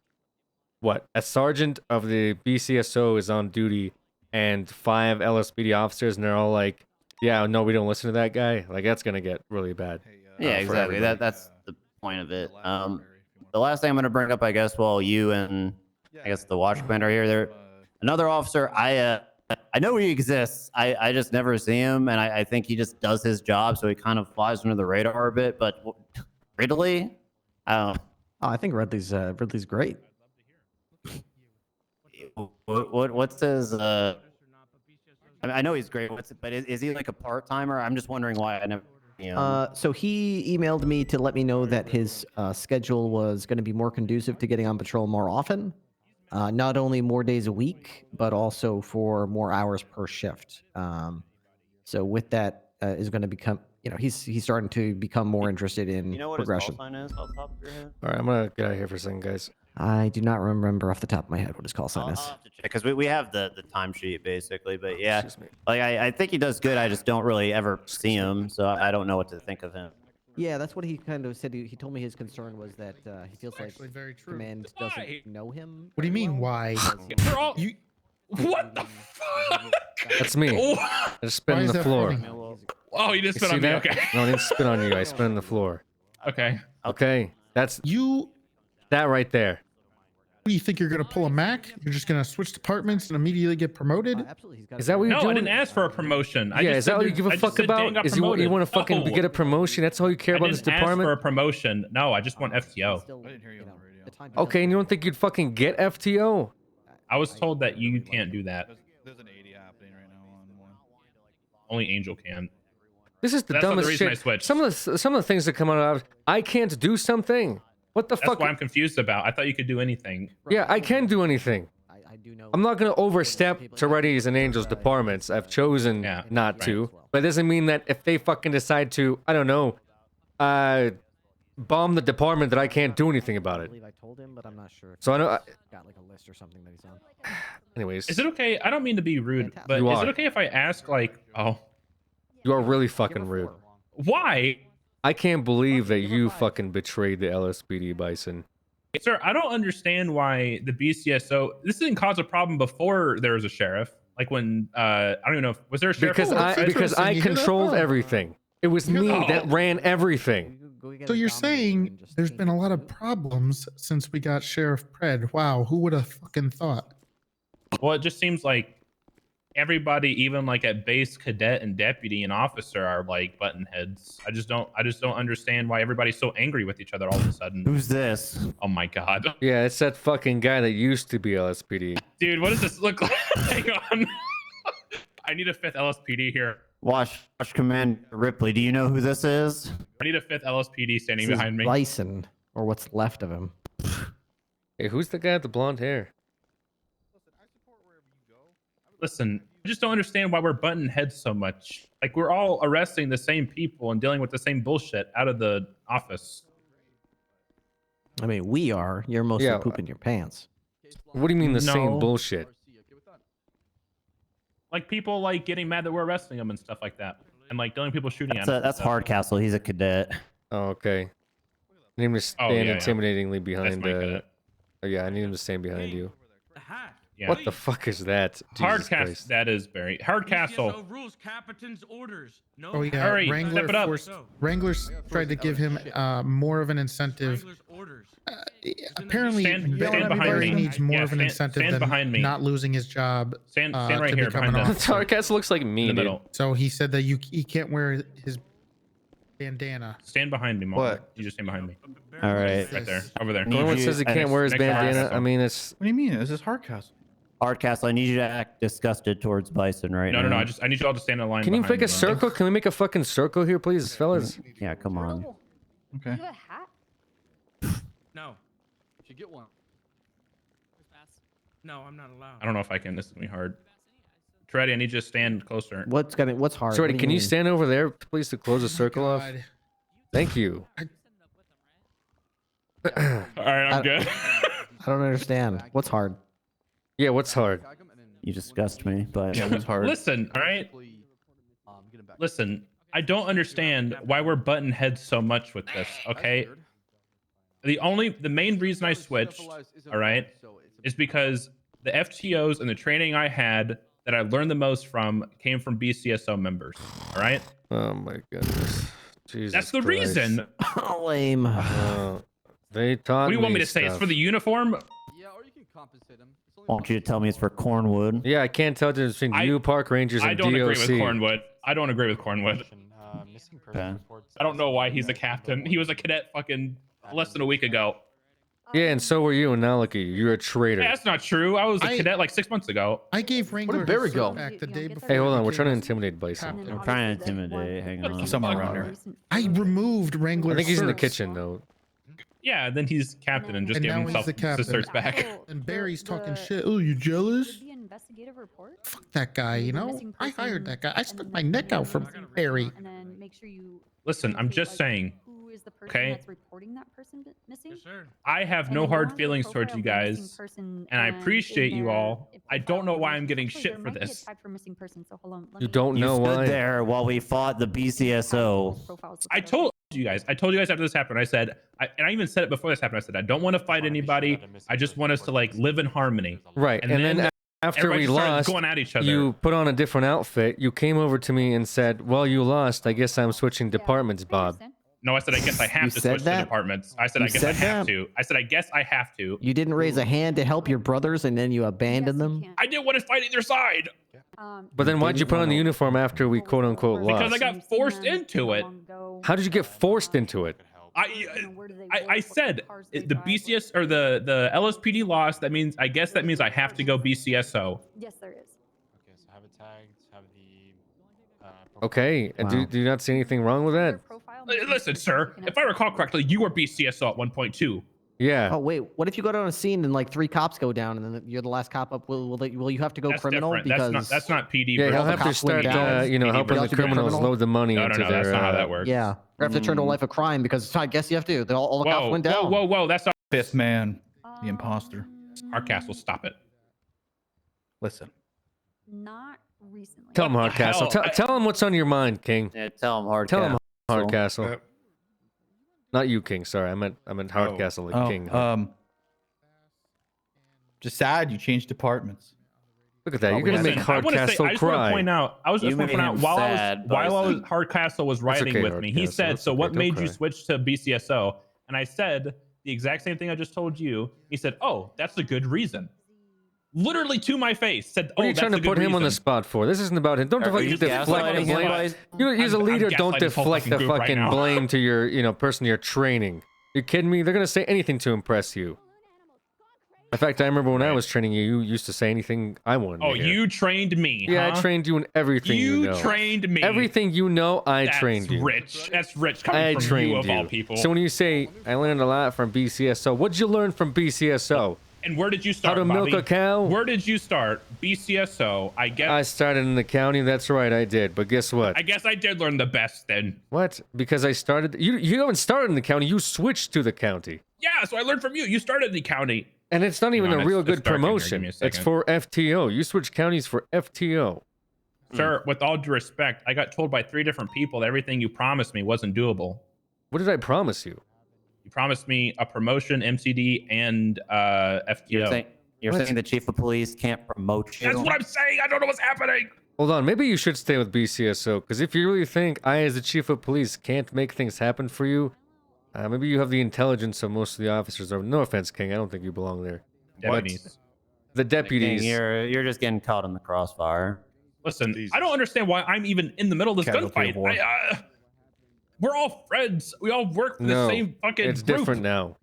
a sergeant of the BCSO is on duty and 5 LSPD officers, and they're all like, yeah, no, we don't listen to that guy. Like that's gonna get really bad.
Yeah,
for
exactly.
everybody.
That's the point of it. The last thing I'm going to bring up, I guess, while you and I guess the watch commander are here, there another officer. I know he exists. I just never see him, and I think he just does his job, so he kind of flies under the radar a bit. But Ridley,
Oh, I think Ridley's great.
what's his? I mean, I know he's great. But is he like a part timer? I'm just wondering why I never.
So he emailed me to let me know that his schedule was going to be more conducive to getting on patrol more often. Not only more days a week, but also for more hours per shift. So with that is going to become, he's starting to become more interested in
You know what
progression.
his call sign is off the top of your head?
All right, I'm gonna get out of here for a second, guys.
I do not remember off the top of my head what his call sign
I'll
is.
have to check because we have the timesheet basically. But yeah, like I think he does good. I just don't really ever see him, so I don't know what to think of him.
Yeah, that's what he kind of said. He told me his concern was that he feels like
Actually very true.
command doesn't know him.
What do you
very
mean,
well
why?
because
We're all.
You,
What the fuck?
That's me.
Oh,
I just spit
Why
on
is
the
that
floor.
funny?
oh, you just
You
spit
see
on me.
that?
Okay.
No, I didn't spit on you. I spit on the floor.
Okay.
Okay, that's
you
that right there.
What do you think you're gonna pull a Mac? You're just gonna switch departments and immediately get promoted?
Is that what you're
No,
doing?
I didn't ask for a promotion. I
Yeah,
just
is that
said
what you
there's-
give a
I just
fuck
said Dan
about?
got
Is you
promoted.
want to fucking
No.
get a promotion? That's all you care
I
about
didn't
this
ask
department?
for a promotion. No, I just want FTO.
I didn't hear you on the radio.
Okay, and you don't think you'd fucking get FTO?
I was told that you can't do that.
There's an 80 happening right now on one.
Only Angel can.
This is the
That's not the
dumbest
reason I
shit.
switched.
Some of the things that come out of I can't do something. What the
That's
fuck?
what I'm confused about. I thought you could do anything.
Yeah, I can do anything.
I do know.
I'm not going to overstep Toretti's and Angel's departments. I've chosen not to. But it doesn't mean that if they fucking decide to, I don't know, bomb the department, that I can't do anything about
I
it.
believe I told him, but I'm not sure.
So I know.
Got like a list or something that he's on.
Anyways,
Is it okay? I don't mean to be rude, but
You
is
are.
it okay if I ask, like, oh,
you are really fucking rude.
why?
I can't believe that you fucking betrayed the LSPD, Bison.
Sir, I don't understand why the BCSO. This didn't cause a problem before there was a sheriff. Like when I don't even know if was there a sheriff.
Because I controlled everything. It was me
Oh.
that ran everything.
So you're saying there's been a lot of problems since we got Sheriff Pred. Wow, who would have fucking thought?
Well, it just seems like everybody, even like at base, cadet, and deputy and officer, are like button heads. I just don't understand why everybody's so angry with each other all of a sudden.
Who's this?
Oh my god,
Yeah, it's that fucking guy that used to be LSPD.
dude, what does this look like? Hang on, I need a fifth LSPD here.
Watch Commander Ripley. Do you know who this is?
I need a fifth LSPD standing
This is
behind me.
Bison, or what's left of him.
Hey, who's the guy with the blonde hair?
Listen, I just don't understand why we're button heads so much. Like we're all arresting the same people and dealing with the same bullshit out of the office.
I mean, we are. You're mostly
Yeah.
pooping your pants.
What do you mean the
No.
same bullshit?
Like people like getting mad that we're arresting them and stuff like that, and like dealing with people shooting at them.
That's Hardcastle. He's a cadet.
Oh, okay. I need him to
Oh,
stand
yeah.
intimidatingly behind.
my cadet.
Oh yeah, I need him to stand behind you.
Yeah.
What the fuck is that? Jesus
Hardcastle.
Christ.
That is very Hardcastle.
rules captain's orders. No.
Oh yeah,
Hurry,
Wrangler
step it up.
Wranglers tried to give him more of an incentive. Apparently,
Stand
Bill
behind me.
needs more
Yeah,
of an
stand
incentive
behind me.
than not losing his job.
Stand right
to
here
become an
behind us.
officer.
Hardcastle looks like me,
In the
dude.
middle.
So he said that he can't wear his bandana.
Stand behind me, Mom.
What?
You just stand behind me.
All right.
Right there. Over there.
Need
No one
you-
says he can't wear his
Next to
bandana.
Hardcastle.
I mean, it's.
What do you mean? This is Hardcastle.
Hardcastle, I need you to act disgusted towards Bison right
No,
now.
no, no. I need you all to stand in line.
Can you
behind
make a
me.
circle? Can we make a fucking circle here, please, fellas?
Yeah, come on.
Okay.
You have a hat?
No. You should get one. No, I'm not allowed.
I don't know if I can. This is gonna be hard. Treddy, I need you to stand closer.
What's hard?
Sorry,
What do
can you
mean?
stand over there, please, to close the circle off?
God.
Thank you.
All right, I'm good.
I don't understand. What's hard?
Yeah, what's hard?
You disgust me, but
Yeah, it's hard.
Listen, all right. Listen, I don't understand why we're button heads so much with this. Okay. The main reason I switched, all right, is because the FTOs and the training I had that I learned the most from came from BCSO members. All right.
Oh my goodness.
Jesus
That's the
Christ.
reason.
Lame. They taught
What do you want me to say? It's
stuff.
for the uniform?
Want you to tell me it's for Cornwood?
Yeah, I can't tell the difference between you, park rangers, and
I don't
DOC.
agree with Cornwood. I don't agree with Cornwood.
Okay.
I don't know why he's a captain. He was a cadet fucking less than a week ago.
Yeah, and so were you, and now look at you. You're a traitor.
Hey, that's not true. I was a cadet like 6 months ago.
I gave Wrangler
Where did Barry
his
go?
cert back the day before.
Hey, hold on. We're
he
trying to
became
intimidate Bison.
captain.
I'm trying to intimidate. Hang on.
Someone around here.
I removed Wrangler's
I think he's in the
certs,
kitchen, though.
Yeah, then he's captain and just
and
gave
now
himself
he's the
his
captain.
certs back.
And Barry's talking shit. Oh, you jealous?
The investigative report.
Fuck that guy, you know? I hired that guy. I stuck my neck out for Barry.
And then make sure you
Listen, I'm just saying.
who is the person
Okay.
that's reporting that person missing.
I have no hard feelings towards you guys, and I appreciate you all. I don't know why I'm getting shit for this.
For missing person. So hold on.
You don't
You
know
stood
why?
there while we fought the BCSO.
I told you guys after this happened, I said, and I even said it before this happened, I said, I don't want to fight anybody. I just want us to like live in harmony.
Right, and then after
everybody
we
just started
lost,
going at each other.
you put on a different outfit. You came over to me and said, "Well, you lost. I guess I'm switching departments, Bob."
No, I said, I guess I have
You
to
said
switch
that?
to departments. I said,
You
I guess I
said
have
that?
to. I said, I guess I have to.
You didn't raise a hand to help your brothers, and then you abandoned them.
I didn't want to fight either side.
But then why'd you put on the uniform after we quote unquote lost?
Because I got forced into it.
How did you get forced into it?
I said the BCS or the LSPD lost. That means I have to go BCSO.
Yes, there is.
Okay, and do you not see anything wrong with that?
Listen, sir, if I recall correctly, you were BCSO at 1.2.
Yeah.
Oh wait, what if you go down a scene and like 3 cops go down and then you're the last cop up? Will you have to go
That's
criminal?
different.
Because
That's not PD.
Yeah,
bro.
he'll have to start, helping the criminals load the money
No,
into
no,
their.
that's not how that works.
Yeah, or have to turn to a life of crime because I guess you have to. All the cops went down.
Whoa! That's not
Fifth man, the imposter.
Hardcastle. Stop it.
Listen.
Not recently.
Tell him Hardcastle. Tell him what's on your mind, King.
Yeah, tell him Hardcastle.
Tell him Hardcastle. Not you, King. Sorry, I meant Hardcastle, like King.
Just sad you changed departments.
Look at that. You're gonna make Hardcastle cry.
I was just want to point out while Hardcastle was riding
okay,
with me, he
Hardcastle.
said,
That's
"So
okay,
what
don't
made you
cry."
switch to BCSO?" And I said the exact same thing I just told you. He said, "Oh, that's a good reason." Literally to my face, said,
What are
"Oh,
you
that's
trying
a
to
good
put him on the
reason."
spot for? This isn't about him. Don't
Are you
deflect the
gaslighting him,
blame.
guys?
You as a
I'm
leader, don't
gaslighting this whole
deflect the
fucking group right
fucking
now.
blame to your person you're training. You kidding me? They're gonna say anything to impress you. In fact, I remember when I was training you, you used to say anything I wanted.
Oh,
to hear.
you trained me.
Yeah,
huh?
I trained you in everything you know.
You trained me.
Everything you know, I trained you.
Rich. That's rich coming
I
from
trained
you of all people.
So when you say I learned a lot from BCSO, what'd you learn from BCSO?
And where did you start?
How to milk
Bobby?
a cow?
Where did you start? BCSO. I guess.
I started in the county. That's right, I did. But guess what?
I guess I did learn the best then.
What? Because I started. You haven't started in the county. You switched to the county.
Yeah, so I learned from you. You started in the county.
And it's not even
Hang on,
a real
it's
good
dark in here. Give
promotion.
me a
It's
second.
for FTO. You switch counties for FTO.
Sir, with all due respect, I got told by 3 different people that everything you promised me wasn't doable.
What did I promise you?
You promised me a promotion, MCD, and FTO.
You're saying the chief of police can't promote you?
That's what I'm saying. I don't know what's happening.
Hold on. Maybe you should stay with BCSO. Because if you really think I, as the chief of police, can't make things happen for you, maybe you have the intelligence of most of the officers. No offense, King. I don't think you belong there.
Deputies.
The deputies.
King, you're just getting caught in the crossfire.
Listen, I don't understand why I'm even in the middle of this
Casualty
gunfight.
of war.
We're all friends. We all work for
No,
the same fucking
it's
group.
different now.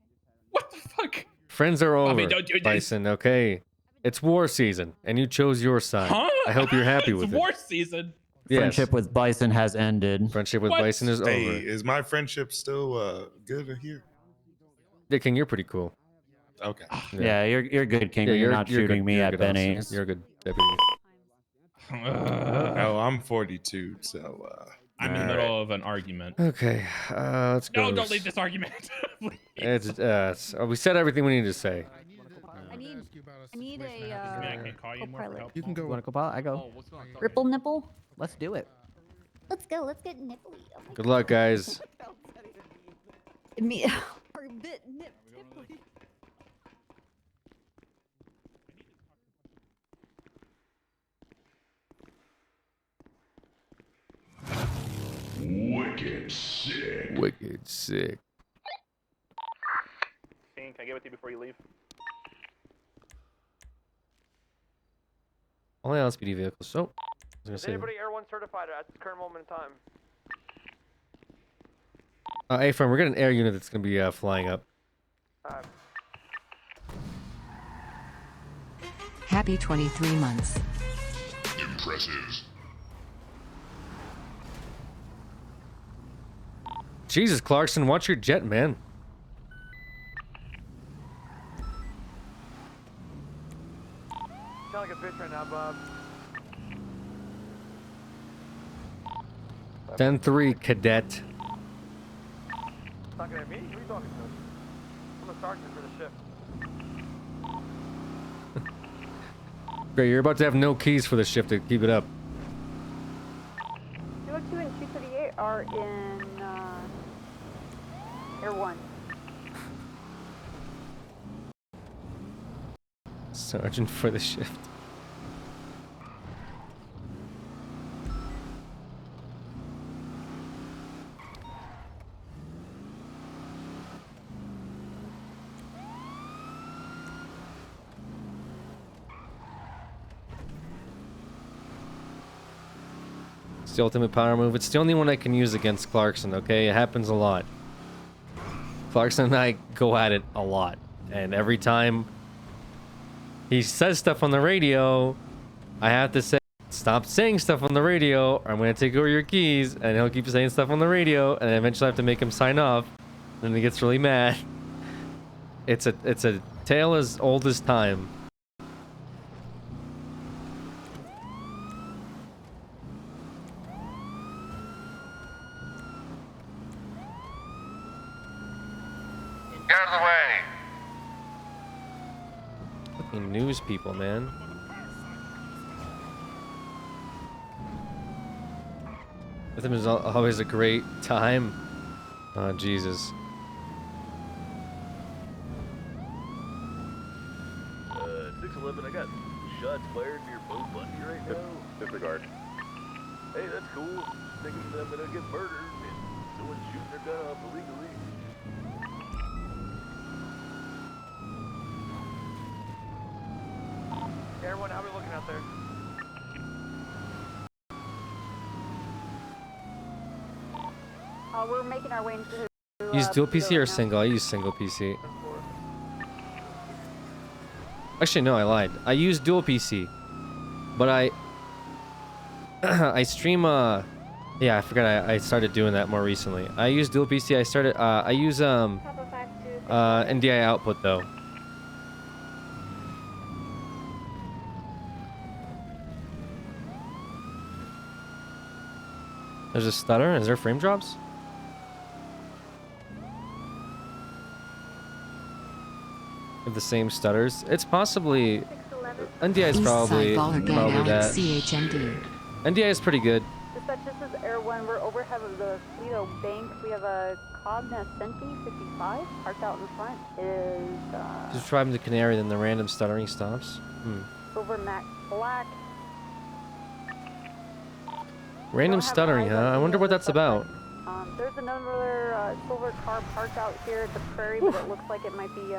What the fuck?
Friends are over,
Bobby, don't do this.
Bison, okay? It's war season, and you chose your side.
Huh?
I hope you're happy
It's
with
war
it.
season.
Yes.
Friendship with Bison has ended.
Friendship with
What?
Bison is
Hey,
over.
is my friendship still good here?
Yeah, King, you're pretty cool.
Okay.
Yeah, you're good, King.
Yeah,
you're not
you're
shooting
good-
me
you're a
at
good officer.
Benny's.
You're a good deputy.
Oh, I'm 42, so
I'm in the middle of an argument.
Okay, let's go.
No, don't leave this argument.
We said everything we need to say.
I need a
I can't call you anymore for
co-pilot.
help.
You can go. Want to go pilot? I go.
Ripple nipple.
Let's do it.
Let's go. Let's get nipply. Oh my
Good luck, guys.
Me or a bit nipply.
Wicked.
Wicked sick.
Can I get with you before you leave?
Only LSPD vehicles. So, I was gonna
Is
say.
anybody Air 1 certified at this current moment in time?
Hey, friend, we're getting an air unit that's gonna be flying up.
Happy 23 months.
Impressive.
Jesus, Clarkson, watch your jet, man.
You sound like a bitch right now, Bob.
10-3, cadet.
Talking at me? Who are you talking to? I'm a sergeant for the shift.
Great, you're about to have no keys for the shift to keep it up.
202 and 238 are in Air 1.
Sergeant for the shift. It's the ultimate power move. It's the only one I can use against Clarkson, okay? It happens a lot. Clarkson and I go at it a lot. And every time he says stuff on the radio, I have to say, stop saying stuff on the radio, or I'm going to take over your keys. And he'll keep saying stuff on the radio, and eventually I have to make him sign off. Then he gets really mad. It's a tale as old as time.
Get out of the way.
Fucking news people, man. With him is always a great time. Oh, Jesus.
611, I got shots fired near Bo Bundy right now. Disregard. Hey, that's cool. Thinking I'm gonna get murdered and someone's shooting their gun off illegally. Everyone, how are we looking out there?
We're making our way into.
Use dual PC or single? I use single PC. Actually, no, I lied. I use dual PC, but I stream. Yeah, I forgot. I started doing that more recently. I use dual PC. I use NDI output though. There's a stutter. Is there frame drops? Have the same stutters. It's possibly NDI is probably that. NDI is pretty good.
Dispatch, this is Air 1. We're overhead of the Toledo Bank. We have a Cogna Senti 55 parked out in front. It is
Just driving to Canary, then the random stuttering stops.
Silver Max Black.
Random stuttering, huh? I wonder what that's about.
There's another silver car parked out here at the prairie, but it looks like it might be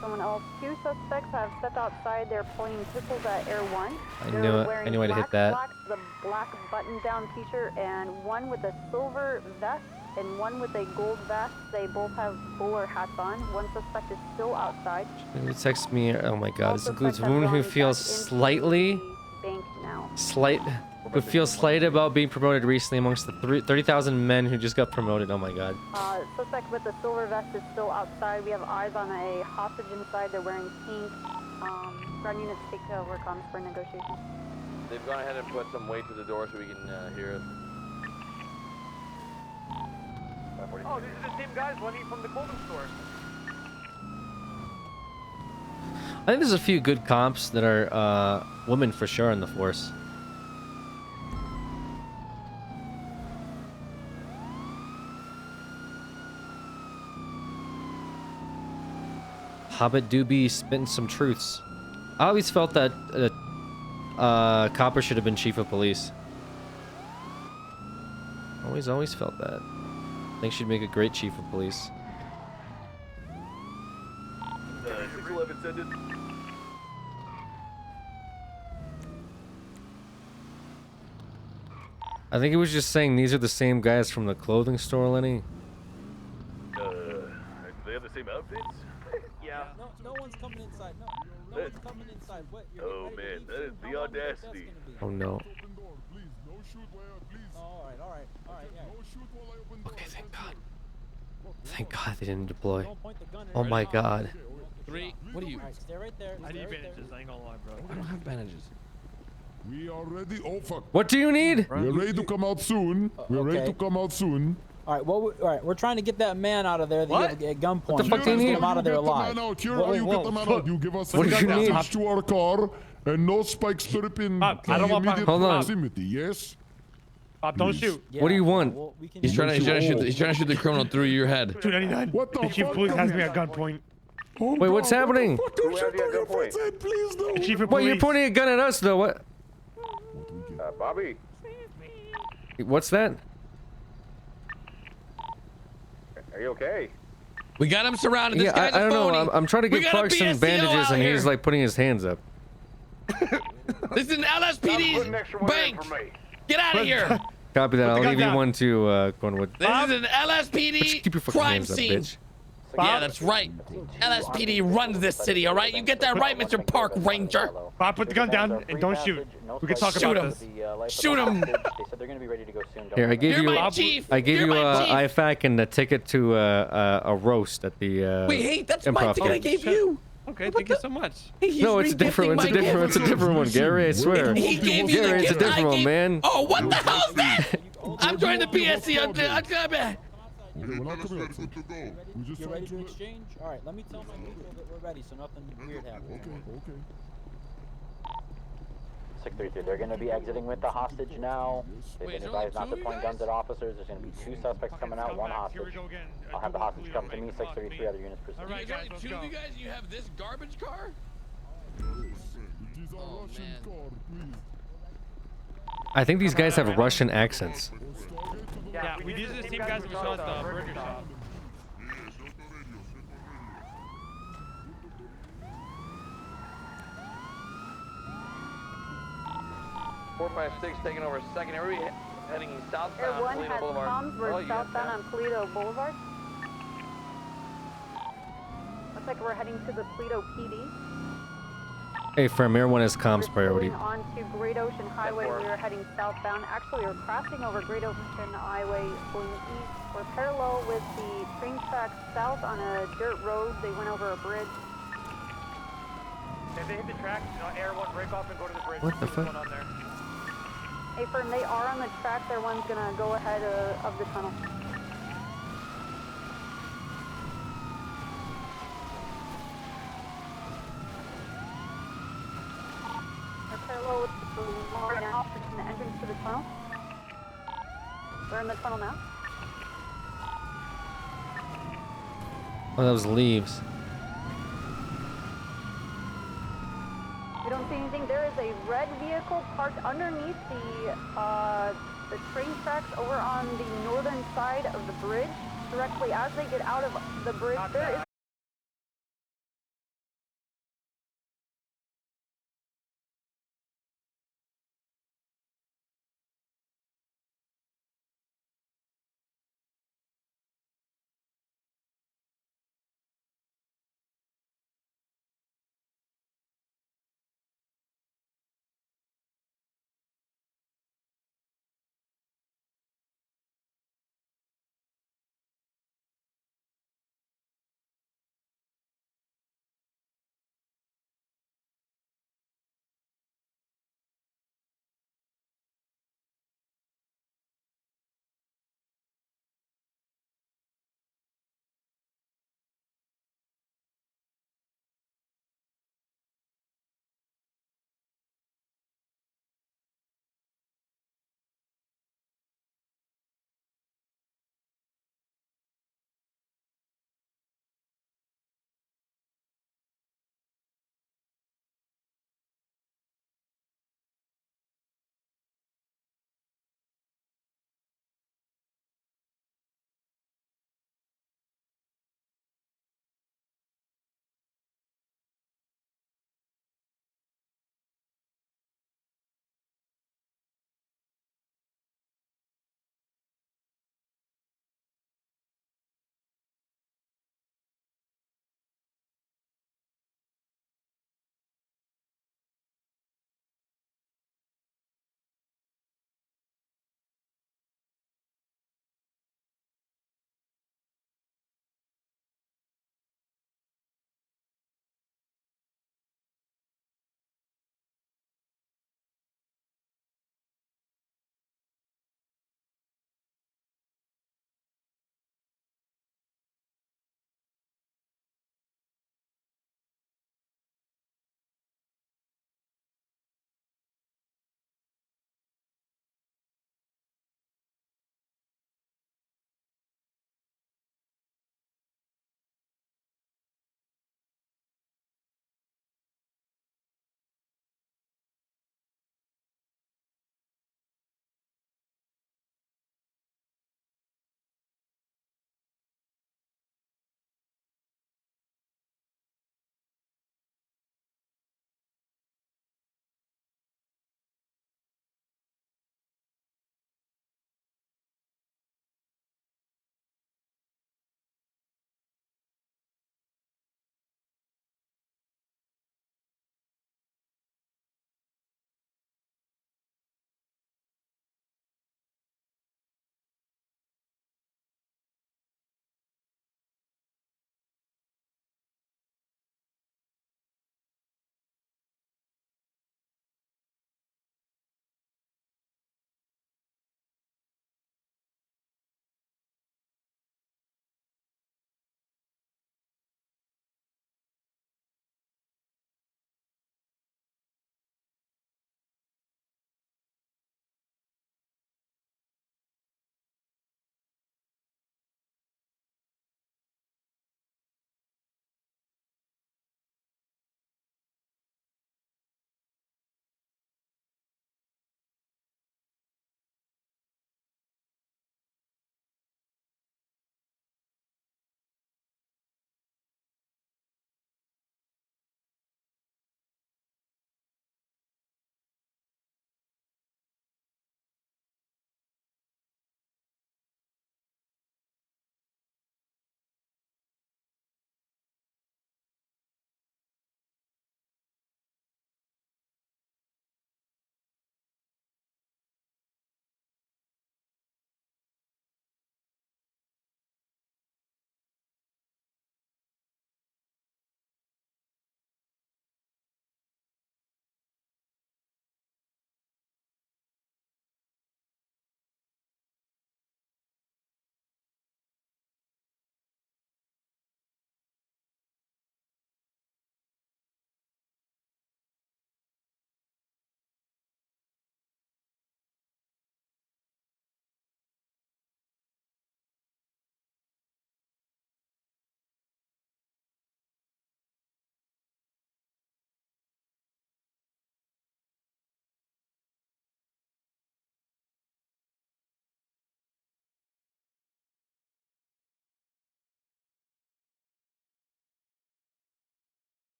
someone else. 2 suspects have stepped outside. They're pointing pistols at Air 1.
I knew it. I knew I'd hit that.
The black button-down t-shirt, and one with a silver vest, and one with a gold vest. They both have bowler hats on. One suspect is still outside.
Maybe text me. Oh my God! This includes woman who feels slightly who feels slighted about being promoted recently amongst the 30,000 men who just got promoted. Oh my God.
Suspect with the silver vest is still outside. We have eyes on a hostage inside. They're wearing pink. Ground units take over comms for negotiations.
They've gone ahead and put some weight to the door so we can hear it. Oh, these are the same guys running from the clothing store.
I think there's a few good comps that are women for sure in the force. Hobbit do be spitting some truths. I always felt that Copper should have been chief of police. Always felt that. I think she'd make a great chief of police.
611 send it.
I think it was just saying these are the same guys from the clothing store, Lenny.
Do they have the same outfits?
Yeah. No one's coming inside. No one's coming inside. What?
Oh man, that is the audacity.
Oh no.
Yeah.
Okay, thank God. Thank God they didn't deploy. Oh my God.
3. What are you?
Alright, stay right there.
I need bandages. I ain't gonna lie, bro.
I don't have bandages.
We are ready. Oh fuck.
What do you need?
We're ready to come out soon. We're ready to
okay.
come out soon.
All right. Well, all right. We're trying to get that man out of there.
What?
At gunpoint.
What the fuck do you
Let's
need?
get him out of there alive.
Here are you get the man out. You give us
What do you need?
to our car and no spike strip in
I don't want
immediate
Hold on.
proximity. Yes.
Bob, don't shoot.
What do you want?
Well, we can
He's trying to shoot the criminal through your head.
299.
What the
Chief of
fuck?
police has me at gunpoint.
Oh,
Wait, what's
God,
happening?
What the fuck? Don't shoot on your friend's head, please, no.
Chief of
What,
police.
you're pointing a gun at us though? What?
Bobby.
What's that?
Are you okay?
We got him surrounded. This
Yeah,
guy's
I don't
a
know.
phony.
I'm trying to
We
give
got a
Clark some
BSCO
bandages
out
and
here.
he's like putting his hands up.
This is an LSPD's bank. Get out of here.
Copy that.
Put the
I'll
gun
leave you
down.
one to Cornwood.
This is an LSPD
Keep your fucking
crime
hands up,
scene.
bitch.
Yeah, that's right. LSPD runs this city, all right? You get that right, Mr. Park Ranger?
Bob, put the gun down and don't shoot. We can talk
Shoot
about
him.
this.
Shoot him.
Here, I gave
You're
you.
my chief.
I gave
You're
you
my
a
chief.
IFAC and a ticket to a roast at the.
Wait, hey, that's my
improv
ticket I
game.
gave you.
Okay, thank you so much.
No, it's a different. It's a different. It's a different one, Gary. I swear.
He gave you
Gary,
the
it's a
gift I
different one,
gave.
man.
Oh, what the hell's that? I'm joining the BSC. I'm
You're ready to exchange? All right. Let me tell my people that we're ready, so nothing weird happens.
Okay.
632, they're going to be exiting with the hostage now. They've been advised not to point guns at officers. There's going to be 2 suspects coming out, 1 hostage. I'll have the hostage come to me, 633, other units proceed.
There's only 2 of you guys and you have this garbage car? Oh, man.
I think these guys have Russian accents.
Yeah, we these are the same guys we saw at the burger shop.
Taking over second. Everybody heading
Air
southbound
1
Toledo
has
Boulevard.
comms. We're southbound on Toledo Boulevard. Looks like we're heading to the Toledo PD.
Hey, firm, Air 1 has comms
We're
priority.
going on to Great Ocean Highway. We are heading southbound. Actually, we're crossing over Great Ocean Highway going east. We're parallel with the train tracks south on a dirt road. They went over a bridge.
If they hit the track, Air 1 break off and go to the bridge.
What the
See
fuck?
what's going on there.
Hey, firm, they are on the track. Their one's gonna go ahead of the tunnel. We're parallel with the line now, in the entrance to the tunnel. We're in the tunnel now.
Oh, that was leaves.
We don't see anything. There is a red vehicle parked underneath the train tracks over on the northern side of the bridge. Directly as they get out of the bridge, there is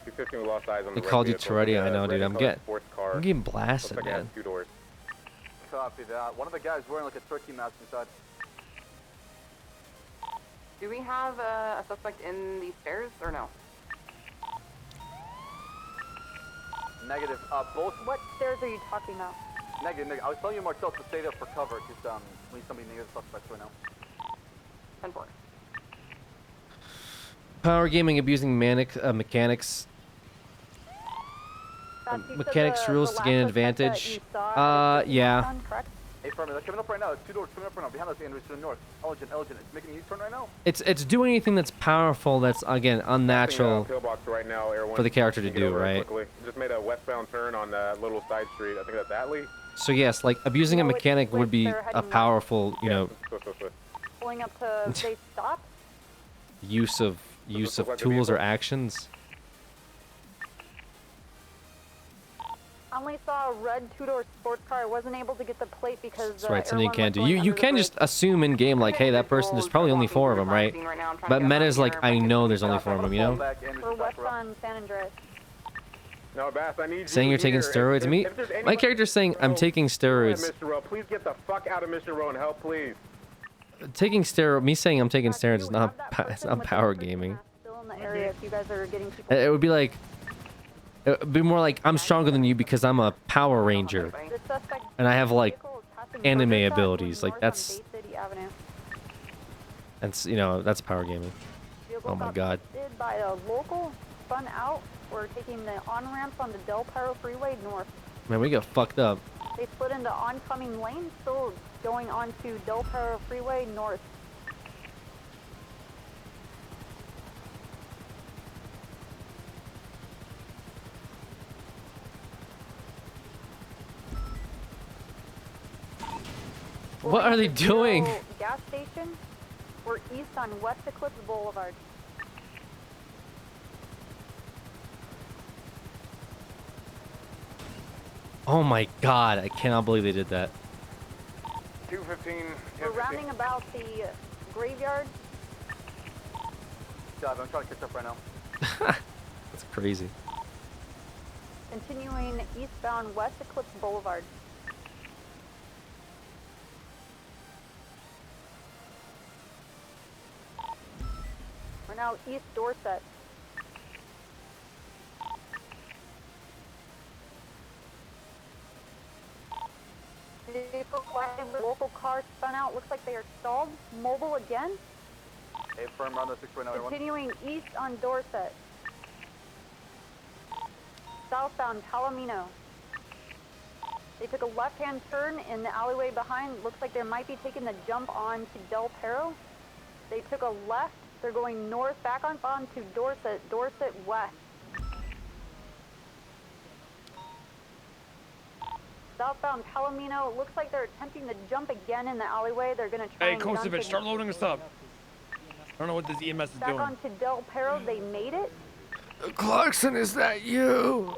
215, we lost eyes on
They
the red
called you
vehicle.
Toretto.
The
I know,
red
dude.
and colored sports car.
I'm getting
Looks
blasted,
like it has
man.
2 doors.
Copy that. One of the guys wearing like a turkey mask inside.
Do we have a suspect in the stairs or no?
Negative. Both.
What stairs are you talking about?
Negative. I was telling you, Marcel, to stay there for cover because we need somebody near the suspects right now.
10-4.
Power gaming abusing mechanics. Mechanics rules to gain an advantage. Yeah.
Hey, Fermi, they're coming up right now. 2 doors coming up right now. Behind us, Andrews, to the north. Elgin, it's making a U-turn right now.
It's doing anything that's powerful that's, again, unnatural
Pillbox right now, Air 1.
for the character to
You can
do,
get over it
right?
quickly. Just made a westbound turn on that little side street. I think that's Atlee.
So yes, like abusing a mechanic would be a powerful, you know,
Pulling up to they stop.
use of tools or actions.
I only saw a red 2-door sports car. I wasn't able to get the plate because
That's right, something you can't do. You can just assume in game like, hey, that person. There's probably only 4 of them, right? But meta's like, I know there's only 4 of them, you know.
We're west on San Andreas.
No, Bass, I need
Saying
you
you're taking
here.
steroids. Me,
If there's
my
anybody-
character's saying I'm taking steroids.
Mr. Rowe, please get the fuck out of Mr. Rowe and help, please.
Taking steroid. Me saying I'm taking steroids is not. It's not power gaming.
Still in the area if you guys are getting people.
It would be like. It would be more like I'm stronger than you because I'm a Power Ranger,
The suspect
and I have like
vehicle is passing
anime
Burger Shot
abilities. Like
north on
that's
Bay City Avenue.
you know, that's power gaming.
Vehicle
Oh my
got
god.
busted by a local, spun out. We're taking the on-ramps on the Del Perro Freeway north.
Man, we got fucked up.
They split into oncoming lanes, still going on to Del Perro Freeway north.
What are they doing?
Gas station. We're east on West Eclipse Boulevard.
Oh my god, I cannot believe they did that.
215.
We're rounding about the graveyard.
I'm trying to catch up right now.
That's crazy.
Continuing eastbound West Eclipse Boulevard. We're now East Dorset. Local car spun out. Looks like they are stalled. Mobile again.
Hey, firm round the 6 right now, everyone.
Continuing east on Dorset. Southbound Palomino. They took a left-hand turn in the alleyway behind. Looks like they might be taking the jump on to Del Perro. They took a left. They're going north back on to Dorset, Dorset West. Southbound Palomino. Looks like they're attempting to jump again in the alleyway. They're going to try
Hey,
and
Kosovic, start loading us up. I don't know what this EMS is
back
doing.
onto Del Perro. They made it.
Clarkson, is that you?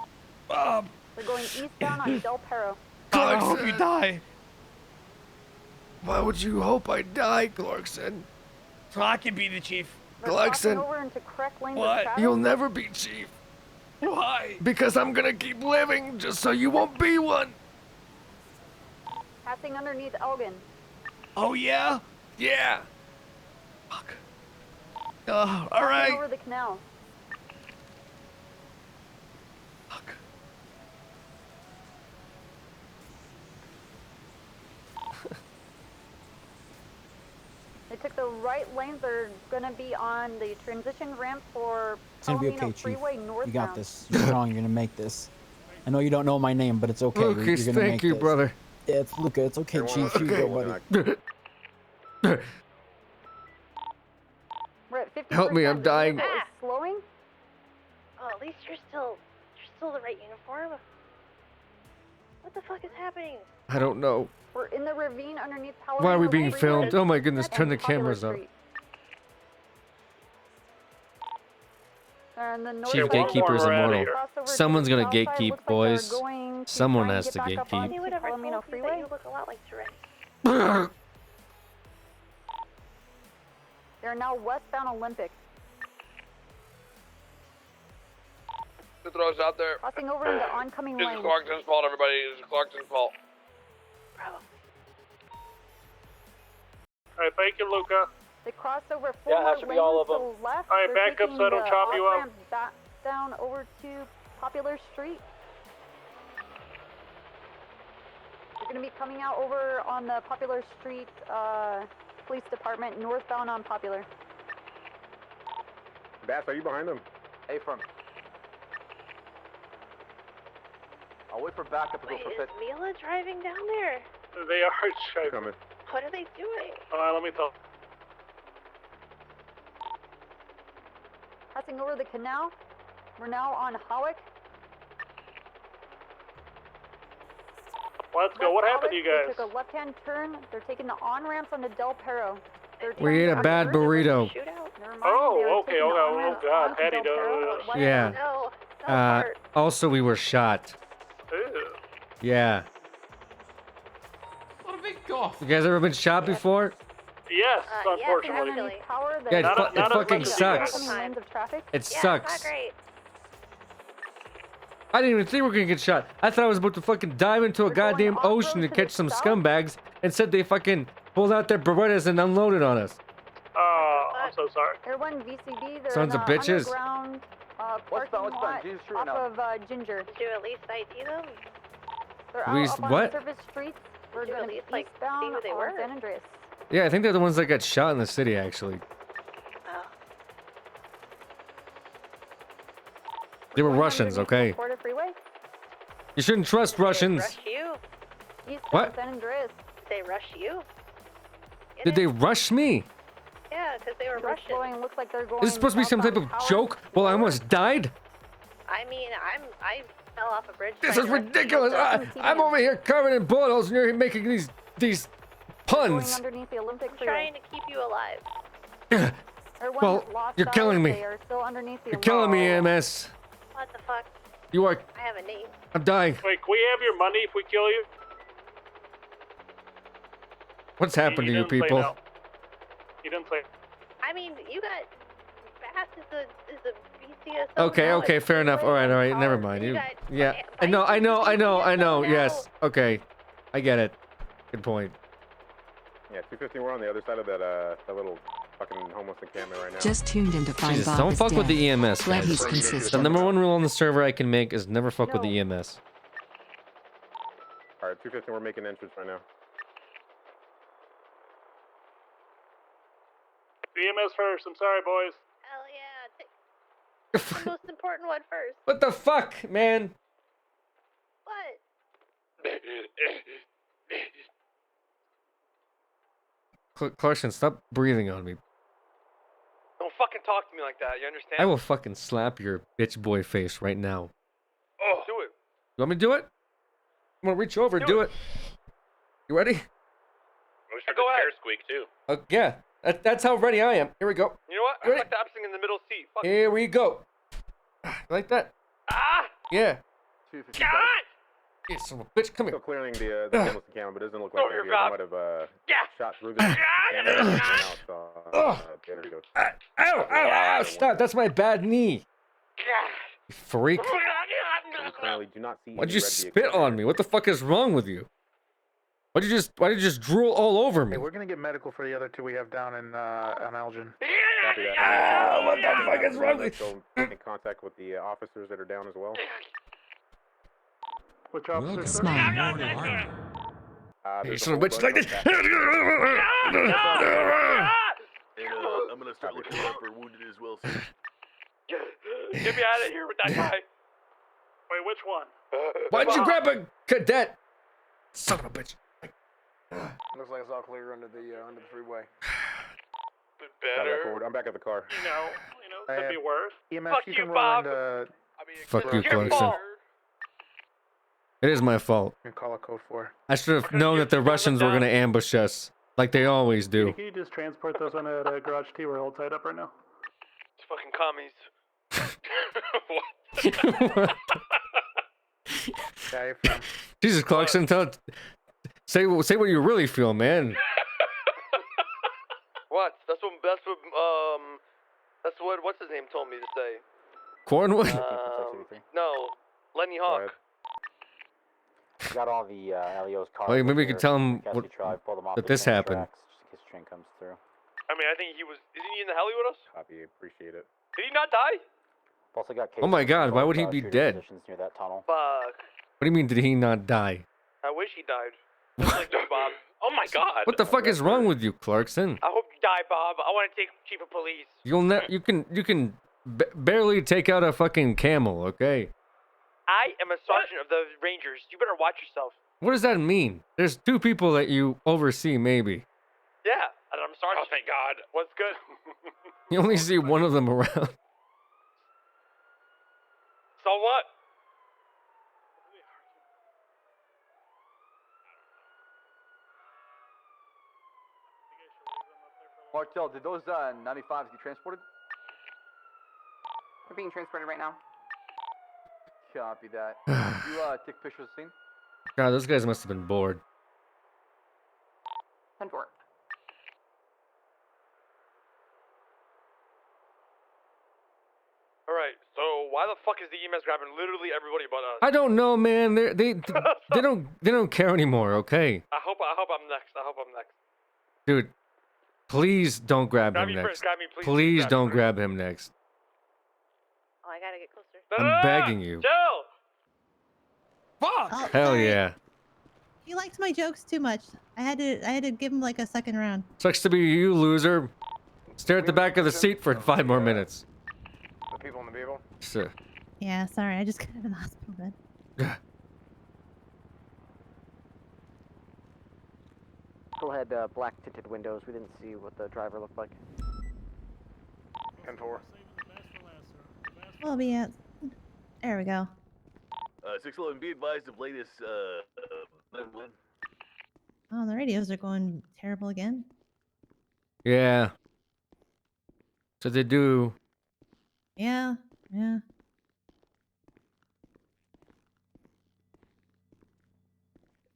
Bob.
They're going eastbound on Del Perro.
God, I hope you die.
Why would you hope I die, Clarkson?
So I can be the chief.
They're
Clarkson.
crossing over into correct lanes of
What?
traffic.
You'll never be chief.
Why?
Because I'm gonna keep living just so you won't be one.
Passing underneath Elgin.
Oh, yeah?
Yeah.
Fuck.
All
Passing
right.
over the canal.
Fuck.
They took the right lanes. They're going to be on the transition ramp for
It's gonna be
Palomino
okay, Chief.
Freeway northbound.
You got this. You're strong. You're gonna make this. I know you don't know my name, but it's okay. You're
Lucas,
gonna
thank
make
you,
this.
brother.
Yeah, it's Luca. It's okay, Chief. You go, buddy.
We're at 50%.
Help me, I'm
The
dying.
vehicle is slowing.
Oh, at least you're still the right uniform. What the fuck is happening?
I don't know.
We're in the ravine underneath Palomino
Why are we being
Freeway.
filmed? Oh my goodness, turn the
Popular
cameras up.
Street. And the
Chief
northbound
Gatekeeper's immortal.
crossover to
Someone's
the
gonna
south side.
gatekeep,
Looks like they're
boys.
going to
Someone
try and
has
get
to
back up
gatekeep.
onto
They would have
Palomino
told me that
Freeway.
you look a lot like Tourette.
They're now westbound Olympic.
throw us out there.
Crossing over into oncoming
This
lane.
is Clarkson's fault, everybody. This is Clarkson's fault.
Alright, thank you, Luca.
They crossed over
Yeah,
4
that
more
should
lanes
be all of
to
them.
the left.
Alright,
They're
back up so
taking
I don't
the
chop you up.
off-ramp back down over to Popular Street. They're going to be coming out over on the Popular Street Police Department, northbound on Popular.
Bass, are you behind them?
Hey, from. I'll wait for backup to go
Wait,
for
is
pit.
Mila driving down there?
They are
coming.
What are they doing?
Let me talk.
Passing over the canal. We're now on Howick.
Let's go. What happened to you guys?
They took a left-hand turn. They're taking the on-ramps onto Del Perro.
We ate a bad burrito.
Oh, okay. Oh, God. Patty does.
Yeah. Also, we were shot. Yeah.
What a big golf.
You guys ever been shot before?
Yes, unfortunately.
Yeah, it
Not
fucking
as much as
sucks. It sucks. I didn't even think we were gonna get shot. I thought I was about to fucking dive into a goddamn ocean to catch some scumbags. Instead, they fucking pulled out their Berettas and unloaded on us.
I'm so sorry.
They're one VCB. They're
Sons
in
of
the
bitches.
underground parking lot off of Ginger.
Did you at least ID them?
They're
We
out up on
what?
Service Street. We're
Did you
going
at
to
least,
be
like,
eastbound
see who they
on
were?
San Andreas.
Yeah, I think they're the ones that got shot in the city, actually. They were Russians, okay?
Florida Freeway.
You shouldn't trust Russians.
Rush you?
Eastbound
What?
San Andreas.
Did they rush you?
Did they rush me?
Yeah, because they were
They're
Russian.
flowing, looks like they're going
Is this supposed to be some type of joke? Well, I almost died?
I mean, I fell off a bridge.
This is ridiculous. I'm over here covered in bullet holes and you're making these
Going
puns.
underneath the Olympic
I'm
Freeway.
trying to keep you alive.
They're one
Well,
lost
you're
eyes.
killing me.
They are still underneath the
You're killing me, EMS.
What the fuck?
You are.
I have a name.
I'm dying.
Wait, can we have your money if we kill you?
What's happened to
He
you
didn't say
people?
no. He didn't say.
I mean, you got Bass is a BCS.
Okay, fair enough. All right, never mind. Yeah, I know. Yes, okay, I get it. Good point.
Yeah, 250. We're on the other side of that that little fucking homeless encampment right now.
Just tuned into find
Jesus,
Bob
don't
is
fuck with
dead.
the EMS,
Glad
guys.
he's
The
consistent.
number one rule on the server I can make is never fuck with the EMS.
All right, 250. We're making entrance right now.
EMS first. I'm sorry, boys.
Hell yeah. Take the most important one first.
What the fuck, man?
What?
Clarkson, stop breathing on me.
Don't fucking talk to me like that. You understand?
I will fucking slap your bitch boy face right now.
Oh, do it.
You want me to do it? I'm gonna reach over, do it. You ready?
Go ahead.
Squeak too.
Yeah, that's how ready I am. Here we go.
You know what? I
Ready?
like the absing in the middle seat. Fuck.
Here we go. Like that?
Ah!
Yeah.
250.
God!
Yeah, son of a bitch, come here.
Still clearing the homeless encampment, but it doesn't look like
Oh,
they're
you're
here. They
Bob.
might have
Yeah.
shot through the camera and went out. There we go.
Ow, stop. That's my bad knee. You freak.
We currently do not see
Why'd
any
you
red
spit
vehicles.
on me? What the fuck is wrong with you? Why'd you just drool all over me?
Hey, we're gonna get medical for the other two we have down in on Elgin.
Copy that.
What the fuck is wrong with
So in contact with the officers that are down as well.
Which officer?
Smile.
You son of a bitch, like this.
And, I'm gonna start looking out for wounded as well. So.
Get me out of here with that guy.
Wait, which one?
Why'd you grab a cadet? Son of a bitch.
Looks like it's all clear under the freeway.
Better.
I'm back at the car.
You know, could be worse.
EMS,
Fuck
you
you,
can
Bob.
run
Fuck you,
Your
Clarkson.
fault.
It is my fault.
and call a code 4.
I should have known that the Russians were gonna ambush us, like they always do.
Can you just transport those on a garage T? We're all tied up right now.
It's fucking commies. What?
Yeah, you're from.
Jesus, Clarkson, say what you really feel, man.
What? That's what what's his name told me to say.
Cornwood?
No, Lenny Hawk.
Got all the LEO's cars.
Oh, yeah, maybe we
here.
could tell him
Guess
what,
we tried, pull them off
that
the
this
train
happened.
tracks, just in case the train comes through.
I mean, I think he was. Isn't he in the heli with us?
Copy, appreciate it.
Did he not die?
Also got
Oh my
cases
God,
for
why
both,
would he be
shooter
dead?
positions near that tunnel.
Fuck.
What do you mean, did he not die?
I wish he died. Just like Bob. Oh my God.
What the fuck is wrong with you, Clarkson?
I hope you die, Bob. I want to take chief of police.
You can barely take out a fucking camel, okay?
I am a sergeant of the Rangers. You better watch yourself.
What does that mean? There's 2 people that you oversee, maybe.
Yeah, and I'm sergeant. Oh, thank God. What's good?
You only see one of them around.
So what?
Martel, did those 95s get transported?
They're being transported right now.
Copy that. You take pictures of the scene?
God, those guys must have been bored.
10-4.
All right. So why the fuck is the EMS grabbing literally everybody but us?
I don't know, man. They don't care anymore, okay?
I hope I'm next. I hope I'm next.
Dude, please don't grab
Grab
him
me
next.
first, grab me, please,
Please
grab me
don't
first.
grab him next.
Oh, I gotta get closer.
I'm begging you.
Chill.
Fuck.
Oh,
Hell
sorry.
yeah.
He liked my jokes too much. I had to give him like a second round.
Sucks to be you, loser. Stare at the back of the seat for 5 more minutes.
The people in the vehicle?
Sir.
Yeah, sorry. I just got out of the hospital bed.
Still had black tinted windows. We didn't see what the driver looked like.
10-4.
We'll be at. There we go.
611, be advised of latest, 911.
Oh, the radios are going terrible again.
Yeah. So they do.
Yeah, yeah.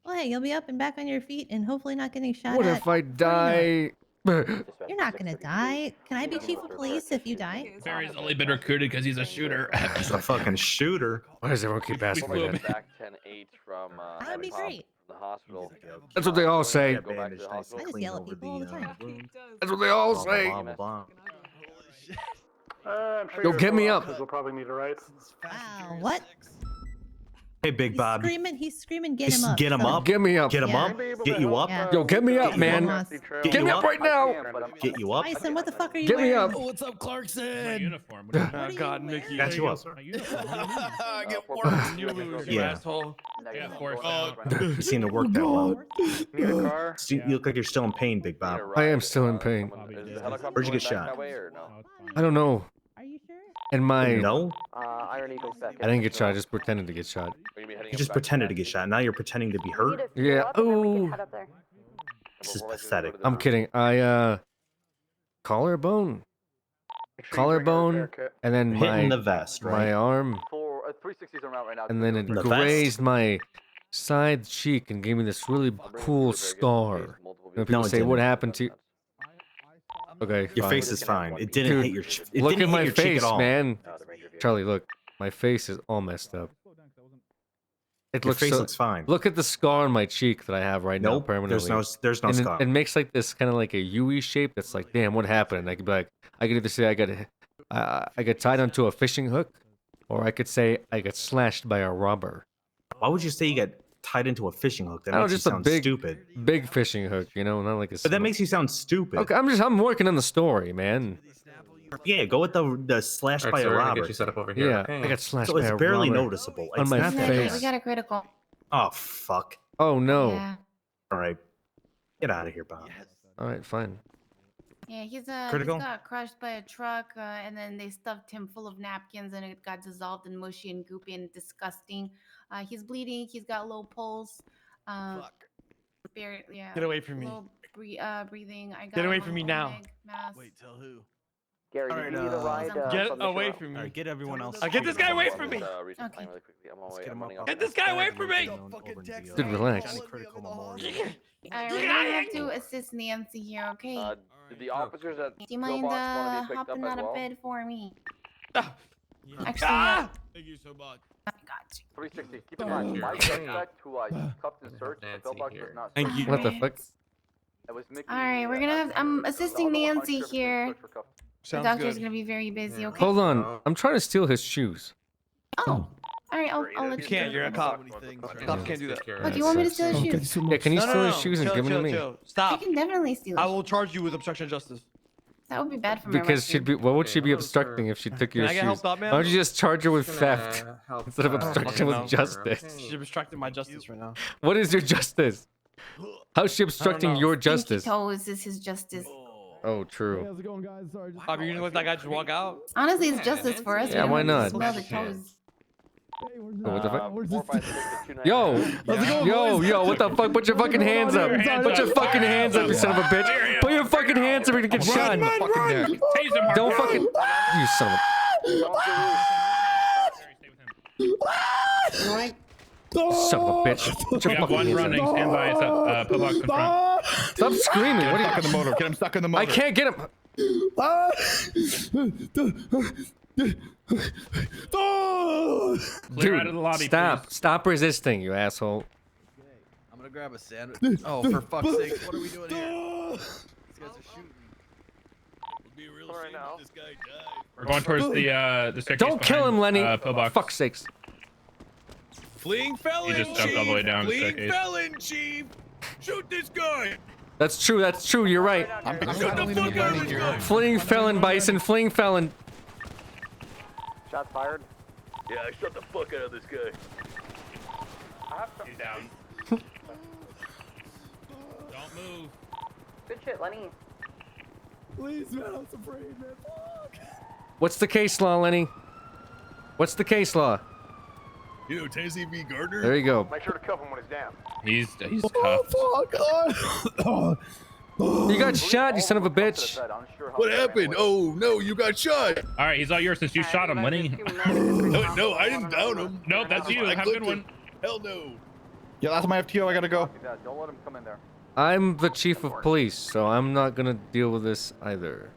Well, hey, you'll be up and back on your feet and hopefully not getting shot
What
at.
if I die?
You're not gonna die. Can I be chief of police if you die?
Barry's only been recruited because he's a shooter.
He's a fucking shooter.
Why does everyone keep asking me that?
Back 10-8 from
That would be great.
the hospital.
That's what they all say.
Go back to the
I
hospital.
just yell at people all the time.
That's what they all say.
I'm sure
Yo,
your
get me
fellow
up.
officers will probably need a ride.
Wow, what?
Hey, Big Bob.
He's screaming, get him up.
Get him
so-
up.
Get me up.
Get him
Yeah.
up. Get you up.
Yeah.
Yo, get me up,
Get you
man.
up.
Get me up right now.
Get you up.
Bison, what the fuck are you
Get me
wearing?
up.
Oh, what's up, Clarkson?
My uniform.
What
God,
are you
Mickey.
Got you up.
My uniform.
I get worked. You lose, you
Yeah.
asshole.
Yeah, force
Oh,
out.
You seem to work that well.
Need a car?
You look like you're still in pain, Big Bob.
I am still in pain.
Where'd you get shot?
That way or no?
I don't know.
Are you sure?
And my
No,
Iron Eagle's back.
I didn't get shot. I just pretended to get shot.
you just pretended to get shot. Now you're pretending to be hurt.
Yeah. Oh,
This is pathetic.
I'm kidding. Collarbone, and then
Hitting the
my
vest,
my
right?
arm,
360s are out right now.
and then it
The vest?
grazed my side cheek and gave me this really cool scar. You know, people
No, it
say, "What
didn't.
happened to you?" Okay,
Your
fine.
face is fine. It didn't
Dude,
hit your. It
look
didn't
at
hit
my
your cheek
face,
at all.
man. Charlie, look, my face is all messed up. It
Your
looks
face
so-
looks fine.
Look at the scar on my cheek that I have right now
Nope,
permanently.
there's no
And
scar.
It makes like this kind of like a U shape. That's like, damn, what happened? And I could be like, I could either say I got tied onto a fishing hook, or I could say I got slashed by a robber.
Why would you say you got tied into a fishing hook? That
I don't know,
makes you
just a
sound
big,
stupid.
big fishing hook, you know, not like a.
But that makes you sound stupid.
Okay, I'm working on the story, man.
Yeah, go with the slash by a robber.
Yeah, I got slashed
So
by
it's
a
barely
robber
noticeable.
on
It's
my
not that
face.
bad.
We got a critical.
Oh fuck!
Oh no!
Yeah.
All right, get out of here, Bob.
All right, fine.
Yeah, he's
Critical?
got crushed by a truck, and then they stuffed him full of napkins, and it got dissolved and mushy and goopy and disgusting. He's bleeding. He's got low pulse. Yeah.
Get away from me.
Low breathing. I got
Get away
him
from
on
me
full
now.
leg mask.
Wait, tell who?
Gary,
All
did
right,
you need a ride?
get
from the
away
shop?
from me.
Get everyone else.
Get this guy away from me.
Okay.
Get this guy away from me.
Dude, relax.
We're gonna have to assist Nancy here, okay?
Did the officers at
Do you mind
want to be picked up
hopping
as
out
well?
of bed for me? Actually,
Thank you so much.
I got you.
360. Keep in mind, my suspect who I cuffed and searched, the pillbox does not.
Thank you.
What the fuck?
It was Mickey.
All right, we're gonna have. I'm assisting Nancy here. The
Sounds
doctor's
good.
gonna be very busy. Okay.
Hold on. I'm trying to steal his shoes.
Oh. All right, I'll let
You
you.
can't.
do
You're a
it.
cop. Cops can't do that.
Oh, do you want me to steal his shoes?
Yeah, can you
No,
steal
no,
his
no.
shoes and
Chill,
give them to
chill,
me?
chill.
I
Stop.
can definitely steal.
I
His
will charge you with obstruction of justice.
That would be bad for my
Because
record.
she'd be. What would she be obstructing if she took your
I get
shoes?
helped out, man?
Why don't you just charge her with theft instead of obstruction with justice?
She's obstructing my justice right now.
What is your justice? How's she obstructing
know.
your
Stinky
justice?
toes is his justice.
Oh, true.
How's it going, guys? Sorry.
Bob, you're gonna let that guy just walk out?
Honestly, it's justice for us.
Yeah,
We
why
don't
not?
Smell the toes.
Oh, what the fuck?
Where's this?
Yo, yo, what the fuck? Put your fucking hands up. Put your fucking hands up, you son of a bitch. Put your fucking hands up, you're gonna get shot.
Tase him,
Don't
hardcore.
fucking. You son of a. Son of a bitch. Put
We
your
have
fucking
one
hands
running.
up.
Stand by. Pillbox in front.
Stop screaming. What are you?
Stuck in the motor. Get him stuck in the motor.
I can't get him.
Clear out of the lobby,
Stop.
please.
Stop resisting, you asshole.
I'm gonna grab a sandwich. Oh, for fuck's sake! What are we doing here? These guys are shooting me. It'd be a real shame if this guy died.
We're going towards the staircase.
Don't kill him,
behind,
Lenny.
Pillbox.
Fuck's sakes.
Fleeing felon,
He just jumped all the way down the
Fleeing
staircase.
felon, chief. Shoot this guy.
That's true. That's true. You're right.
Shoot the fuck out of this guy.
Fleeing felon, Bison. Fleeing felon.
Shots fired.
Yeah, shut the fuck out of this guy.
He's down.
Don't move.
Good shit, Lenny.
Please, man, I'm afraid, man. Fuck.
What's the case law, Lenny? What's the case law?
You know, Tennessee v. Gardner?
There you go.
Make sure to cuff him when he's down.
He's cuffed.
You got shot, you son of a bitch.
What happened? Oh, no, you got shot.
All right, he's all yours since you shot him, Lenny.
No, I didn't down him.
Nope, that's you.
I
Have a good
clipped
one.
him. Hell no.
Yeah, that's my FTO. I gotta go.
Don't let him come in there.
I'm the chief of police, so I'm not gonna deal with this either.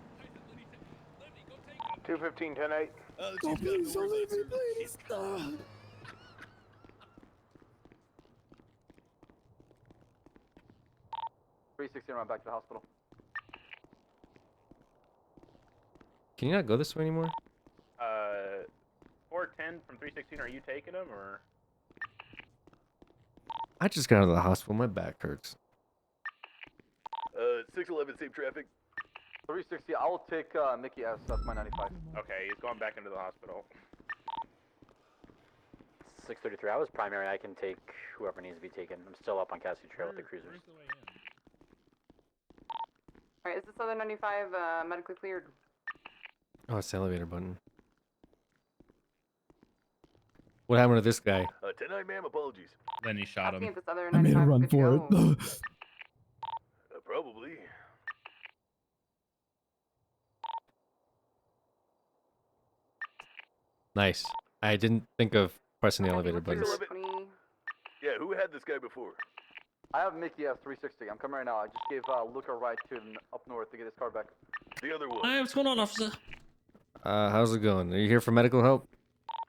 215, 10-8.
Oh, the chief's got the worst answer.
Run back to the hospital.
Can you not go this way anymore?
410 from 316. Are you taking him or?
I just got out of the hospital. My back hurts.
611, safe traffic.
360. I will take Mickey S. That's my 95.
Okay, he's going back into the hospital.
633. I was primary. I can take whoever needs to be taken. I'm still up on Cassidy Trail with the cruisers.
Alright, is this other 95 medically cleared?
Oh, it's the elevator button. What happened to this guy?
10-9, ma'am, apologies.
Then he shot
Asking
him.
if this other
I made
95
a run
is good
for
to go.
it.
Probably.
Nice. I didn't think of pressing the elevator buttons.
611. Yeah, who had this guy before?
I have Mickey S. 360. I'm coming right now. I just gave Luca a ride to up north to get his car back.
The other one.
Hi, what's going on, officer?
How's it going? Are you here for medical help?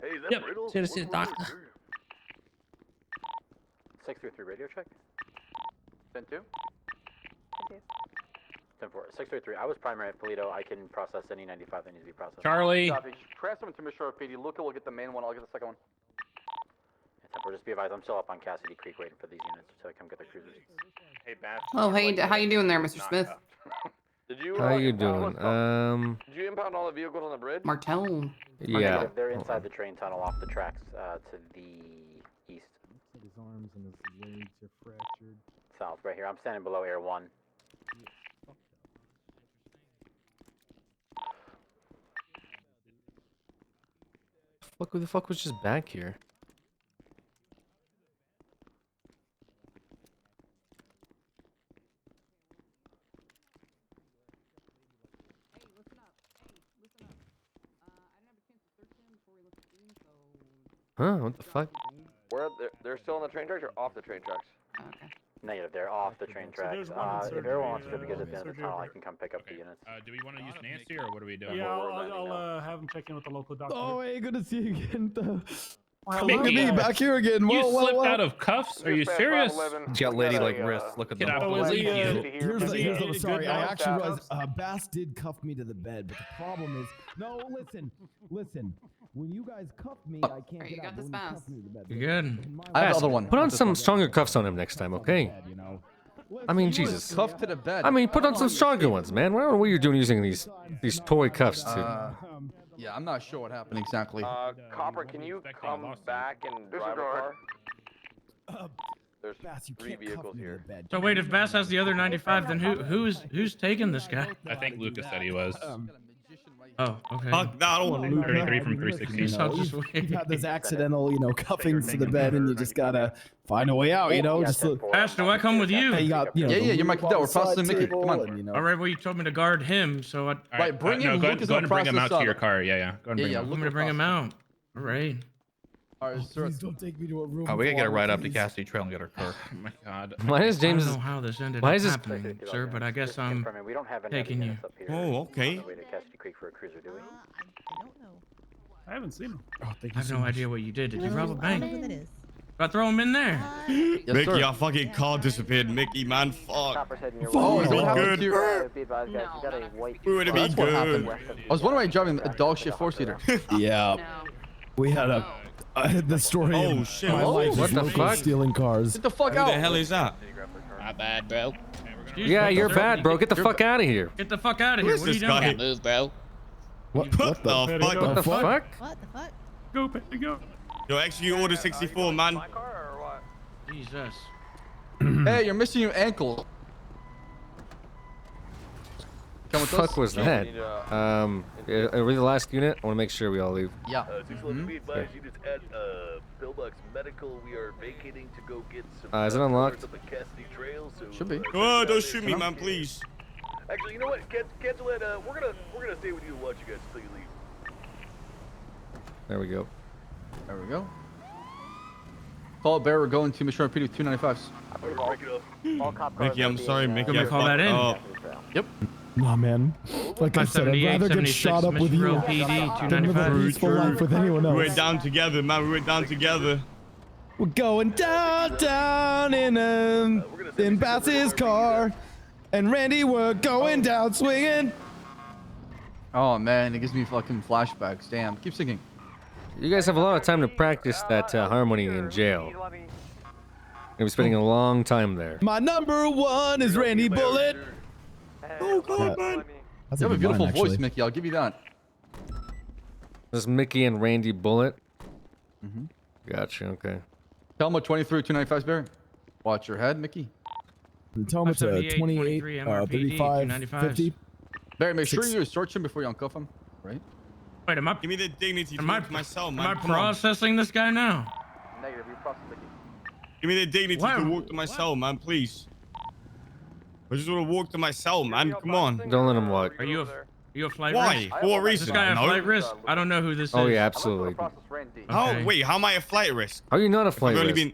Hey, is that
Yep,
Brittle?
here to see the
What's
doctor.
wrong?
633 radio check. 10-2. 10-4. 633. I was primary at Polito. I can process any 95 that needs to be processed.
Charlie.
Copy. Transfer him to Mission PD. Luca will get the main one. I'll get the second one. 10-4. Just be advised. I'm still up on Cassidy Creek waiting for these units to come get the cruisers.
Hey, Bass.
Oh, how you doing there, Mr. Smith?
Did you?
How you doing?
Did you impound all the vehicles on the bridge?
Martell.
Yeah.
They're inside the train tunnel off the tracks to the east.
His arms and his legs are fractured.
South, right here. I'm standing below Air 1.
Who the fuck was just back here? Huh? What the fuck?
Where they're still on the train tracks or off the train tracks?
Okay.
Negative, they're off the train tracks. If everyone wants to be good at the end of the tunnel, I can come pick up the units.
Do we want to use Nancy or what are we doing?
Yeah, I'll have him check in with the local doctor.
Oh, hey, good to see you again.
Well,
Look at me back here again.
You
Whoa,
slipped
whoa.
out of cuffs? Are you serious?
He's got ladylike wrists. Look at
Can
them.
I believe you?
Here's the story. I actually realized Bass did cuff me to the bed, but the problem is, no, listen. When you guys cuffed me, I can't get out. When you cuffed me to the bed.
You're good.
I have the other
one. Put on some stronger cuffs on him next time, okay? I mean, Jesus.
Cuffed to the bed.
I mean, put on some stronger ones, man. I don't know what you're doing using these toy cuffs to.
Yeah, I'm not sure what happened exactly.
Copper, can you come back and drive a car? There's
Bass, you
3
can't cuff
vehicles
me to the
here.
bed.
So wait, if Bass has the other 95, then who's taking this guy?
I think Lucas said he was.
Oh, okay.
Fuck that, I don't want Lucas. 33 from 316.
So I'll just wait.
You've had this accidental, cuffings to the bed, and you just gotta find a way out, Just look.
Bass, do I come with you?
Hey, you got,
Yeah, you're my cadet. We're processing Mickey. Come on.
And,
All right, well, you told me to guard him, so I...
Right, bring
no,
in
go
Lucas
ahead and bring him out
process
to your car. Yeah. Go ahead and bring him out.
I'm gonna bring him out. All right.
All right, sir.
Please don't take me to a room.
We gotta get a
full
ride
of
up to
these.
Cassidy Trail and get our car.
Oh my God.
Why is James?
I don't know how this ended
Why
up
is this?
happening, sir, but I guess I'm
We don't have any
taking you.
up here.
Oh, okay.
On the way to Cassidy Creek for a cruiser, do we?
I don't know.
I haven't seen him.
Oh, thank
I have no idea what you did. Did you rob a
I don't know
bank?
who that is.
I throw him in there.
Yes,
Mickey,
sir.
our fucking car disappeared. Mickey, man, fuck.
Copper's heading your
Oh,
way.
is what happened
good.
to your...
Be advised, guys, you got a white.
We would have been
That's what happened.
good.
I was wondering why you're driving a dog shit 4-seater.
Yeah. We had the story.
Oh,
of
shit.
My life
What
is
the
local
fuck?
stealing cars.
Get the fuck
Who
out.
the hell is that?
Not bad, bro.
Yeah, you're bad, bro. Get the fuck out of here.
Get the fuck out of
Who
here.
is
What are you
this guy?
doing?
Move, bro.
What
What the
What
fuck?
the fuck?
What the fuck?
Go, baby, go.
Yo, execute order 64, man.
My car or what?
Jesus.
Hey, you're missing your ankle. Come with us.
Fuck was that? Are we the last unit? I want to make sure we all leave.
Yeah.
611, be advised, units at Pillbox Medical. We are vacating to go get some.
Is it unlocked?
Up the Cassidy Trail, so,
Should be.
Oh, don't shoot me, man, please.
Actually, you know what? Cancel it. We're gonna stay with you and watch you guys until you leave.
There we go.
There we go. Call it bear. We're going to Mission PD with 295s.
Break it up.
All cop cars
Mickey,
are
I'm
being,
sorry, Mickey.
Gonna
I
call that
fucked
in.
up.
Yep.
Nah, man. Like I said, I'd rather get shot up with you
Road PD,
than live a
295.
peaceful life with anyone
We
else.
went down together, man. We went down together.
We're going down in Bass's car, and Randy, we're going down swinging.
Oh man, it gives me fucking flashbacks. Damn. Keep singing.
You guys have a lot of time to practice that harmony in jail. You're gonna be spending a long time there.
My number one is Randy Bullet.
Oh, God, man.
That's
You have a
good
beautiful
line,
voice,
actually.
Mickey. I'll give you that.
This is Mickey and Randy Bullet.
Mhm.
Gotcha. Okay.
Telma 23 295s, Barry. Watch your head, Mickey.
Tell him it's a
578,
28,
23, MRPD,
35,
295s.
50.
Barry, make sure
Six.
you search him before you uncuff him. Right?
Wait, am I
Give me the dignity to walk to my cell, man.
am I
Come on.
processing this guy now?
Negative, you process Mickey.
Give me the dignity
Why-
to walk to my cell, man, please. I just want to walk to my cell, man. Come on.
Don't let him walk.
Are you a flight
Why?
risk?
For what
Is
reason?
this guy a
No.
flight risk? I don't know who this is.
Oh yeah, absolutely.
How?
Okay.
Wait, how am I a flight risk?
How are you not a flight
I've only
risk?
been.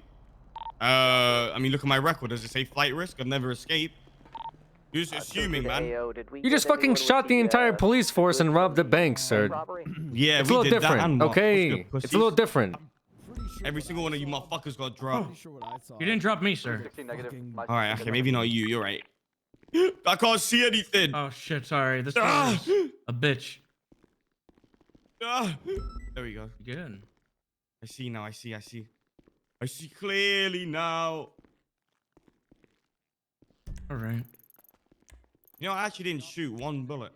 I mean, look at my record. Does it say flight risk? I've never escaped. You're just assuming, man.
You just fucking shot the entire police force and robbed the bank, sir.
Yeah,
It's
we
a little
did that
different,
and what?
okay?
What's good,
It's a little
pussies?
different.
Every single one of you motherfuckers got dropped.
You didn't drop me, sir.
All right, okay, maybe not you. You're right. I can't see anything.
Oh shit, sorry. This
Ah!
is a bitch.
Ah! There we go.
Good.
I see now. I see. I see clearly now.
All right.
You know, I actually didn't shoot one bullet.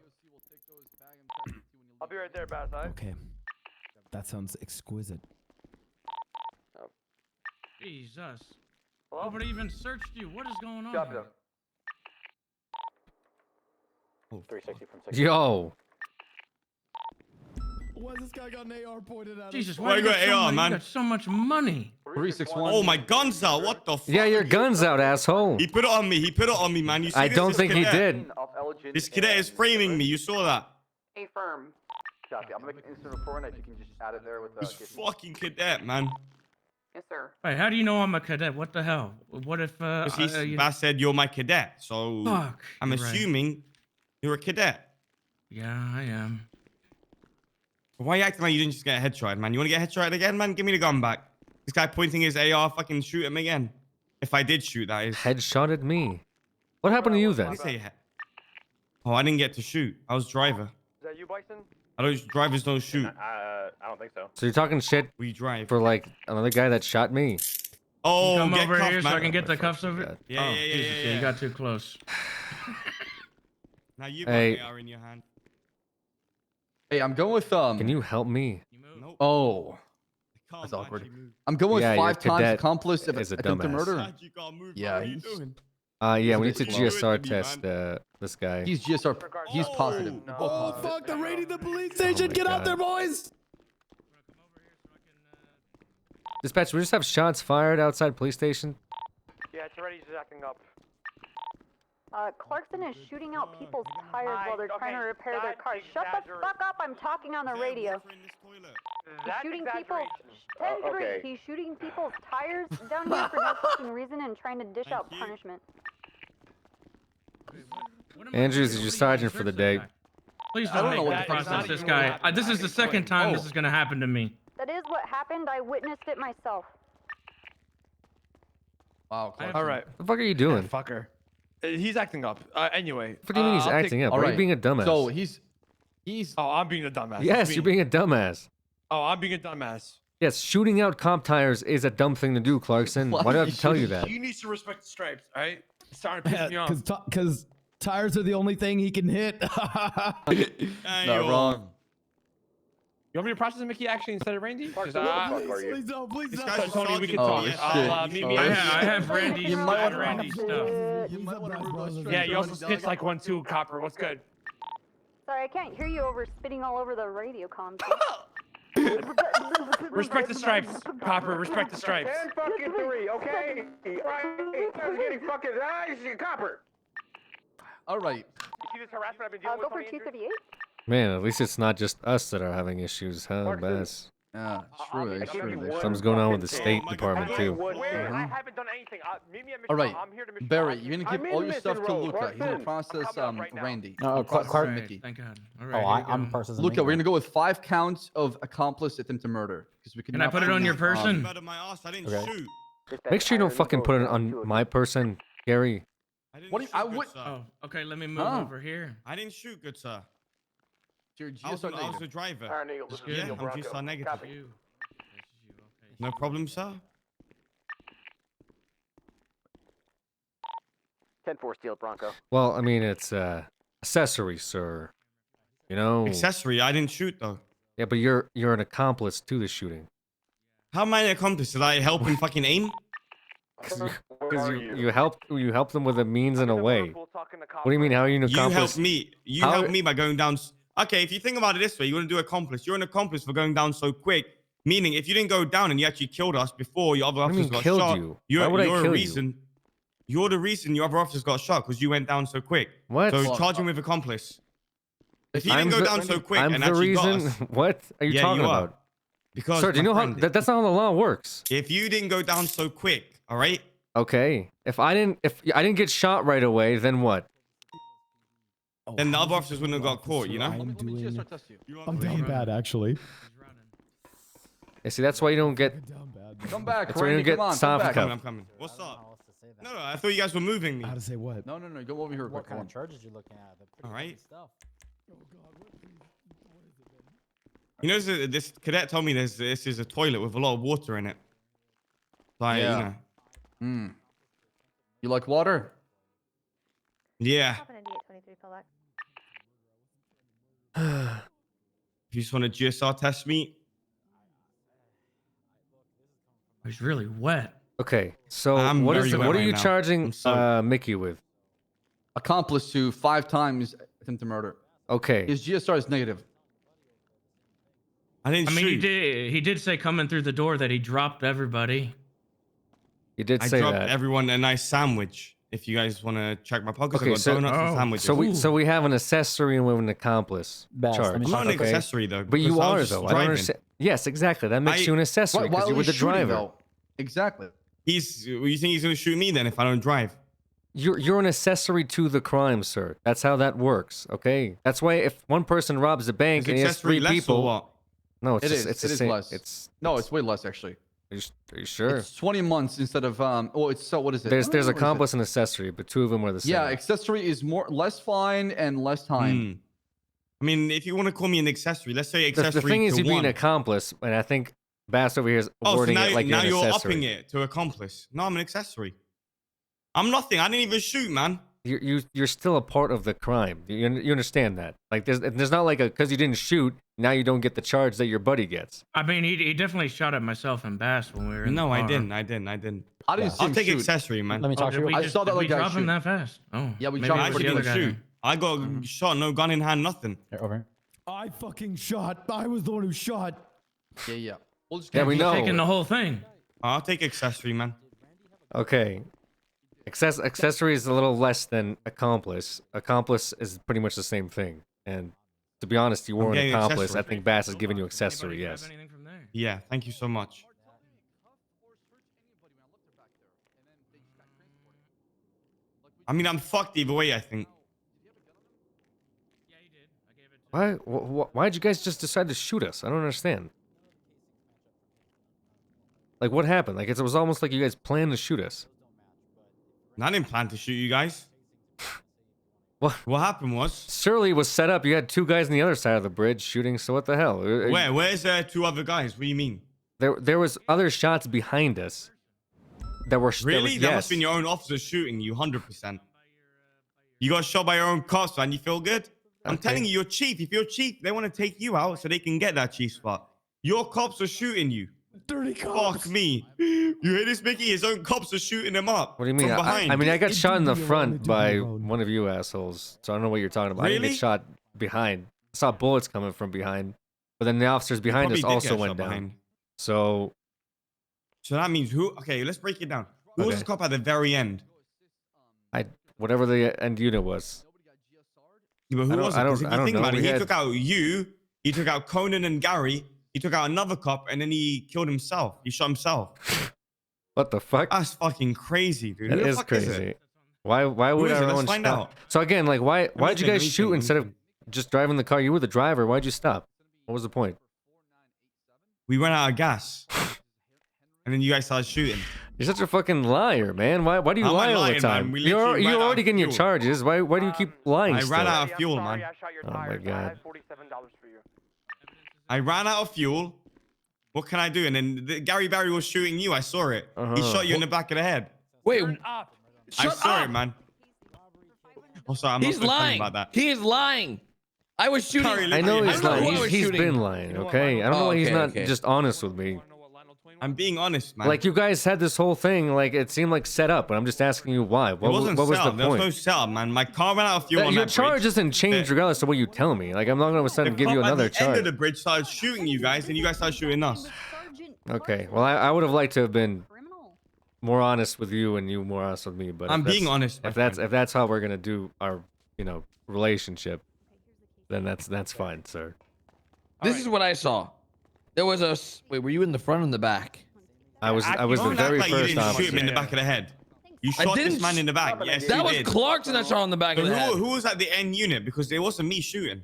I'll be right there, Bass.
Okay. That sounds exquisite.
Jesus.
Hello?
Nobody even searched you. What is going on?
Copy
here?
that.
360 from 6.
Yo.
Why this guy got an AR pointed at him?
Jesus,
Why
why
you
you
got
got so
AR,
many-
man?
You got so much money.
361.
Oh, my gun's out. What the fuck?
Yeah, your gun's out, asshole.
He put it on me. He put it on me, man. You see
I
this?
don't
This
think he
cadet?
did.
This cadet is framing me. You saw that?
A firm. Copy. I'm gonna make an instant report, and you can just add it there with
This fucking cadet, man.
Yes, sir.
Wait, how do you know I'm a cadet? What the hell? What if
Bass said you're my cadet, so
Fuck,
I'm
you're right.
assuming you're a cadet.
Yeah, I am.
Why are you acting like you didn't just get a headshot, man? You want to get headshot again, man? Give me the gun back. This guy pointing his AR, fucking shoot him again. If I did shoot, that is.
Headshotted me. What happened to you then?
What did he say? Oh, I didn't get to shoot. I was driver.
Is that you, Bison?
Drivers don't shoot.
I don't think so.
So you're talking shit
We drive.
for like another guy that shot me?
Oh,
Come
get
over
cuffed,
here so
man.
I can get the cuffs over.
God.
Yeah,
oh,
yeah,
Jesus,
yeah.
You got too close.
Now you've
Hey.
got AR in your hand.
Hey, I'm going with
Can you help me?
Nope.
Oh,
Can't
that's awkward.
actually move.
I'm going with
Yeah, your
5 times
cadet
accomplice of
is a
attempted
dumbass.
murder.
Dad, you can't move,
Yeah,
man. What are you
he's-
doing?
Yeah, we
He's
need to
a bit
GSR
slow.
test this guy.
He's GSR. He's positive.
No.
Both
Oh
positive.
fuck! They're raiding the police
Oh
station.
my
Get out
God.
there, boys.
Dispatch, we just have shots fired outside police station.
Yeah, it's already acting up.
Clarkson is shooting out people's tires while they're trying to
okay,
repair their
that's
cars. Shut the fuck up! I'm talking on the radio. He's
That's
shooting people's.
exaggeration.
10-3.
Okay.
He's shooting people's tires down here for no fucking reason and trying to dish out punishment.
Andrews is your sergeant for the day.
Please
I don't
don't
know
make
what
that
the fuck
process
is
this
happening.
guy. This is the second time
Oh.
this is gonna happen to me.
That is what happened. I witnessed it myself.
Wow.
All right.
What the fuck are you doing?
Fucker. He's acting up. Anyway.
What do you mean he's
I'll take-
acting up?
All
Why are
right.
you being a dumbass?
So he's.
Oh, I'm being a dumbass.
Yes, you're being a dumbass.
Oh, I'm being a dumbass.
Yes, shooting out cop tires is a dumb thing to do, Clarkson. Why do I have to tell you that?
You need to respect the stripes, all right? It's starting to piss me off.
Because tires are the only thing he can hit.
Not wrong.
You want me to process Mickey actually instead of Randy?
Fuck,
'Cause,
who the fuck are you?
Please don't. Please
This
don't.
guy's
Tony, we can
Oh,
talk.
shit.
Meet
Oh,
me.
I
shit.
have Randy.
You might want to-
Randy stuff.
Yeah, you also spits like one too, Copper. What's good?
Sorry, I can't hear you over spitting all over the radio comms.
Respect the stripes, Copper. Respect the stripes.
10 fucking 3, okay? Right, guys getting fucking copper.
All right.
You see this harassment I've been dealing
Go
with?
for
Tony Andrews?
238.
Man, at least it's not just us that are having issues, huh,
Clarkson.
Bass?
Yeah, true.
I can't do one
Something's going on with the
fucking
State
thing.
Department,
Oh my
too.
God.
Where? I haven't done anything. Meet me at Mission
All right.
Row. I'm here to Mission
Barry,
Row.
you're gonna
I'm
give
in
all your
Mission
stuff to
Row,
Luca. He's gonna
Clarkson.
process
I'm coming up right now.
Randy.
No,
I'll process
Clark-
Mickey.
Thank God. All
Oh,
right, here you
I'm
go.
processing.
Luca, we're
Mickey.
gonna go with 5 counts of accomplice attempt to murder because we
Can I put it on your person?
Out of my ass. I didn't
Okay.
shoot.
Make sure you don't fucking put it on my person, Gary.
I didn't
What do you-
shoot,
I
good
would-
sir.
Oh, okay. Let me move
Huh?
over here.
I didn't shoot, good sir.
You're
I was
GSR
the
negative.
driver.
Iron Eagle, this is
Yeah,
Eagle
I'm
Bronco.
GSR negative.
Copy.
You. This is you. Okay.
No problem, sir.
10-4 Steel Bronco.
Well, I mean, it's accessory, sir. You know?
Accessory. I didn't shoot though.
Yeah, but you're an accomplice to the shooting.
How am I an accomplice? Did I help him fucking aim?
Because you helped them with a means and a way. What do you mean? How are you an
You
accomplice?
helped me. You
How-
helped me by going down. Okay, if you think about it this way, you want to do accomplice. You're an accomplice for going down so quick. Meaning, if you didn't go down and you actually killed us before your other
What do you
officers
mean
got
killed
shot,
you?
you're,
Why would I
you're
kill
a
you?
reason. You're the reason your other officers got shot because you went down so quick.
What?
So charge him with accomplice. If you
I'm
didn't go
the-
down so quick
I'm
and
the
actually got
reason.
us,
What are you
Yeah,
talking
you are.
about?
because
Sir, do you
my
know how
friend,
that's not how the law works?
if you didn't go down so quick, all right?
Okay. If I didn't get shot right away, then what?
Then the other officers wouldn't have got caught, you know?
I'm
Let me
doing.
GSR test you.
I'm down bad, actually.
Yeah, see, that's why you don't get.
Down bad.
Come back,
That's where you
Randy.
get
Come on,
soft
come back.
cuff.
I'm coming. What's up? No, I thought you guys were moving me.
How to say what?
No, go over here.
What
quick.
kind
Come
of charges you looking at? They're pretty
All right.
heavy stuff.
You know, this cadet told me this is a toilet with a lot of water in it. Like,
Yeah.
you know.
on. You like water?
Yeah.
Happened in D823 pullback.
If you just want to GSR test me,
It's really wet.
Okay, so
I'm
what
very
is
wet
what are
right
you
now.
charging
I'm so-
Mickey with?
Accomplice to 5 times attempt to murder.
Okay.
His GSR is negative.
I didn't
I mean,
shoot.
he did say coming through the door that he dropped everybody.
You did
I
say
dropped
that.
everyone a nice sandwich. If you guys want to check my pockets,
Okay,
I got
so-
donuts and
Oh,
sandwiches.
So we have an accessory and we have an accomplice
Bass, let
charge.
me
I'm not an
okay?
accessory though.
But you
because I
are
was just
though. I don't
driving.
understand. Yes, exactly. That makes you an accessory
Why
because
are
you
we
were the
shooting,
driver.
though? Exactly.
You think he's gonna shoot me then if I don't drive?
You're an accessory to the crime, sir. That's how that works. Okay. That's why if one person robs a bank
Is
and he has
accessory
3
less or
people,
what?
no, it's
It
just,
is.
it's
It
the
is
same.
less. It's way less actually.
Are you sure?
It's 20 months instead of well, it's so what is it?
There's
What is it?
accomplice and accessory, but 2 of them are the same.
Yeah, accessory is less fine and less time.
I mean, if you want to call me an accessory, let's say accessory
The thing is,
to
you being
one.
an accomplice, and I think Bass over here is
Oh, so
wording
now,
it like
now
you're
you're
an accessory.
upping it to accomplice. No, I'm an accessory. I'm nothing. I didn't even shoot, man.
You're still a part of the crime. You understand that? Like there's not like because you didn't shoot, now you don't get the charge that your buddy gets.
I mean, he definitely shot at myself and Bass when we were in the
No, I
car.
didn't. I didn't. I'll take accessory, man.
Let me talk to you.
I saw that
Did we
guy
drop him
shoot.
that fast? Oh,
Yeah, we
maybe
dropped
I
him
actually
for the
didn't
other guy.
shoot. I got shot, no gun in hand, nothing.
Over.
I fucking shot. I was the one who shot.
Yeah. We'll just
Yeah, we know.
Taking the whole thing.
I'll take accessory, man.
Okay. Accessory is a little less than accomplice. Accomplice is pretty much the same thing. And to be honest, you were an
getting
accomplice.
accessory.
I think Bass is giving you accessory. Yes.
Yeah, thank you so much. I mean, I'm fucked either way, I think.
Why'd you guys just decide to shoot us? I don't understand. Like, what happened? Like, it was almost like you guys planned to shoot us.
I didn't plan to shoot you guys.
What
happened was...
Surly was set up. You had 2 guys on the other side of the bridge shooting, so what the hell?
Where's 2 other guys? What do you mean?
There was other shots behind us. That were...
Really? That
yes.
must have been your own officer shooting you, 100%. You got shot by your own cops, man. You feel good? I'm telling you, you're chief. If you're chief, they want to take you out so they can get that chief spot. Your cops are shooting you.
Dirty cops.
Fuck me. You hear this, Mickey? His own cops are shooting him up.
What do you mean?
From behind.
I mean, I got shot in the front by one of you assholes. So I don't know what you're talking about. I didn't
Really?
get shot behind. I saw bullets coming from behind. But then the officers behind us
probably did
also
get
went
shot
down.
behind.
So
that means who? Okay, let's break it down. Who was
Okay.
the cop at the very end?
whatever the end unit was.
Yeah, but who was it? 'Cause if you think about it, he
had-
took out you, he took out Conan and Gary, he took out another cop, and then he killed himself. He shot himself.
What the fuck?
That's fucking crazy, dude.
That
Who the
is
fuck
crazy.
Is it?
Why
Who
would
is it? Let's
everyone
find
stop?
out.
So again, like why'd you
think,
guys
let me
shoot
think,
instead of just driving the car? You were the driver. Why'd you stop? What was the point?
We ran out of gas. And then you guys started shooting.
You're such a fucking liar, man. Why do you
I'm not
lie all
lying,
the time?
man. We
You're
literally ran out
already
of
getting your
fuel.
charges. Why do you keep lying?
I
still?
ran out of fuel, man.
Oh my god.
I ran out of fuel. What can I do? And then Gary Barry was shooting you. I saw it. He
Uh-huh.
shot you in the back of the head.
Wait,
I saw it, man. Oh, sorry, I'm
he's
not
lying.
about that.
He is lying. I was shooting.
I know he's
I don't know
lying.
who I was
He's
shooting.
been lying, okay? I don't know why he's
okay,
not
okay.
just honest with me.
I'm being honest, man.
Like you guys had this whole thing, like it seemed like set up, but I'm just asking you why.
It wasn't
what was
set
the
up. There was no
point?
setup, man. My car ran out of fuel on
Your
that
charge
bridge.
doesn't change regardless of what you tell me. Like I'm not gonna suddenly give you
cop
another
at the end of
charge.
the bridge started shooting you guys, and you guys started shooting us.
Okay, well I would have liked to have been more honest with you and you more honest with me, but
I'm
if
being
that's-
honest, my
If that's how we're gonna do our relationship, then that's fine, sir.
This is what I saw. There was a wait. Were you in the front or in the back?
I was the
Don't
very
act like you
first
didn't shoot him in
officer.
the back of the head. You
I
shot
didn't
this man in the back. Yes,
that
you
was
did.
Clarkson that shot on the back
But
of the head.
who was at the end unit? Because it wasn't me shooting.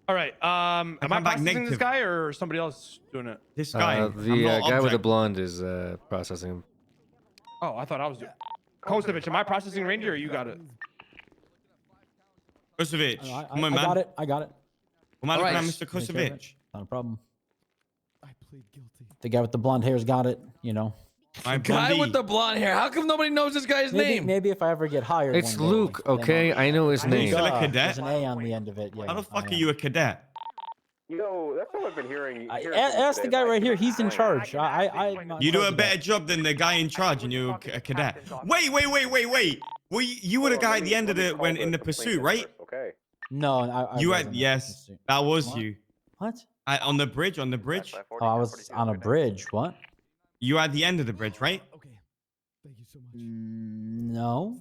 All right. Am I
come back
processing this
negative.
guy or somebody else doing it?
This guy. I'm
The
not
guy with the
object.
blonde is processing him.
Oh, I thought I was doing. Kostovich, am I processing Ranger or you got it?
Kosovic,
I
come on, man.
got it. I got it.
Come on,
Alright.
Mr.
Take care of it.
Kosovic.
Not a problem. The guy with the blonde hair's got it. You know.
My
Guy
buddy.
with the blonde hair. How come nobody knows this guy's
Maybe,
name?
maybe if I ever get hired.
It's
one day,
Luke,
then
okay? I know his name.
still a
There's
cadet?
an A on the end of it. Yeah.
How the
I
fuck are
am.
you a cadet?
Yo, that's what I've been hearing.
Ask the guy right here. He's in charge. I'm not
You do
charge
a
of
better
that.
job than the guy in charge, and you're a cadet. Wait. Well, you were the guy at the end of the when in the pursuit, right?
Okay.
No, I
You
wasn't
had
in
yes,
the pursuit.
that was
What?
you.
What?
On the bridge, on the bridge.
Oh, I was on a bridge. What?
You at the end of the bridge, right?
No.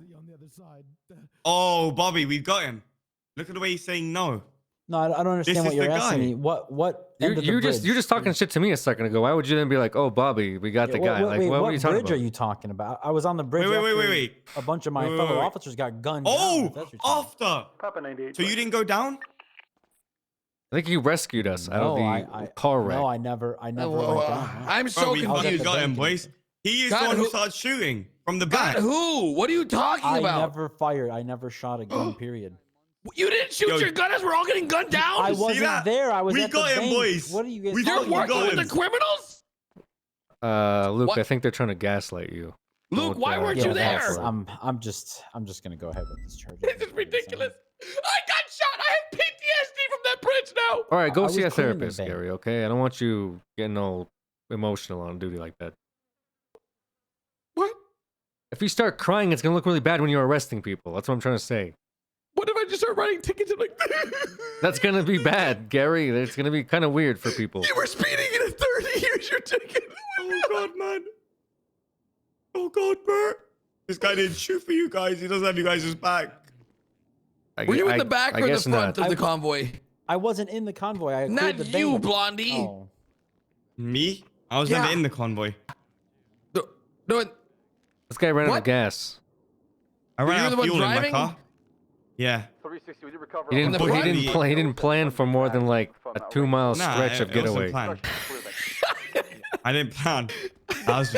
Oh, Bobby, we've got him. Look at the way he's saying no.
No, I don't understand
This
what
is
you're
the
asking
guy.
me. What End of the
You're just
bridge.
talking shit to me a second ago. Why would you then be like, "Oh, Bobby, we got the guy"? Like,
Wait,
what were
what
you talking
bridge
about?
are you talking about? I was on the bridge.
Wait.
A bunch of my
Wait,
fellow
wait.
officers got gunned down.
Oh,
if that's what you're talking
after.
Papa 98.
So you didn't go down?
I think you rescued us out of
No,
the car wreck.
No, I never went down. no.
I'm so
Bro, we
confused.
fucking got him, boys. He is the one who started shooting from the back.
God, who? What are you talking
I
about?
never fired. I never shot a gun. Period.
You didn't shoot your gun as we're all getting gunned down?
I wasn't there. I was
We
at
got
the
him,
bank.
boys.
What are you guys?
We
You're
fucking
working
got
with
him.
the criminals?
Luke,
What?
I think they're trying to gaslight you.
Luke, why weren't
Yeah,
you there?
I'm just gonna go ahead with this charge.
This is ridiculous. I got shot. I have PTSD from that bridge now.
All right, go
I
see a
was cleaning the
therapist,
bank.
Gary. Okay, I don't want you getting all emotional on duty like that.
What?
If you start crying, it's gonna look really bad when you're arresting people. That's what I'm trying to say.
What if I just start writing tickets and like
That's gonna be bad, Gary. It's gonna be kind of weird for people.
you were speeding in a 30, here's your ticket.
Oh, God, man. Oh, God, Bert. This guy didn't shoot for you guys. He doesn't have you guys' back.
Were you in the back or the
guess
front
not.
of the convoy?
I wasn't in the convoy. I
Not
cleared the
you,
bank.
Blondie.
Oh.
Me? I was
Yeah.
never in the convoy.
No,
This guy ran out of
What?
gas.
I
Were
ran
you
out
the
of
one
fuel in my
driving?
car. Yeah.
360, we did recover.
He didn't.
the front?
He didn't plan for more than like a 2-mile
Nah,
stretch of
it wasn't
getaway.
planned. I didn't plan.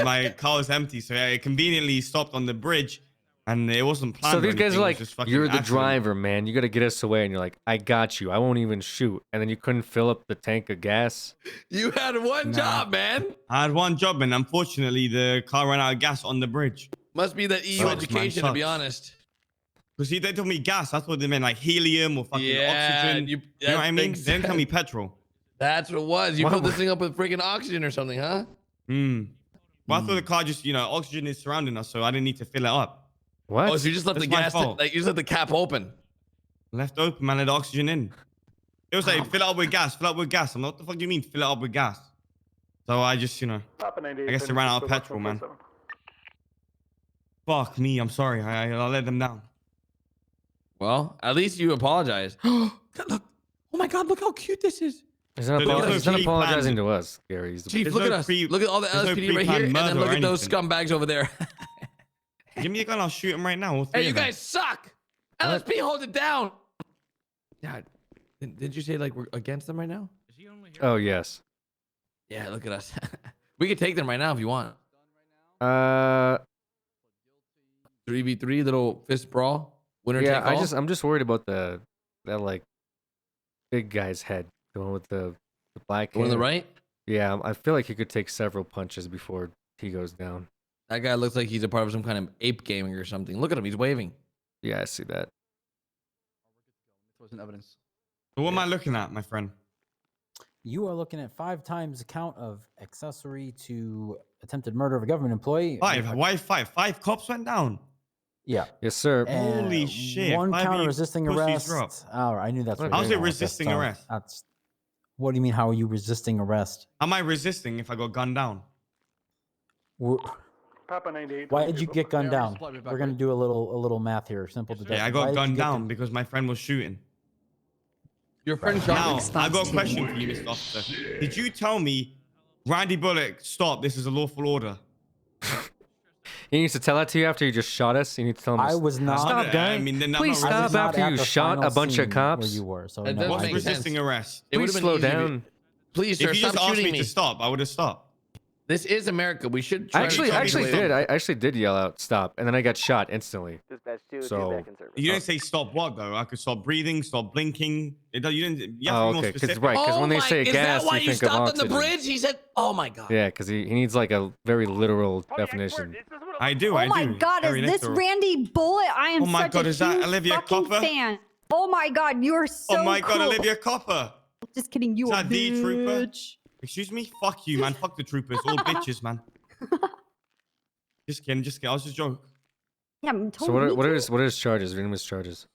My car was empty, so I conveniently stopped on the bridge, and it wasn't planned.
So
or
these guys
anything,
are
it was
like,
just fucking
"You're the
accident."
driver, man. You gotta get us away." And you're like, "I got you. I won't even shoot." And then you couldn't fill up the tank of gas.
you had one job, man.
I had one job, and unfortunately, the car ran out of gas on the bridge.
Must be that EU
Sucks, man,
education, to be
sucks.
honest.
Because they told me gas. I thought they meant like helium or fucking oxygen. You know what I mean? They didn't tell me petrol.
That's what it was. You
What?
filled this thing up with freaking oxygen or something, huh?
Well, I thought the car just, oxygen is surrounding us, so I didn't need to fill it up.
What?
Oh, so you just left
That's
the
my
gas,
fault.
like you just left the cap open.
Left open, man, let the oxygen in. It was like, fill it up with gas, fill it up with gas. I'm like, what the fuck do you mean, fill it up with gas? So I just,
Papa 98,
I guess they ran out of petrol, man. Fuck me, I'm sorry. I let them down.
Well, at least you apologize. Look, oh my God, look how cute this is.
He's not,
There's no
he's not
pre-planned-
apologizing to us, Gary. He's
Chief,
There's
look
no
at us.
pre-
Look at all the
there's no
LSPD right here,
pre-planned
and then
murder
look
or
at those
anything.
scumbags over there.
Give me a gun, I'll shoot him right now. All three
Hey, you
of them.
guys suck. LSP, hold it down. Yeah, did you say like we're against them right now?
Oh yes.
Yeah, look at us. We could take them right now if you want. 3v3, little fist brawl. Winner
Yeah,
take all.
I'm just worried about that like big guy's head, the one with the black
The one on the
hair.
right?
Yeah, I feel like he could take several punches before he goes down.
That guy looks like he's a part of some kind of ape gaming or something. Look at him, he's waving.
Yeah, I see that.
Wasn't evidence.
So what am I looking at, my friend?
You are looking at 5 times the count of accessory to attempted murder of a government employee.
5. Why 5? 5 cops went down.
Yeah.
Yes, sir.
Holy shit.
1
5
count
of
of
you
resisting
pussies
arrest.
are up.
Oh, I knew that's what
How's
you
it
were going with this
resisting
stuff.
arrest?
That's. What do you mean? How are you resisting arrest?
How am I resisting if I got gunned down?
Papa 98.
Why did you get gunned
Yeah,
down?
resupply me back,
We're gonna
right?
do a little math here. Simple deduction.
Yeah, I
Why
got
did you
gunned
get
down because my friend was shooting.
Your friend
Now,
shot
I got a question for you, Mr. Officer. Did you tell me, Randy Bullock, stop, this is a lawful order?
He needs to tell that to you after you just shot us. You need to tell him.
I was not.
Stop, guy.
I mean, then I'm
Please
not
stop
resisting.
after you shot a bunch of cops.
Where you were, so
That
no,
doesn't
I
What's
make
didn't.
sense.
resisting arrest?
It
Please
would've been
slow
easy if
down.
Please, sir,
If you
stop
just asked
shooting
me
me.
to stop, I would have stopped.
This is America. We should
I
try
actually
to
did. I actually did yell out stop, and then I got shot instantly.
Dispatch 2,
So-
back in service.
You didn't say stop what, though? I could stop breathing, stop blinking. You didn't, you have
Oh,
to be more
okay, 'cause
specific.
right, 'cause when they
my-
say
is
gas,
that why
you
you
think of
stopped on
oxygen.
the bridge? He said, "Oh my God."
Yeah, because he needs like a very literal definition.
I do,
Oh
I do.
my God,
Very
is this
literal.
Randy Bullet? I am
Oh my
such
God,
a
is that
huge
Olivia
fucking
Copper?
fan. Oh my God, you are so
Oh my God,
cool.
Olivia Copper.
Just kidding, you
Is
a
that the trooper?
bitch.
Excuse me? Fuck you, man. Fuck the troopers. All bitches, man. Just kidding, just kidding. I was just joking.
Yeah, I'm
So
totally
what are his charges? Read him his charges.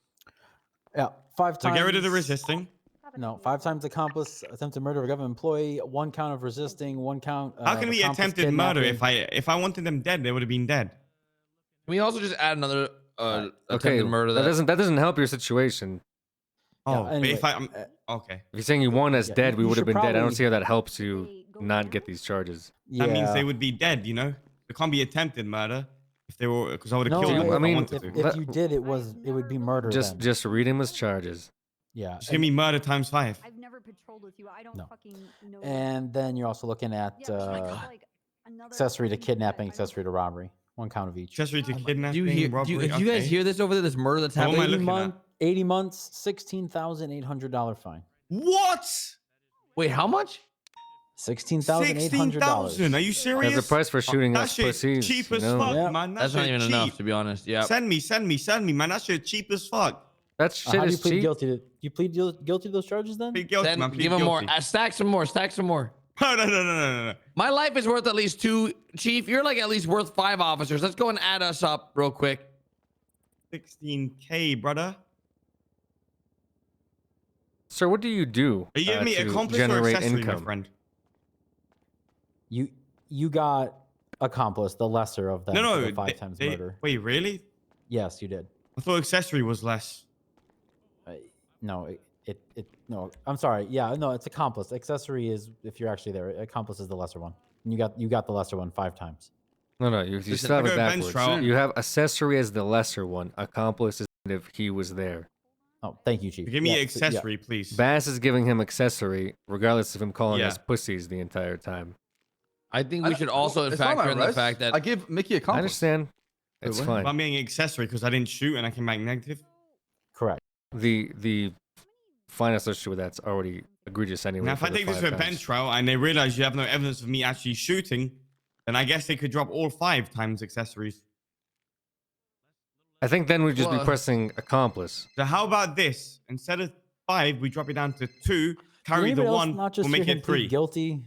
Yeah, 5
So
times.
get rid of the resisting.
No, 5 times accomplice, attempted murder of a government employee, 1 count of resisting, 1 count.
How can
of
we
accomplice
attempted murder?
kidnapping.
If I wanted them dead, they would have been dead.
Can we also just add another
Okay,
attempted murder?
that doesn't help your situation.
Oh, but
anyway,
if I'm okay.
If you're saying you won us
Yeah,
dead, we
you
would have
should
been dead. I don't
probably-
see how that helps you not get these charges.
Yeah.
That means they would be dead, you know? It can't be attempted murder if they were, because I would have
No,
killed them
if,
if I
mean,
wanted
if,
to.
if you did, it would be murder then.
Just read him as charges.
Yeah.
Just give me murder times 5.
I've never patrolled with you. I don't
No.
fucking know.
And then you're also looking at
Yeah, but it's like another
accessory to
thing that
kidnapping,
I don't-
accessory to robbery. One count of each.
Accessory to kidnapping,
Do you
robbery.
guys
okay.
hear this over there? This murder that's
So what am I
happening?
looking at?
80 months, $16,800 fine.
What?
Wait, how much?
$16,800.
16,000? Are you serious?
There's a price for shooting
that
us
shit
pussies.
cheap
you
as
know?
fuck,
Yeah.
man.
That's not
shit
even
cheap.
enough, to be honest. Yeah.
Send me, man. That shit cheap as fuck.
That shit
How do you
is
plead
cheap.
guilty to? You plead guilty to those charges then?
Plead guilty,
Then
man. Plead
give him more.
guilty.
Stack some more. Stack some more.
No.
My life is worth at least 2. Chief, you're like at least worth 5 officers. Let's go and add us up real quick.
16K, brother.
Sir, what do you do
Are you giving me
to
accomplice or
generate
accessory, my
income?
friend?
You got accomplice, the lesser of them.
No,
for
no.
the 5 times murder.
Wait, really?
Yes, you did.
I thought accessory was less.
No, no. I'm sorry. Yeah, no, it's accomplice. Accessory is if you're actually there. Accomplice is the lesser one. And you got the lesser one 5 times.
No, you
Listen,
still have
I
it
go bench
backwards.
trial.
You have accessory as the lesser one. Accomplice is if he was there.
Oh, thank you, Chief.
Give me
Yeah,
accessory, please.
Bass is giving him accessory, regardless of him calling
Yeah.
us pussies the entire time.
I think we should also factor in the fact that
I give Mickey a
I
compliment.
understand. It's
But
fine.
I'm being accessory because I didn't shoot and I came back negative.
Correct.
The fine associated with that's already egregious anyway.
Now, if
for
I
the
take this
5
to a
times.
bench trial and they realize you have no evidence of me actually shooting, then I guess they could drop all 5 times accessories.
I think then we'd just be
Well,
pressing accomplice.
So how about this? Instead of 5, we drop it down to 2.
Did
Carry the
anybody else
1.
not just
We'll make
hear him
it
plead
3.
guilty?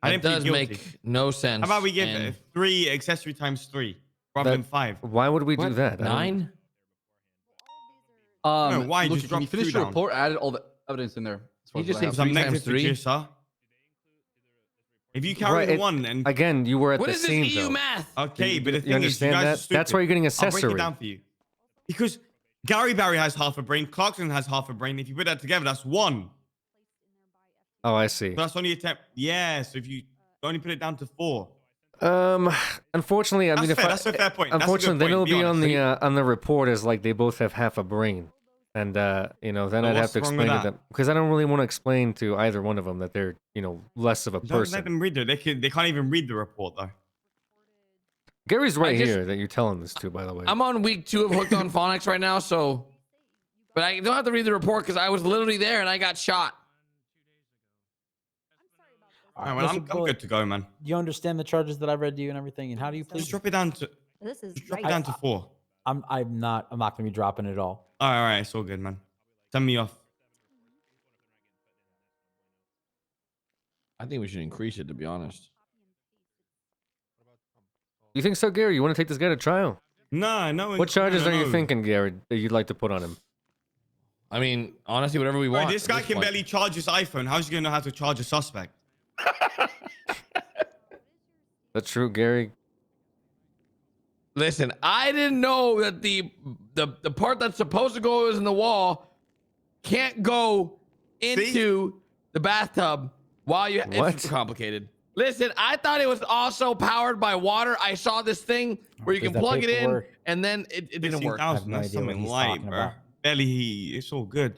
I
it
didn't plead
does
guilty.
make no sense.
How about we give
and
3 accessory times 3 rather than 5?
Why would we do that? I don't-
9?
No, why?
Look,
Just
when you
drop
finished
2
your
down.
report, added all the evidence in there. as far
You
as
just
what I
say
have.
Because I'm
3
negative
times
to
3?
GSR. If you carry
Right,
the
it-
1 and...
Again, you were at
What
the
is this
scene
EU
though.
math?
Okay, but the
You
thing is, you
understand
guys
that?
are stupid.
That's why you're getting
I'll break
accessory.
it down for you. Because Gary Barry has half a brain, Clarkson has half a brain. If you put that together, that's 1.
Oh, I see.
So that's only a temp. Yeah, so if you only put it down to 4.
Unfortunately, I
That's
mean,
fair,
if
that's a fair point. That's a good
unfortunately, then it'll
point, be
be
honest.
on the report as like they both have half a brain, and you know, then
So
I'd have
what's
to
wrong with
explain to
that?
them because I don't really want to explain to either one of them that they're less of a
Don't
person.
let them read it. They can't even read the report, though.
Gary's right
I just-
here that you're telling this to, by the way.
I'm on week 2 of Hooked on Phonics right now, so. But I don't have to read the report because I was literally there and I got shot.
All right, well, I'm good to go, man.
Do you understand the charges that I read to you and everything? And how do you plead?
Just drop it down to...
This is
Just drop it
right.
down to 4.
I'm not gonna be dropping it all.
All right, it's all good, man. Send me off.
I think we should increase it, to be honest.
You think so, Gary? You want to take this guy to trial?
No.
What charges
no,
are you
no.
thinking, Gary, that you'd like to put on him?
I mean, honestly, whatever we
Bro,
want.
this
at
guy can
point.
barely charge his iPhone. How's he going to know how to charge a suspect?
That's true, Gary.
Listen, I didn't know that the part that's supposed to go is in the wall can't go into the bathtub while you.
What?
It's complicated. Listen, I thought it was also powered by water. I saw this thing where you
There's
can
that
plug it in,
paperwork.
and then it didn't work.
15,000,
no
that's
idea what
something
he's
light,
talking
bro.
about.
Barely, it's all good.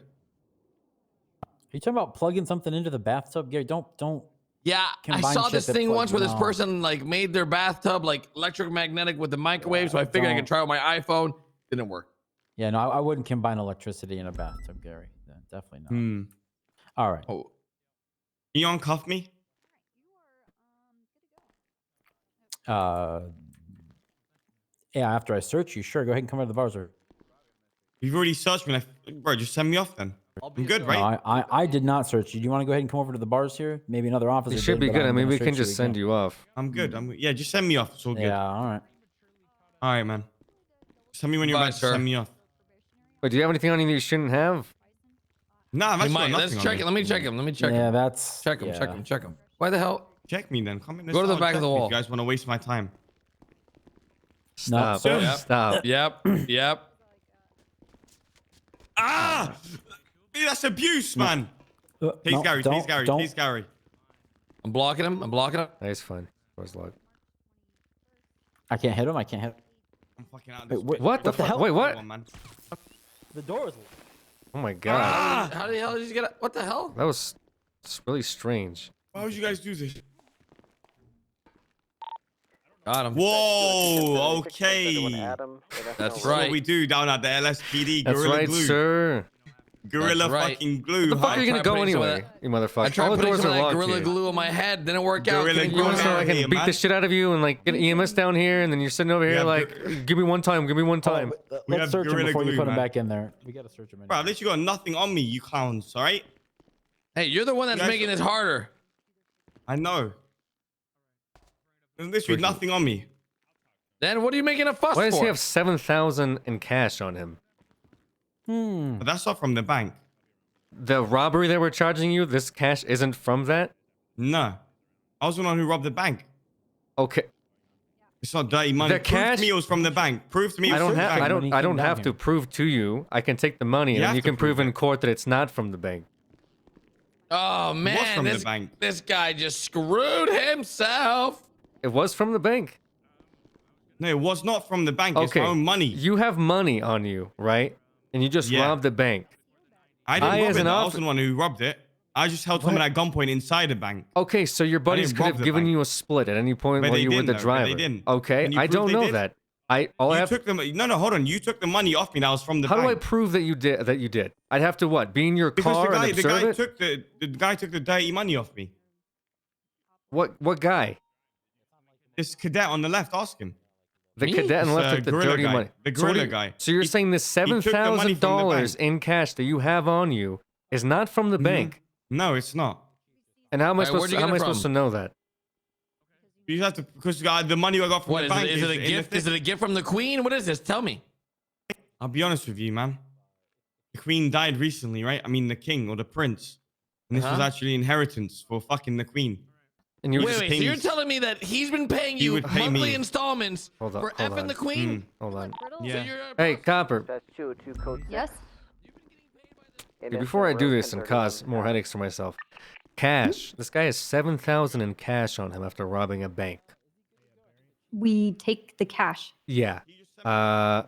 Are you talking about plugging something into the bathtub, Gary? Don't.
Yeah, I
combine
saw
shit
this
that
thing
plugs
once where
in
this
all.
person like made their bathtub like electromagnetic with the microwave, so I figured I could
don't.
try with my iPhone. Didn't work.
Yeah, no, I wouldn't combine electricity in a bathtub, Gary. Yeah, definitely not.
Hmm.
All right.
Oh,
Can you uncuff me?
Yeah, after I search you, sure. Go ahead and come out of the bars. Or
You've already searched me. Bro, just send me off then. I'm good,
no,
right?
I did not search you. Do you want to go ahead and come over to the bars here? Maybe another officer.
You should
did,
be
but
good. I
I'm
mean,
gonna
we can
search
just send
again.
you off.
I'm good. Yeah, just send me off. It's all good.
Yeah, all right.
All right, man. Send me when you're
Bye,
ready to
sir.
send me off.
But do you have anything on you that you shouldn't have?
Nah,
he
that's
might.
not
Let's
nothing
check
on
it.
me.
Let me check him. Let me check
Yeah,
him.
that's
Check him.
yeah.
Check him. Check him. Why the hell?
Check me then. Come in.
Go to the back of the
Check me
wall.
If you guys want to waste my time.
Stop.
sir.
Stop.
Yep. Yep.
Ah! Dude, that's abuse, man. Please,
no,
Gary.
don't-
Please, Gary.
don't.
Please, Gary.
I'm blocking him. I'm blocking him.
Nice fun. Where's log?
I can't hit him. I can't hit.
I'm fucking out of
Wait,
this.
wait,
What the
the hell?
fuck? Wait, what?
Come on, man.
The door is.
Oh my god.
How the hell did you get? What the hell?
That was really strange.
Why would you guys do this?
Got him.
Whoa. Okay.
That's
This is
right.
what we do down at the LSPD.
That's
Gorilla
right,
glue.
sir.
Gorilla
That's right.
fucking glue.
The fuck are you gonna
tried
go
putting some of
anyway, you motherfucker?
I tried
All the
putting
doors
some
are
of that
locked
gorilla
here.
glue on my head. Didn't work out.
Gorilla
Can
glue
you
So I
here,
can beat
man.
the shit out of you and like get EMS down here, and then you're sitting over here
Yeah,
like, give me one time, give me one time.
We
Let's
have
search him
Gorilla
before you
Glue,
put him
man.
back in there. We gotta search him.
Bro, at least you got nothing on me, you clowns. All right.
Hey, you're the one that's
You guys-
making this harder.
I know. There's literally nothing on me.
Then what are you making a fuss
Why does
for?
he have 7,000 in cash on him?
But that's not from the bank.
The robbery that we're charging you, this cash isn't from that?
No. I was the one who robbed the bank.
Okay.
It's not dirty money.
The
Prove
cash-
to me it was from the bank. Prove to me it
I
was
don't
from the
have
bank.
I don't have to prove to you. I can take the money and
You
then
have
you
to
can prove
prove
in court that it's not from the bank.
Oh man,
from the
this,
bank.
this guy just screwed himself.
It was from the bank.
No, it was not from the bank. It's
Okay.
my own money.
You have money on you, right? And you just
Yeah.
robbed the bank.
I didn't
I,
rob
as
it.
an
I was
officer-
the one who robbed it. I just held someone at gunpoint inside a bank.
Okay, so your buddies
didn't
could
rob
have
the
given
bank.
you a split at any point
But
while
they
you were
didn't,
the
though, but
driver.
they didn't.
Okay,
Can you
I
prove
don't
they
know
did?
that. All I
You
have.
took the no, hold on. You took the money off me. That was from the
How
bank.
do I prove that you did? That you did? I'd have to what? Be in your
Because
car and
the
observe
guy
it.
took the guy took the dirty money off me.
What guy?
This cadet on the left, ask him.
The cadet and
This,
left took the
gorilla
dirty
guy.
money.
The
So what do
gorilla
you-
guy.
So you're saying this
took the money from the
$7,000
bank.
in cash that you have on you is not from the bank?
No, it's not.
And how am I
Alright, where'd
supposed?
you
How am
get
I
it
supposed to
from?
know that?
You have to because the money I got from
What
the
is it?
bank
Is it a
in the
gift?
thing.
Is it a gift from the queen? What is this? Tell me.
I'll be honest with you, man. The queen died recently, right? I mean, the king or the prince. And this was
Uh-huh.
actually inheritance for fucking the queen.
And you
He
were
just
Wait,
paid
so
me-
you're telling me that he's been paying
He
you
would pay
monthly
me.
installments
Hold on,
for
hold
effing
on.
the queen?
Hold on.
Yeah.
So you're a
Hey, Copper.
That's 202 code.
Yes.
Okay, before I do this and cause more headaches for myself, cash. This guy has 7,000 in cash on him after robbing a bank.
We take the cash.
Yeah. Yeah.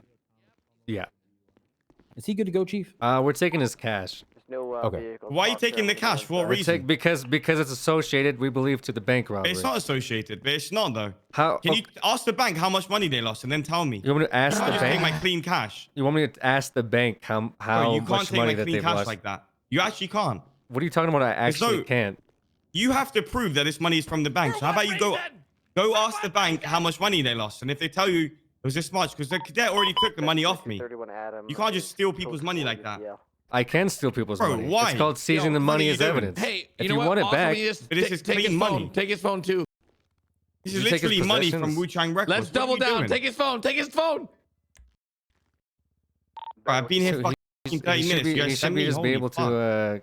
Is he good to go, Chief?
We're taking his cash.
No
Okay.
vehicles
Why are you
parked
taking
there.
the cash? For what
We
reason?
take because it's associated, we believe, to the bank
But
robbery.
it's not associated. But it's not though.
How?
Can you ask the bank how much money they lost and then tell me?
You want me to ask
I
the
just take my
bank?
clean cash.
You want me to ask the bank how
Bro, you can't
much
take
money
my
that
clean
they've
cash
lost?
like that. You actually can't.
What are you talking about? I actually
no-
can't.
You have to prove that this money is from the bank. So how about you go ask the bank how much money they lost, and if they tell you it was this much, because the cadet already took the money off me.
31 Adam.
You can't just steal people's money like that.
I can steal people's
Bro,
money.
why?
It's called seizing
Yo,
the
what
money
are you
as
doing?
evidence.
Hey,
if
you know
you
what?
want it
Offer
back,
me this-
But this is
take his
clean
phone.
money.
Take his phone too.
This
Did
is
you take his
literally money from
possessions?
Wu Chang Records.
Let's
What
double
are you
down.
doing?
Take his phone. Take his phone.
Bro, I've been here
So
fucking
he
30
should
minutes.
be,
You
he
guys
should
send
be
me
just be
holy
able
fuck.
to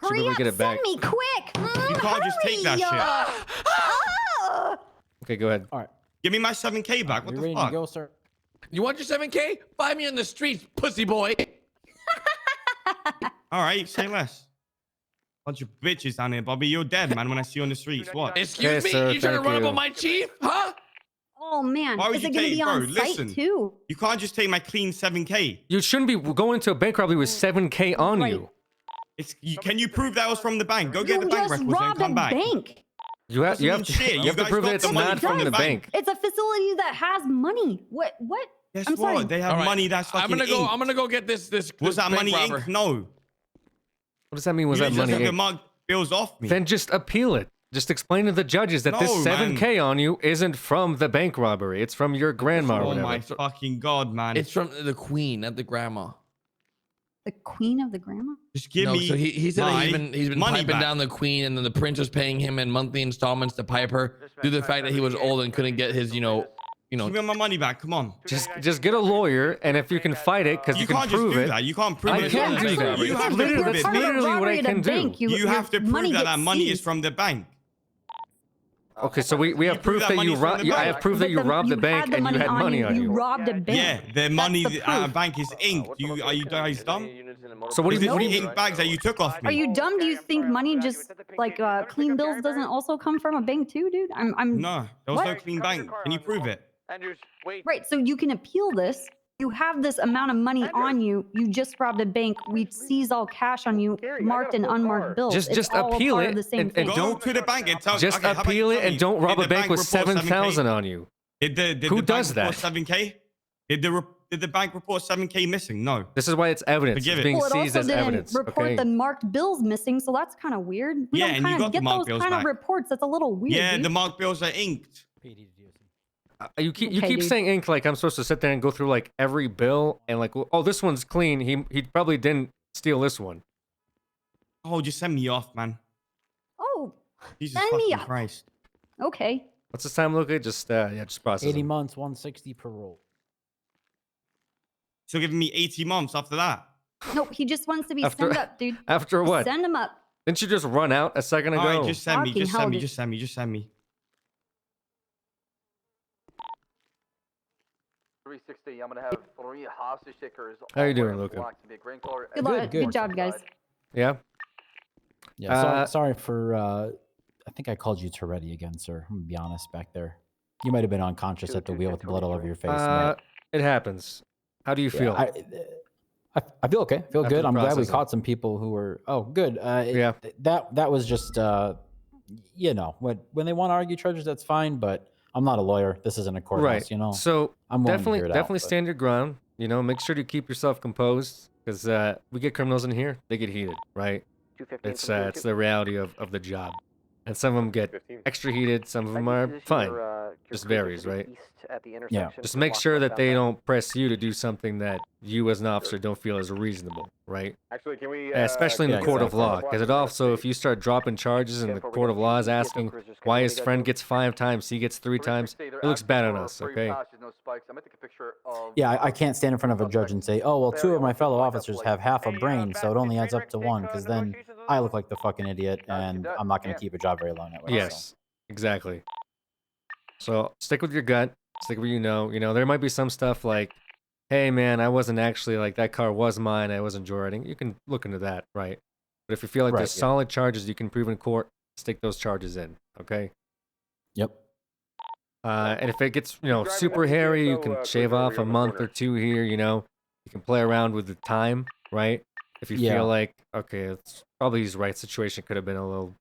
should be able to get it back.
me quick.
You can't just take that shit.
Okay, go ahead.
All right.
Give me my 7K back. What
You
the
ready
fuck?
to go, sir?
You want your 7K? Buy me on the streets, pussy boy.
All right, say less. Bunch of bitches down here, Bobby. You're dead, man. When I see you on the streets, what?
Excuse me?
sir,
You trying to
thank
run up
you.
on my chief? Huh?
Oh man,
Why would
is
you
it gonna
take,
be
bro?
on
Listen.
site too?
You can't just take my clean 7K.
You shouldn't be going into a bank robbery with 7K on
Right.
you.
Can you prove that was from the bank? Go get
You
the bank
just
records and
robbed
come
a
back.
bank.
You have
Doesn't mean shit.
you
You
have to
guys
prove
got
that it's
the money
not
from
from
the
the
bank.
bank.
It's a facility that has money. What?
Guess
I'm
what?
sorry.
They have
All right.
money that's
I'm
fucking
gonna go.
ink.
I'm gonna go get this.
Was that
bank
money
robber.
ink? No.
What does that mean? Was
You
that
just
money?
took the
ink?
mug bills off me.
Then just appeal it. Just explain to the judges that this
No,
7K on you isn't from the bank robbery. It's from your grandma or
Oh
whatever.
my fucking god, man.
It's from the queen, not the grandma.
The queen of the grandma?
Just give
no,
me.
so he said that
my
he's been
money
piping
back.
down the queen, and then the prince was paying him in monthly installments to pipe her due to the fact that he was old and couldn't get his,
Give me my money back. Come on.
Just get a lawyer, and if you can fight it, because you can
can't just
prove
do
it.
that. You can't prove
I
it.
can do that.
You have to
Literally,
prove
that's
it.
literally what I can do.
You have to prove that that money is from the bank.
Okay, so we have proof that you robbed. I have proof that you robbed the bank and you had money on you.
You robbed a bank.
Yeah, the money
the
at a
proof.
bank is inked. Are you guys dumb?
So what do you
Is
mean?
this the ink bags that you took off me?
Are you dumb? Do you think money just like clean bills doesn't also come from a bank too, dude? I'm
No, there was
what?
no clean bank. Can you prove it?
Andrews, wait.
Right, so you can appeal this. You have this amount of money on you. You just robbed a bank. We seize all cash on you, marked and unmarked bills.
Just
all
appeal
part
it
of the same
and
thing.
don't
to the bank and tell.
just
okay, how about
appeal
you
it
tell
and
me,
don't rob
did
a
the
bank with
report
7,000 on you.
Did
Who
the
does
bank report
that?
7K? Did the bank report 7K missing? No.
This is why it's evidence.
Forgive
It's
it.
being
Well, it
seized
also
as
didn't
evidence.
report
Okay.
the marked bills missing, so that's kind of weird. We
Yeah,
don't
and you
kind
got
of
the
get
marked
those
bills
kind of
back.
reports. That's a little weird.
Yeah,
dude.
the marked bills are inked.
You keep
Okay, dude.
saying ink like I'm supposed to sit there and go through like every bill and like, oh, this one's clean. He probably didn't steal this one.
Oh, just send me off, man.
Oh,
Jesus
send me
fucking
up.
Christ.
Okay.
What's this time, Luca? Just just process
80
them.
months, 160 per roll.
So giving me 80 months after that.
Nope, he just wants to be
After-
sent up, dude.
After
Just
what?
Send him up.
Didn't you just run out a second ago?
All right, just send me,
Fucking
just
hell,
send me,
dude.
just send me, just send me.
360. I'm gonna have 3 hostage takers.
How you
all
doing,
wearing
Luca?
black to be a green color.
Good luck. Good job, guys.
Yeah.
Yeah, sorry for. I think I called you Toretti again, sir. I'm gonna be honest back there. You might have been unconscious at the wheel with blood all over your face. but
It happens. How do you
yeah,
feel?
I feel okay. Feel
After
good. I'm glad we
processing.
caught some people who were. Oh, good.
Yeah.
That was just. You know, when they want to argue charges, that's fine. But I'm not a lawyer. This isn't a courthouse.
Right.
You know.
So
I'm willing to
definitely
hear it
definitely
out, but-
stand your ground. You know, make sure to keep yourself composed because we get criminals in here. They get heated, right?
215
It's
from
it's the reality of the job, and some of them get extra heated. Some of them are fine. Just varies, right?
Yeah.
Just make sure that they don't press you to do something that you as an officer don't feel is reasonable, right?
Actually, can we?
Especially in the
yeah,
court of
exactly.
law, because it also, if you start dropping charges and the court of law is asking why his friend gets 5 times, he gets 3 times, it looks bad on us, okay?
Yeah, I can't stand in front of a judge and say, oh, well, 2 of my fellow officers have half a brain, so it only adds up to 1, because then I look like the fucking idiot, and I'm not going to keep a job very long that way.
Yes, exactly. So stick with your gut, stick with what you know. You know, there might be some stuff like, hey man, I wasn't actually like that car was mine, I wasn't joyriding. You can look into that, right? But if you feel like
Right,
there's
yeah.
solid charges you can prove in court, stick those charges in, okay?
Yep.
And if it gets, you know, super hairy, you can shave off a month or 2 here, you know. You can play around with the time, right? If you
Yeah.
feel like, okay, it's probably his right situation could have been a little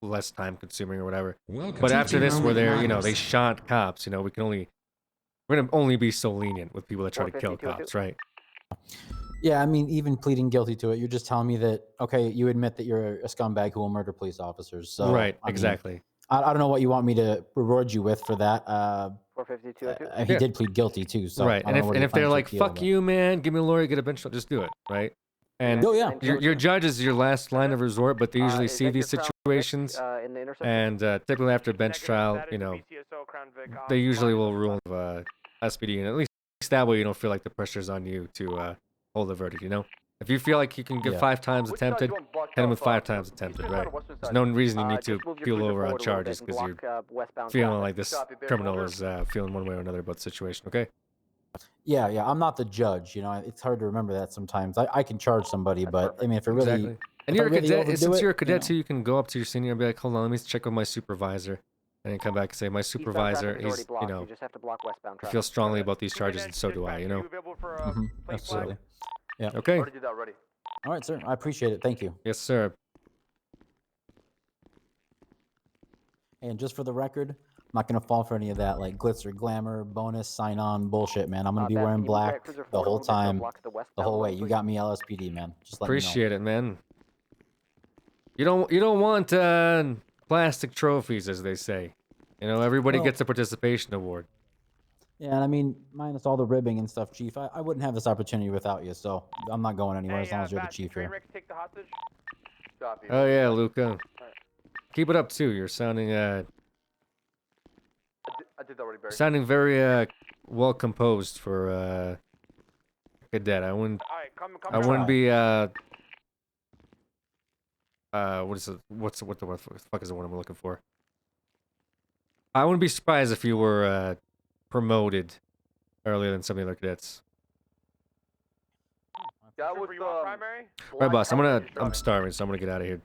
less time consuming or whatever. But after this, where they're, you know, they shot cops, you know, we're gonna only be so lenient with people that try to kill cops, right?
Yeah, I mean, even pleading guilty to it, you're just telling me that, okay, you admit that you're a scumbag who will murder police officers. So,
Right,
I mean,
exactly.
I don't know what you want me to reward you with for that.
452.
He
Yeah.
did plead guilty too. So
Right,
I
and
don't know what he
if they're
plans to
like,
appeal,
fuck
but-
you, man, give me a lawyer, get a bench trial, just do it, right? And
Oh, yeah.
your judge is your last line of resort, but they usually see these situations, and typically after bench trial, you know, they usually will rule SPD, and at least that way you don't feel like the pressure's on you to hold the verdict, you know? If you feel like you can get
Yeah.
5 times attempted, hit him with 5 times attempted, right? There's no reason you need to peel over on charges because you're feeling like this criminal is feeling one way or another about the situation, okay?
Yeah, I'm not the judge. You know, it's hard to remember that sometimes. I can charge somebody, but I mean, if it really,
Exactly. And
if
you're
I
a
really
cadet,
overdo
since
it,
you're a cadet
you know.
too, you can go up to your senior and be like, hold on, let me check with my supervisor. And then come back and say, my supervisor, he's, you know, I feel strongly about these charges, and so do I, you know?
Mhm, absolutely. Yeah.
Okay.
Already did that already.
All right, sir. I appreciate it. Thank you.
Yes, sir.
And just for the record, I'm not gonna fall for any of that like glitz or glamour, bonus, sign on bullshit, man. I'm gonna be wearing black the whole time, the whole way. You got me, LSPD, man. Just let me know.
Appreciate it, man. You don't want plastic trophies, as they say. You know, everybody
Well-
gets a participation award.
Yeah, and I mean, minus all the ribbing and stuff, Chief, I wouldn't have this opportunity without you. So I'm not going anywhere as long as you're the chief here.
Take the hostage. Copy.
Oh yeah, Luca. Keep it up too. You're sounding
I did that already, Barry.
sounding very well composed for cadet. I wouldn't be what is it? What the fuck is the one I'm looking for? I wouldn't be surprised if you were promoted earlier than some of the other cadets.
That was primary.
Right, boss. I'm starving, so I'm gonna get out of here.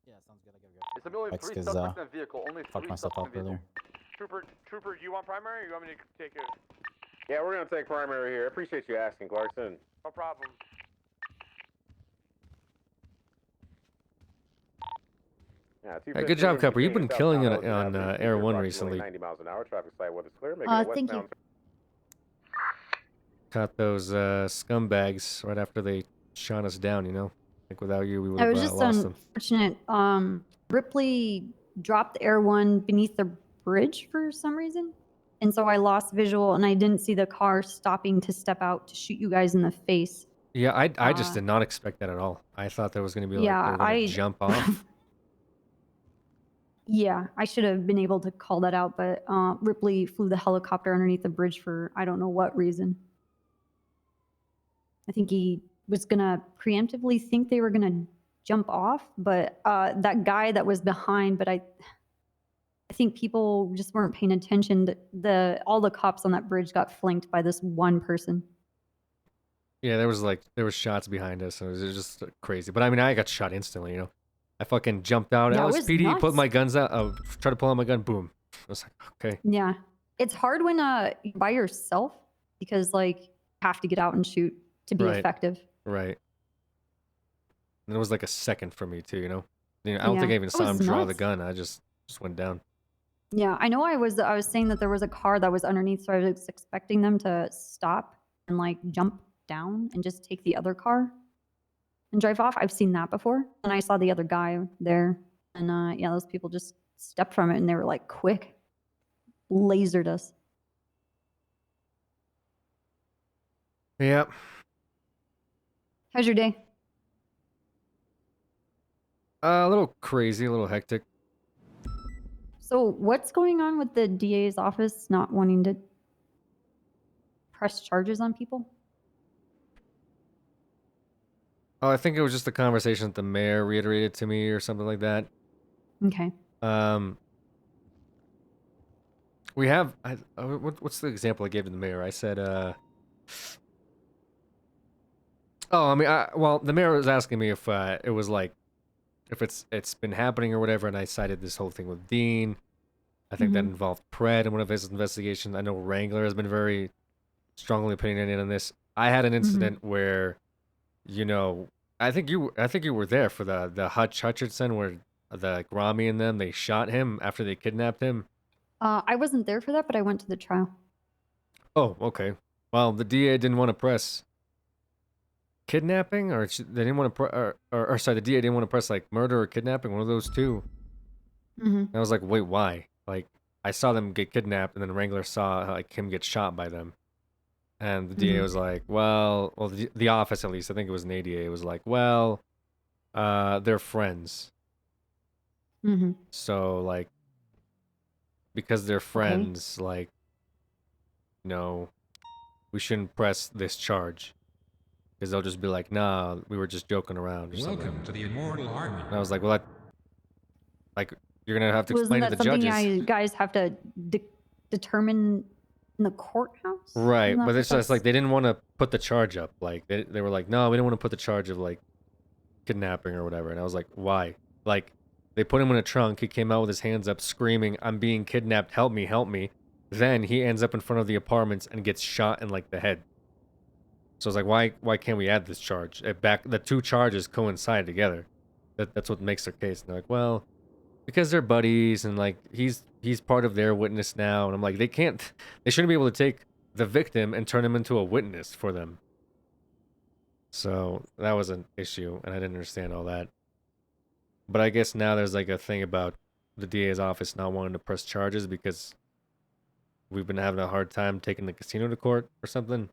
Yeah, sounds good. I gotta go.
It's only
X,
3
'cause,
suspects in the vehicle. Only
fucked
3
myself
suspects
up
in the vehicle.
earlier.
Trooper, do you want primary or you want me to take it?
Yeah, we're gonna take primary here. I appreciate you asking, Clarkson.
No problem.
Yeah,
Hey, good job, Copper. You've been killing it on Air 1 recently.
90 miles an hour. Traffic side weather's clear. Make it
Thank
a westbound.
Caught those scumbags right after they shot us down, you know? Like, without you, we would
I
have
was just
lost them.
unfortunate. Ripley dropped Air 1 beneath the bridge for some reason. And so I lost visual and I didn't see the car stopping to step out to shoot you guys in the face.
Yeah, I just did not expect that at all. I thought there was going to be like,
Yeah,
they were going to jump off.
Yeah, I should have been able to call that out, but Ripley flew the helicopter underneath the bridge for I don't know what reason. I think he was gonna preemptively think they were gonna jump off, but that guy that was behind, but I think people just weren't paying attention. All the cops on that bridge got flanked by this one person.
Yeah, there was shots behind us, and it was just crazy. But I mean, I got shot instantly, you know? I fucking jumped out.
Yeah, it was
LSPD, put
nuts.
my guns out, tried to pull out my gun, boom. I was like, okay.
Yeah, it's hard when you're by yourself because like you have to get out and shoot to be
Right.
effective.
Right. And it was like a second for me too, you know? I don't
Yeah,
think I even
it
saw him
was
draw the
nuts.
gun. I just went down.
Yeah, I know. I was saying that there was a car that was underneath, so I was expecting them to stop and like jump down and just take the other car and drive off. I've seen that before, and I saw the other guy there, and yeah, those people just stepped from it, and they were like quick, lasered us.
Yep.
How's your day?
A little crazy, a little hectic.
So, what's going on with the DA's office not wanting to press charges on people?
Oh, I think it was just the conversation that the mayor reiterated to me or something like that.
Okay.
We have, what's the example I gave to the mayor? I said, oh, I mean, well, the mayor was asking me if it was like, if it's been happening or whatever, and I cited this whole thing with Dean. I think that involved Pred in one of his investigations. I know Wrangler has been very strongly opinionated on this. I had an incident where, you know, I think you were there for the Hutch Hutcherson where the Grommy and them, they shot him after they kidnapped him.
I wasn't there for that, but I went to the trial.
Oh, okay. Well, the DA didn't want to press kidnapping, or they didn't want to, or sorry, the DA didn't want to press like murder or kidnapping, one of those two. And I was like, wait, why? Like, I saw them get kidnapped, and then Wrangler saw like him get shot by them, and the DA was like, well, the office at least, I think it was an ADA, was like, well, they're friends. So like, because they're friends, like, no, we shouldn't press this charge. Because they'll just be like, nah, we were just joking around. Or
Welcome
something.
to the Immortal Army.
And I was like, well, like, you're going to have to
Wasn't
explain
that
to the
something
judges.
you guys have to determine in the courthouse?
Right,
Isn't that
but
what
it's just
that's-
like, they didn't want to put the charge up. Like, they were like, no, we don't want to put the charge of, like, kidnapping or whatever. And I was like, why? Like, they put him in a trunk. He came out with his hands up screaming, I'm being kidnapped. Help me, help me. Then he ends up in front of the apartments and gets shot in, like, the head. So I was like, why can't we add this charge? The two charges coincide together. That's what makes their case. And they're like, well, because they're buddies and like he's part of their witness now. And I'm like, they shouldn't be able to take the victim and turn him into a witness for them. So that was an issue, and I didn't understand all that. But I guess now there's like a thing about the DA's office not wanting to press charges because we've been having a hard time taking the casino to court or something.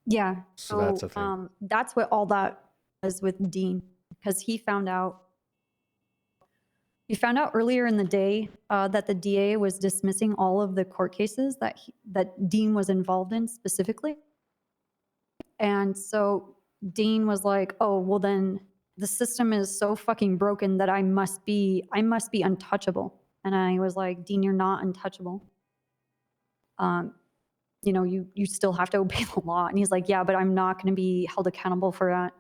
Yeah.
So that's a thing.
That's what all that was with Dean, because he found out earlier in the day that the DA was dismissing all of the court cases that Dean was involved in specifically. And so Dean was like, oh, well then the system is so fucking broken that I must be untouchable. And I was like, Dean, you're not untouchable. You know, you still have to obey the law. And he's like, yeah, but I'm not going to be held accountable for that.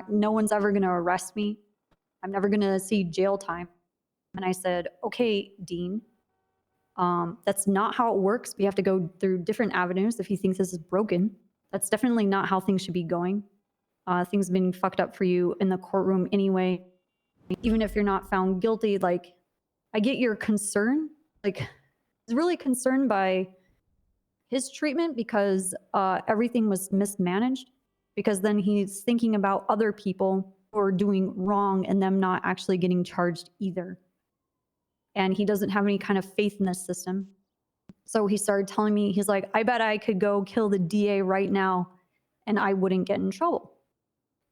No one's ever going to arrest me. I'm never going to see jail time. And I said, okay, Dean, that's not how it works. We have to go through different avenues if he thinks this is broken. That's definitely not how things should be going. Things have been fucked up for you in the courtroom anyway. Even if you're not found guilty, like, I get your concern. Like, he's really concerned by his treatment because everything was mismanaged, because then he's thinking about other people who are doing wrong and them not actually getting charged either. And he doesn't have any kind of faith in this system. So he started telling me, he's like, I bet I could go kill the DA right now and I wouldn't get in trouble.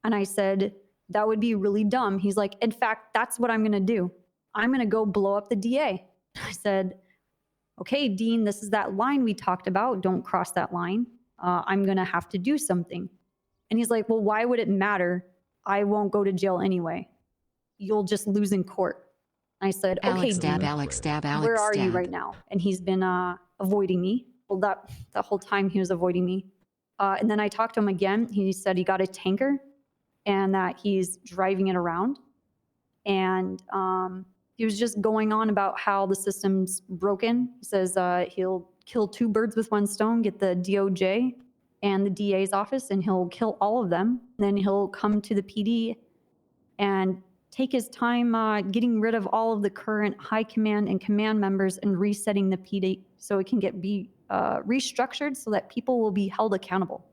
And I said, that would be really dumb. He's like, in fact, that's what I'm going to do. I'm going to go blow up the DA. I said, okay, Dean, this is that line we talked about. Don't cross that line. I'm going to have to do something. And he's like, well, why would it matter? I won't go to jail anyway. You'll just lose in court. And I said, okay,
Alex
Dean, where are you right now? And he's been avoiding me. Well, that whole time he was avoiding me. And then I talked to him again. He said he got a tanker and that he's driving it around. And he was just going on about how the system's broken. He says he'll kill 2 birds with 1 stone, get the DOJ and the DA's office, and he'll kill all of them. Then he'll come to the PD and take his time getting rid of all of the current high command and command members and resetting the PD so it can be restructured so that people will be held accountable.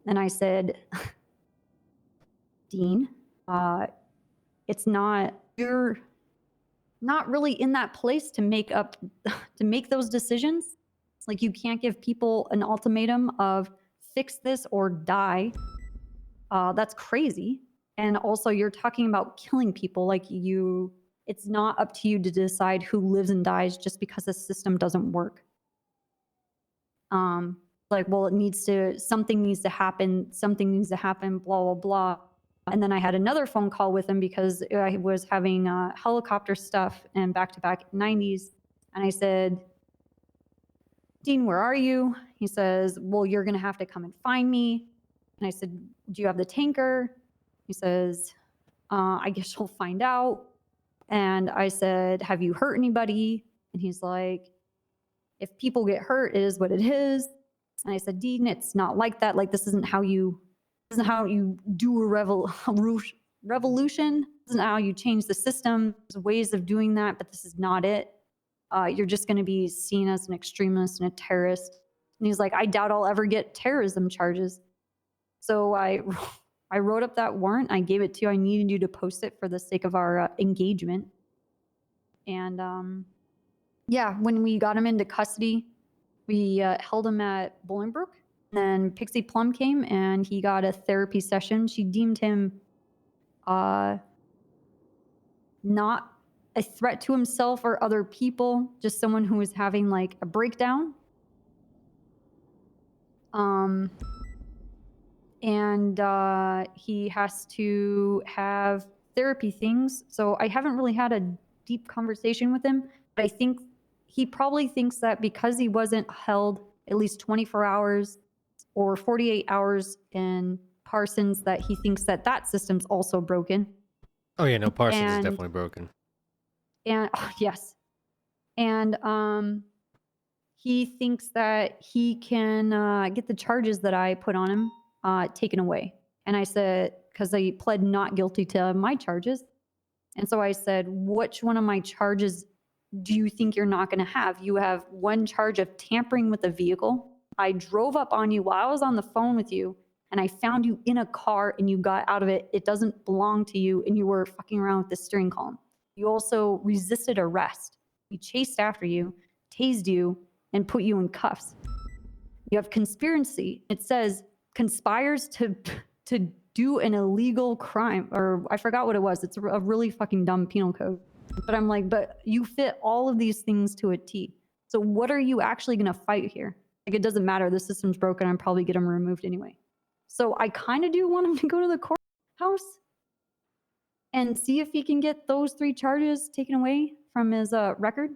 And I said, Dean, you're not really in that place to make those decisions. Like, you can't give people an ultimatum of fix this or die. That's crazy. And also, you're talking about killing people. Like, it's not up to you to decide who lives and dies just because the system doesn't work. Like, well, something needs to happen, blah, blah, blah. And then I had another phone call with him because I was having helicopter stuff and back-to-back 90s. And I said, Dean, where are you? He says, well, you're going to have to come and find me. And I said, do you have the tanker? He says, I guess you'll find out. And I said, have you hurt anybody? And he's like, if people get hurt, it is what it is. And I said, Dean, it's not like that. Like, this isn't how you do a revolution. This isn't how you change the system. There's ways of doing that, but this is not it. You're just going to be seen as an extremist and a terrorist. And he's like, I doubt I'll ever get terrorism charges. So I wrote up that warrant. I gave it to you. I needed you to post it for the sake of our engagement. And yeah, when we got him into custody, we held him at Bolingbroke. Then Pixie Plum came and he got a therapy session. She deemed him not a threat to himself or other people, just someone who was having like a breakdown. And he has to have therapy things. So I haven't really had a deep conversation with him, but I think he probably thinks that because he wasn't held at least 24 hours or 48 hours in Parsons, that he thinks that system's also broken.
Oh yeah, no, Parsons is definitely broken.
And yes. And he thinks that he can get the charges that I put on him taken away. And I said, because I pled not guilty to my charges. And so I said, which one of my charges do you think you're not going to have? You have one charge of tampering with a vehicle. I drove up on you while I was on the phone with you, and I found you in a car and you got out of it. It doesn't belong to you, and you were fucking around with the steering column. You also resisted arrest. He chased after you, tased you, and put you in cuffs. You have conspiracy. It says conspires to do an illegal crime, or I forgot what it was. It's a really fucking dumb penal code. But I'm like, but you fit all of these things to a T. So what are you actually going to fight here? Like, it doesn't matter. The system's broken. I'm probably get him removed anyway. So I kind of do want him to go to the courthouse and see if he can get those 3 charges taken away from his record?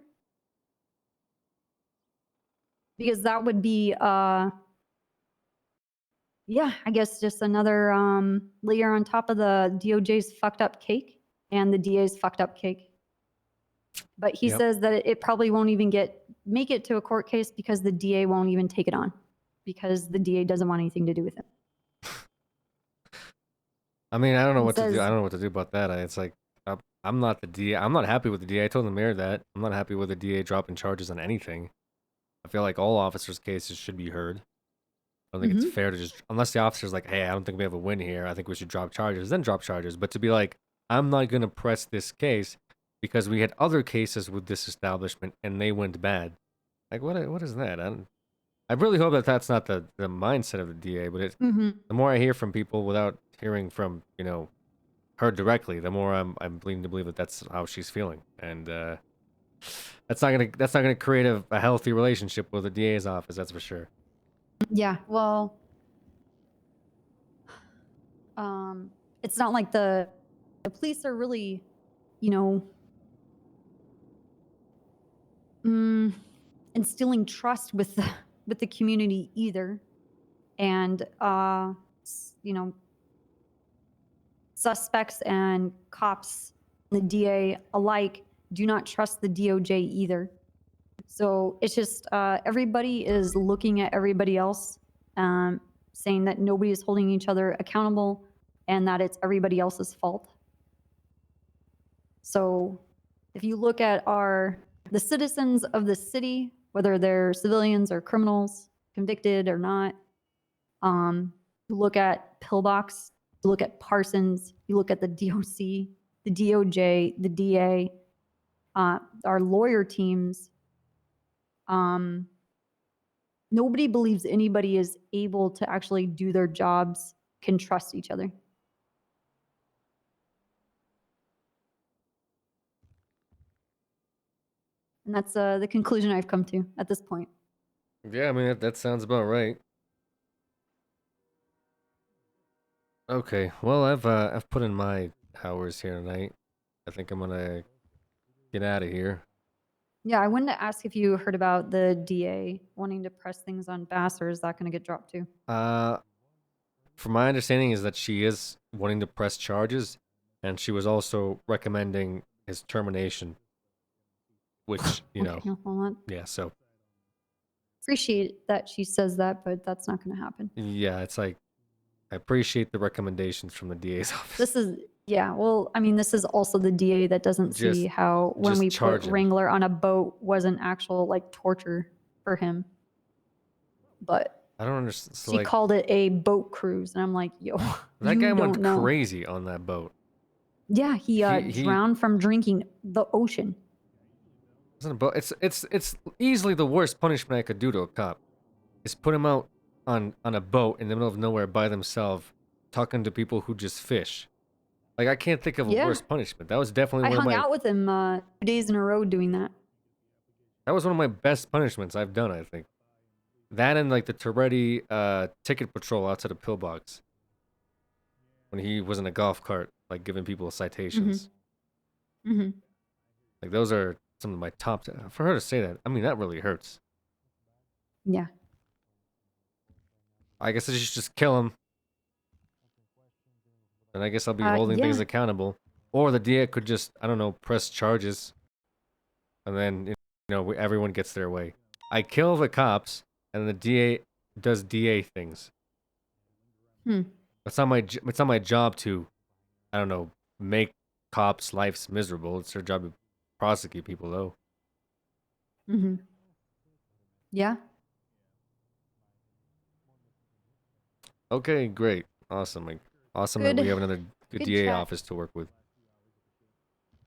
Because that would be, yeah, I guess just another layer on top of the DOJ's fucked up cake and the DA's fucked up cake. But he says that it probably won't even make it to a court case because the DA won't even take it on because the DA doesn't want anything to do with it.
I mean, I don't know
He
what to do.
says-
I don't know what to do about that. It's like I'm not the DA. I'm not happy with the DA. I told the mayor that I'm not happy with the DA dropping charges on anything. I feel like all officers' cases should be heard. I don't think it's fair to just, unless the officer's like, hey, I don't think we have a win here. I think we should drop charges. Then drop charges. But to be like, I'm not gonna press this case because we had other cases with this establishment and they went bad. Like, what is that? I really hope that that's not the mindset of the DA. But the more I hear from people without hearing from her directly, the more I'm leaning to believe that that's how she's feeling, and that's not gonna create a healthy relationship with the DA's office. That's for sure.
Yeah, well, it's not like the police are really, instilling trust with the community either, and suspects and cops, the DA alike, do not trust the DOJ either. So it's just everybody is looking at everybody else, saying that nobody is holding each other accountable and that it's everybody else's fault. So if you look at the citizens of the city, whether they're civilians or criminals, convicted or not, you look at Pillbox, you look at Parsons, you look at the DOC, the DOJ, the DA, our lawyer teams, nobody believes anybody is able to actually do their jobs, can trust each other. And that's the conclusion I've come to at this point.
Yeah, I mean that sounds about right. Okay, well I've put in my hours here tonight. I think I'm gonna get out of here.
Yeah, I wanted to ask if you heard about the DA wanting to press things on Bass, or is that going to get dropped too?
From my understanding is that she is wanting to press charges, and she was also recommending his termination. Which, yeah, so.
Appreciate that she says that, but that's not going to happen.
Yeah, it's like, I appreciate the recommendations from the DA's office.
This is, well, I mean, this is also the DA that doesn't see how when we put Wrangler on a boat wasn't actual, torture for him. But
I don't understand. So,
she called it a boat cruise, and I'm like, yo,
that guy went crazy on that boat.
Yeah, he drowned from drinking the ocean.
It's easily the worst punishment I could do to a cop. Is put him out on a boat in the middle of nowhere by themselves, talking to people who just fish. Like, I can't think of a worse punishment. That was definitely
I hung out with him 2 days in a row doing that.
That was one of my best punishments I've done, I think. That and the Toretti ticket patrol outside of Pillbox. When he was in a golf cart, giving people citations. Like, those are some of my top. For her to say that, I mean, that really hurts.
Yeah.
I guess I should just kill him. And I guess I'll be holding things accountable. Or the DA could just, I don't know, press charges. And then, everyone gets their way. I kill the cops, and the DA does DA things. It's not my job to, I don't know, make cops' lives miserable. It's their job to prosecute people, though.
Yeah.
Okay, great. Awesome. Awesome that we have another good DA office to work with.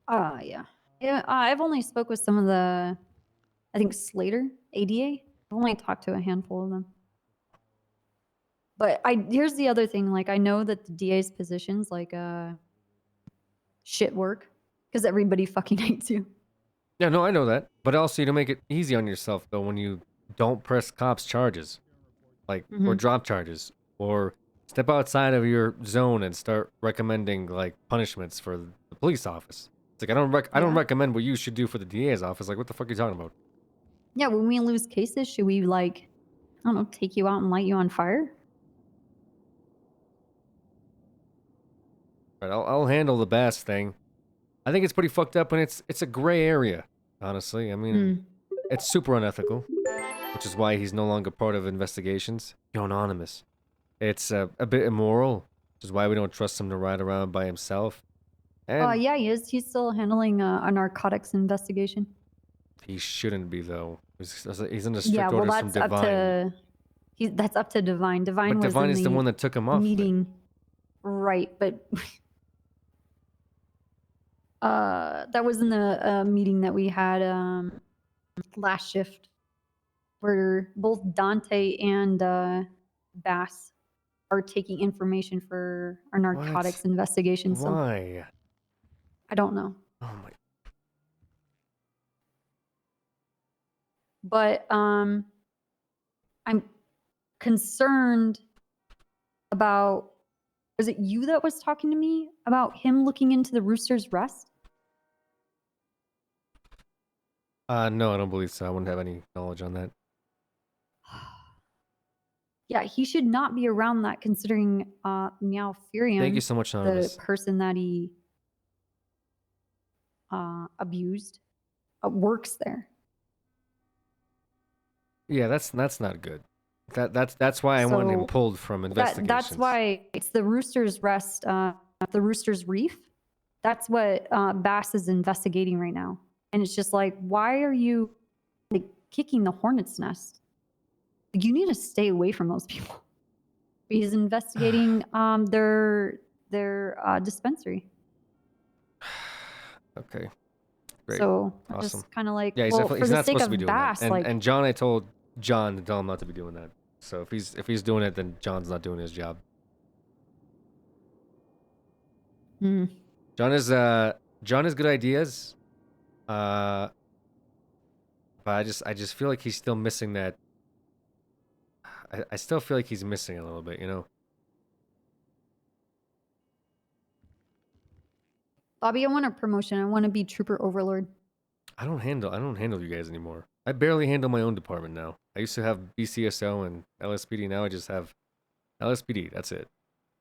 Yeah. Yeah, I've only spoke with some of the, I think, Slater, ADA. I've only talked to a handful of them. But here's the other thing. I know that the DA's positions, shit work. Because everybody fucking hates you.
Yeah, no, I know that. But also, to make it easy on yourself, though, when you don't press cops' charges. Or drop charges. Or step outside of your zone and start recommending, punishments for the police office. It's like I don't recommend what you should do for the DA's office. Like, what the fuck are you talking about?
Yeah, when we lose cases, should we like, I don't know, take you out and light you on fire?
Right, I'll handle the Bass thing. I think it's pretty fucked up, and it's a gray area. Honestly, I mean, it's super unethical, which is why he's no longer part of investigations. You're anonymous. It's a bit immoral, which is why we don't trust him to ride around by himself. And
Yeah, he is. He's still handling a narcotics investigation.
he shouldn't be, though. He's under strict
Yeah, well,
orders
that's
from
up
Divine.
to that's up to Divine. Divine
But
was
Divine
in
is the one that took him off.
meeting, right? But that was in the meeting that we had last shift, where both Dante and Bass are taking information for our narcotics investigation. So
Why?
I don't know.
Oh my.
But I'm concerned about, was it you that was talking to me about him looking into the Rooster's Rest?
No, I don't believe so. I wouldn't have any knowledge on that.
Yeah, he should not be around that, considering Meow Furion,
Thank you so much, Anonymous.
the person that he abused, works there.
Yeah, that's not good. That's why I want him
So
pulled from investigations.
That's why it's the Rooster's Rest, the Rooster's Reef. That's what Bass is investigating right now. And it's just like, why are you like kicking the hornet's nest? Like, you need to stay away from those people. He's investigating their dispensary.
Okay. Great.
So I'm
Awesome.
just kind of like,
Yeah, he's
well,
definitely,
for
he's
the
not
sake
supposed
of
to be doing
Bass,
that.
like,
And John, I told John to tell him not to be doing that. So if he's doing it, then John's not doing his job. John has good ideas. But I just feel like he's still missing that. I still feel like he's missing a little bit, you know.
Bobby, I want a promotion. I want to be Trooper Overlord.
I don't handle you guys anymore. I barely handle my own department now. I used to have BCSO and LSPD. Now I just have LSPD. That's it.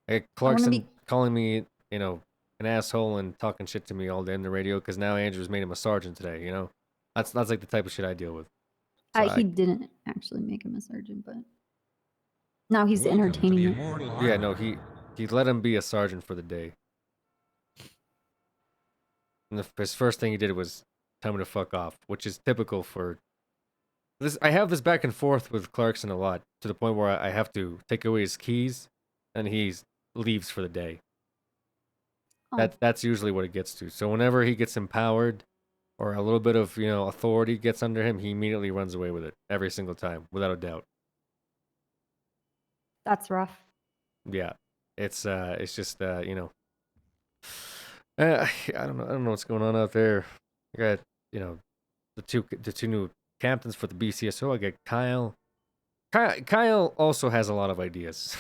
I got Clarkson calling me, you know, an asshole and talking shit to me all day on the radio because now Andrew's made him a sergeant today. You know, that's like the type of shit I deal with. So
He didn't actually make him a sergeant, but now he's entertaining it.
Yeah, no, he let him be a sergeant for the day. And his first thing he did was tell me to fuck off, which is typical for this. I have this back and forth with Clarkson a lot, to the point where I have to take away his keys, and he leaves for the day. That's usually what it gets to. So whenever he gets empowered, or a little bit of, you know, authority gets under him, he immediately runs away with it every single time, without a doubt.
That's rough.
Yeah, it's just you know. I don't know what's going on out there. I got, you know, the two new captains for the BCSO. I got Kyle. Kyle also has a lot of ideas.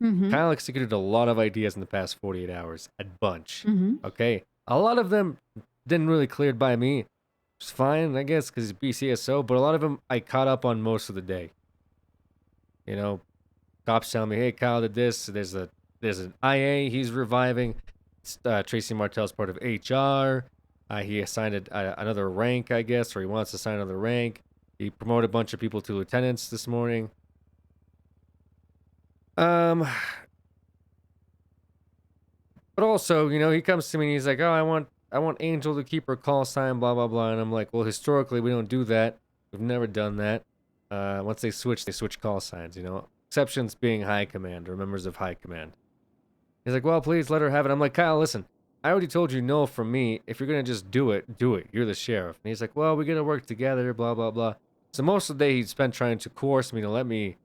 Kyle executed a lot of ideas in the past 48 hours. A bunch. Okay? A lot of them didn't really cleared by me. It's fine, I guess, because it's BCSO, but a lot of them I caught up on most of the day. You know, cops tell me, hey, Kyle did this. There's an IA he's reviving. Tracy Martell's part of HR. He assigned another rank, I guess, or he wants to assign another rank. He promoted a bunch of people to lieutenants this morning. But also, you know, he comes to me and he's like, oh, I want Angel to keep her call sign, blah, blah, blah. And I'm like, well, historically, we don't do that. We've never done that. Once they switch call signs, you know. Exceptions being high command or members of high command. He's like, well, please let her have it. I'm like, Kyle, listen, I already told you no from me. If you're going to just do it, do it. You're the sheriff. And he's like, well, we're going to work together, blah, blah, blah. So most of the day he spent trying to coerce me to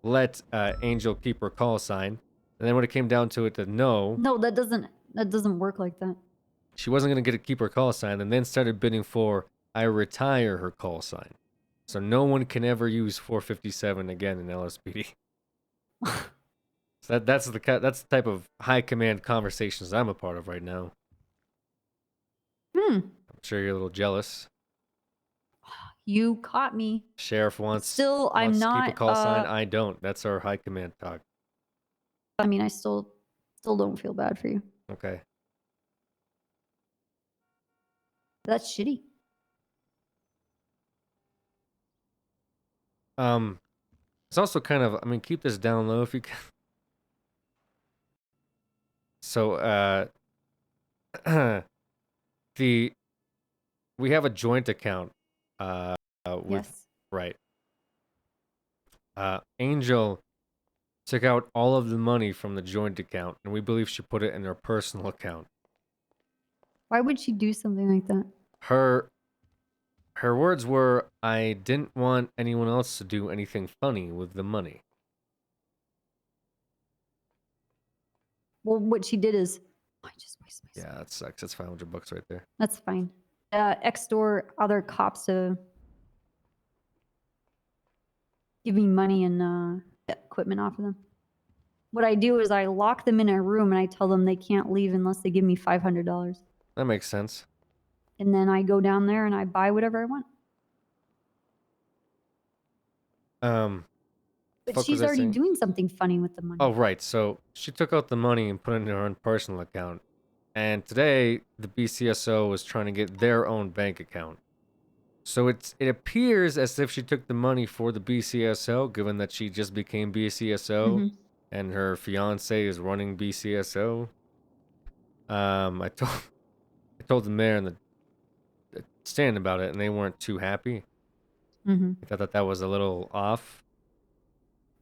let Angel keep her call sign. And then when it came down to it, no,
that doesn't work like that.
She wasn't going to keep her call sign, and then started bidding for I retire her call sign. So no one can ever use 457 again in LSPD. So that's the type of high command conversations I'm a part of right now.
Hmm.
I'm sure you're a little jealous.
You caught me.
Sheriff wants
Still, I'm
wants to keep a
not.
call sign. I don't. That's our high command talk.
I mean, I still don't feel bad for you.
Okay.
That's shitty.
It's also kind of, I mean, keep this down low if you can. So, we have a joint account, with,
Yes.
right. Angel took out all of the money from the joint account, and we believe she put it in her personal account.
Why would she do something like that?
Her words were, I didn't want anyone else to do anything funny with the money.
Well, what she did is, I just waste my.
Yeah, that sucks. That's $500 right there.
That's fine. Extort other cops to give me money and equipment off of them. What I do is I lock them in a room and I tell them they can't leave unless they give me $500.
That makes sense.
And then I go down there and I buy whatever I want. But she's already doing something funny with the money.
Oh, right. So she took out the money and put it in her own personal account. And today, the BCSO was trying to get their own bank account. So it appears as if she took the money for the BCSO, given that she just became BCSO, and her fiance is running BCSO. I told the mayor and the stand about it, and they weren't too happy. They thought that was a little off.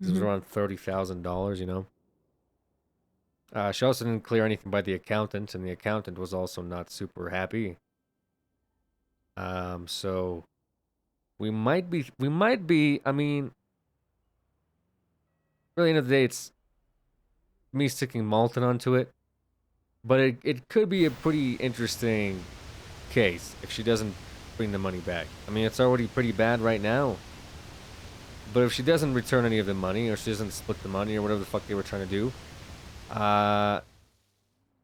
It was around $30,000, you know. She also didn't clear anything by the accountant, and the accountant was also not super happy. So we might be, I mean, really, end of the day, it's me sticking Malton onto it, but it could be a pretty interesting case if she doesn't bring the money back. I mean, it's already pretty bad right now. But if she doesn't return any of the money, or she doesn't split the money, or whatever the fuck they were trying to do,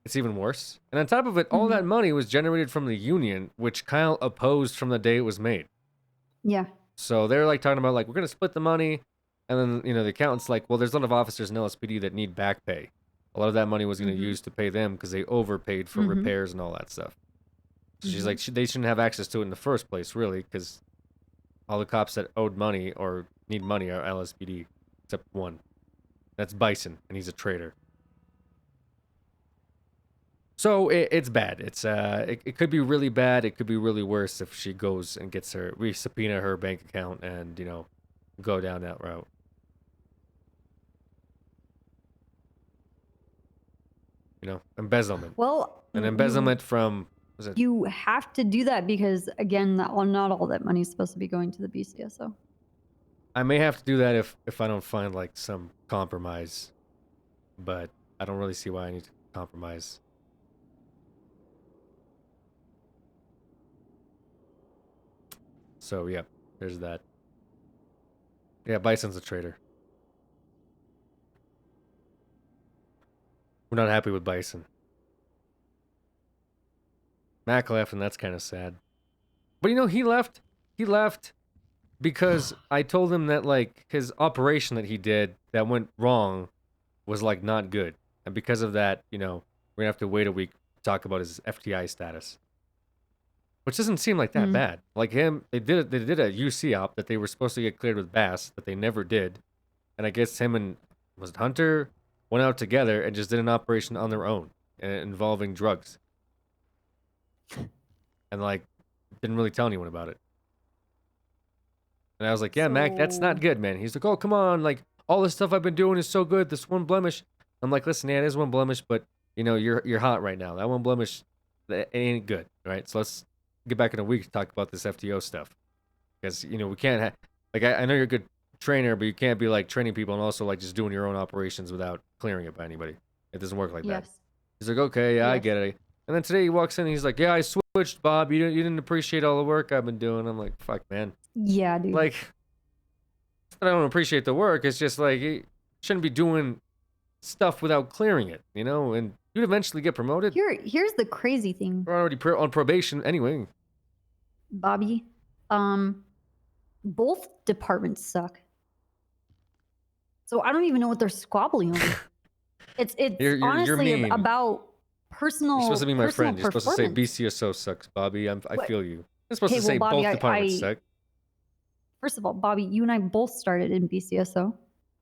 it's even worse. And on top of it, all that money was generated from the union, which Kyle opposed from the day it was made.
Yeah.
So they're like talking about like, we're going to split the money. And then, you know, the accountant's like, well, there's a lot of officers in LSPD that need back pay. A lot of that money was going to use to pay them because they overpaid for repairs and all that stuff. So she's like, they shouldn't have access to it in the first place, really, because all the cops that owed money or need money are LSPD, except one. That's Bison, and he's a traitor. So it's bad. It's it could be really bad. It could be really worse if she goes and gets her, we subpoena her bank account and, you know, go down that route. You know, embezzlement.
Well,
an embezzlement from.
You have to do that because, again, not all that money is supposed to be going to the BCSO.
I may have to do that if I don't find like some compromise, but I don't really see why I need to compromise. So yeah, there's that. Yeah, Bison's a traitor. We're not happy with Bison. Mac left, and that's kind of sad. But you know, he left. He left because I told him that like his operation that he did that went wrong was like not good, and because of that, you know, we're gonna have to wait a week to talk about his FTI status, which doesn't seem like that bad. Like him, they did a UC op that they were supposed to get cleared with Bass, that they never did, and I guess him and was it Hunter went out together and just did an operation on their own involving drugs. And like didn't really tell anyone about it. And I was like, yeah, Mac, that's not good, man. He's like, oh, come on, like all this stuff I've been doing is so good. This one blemish. I'm like, listen, yeah, it is one blemish, but you know, you're hot right now. That one blemish, that ain't good, right? So let's get back in a week to talk about this FTO stuff, because you know we can't have like I know you're a good trainer, but you can't be like training people and also like just doing your own operations without clearing it by anybody. It doesn't work like that. He's like, okay, yeah, I get it. And then today he walks in and he's like, yeah, I switched, Bob. You didn't appreciate all the work I've been doing. I'm like, fuck, man.
Yeah, dude.
Like, I don't appreciate the work. It's just like, you shouldn't be doing stuff without clearing it, you know? And You'd eventually get promoted.
Here's the crazy thing,
We're already on probation anyway.
Bobby. Both departments suck. So I don't even know what they're squabbling over. It's
You're
honestly
mean.
about personal.
You're supposed to be my
personal
friend. You're supposed to say
performance.
BCSO sucks, Bobby. I
What?
feel you. You're supposed
Okay,
to say
well, Bobby,
both departments suck.
First of all, Bobby, you and I both started in BCSO.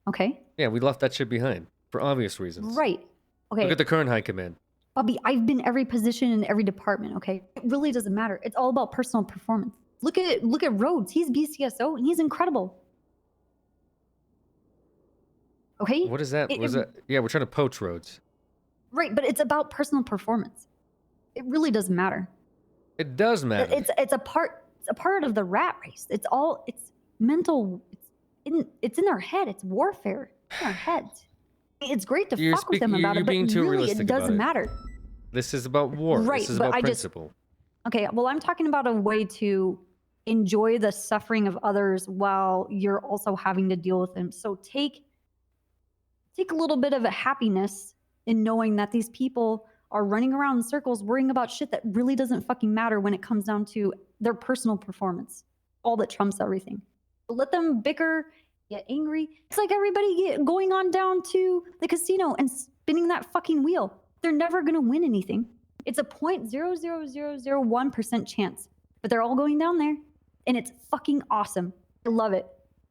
Okay?
Yeah, we left that shit behind for obvious reasons.
Right. Okay.
Look at the current high command.
Bobby, I've been every position in every department, okay? It really doesn't matter. It's all about personal performance. Look at Rhodes. He's BCSO and he's incredible. Okay?
What is that? Yeah, we're trying to poach Rhodes.
Right, but it's about personal performance. It really doesn't matter.
It does matter.
It's a part of the rat race. It's mental. It's in our head. It's warfare in our heads. It's great to fuck with them about it, but really it doesn't matter.
This is about war.
Right,
this is
but
about
I
principle.
Okay, well, I'm talking about a way to enjoy the suffering of others while you're also having to deal with them. So take a little bit of a happiness in knowing that these people are running around in circles worrying about shit that really doesn't fucking matter when it comes down to their personal performance. All that trumps everything. But let them bicker, get angry. It's like everybody going on down to the casino and spinning that fucking wheel. They're never gonna win anything. It's a 0.00001% chance. But they're all going down there and it's fucking awesome. I love it.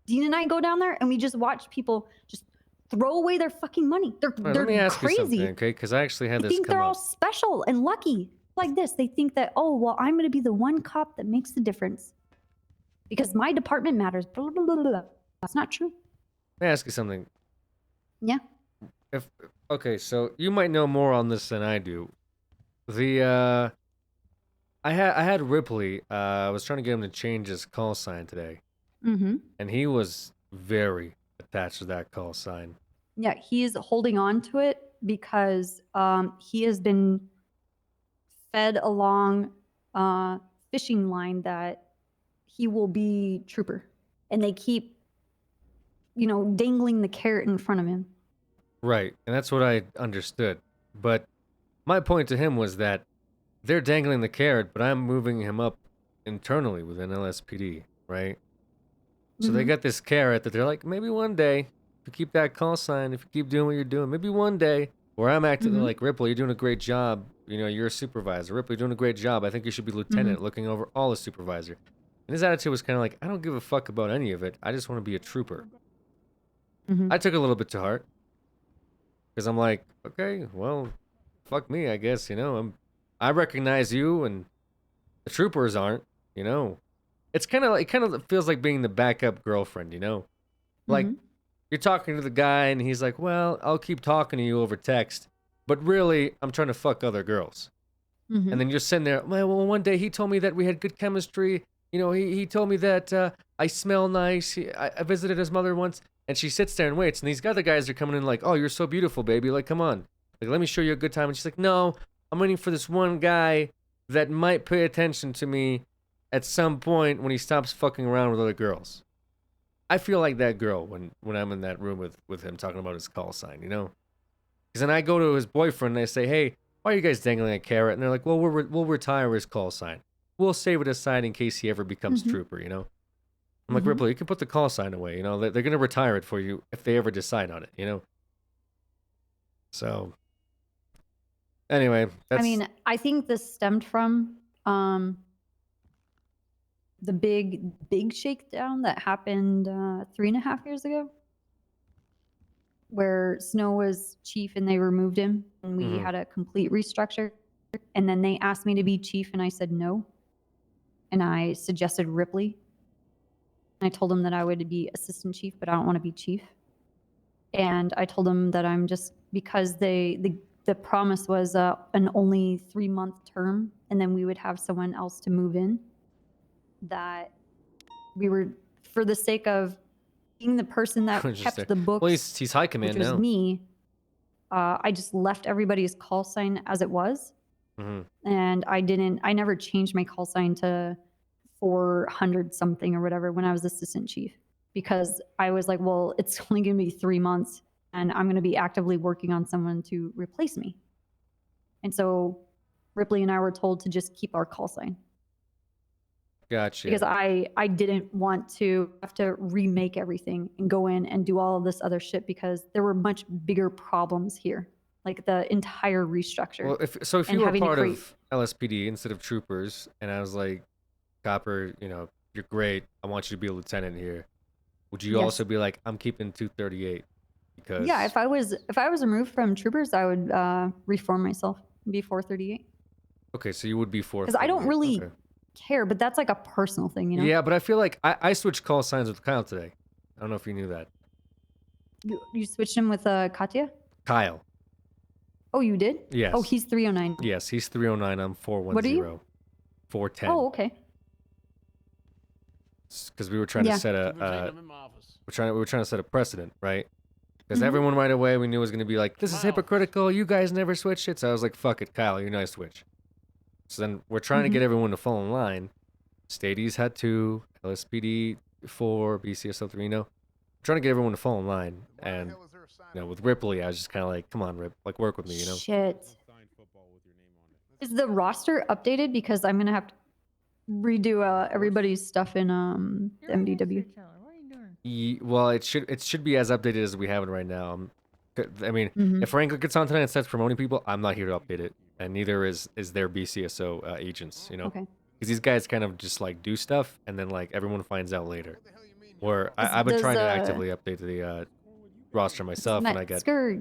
Dean and I go down there and we just watch people just throw away their fucking money. They're
Let me ask
crazy.
you something, okay? Because I actually had
They
this
think
come
they're all
up.
special and lucky. Like this, they think that, oh, well, I'm going to be the one cop that makes the difference because my department matters. Blah, blah, blah, blah. That's not true.
Let me ask you something.
Yeah.
Okay, so you might know more on this than I do. I had Ripley. I was trying to get him to change his call sign today, and he was very attached to that call sign.
Yeah, he's holding on to it because he has been fed along fishing line that he will be trooper, and they keep, dangling the carrot in front of him.
Right, and that's what I understood. But my point to him was that they're dangling the carrot, but I'm moving him up internally within LSPD, right? So they got this carrot that they're like, maybe one day, if you keep that call sign, if you keep doing what you're doing, maybe one day, where I'm acting like, Ripley, you're doing a great job. You're a supervisor. Ripley, you're doing a great job. I think you should be lieutenant, looking over all the supervisor. And his attitude was kind of like, I don't give a fuck about any of it. I just want to be a trooper. I took it a little bit to heart. Because I'm like, okay, well, fuck me, I guess, I recognize you and the troopers aren't, It's kind of feels like being the backup girlfriend, Like, you're talking to the guy and he's like, well, I'll keep talking to you over text, but really, I'm trying to fuck other girls. And then you're sitting there, well, one day he told me that we had good chemistry. He told me that I smell nice. I visited his mother once. And she sits there and waits. And these other guys are coming in like, oh, you're so beautiful, baby. Like, come on. Like, let me show you a good time. And she's like, no, I'm waiting for this one guy that might pay attention to me at some point when he stops fucking around with other girls. I feel like that girl when I'm in that room with him talking about his call sign, Because then I go to his boyfriend and I say, hey, why are you guys dangling a carrot? And they're like, well, we'll retire his call sign. We'll save it aside in case he ever becomes trooper, I'm like, Ripley, you can put the call sign away. They're going to retire it for you if they ever decide on it, So, anyway, that's...
I think this stemmed from the big shakedown that happened 3.5 years ago, where Snow was chief and they removed him, and we had a complete restructure. And then they asked me to be chief, and I said no. And I suggested Ripley. I told him that I would be assistant chief, but I don't want to be chief. And I told him that I'm just, because the promise was an only 3-month term, and then we would have someone else to move in, that we were, for the sake of being the person that kept the books,
well, he's high command
which was
now.
me, I just left everybody's call sign as it was. And I never changed my call sign to 400 something or whatever when I was assistant chief, because I was like, well, it's only going to be 3 months and I'm going to be actively working on someone to replace me. And so Ripley and I were told to just keep our call sign.
Gotcha.
Because I didn't want to have to remake everything and go in and do all of this other shit because there were much bigger problems here, like the entire restructure.
Well, if
and
you were
having to
part
create-
of LSPD instead of troopers, and I was like, Copper, you know, you're great. I want you to be a lieutenant here. Would you
Yes.
also be like, I'm keeping 238? Because
Yeah, if I was removed from troopers, I would reform myself and be 438.
okay, so you would be 4.
Because I don't really care, but that's like a personal thing, you know.
Yeah, but I feel like I switched call signs with Kyle today. I don't know if you knew that.
You switched him with Katya?
Kyle.
Oh, you did?
Yes.
Oh, he's 309.
Yes, he's 309. I'm 410.
What are you?
410.
Oh, okay.
Because we were trying
Yeah.
to set a we were trying to set a precedent, right? Because
Mhm.
everyone right away we knew was going to be like, this is hypocritical. You guys never switch it. So I was like, fuck it, Kyle, you know I switch. So then we're trying to get everyone to fall in line. Stadies had 2, LSPD 4, BCSO 3, you know. Trying to get everyone to fall in line. And, you know, with Ripley, I was just kind of like, come on, Rip, like work with me, you know.
Shit. Is the roster updated? Because I'm gonna have to redo everybody's stuff in the MDW.
Well, it should be as updated as we have it right now. I mean,
Mhm.
if Wrangler gets on tonight and starts promoting people, I'm not here to update it, and neither is their BCSO agents. You know,
Okay.
because these guys kind of just like do stuff, and then like everyone finds out later. Where I've been trying to actively update the roster myself, and I get
Metzger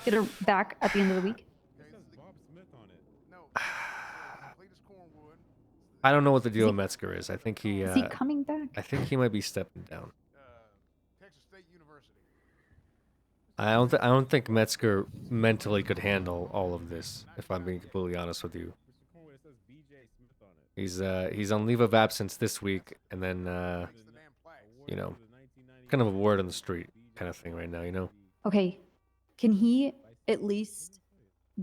get her back at the end of the week.
I don't know what the deal with Metzger is. I think
Is he coming back?
I think he might be stepping down. I don't think Metzger mentally could handle all of this, if I'm being completely honest with you. He's on leave of absence this week, and then you know, kind of a word on the street kind of thing right now, you know.
Okay. Can he at least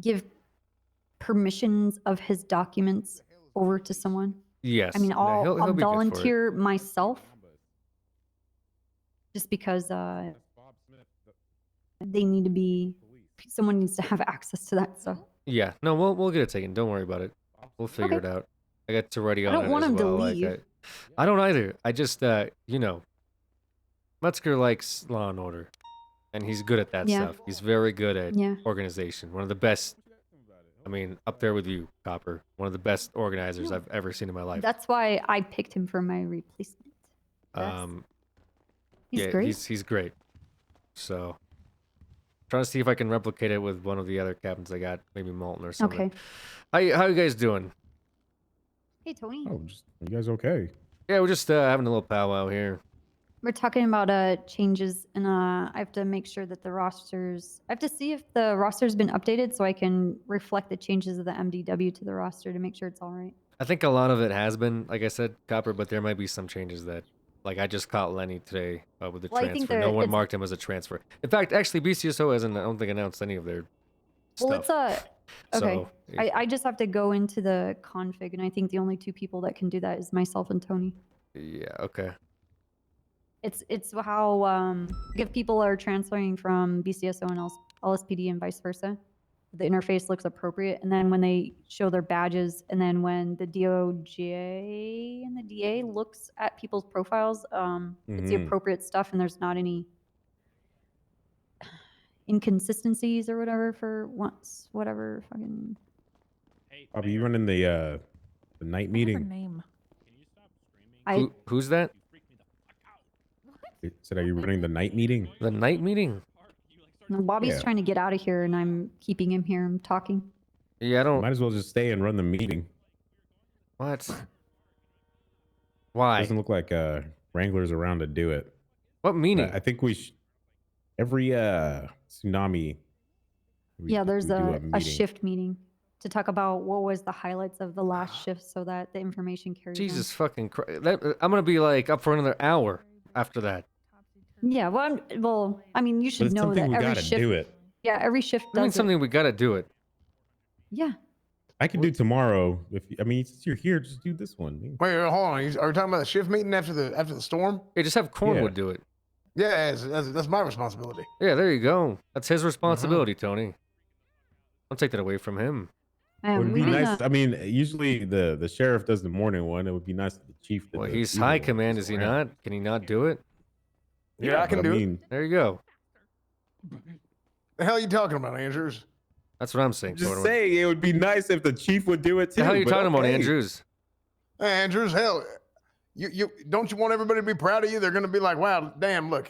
give permissions of his documents over to someone?
Yes.
I mean,
Yeah,
I'll
he'll be good for it.
volunteer myself just because they need to be. Someone needs to have access to that stuff.
Yeah, no, we'll get it taken. Don't worry about it. We'll figure it out. I got Toretti on
I don't
it
want
as
him to
well. Like,
leave.
I don't either. I just you know, Metzger likes law and order, and he's good at that
Yeah.
stuff. He's very good at
Yeah.
organization. One of the best. I mean, up there with you, Copper. One of the best organizers I've ever seen in my life.
That's why I picked him for my replacement. He's
yeah,
great.
he's great. So, trying to see if I can replicate it with one of the other captains I got, maybe Molten or something.
Okay.
How you guys doing?
Hey, Tony.
Oh, you guys okay?
Yeah, we're just having a little powwow here.
We're talking about changes, and I have to make sure that the rosters. I have to see if the roster's been updated so I can reflect the changes of the MDW to the roster to make sure it's all right.
I think a lot of it has been, like I said, Copper, but there might be some changes that, like I just caught Lenny today with the
Well, I think
transfer. No one
it's-
marked him as a transfer. In fact, actually, BCSO hasn't, I don't think, announced any of their
Well,
stuff.
it's okay.
So,
I just have to go into the config, and I think the only 2 people that can do that is myself and Tony.
yeah, okay.
It's how if people are transferring from BCSO and LSPD and vice versa, the interface looks appropriate, and then when they show their badges, and then when the DOJ and the DA looks at people's profiles, it's the
Mhm.
appropriate stuff, and there's not any inconsistencies or whatever for once, whatever fucking.
Are you running the night meeting?
Name.
Who's that?
Said, are you running the night meeting?
The night meeting?
No, Bobby's
Yeah.
trying to get out of here, and I'm keeping him here. I'm talking.
Yeah, I don't.
Might as well just stay and run the meeting.
What? Why?
Doesn't look like Wrangler's around to do it.
What meaning?
I think we every tsunami.
Yeah, there's
we do
a
meeting.
shift meeting to talk about what was the highlights of the last shift so that the information carries on.
Jesus fucking Christ. I'm going to be like up for another hour after that.
Yeah, well, I mean, you
But
should
it's
know
something
that
we
every
gotta
shift.
do it.
Yeah, every shift
I mean,
does it.
something we got to do it.
Yeah.
I could do tomorrow. Since you're here, just do this one.
Wait, hold on. Are we talking about the shift meeting after the storm?
Yeah, just have Cornwood do it.
Yeah, that's my responsibility.
Yeah, there you go. That's his responsibility, Tony. Don't take that away from him.
Would be
we
nice. I mean, usually the sheriff does the morning one. It would be nice if the chief did.
Well,
the
he's
evening
high
one
command,
just
is he
around.
not? Can he not do it?
Yeah, I can
but
do
mean,
it.
There you go.
The hell are you talking about, Andrews?
That's what I'm saying.
Just
Cornwood.
saying, it would be nice if the chief would do it too.
The hell are you
but
talking about,
okay.
Andrews?
Hey, Andrews, hell, you don't you want everybody to be proud of you? They're going to be like, wow, damn, look,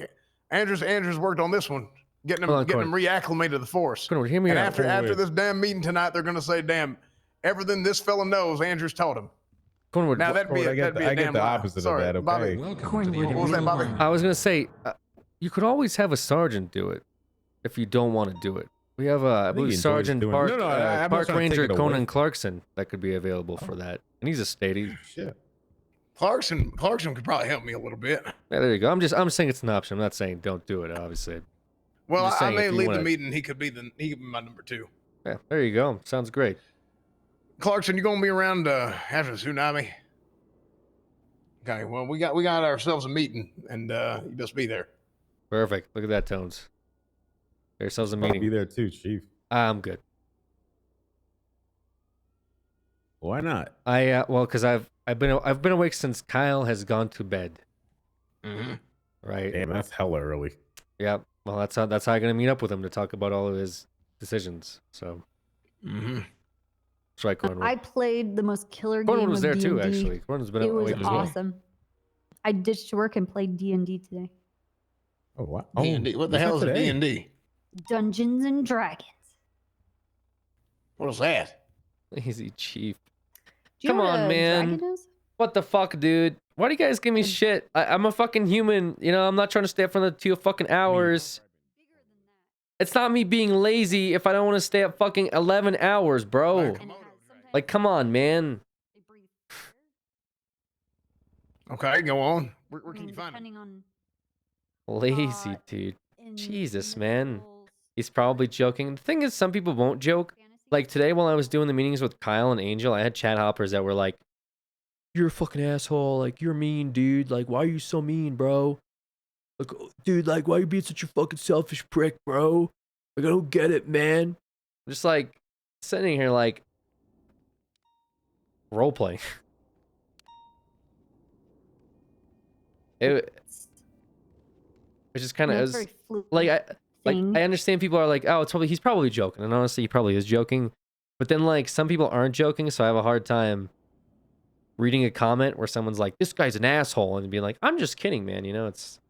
Andrews worked on this one, getting
Hold on,
them reacclimated to the force.
Cornwood, hear me
And
out.
after this damn meeting tonight, they're going to say, damn, everything this fella knows, Andrews taught him.
Cornwood,
Now that'd be a
I get
damn
the
lie.
opposite
Sorry,
of that.
Bobby.
Okay.
What was that, Bobby?
I was gonna say, you could always have a sergeant do it if you don't want to do it. We have I
think
believe
he enjoys
Sergeant
doing it.
Park,
No, no, I'm not
Park
trying to take
Ranger
it away.
Conan Clarkson that could be available for that, and he's a statey.
Shit.
Clarkson could probably help me a little bit.
Yeah, there you go. I'm saying it's an option. I'm not saying don't do it. Obviously.
Well,
just
I
saying
may
if you
lead the
wanna-
meeting. He could be my number 2.
Yeah, there you go. Sounds great.
Clarkson, you gonna be around after the tsunami? Okay, well we got ourselves a meeting, and you just be there.
Perfect. Look at that, Tones. Get yourselves a
I'll
meeting.
be there too, chief.
I'm good.
Why not?
Well, because I've been awake since Kyle has gone to bed.
Mm-hmm.
Right.
Damn, that's hella early.
Yeah. Well, that's how I'm gonna meet up with him to talk about all of his decisions. So.
Mm-hmm.
That's right, Cornwood.
I played the most killer
Cornwood
game
was
of
there
D&D.
too, actually. Cornwood's been
It was
awake as well.
awesome. I ditched work and played D&D today.
Oh, what?
D&D. What the hell is a D&D?
Dungeons and Dragons.
What is that?
Easy, chief.
Do you
Come
know what
on,
a
man.
dragon is?
What the fuck, dude? Why do you guys give me shit? I'm a fucking human. You know, I'm not trying to stay up for the 2 fucking hours. It's not me being lazy if I don't want to stay up fucking 11 hours, bro. Like, come on, man.
Okay, go on. Where can you find it?
Depending on
Lazy, dude. Jesus, man. He's probably joking. The thing is, some people won't joke. Like today, while I was doing the meetings with Kyle and Angel, I had chat hoppers that were like, "You're a fucking asshole. Like, you're mean, dude. Like, why are you so mean, bro? Like, dude, like, why are you being such a fucking selfish prick, bro? Like, I don't get it, man." I'm just like sitting here, like, role playing. It just kind of
That's
is
very fluid
like
thing.
I understand people are like, oh, he's probably joking, and honestly, he probably is joking. But then like some people aren't joking, so I have a hard time reading a comment where someone's like, "This guy's an asshole," and being like, "I'm just kidding, man." You know, it's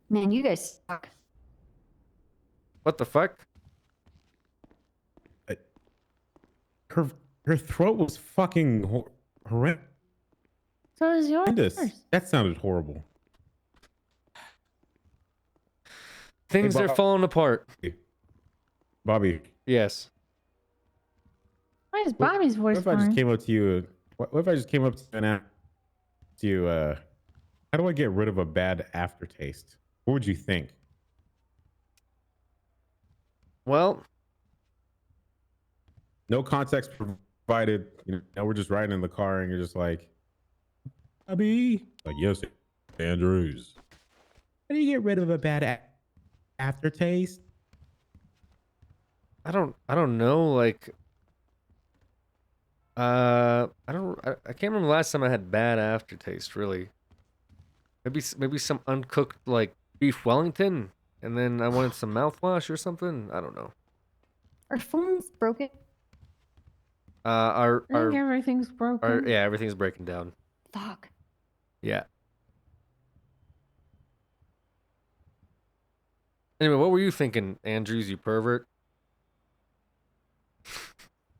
Man, you guys suck.
what the fuck.
Her throat was fucking horrendous.
So is yours.
That sounded horrible.
Things
Hey,
are falling apart.
Bobby.
Yes.
Why is Bobby's voice
What if I just
fine?
came up to you? What if I just came up to you and asked you, how do I get rid of a bad aftertaste? What would you think?
Well,
no context provided. You know, we're just riding in the car, and you're just like, Bobby, like, yes, Andrews. How do you get rid of a bad aftertaste?
I don't know. Like, I can't remember the last time I had bad aftertaste. Really, maybe some uncooked like beef Wellington, and then I wanted some mouthwash or something. I don't know.
Our phone's broken.
I think everything's broken.
Yeah, everything's breaking down.
Fuck.
Yeah. Anyway, what were you thinking, Andrews, you pervert?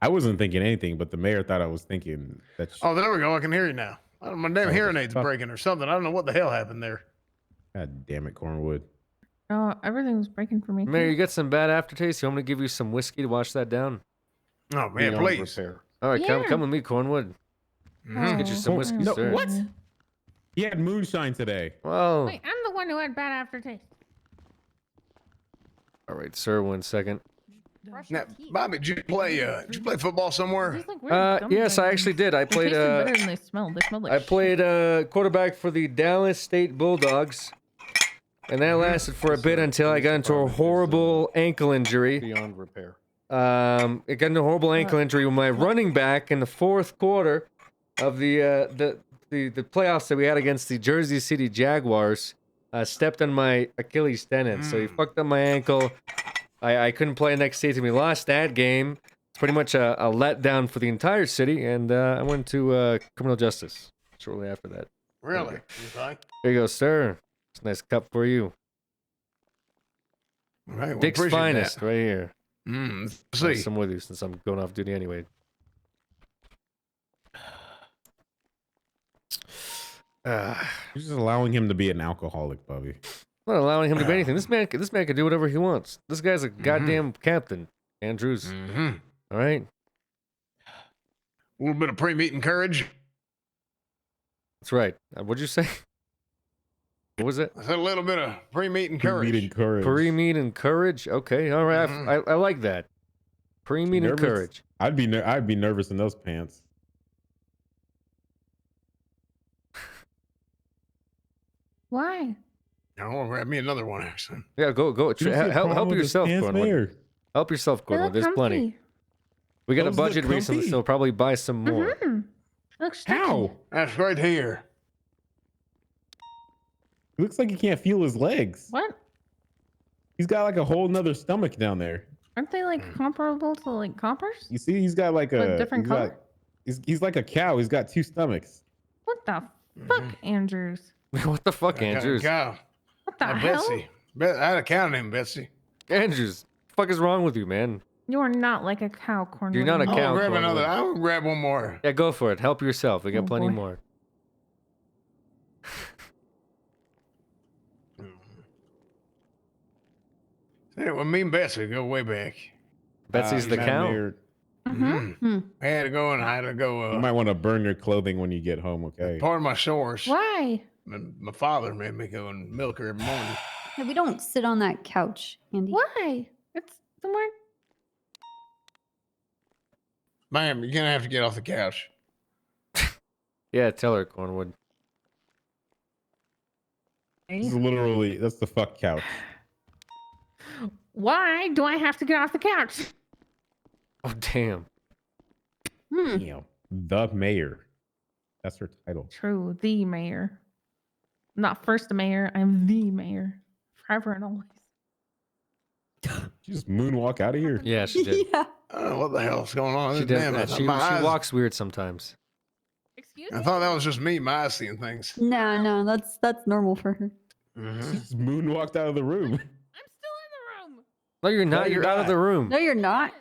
I wasn't thinking anything, but the mayor thought I was thinking that.
Oh, there we go. I can hear you now. My damn hearing aid's breaking or something. I don't know what the hell happened there.
God damn it, Cornwood.
Oh, everything's breaking for me. too.
Mayor, you got some bad aftertaste? You want me to give you some whiskey to wash that down?
Oh man,
Beyond
please.
repair. All right, come with me, Cornwood. Let's get you some whiskey,
no,
sir.
What? He had moonshine today.
Whoa.
Wait, I'm the one who had bad aftertaste.
All right, sir. 1 second.
Now, Bobby, did you play football somewhere?
Yes, I actually did. I
They
played.
tasted better than they smelled. They smelled like
I played quarterback for the Dallas State Bulldogs, and that lasted for a bit until I got into a horrible ankle injury.
Beyond repair.
I got into a horrible ankle injury when my running back in the fourth quarter of the playoffs that we had against the Jersey City Jaguars stepped on my Achilles tendon, so he fucked up my ankle. I couldn't play next season. We lost that game. It's pretty much a letdown for the entire city, and I went to criminal justice shortly after that.
Really? You think?
There you go, sir. It's a nice cup for you.
All right, well,
Dick's
appreciate
finest,
that.
right here.
See.
I'm with you since I'm going off duty anyway.
You're just allowing him to be an alcoholic, Bubby.
I'm not allowing him to be anything. This man can do whatever he wants. This guy's a goddamn captain, Andrews. All right.
A little bit of pre-meeting courage.
That's right. What'd you say? What was it?
I said a little bit of pre-meeting courage.
Pre-meeting courage.
Pre-meeting courage. Okay, all right. I like that. Pre-meeting
Nervous?
courage.
I'd be nervous in those pants.
Why?
I want to grab me another one, actually.
Yeah, go. Help yourself, Cornwood. Help yourself, Cornwood. There's plenty. We got a budget recently, so we'll probably buy some more.
Looks
How?
That's right here.
It looks like he can't feel his legs.
What?
He's got like a whole nother stomach down there.
Aren't they like comparable to like coppers?
You see, he's got like a
different color?
He's like a cow. He's got two stomachs.
What the fuck, Andrews?
What the fuck, Andrews?
Cow.
What the hell?
Betsy. I had a cow named Betsy.
Andrews, what the fuck is wrong with you, man?
You are not like a cow, Cornwood.
You're not a cow.
I'll grab
Cornwood.
another. I'll grab one more.
Yeah, go for it. Help yourself. We got plenty
boy.
more.
Anyway, me and Betsy go way back.
Betsy's the cow.
I had to go and I had to go.
You might want to burn your clothing when you get home. Okay.
Part of my source.
Why?
My father made me go and milk her every morning.
Yeah, we don't sit on that couch, Andy.
Why? It's the more.
Ma'am, you're gonna have to get off the couch.
Yeah, tell her, Cornwood.
This is literally that's the fuck couch.
Why do I have to get off the couch?
Oh damn.
Damn. The mayor. That's her title.
True, the mayor. Not first mayor. I'm the mayor, forever and always.
She just moonwalk out of here.
Yeah, she did.
Yeah.
Oh, what the hell's going on?
She did.
Damn,
She
my eyes-
walks weird sometimes.
Excuse
I thought that was just me, my eyes seeing things.
No, that's normal for her.
She just moonwalked out of the room.
I'm still in the room.
No, you're not.
No,
You're
you're
out of
not.
the room.
No, you're not.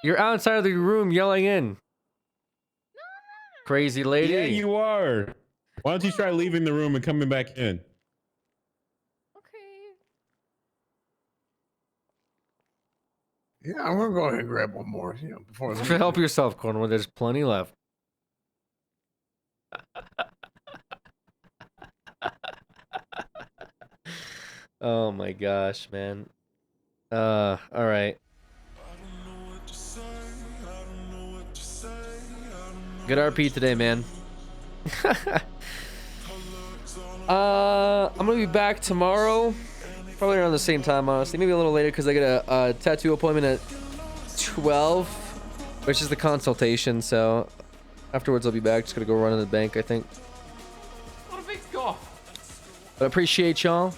You're outside of the room yelling in. Crazy lady.
Yeah, you are. Why don't you try leaving the room and coming back in?
Yeah, I'm gonna go ahead and grab one more. You know, before the
Help yourself, Cornwood. There's plenty left. Oh my gosh, man. All right. Good RP today, man. I'm gonna be back tomorrow, probably around the same time, honestly. Maybe a little later because I get a tattoo appointment at 12, which is the consultation. So afterwards, I'll be back. Just gonna go run in the bank, I think.
What a big golf.
But I appreciate y'all.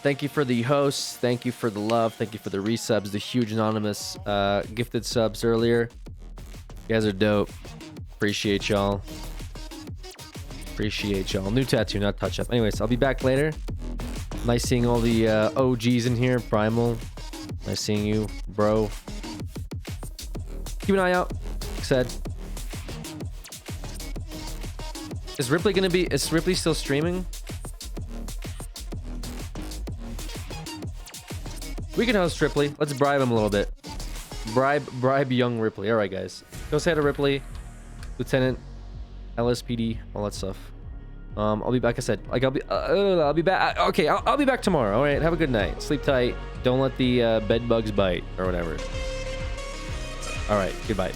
Thank you for the hosts. Thank you for the love. Thank you for the resubs, the huge anonymous gifted subs earlier. You guys are dope. Appreciate y'all. Appreciate y'all. New tattoo, not touch up. Anyways, I'll be back later. Nice seeing all the OGs in here. Primal. Nice seeing you, bro. Keep an eye out. Like I said. Is Ripley still streaming? We can host Ripley. Let's bribe him a little bit. Bribe young Ripley. All right, guys. Go say hi to Ripley, Lieutenant, LSPD, all that stuff. I'll be back. I said, like, I'll be back. Okay, I'll be back tomorrow. All right. Have a good night. Sleep tight. Don't let the bed bugs bite or whatever. All right. Goodbye.